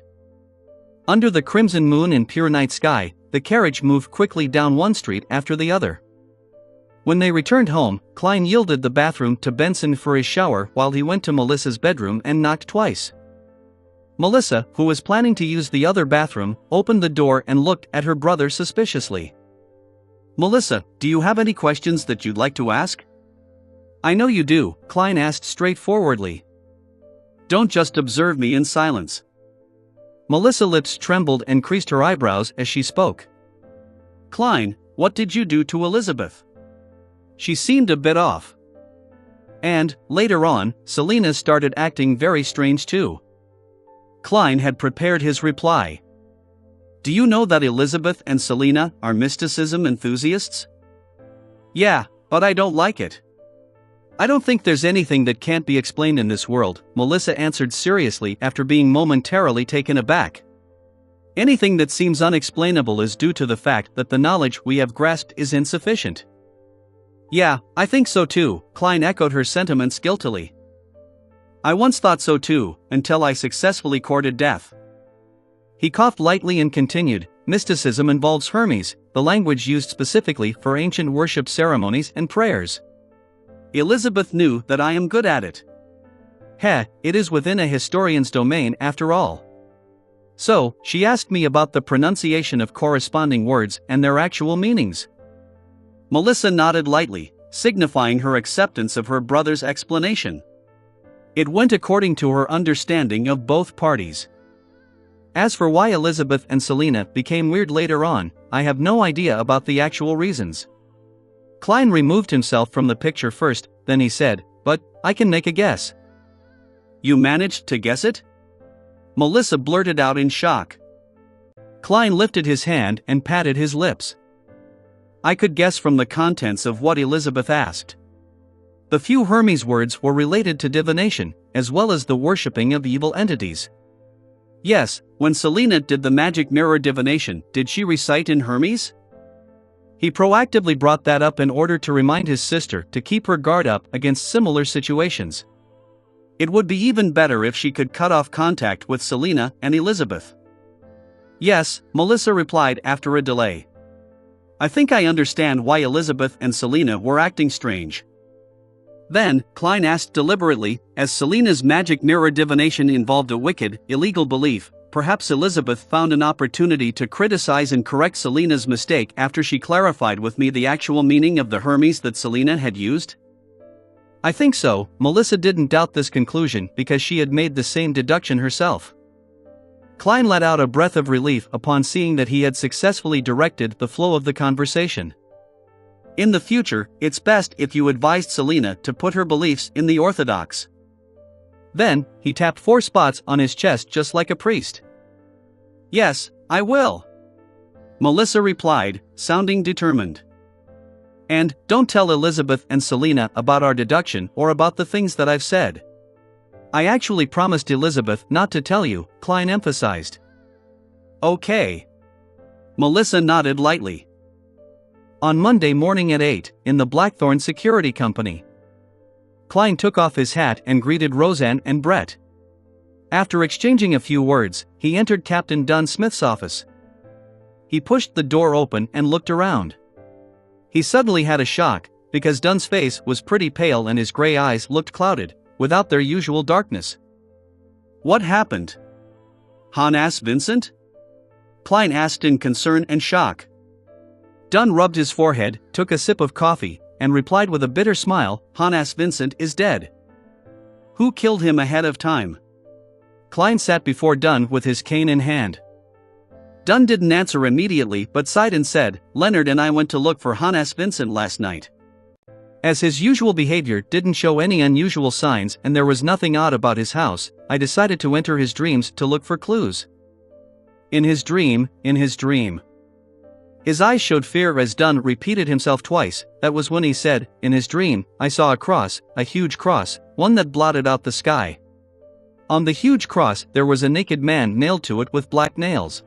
Under the crimson moon and pure night sky, the carriage moved quickly down one street after the other. When they returned home, Klein yielded the bathroom to Benson for his shower while he went to Melissa's bedroom and knocked twice. Melissa, who was planning to use the other bathroom, opened the door and looked at her brother suspiciously. "Melissa, do you have any questions that you'd like to ask?" "I know you do," Klein asked straightforwardly. "Don't just observe me in silence." Melissa's lips trembled and creased her eyebrows as she spoke. "Klein, what did you do to Elizabeth? She seemed a bit off. And, later on, Selena started acting very strange too." Klein had prepared his reply. "Do you know that Elizabeth and Selena are mysticism enthusiasts?" "Yeah, but I don't like it." "I don't think there's anything that can't be explained in this world," Melissa answered seriously after being momentarily taken aback. "Anything that seems unexplainable is due to the fact that the knowledge we have grasped is insufficient." "Yeah, I think so too," Klein echoed her sentiments guiltily. "I once thought so too, until I successfully courted death." He coughed lightly and continued, "Mysticism involves Hermes, the language used specifically for ancient worship ceremonies and prayers. Elizabeth knew that I am good at it. It is within a historian's domain after all. So, she asked me about the pronunciation of corresponding words and their actual meanings." Melissa nodded lightly, signifying her acceptance of her brother's explanation. It went according to her understanding of both parties. As for why Elizabeth and Selena became weird later on, I have no idea about the actual reasons. Klein removed himself from the picture first, then he said, "But, I can make a guess." "You managed to guess it?" Melissa blurted out in shock. Klein lifted his hand and patted his lips. "I could guess from the contents of what Elizabeth asked. The few Hermes words were related to divination, as well as the worshipping of evil entities." "Yes, when Selena did the magic mirror divination, did she recite in Hermes?" He proactively brought that up in order to remind his sister to keep her guard up against similar situations. It would be even better if she could cut off contact with Selena and Elizabeth. "Yes," Melissa replied after a delay. "I think I understand why Elizabeth and Selena were acting strange. Then, Klein asked deliberately, as Selena's magic mirror divination involved a wicked, illegal belief, perhaps Elizabeth found an opportunity to criticize and correct Selena's mistake after she clarified with me the actual meaning of the Hermes that Selena had used? I think so. Melissa didn't doubt this conclusion because she had made the same deduction herself. Klein let out a breath of relief upon seeing that he had successfully directed the flow of the conversation. In the future, it's best if you advised Selena to put her beliefs in the orthodox. Then, he tapped 4 spots on his chest just like a priest. Yes, I will. Melissa replied, sounding determined. And, don't tell Elizabeth and Selena about our deduction or about the things that I've said. I actually promised Elizabeth not to tell you, Klein emphasized. Okay. Melissa nodded lightly. On Monday morning at 8, in the Blackthorn Security Company. Klein took off his hat and greeted Roseanne and Brett. After exchanging a few words, he entered Captain Dunn Smith's office. He pushed the door open and looked around. He suddenly had a shock, because Dunn's face was pretty pale and his gray eyes looked clouded, without their usual darkness. What happened? Han asked Vincent? Klein asked in concern and shock. Dunn rubbed his forehead, took a sip of coffee, and replied with a bitter smile, Han asked Vincent is dead. Who killed him ahead of time? Klein sat before Dunn with his cane in hand. Dunn didn't answer immediately but sighed and said, Leonard and I went to look for Han asked Vincent last night. As his usual behavior didn't show any unusual signs and there was nothing odd about his house, I decided to enter his dreams to look for clues. In his dream. His eyes showed fear as Dunn repeated himself twice. That was when he said, in his dream, I saw a cross, a huge cross, one that blotted out the sky. On the huge cross there was a naked man nailed to it with black nails.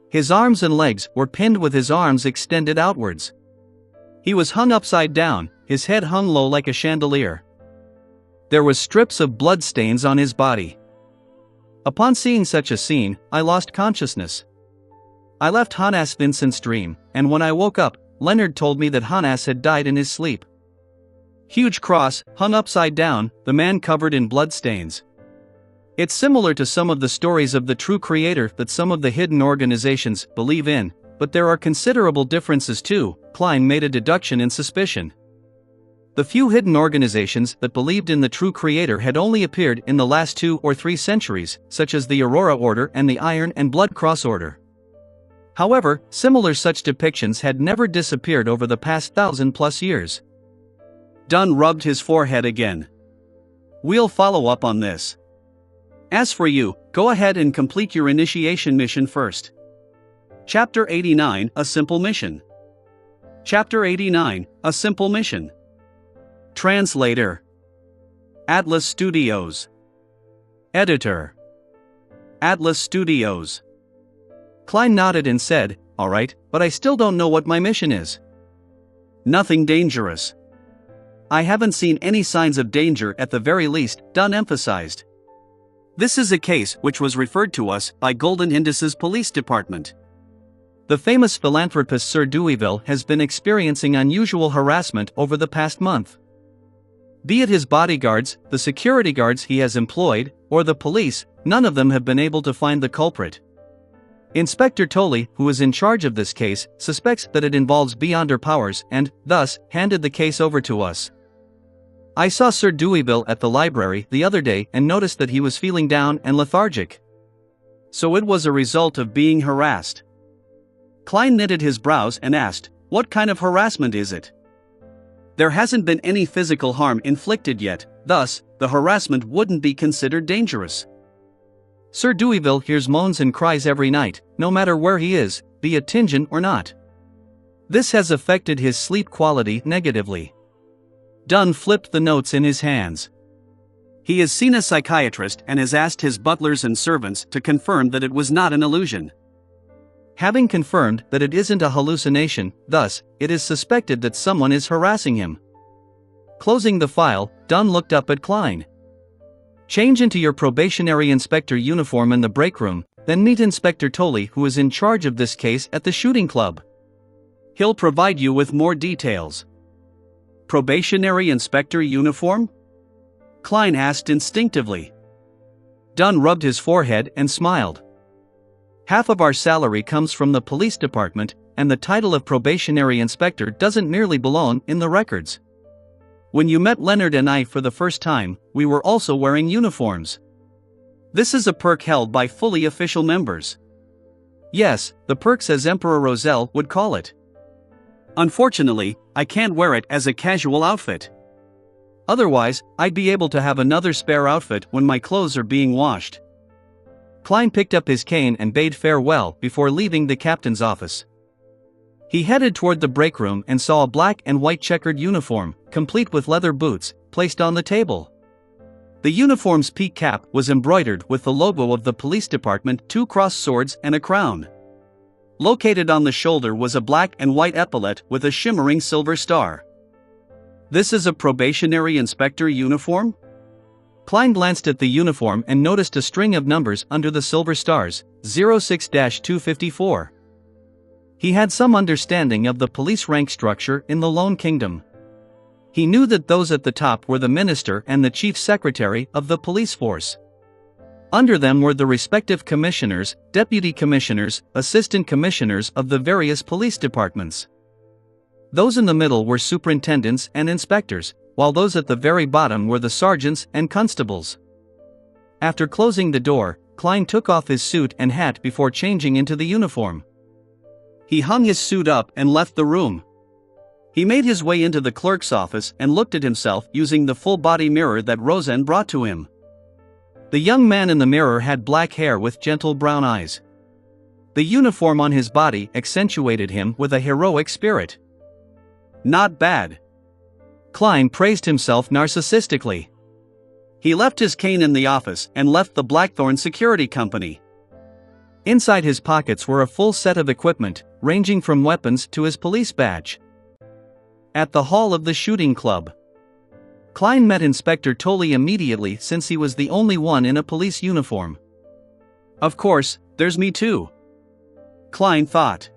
His arms and legs were pinned with his arms extended outwards. He was hung upside down, his head hung low like a chandelier. There was strips of blood stains on his body. Upon seeing such a scene, I lost consciousness. I left Hanas Vincent's dream, and when I woke up, Leonard told me that Hanas had died in his sleep. Huge cross, hung upside down, the man covered in blood stains. It's similar to some of the stories of the true creator that some of the hidden organizations believe in, but there are considerable differences too. Klein made a deduction in suspicion. The few hidden organizations that believed in the true creator had only appeared in the last 2 or 3 centuries, such as the Aurora Order and the Iron and Blood Cross Order. However, similar such depictions had never disappeared over the past 1,000+ years. Dunn rubbed his forehead again. We'll follow up on this. As for you, go ahead and complete your initiation mission first. Chapter 89, A Simple Mission. Chapter 89, A Simple Mission. Translator. Atlas Studios. Editor. Atlas Studios. Klein nodded and said, all right, but I still don't know what my mission is. Nothing dangerous. I haven't seen any signs of danger at the very least, Dunn emphasized. This is a case which was referred to us by Golden Indus's police department. The famous philanthropist Sir Deweyville has been experiencing unusual harassment over the past month. Be it his bodyguards, the security guards he has employed, or the police, none of them have been able to find the culprit. Inspector Tolley, who is in charge of this case, suspects that it involves beyond her powers and, thus, handed the case over to us. I saw Sir Deweyville at the library the other day and noticed that he was feeling down and lethargic. So it was a result of being harassed. Klein knitted his brows and asked, what kind of harassment is it? There hasn't been any physical harm inflicted yet, thus, the harassment wouldn't be considered dangerous. Sir Deweyville hears moans and cries every night, no matter where he is, be it Tingen or not. This has affected his sleep quality negatively. Dunn flipped the notes in his hands. He has seen a psychiatrist and has asked his butlers and servants to confirm that it was not an illusion. Having confirmed that it isn't a hallucination, thus, it is suspected that someone is harassing him. Closing the file, Dunn looked up at Klein. Change into your probationary inspector uniform in the break room, then meet Inspector Tolley, who is in charge of this case at the shooting club. He'll provide you with more details. Probationary inspector uniform? Klein asked instinctively. Dunn rubbed his forehead and smiled. Half of our salary comes from the police department, and the title of probationary inspector doesn't merely belong in the records. When you met Leonard and I for the first time, we were also wearing uniforms. This is a perk held by fully official members. Yes, the perks as Emperor Roselle would call it. Unfortunately, I can't wear it as a casual outfit. Otherwise, I'd be able to have another spare outfit when my clothes are being washed. Klein picked up his cane and bade farewell before leaving the captain's office. He headed toward the break room and saw a black and white checkered uniform, complete with leather boots, placed on the table. The uniform's peak cap was embroidered with the logo of the police department, 2 crossed swords and a crown. Located on the shoulder was a black and white epaulet with a shimmering silver star. This is a probationary inspector uniform? Klein glanced at the uniform and noticed a string of numbers under the silver stars, 06-254. He had some understanding of the police rank structure in the Lone Kingdom. He knew that those at the top were the minister and the chief secretary of the police force. Under them were the respective commissioners, deputy commissioners, assistant commissioners of the various police departments. Those in the middle were superintendents and inspectors, while those at the very bottom were the sergeants and constables. After closing the door, Klein took off his suit and hat before changing into the uniform. He hung his suit up and left the room. He made his way into the clerk's office and looked at himself using the full-body mirror that Roseanne brought to him. The young man in the mirror had black hair with gentle brown eyes. The uniform on his body accentuated him with a heroic spirit. Not bad. Klein praised himself narcissistically. He left his cane in the office and left the Blackthorn Security Company. Inside his pockets were a full set of equipment, ranging from weapons to his police badge. At the hall of the shooting club, Klein met Inspector Tolley immediately since he was the only one in a police uniform. Of course, there's me too, Klein thought.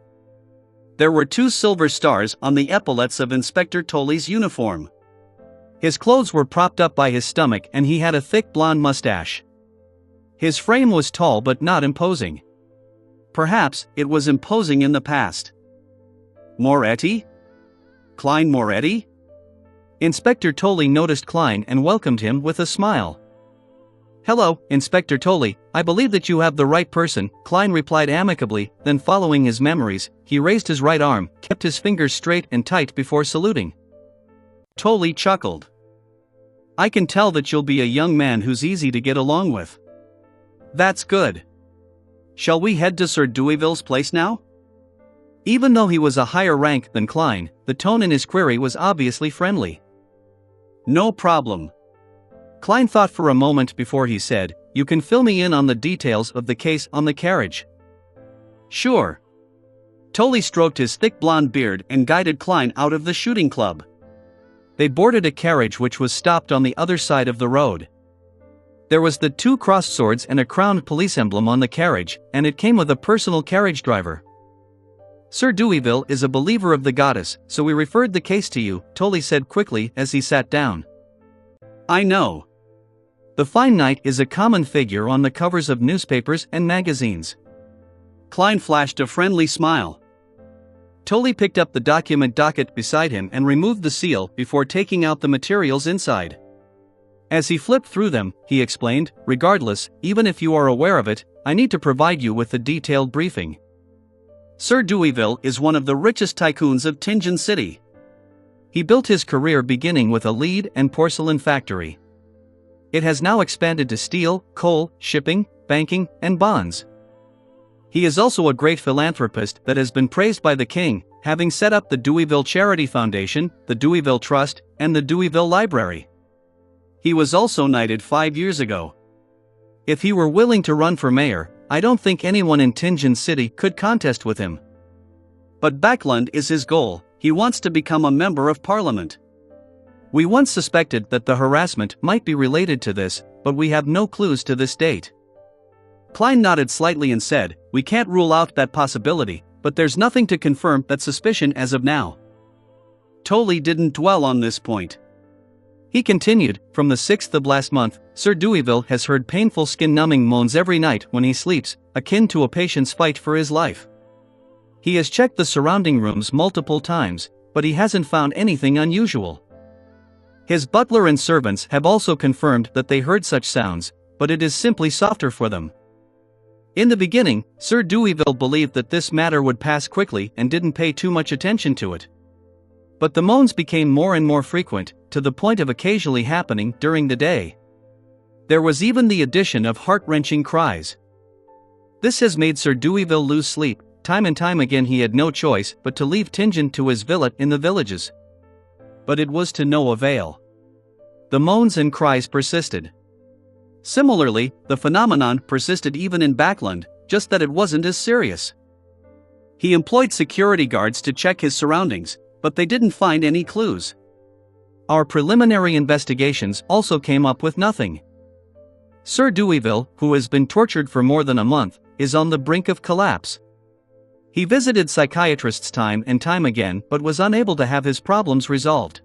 There were 2 silver stars on the epaulets of Inspector Tolley's uniform. His clothes were propped up by his stomach and he had a thick blonde mustache. His frame was tall but not imposing. Perhaps it was imposing in the past. Moretti? Klein Moretti? Inspector Tolley noticed Klein and welcomed him with a smile. Hello, Inspector Tolley, I believe that you have the right person, Klein replied amicably, then following his memories, he raised his right arm, kept his fingers straight and tight before saluting. Tolley chuckled. I can tell that you'll be a young man who's easy to get along with. That's good. Shall we head to Sir Deweyville's place now? Even though he was a higher rank than Klein, the tone in his query was obviously friendly. No problem. Klein thought for a moment before he said, You can fill me in on the details of the case on the carriage. Sure. Tolley stroked his thick blonde beard and guided Klein out of the shooting club. They boarded a carriage which was stopped on the other side of the road. There was the 2 crossed swords and a crowned police emblem on the carriage, and it came with a personal carriage driver. Sir Deweyville is a believer of the goddess, so we referred the case to you, Tolley said quickly as he sat down. I know. The fine knight is a common figure on the covers of newspapers and magazines. Klein flashed a friendly smile. Tolley picked up the document docket beside him and removed the seal before taking out the materials inside. As he flipped through them, he explained, Regardless, even if you are aware of it, I need to provide you with a detailed briefing. Sir Deweyville is one of the richest tycoons of Tingen City. He built his career beginning with a lead and porcelain factory. It has now expanded to steel, coal, shipping, banking, and bonds. He is also a great philanthropist that has been praised by the king, having set up the Deweyville Charity Foundation, the Deweyville Trust, and the Deweyville Library. He was also knighted 5 years ago. If he were willing to run for mayor, I don't think anyone in Tingen City could contest with him. But Backlund is his goal. He wants to become a member of parliament. We once suspected that the harassment might be related to this, but we have no clues to this date. Klein nodded slightly and said, We can't rule out that possibility, but there's nothing to confirm that suspicion as of now. Tolley didn't dwell on this point. He continued, from the 6th of last month, Sir Deweyville has heard painful skin-numbing moans every night when he sleeps, akin to a patient's fight for his life. He has checked the surrounding rooms multiple times, but he hasn't found anything unusual. His butler and servants have also confirmed that they heard such sounds, but it is simply softer for them. In the beginning, Sir Deweyville believed that this matter would pass quickly and didn't pay too much attention to it. But the moans became more and more frequent, to the point of occasionally happening during the day. There was even the addition of heart-wrenching cries. This has made Sir Deweyville lose sleep. Time and time again he had no choice but to leave Tingen to his villa in the villages. But it was to no avail. The moans and cries persisted. Similarly, the phenomenon persisted even in Backland, just that it wasn't as serious. He employed security guards to check his surroundings, but they didn't find any clues. Our preliminary investigations also came up with nothing. Sir Deweyville, who has been tortured for more than a month, is on the brink of collapse. He visited psychiatrists time and time again but was unable to have his problems resolved.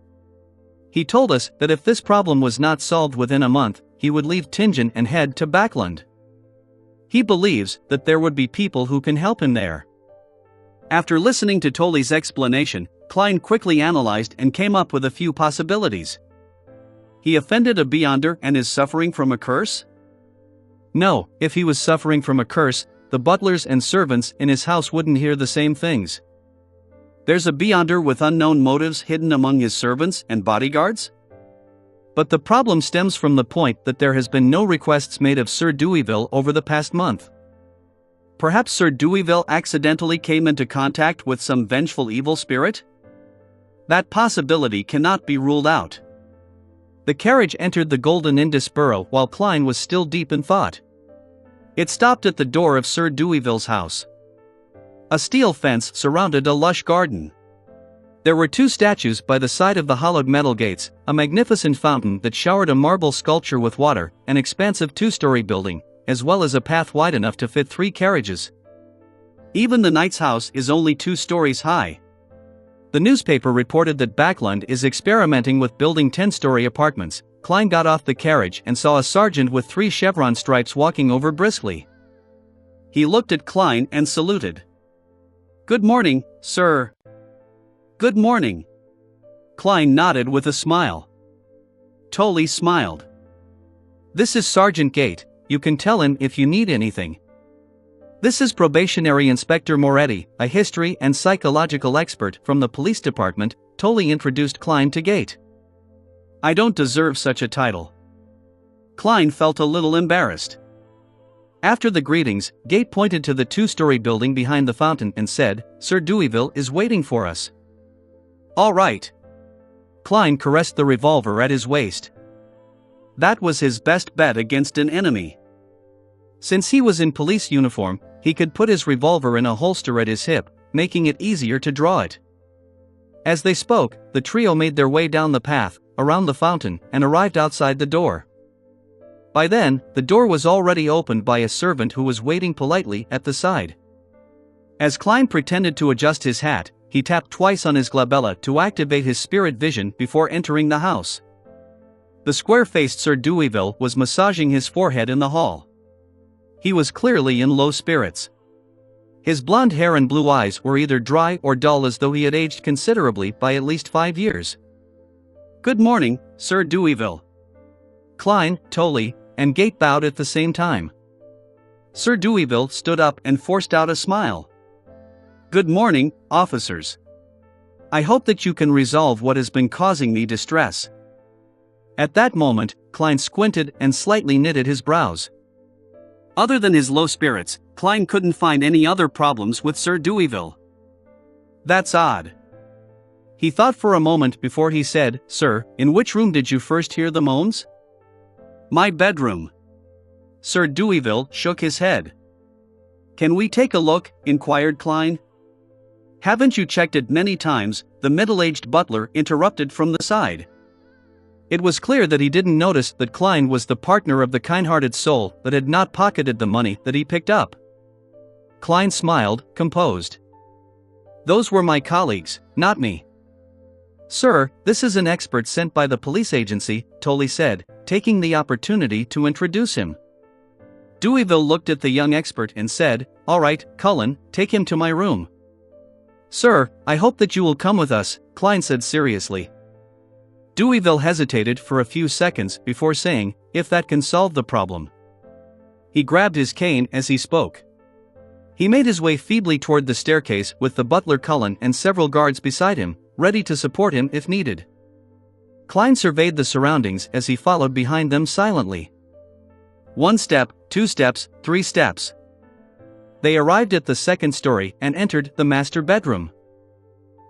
He told us that if this problem was not solved within a month, he would leave Tingen and head to Backland. He believes that there would be people who can help him there. After listening to Tolley's explanation, Klein quickly analyzed and came up with a few possibilities. He offended a Beyonder and is suffering from a curse? No, if he was suffering from a curse, the butlers and servants in his house wouldn't hear the same things. There's a Beyonder with unknown motives hidden among his servants and bodyguards? But the problem stems from the point that there has been no requests made of Sir Deweyville over the past month. Perhaps Sir Deweyville accidentally came into contact with some vengeful evil spirit? That possibility cannot be ruled out. The carriage entered the Golden Indus Burrow while Klein was still deep in thought. It stopped at the door of Sir Deweyville's house. A steel fence surrounded a lush garden. There were 2 statues by the side of the hollowed metal gates, a magnificent fountain that showered a marble sculpture with water, an expansive 2-story building, as well as a path wide enough to fit 3 carriages. Even the knight's house is only 2 stories high. The newspaper reported that Backland is experimenting with building 10-story apartments. Klein got off the carriage and saw a sergeant with 3 chevron stripes walking over briskly. He looked at Klein and saluted. "Good morning, sir." "Good morning." Klein nodded with a smile. Tolley smiled. "This is Sergeant Gate, you can tell him if you need anything. This is Probationary Inspector Moretti, a history and psychological expert from the police department." Tolley introduced Klein to Gate. "I don't deserve such a title." Klein felt a little embarrassed. After the greetings, Gate pointed to the 2-story building behind the fountain and said, "Sir Deweyville is waiting for us." "All right." Klein caressed the revolver at his waist. That was his best bet against an enemy. Since he was in police uniform, he could put his revolver in a holster at his hip, making it easier to draw it. As they spoke, the trio made their way down the path, around the fountain, and arrived outside the door. By then, the door was already opened by a servant who was waiting politely at the side. As Klein pretended to adjust his hat, he tapped twice on his glabella to activate his spirit vision before entering the house. The square-faced Sir Deweyville was massaging his forehead in the hall. He was clearly in low spirits. His blonde hair and blue eyes were either dry or dull, as though he had aged considerably by at least 5 years. "Good morning, Sir Deweyville." Klein, Tolley, and Gate bowed at the same time. Sir Deweyville stood up and forced out a smile. "Good morning, officers. I hope that you can resolve what has been causing me distress." At that moment, Klein squinted and slightly knitted his brows. Other than his low spirits, Klein couldn't find any other problems with Sir Deweyville. "That's odd." He thought for a moment before he said, "Sir, in which room did you first hear the moans?" "My bedroom." Sir Deweyville shook his head. "Can we take a look?" inquired Klein. "Haven't you checked it many times?" the middle-aged butler interrupted from the side. It was clear that he didn't notice that Klein was the partner of the kind-hearted soul that had not pocketed the money that he picked up. Klein smiled, composed. "Those were my colleagues, not me." "Sir, this is an expert sent by the police agency," Tully said, taking the opportunity to introduce him. Deweyville looked at the young expert and said, "All right, Cullen, take him to my room." "Sir, I hope that you will come with us," Klein said seriously. Deweyville hesitated for a few seconds before saying, "If that can solve the problem." He grabbed his cane as he spoke. He made his way feebly toward the staircase with the butler Cullen and several guards beside him, ready to support him if needed. Klein surveyed the surroundings as he followed behind them silently. 1 step, 2 steps, 3 steps. They arrived at the second story and entered the master bedroom.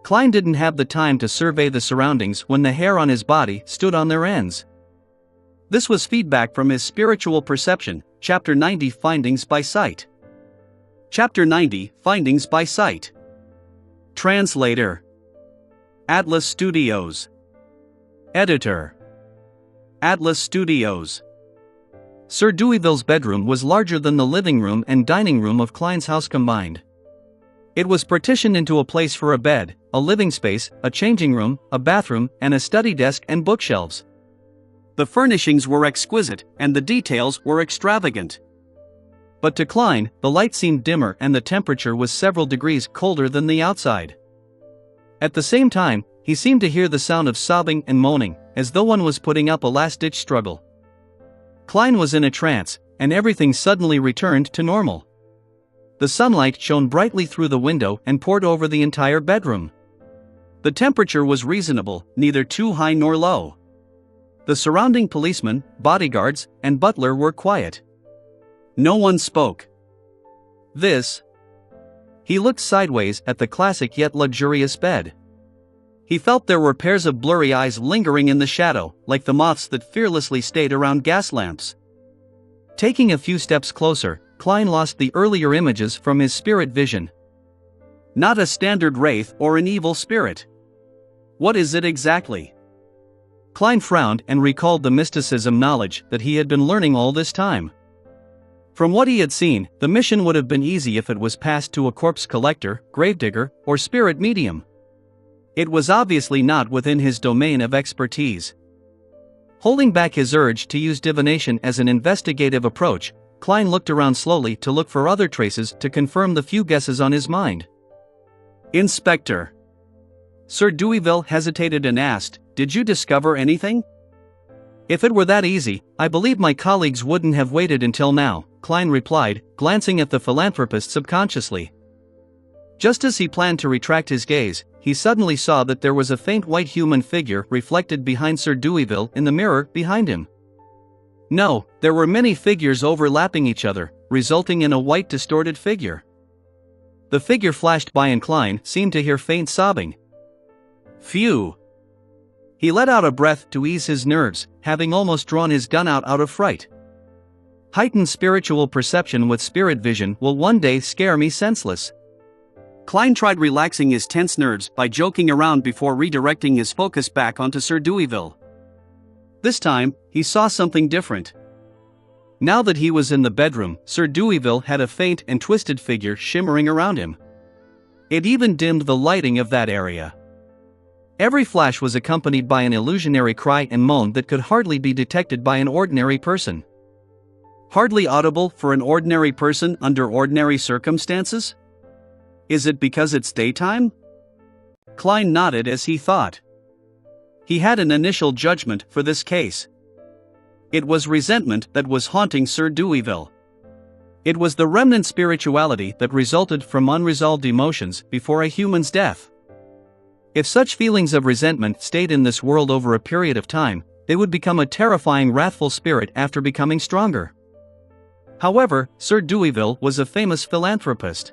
Klein didn't have the time to survey the surroundings when the hair on his body stood on their ends. This was feedback from his spiritual perception. Chapter 90 Findings by Sight. Chapter 90 Findings by Sight. Translator. Atlas Studios. Editor. Atlas Studios. Sir Deweyville's bedroom was larger than the living room and dining room of Klein's house combined. It was partitioned into a place for a bed, a living space, a changing room, a bathroom, and a study desk and bookshelves. The furnishings were exquisite, and the details were extravagant. But to Klein, the light seemed dimmer and the temperature was several degrees colder than the outside. At the same time, he seemed to hear the sound of sobbing and moaning, as though one was putting up a last-ditch struggle. Klein was in a trance, and everything suddenly returned to normal. The sunlight shone brightly through the window and poured over the entire bedroom. The temperature was reasonable, neither too high nor low. The surrounding policemen, bodyguards, and butler were quiet. No one spoke. He looked sideways at the classic yet luxurious bed. He felt there were pairs of blurry eyes lingering in the shadow, like the moths that fearlessly stayed around gas lamps. Taking a few steps closer, Klein lost the earlier images from his spirit vision. Not a standard wraith or an evil spirit. What is it exactly? Klein frowned and recalled the mysticism knowledge that he had been learning all this time. From what he had seen, the mission would have been easy if it was passed to a corpse collector, gravedigger, or spirit medium. It was obviously not within his domain of expertise. Holding back his urge to use divination as an investigative approach, Klein looked around slowly to look for other traces to confirm the few guesses on his mind. "Inspector." Sir Deweyville hesitated and asked, "Did you discover anything?" "If it were that easy, I believe my colleagues wouldn't have waited until now," Klein replied, glancing at the philanthropist subconsciously. Just as he planned to retract his gaze, he suddenly saw that there was a faint white human figure reflected behind Sir Deweyville in the mirror behind him. No, there were many figures overlapping each other, resulting in a white distorted figure. The figure flashed by and Klein seemed to hear faint sobbing. Phew! He let out a breath to ease his nerves, having almost drawn his gun out of fright. Heightened spiritual perception with spirit vision will one day scare me senseless. Klein tried relaxing his tense nerves by joking around before redirecting his focus back onto Sir Deweyville. This time, he saw something different. Now that he was in the bedroom, Sir Deweyville had a faint and twisted figure shimmering around him. It even dimmed the lighting of that area. Every flash was accompanied by an illusionary cry and moan that could hardly be detected by an ordinary person. Hardly audible for an ordinary person under ordinary circumstances? Is it because it's daytime? Klein nodded as he thought. He had an initial judgment for this case. It was resentment that was haunting Sir Deweyville. It was the remnant spirituality that resulted from unresolved emotions before a human's death. If such feelings of resentment stayed in this world over a period of time, they would become a terrifying wrathful spirit after becoming stronger. However, Sir Deweyville was a famous philanthropist.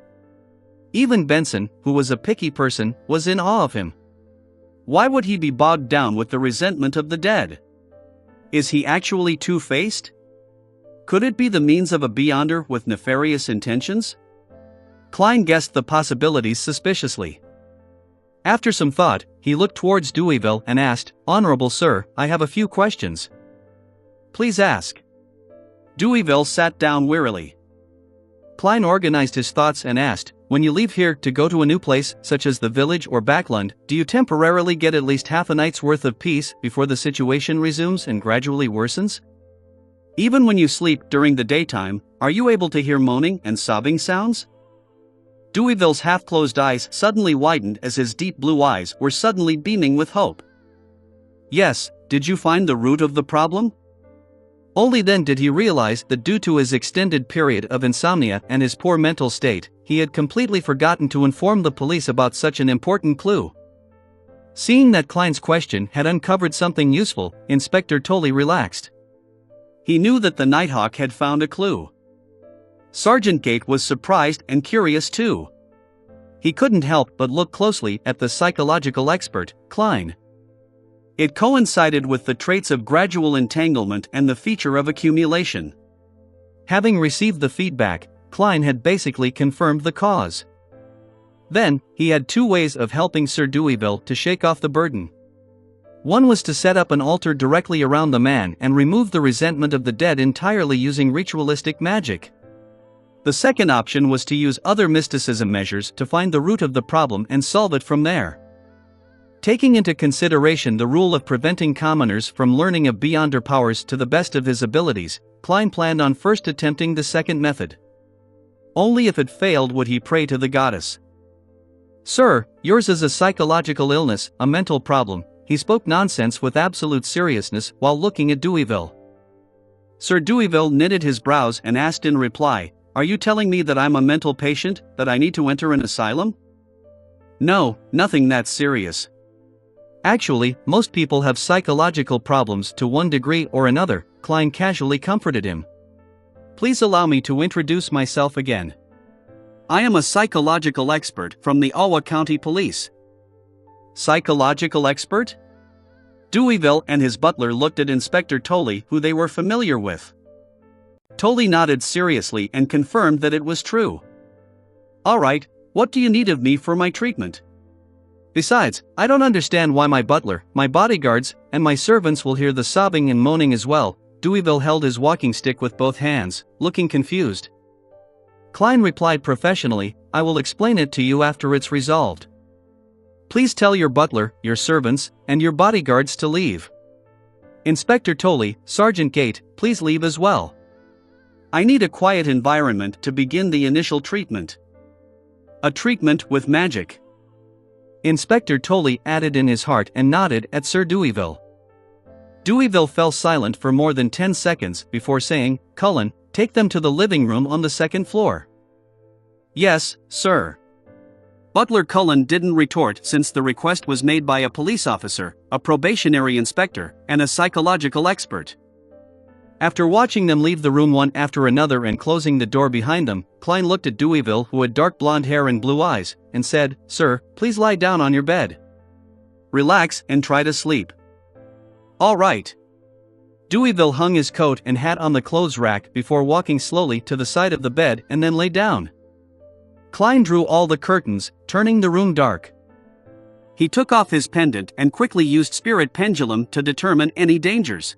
Even Benson, who was a picky person, was in awe of him. Why would he be bogged down with the resentment of the dead? Is he actually two-faced? Could it be the means of a beyonder with nefarious intentions? Klein guessed the possibilities suspiciously. After some thought, he looked towards Deweyville and asked, "Honorable sir, I have a few questions." "Please ask." Deweyville sat down wearily. Klein organized his thoughts and asked, when you leave here to go to a new place, such as the village or backland, do you temporarily get at least half a night's worth of peace before the situation resumes and gradually worsens? Even when you sleep during the daytime, are you able to hear moaning and sobbing sounds? Deweyville's half-closed eyes suddenly widened as his deep blue eyes were suddenly beaming with hope. Yes, did you find the root of the problem? Only then did he realize that due to his extended period of insomnia and his poor mental state, he had completely forgotten to inform the police about such an important clue. Seeing that Klein's question had uncovered something useful, Inspector Tolley relaxed. He knew that the Nighthawk had found a clue. Sergeant Gate was surprised and curious too. He couldn't help but look closely at the psychological expert, Klein. It coincided with the traits of gradual entanglement and the feature of accumulation. Having received the feedback, Klein had basically confirmed the cause. Then, he had two ways of helping Sir Deweyville to shake off the burden. One was to set up an altar directly around the man and remove the resentment of the dead entirely using ritualistic magic. The second option was to use other mysticism measures to find the root of the problem and solve it from there. Taking into consideration the rule of preventing commoners from learning of beyonder powers to the best of his abilities, Klein planned on first attempting the second method. Only if it failed would he pray to the goddess. Sir, yours is a psychological illness, a mental problem. He spoke nonsense with absolute seriousness while looking at Deweyville. Sir Deweyville knitted his brows and asked in reply, are you telling me that I'm a mental patient, that I need to enter an asylum? No, nothing that serious. Actually, most people have psychological problems to one degree or another, Klein casually comforted him. Please allow me to introduce myself again. I am a psychological expert from the Ottawa County Police. Psychological expert? Deweyville and his butler looked at Inspector Tolley, who they were familiar with. Tolley nodded seriously and confirmed that it was true. All right, what do you need of me for my treatment? Besides, I don't understand why my butler, my bodyguards, and my servants will hear the sobbing and moaning as well. Deweyville held his walking stick with both hands, looking confused. Klein replied professionally, I will explain it to you after it's resolved. Please tell your butler, your servants, and your bodyguards to leave. Inspector Tolley, Sergeant Gate, please leave as well. I need a quiet environment to begin the initial treatment. A treatment with magic. Inspector Tolley added in his heart and nodded at Sir Deweyville. Deweyville fell silent for more than 10 seconds before saying, Cullen, take them to the living room on the second floor. Yes, sir. Butler Cullen didn't retort since the request was made by a police officer, a probationary inspector, and a psychological expert. After watching them leave the room one after another and closing the door behind them, Klein looked at Deweyville, who had dark blonde hair and blue eyes, and said, Sir, please lie down on your bed. Relax and try to sleep. All right. Deweyville hung his coat and hat on the clothes rack before walking slowly to the side of the bed and then lay down. Klein drew all the curtains, turning the room dark. He took off his pendant and quickly used spirit pendulum to determine any dangers.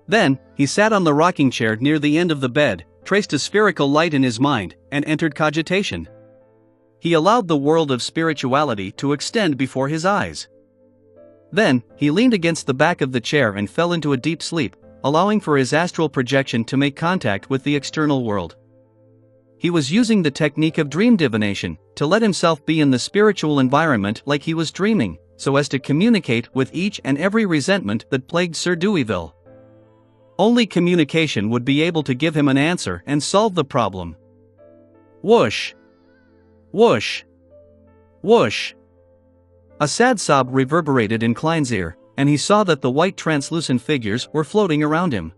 Then, he sat on the rocking chair near the end of the bed, traced a spherical light in his mind, and entered cogitation. He allowed the world of spirituality to extend before his eyes. Then, he leaned against the back of the chair and fell into a deep sleep, allowing for his astral projection to make contact with the external world. He was using the technique of dream divination to let himself be in the spiritual environment like he was dreaming, so as to communicate with each and every resentment that plagued Sir Deweyville. Only communication would be able to give him an answer and solve the problem. Whoosh! Whoosh! Whoosh! A sad sob reverberated in Klein's ear, and he saw that the white translucent figures were floating around him.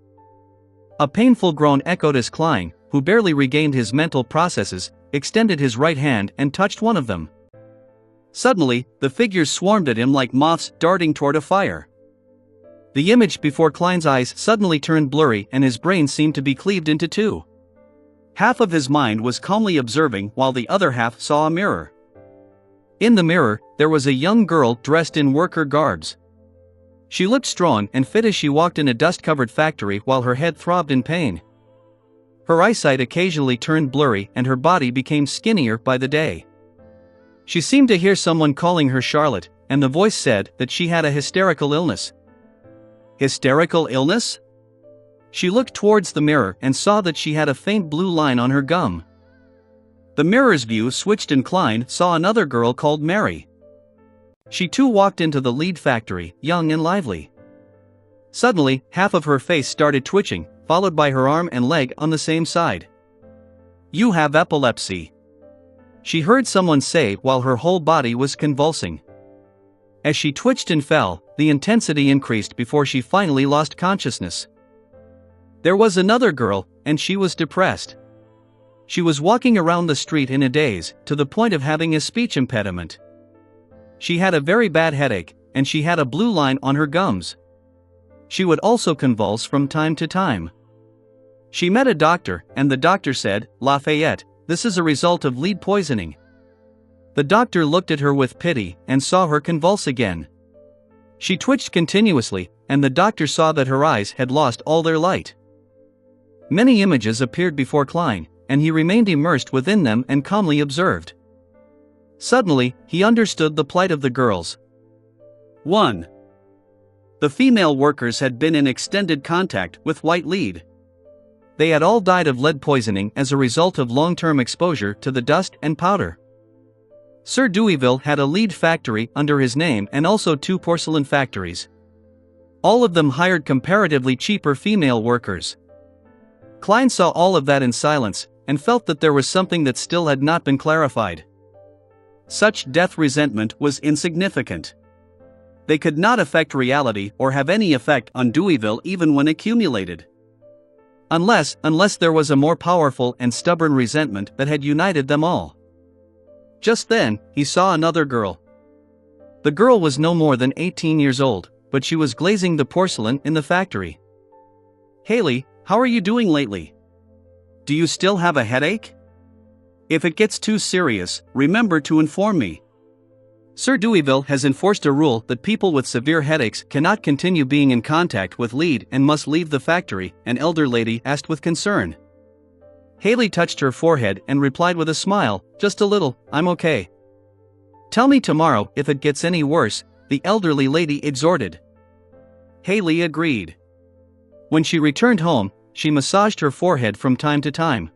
A painful groan echoed as Klein, who barely regained his mental processes, extended his right hand and touched one of them. Suddenly, the figures swarmed at him like moths darting toward a fire. The image before Klein's eyes suddenly turned blurry and his brain seemed to be cleaved into two. Half of his mind was calmly observing while the other half saw a mirror. In the mirror, there was a young girl dressed in worker garbs. She looked strong and fit as she walked in a dust-covered factory while her head throbbed in pain. Her eyesight occasionally turned blurry and her body became skinnier by the day. She seemed to hear someone calling her Charlotte, and the voice said that she had a hysterical illness. Hysterical illness? She looked towards the mirror and saw that she had a faint blue line on her gum. The mirror's view switched and Klein saw another girl called Mary. She too walked into the lead factory, young and lively. Suddenly, half of her face started twitching, followed by her arm and leg on the same side. "You have epilepsy," she heard someone say while her whole body was convulsing. As she twitched and fell, the intensity increased before she finally lost consciousness. There was another girl, and she was depressed. She was walking around the street in a daze, to the point of having a speech impediment. She had a very bad headache, and she had a blue line on her gums. She would also convulse from time to time. She met a doctor, and the doctor said, "Lafayette, this is a result of lead poisoning." The doctor looked at her with pity and saw her convulse again. She twitched continuously, and the doctor saw that her eyes had lost all their light. Many images appeared before Klein, and he remained immersed within them and calmly observed. Suddenly, he understood the plight of the girls. 1. The female workers had been in extended contact with white lead. They had all died of lead poisoning as a result of long-term exposure to the dust and powder. Sir Deweyville had a lead factory under his name and also 2 porcelain factories. All of them hired comparatively cheaper female workers. Klein saw all of that in silence, and felt that there was something that still had not been clarified. Such death resentment was insignificant. They could not affect reality or have any effect on Deweyville even when accumulated. Unless there was a more powerful and stubborn resentment that had united them all. Just then, he saw another girl. The girl was no more than 18 years old, but she was glazing the porcelain in the factory. "Haley, how are you doing lately? Do you still have a headache? If it gets too serious, remember to inform me. Sir Deweyville has enforced a rule that people with severe headaches cannot continue being in contact with lead and must leave the factory," an elder lady asked with concern. Haley touched her forehead and replied with a smile, "Just a little, I'm okay." "Tell me tomorrow if it gets any worse," the elderly lady exhorted. Haley agreed. When she returned home, she massaged her forehead from time to time.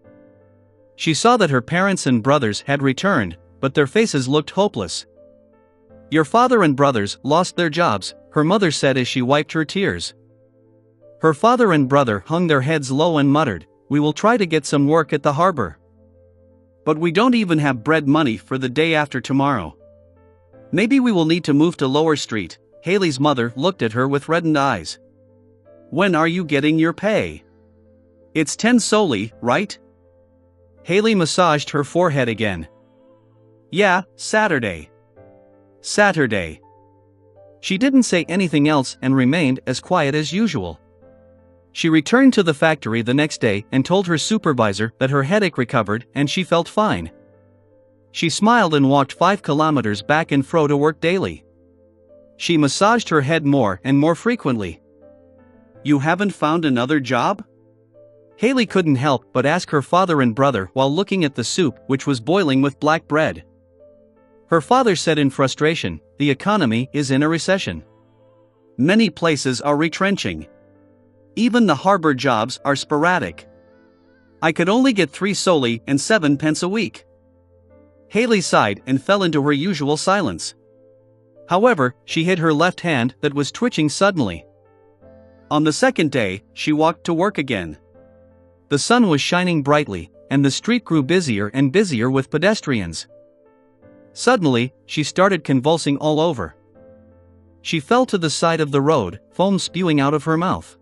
She saw that her parents and brothers had returned, but their faces looked hopeless. "Your father and brothers lost their jobs," her mother said as she wiped her tears. Her father and brother hung their heads low and muttered, "We will try to get some work at the harbor. But we don't even have bread money for the day after tomorrow. Maybe we will need to move to Lower Street." Haley's mother looked at her with reddened eyes. "When are you getting your pay? It's 10 solely, right?" Haley massaged her forehead again. "Yeah, Saturday." Saturday. She didn't say anything else and remained as quiet as usual. She returned to the factory the next day and told her supervisor that her headache recovered and she felt fine. She smiled and walked 5 kilometers back and fro to work daily. She massaged her head more and more frequently. "You haven't found another job?" Haley couldn't help but ask her father and brother while looking at the soup which was boiling with black bread. Her father said in frustration, "The economy is in a recession. Many places are retrenching. Even the harbor jobs are sporadic. I could only get 3 solely and 7 pence a week." Haley sighed and fell into her usual silence. However, she hid her left hand that was twitching suddenly. On the second day, she walked to work again. The sun was shining brightly, and the street grew busier and busier with pedestrians. Suddenly, she started convulsing all over. She fell to the side of the road, foam spewing out of her mouth.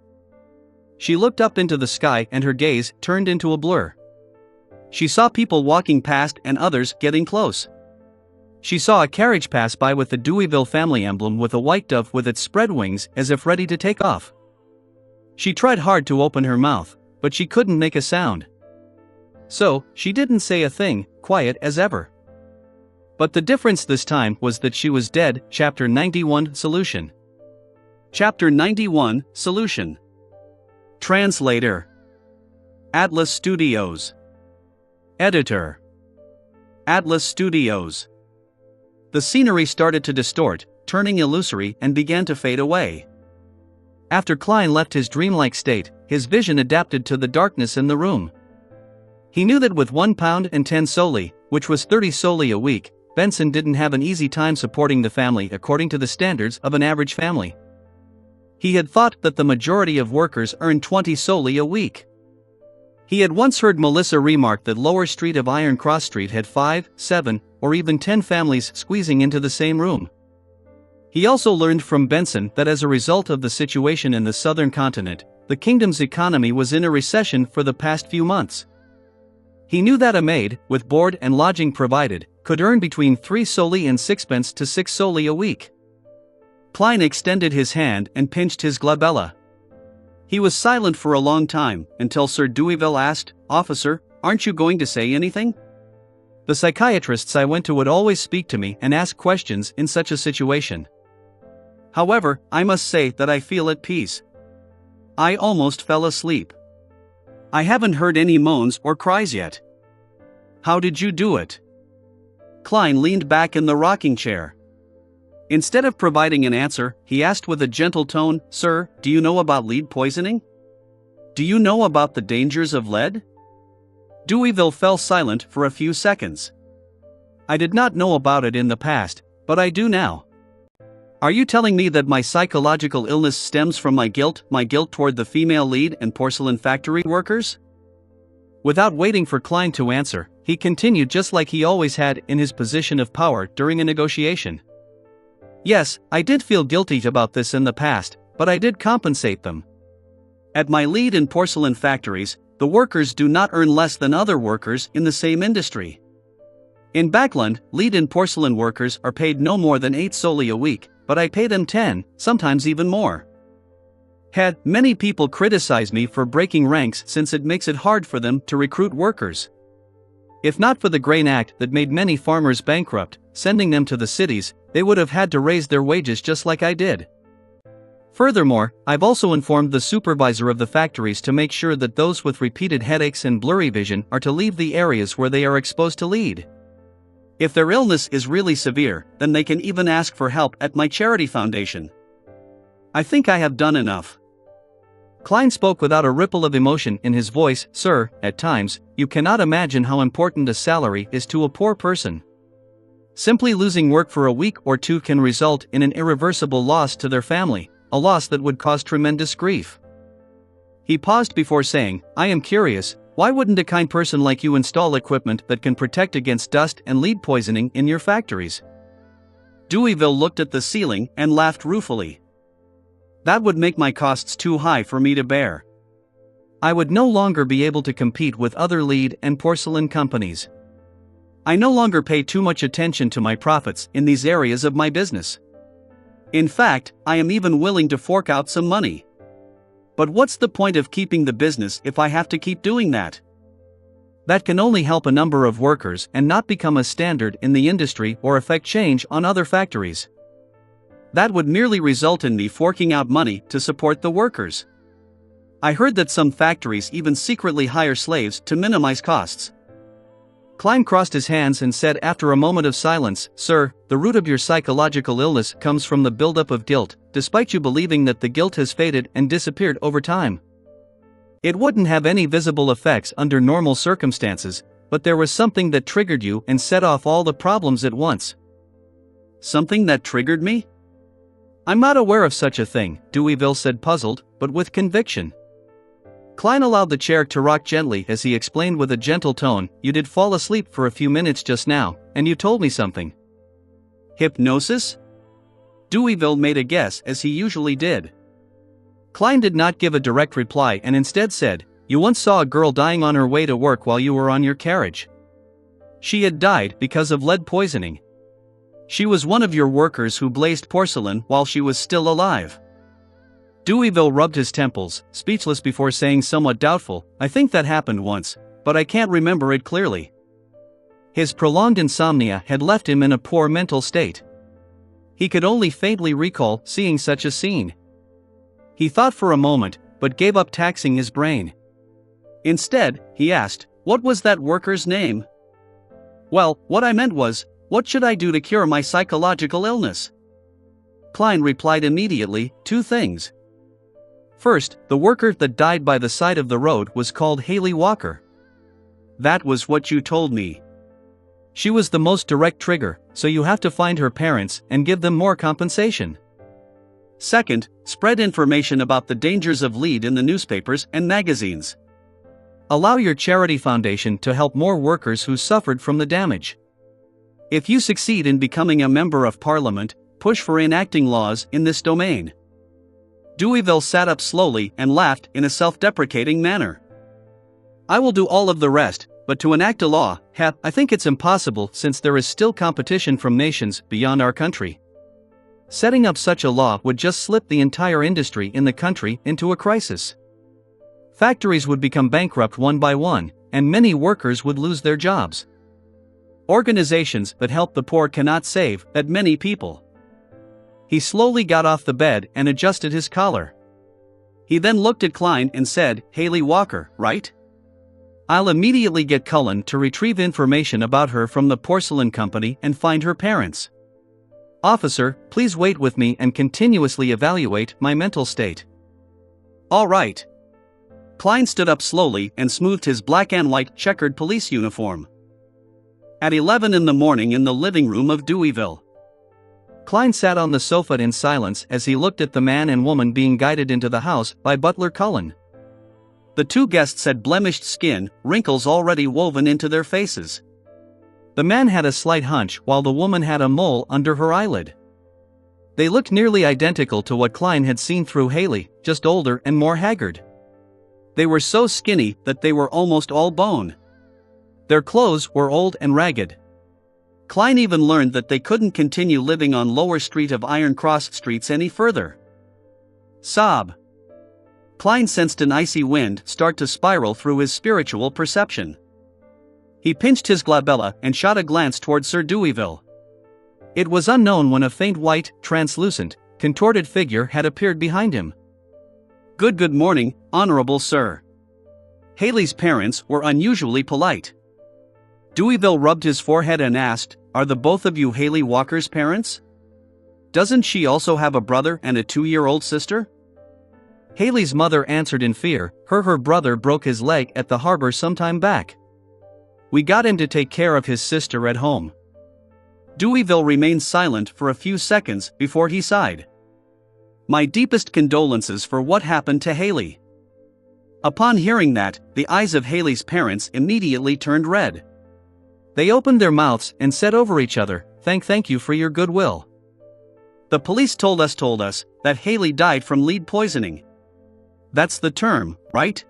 She looked up into the sky and her gaze turned into a blur. She saw people walking past and others getting close. She saw a carriage pass by with the Deweyville family emblem with a white dove with its spread wings as if ready to take off. She tried hard to open her mouth, but she couldn't make a sound. So, she didn't say a thing, quiet as ever. But the difference this time was that she was dead. Chapter 91 Solution. Chapter 91 Solution. Translator. Atlas Studios. Editor. Atlas Studios. The scenery started to distort, turning illusory, and began to fade away. After Klein left his dreamlike state, his vision adapted to the darkness in the room. He knew that with £1.10 which was 30 soldi a week, Benson didn't have an easy time supporting the family according to the standards of an average family. He had thought that the majority of workers earned 20 soldi a week. He had once heard Melissa remark that Lower Street of Iron Cross Street had 5, 7, or even 10 families squeezing into the same room. He also learned from Benson that as a result of the situation in the southern continent, the kingdom's economy was in a recession for the past few months. He knew that a maid, with board and lodging provided, could earn between 3 soldi and sixpence to 6 soldi a week. Klein extended his hand and pinched his glabella. He was silent for a long time, until Sir Deweyville asked, "Officer, aren't you going to say anything?" The psychiatrists I went to would always speak to me and ask questions in such a situation. However, I must say that I feel at peace. I almost fell asleep. I haven't heard any moans or cries yet. How did you do it? Klein leaned back in the rocking chair. Instead of providing an answer, he asked with a gentle tone, "Sir, do you know about lead poisoning? Do you know about the dangers of lead?" Deweyville fell silent for a few seconds. "I did not know about it in the past, but I do now." "Are you telling me that my psychological illness stems from my guilt toward the female lead and porcelain factory workers?" Without waiting for Klein to answer, he continued just like he always had in his position of power during a negotiation. "Yes, I did feel guilty about this in the past, but I did compensate them. At my lead and porcelain factories, the workers do not earn less than other workers in the same industry. In Backland, lead and porcelain workers are paid no more than 8 soldi a week, but I pay them 10, sometimes even more. Had many people criticize me for breaking ranks since it makes it hard for them to recruit workers. If not for the Grain Act that made many farmers bankrupt, sending them to the cities, they would have had to raise their wages just like I did. Furthermore, I've also informed the supervisor of the factories to make sure that those with repeated headaches and blurry vision are to leave the areas where they are exposed to lead. If their illness is really severe, then they can even ask for help at my charity foundation. I think I have done enough." Klein spoke without a ripple of emotion in his voice. "Sir, at times, you cannot imagine how important a salary is to a poor person. Simply losing work for a week or two can result in an irreversible loss to their family, a loss that would cause tremendous grief." He paused before saying, "I am curious, why wouldn't a kind person like you install equipment that can protect against dust and lead poisoning in your factories?" Deweyville looked at the ceiling and laughed ruefully. "That would make my costs too high for me to bear. I would no longer be able to compete with other lead and porcelain companies. I no longer pay too much attention to my profits in these areas of my business. In fact, I am even willing to fork out some money. But what's the point of keeping the business if I have to keep doing that? That can only help a number of workers and not become a standard in the industry or affect change on other factories. That would merely result in me forking out money to support the workers. I heard that some factories even secretly hire slaves to minimize costs." Klein crossed his hands and said after a moment of silence, "Sir, the root of your psychological illness comes from the buildup of guilt, despite you believing that the guilt has faded and disappeared over time. It wouldn't have any visible effects under normal circumstances, but there was something that triggered you and set off all the problems at once." "Something that triggered me? I'm not aware of such a thing," Deweyville said, puzzled, but with conviction. Klein allowed the chair to rock gently as he explained with a gentle tone, "You did fall asleep for a few minutes just now, and you told me something." "Hypnosis?" Deweyville made a guess as he usually did. Klein did not give a direct reply and instead said, "You once saw a girl dying on her way to work while you were on your carriage. She had died because of lead poisoning. She was one of your workers who blazed porcelain while she was still alive." Deweyville rubbed his temples, speechless before saying somewhat doubtful, "I think that happened once, but I can't remember it clearly." His prolonged insomnia had left him in a poor mental state. He could only faintly recall seeing such a scene. He thought for a moment, but gave up taxing his brain. Instead, he asked, "What was that worker's name?" "Well, what I meant was, what should I do to cure my psychological illness?" Klein replied immediately, "Two things. First, the worker that died by the side of the road was called Haley Walker." "That was what you told me." "She was the most direct trigger, so you have to find her parents and give them more compensation. Second, spread information about the dangers of lead in the newspapers and magazines. Allow your charity foundation to help more workers who suffered from the damage. If you succeed in becoming a member of parliament, push for enacting laws in this domain." Deweyville sat up slowly and laughed in a self-deprecating manner. "I will do all of the rest, but to enact a law, I think it's impossible since there is still competition from nations beyond our country. Setting up such a law would just slip the entire industry in the country into a crisis. Factories would become bankrupt one by one, and many workers would lose their jobs. Organizations that help the poor cannot save that many people." He slowly got off the bed and adjusted his collar. He then looked at Klein and said, "Haley Walker, right? I'll immediately get Cullen to retrieve information about her from the porcelain company and find her parents. Officer, please wait with me and continuously evaluate my mental state." "All right." Klein stood up slowly and smoothed his black and white checkered police uniform. At 11 in the morning in the living room of Deweyville. Klein sat on the sofa in silence as he looked at the man and woman being guided into the house by butler Cullen. The two guests had blemished skin, wrinkles already woven into their faces. The man had a slight hunch while the woman had a mole under her eyelid. They looked nearly identical to what Klein had seen through Haley, just older and more haggard. They were so skinny that they were almost all bone. Their clothes were old and ragged. Klein even learned that they couldn't continue living on Lower Street of Iron Cross Streets any further. Sob. Klein sensed an icy wind start to spiral through his spiritual perception. He pinched his glabella and shot a glance toward Sir Deweyville. It was unknown when a faint white, translucent, contorted figure had appeared behind him. Good morning, Honorable Sir." Haley's parents were unusually polite. Deweyville rubbed his forehead and asked, "Are the both of you Haley Walker's parents? Doesn't she also have a brother and a 2-year-old sister?" Haley's mother answered in fear, her brother broke his leg at the harbor some time back. We got him to take care of his sister at home." Deweyville remained silent for a few seconds before he sighed. "My deepest condolences for what happened to Haley." Upon hearing that, the eyes of Haley's parents immediately turned red. They opened their mouths and said over each other, Thank you for your goodwill. The police told us that Haley died from lead poisoning. That's the term, right?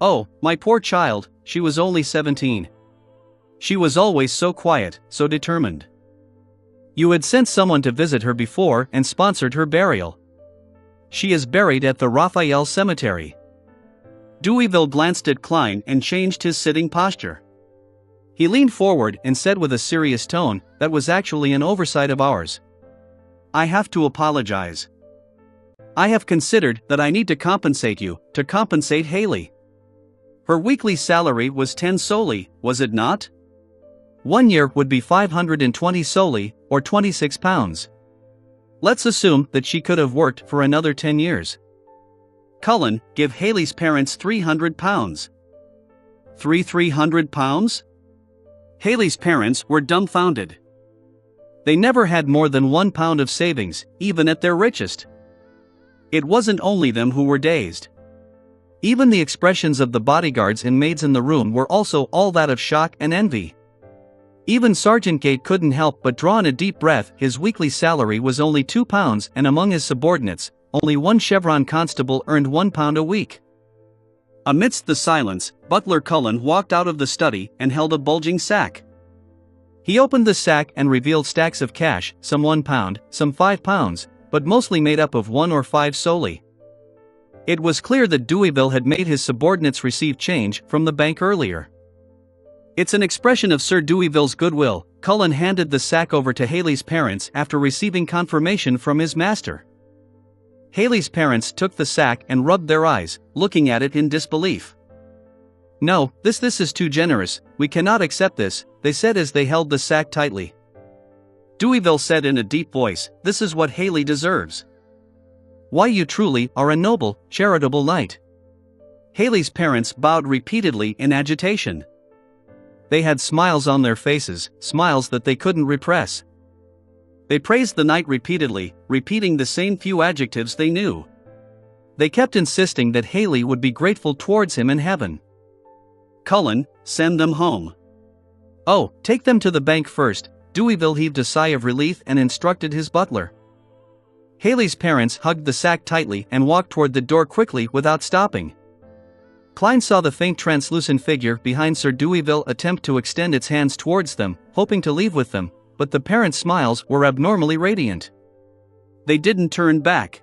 Oh, my poor child, she was only 17. She was always so quiet, so determined. You had sent someone to visit her before and sponsored her burial. She is buried at the Raphael Cemetery. Deweyville glanced at Klein and changed his sitting posture. He leaned forward and said with a serious tone, "That was actually an oversight of ours. I have to apologize. I have considered that I need to compensate you, to compensate Haley. Her weekly salary was 10 soldi, was it not? 1 year would be 520 soldi, or £26. Let's assume that she could have worked for another 10 years. Cullen, give Haley's parents £300. £300? Haley's parents were dumbfounded. They never had more than £1 of savings, even at their richest. It wasn't only them who were dazed. Even the expressions of the bodyguards and maids in the room were also all that of shock and envy. Even Sergeant Gate couldn't help but draw in a deep breath. His weekly salary was only £2, and among his subordinates, only one chevron constable earned £1 a week. Amidst the silence, Butler Cullen walked out of the study and held a bulging sack. He opened the sack and revealed stacks of cash, some £1, some £5, but mostly made up of 1 or 5 soldi. It was clear that Deweyville had made his subordinates receive change from the bank earlier. It's an expression of Sir Deweyville's goodwill. Cullen handed the sack over to Haley's parents after receiving confirmation from his master. Haley's parents took the sack and rubbed their eyes, looking at it in disbelief. "No, this is too generous, we cannot accept this," they said as they held the sack tightly. Deweyville said in a deep voice, "This is what Haley deserves. Why, you truly are a noble, charitable knight." Haley's parents bowed repeatedly in agitation. They had smiles on their faces, smiles that they couldn't repress. They praised the knight repeatedly, repeating the same few adjectives they knew. They kept insisting that Haley would be grateful towards him in heaven. "Cullen, send them home." "Oh, take them to the bank first." Deweyville heaved a sigh of relief and instructed his butler. Haley's parents hugged the sack tightly and walked toward the door quickly without stopping. Klein saw the faint translucent figure behind Sir Deweyville attempt to extend its hands towards them, hoping to leave with them, but the parents' smiles were abnormally radiant. They didn't turn back.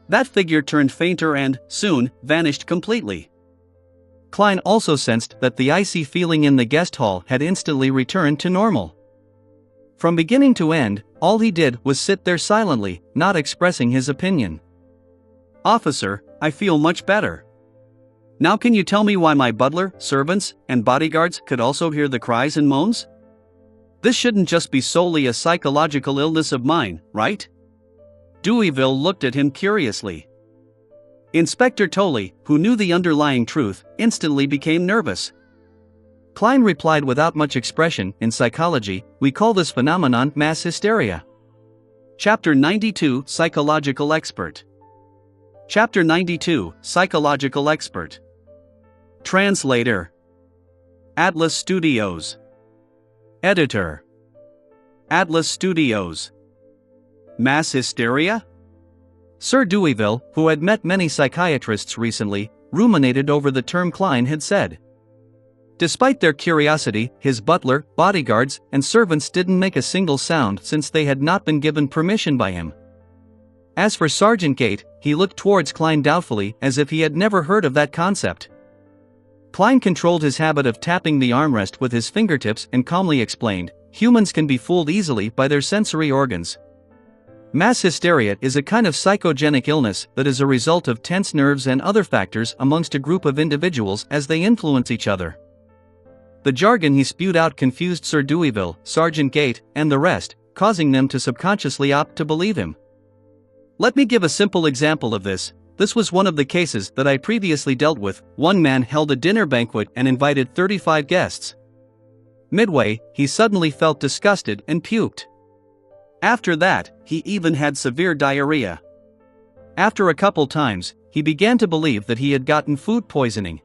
That figure turned fainter and, soon, vanished completely. Klein also sensed that the icy feeling in the guest hall had instantly returned to normal. From beginning to end, all he did was sit there silently, not expressing his opinion. "Officer, I feel much better. Now can you tell me why my butler, servants, and bodyguards could also hear the cries and moans? This shouldn't just be solely a psychological illness of mine, right?" Deweyville looked at him curiously. Inspector Tolley, who knew the underlying truth, instantly became nervous. Klein replied without much expression, "In psychology, we call this phenomenon mass hysteria." Chapter 92, Psychological Expert. Chapter 92, Psychological Expert. Translator. Atlas Studios. Editor. Atlas Studios. Mass hysteria? Sir Deweyville, who had met many psychiatrists recently, ruminated over the term Klein had said. Despite their curiosity, his butler, bodyguards, and servants didn't make a single sound since they had not been given permission by him. As for Sergeant Gate, he looked towards Klein doubtfully as if he had never heard of that concept. Klein controlled his habit of tapping the armrest with his fingertips and calmly explained, "Humans can be fooled easily by their sensory organs. Mass hysteria is a kind of psychogenic illness that is a result of tense nerves and other factors amongst a group of individuals as they influence each other." The jargon he spewed out confused Sir Deweyville, Sergeant Gate, and the rest, causing them to subconsciously opt to believe him. Let me give a simple example of this. This was one of the cases that I previously dealt with. One man held a dinner banquet and invited 35 guests. Midway, he suddenly felt disgusted and puked. After that, he even had severe diarrhea. After a couple times, he began to believe that he had gotten food poisoning.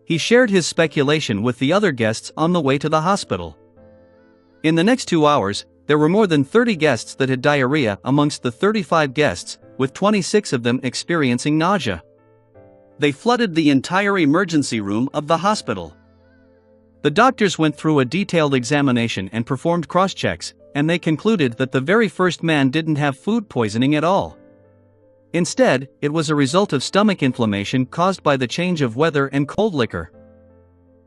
He shared his speculation with the other guests on the way to the hospital. In the next 2 hours, there were more than 30 guests that had diarrhea amongst the 35 guests, with 26 of them experiencing nausea. They flooded the entire emergency room of the hospital. The doctors went through a detailed examination and performed cross-checks, and they concluded that the very first man didn't have food poisoning at all. Instead, it was a result of stomach inflammation caused by the change of weather and cold liquor.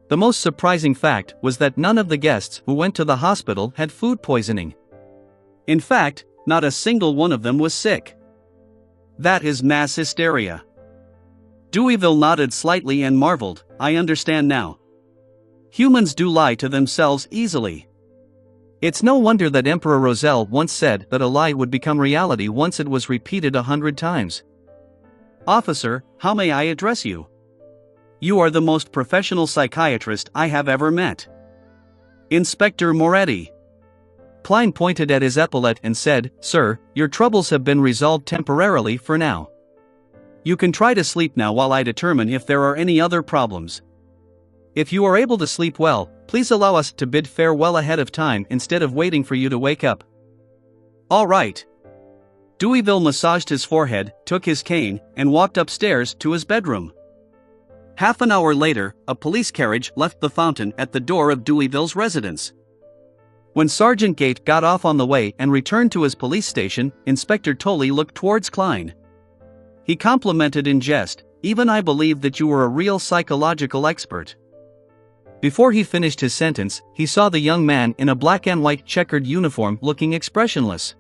The most surprising fact was that none of the guests who went to the hospital had food poisoning. In fact, not a single one of them was sick. That is mass hysteria. Deweyville nodded slightly and marveled, "I understand now. Humans do lie to themselves easily. It's no wonder that Emperor Roselle once said that a lie would become reality once it was repeated 100 times. Officer, how may I address you? You are the most professional psychiatrist I have ever met. Inspector Moretti." Klein pointed at his epaulette and said, "Sir, your troubles have been resolved temporarily for now. You can try to sleep now while I determine if there are any other problems. If you are able to sleep well, please allow us to bid farewell ahead of time instead of waiting for you to wake up." "All right." Deweyville massaged his forehead, took his cane, and walked upstairs to his bedroom. Half an hour later, a police carriage left the fountain at the door of Deweyville's residence. When Sergeant Gate got off on the way and returned to his police station, Inspector Tolley looked towards Klein. He complimented in jest, "Even I believe that you were a real psychological expert." Before he finished his sentence, he saw the young man in a black and white checkered uniform looking expressionless.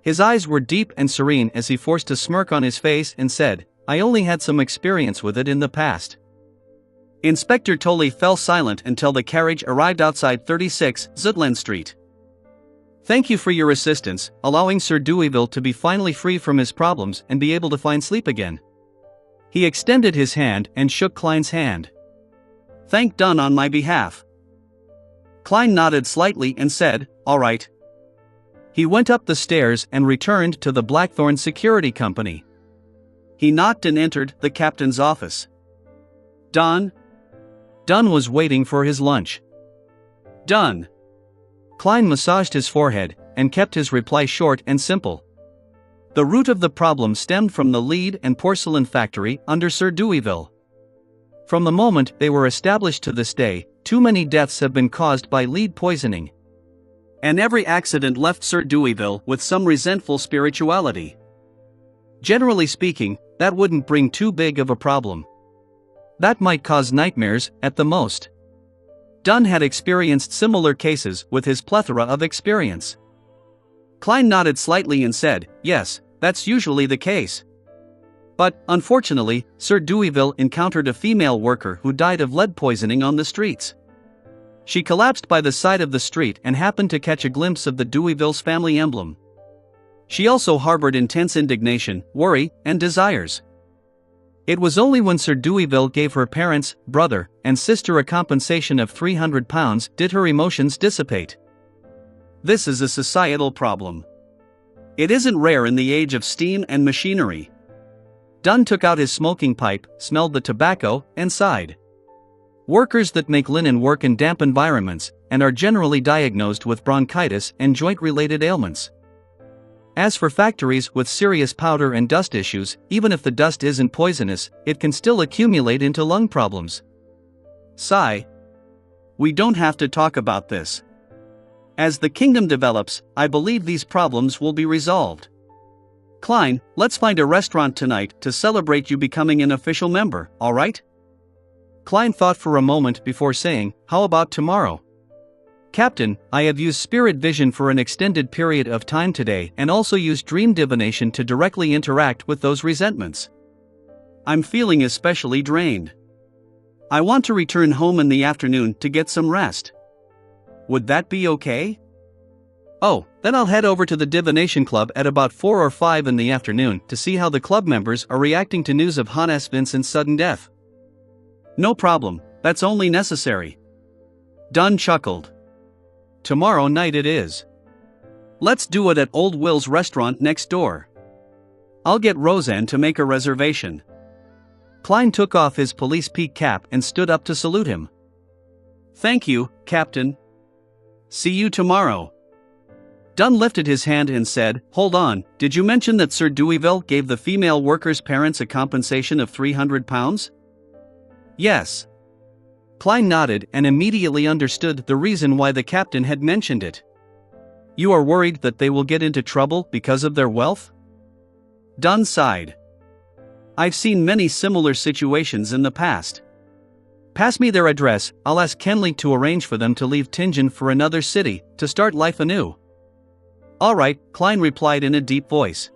His eyes were deep and serene as he forced a smirk on his face and said, "I only had some experience with it in the past." Inspector Tolley fell silent until the carriage arrived outside 36 Zutland Street. "Thank you for your assistance, allowing Sir Deweyville to be finally free from his problems and be able to find sleep again." He extended his hand and shook Klein's hand. "Thank Dunn on my behalf." Klein nodded slightly and said, "All right." He went up the stairs and returned to the Blackthorn Security Company. He knocked and entered the captain's office. "Dunn?" Dunn was waiting for his lunch. "Dunn." Klein massaged his forehead and kept his reply short and simple. The root of the problem stemmed from the lead and porcelain factory under Sir Deweyville. From the moment they were established to this day, too many deaths have been caused by lead poisoning. And every accident left Sir Deweyville with some resentful spirituality. Generally speaking, that wouldn't bring too big of a problem. That might cause nightmares, at the most. Dunn had experienced similar cases with his plethora of experience. Klein nodded slightly and said, "Yes, that's usually the case." But, unfortunately, Sir Deweyville encountered a female worker who died of lead poisoning on the streets. She collapsed by the side of the street and happened to catch a glimpse of the Deweyville's family emblem. She also harbored intense indignation, worry, and desires. It was only when Sir Deweyville gave her parents, brother, and sister a compensation of £300 did her emotions dissipate. This is a societal problem. It isn't rare in the age of steam and machinery. Dunn took out his smoking pipe, smelled the tobacco, and sighed. Workers that make linen work in damp environments, and are generally diagnosed with bronchitis and joint-related ailments. As for factories with serious powder and dust issues, even if the dust isn't poisonous, it can still accumulate into lung problems. Sigh. We don't have to talk about this. As the kingdom develops, I believe these problems will be resolved. Klein, let's find a restaurant tonight to celebrate you becoming an official member, all right? Klein thought for a moment before saying, "How about tomorrow?" "Captain, I have used spirit vision for an extended period of time today and also used dream divination to directly interact with those resentments. I'm feeling especially drained. I want to return home in the afternoon to get some rest. Would that be okay?" "Oh, then I'll head over to the Divination Club at about 4 or 5 in the afternoon to see how the club members are reacting to news of Hannes Vincent's sudden death." "No problem, that's only necessary." Dunn chuckled. "Tomorrow night it is. Let's do it at Old Will's restaurant next door. I'll get Roseanne to make a reservation." Klein took off his police peak cap and stood up to salute him. "Thank you, Captain. See you tomorrow." Dunn lifted his hand and said, "Hold on, did you mention that Sir Deweyville gave the female workers' parents a compensation of £300? "Yes." Klein nodded and immediately understood the reason why the captain had mentioned it. "You are worried that they will get into trouble because of their wealth?" Dunn sighed. "I've seen many similar situations in the past. Pass me their address, I'll ask Kenley to arrange for them to leave Tingen for another city, to start life anew." "All right," Klein replied in a deep voice.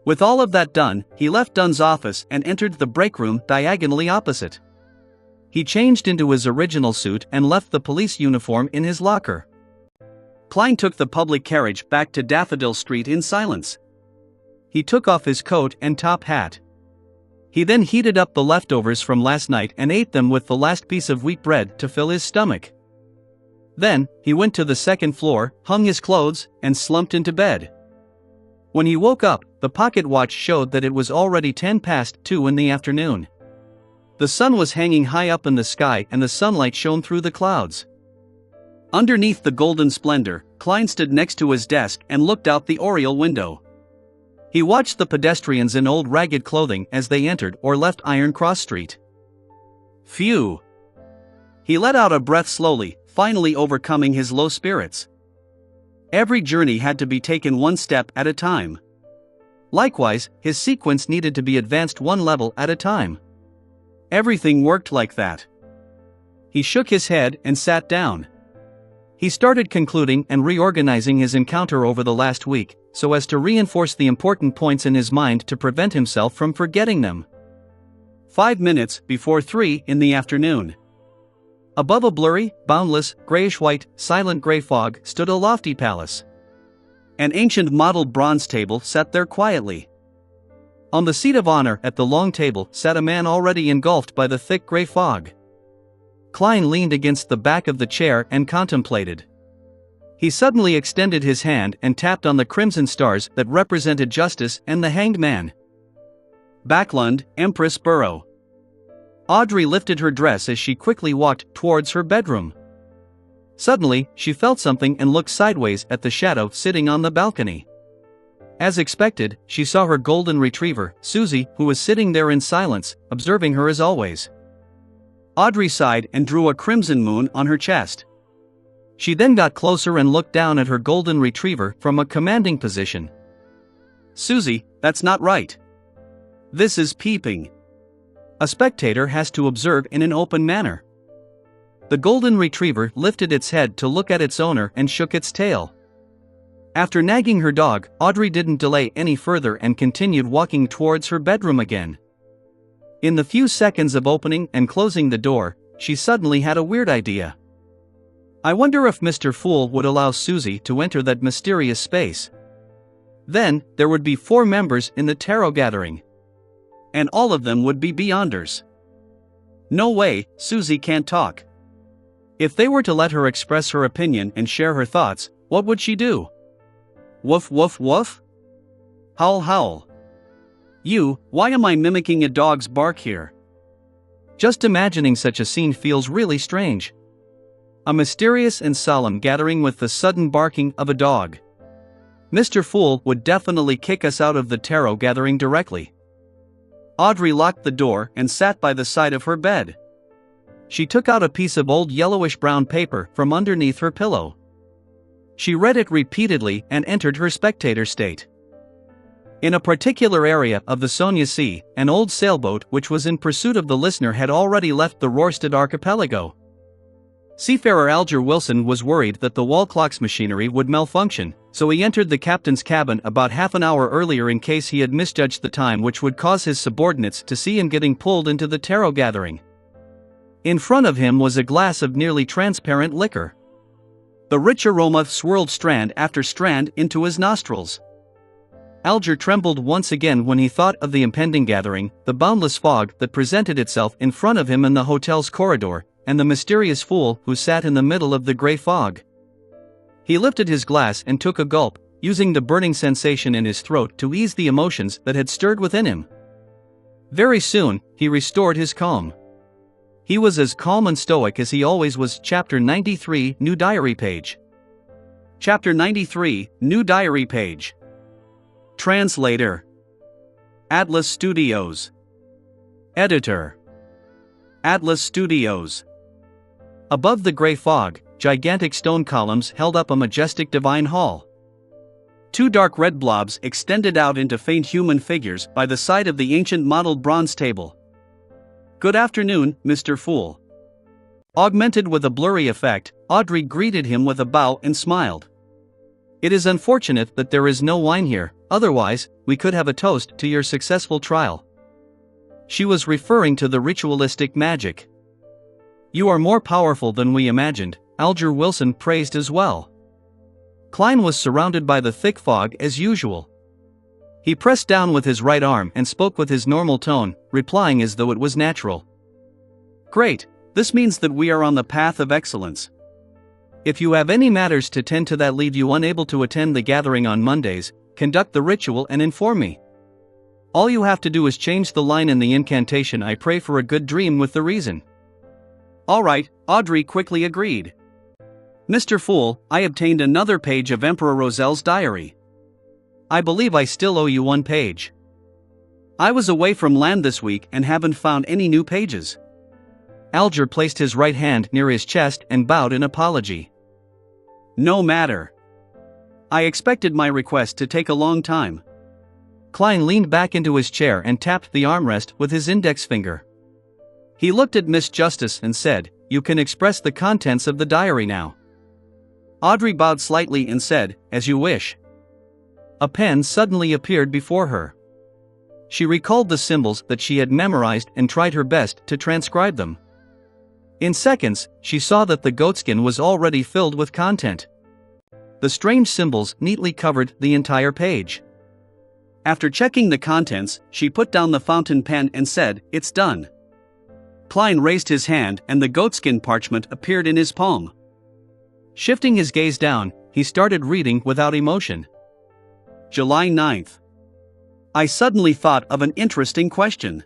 With all of that done, he left Dunn's office and entered the break room diagonally opposite. He changed into his original suit and left the police uniform in his locker. Klein took the public carriage back to Daffodil Street in silence. He took off his coat and top hat. He then heated up the leftovers from last night and ate them with the last piece of wheat bread to fill his stomach. Then, he went to the second floor, hung his clothes, and slumped into bed. When he woke up, the pocket watch showed that it was already 2:10 in the afternoon. The sun was hanging high up in the sky and the sunlight shone through the clouds. Underneath the golden splendor, Klein stood next to his desk and looked out the oriel window. He watched the pedestrians in old ragged clothing as they entered or left Iron Cross Street. Phew! He let out a breath slowly, finally overcoming his low spirits. Every journey had to be taken one step at a time. Likewise, his sequence needed to be advanced one level at a time. Everything worked like that. He shook his head and sat down. He started concluding and reorganizing his encounter over the last week, so as to reinforce the important points in his mind to prevent himself from forgetting them. 5 minutes before 3 in the afternoon. Above a blurry, boundless, grayish-white, silent gray fog stood a lofty palace. An ancient mottled bronze table sat there quietly. On the seat of honor at the long table sat a man already engulfed by the thick gray fog. Klein leaned against the back of the chair and contemplated. He suddenly extended his hand and tapped on the crimson stars that represented justice and the hanged man. Backlund, Empress Burrow. Audrey lifted her dress as she quickly walked towards her bedroom. Suddenly, she felt something and looked sideways at the shadow sitting on the balcony. As expected, she saw her golden retriever, Susie, who was sitting there in silence, observing her as always. Audrey sighed and drew a crimson moon on her chest. She then got closer and looked down at her golden retriever from a commanding position. "Susie, that's not right. This is peeping. A spectator has to observe in an open manner." The golden retriever lifted its head to look at its owner and shook its tail. After nagging her dog, Audrey didn't delay any further and continued walking towards her bedroom again. In the few seconds of opening and closing the door, she suddenly had a weird idea. I wonder if Mr. Fool would allow Susie to enter that mysterious space. Then, there would be 4 members in the tarot gathering. And all of them would be Beyonders. No way, Susie can't talk. If they were to let her express her opinion and share her thoughts, what would she do? Woof woof woof? Howl howl. Why am I mimicking a dog's bark here? Just imagining such a scene feels really strange. A mysterious and solemn gathering with the sudden barking of a dog. Mr. Fool would definitely kick us out of the tarot gathering directly. Audrey locked the door and sat by the side of her bed. She took out a piece of old yellowish-brown paper from underneath her pillow. She read it repeatedly and entered her spectator state. In a particular area of the Sonia Sea, an old sailboat which was in pursuit of the listener had already left the Rorstad archipelago. Seafarer Alger Wilson was worried that the wall clock's machinery would malfunction, so he entered the captain's cabin about half an hour earlier in case he had misjudged the time, which would cause his subordinates to see him getting pulled into the tarot gathering. In front of him was a glass of nearly transparent liquor. The rich aroma swirled strand after strand into his nostrils. Alger trembled once again when he thought of the impending gathering, the boundless fog that presented itself in front of him in the hotel's corridor, and the mysterious fool who sat in the middle of the gray fog. He lifted his glass and took a gulp, using the burning sensation in his throat to ease the emotions that had stirred within him. Very soon, he restored his calm. He was as calm and stoic as he always was. Chapter 93, New Diary Page. Chapter 93, New Diary Page. Translator. Atlas Studios. Editor. Atlas Studios. Above the gray fog, gigantic stone columns held up a majestic divine hall. 2 dark red blobs extended out into faint human figures by the side of the ancient mottled bronze table. "Good afternoon, Mr. Fool." Augmented with a blurry effect, Audrey greeted him with a bow and smiled. "It is unfortunate that there is no wine here, otherwise, we could have a toast to your successful trial." She was referring to the ritualistic magic. "You are more powerful than we imagined," Alger Wilson praised as well. Klein was surrounded by the thick fog as usual. He pressed down with his right arm and spoke with his normal tone, replying as though it was natural. "Great, this means that we are on the path of excellence. If you have any matters to tend to that leave you unable to attend the gathering on Mondays, conduct the ritual and inform me. All you have to do is change the line in the incantation 'I pray for a good dream' with the reason." "All right," Audrey quickly agreed. "Mr. Fool, I obtained another page of Emperor Roselle's diary. I believe I still owe you 1 page. I was away from land this week and haven't found any new pages." Alger placed his right hand near his chest and bowed in apology. "No matter. I expected my request to take a long time." Klein leaned back into his chair and tapped the armrest with his index finger. He looked at Miss Justice and said, "You can express the contents of the diary now." Audrey bowed slightly and said, "As you wish." A pen suddenly appeared before her. She recalled the symbols that she had memorized and tried her best to transcribe them. In seconds, she saw that the goatskin was already filled with content. The strange symbols neatly covered the entire page. After checking the contents, she put down the fountain pen and said, "It's done." Klein raised his hand and the goatskin parchment appeared in his palm. Shifting his gaze down, he started reading without emotion. July 9th. I suddenly thought of an interesting question.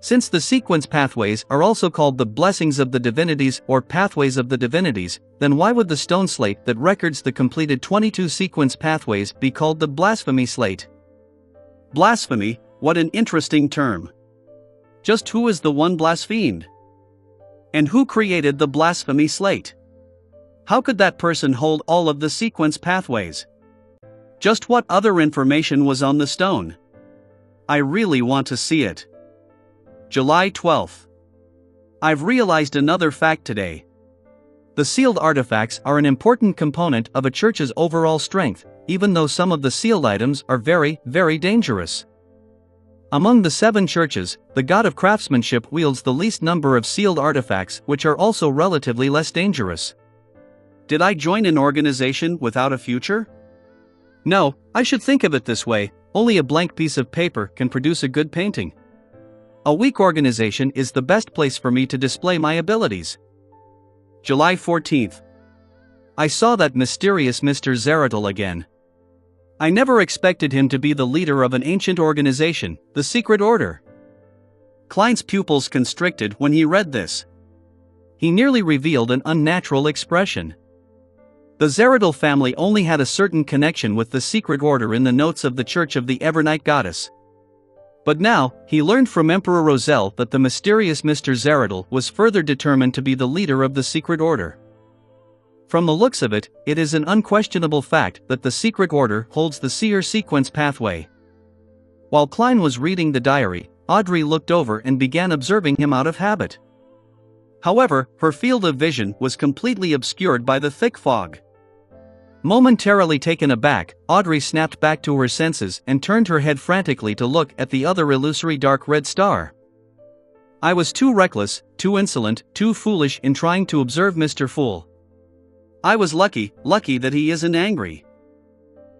Since the sequence pathways are also called the blessings of the divinities or pathways of the divinities, then why would the stone slate that records the completed 22 sequence pathways be called the blasphemy slate? Blasphemy, what an interesting term. Just who is the one blasphemed? And who created the blasphemy slate? How could that person hold all of the sequence pathways? Just what other information was on the stone? I really want to see it. July 12th. I've realized another fact today. The sealed artifacts are an important component of a church's overall strength, even though some of the sealed items are very, very dangerous. Among the 7 churches, the God of Craftsmanship wields the least number of sealed artifacts, which are also relatively less dangerous. Did I join an organization without a future? No, I should think of it this way: only a blank piece of paper can produce a good painting. A weak organization is the best place for me to display my abilities. July 14th. I saw that mysterious Mr. Zeratul again. I never expected him to be the leader of an ancient organization, the Secret Order. Klein's pupils constricted when he read this. He nearly revealed an unnatural expression. The Zeratul family only had a certain connection with the Secret Order in the notes of the Church of the Evernight Goddess. But now, he learned from Emperor Roselle that the mysterious Mr. Zeratul was further determined to be the leader of the Secret Order. From the looks of it, it is an unquestionable fact that the Secret Order holds the seer sequence pathway. While Klein was reading the diary, Audrey looked over and began observing him out of habit. However, her field of vision was completely obscured by the thick fog. Momentarily taken aback, Audrey snapped back to her senses and turned her head frantically to look at the other illusory dark red star. I was too reckless, too insolent, too foolish in trying to observe Mr. Fool. I was lucky that he isn't angry.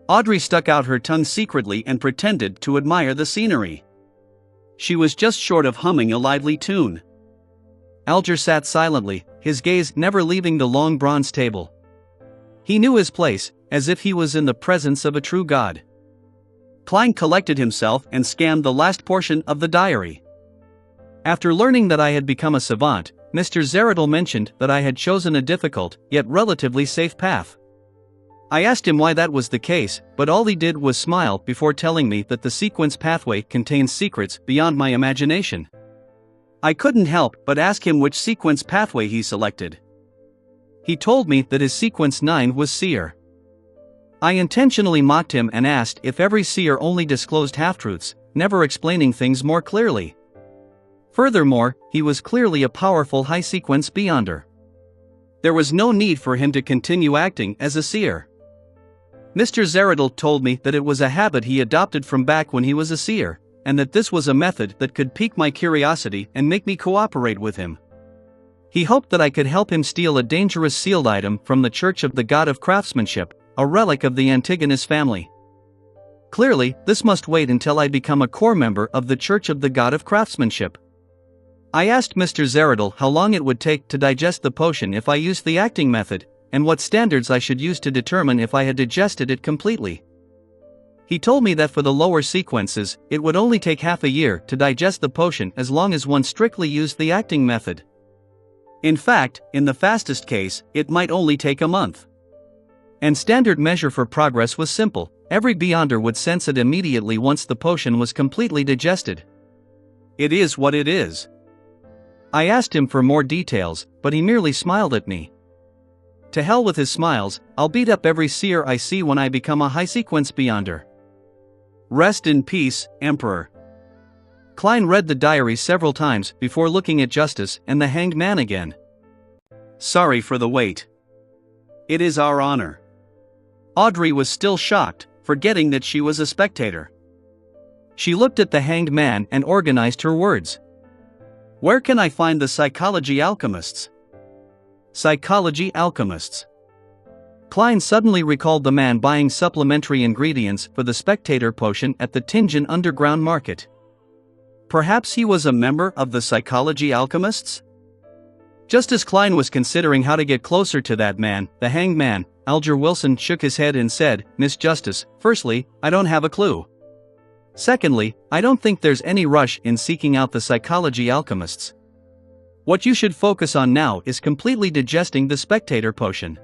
Audrey stuck out her tongue secretly and pretended to admire the scenery. She was just short of humming a lively tune. Alger sat silently, his gaze never leaving the long bronze table. He knew his place, as if he was in the presence of a true god. Klein collected himself and scanned the last portion of the diary. After learning that I had become a savant, Mr. Zeratul mentioned that I had chosen a difficult, yet relatively safe path. I asked him why that was the case, but all he did was smile before telling me that the sequence pathway contains secrets beyond my imagination. I couldn't help but ask him which sequence pathway he selected. He told me that his sequence 9 was seer. I intentionally mocked him and asked if every seer only disclosed half-truths, never explaining things more clearly. Furthermore, he was clearly a powerful high-sequence beyonder. There was no need for him to continue acting as a seer. Mr. Zeratul told me that it was a habit he adopted from back when he was a seer, and that this was a method that could pique my curiosity and make me cooperate with him. He hoped that I could help him steal a dangerous sealed item from the Church of the God of Craftsmanship, a relic of the Antigonus family. Clearly, this must wait until I become a core member of the Church of the God of Craftsmanship. I asked Mr. Zeratul how long it would take to digest the potion if I used the acting method, and what standards I should use to determine if I had digested it completely. He told me that for the lower sequences, it would only take half a year to digest the potion as long as one strictly used the acting method. In fact, in the fastest case, it might only take a month. And standard measure for progress was simple: every beyonder would sense it immediately once the potion was completely digested. It is what it is. I asked him for more details, but he merely smiled at me. To hell with his smiles, I'll beat up every seer I see when I become a high-sequence beyonder. Rest in peace, Emperor. Klein read the diary several times before looking at Justice and the Hanged Man again. Sorry for the wait. It is our honor. Audrey was still shocked, forgetting that she was a spectator. She looked at the hanged man and organized her words. Where can I find the psychology alchemists? Psychology alchemists. Klein suddenly recalled the man buying supplementary ingredients for the Spectator potion at the Tingen underground market. Perhaps he was a member of the psychology alchemists? Just as Klein was considering how to get closer to that man, the hanged man, Alger Wilson, shook his head and said, Miss Justice, firstly, I don't have a clue. Secondly, I don't think there's any rush in seeking out the psychology alchemists. What you should focus on now is completely digesting the Spectator potion.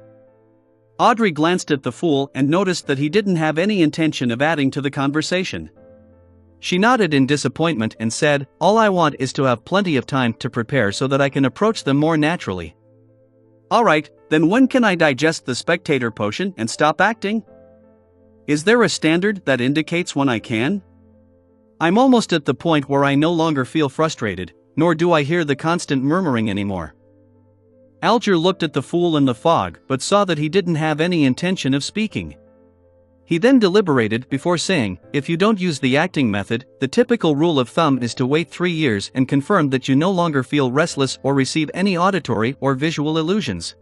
Audrey glanced at the fool and noticed that he didn't have any intention of adding to the conversation. She nodded in disappointment and said, All I want is to have plenty of time to prepare so that I can approach them more naturally. Alright, then when can I digest the Spectator potion and stop acting? Is there a standard that indicates when I can? I'm almost at the point where I no longer feel frustrated, nor do I hear the constant murmuring anymore. Alger looked at the fool in the fog but saw that he didn't have any intention of speaking. He then deliberated before saying, If you don't use the acting method, the typical rule of thumb is to wait 3 years and confirm that you no longer feel restless or receive any auditory or visual illusions.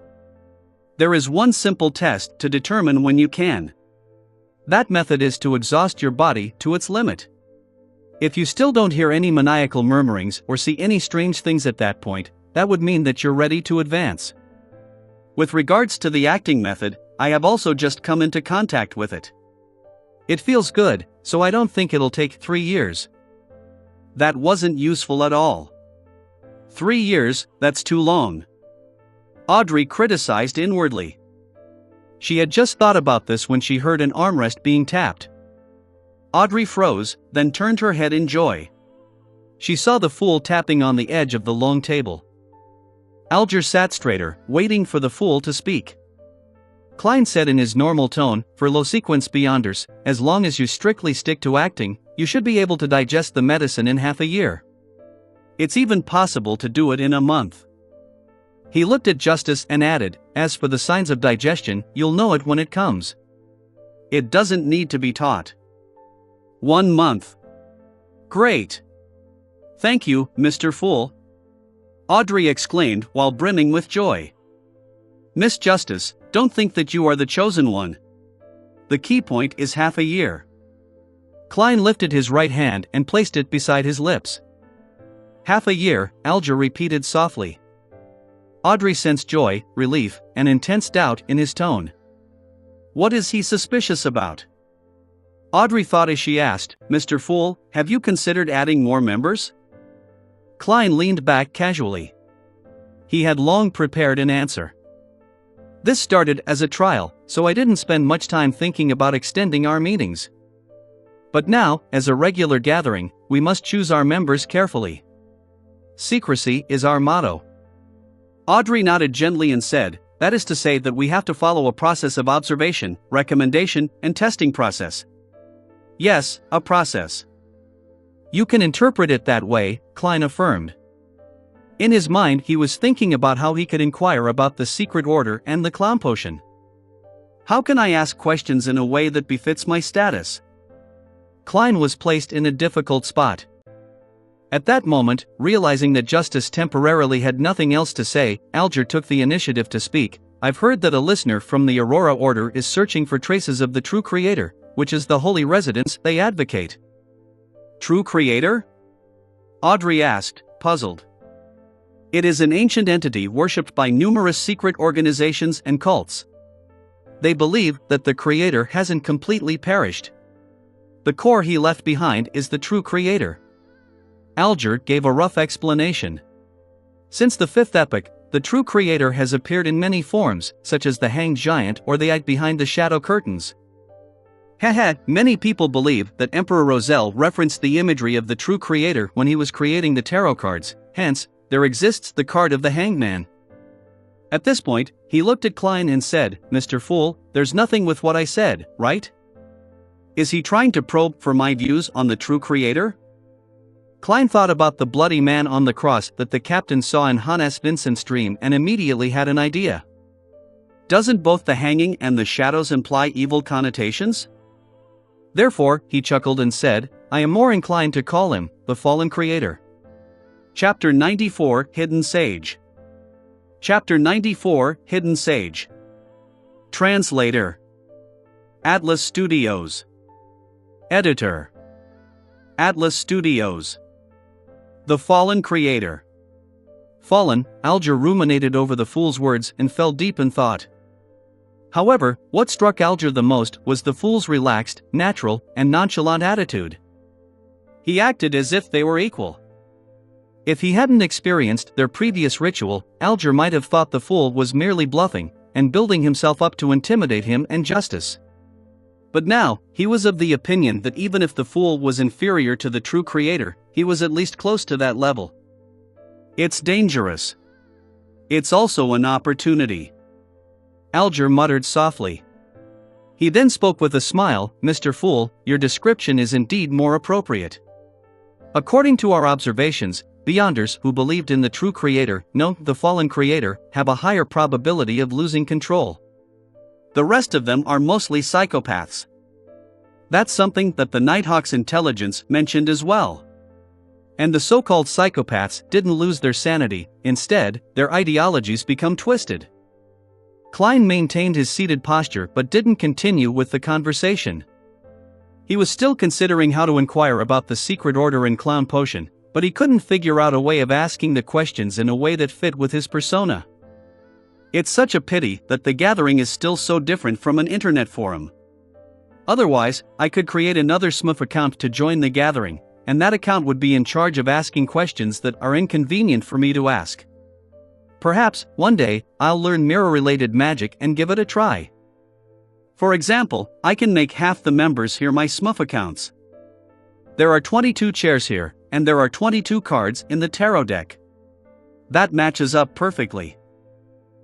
There is one simple test to determine when you can. That method is to exhaust your body to its limit. If you still don't hear any maniacal murmurings or see any strange things at that point, that would mean that you're ready to advance. With regards to the acting method, I have also just come into contact with it. It feels good, so I don't think it'll take 3 years. That wasn't useful at all. 3 years, that's too long. Audrey criticized inwardly. She had just thought about this when she heard an armrest being tapped. Audrey froze, then turned her head in joy. She saw the fool tapping on the edge of the long table. Alger sat straighter, waiting for the fool to speak. Klein said in his normal tone, For low sequence beyonders, as long as you strictly stick to acting, you should be able to digest the medicine in half a year. It's even possible to do it in a month. He looked at Justice and added, As for the signs of digestion, you'll know it when it comes. It doesn't need to be taught. 1 month. Great. Thank you, Mr. Fool. Audrey exclaimed while brimming with joy. Miss Justice, don't think that you are the chosen one. The key point is half a year. Klein lifted his right hand and placed it beside his lips. Half a year, Alger repeated softly. Audrey sensed joy, relief, and intense doubt in his tone. What is he suspicious about? Audrey thought as she asked, Mr. Fool, have you considered adding more members? Klein leaned back casually. He had long prepared an answer. This started as a trial, so I didn't spend much time thinking about extending our meetings. But now, as a regular gathering, we must choose our members carefully. Secrecy is our motto. Audrey nodded gently and said, That is to say that we have to follow a process of observation, recommendation, and testing process. Yes, a process. You can interpret it that way, Klein affirmed. In his mind he was thinking about how he could inquire about the secret order and the clown potion. How can I ask questions in a way that befits my status? Klein was placed in a difficult spot. At that moment, realizing that Justice temporarily had nothing else to say, Alger took the initiative to speak. I've heard that a listener from the Aurora Order is searching for traces of the true creator, which is the holy residence they advocate. True creator? Audrey asked, puzzled. It is an ancient entity worshipped by numerous secret organizations and cults. They believe that the creator hasn't completely perished. The core he left behind is the true creator. Alger gave a rough explanation. Since the fifth epoch, the true creator has appeared in many forms, such as the hanged giant or the eye behind the shadow curtains. Many people believe that Emperor Roselle referenced the imagery of the true creator when he was creating the tarot cards, hence, there exists the card of the hanged man. At this point, he looked at Klein and said, Mr. Fool, there's nothing with what I said, right? Is he trying to probe for my views on the true creator? Klein thought about the bloody man on the cross that the captain saw in Hannes Vincent's dream and immediately had an idea. Doesn't both the hanging and the shadows imply evil connotations? Therefore, he chuckled and said, I am more inclined to call him the fallen creator. Chapter 94 Hidden Sage. Chapter 94 Hidden Sage. Translator. Atlas Studios. Editor. Atlas Studios. The Fallen Creator. Fallen, Alger ruminated over the fool's words and fell deep in thought. However, what struck Alger the most was the fool's relaxed, natural, and nonchalant attitude. He acted as if they were equal. If he hadn't experienced their previous ritual, Alger might have thought the fool was merely bluffing and building himself up to intimidate him and Justice. But now, he was of the opinion that even if the fool was inferior to the true creator, he was at least close to that level. It's dangerous. It's also an opportunity. Alger muttered softly. He then spoke with a smile, Mr. Fool, your description is indeed more appropriate. According to our observations, Beyonders who believed in the true creator, no, the fallen creator, have a higher probability of losing control. The rest of them are mostly psychopaths. That's something that the Nighthawk's intelligence mentioned as well. And the so-called psychopaths didn't lose their sanity, instead, their ideologies become twisted. Klein maintained his seated posture but didn't continue with the conversation. He was still considering how to inquire about the secret order in Clown Potion, but he couldn't figure out a way of asking the questions in a way that fit with his persona. It's such a pity that the gathering is still so different from an internet forum. Otherwise, I could create another SMUF account to join the gathering, and that account would be in charge of asking questions that are inconvenient for me to ask. Perhaps, one day, I'll learn mirror-related magic and give it a try. For example, I can make half the members here my SMUF accounts. There are 22 chairs here, and there are 22 cards in the tarot deck. That matches up perfectly.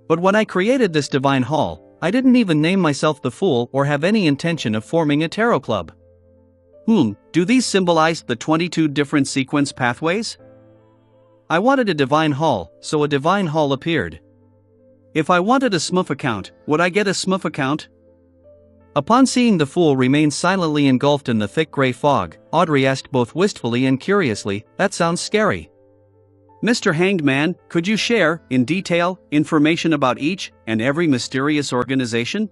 But when I created this divine hall, I didn't even name myself the Fool or have any intention of forming a tarot club. Do these symbolize the 22 different sequence pathways? I wanted a divine hall, so a divine hall appeared. If I wanted a SMUF account, would I get a SMUF account? Upon seeing the Fool remain silently engulfed in the thick gray fog, Audrey asked both wistfully and curiously, that sounds scary. Mr. Hanged Man, could you share, in detail, information about each and every mysterious organization?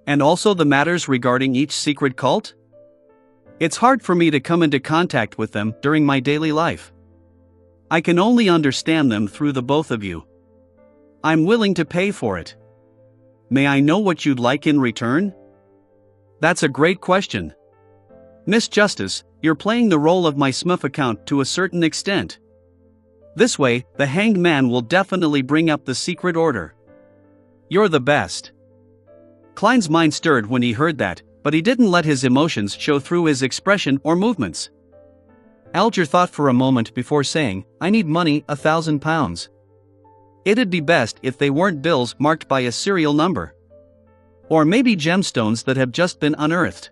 And also the matters regarding each secret cult? It's hard for me to come into contact with them during my daily life. I can only understand them through the both of you. I'm willing to pay for it. May I know what you'd like in return? That's a great question. Miss Justice, you're playing the role of my SMUF account to a certain extent. This way, the Hanged Man will definitely bring up the secret order. You're the best. Klein's mind stirred when he heard that, but he didn't let his emotions show through his expression or movements. Alger thought for a moment before saying, I need money, £1,000. It'd be best if they weren't bills marked by a serial number. Or maybe gemstones that have just been unearthed.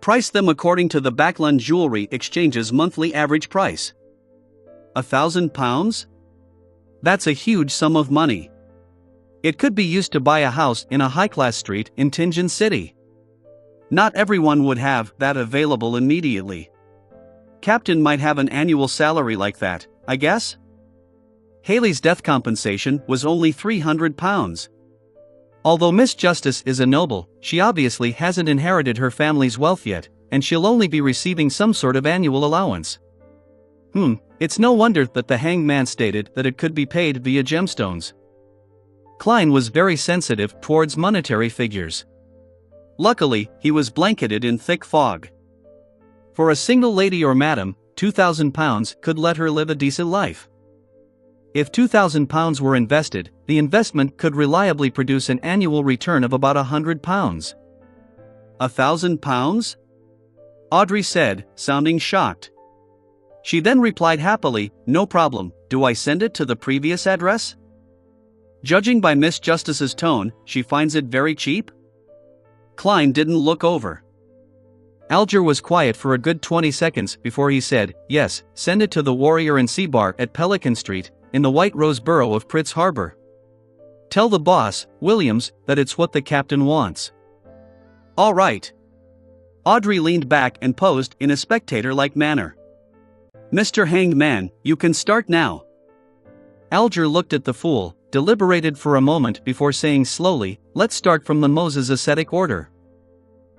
Price them according to the Backlund Jewelry Exchange's monthly average price. £1,000? That's a huge sum of money. It could be used to buy a house in a high-class street in Tingen City. Not everyone would have that available immediately. Captain might have an annual salary like that, I guess? Haley's death compensation was only £300. Although Miss Justice is a noble, she obviously hasn't inherited her family's wealth yet, and she'll only be receiving some sort of annual allowance. It's no wonder that the Hanged Man stated that it could be paid via gemstones. Klein was very sensitive towards monetary figures. Luckily, he was blanketed in thick fog. For a single lady or madam, £2,000 could let her live a decent life. If £2,000 were invested, the investment could reliably produce an annual return of about £100. £1,000? Audrey said, sounding shocked. She then replied happily, no problem, do I send it to the previous address? Judging by Miss Justice's tone, she finds it very cheap? Klein didn't look over. Alger was quiet for a good 20 seconds before he said, yes, send it to the Warrior and Sea Bar at Pelican Street, in the White Rose Borough of Pritz Harbor. Tell the boss, Williams, that it's what the captain wants. All right. Audrey leaned back and posed in a spectator-like manner. "Mr. Hanged Man, you can start now." Alger looked at the fool, deliberated for a moment before saying slowly, "Let's start from the Moses Ascetic Order.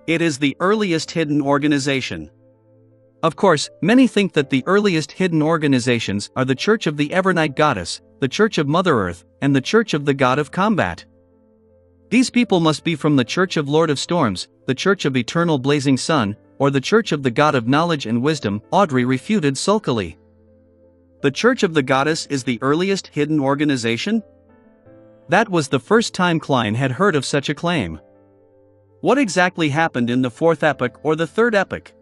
It is the earliest hidden organization." Of course, many think that the earliest hidden organizations are the Church of the Evernight Goddess, the Church of Mother Earth, and the Church of the God of Combat. These people must be from the Church of Lord of Storms, the Church of Eternal Blazing Sun, or the Church of the God of Knowledge and Wisdom, Audrey refuted sulkily. The Church of the Goddess is the earliest hidden organization? That was the first time Klein had heard of such a claim. What exactly happened in the fourth epoch or the third epoch?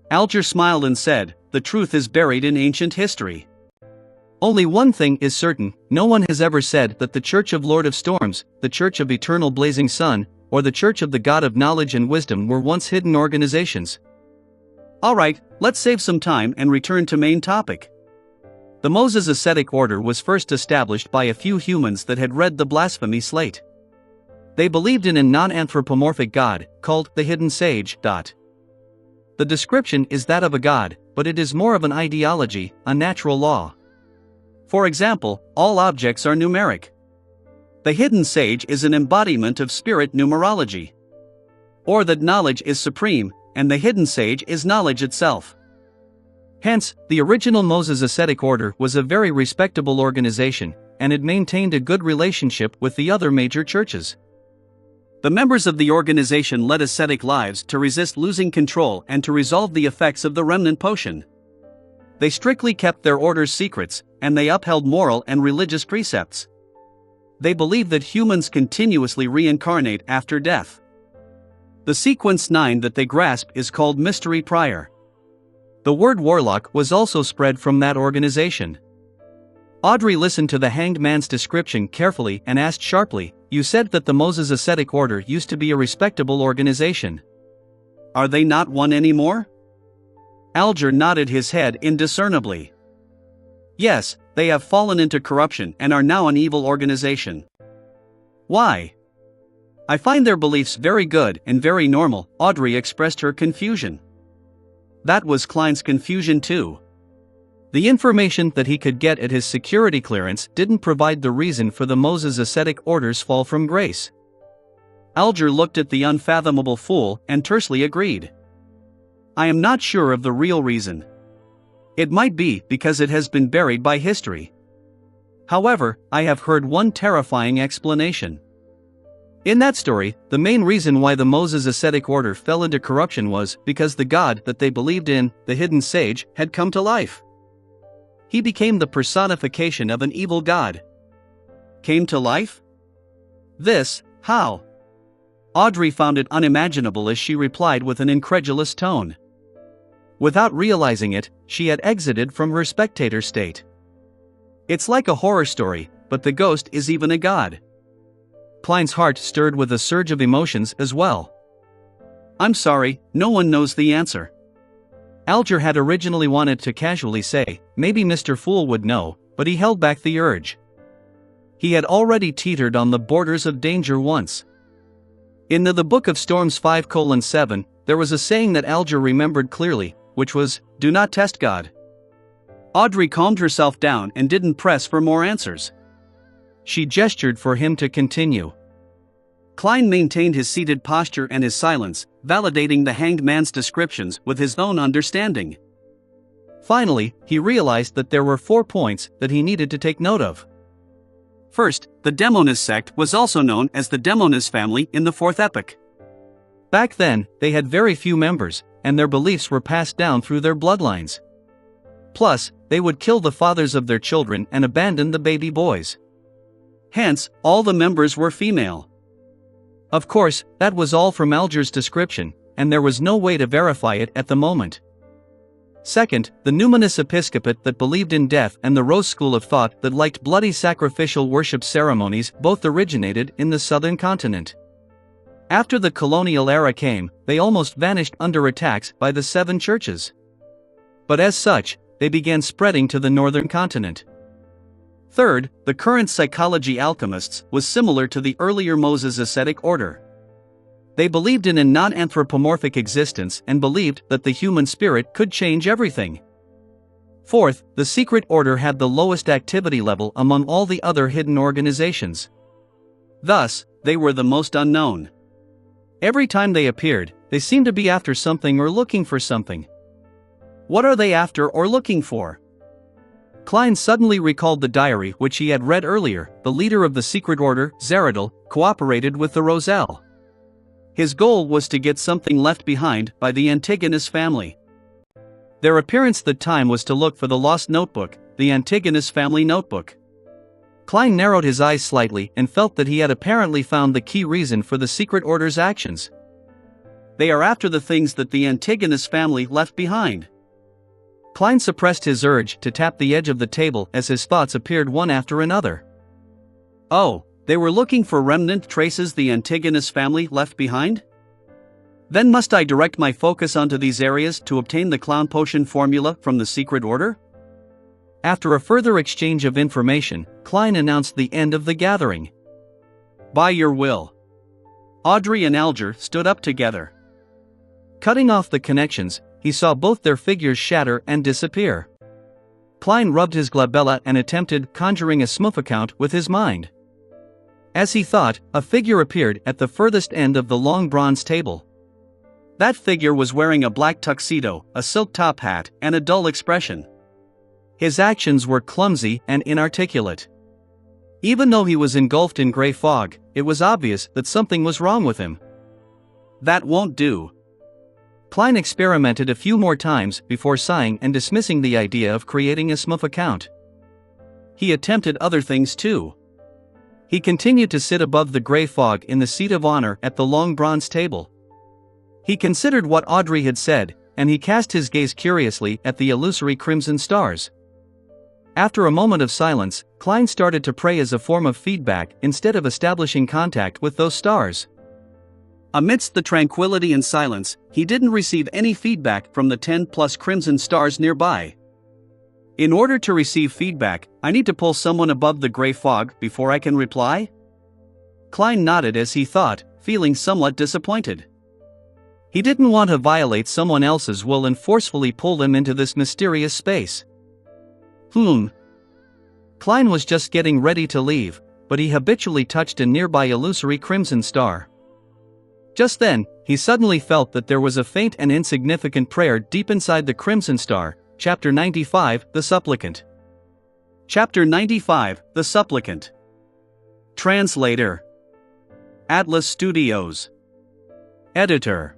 Alger smiled and said, "The truth is buried in ancient history. Only one thing is certain, no one has ever said that the Church of Lord of Storms, the Church of Eternal Blazing Sun, or the Church of the God of Knowledge and Wisdom were once hidden organizations." Alright, let's save some time and return to main topic. The Moses Ascetic Order was first established by a few humans that had read the blasphemy slate. They believed in a non-anthropomorphic god, called the Hidden Sage. The description is that of a god, but it is more of an ideology, a natural law. For example, all objects are numeric. The Hidden Sage is an embodiment of spirit numerology. Or that knowledge is supreme, and the Hidden Sage is knowledge itself. Hence, the original Moses Ascetic Order was a very respectable organization, and it maintained a good relationship with the other major churches. The members of the organization led ascetic lives to resist losing control and to resolve the effects of the remnant potion. They strictly kept their order's secrets, and they upheld moral and religious precepts. They believed that humans continuously reincarnate after death. The sequence 9 that they grasp is called Mystery Prior. The word warlock was also spread from that organization. Audrey listened to the Hanged Man's description carefully and asked sharply, "You said that the Moses Ascetic Order used to be a respectable organization. Are they not one anymore?" Alger nodded his head indiscernibly. "Yes, they have fallen into corruption and are now an evil organization." "Why?" "I find their beliefs very good and very normal," Audrey expressed her confusion. That was Klein's confusion too. The information that he could get at his security clearance didn't provide the reason for the Moses Ascetic Order's fall from grace. Alger looked at the unfathomable fool and tersely agreed. "I am not sure of the real reason. It might be because it has been buried by history. However, I have heard one terrifying explanation. In that story, the main reason why the Moses Ascetic Order fell into corruption was because the god that they believed in, the Hidden Sage, had come to life. He became the personification of an evil god." Came to life? How? Audrey found it unimaginable as she replied with an incredulous tone. Without realizing it, she had exited from her spectator state. It's like a horror story, but the ghost is even a god. Klein's heart stirred with a surge of emotions as well. "I'm sorry, no one knows the answer." Alger had originally wanted to casually say, maybe Mr. Fool would know, but he held back the urge. He had already teetered on the borders of danger once. In the Book of Storms 5:7, there was a saying that Alger remembered clearly, which was, "Do not test God." Audrey calmed herself down and didn't press for more answers. She gestured for him to continue. Klein maintained his seated posture and his silence, validating the Hanged Man's descriptions with his own understanding. Finally, he realized that there were 4 points that he needed to take note of. First, the Demonis sect was also known as the Demonis family in the 4th epoch. Back then, they had very few members, and their beliefs were passed down through their bloodlines. Plus, they would kill the fathers of their children and abandon the baby boys. Hence, all the members were female. Of course, that was all from Alger's description, and there was no way to verify it at the moment. Second, the numinous episcopate that believed in death and the Rose school of thought that liked bloody sacrificial worship ceremonies both originated in the southern continent. After the colonial era came, they almost vanished under attacks by the 7 churches. But as such, they began spreading to the northern continent. Third, the current psychology alchemists was similar to the earlier Moses Ascetic Order. They believed in a non-anthropomorphic existence and believed that the human spirit could change everything. Fourth, the secret order had the lowest activity level among all the other hidden organizations. Thus, they were the most unknown. Every time they appeared, they seemed to be after something or looking for something. What are they after or looking for? Klein suddenly recalled the diary which he had read earlier. The leader of the secret order, Zaradil, cooperated with the Roselle. His goal was to get something left behind by the Antigonus family. Their appearance that time was to look for the lost notebook, the Antigonus family notebook. Klein narrowed his eyes slightly and felt that he had apparently found the key reason for the secret order's actions. They are after the things that the Antigonus family left behind. Klein suppressed his urge to tap the edge of the table as his thoughts appeared one after another. Oh, they were looking for remnant traces the Antigonus family left behind? Then must I direct my focus onto these areas to obtain the clown potion formula from the secret order? After a further exchange of information, Klein announced the end of the gathering. By your will. Audrey and Alger stood up together. Cutting off the connections, he saw both their figures shatter and disappear. Klein rubbed his glabella and attempted conjuring a smooth account with his mind. As he thought, a figure appeared at the furthest end of the long bronze table. That figure was wearing a black tuxedo, a silk top hat, and a dull expression. His actions were clumsy and inarticulate. Even though he was engulfed in gray fog, it was obvious that something was wrong with him. That won't do. Klein experimented a few more times before sighing and dismissing the idea of creating a smooth account. He attempted other things too. He continued to sit above the gray fog in the seat of honor at the long bronze table. He considered what Audrey had said, and he cast his gaze curiously at the illusory crimson stars. After a moment of silence, Klein started to pray as a form of feedback instead of establishing contact with those stars. Amidst the tranquility and silence, he didn't receive any feedback from the 10+ crimson stars nearby. In order to receive feedback, I need to pull someone above the gray fog before I can reply? Klein nodded as he thought, feeling somewhat disappointed. He didn't want to violate someone else's will and forcefully pull them into this mysterious space. Klein was just getting ready to leave, but he habitually touched a nearby illusory crimson star. Just then, he suddenly felt that there was a faint and insignificant prayer deep inside the crimson star. Chapter 95, The Supplicant. Chapter 95, The Supplicant. Translator. Atlas Studios. Editor.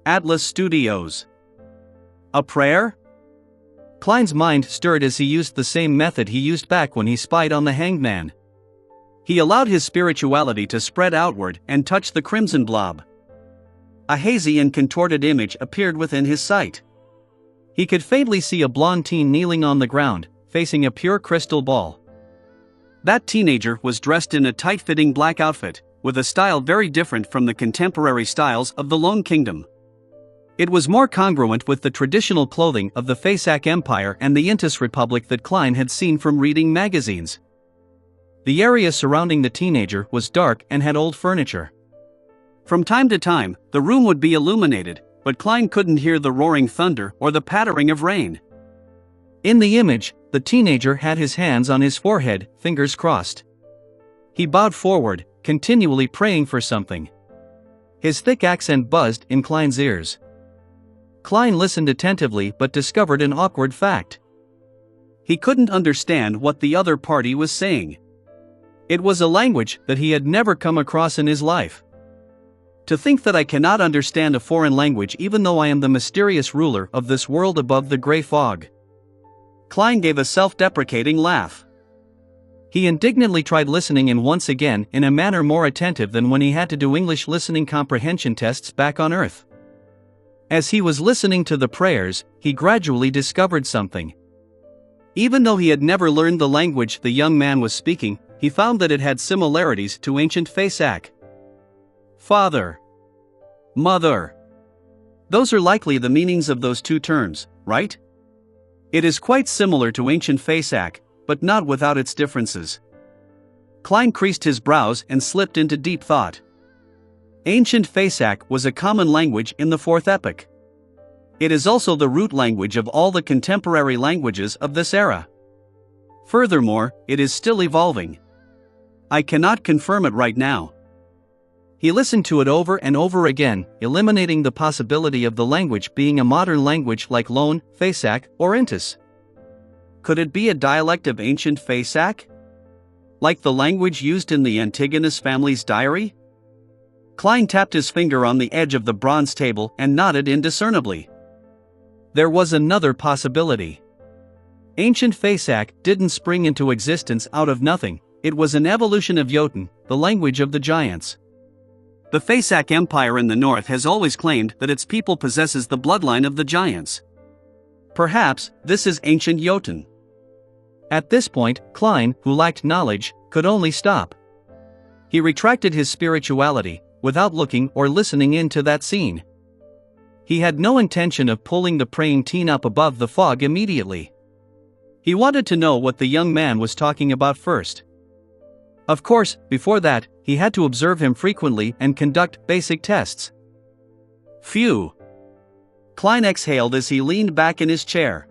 Atlas Studios. A prayer? Klein's mind stirred as he used the same method he used back when he spied on the hanged man. He allowed his spirituality to spread outward and touch the crimson blob. A hazy and contorted image appeared within his sight. He could faintly see a blonde teen kneeling on the ground, facing a pure crystal ball. That teenager was dressed in a tight-fitting black outfit, with a style very different from the contemporary styles of the Lone Kingdom. It was more congruent with the traditional clothing of the Faesac Empire and the Intis Republic that Klein had seen from reading magazines. The area surrounding the teenager was dark and had old furniture. From time to time, the room would be illuminated, but Klein couldn't hear the roaring thunder or the pattering of rain. In the image, the teenager had his hands on his forehead, fingers crossed. He bowed forward, continually praying for something. His thick accent buzzed in Klein's ears. Klein listened attentively but discovered an awkward fact. He couldn't understand what the other party was saying. It was a language that he had never come across in his life. To think that I cannot understand a foreign language even though I am the mysterious ruler of this world above the gray fog. Klein gave a self-deprecating laugh. He indignantly tried listening and once again in a manner more attentive than when he had to do English listening comprehension tests back on Earth. As he was listening to the prayers, he gradually discovered something. Even though he had never learned the language the young man was speaking, he found that it had similarities to ancient Faesac. Father. Mother. Those are likely the meanings of those two terms, right? It is quite similar to ancient Faesac, but not without its differences. Klein creased his brows and slipped into deep thought. Ancient Fasak was a common language in the Fourth Epoch. It is also the root language of all the contemporary languages of this era. Furthermore, it is still evolving. I cannot confirm it right now. He listened to it over and over again, eliminating the possibility of the language being a modern language like Lone, Fasak, or Intis. Could it be a dialect of ancient Fasak? Like the language used in the Antigonus family's diary? Klein tapped his finger on the edge of the bronze table and nodded indiscernibly. There was another possibility. Ancient Fasak didn't spring into existence out of nothing, it was an evolution of Jotun, the language of the giants. The Fasak Empire in the north has always claimed that its people possesses the bloodline of the giants. Perhaps, this is ancient Jotun. At this point, Klein, who lacked knowledge, could only stop. He retracted his spirituality, without looking or listening into that scene. He had no intention of pulling the praying teen up above the fog immediately. He wanted to know what the young man was talking about first. Of course, before that, he had to observe him frequently and conduct basic tests. Phew! Klein exhaled as he leaned back in his chair.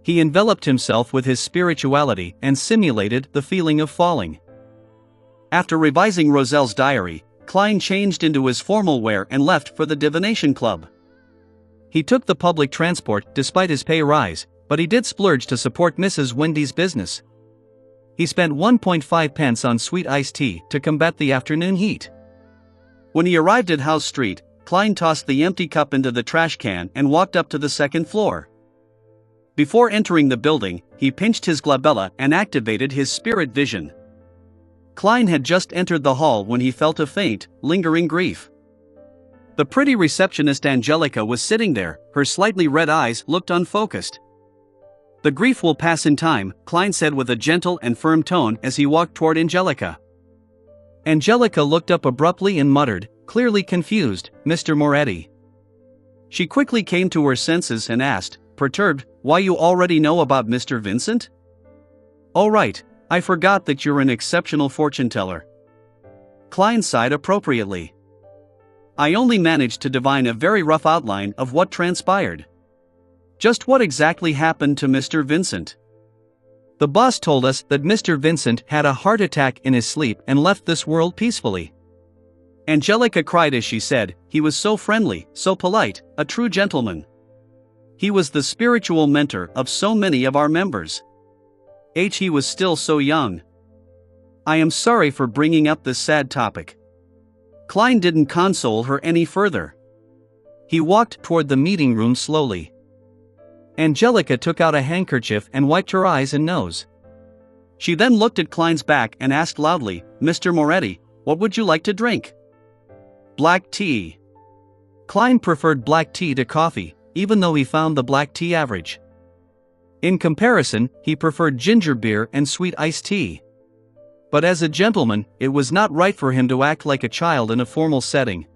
He enveloped himself with his spirituality and simulated the feeling of falling. After revising Roselle's diary, Klein changed into his formal wear and left for the divination club. He took the public transport despite his pay rise, but he did splurge to support Mrs. Wendy's business. He spent 1.5 pence on sweet iced tea to combat the afternoon heat. When he arrived at House Street, Klein tossed the empty cup into the trash can and walked up to the second floor. Before entering the building, he pinched his glabella and activated his spirit vision. Klein had just entered the hall when he felt a faint, lingering grief. The pretty receptionist Angelica was sitting there, her slightly red eyes looked unfocused. "The grief will pass in time," Klein said with a gentle and firm tone as he walked toward Angelica. Angelica looked up abruptly and muttered, clearly confused, "Mr. Moretti." She quickly came to her senses and asked, perturbed, "Why, you already know about Mr. Vincent?" "Oh right, I forgot that you're an exceptional fortune teller." Klein sighed appropriately. "I only managed to divine a very rough outline of what transpired." "Just what exactly happened to Mr. Vincent?" "The boss told us that Mr. Vincent had a heart attack in his sleep and left this world peacefully." Angelica cried as she said, "He was so friendly, so polite, a true gentleman. He was the spiritual mentor of so many of our members. He was still so young. I am sorry for bringing up this sad topic." Klein didn't console her any further. He walked toward the meeting room slowly. Angelica took out a handkerchief and wiped her eyes and nose. She then looked at Klein's back and asked loudly, "Mr. Moretti, what would you like to drink?" "Black tea." Klein preferred black tea to coffee, even though he found the black tea average. In comparison, he preferred ginger beer and sweet iced tea. But as a gentleman, it was not right for him to act like a child in a formal setting.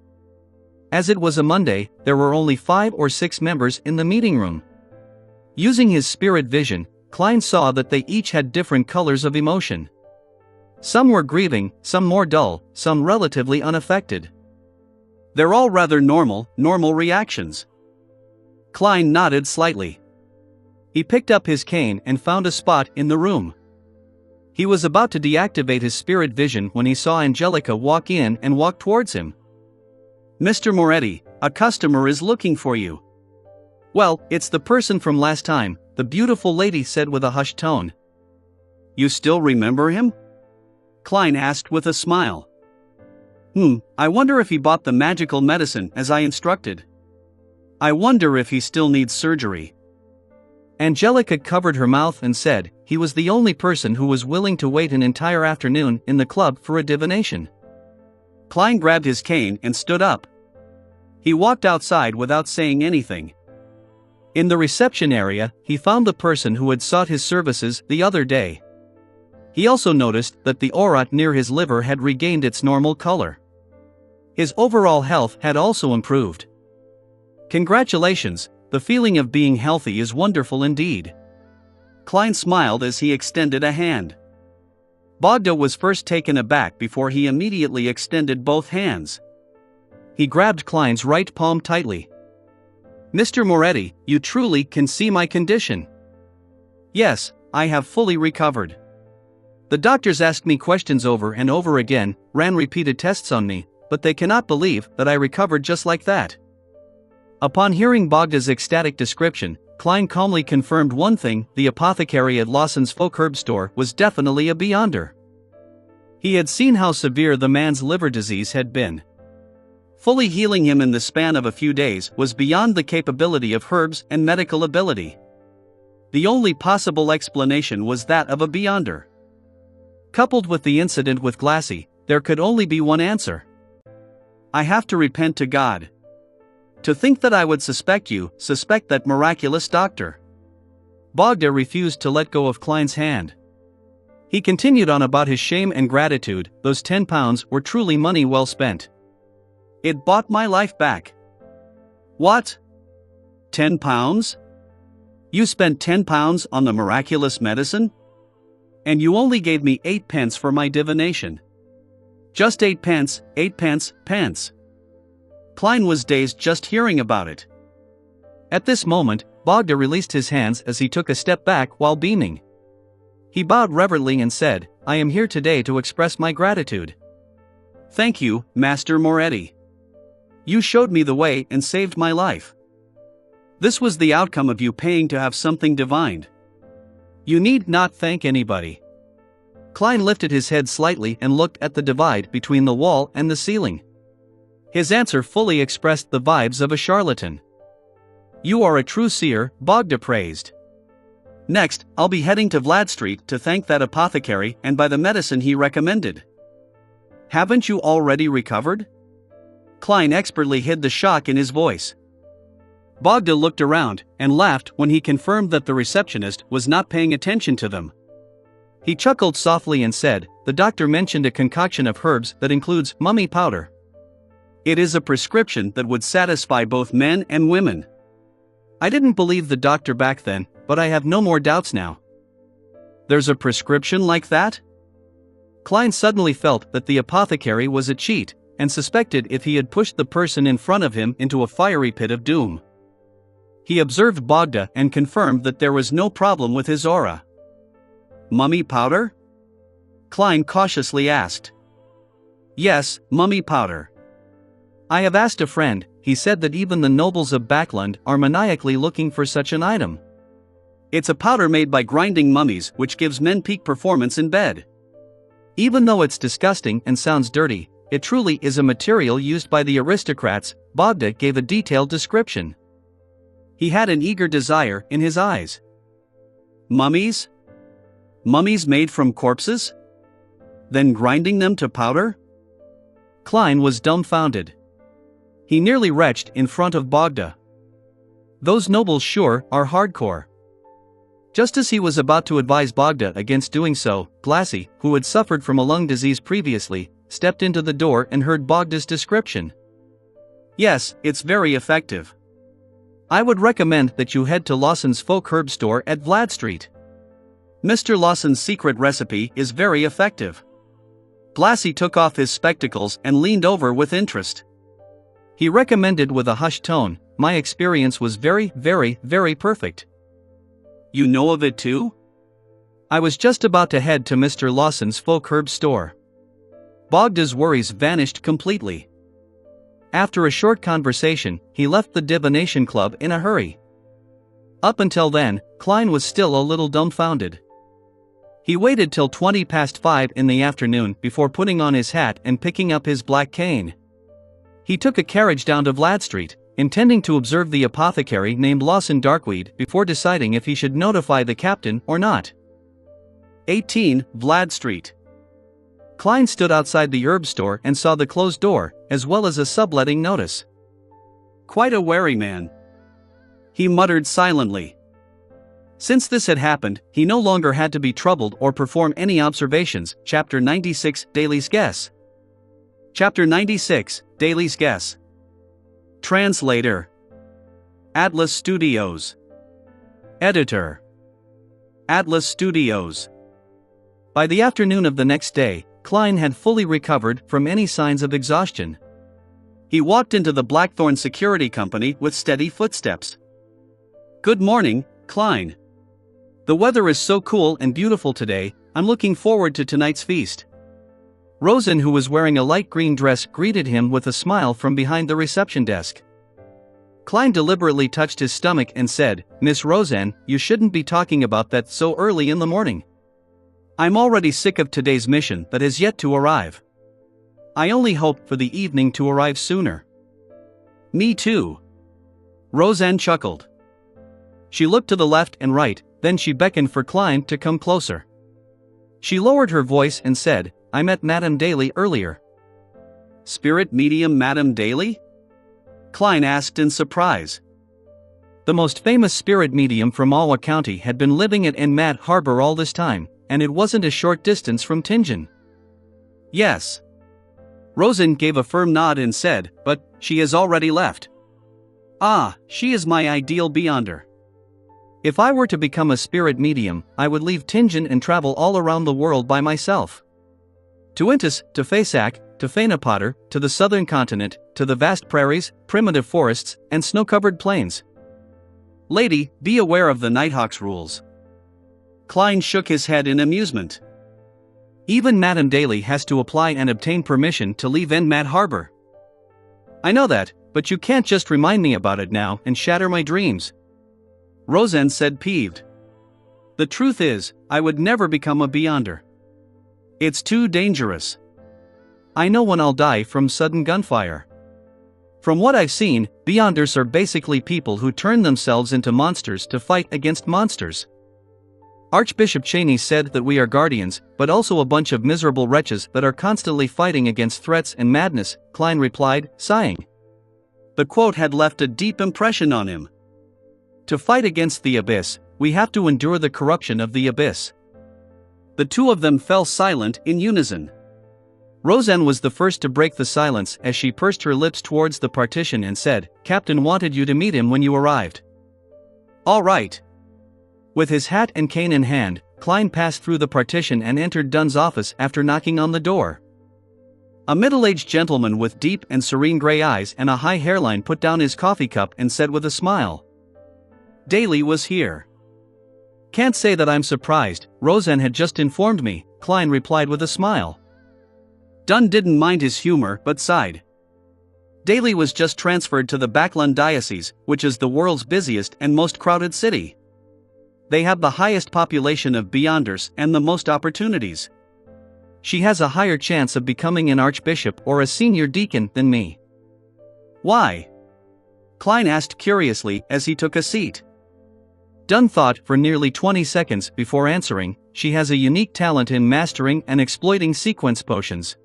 As it was a Monday, there were only 5 or 6 members in the meeting room. Using his spirit vision, Klein saw that they each had different colors of emotion. Some were grieving, some more dull, some relatively unaffected. "They're all rather normal reactions." Klein nodded slightly. He picked up his cane and found a spot in the room. He was about to deactivate his spirit vision when he saw Angelica walk in and walk towards him. "Mr. Moretti, a customer is looking for you." "Well, it's the person from last time," the beautiful lady said with a hushed tone. "You still remember him?" Klein asked with a smile. I wonder if he bought the magical medicine as I instructed. I wonder if he still needs surgery." Angelica covered her mouth and said, "He was the only person who was willing to wait an entire afternoon in the club for a divination." Klein grabbed his cane and stood up. He walked outside without saying anything. In the reception area, he found the person who had sought his services the other day. He also noticed that the aurat near his liver had regained its normal color. His overall health had also improved. "Congratulations, the feeling of being healthy is wonderful indeed." Klein smiled as he extended a hand. Bogda was first taken aback before he immediately extended both hands. he grabbed Klein's right palm tightly. "Mr. Moretti, you truly can see my condition." "Yes, I have fully recovered. The doctors asked me questions over and over again, ran repeated tests on me, but they cannot believe that I recovered just like that." Upon hearing Bogda's ecstatic description, Klein calmly confirmed one thing: the apothecary at Lawson's folk herb store was definitely a beyonder. He had seen how severe the man's liver disease had been. Fully healing him in the span of a few days was beyond the capability of herbs and medical ability. The only possible explanation was that of a beyonder. Coupled with the incident with Glassy, there could only be one answer. "I have to repent to God. To think that I would suspect that miraculous doctor." Bogda refused to let go of Klein's hand. He continued on about his shame and gratitude. "Those 10 pounds were truly money well spent. It bought my life back." "What? 10 pounds? You spent 10 pounds on the miraculous medicine? And you only gave me 8 pence for my divination." "Just 8 pence, 8 pence. Klein was dazed just hearing about it. At this moment, Bogda released his hands as he took a step back while beaming. He bowed reverently and said, "I am here today to express my gratitude. Thank you, Master Moretti. You showed me the way and saved my life. This was the outcome of you paying to have something divined. You need not thank anybody." Klein lifted his head slightly and looked at the divide between the wall and the ceiling. His answer fully expressed the vibes of a charlatan. "You are a true seer," Bogda praised. "Next, I'll be heading to Vlad Street to thank that apothecary and buy the medicine he recommended." "Haven't you already recovered?" Klein expertly hid the shock in his voice. Bogda looked around and laughed when he confirmed that the receptionist was not paying attention to them. He chuckled softly and said, "The doctor mentioned a concoction of herbs that includes mummy powder. It is a prescription that would satisfy both men and women. I didn't believe the doctor back then, but I have no more doubts now." "There's a prescription like that?" Klein suddenly felt that the apothecary was a cheat, and suspected if he had pushed the person in front of him into a fiery pit of doom. He observed Bogda and confirmed that there was no problem with his aura. "Mummy powder?" Klein cautiously asked. "Yes, mummy powder. I have asked a friend. He said that even the nobles of Backland are maniacally looking for such an item. It's a powder made by grinding mummies which gives men peak performance in bed. Even though it's disgusting and sounds dirty, it truly is a material used by the aristocrats." Bogda gave a detailed description. He had an eager desire in his eyes. "Mummies? Mummies made from corpses? Then grinding them to powder?" Klein was dumbfounded. He nearly retched in front of Bogda. "Those nobles sure are hardcore." Just as he was about to advise Bogda against doing so, Glassy, who had suffered from a lung disease previously, stepped into the door and heard Bogda's description. "Yes, it's very effective. I would recommend that you head to Lawson's folk herb store at Vlad Street. Mr. Lawson's secret recipe is very effective." Glassy took off his spectacles and leaned over with interest. He recommended with a hushed tone, "My experience was very, very perfect." "You know of it too?" "I was just about to head to Mr. Lawson's folk herb store." Bogda's worries vanished completely. After a short conversation, he left the divination club in a hurry. Up until then, Klein was still a little dumbfounded. He waited till 5:20 in the afternoon before putting on his hat and picking up his black cane. He took a carriage down to Vlad Street, intending to observe the apothecary named Lawson Darkweed before deciding if he should notify the captain or not. 18 Vlad Street. Klein stood outside the herb store and saw the closed door, as well as a subletting notice. "Quite a wary man," he muttered silently. Since this had happened, he no longer had to be troubled or perform any observations. Chapter 96, Daly's Guess. Chapter 96, Daly's Guess. Translator: Atlas Studios. Editor: Atlas Studios. By the afternoon of the next day, Klein had fully recovered from any signs of exhaustion. He walked into the Blackthorn Security Company with steady footsteps. "Good morning, Klein. The weather is so cool and beautiful today, I'm looking forward to tonight's feast." Rosen, who was wearing a light green dress, greeted him with a smile from behind the reception desk. Klein deliberately touched his stomach and said, "Miss Rosen, you shouldn't be talking about that so early in the morning. I'm already sick of today's mission that has yet to arrive. I only hope for the evening to arrive sooner." "Me too." Rosen chuckled. She looked to the left and right, then she beckoned for Klein to come closer. She lowered her voice and said, "I met Madame Daly earlier." "Spirit medium Madame Daly?" Klein asked in surprise. The most famous spirit medium from Alwa County had been living at Mad Harbor all this time, and it wasn't a short distance from Tingen. "Yes." Rosen gave a firm nod and said, "But she has already left." "Ah, she is my ideal beyonder. If I were to become a spirit medium, I would leave Tingen and travel all around the world by myself. To Intis, to Fasak, to Fainapotter, to the southern continent, to the vast prairies, primitive forests, and snow-covered plains. Lady, be aware of the Nighthawk's rules." Klein shook his head in amusement. "Even Madame Daly has to apply and obtain permission to leave Mad Harbor." "I know that, but you can't just remind me about it now and shatter my dreams," Rosen said, peeved. "The truth is, I would never become a beyonder. It's too dangerous. I know when I'll die from sudden gunfire. From what I've seen, beyonders are basically people who turn themselves into monsters to fight against monsters. Archbishop Cheney said that we are guardians, but also a bunch of miserable wretches that are constantly fighting against threats and madness," Klein replied, sighing. The quote had left a deep impression on him. To fight against the abyss, we have to endure the corruption of the abyss. The two of them fell silent in unison. Rosen was the first to break the silence as she pursed her lips towards the partition and said, "Captain wanted you to meet him when you arrived." "All right." With his hat and cane in hand, Klein passed through the partition and entered Dunn's office after knocking on the door. A middle-aged gentleman with deep and serene gray eyes and a high hairline put down his coffee cup and said with a smile, "Daly was here." "Can't say that I'm surprised, Rosen had just informed me," Klein replied with a smile. Dunn didn't mind his humor but sighed. Daly was just transferred to the Backlund Diocese, which is the world's busiest and most crowded city. They have the highest population of beyonders and the most opportunities. She has a higher chance of becoming an archbishop or a senior deacon than me. "Why?" Klein asked curiously as he took a seat. Dunn thought for nearly 20 seconds before answering. "She has a unique talent in mastering and exploiting sequence potions.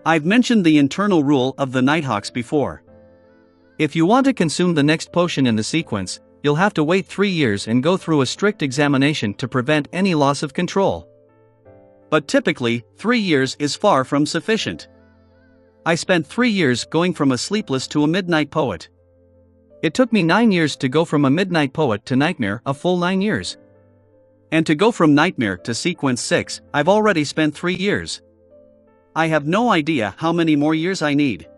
I've mentioned the internal rule of the Nighthawks before. If you want to consume the next potion in the sequence, you'll have to wait 3 years and go through a strict examination to prevent any loss of control. But typically, 3 years is far from sufficient. I spent 3 years going from a sleepless to a midnight poet. It took me 9 years to go from a midnight poet to nightmare, a full 9 years. And to go from nightmare to sequence 6, I've already spent 3 years. I have no idea how many more years I need.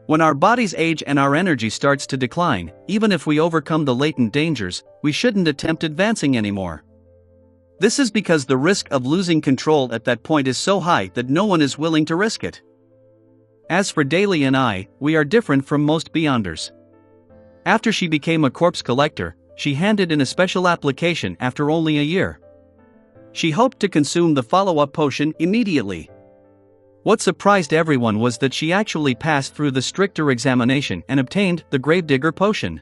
When our bodies age and our energy starts to decline, even if we overcome the latent dangers, we shouldn't attempt advancing anymore. This is because the risk of losing control at that point is so high that no one is willing to risk it. As for Daly and I, we are different from most beyonders. After she became a corpse collector, she handed in a special application after only a year. She hoped to consume the follow-up potion immediately. What surprised everyone was that she actually passed through the stricter examination and obtained the Gravedigger potion.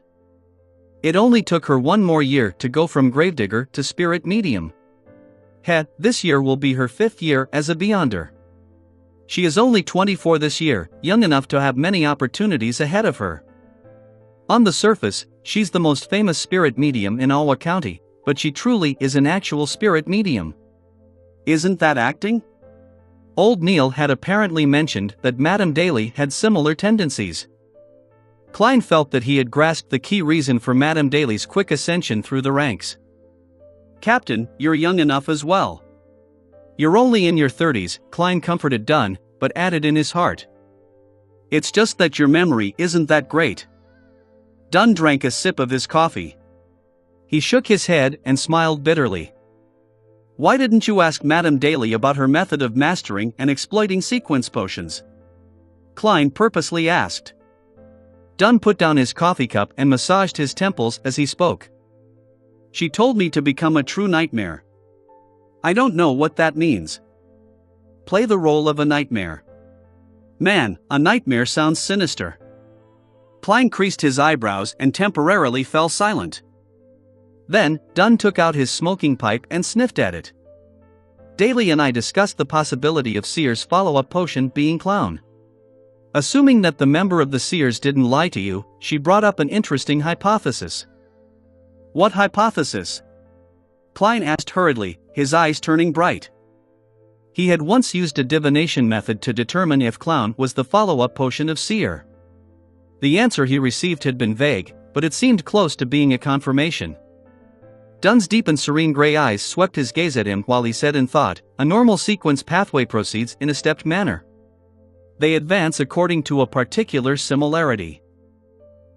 It only took her 1 more year to go from Gravedigger to Spirit Medium. This year will be her 5th year as a Beyonder. She is only 24 this year, young enough to have many opportunities ahead of her. On the surface, she's the most famous spirit medium in Alwa County, but she truly is an actual spirit medium. Isn't that acting? Old Neil had apparently mentioned that Madame Daly had similar tendencies. Klein felt that he had grasped the key reason for Madame Daly's quick ascension through the ranks. "Captain, you're young enough as well." "You're only in your 30s, Klein comforted Dunn, but added in his heart, It's just that your memory isn't that great. Dunn drank a sip of his coffee. He shook his head and smiled bitterly. Why didn't you ask Madame Daly about her method of mastering and exploiting sequence potions? Klein purposely asked. Dunn put down his coffee cup and massaged his temples as he spoke. She told me to become a true nightmare. I don't know what that means. Play the role of a nightmare. Man, a nightmare sounds sinister. Klein creased his eyebrows and temporarily fell silent. Then, Dunn took out his smoking pipe and sniffed at it. Daly and I discussed the possibility of Seer's follow-up potion being clown. Assuming that the member of the Seers didn't lie to you, she brought up an interesting hypothesis. What hypothesis? Klein asked hurriedly, his eyes turning bright. He had once used a divination method to determine if clown was the follow-up potion of Seer. The answer he received had been vague, but it seemed close to being a confirmation. Dunn's deep and serene gray eyes swept his gaze at him while he said in thought, a normal sequence pathway proceeds in a stepped manner. They advance according to a particular similarity.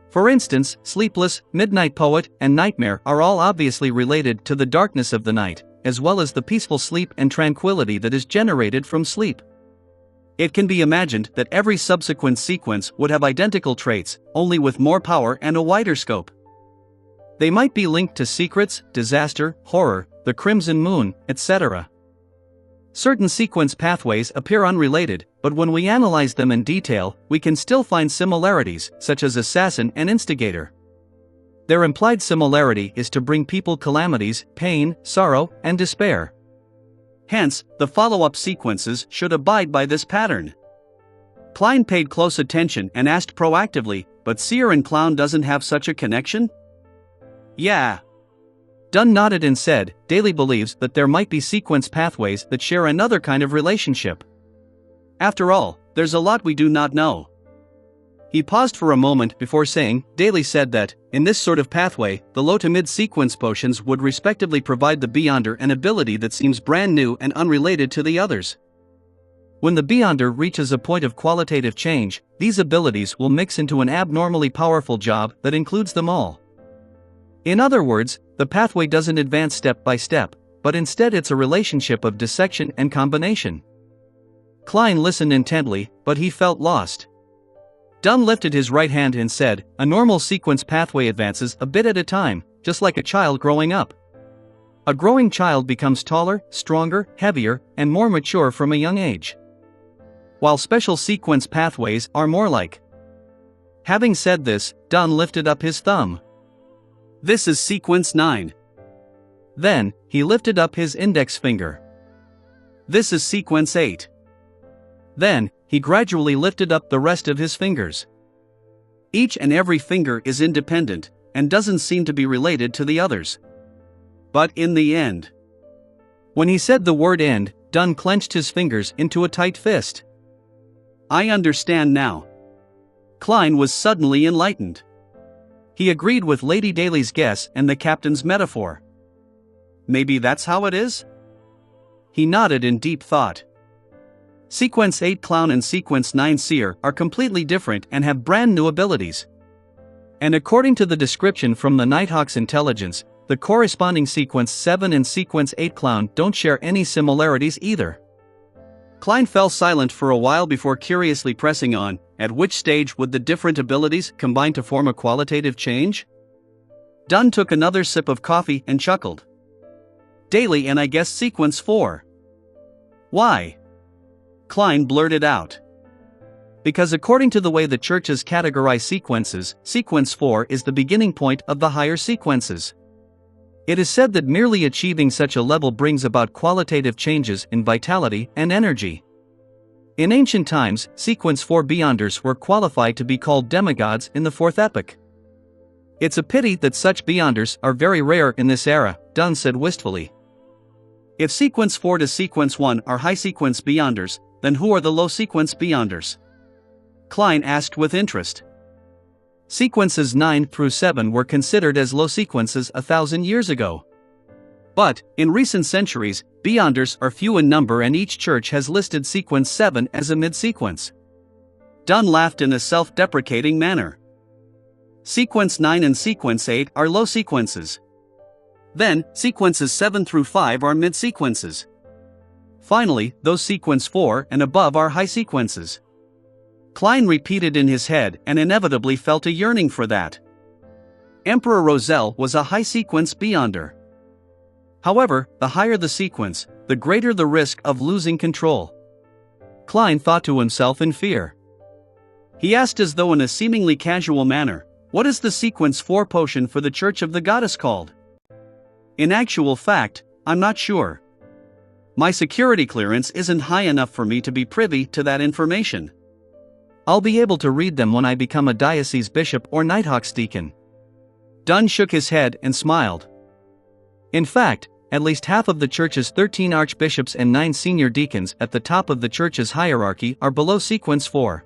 For instance, Sleepless, Midnight Poet, and Nightmare are all obviously related to the darkness of the night, as well as the peaceful sleep and tranquility that is generated from sleep. It can be imagined that every subsequent sequence would have identical traits, only with more power and a wider scope. They might be linked to secrets, disaster, horror, the crimson moon, etc. Certain sequence pathways appear unrelated, but when we analyze them in detail, we can still find similarities, such as assassin and instigator. Their implied similarity is to bring people calamities, pain, sorrow, and despair. Hence, the follow-up sequences should abide by this pattern. Klein paid close attention and asked proactively, but Seer and Clown doesn't have such a connection? Yeah. Dunn nodded and said, Daly believes that there might be sequence pathways that share another kind of relationship. After all, there's a lot we do not know. He paused for a moment before saying, Daly said that, in this sort of pathway, the low to mid sequence potions would respectively provide the Beyonder an ability that seems brand new and unrelated to the others. When the Beyonder reaches a point of qualitative change, these abilities will mix into an abnormally powerful job that includes them all. In other words, the pathway doesn't advance step by step, but instead it's a relationship of dissection and combination. Klein listened intently, but he felt lost. Dunn lifted his right hand and said, a normal sequence pathway advances a bit at a time, just like a child growing up. A growing child becomes taller, stronger, heavier, and more mature from a young age. While special sequence pathways are more like. Having said this, Dunn lifted up his thumb. This is sequence 9. Then, he lifted up his index finger. This is sequence 8. Then, he gradually lifted up the rest of his fingers. Each and every finger is independent, and doesn't seem to be related to the others. But in the end. When he said the word end, Dunn clenched his fingers into a tight fist. I understand now. Klein was suddenly enlightened. He agreed with Lady Daly's guess and the captain's metaphor. Maybe that's how it is? He nodded in deep thought. Sequence 8 Clown and Sequence 9 Seer are completely different and have brand new abilities. And according to the description from the Nighthawk's intelligence, the corresponding Sequence 7 and Sequence 8 Clown don't share any similarities either. Klein fell silent for a while before curiously pressing on, at which stage would the different abilities combine to form a qualitative change? Dunn took another sip of coffee and chuckled. Daly and I guess Sequence 4. Why? Klein blurted out. Because according to the way the churches categorize sequences, Sequence 4 is the beginning point of the higher sequences. It is said that merely achieving such a level brings about qualitative changes in vitality and energy. In ancient times, Sequence 4 Beyonders were qualified to be called demigods in the fourth epoch. It's a pity that such Beyonders are very rare in this era, Dunn said wistfully. If Sequence 4 to Sequence 1 are high sequence Beyonders, then who are the low sequence Beyonders? Klein asked with interest. Sequences 9 through 7 were considered as low sequences 1,000 years ago. But, in recent centuries, Beyonders are few in number and each church has listed Sequence 7 as a mid-sequence. Dunn laughed in a self-deprecating manner. Sequence 9 and Sequence 8 are low sequences. Then, sequences 7 through 5 are mid-sequences. Finally, those sequence 4 and above are high sequences. Klein repeated in his head and inevitably felt a yearning for that. Emperor Roselle was a high sequence beyonder. However, the higher the sequence, the greater the risk of losing control. Klein thought to himself in fear. He asked as though in a seemingly casual manner, "What is the sequence 4 potion for the Church of the Goddess called?" In actual fact, I'm not sure. My security clearance isn't high enough for me to be privy to that information. I'll be able to read them when I become a diocese bishop or Nighthawks deacon. Dunn shook his head and smiled. In fact, at least half of the church's 13 archbishops and 9 senior deacons at the top of the church's hierarchy are below sequence 4.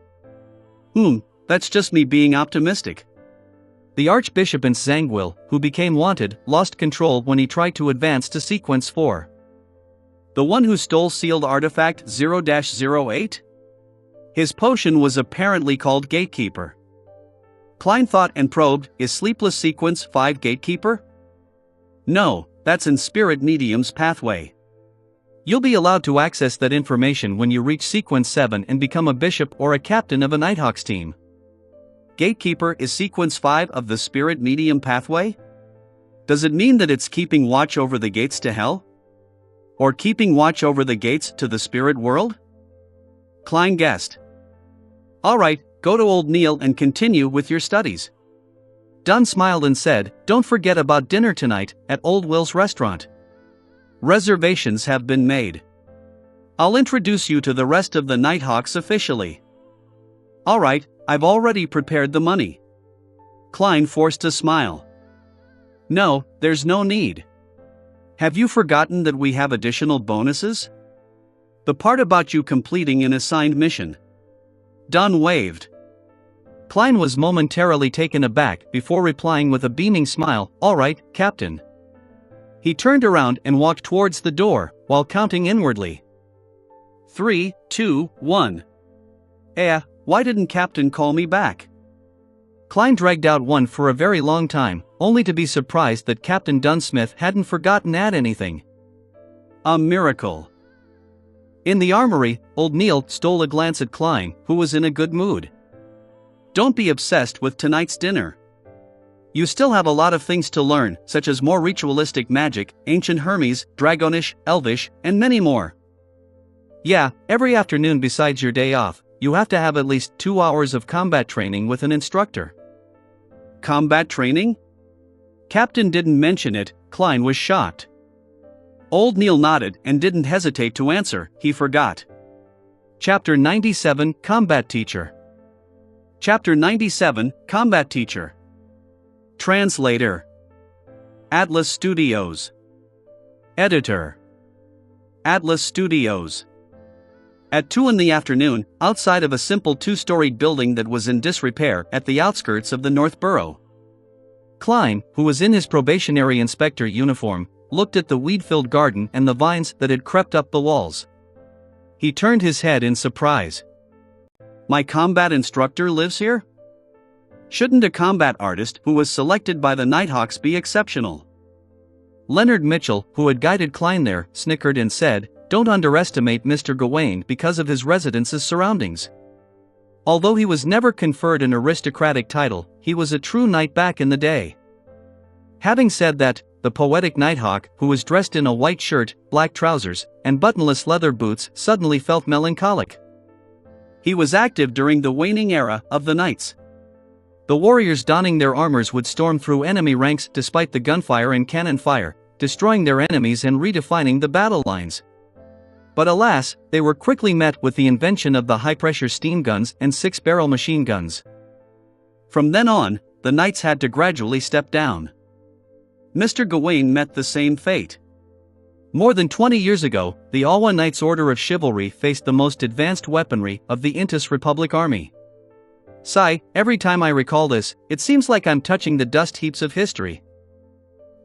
That's just me being optimistic. The archbishop in Zangwill, who became wanted, lost control when he tried to advance to sequence 4. The one who stole sealed artifact 0-08? His potion was apparently called Gatekeeper. Klein thought and probed, is Sleepless Sequence 5 Gatekeeper? No, that's in Spirit Medium's pathway. You'll be allowed to access that information when you reach sequence 7 and become a bishop or a captain of a Nighthawks team. Gatekeeper is sequence 5 of the Spirit Medium pathway? Does it mean that it's keeping watch over the gates to hell? Or keeping watch over the gates to the spirit world? Klein guessed. Alright, go to Old Neil and continue with your studies. Dunn smiled and said, "Don't forget about dinner tonight, at Old Will's restaurant. Reservations have been made. I'll introduce you to the rest of the Nighthawks officially." Alright, I've already prepared the money. Klein forced a smile. No, there's no need. Have you forgotten that we have additional bonuses? The part about you completing an assigned mission. Dunn waved. Klein was momentarily taken aback before replying with a beaming smile, "All right, Captain." He turned around and walked towards the door, while counting inwardly. 3, 2, 1. Why didn't Captain call me back? Klein dragged out one for a very long time, only to be surprised that Captain Dunsmith hadn't forgotten at anything. A miracle. In the armory, Old Neil stole a glance at Klein, who was in a good mood. Don't be obsessed with tonight's dinner. You still have a lot of things to learn, such as more ritualistic magic, ancient Hermes, Dragonish, Elvish, and many more. Yeah, every afternoon besides your day off, you have to have at least 2 hours of combat training with an instructor. Combat training? Captain didn't mention it. Klein was shocked. Old Neil nodded and didn't hesitate to answer, he forgot. Chapter 97, Combat Teacher. Chapter 97, Combat Teacher. Translator. Atlas Studios. Editor. Atlas Studios. At 2 in the afternoon, outside of a simple 2-storied building that was in disrepair at the outskirts of the North Borough. Klein, who was in his probationary inspector uniform, looked at the weed-filled garden and the vines that had crept up the walls. He turned his head in surprise. My combat instructor lives here? Shouldn't a combat artist who was selected by the Nighthawks be exceptional? Leonard Mitchell, who had guided Klein there, snickered and said, "Don't underestimate Mr. Gawain because of his residence's surroundings. Although he was never conferred an aristocratic title, he was a true knight back in the day." Having said that, the poetic Nighthawk, who was dressed in a white shirt, black trousers, and buttonless leather boots, suddenly felt melancholic. He was active during the waning era of the Knights. The warriors donning their armors would storm through enemy ranks despite the gunfire and cannon fire, destroying their enemies and redefining the battle lines. But alas, they were quickly met with the invention of the high-pressure steam guns and 6-barrel machine guns. From then on, the Knights had to gradually step down. Mr. Gawain met the same fate. More than 20 years ago, the Alwa Knights Order of Chivalry faced the most advanced weaponry of the Intis Republic Army. Sigh, every time I recall this, it seems like I'm touching the dust heaps of history.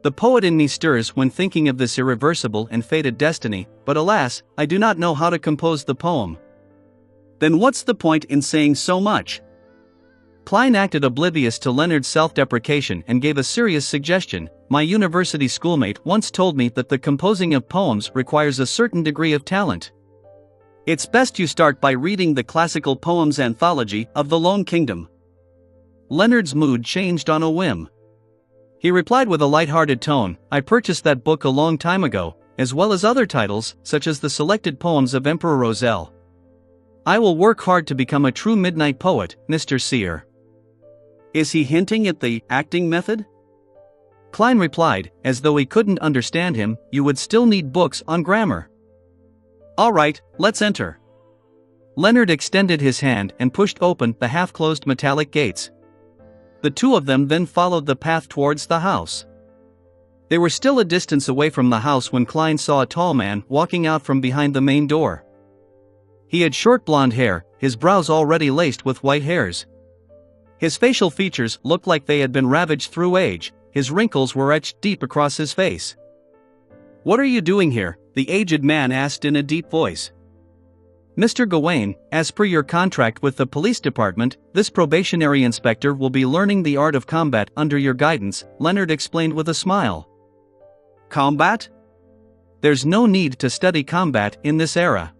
The poet in me stirs when thinking of this irreversible and fated destiny, but alas, I do not know how to compose the poem. Then what's the point in saying so much? Klein acted oblivious to Leonard's self-deprecation and gave a serious suggestion. My university schoolmate once told me that the composing of poems requires a certain degree of talent. It's best you start by reading the classical poems anthology of the Lone Kingdom. Leonard's mood changed on a whim. He replied with a light-hearted tone, I purchased that book a long time ago, as well as other titles, such as the selected poems of Emperor Roselle. I will work hard to become a true midnight poet, Mr. Seer. Is he hinting at the acting method? Klein replied, as though he couldn't understand him, you would still need books on grammar. All right, let's enter. Leonard extended his hand and pushed open the half-closed metallic gates. The two of them then followed the path towards the house. They were still a distance away from the house when Klein saw a tall man walking out from behind the main door. He had short blonde hair, his brows already laced with white hairs. His facial features looked like they had been ravaged through age, his wrinkles were etched deep across his face. What are you doing here? The aged man asked in a deep voice. Mr. Gawain, as per your contract with the police department, this probationary inspector will be learning the art of combat under your guidance, Leonard explained with a smile. Combat? There's no need to study combat in this era.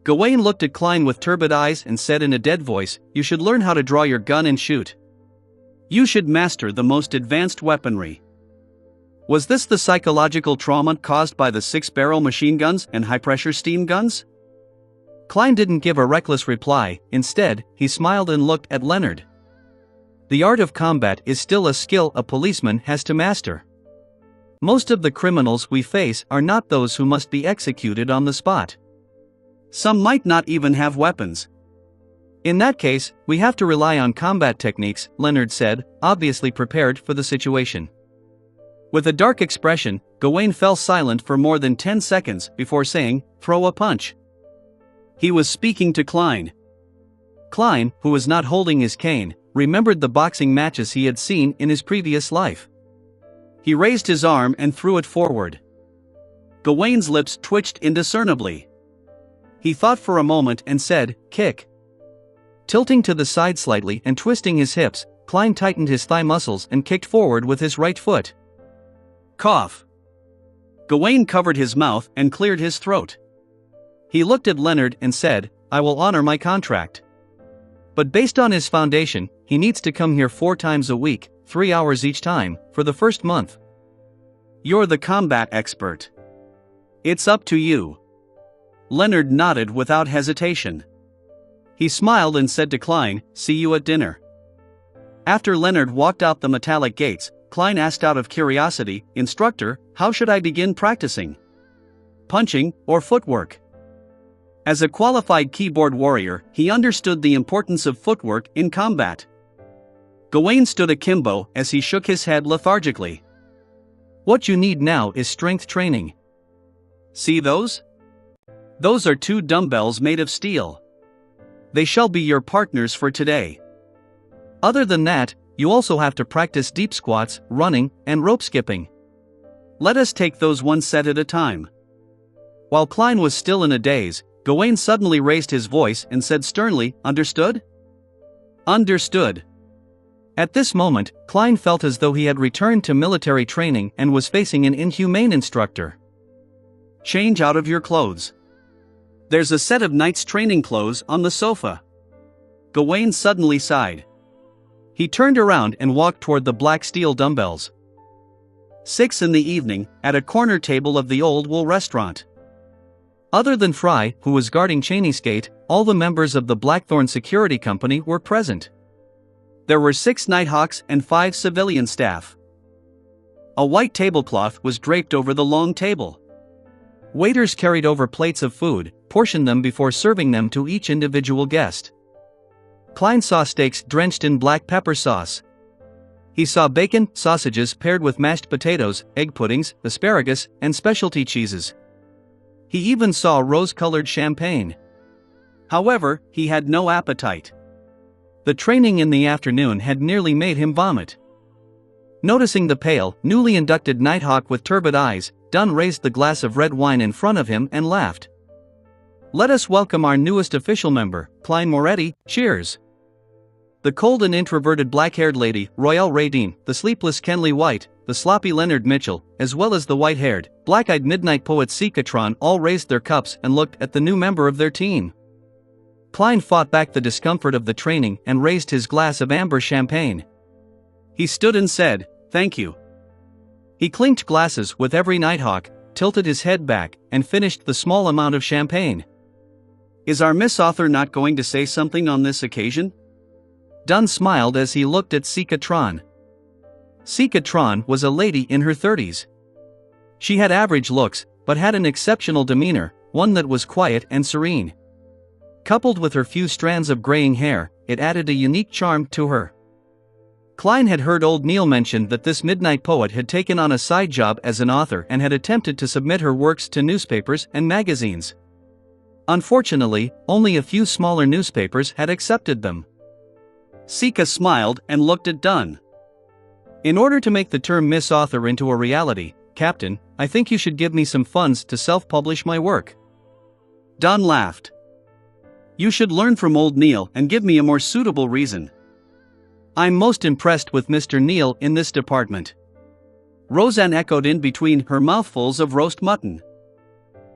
Gawain looked at Klein with turbid eyes and said in a dead voice, you should learn how to draw your gun and shoot. You should master the most advanced weaponry. Was this the psychological trauma caused by the 6-barrel machine guns and high-pressure steam guns? Klein didn't give a reckless reply, instead, he smiled and looked at Leonard. The art of combat is still a skill a policeman has to master. Most of the criminals we face are not those who must be executed on the spot. Some might not even have weapons. In that case, we have to rely on combat techniques, Leonard said, obviously prepared for the situation. With a dark expression, Gawain fell silent for more than 10 seconds before saying, throw a punch. He was speaking to Klein. Klein, who was not holding his cane, remembered the boxing matches he had seen in his previous life. He raised his arm and threw it forward. Gawain's lips twitched indiscernibly. He thought for a moment and said, kick. Tilting to the side slightly and twisting his hips, Klein tightened his thigh muscles and kicked forward with his right foot. Cough. Gawain covered his mouth and cleared his throat. He looked at Leonard and said, I will honor my contract. But based on his foundation, he needs to come here 4 times a week, 3 hours each time, for the first month. You're the combat expert. It's up to you. Leonard nodded without hesitation. He smiled and said to Klein, see you at dinner. After Leonard walked out the metallic gates, Klein asked out of curiosity, instructor, how should I begin practicing? Punching, or footwork? As a qualified keyboard warrior, he understood the importance of footwork in combat. Gawain stood akimbo as he shook his head lethargically. What you need now is strength training. See those? Those are 2 dumbbells made of steel. They shall be your partners for today. Other than that, you also have to practice deep squats, running, and rope skipping. Let us take those one set at a time. While Klein was still in a daze, Gawain suddenly raised his voice and said sternly, understood? Understood. At this moment, Klein felt as though he had returned to military training and was facing an inhumane instructor. Change out of your clothes. There's a set of knight's training clothes on the sofa. Gawain suddenly sighed. He turned around and walked toward the black steel dumbbells. 6 in the evening, at a corner table of the Old Wool restaurant. Other than Fry, who was guarding Cheney's gate, all the members of the Blackthorn Security Company were present. There were 6 Nighthawks and 5 civilian staff. A white tablecloth was draped over the long table. Waiters carried over plates of food, portioned them before serving them to each individual guest. Klein saw steaks drenched in black pepper sauce. He saw bacon, sausages paired with mashed potatoes, egg puddings, asparagus, and specialty cheeses. He even saw rose-colored champagne. However, he had no appetite. The training in the afternoon had nearly made him vomit. Noticing the pale, newly inducted Nighthawk with turbid eyes, Dunn raised the glass of red wine in front of him and laughed. Let us welcome our newest official member, Klein Moretti. Cheers. The cold and introverted black-haired lady, Royale Radine, the sleepless Kenley White, the sloppy Leonard Mitchell, as well as the white-haired, black-eyed midnight poet Sikatron all raised their cups and looked at the new member of their team. Klein fought back the discomfort of the training and raised his glass of amber champagne. He stood and said, "Thank you." He clinked glasses with every nighthawk, tilted his head back, and finished the small amount of champagne. "Is our Miss Author not going to say something on this occasion?" Dunn smiled as he looked at Sikatron. Sikatron was a lady in her 30s. She had average looks, but had an exceptional demeanor, one that was quiet and serene. Coupled with her few strands of graying hair, it added a unique charm to her. Klein had heard old Neil mention that this midnight poet had taken on a side job as an author and had attempted to submit her works to newspapers and magazines. Unfortunately, only a few smaller newspapers had accepted them. Sika smiled and looked at Dunn. "In order to make the term Miss Author into a reality, Captain, I think you should give me some funds to self-publish my work." Dunn laughed. "You should learn from old Neil and give me a more suitable reason. I'm most impressed with Mr. Neil in this department." Roseanne echoed in between her mouthfuls of roast mutton.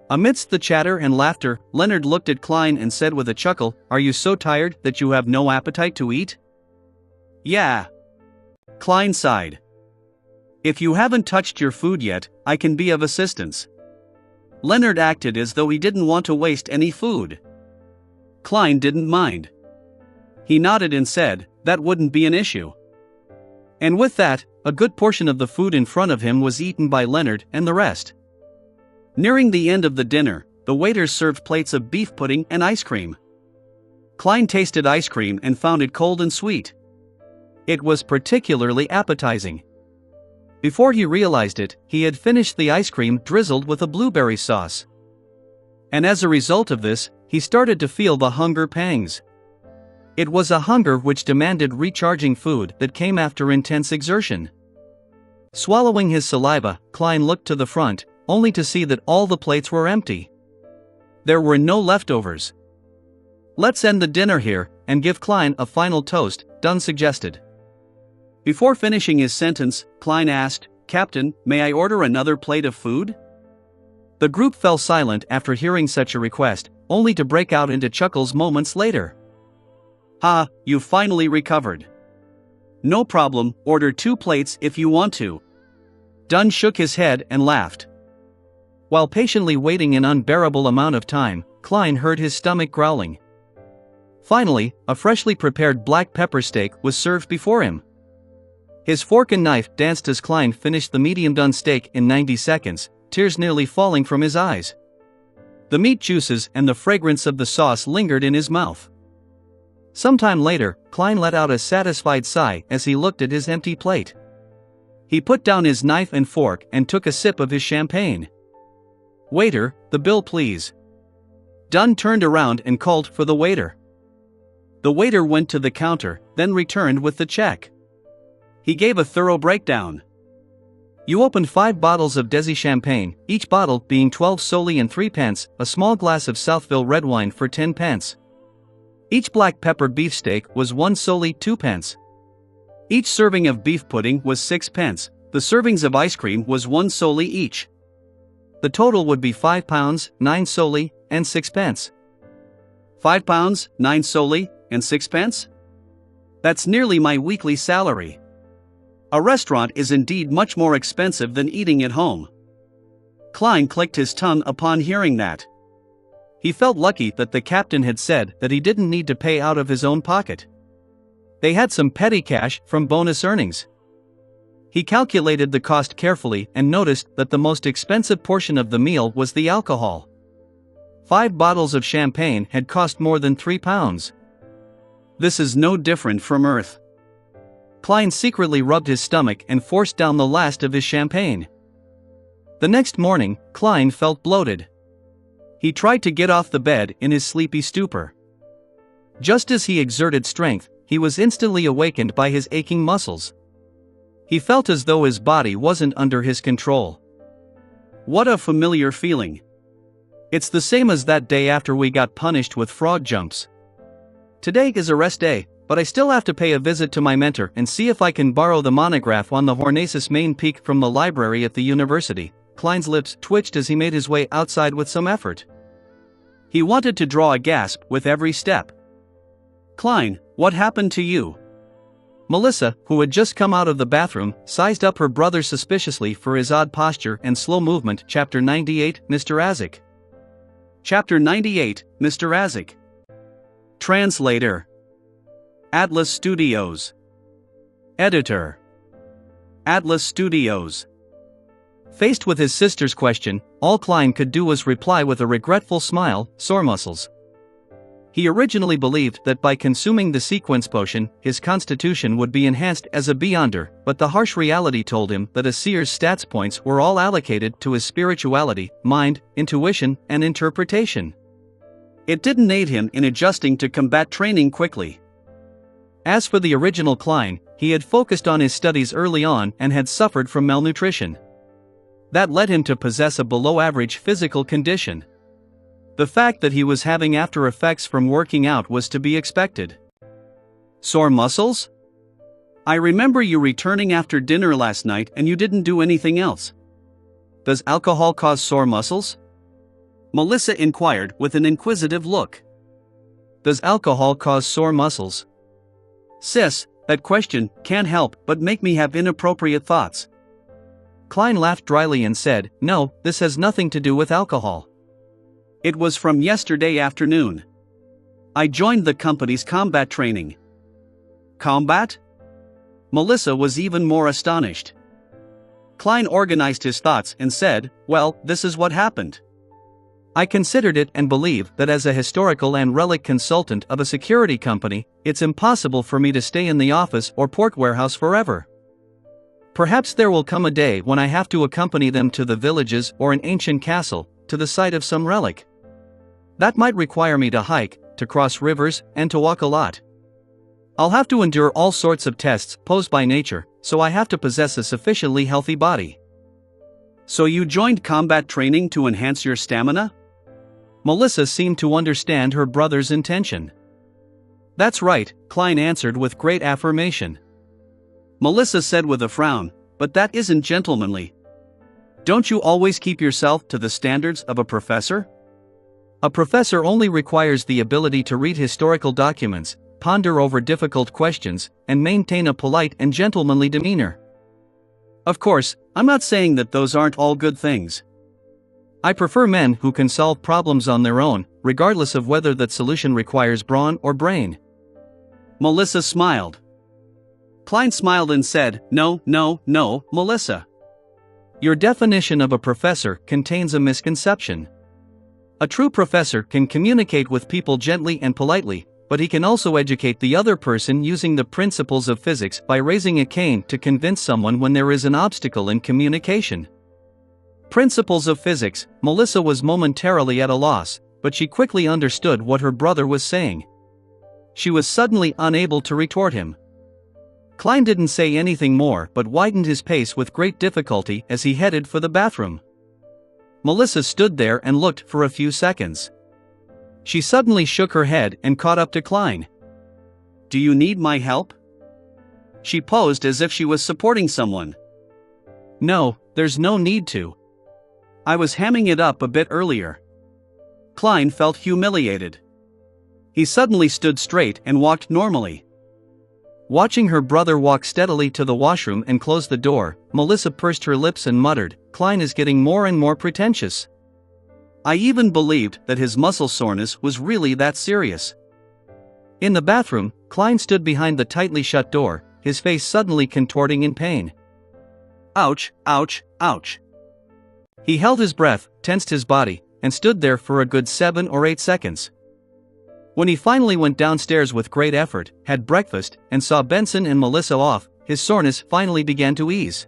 Amidst the chatter and laughter, Leonard looked at Klein and said with a chuckle, "Are you so tired that you have no appetite to eat?" "Yeah." Klein sighed. "If you haven't touched your food yet, I can be of assistance." Leonard acted as though he didn't want to waste any food. Klein didn't mind. He nodded and said, "That wouldn't be an issue." And with that, a good portion of the food in front of him was eaten by Leonard and the rest. Nearing the end of the dinner, the waiters served plates of beef pudding and ice cream. Klein tasted ice cream and found it cold and sweet. It was particularly appetizing. Before he realized it, he had finished the ice cream drizzled with a blueberry sauce. And as a result of this, he started to feel the hunger pangs. It was a hunger which demanded recharging food that came after intense exertion. Swallowing his saliva, Klein looked to the front, only to see that all the plates were empty. There were no leftovers. "Let's end the dinner here, and give Klein a final toast," Dunn suggested. Before finishing his sentence, Klein asked, "Captain, may I order another plate of food?" The group fell silent after hearing such a request, only to break out into chuckles moments later. "Ha, you finally recovered. No problem, order 2 plates if you want to." Dunn shook his head and laughed. While patiently waiting an unbearable amount of time, Klein heard his stomach growling. Finally, a freshly prepared black pepper steak was served before him. His fork and knife danced as Klein finished the medium-done steak in 90 seconds, tears nearly falling from his eyes. The meat juices and the fragrance of the sauce lingered in his mouth. Sometime later, Klein let out a satisfied sigh as he looked at his empty plate. He put down his knife and fork and took a sip of his champagne. "Waiter, the bill please." Dunn turned around and called for the waiter. The waiter went to the counter, then returned with the check. He gave a thorough breakdown. "You opened 5 bottles of Desi champagne, each bottle being 12 soli and 3 pence, a small glass of Southville red wine for 10 pence. Each black pepper beefsteak was 1 soli 2 pence. Each serving of beef pudding was 6 pence, the servings of ice cream was 1 soli each. The total would be £5, 9 soli, and 6 pence. £5, 9 soli, and 6 pence? That's nearly my weekly salary. A restaurant is indeed much more expensive than eating at home." Klein clicked his tongue upon hearing that. He felt lucky that the captain had said that he didn't need to pay out of his own pocket. They had some petty cash from bonus earnings. He calculated the cost carefully and noticed that the most expensive portion of the meal was the alcohol. 5 bottles of champagne had cost more than £3. This is no different from Earth. Klein secretly rubbed his stomach and forced down the last of his champagne. The next morning, Klein felt bloated. He tried to get off the bed in his sleepy stupor. Just as he exerted strength, he was instantly awakened by his aching muscles. He felt as though his body wasn't under his control. What a familiar feeling. It's the same as that day after we got punished with frog jumps. Today is a rest day, but I still have to pay a visit to my mentor and see if I can borrow the monograph on the Hornacis main peak from the library at the university. Klein's lips twitched as he made his way outside with some effort. He wanted to draw a gasp with every step. Klein, what happened to you? Melissa, who had just come out of the bathroom, sized up her brother suspiciously for his odd posture and slow movement. Chapter 98, Mr. Azik. Chapter 98, Mr. Azik. Translator. Atlas Studios. Editor. Atlas Studios. Faced with his sister's question, all Klein could do was reply with a regretful smile, sore muscles. He originally believed that by consuming the sequence potion, his constitution would be enhanced as a Beyonder, but the harsh reality told him that a seer's stats points were all allocated to his spirituality, mind, intuition, and interpretation. It didn't aid him in adjusting to combat training quickly. As for the original Klein, he had focused on his studies early on and had suffered from malnutrition. That led him to possess a below-average physical condition. The fact that he was having after effects from working out was to be expected. Sore muscles? I remember you returning after dinner last night and you didn't do anything else. Does alcohol cause sore muscles? Melissa inquired with an inquisitive look. Does alcohol cause sore muscles? Sis, that question can't help but make me have inappropriate thoughts. Klein laughed dryly and said, No, this has nothing to do with alcohol. It was from yesterday afternoon. I joined the company's combat training. Combat? Melissa was even more astonished. Klein organized his thoughts and said, Well, this is what happened. I considered it and believe that as a historical and relic consultant of a security company, it's impossible for me to stay in the office or port warehouse forever. Perhaps there will come a day when I have to accompany them to the villages or an ancient castle, to the site of some relic. That might require me to hike, to cross rivers, and to walk a lot. I'll have to endure all sorts of tests posed by nature, so I have to possess a sufficiently healthy body. So you joined combat training to enhance your stamina? Melissa seemed to understand her brother's intention. That's right, Klein answered with great affirmation. Melissa said with a frown, But that isn't gentlemanly. Don't you always keep yourself to the standards of a professor? A professor only requires the ability to read historical documents, ponder over difficult questions, and maintain a polite and gentlemanly demeanor. Of course, I'm not saying that those aren't all good things. I prefer men who can solve problems on their own, regardless of whether that solution requires brawn or brain. Melissa smiled. Klein smiled and said, No, Melissa. Your definition of a professor contains a misconception. A true professor can communicate with people gently and politely, but he can also educate the other person using the principles of physics by raising a cane to convince someone when there is an obstacle in communication. Principles of physics, Melissa was momentarily at a loss, but she quickly understood what her brother was saying. She was suddenly unable to retort him. Klein didn't say anything more but widened his pace with great difficulty as he headed for the bathroom. Melissa stood there and looked for a few seconds. She suddenly shook her head and caught up to Klein. Do you need my help? She posed as if she was supporting someone. No, there's no need to. I was hamming it up a bit earlier. Klein felt humiliated. He suddenly stood straight and walked normally. Watching her brother walk steadily to the washroom and close the door, Melissa pursed her lips and muttered, Klein is getting more and more pretentious. I even believed that his muscle soreness was really that serious. In the bathroom, Klein stood behind the tightly shut door, his face suddenly contorting in pain. Ouch, ouch, ouch. He held his breath, tensed his body, and stood there for a good 7 or 8 seconds. When he finally went downstairs with great effort, had breakfast, and saw Benson and Melissa off, his soreness finally began to ease.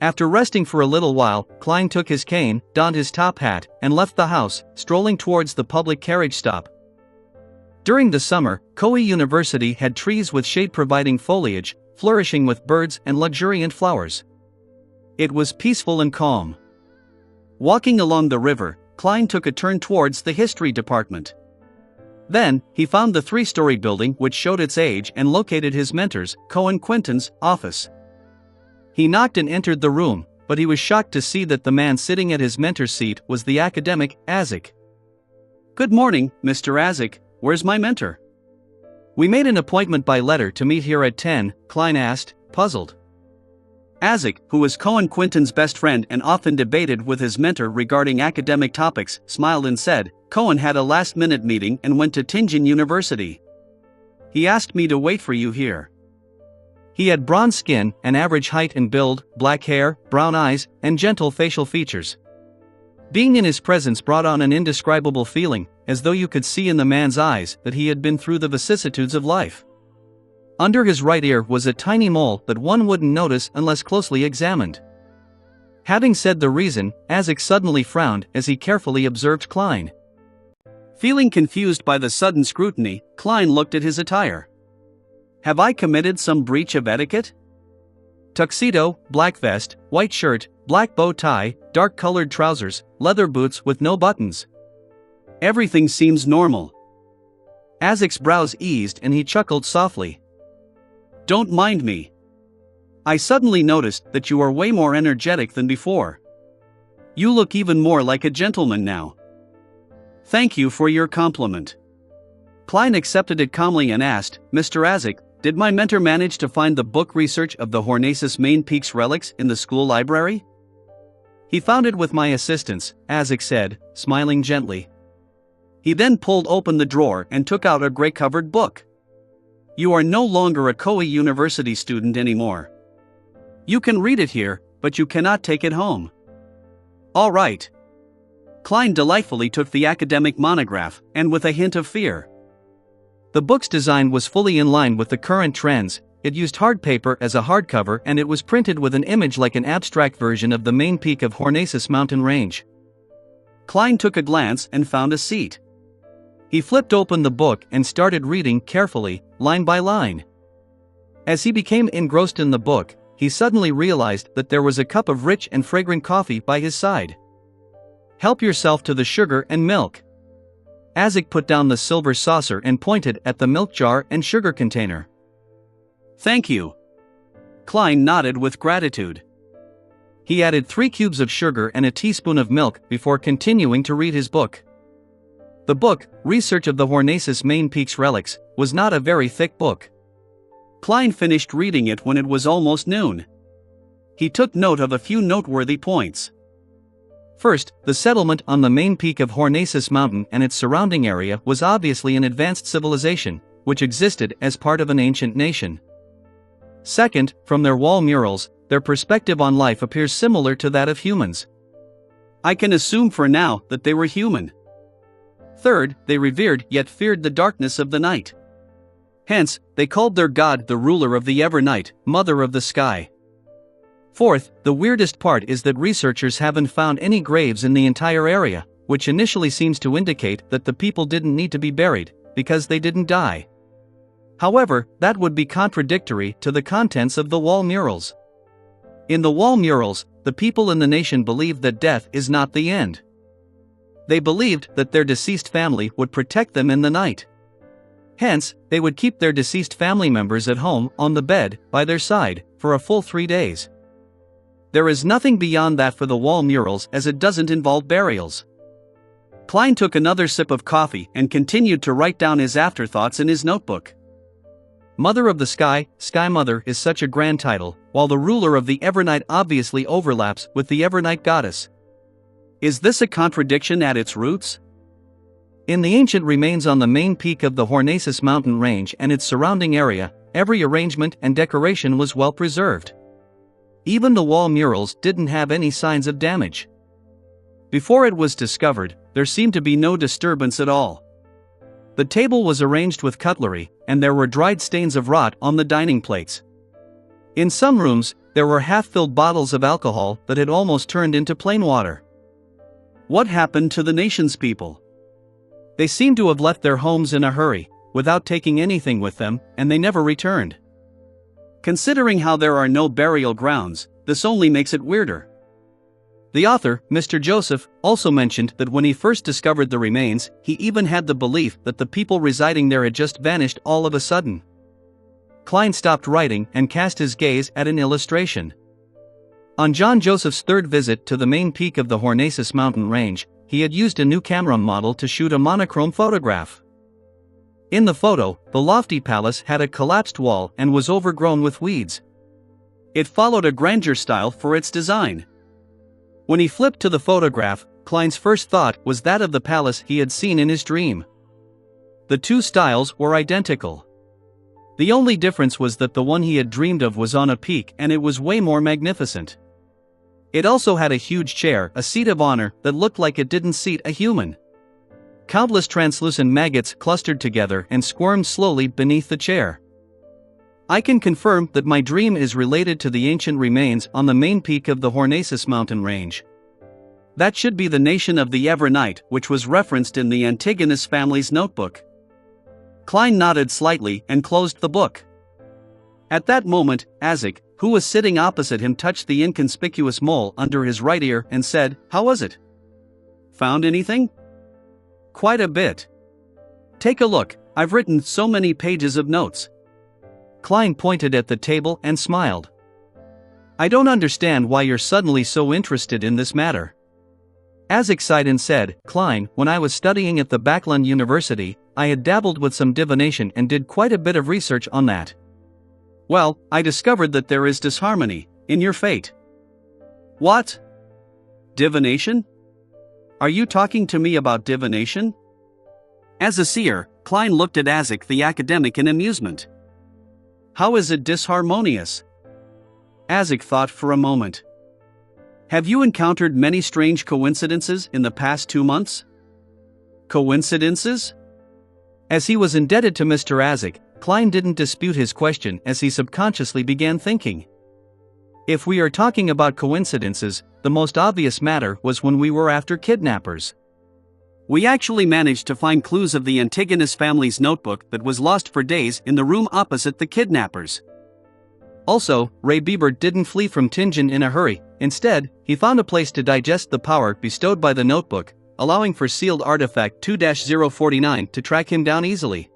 After resting for a little while, Klein took his cane, donned his top hat, and left the house, strolling towards the public carriage stop. During the summer, Koei University had trees with shade-providing foliage, flourishing with birds and luxuriant flowers. It was peaceful and calm. Walking along the river, Klein took a turn towards the history department. Then, he found the 3-story building which showed its age and located his mentor's, Cohen Quinton's, office. He knocked and entered the room, but he was shocked to see that the man sitting at his mentor's seat was the academic, Azik. "Good morning, Mr. Azik, where's my mentor?" "We made an appointment by letter to meet here at 10, Klein asked, puzzled. Azik, who was Cohen Quinton's best friend and often debated with his mentor regarding academic topics, smiled and said, "Cohen had a last-minute meeting and went to Tianjin University. He asked me to wait for you here." He had bronze skin, an average height and build, black hair, brown eyes, and gentle facial features. Being in his presence brought on an indescribable feeling, as though you could see in the man's eyes that he had been through the vicissitudes of life. Under his right ear was a tiny mole that one wouldn't notice unless closely examined. Having said the reason, Azik suddenly frowned as he carefully observed Klein. Feeling confused by the sudden scrutiny, Klein looked at his attire. "Have I committed some breach of etiquette?" Tuxedo, black vest, white shirt, black bow tie, dark-colored trousers, leather boots with no buttons. Everything seems normal. Azik's brows eased and he chuckled softly. "Don't mind me. I suddenly noticed that you are way more energetic than before. You look even more like a gentleman now." "Thank you for your compliment." Klein accepted it calmly and asked, "Mr. Azik, did my mentor manage to find the book Research of the Hornacis Main Peaks Relics in the school library?" "He found it with my assistance," Azik said, smiling gently. He then pulled open the drawer and took out a gray-covered book. "You are no longer a Koei University student anymore. You can read it here, but you cannot take it home." "All right." Klein delightfully took the academic monograph, and with a hint of fear. The book's design was fully in line with the current trends. It used hard paper as a hardcover and it was printed with an image like an abstract version of the main peak of Hornacis mountain range. Klein took a glance and found a seat. He flipped open the book and started reading carefully, line by line. As he became engrossed in the book, he suddenly realized that there was a cup of rich and fragrant coffee by his side. "Help yourself to the sugar and milk." Azik put down the silver saucer and pointed at the milk jar and sugar container. "Thank you." Klein nodded with gratitude. He added 3 cubes of sugar and a teaspoon of milk before continuing to read his book. The book, Research of the Hornacis Main Peaks Relics, was not a very thick book. Klein finished reading it when it was almost noon. He took note of a few noteworthy points. First, the settlement on the main peak of Hornacis Mountain and its surrounding area was obviously an advanced civilization, which existed as part of an ancient nation. Second, from their wall murals, their perspective on life appears similar to that of humans. I can assume for now that they were human. Third, they revered yet feared the darkness of the night. Hence, they called their god the ruler of the ever-night, mother of the sky. Fourth, the weirdest part is that researchers haven't found any graves in the entire area, which initially seems to indicate that the people didn't need to be buried, because they didn't die. However, that would be contradictory to the contents of the wall murals. In the wall murals, the people in the nation believed that death is not the end. They believed that their deceased family would protect them in the night. Hence, they would keep their deceased family members at home on the bed by their side for a full 3 days. There is nothing beyond that for the wall murals as it doesn't involve burials. Klein took another sip of coffee and continued to write down his afterthoughts in his notebook. Mother of the Sky, Sky Mother is such a grand title, while the ruler of the Evernight obviously overlaps with the Evernight goddess. Is this a contradiction at its roots? In the ancient remains on the main peak of the Hornacis mountain range and its surrounding area, every arrangement and decoration was well preserved. Even the wall murals didn't have any signs of damage. Before it was discovered, there seemed to be no disturbance at all. The table was arranged with cutlery, and there were dried stains of rot on the dining plates. In some rooms, there were half-filled bottles of alcohol that had almost turned into plain water. What happened to the nation's people? They seemed to have left their homes in a hurry, without taking anything with them, and they never returned. Considering how there are no burial grounds, this only makes it weirder. The author, Mr. Joseph, also mentioned that when he first discovered the remains, he even had the belief that the people residing there had just vanished all of a sudden. Klein stopped writing and cast his gaze at an illustration. On John Joseph's third visit to the main peak of the Hornaces mountain range, he had used a new camera model to shoot a monochrome photograph. In the photo, the lofty palace had a collapsed wall and was overgrown with weeds. It followed a grandeur style for its design. When he flipped to the photograph, Klein's first thought was that of the palace he had seen in his dream. The two styles were identical. The only difference was that the one he had dreamed of was on a peak and it was way more magnificent. It also had a huge chair, a seat of honor, that looked like it didn't seat a human. Countless translucent maggots clustered together and squirmed slowly beneath the chair. I can confirm that my dream is related to the ancient remains on the main peak of the Hornaces mountain range. That should be the nation of the Evernight, which was referenced in the Antigonus family's notebook. Klein nodded slightly and closed the book. At that moment, Isaac, who was sitting opposite him, touched the inconspicuous mole under his right ear and said, "How was it? Found anything?" "Quite a bit. Take a look, I've written so many pages of notes." Klein pointed at the table and smiled. "I don't understand why you're suddenly so interested in this matter." Isaac sighed and said, "Klein, when I was studying at the Backlund University, I had dabbled with some divination and did quite a bit of research on that. Well, I discovered that there is disharmony in your fate." "What? Divination? Are you talking to me about divination?" As a seer, Klein looked at Isaac the academic in amusement. "How is it disharmonious?" Isaac thought for a moment. "Have you encountered many strange coincidences in the past 2 months?" "Coincidences?" As he was indebted to Mr. Isaac, Klein didn't dispute his question as he subconsciously began thinking. If we are talking about coincidences, the most obvious matter was when we were after kidnappers. We actually managed to find clues of the Antigonus family's notebook that was lost for days in the room opposite the kidnappers. Also, Ray Bieber didn't flee from Tingen in a hurry. Instead, he found a place to digest the power bestowed by the notebook, allowing for sealed artifact 2-049 to track him down easily.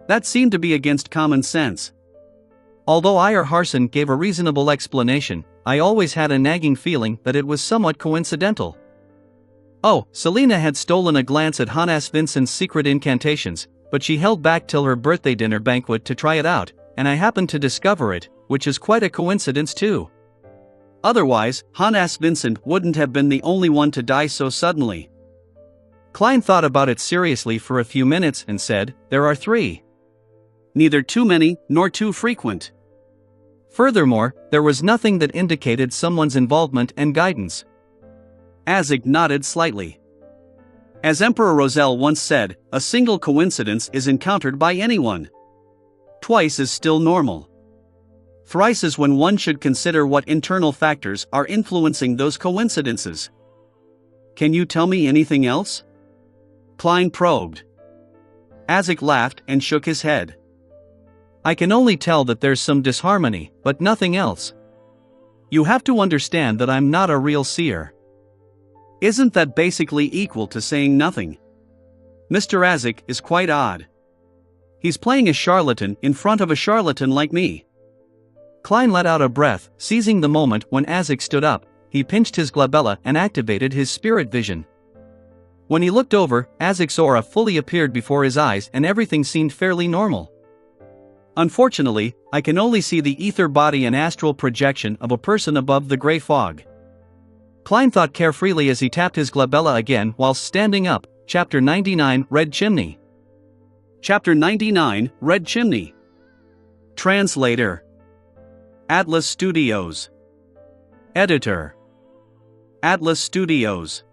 That seemed to be against common sense. Although Iyer Harson gave a reasonable explanation, I always had a nagging feeling that it was somewhat coincidental. Oh, Selena had stolen a glance at Hannes Vincent's secret incantations, but she held back till her birthday dinner banquet to try it out, and I happened to discover it, which is quite a coincidence too. Otherwise, Hannes Vincent wouldn't have been the only one to die so suddenly." Klein thought about it seriously for a few minutes and said, "There are 3. Neither too many, nor too frequent. Furthermore, there was nothing that indicated someone's involvement and guidance." Isaac nodded slightly. As Emperor Roselle once said, a single coincidence is encountered by anyone. Twice is still normal. Thrice is when one should consider what internal factors are influencing those coincidences. "Can you tell me anything else?" Klein probed. Isaac laughed and shook his head. "I can only tell that there's some disharmony, but nothing else. You have to understand that I'm not a real seer." Isn't that basically equal to saying nothing? Mr. Isaac is quite odd. He's playing a charlatan in front of a charlatan like me. Klein let out a breath, seizing the moment when Isaac stood up. He pinched his glabella and activated his spirit vision. When he looked over, Isaac's aura fully appeared before his eyes and everything seemed fairly normal. "Unfortunately, I can only see the ether body and astral projection of a person above the gray fog." Klein thought carefreely as he tapped his glabella again whilst standing up. Chapter 99, Red Chimney. Chapter 99, Red Chimney. Translator. Atlas Studios. Editor. Atlas Studios.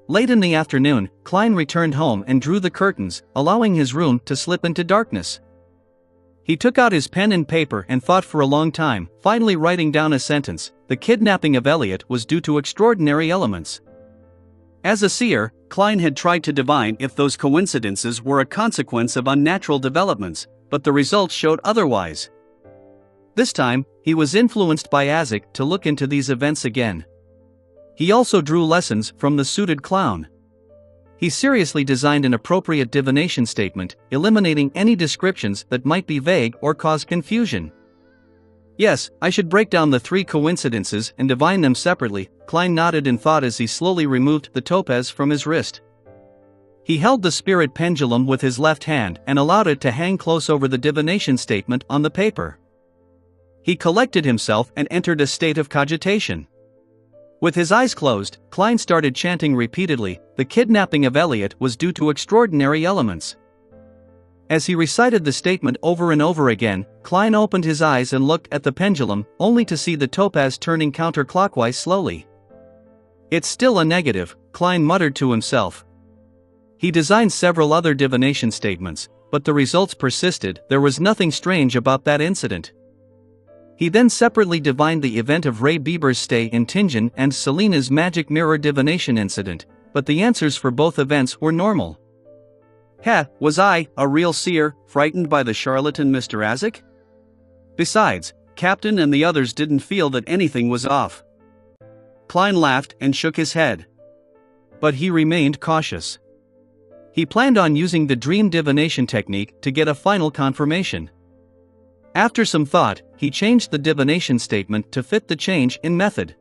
Late in the afternoon, Klein returned home and drew the curtains, allowing his room to slip into darkness. He took out his pen and paper and thought for a long time, finally writing down a sentence: "The kidnapping of Elliot was due to extraordinary elements." As a seer, Klein had tried to divine if those coincidences were a consequence of unnatural developments, but the results showed otherwise. This time, he was influenced by Isaac to look into these events again. He also drew lessons from the suited clown. He seriously designed an appropriate divination statement, eliminating any descriptions that might be vague or cause confusion. Yes, I should break down the 3 coincidences and divine them separately, Klein nodded in thought as he slowly removed the topaz from his wrist. He held the spirit pendulum with his left hand and allowed it to hang close over the divination statement on the paper. He collected himself and entered a state of cogitation. With his eyes closed, Klein started chanting repeatedly, "The kidnapping of Elliot was due to extraordinary elements." As he recited the statement over and over again, Klein opened his eyes and looked at the pendulum, only to see the topaz turning counterclockwise slowly. "It's still a negative," Klein muttered to himself. He designed several other divination statements, but the results persisted. There was nothing strange about that incident. He then separately divined the event of Ray Bieber's stay in Tingen and Selena's magic mirror divination incident, but the answers for both events were normal. Was I, a real seer, frightened by the charlatan Mr. Azik? Besides, Captain and the others didn't feel that anything was off. Klein laughed and shook his head. But he remained cautious. He planned on using the dream divination technique to get a final confirmation. After some thought, he changed the divination statement to fit the change in method.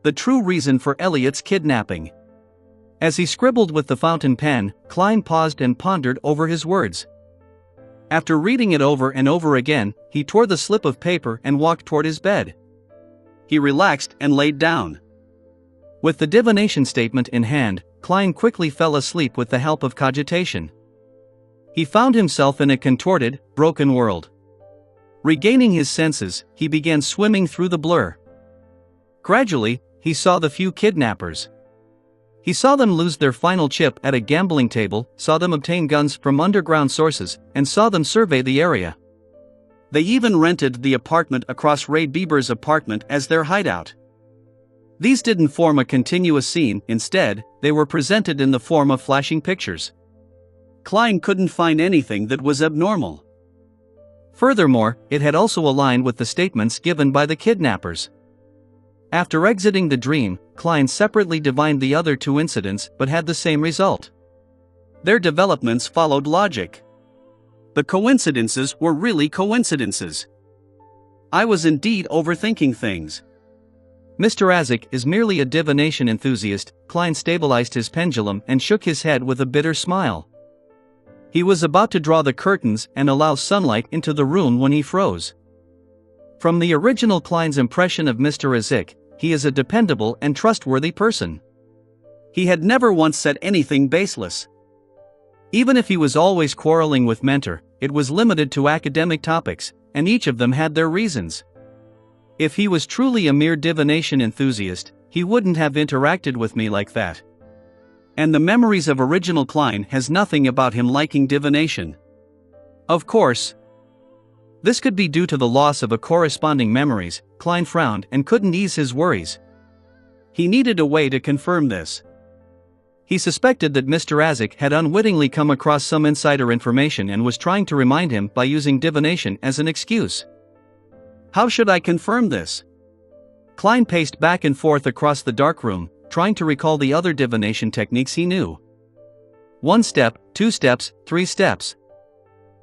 The true reason for Elliot's kidnapping. As he scribbled with the fountain pen, Klein paused and pondered over his words. After reading it over and over again, he tore the slip of paper and walked toward his bed. He relaxed and laid down. With the divination statement in hand, Klein quickly fell asleep with the help of cogitation. He found himself in a contorted, broken world. Regaining his senses, he began swimming through the blur. Gradually, he saw the few kidnappers. He saw them lose their final chip at a gambling table, saw them obtain guns from underground sources, and saw them survey the area. They even rented the apartment across Ray Bieber's apartment as their hideout. These didn't form a continuous scene, instead, they were presented in the form of flashing pictures. Klein couldn't find anything that was abnormal. Furthermore, it had also aligned with the statements given by the kidnappers. After exiting the dream, Klein separately divined the other 2 incidents but had the same result. Their developments followed logic. The coincidences were really coincidences. I was indeed overthinking things. Mr. Azik is merely a divination enthusiast. Klein stabilized his pendulum and shook his head with a bitter smile. He was about to draw the curtains and allow sunlight into the room when he froze. From the original Klein's impression of Mr. Azik, he is a dependable and trustworthy person. He had never once said anything baseless. Even if he was always quarreling with Mentor, it was limited to academic topics, and each of them had their reasons. If he was truly a mere divination enthusiast, he wouldn't have interacted with me like that. And the memories of original Klein has nothing about him liking divination. Of course. This could be due to the loss of a corresponding memories. Klein frowned and couldn't ease his worries. He needed a way to confirm this. He suspected that Mr. Azik had unwittingly come across some insider information and was trying to remind him by using divination as an excuse. How should I confirm this? Klein paced back and forth across the dark room, trying to recall the other divination techniques he knew. 1 step, 2 steps, 3 steps.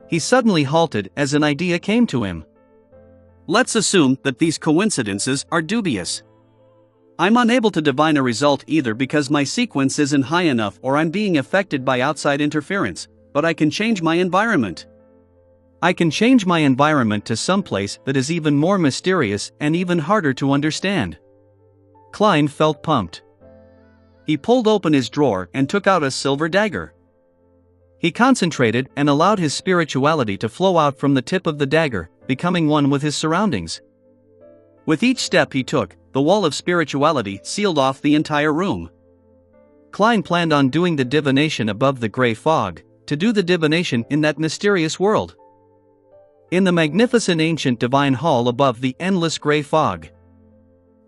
He suddenly halted as an idea came to him. Let's assume that these coincidences are dubious. I'm unable to divine a result either because my sequence isn't high enough or I'm being affected by outside interference, but I can change my environment. I can change my environment to someplace that is even more mysterious and even harder to understand. Klein felt pumped. He pulled open his drawer and took out a silver dagger. He concentrated and allowed his spirituality to flow out from the tip of the dagger, becoming one with his surroundings. With each step he took, the wall of spirituality sealed off the entire room. Klein planned on doing the divination above the gray fog, to do the divination in that mysterious world. In the magnificent ancient divine hall above the endless gray fog.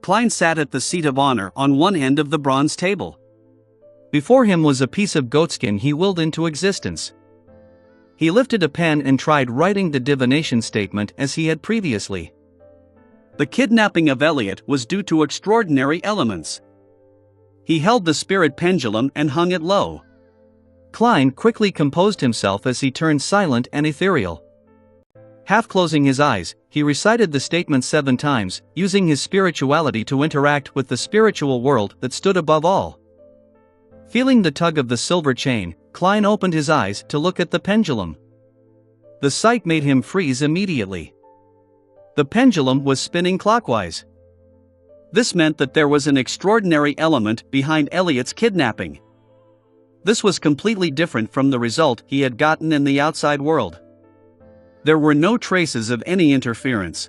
Klein sat at the seat of honor on one end of the bronze table. Before him was a piece of goatskin he willed into existence. He lifted a pen and tried writing the divination statement as he had previously. The kidnapping of Elliot was due to extraordinary elements. He held the spirit pendulum and hung it low. Klein quickly composed himself as he turned silent and ethereal. Half closing his eyes, he recited the statement 7 times, using his spirituality to interact with the spiritual world that stood above all. Feeling the tug of the silver chain, Klein opened his eyes to look at the pendulum. The sight made him freeze immediately. The pendulum was spinning clockwise. This meant that there was an extraordinary element behind Elliot's kidnapping. This was completely different from the result he had gotten in the outside world. There were no traces of any interference.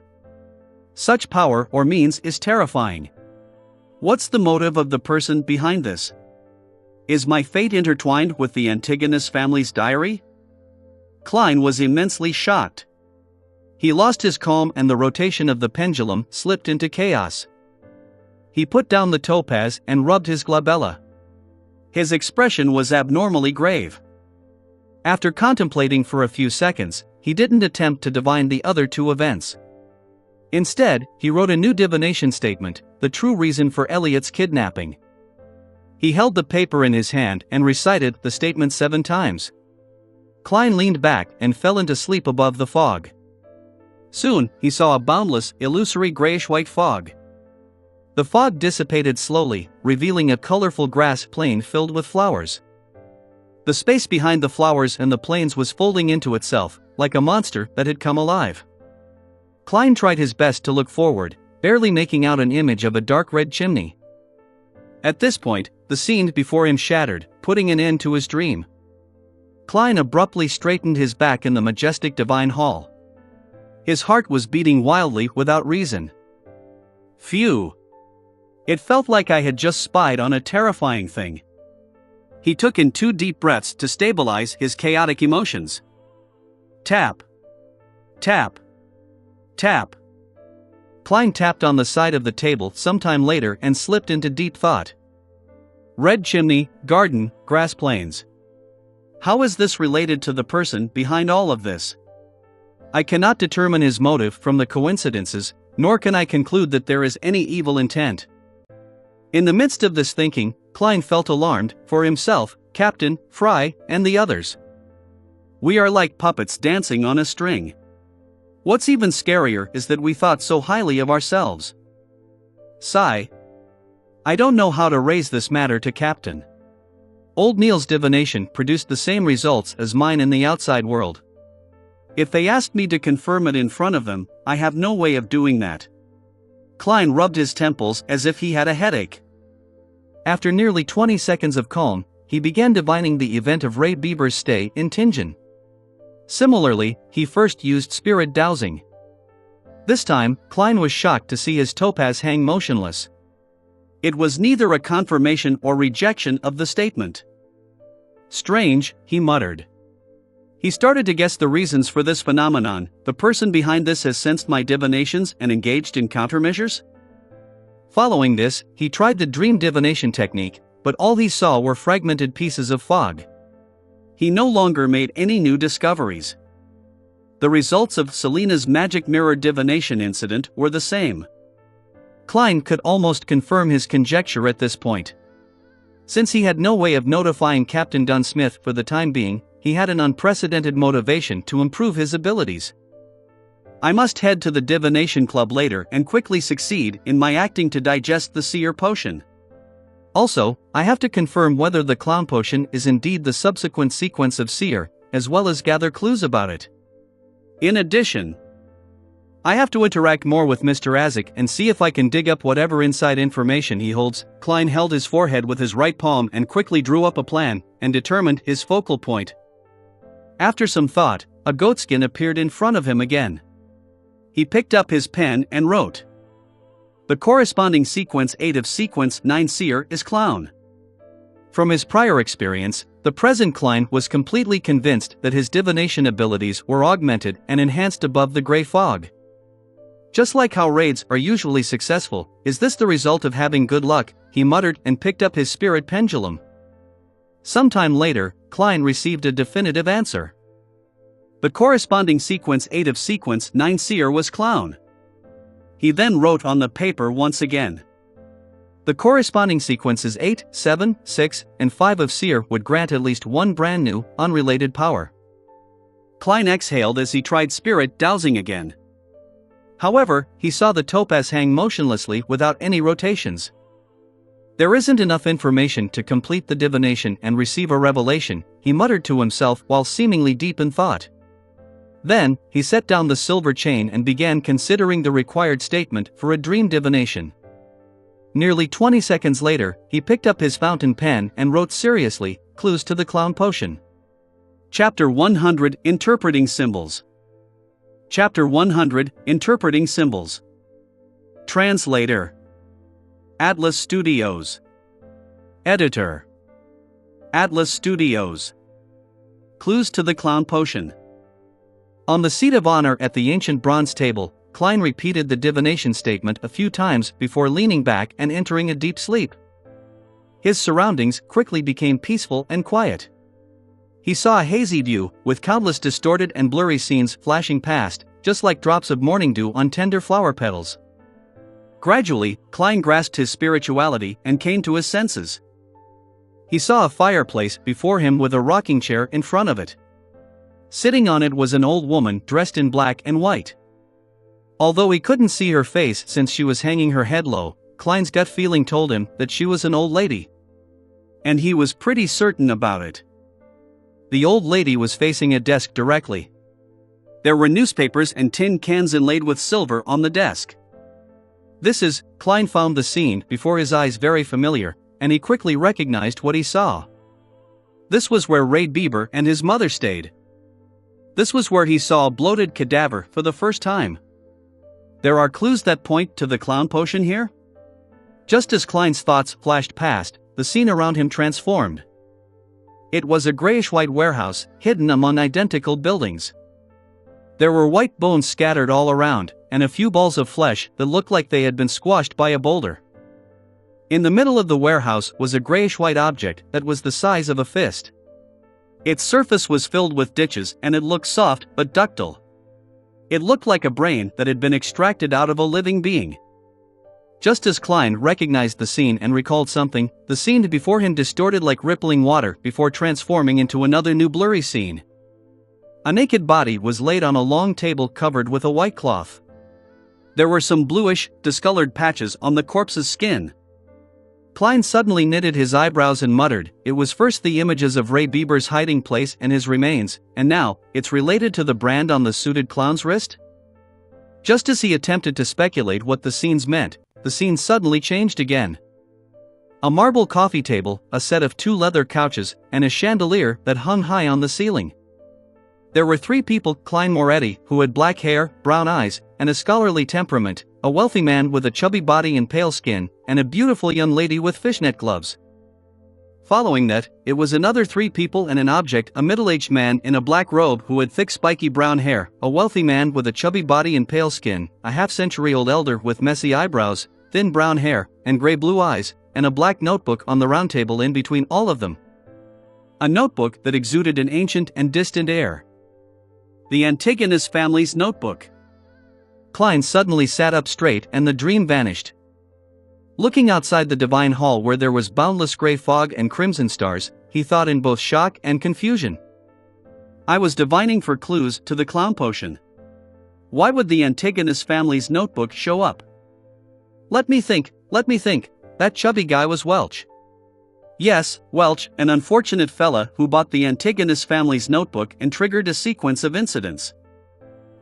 Such power or means is terrifying. What's the motive of the person behind this? Is my fate intertwined with the Antigonus family's diary? Klein was immensely shocked. He lost his calm and the rotation of the pendulum slipped into chaos. He put down the topaz and rubbed his glabella. His expression was abnormally grave. After contemplating for a few seconds, he didn't attempt to divine the other 2 events. Instead, he wrote a new divination statement, the true reason for Elliot's kidnapping. He held the paper in his hand and recited the statement 7 times. Klein leaned back and fell into sleep above the fog. Soon, he saw a boundless, illusory grayish-white fog. The fog dissipated slowly, revealing a colorful grass plain filled with flowers. The space behind the flowers and the plains was folding into itself, like a monster that had come alive. Klein tried his best to look forward, barely making out an image of a dark red chimney. At this point, the scene before him shattered, putting an end to his dream. Klein abruptly straightened his back in the majestic divine hall. His heart was beating wildly without reason. Phew! It felt like I had just spied on a terrifying thing. He took in 2 deep breaths to stabilize his chaotic emotions. Tap. Tap. Tap. Klein tapped on the side of the table sometime later and slipped into deep thought. Red chimney, garden, grass plains. How is this related to the person behind all of this? I cannot determine his motive from the coincidences, nor can I conclude that there is any evil intent. In the midst of this thinking, Klein felt alarmed, for himself, Captain, Fry, and the others. We are like puppets dancing on a string. What's even scarier is that we thought so highly of ourselves. Sigh. I don't know how to raise this matter to Captain. Old Neil's divination produced the same results as mine in the outside world. If they asked me to confirm it in front of them, I have no way of doing that. Klein rubbed his temples as if he had a headache. After nearly 20 seconds of calm, he began divining the event of Ray Bieber's stay in Tingen. Similarly, he first used spirit dowsing. This time, Klein was shocked to see his topaz hang motionless. It was neither a confirmation or rejection of the statement. Strange, he muttered. He started to guess the reasons for this phenomenon. The person behind this has sensed my divinations and engaged in countermeasures? Following this, he tried the dream divination technique, but all he saw were fragmented pieces of fog. He no longer made any new discoveries. The results of Selina's magic mirror divination incident were the same. Klein could almost confirm his conjecture at this point. Since he had no way of notifying Captain Dunsmith for the time being, he had an unprecedented motivation to improve his abilities. I must head to the divination club later and quickly succeed in my acting to digest the seer potion. Also, I have to confirm whether the clown potion is indeed the subsequent sequence of seer, as well as gather clues about it. In addition, I have to interact more with Mr. Azik and see if I can dig up whatever inside information he holds. Klein held his forehead with his right palm and quickly drew up a plan, and determined his focal point. After some thought, a goatskin appeared in front of him again. He picked up his pen and wrote. The corresponding sequence 8 of sequence 9 seer is clown. From his prior experience, the present Klein was completely convinced that his divination abilities were augmented and enhanced above the gray fog. Just like how raids are usually successful, is this the result of having good luck? He muttered and picked up his spirit pendulum. Sometime later, Klein received a definitive answer. The corresponding sequence 8 of sequence 9 seer was clown. He then wrote on the paper once again. The corresponding sequences 8, 7, 6, and 5 of Seer would grant at least one brand new, unrelated power. Klein exhaled as he tried spirit dowsing again. However, he saw the topaz hang motionlessly without any rotations. There isn't enough information to complete the divination and receive a revelation, he muttered to himself while seemingly deep in thought. Then, he set down the silver chain and began considering the required statement for a dream divination. Nearly 20 seconds later, he picked up his fountain pen and wrote seriously, "Clues to the clown potion." Chapter 100 Interpreting Symbols. Chapter 100 Interpreting Symbols. Translator Atlas Studios. Editor Atlas Studios. Clues to the clown potion. On the seat of honor at the ancient bronze table, Klein repeated the divination statement a few times before leaning back and entering a deep sleep. His surroundings quickly became peaceful and quiet. He saw a hazy view, with countless distorted and blurry scenes flashing past, just like drops of morning dew on tender flower petals. Gradually, Klein grasped his spirituality and came to his senses. He saw a fireplace before him with a rocking chair in front of it. Sitting on it was an old woman dressed in black and white. Although he couldn't see her face since she was hanging her head low, Klein's gut feeling told him that she was an old lady. And he was pretty certain about it. The old lady was facing a desk directly. There were newspapers and tin cans inlaid with silver on the desk. Klein found the scene before his eyes very familiar, and he quickly recognized what he saw. This was where Ray Bieber and his mother stayed. This was where he saw a bloated cadaver for the first time. There are clues that point to the clown potion here? Just as Klein's thoughts flashed past, the scene around him transformed. It was a grayish-white warehouse, hidden among identical buildings. There were white bones scattered all around, and a few balls of flesh that looked like they had been squashed by a boulder. In the middle of the warehouse was a grayish-white object that was the size of a fist. Its surface was filled with ditches and it looked soft but ductile. It looked like a brain that had been extracted out of a living being. Just as Klein recognized the scene and recalled something, the scene before him distorted like rippling water before transforming into another new blurry scene. A naked body was laid on a long table covered with a white cloth. There were some bluish, discolored patches on the corpse's skin. Klein suddenly knitted his eyebrows and muttered, "It was first the images of Ray Bieber's hiding place and his remains, and now, it's related to the brand on the suited clown's wrist?" Just as he attempted to speculate what the scenes meant, the scene suddenly changed again. A marble coffee table, a set of 2 leather couches, and a chandelier that hung high on the ceiling. There were 3 people: Klein Moretti, who had black hair, brown eyes, and a scholarly temperament, a wealthy man with a chubby body and pale skin, and a beautiful young lady with fishnet gloves. Following that, it was another 3 people and an object: a middle-aged man in a black robe who had thick spiky brown hair, a wealthy man with a chubby body and pale skin, a half-century-old elder with messy eyebrows, thin brown hair, and gray-blue eyes, and a black notebook on the round table in between all of them. A notebook that exuded an ancient and distant air. The Antigonus family's notebook. Klein suddenly sat up straight and the dream vanished. Looking outside the divine hall where there was boundless gray fog and crimson stars, he thought in both shock and confusion. I was divining for clues to the clown potion. Why would the Antigonus family's notebook show up? Let me think, that chubby guy was Welch. Yes, Welch, an unfortunate fella who bought the Antigonus family's notebook and triggered a sequence of incidents.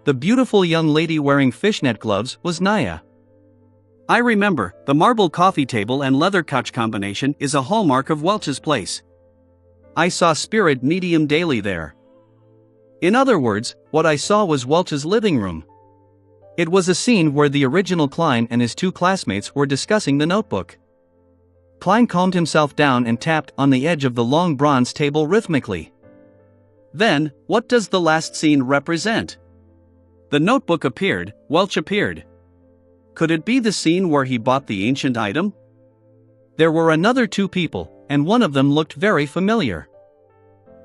The beautiful young lady wearing fishnet gloves was Naya. I remember, the marble coffee table and leather couch combination is a hallmark of Welch's place. I saw spirit medium daily there. In other words, what I saw was Welch's living room. It was a scene where the original Klein and his 2 classmates were discussing the notebook. Klein calmed himself down and tapped on the edge of the long bronze table rhythmically. Then, what does the last scene represent? The notebook appeared, Welch appeared. Could it be the scene where he bought the ancient item? There were another 2 people, and one of them looked very familiar.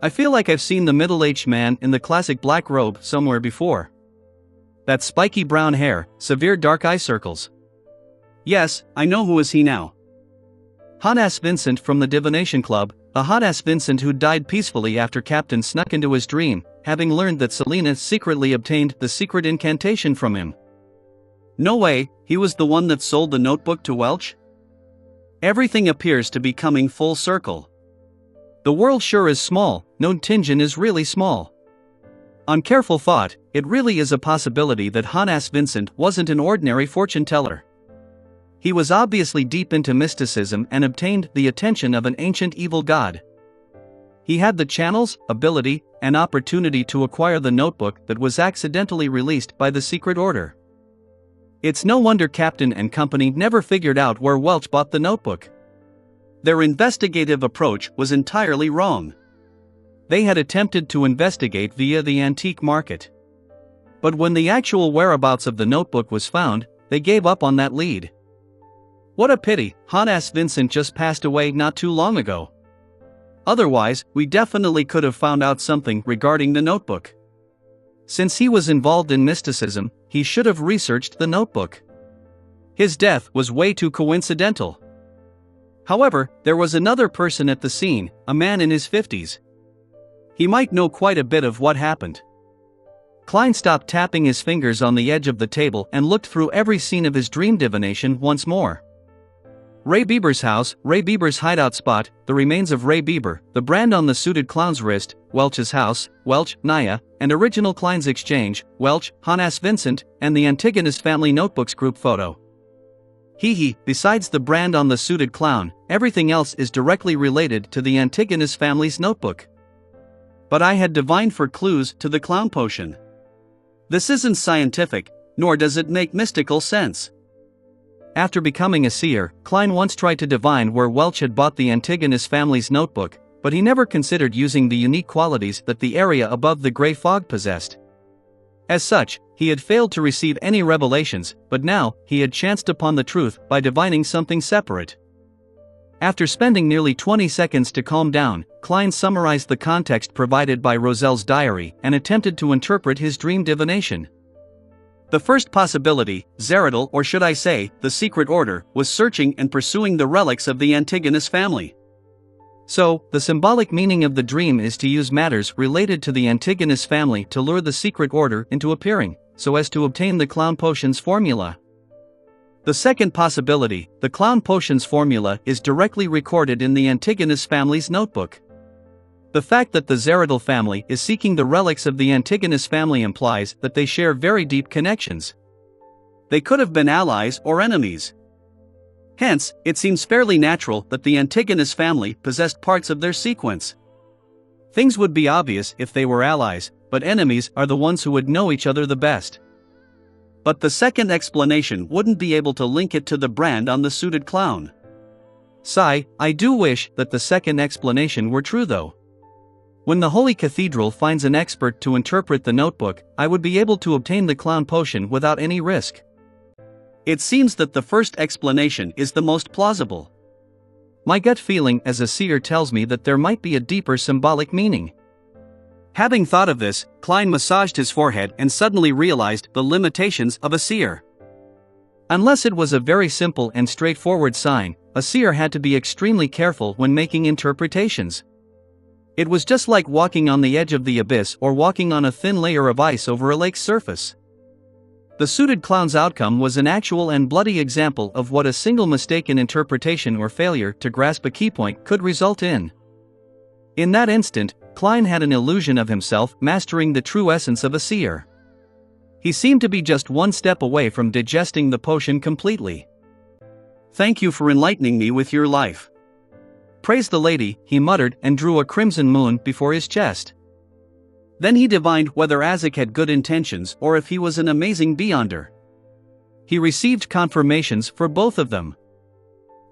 I feel like I've seen the middle-aged man in the classic black robe somewhere before. That spiky brown hair, severe dark eye circles. Yes, I know who is he now. Hot-ass Vincent from the Divination Club, a hot-ass Vincent who died peacefully after Captain snuck into his dream, having learned that Selena secretly obtained the secret incantation from him. No way, he was the one that sold the notebook to Welch? Everything appears to be coming full circle. The world sure is small, Notingen is really small. On careful thought, it really is a possibility that hot-ass Vincent wasn't an ordinary fortune teller. He was obviously deep into mysticism and obtained the attention of an ancient evil god. He had the channels, ability, and opportunity to acquire the notebook that was accidentally released by the secret order. It's no wonder Captain and company never figured out where Welch bought the notebook. Their investigative approach was entirely wrong. They had attempted to investigate via the antique market. But when the actual whereabouts of the notebook was found, they gave up on that lead. What a pity, hot-ass Vincent just passed away not too long ago. Otherwise, we definitely could have found out something regarding the notebook. Since he was involved in mysticism, he should have researched the notebook. His death was way too coincidental. However, there was another person at the scene, a man in his 50s. He might know quite a bit of what happened. Klein stopped tapping his fingers on the edge of the table and looked through every scene of his dream divination once more. Ray Bieber's house, Ray Bieber's hideout spot, the remains of Ray Bieber, the brand on the suited clown's wrist, Welch's house, Welch, Naya, and original Klein's exchange, Welch, hot-ass Vincent, and the Antigonist family notebooks group photo. Besides the brand on the suited clown, everything else is directly related to the Antigonist family's notebook. But I had divined for clues to the clown potion. This isn't scientific, nor does it make mystical sense. After becoming a seer, Klein once tried to divine where Welch had bought the Antigonist family's notebook, but he never considered using the unique qualities that the area above the gray fog possessed. As such, he had failed to receive any revelations, but now, he had chanced upon the truth by divining something separate. After spending nearly 20 seconds to calm down, Klein summarized the context provided by Roselle's diary and attempted to interpret his dream divination. The first possibility, Zeratul, or should I say, the Secret Order, was searching and pursuing the relics of the Antigonist family. So, the symbolic meaning of the dream is to use matters related to the Antigonist family to lure the Secret Order into appearing, so as to obtain the clown potion's formula. The second possibility, the clown potion's formula is directly recorded in the Antigonist family's notebook. The fact that the Zeratul family is seeking the relics of the Antigonist family implies that they share very deep connections. They could have been allies or enemies. Hence, it seems fairly natural that the Antigonist family possessed parts of their sequence. Things would be obvious if they were allies, but enemies are the ones who would know each other the best. But the second explanation wouldn't be able to link it to the brand on the suited clown. Sigh, I do wish that the second explanation were true though. When the Holy Cathedral finds an expert to interpret the notebook, I would be able to obtain the clown potion without any risk. It seems that the first explanation is the most plausible. My gut feeling as a seer tells me that there might be a deeper symbolic meaning. Having thought of this, Klein massaged his forehead and suddenly realized the limitations of a seer. Unless it was a very simple and straightforward sign, a seer had to be extremely careful when making interpretations. It was just like walking on the edge of the abyss or walking on a thin layer of ice over a lake's surface. The suited clown's outcome was an actual and bloody example of what a single mistake in interpretation or failure to grasp a key point could result in. In that instant, Klein had an illusion of himself mastering the true essence of a seer. He seemed to be just one step away from digesting the potion completely. Thank you for enlightening me with your life. Praise the lady, he muttered and drew a crimson moon before his chest. Then he divined whether Azek had good intentions or if he was an amazing beyonder. He received confirmations for both of them.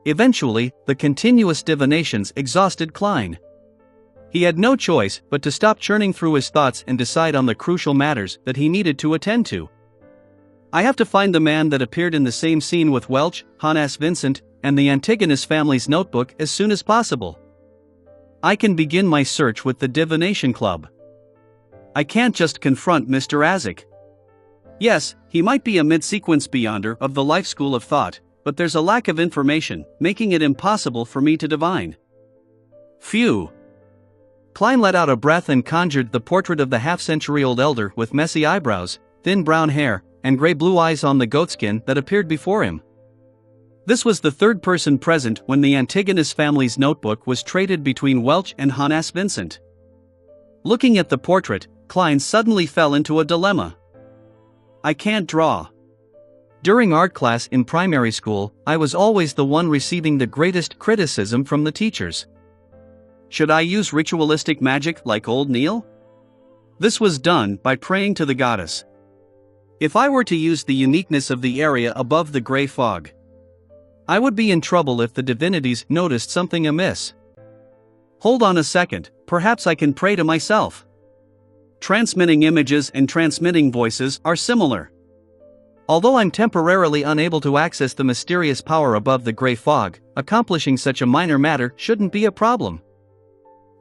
Eventually, the continuous divinations exhausted Klein. He had no choice but to stop churning through his thoughts and decide on the crucial matters that he needed to attend to. I have to find the man that appeared in the same scene with Welch, hot-ass Vincent, and the Antigonist family's notebook as soon as possible. I can begin my search with the Divination Club. I can't just confront Mr. Azek. Yes, he might be a mid-sequence beyonder of the life school of thought, but there's a lack of information, making it impossible for me to divine. Phew. Klein let out a breath and conjured the portrait of the half-century-old elder with messy eyebrows, thin brown hair, and gray-blue eyes on the goatskin that appeared before him. This was the third person present when the Antigonus family's notebook was traded between Welch and Hannes Vincent. Looking at the portrait, Klein suddenly fell into a dilemma. I can't draw. During art class in primary school, I was always the one receiving the greatest criticism from the teachers. Should I use ritualistic magic like old Neil? This was done by praying to the goddess. If I were to use the uniqueness of the area above the gray fog, I would be in trouble if the divinities noticed something amiss. Hold on a second, perhaps I can pray to myself. Transmitting images and transmitting voices are similar. Although I'm temporarily unable to access the mysterious power above the gray fog, accomplishing such a minor matter shouldn't be a problem.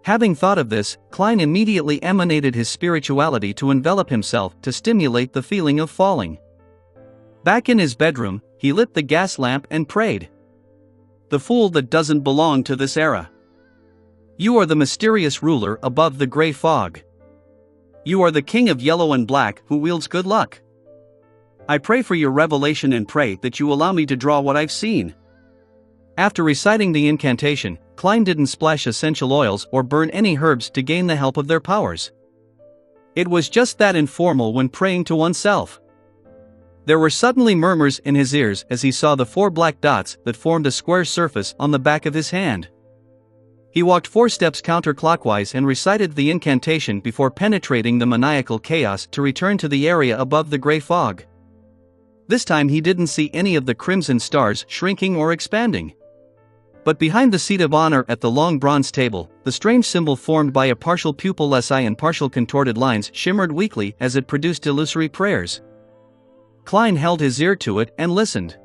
Having thought of this, Klein immediately emanated his spirituality to envelop himself to stimulate the feeling of falling. Back in his bedroom, he lit the gas lamp and prayed. The fool that doesn't belong to this era. You are the mysterious ruler above the gray fog. You are the king of yellow and black who wields good luck. I pray for your revelation and pray that you allow me to draw what I've seen. After reciting the incantation, Klein didn't splash essential oils or burn any herbs to gain the help of their powers. It was just that informal when praying to oneself. There were suddenly murmurs in his ears as he saw the 4 black dots that formed a square surface on the back of his hand. He walked 4 steps counterclockwise and recited the incantation before penetrating the maniacal chaos to return to the area above the gray fog. This time he didn't see any of the crimson stars shrinking or expanding. But behind the seat of honor at the long bronze table, the strange symbol formed by a partial pupilless eye and partial contorted lines shimmered weakly as it produced illusory prayers. Klein held his ear to it and listened.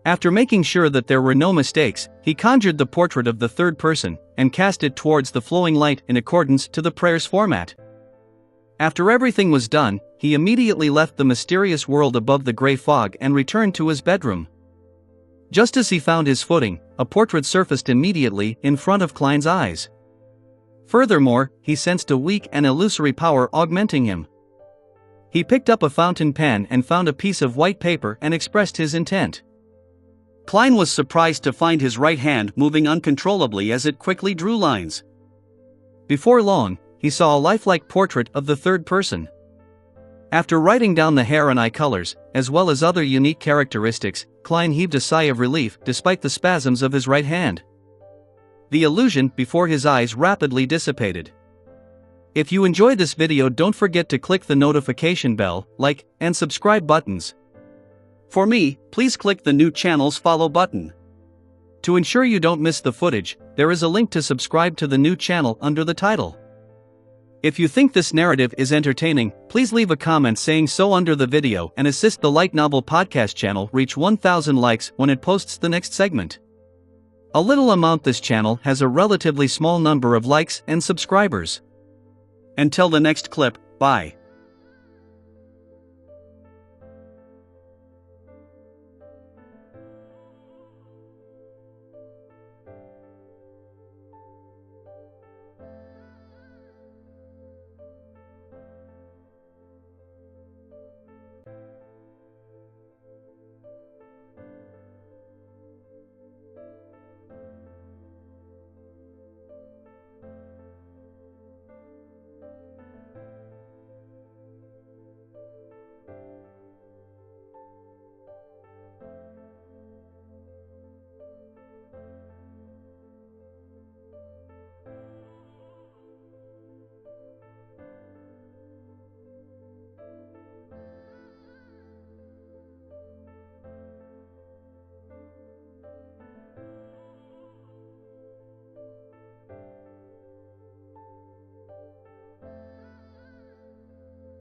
After making sure that there were no mistakes, he conjured the portrait of the third person and cast it towards the flowing light in accordance to the prayer's format. After everything was done, he immediately left the mysterious world above the gray fog and returned to his bedroom. Just as he found his footing, a portrait surfaced immediately in front of Klein's eyes. Furthermore, he sensed a weak and illusory power augmenting him. He picked up a fountain pen and found a piece of white paper and expressed his intent. Klein was surprised to find his right hand moving uncontrollably as it quickly drew lines. Before long, he saw a lifelike portrait of the third person. After writing down the hair and eye colors, as well as other unique characteristics, Klein heaved a sigh of relief despite the spasms of his right hand. The illusion before his eyes rapidly dissipated. If you enjoyed this video, don't forget to click the notification bell, like, and subscribe buttons. For me, please click the new channel's follow button. To ensure you don't miss the footage, there is a link to subscribe to the new channel under the title. If you think this narrative is entertaining, please leave a comment saying so under the video and assist the Light Novel Podcast channel reach 1,000 likes when it posts the next segment. A little amount. This channel has a relatively small number of likes and subscribers. Until the next clip, bye.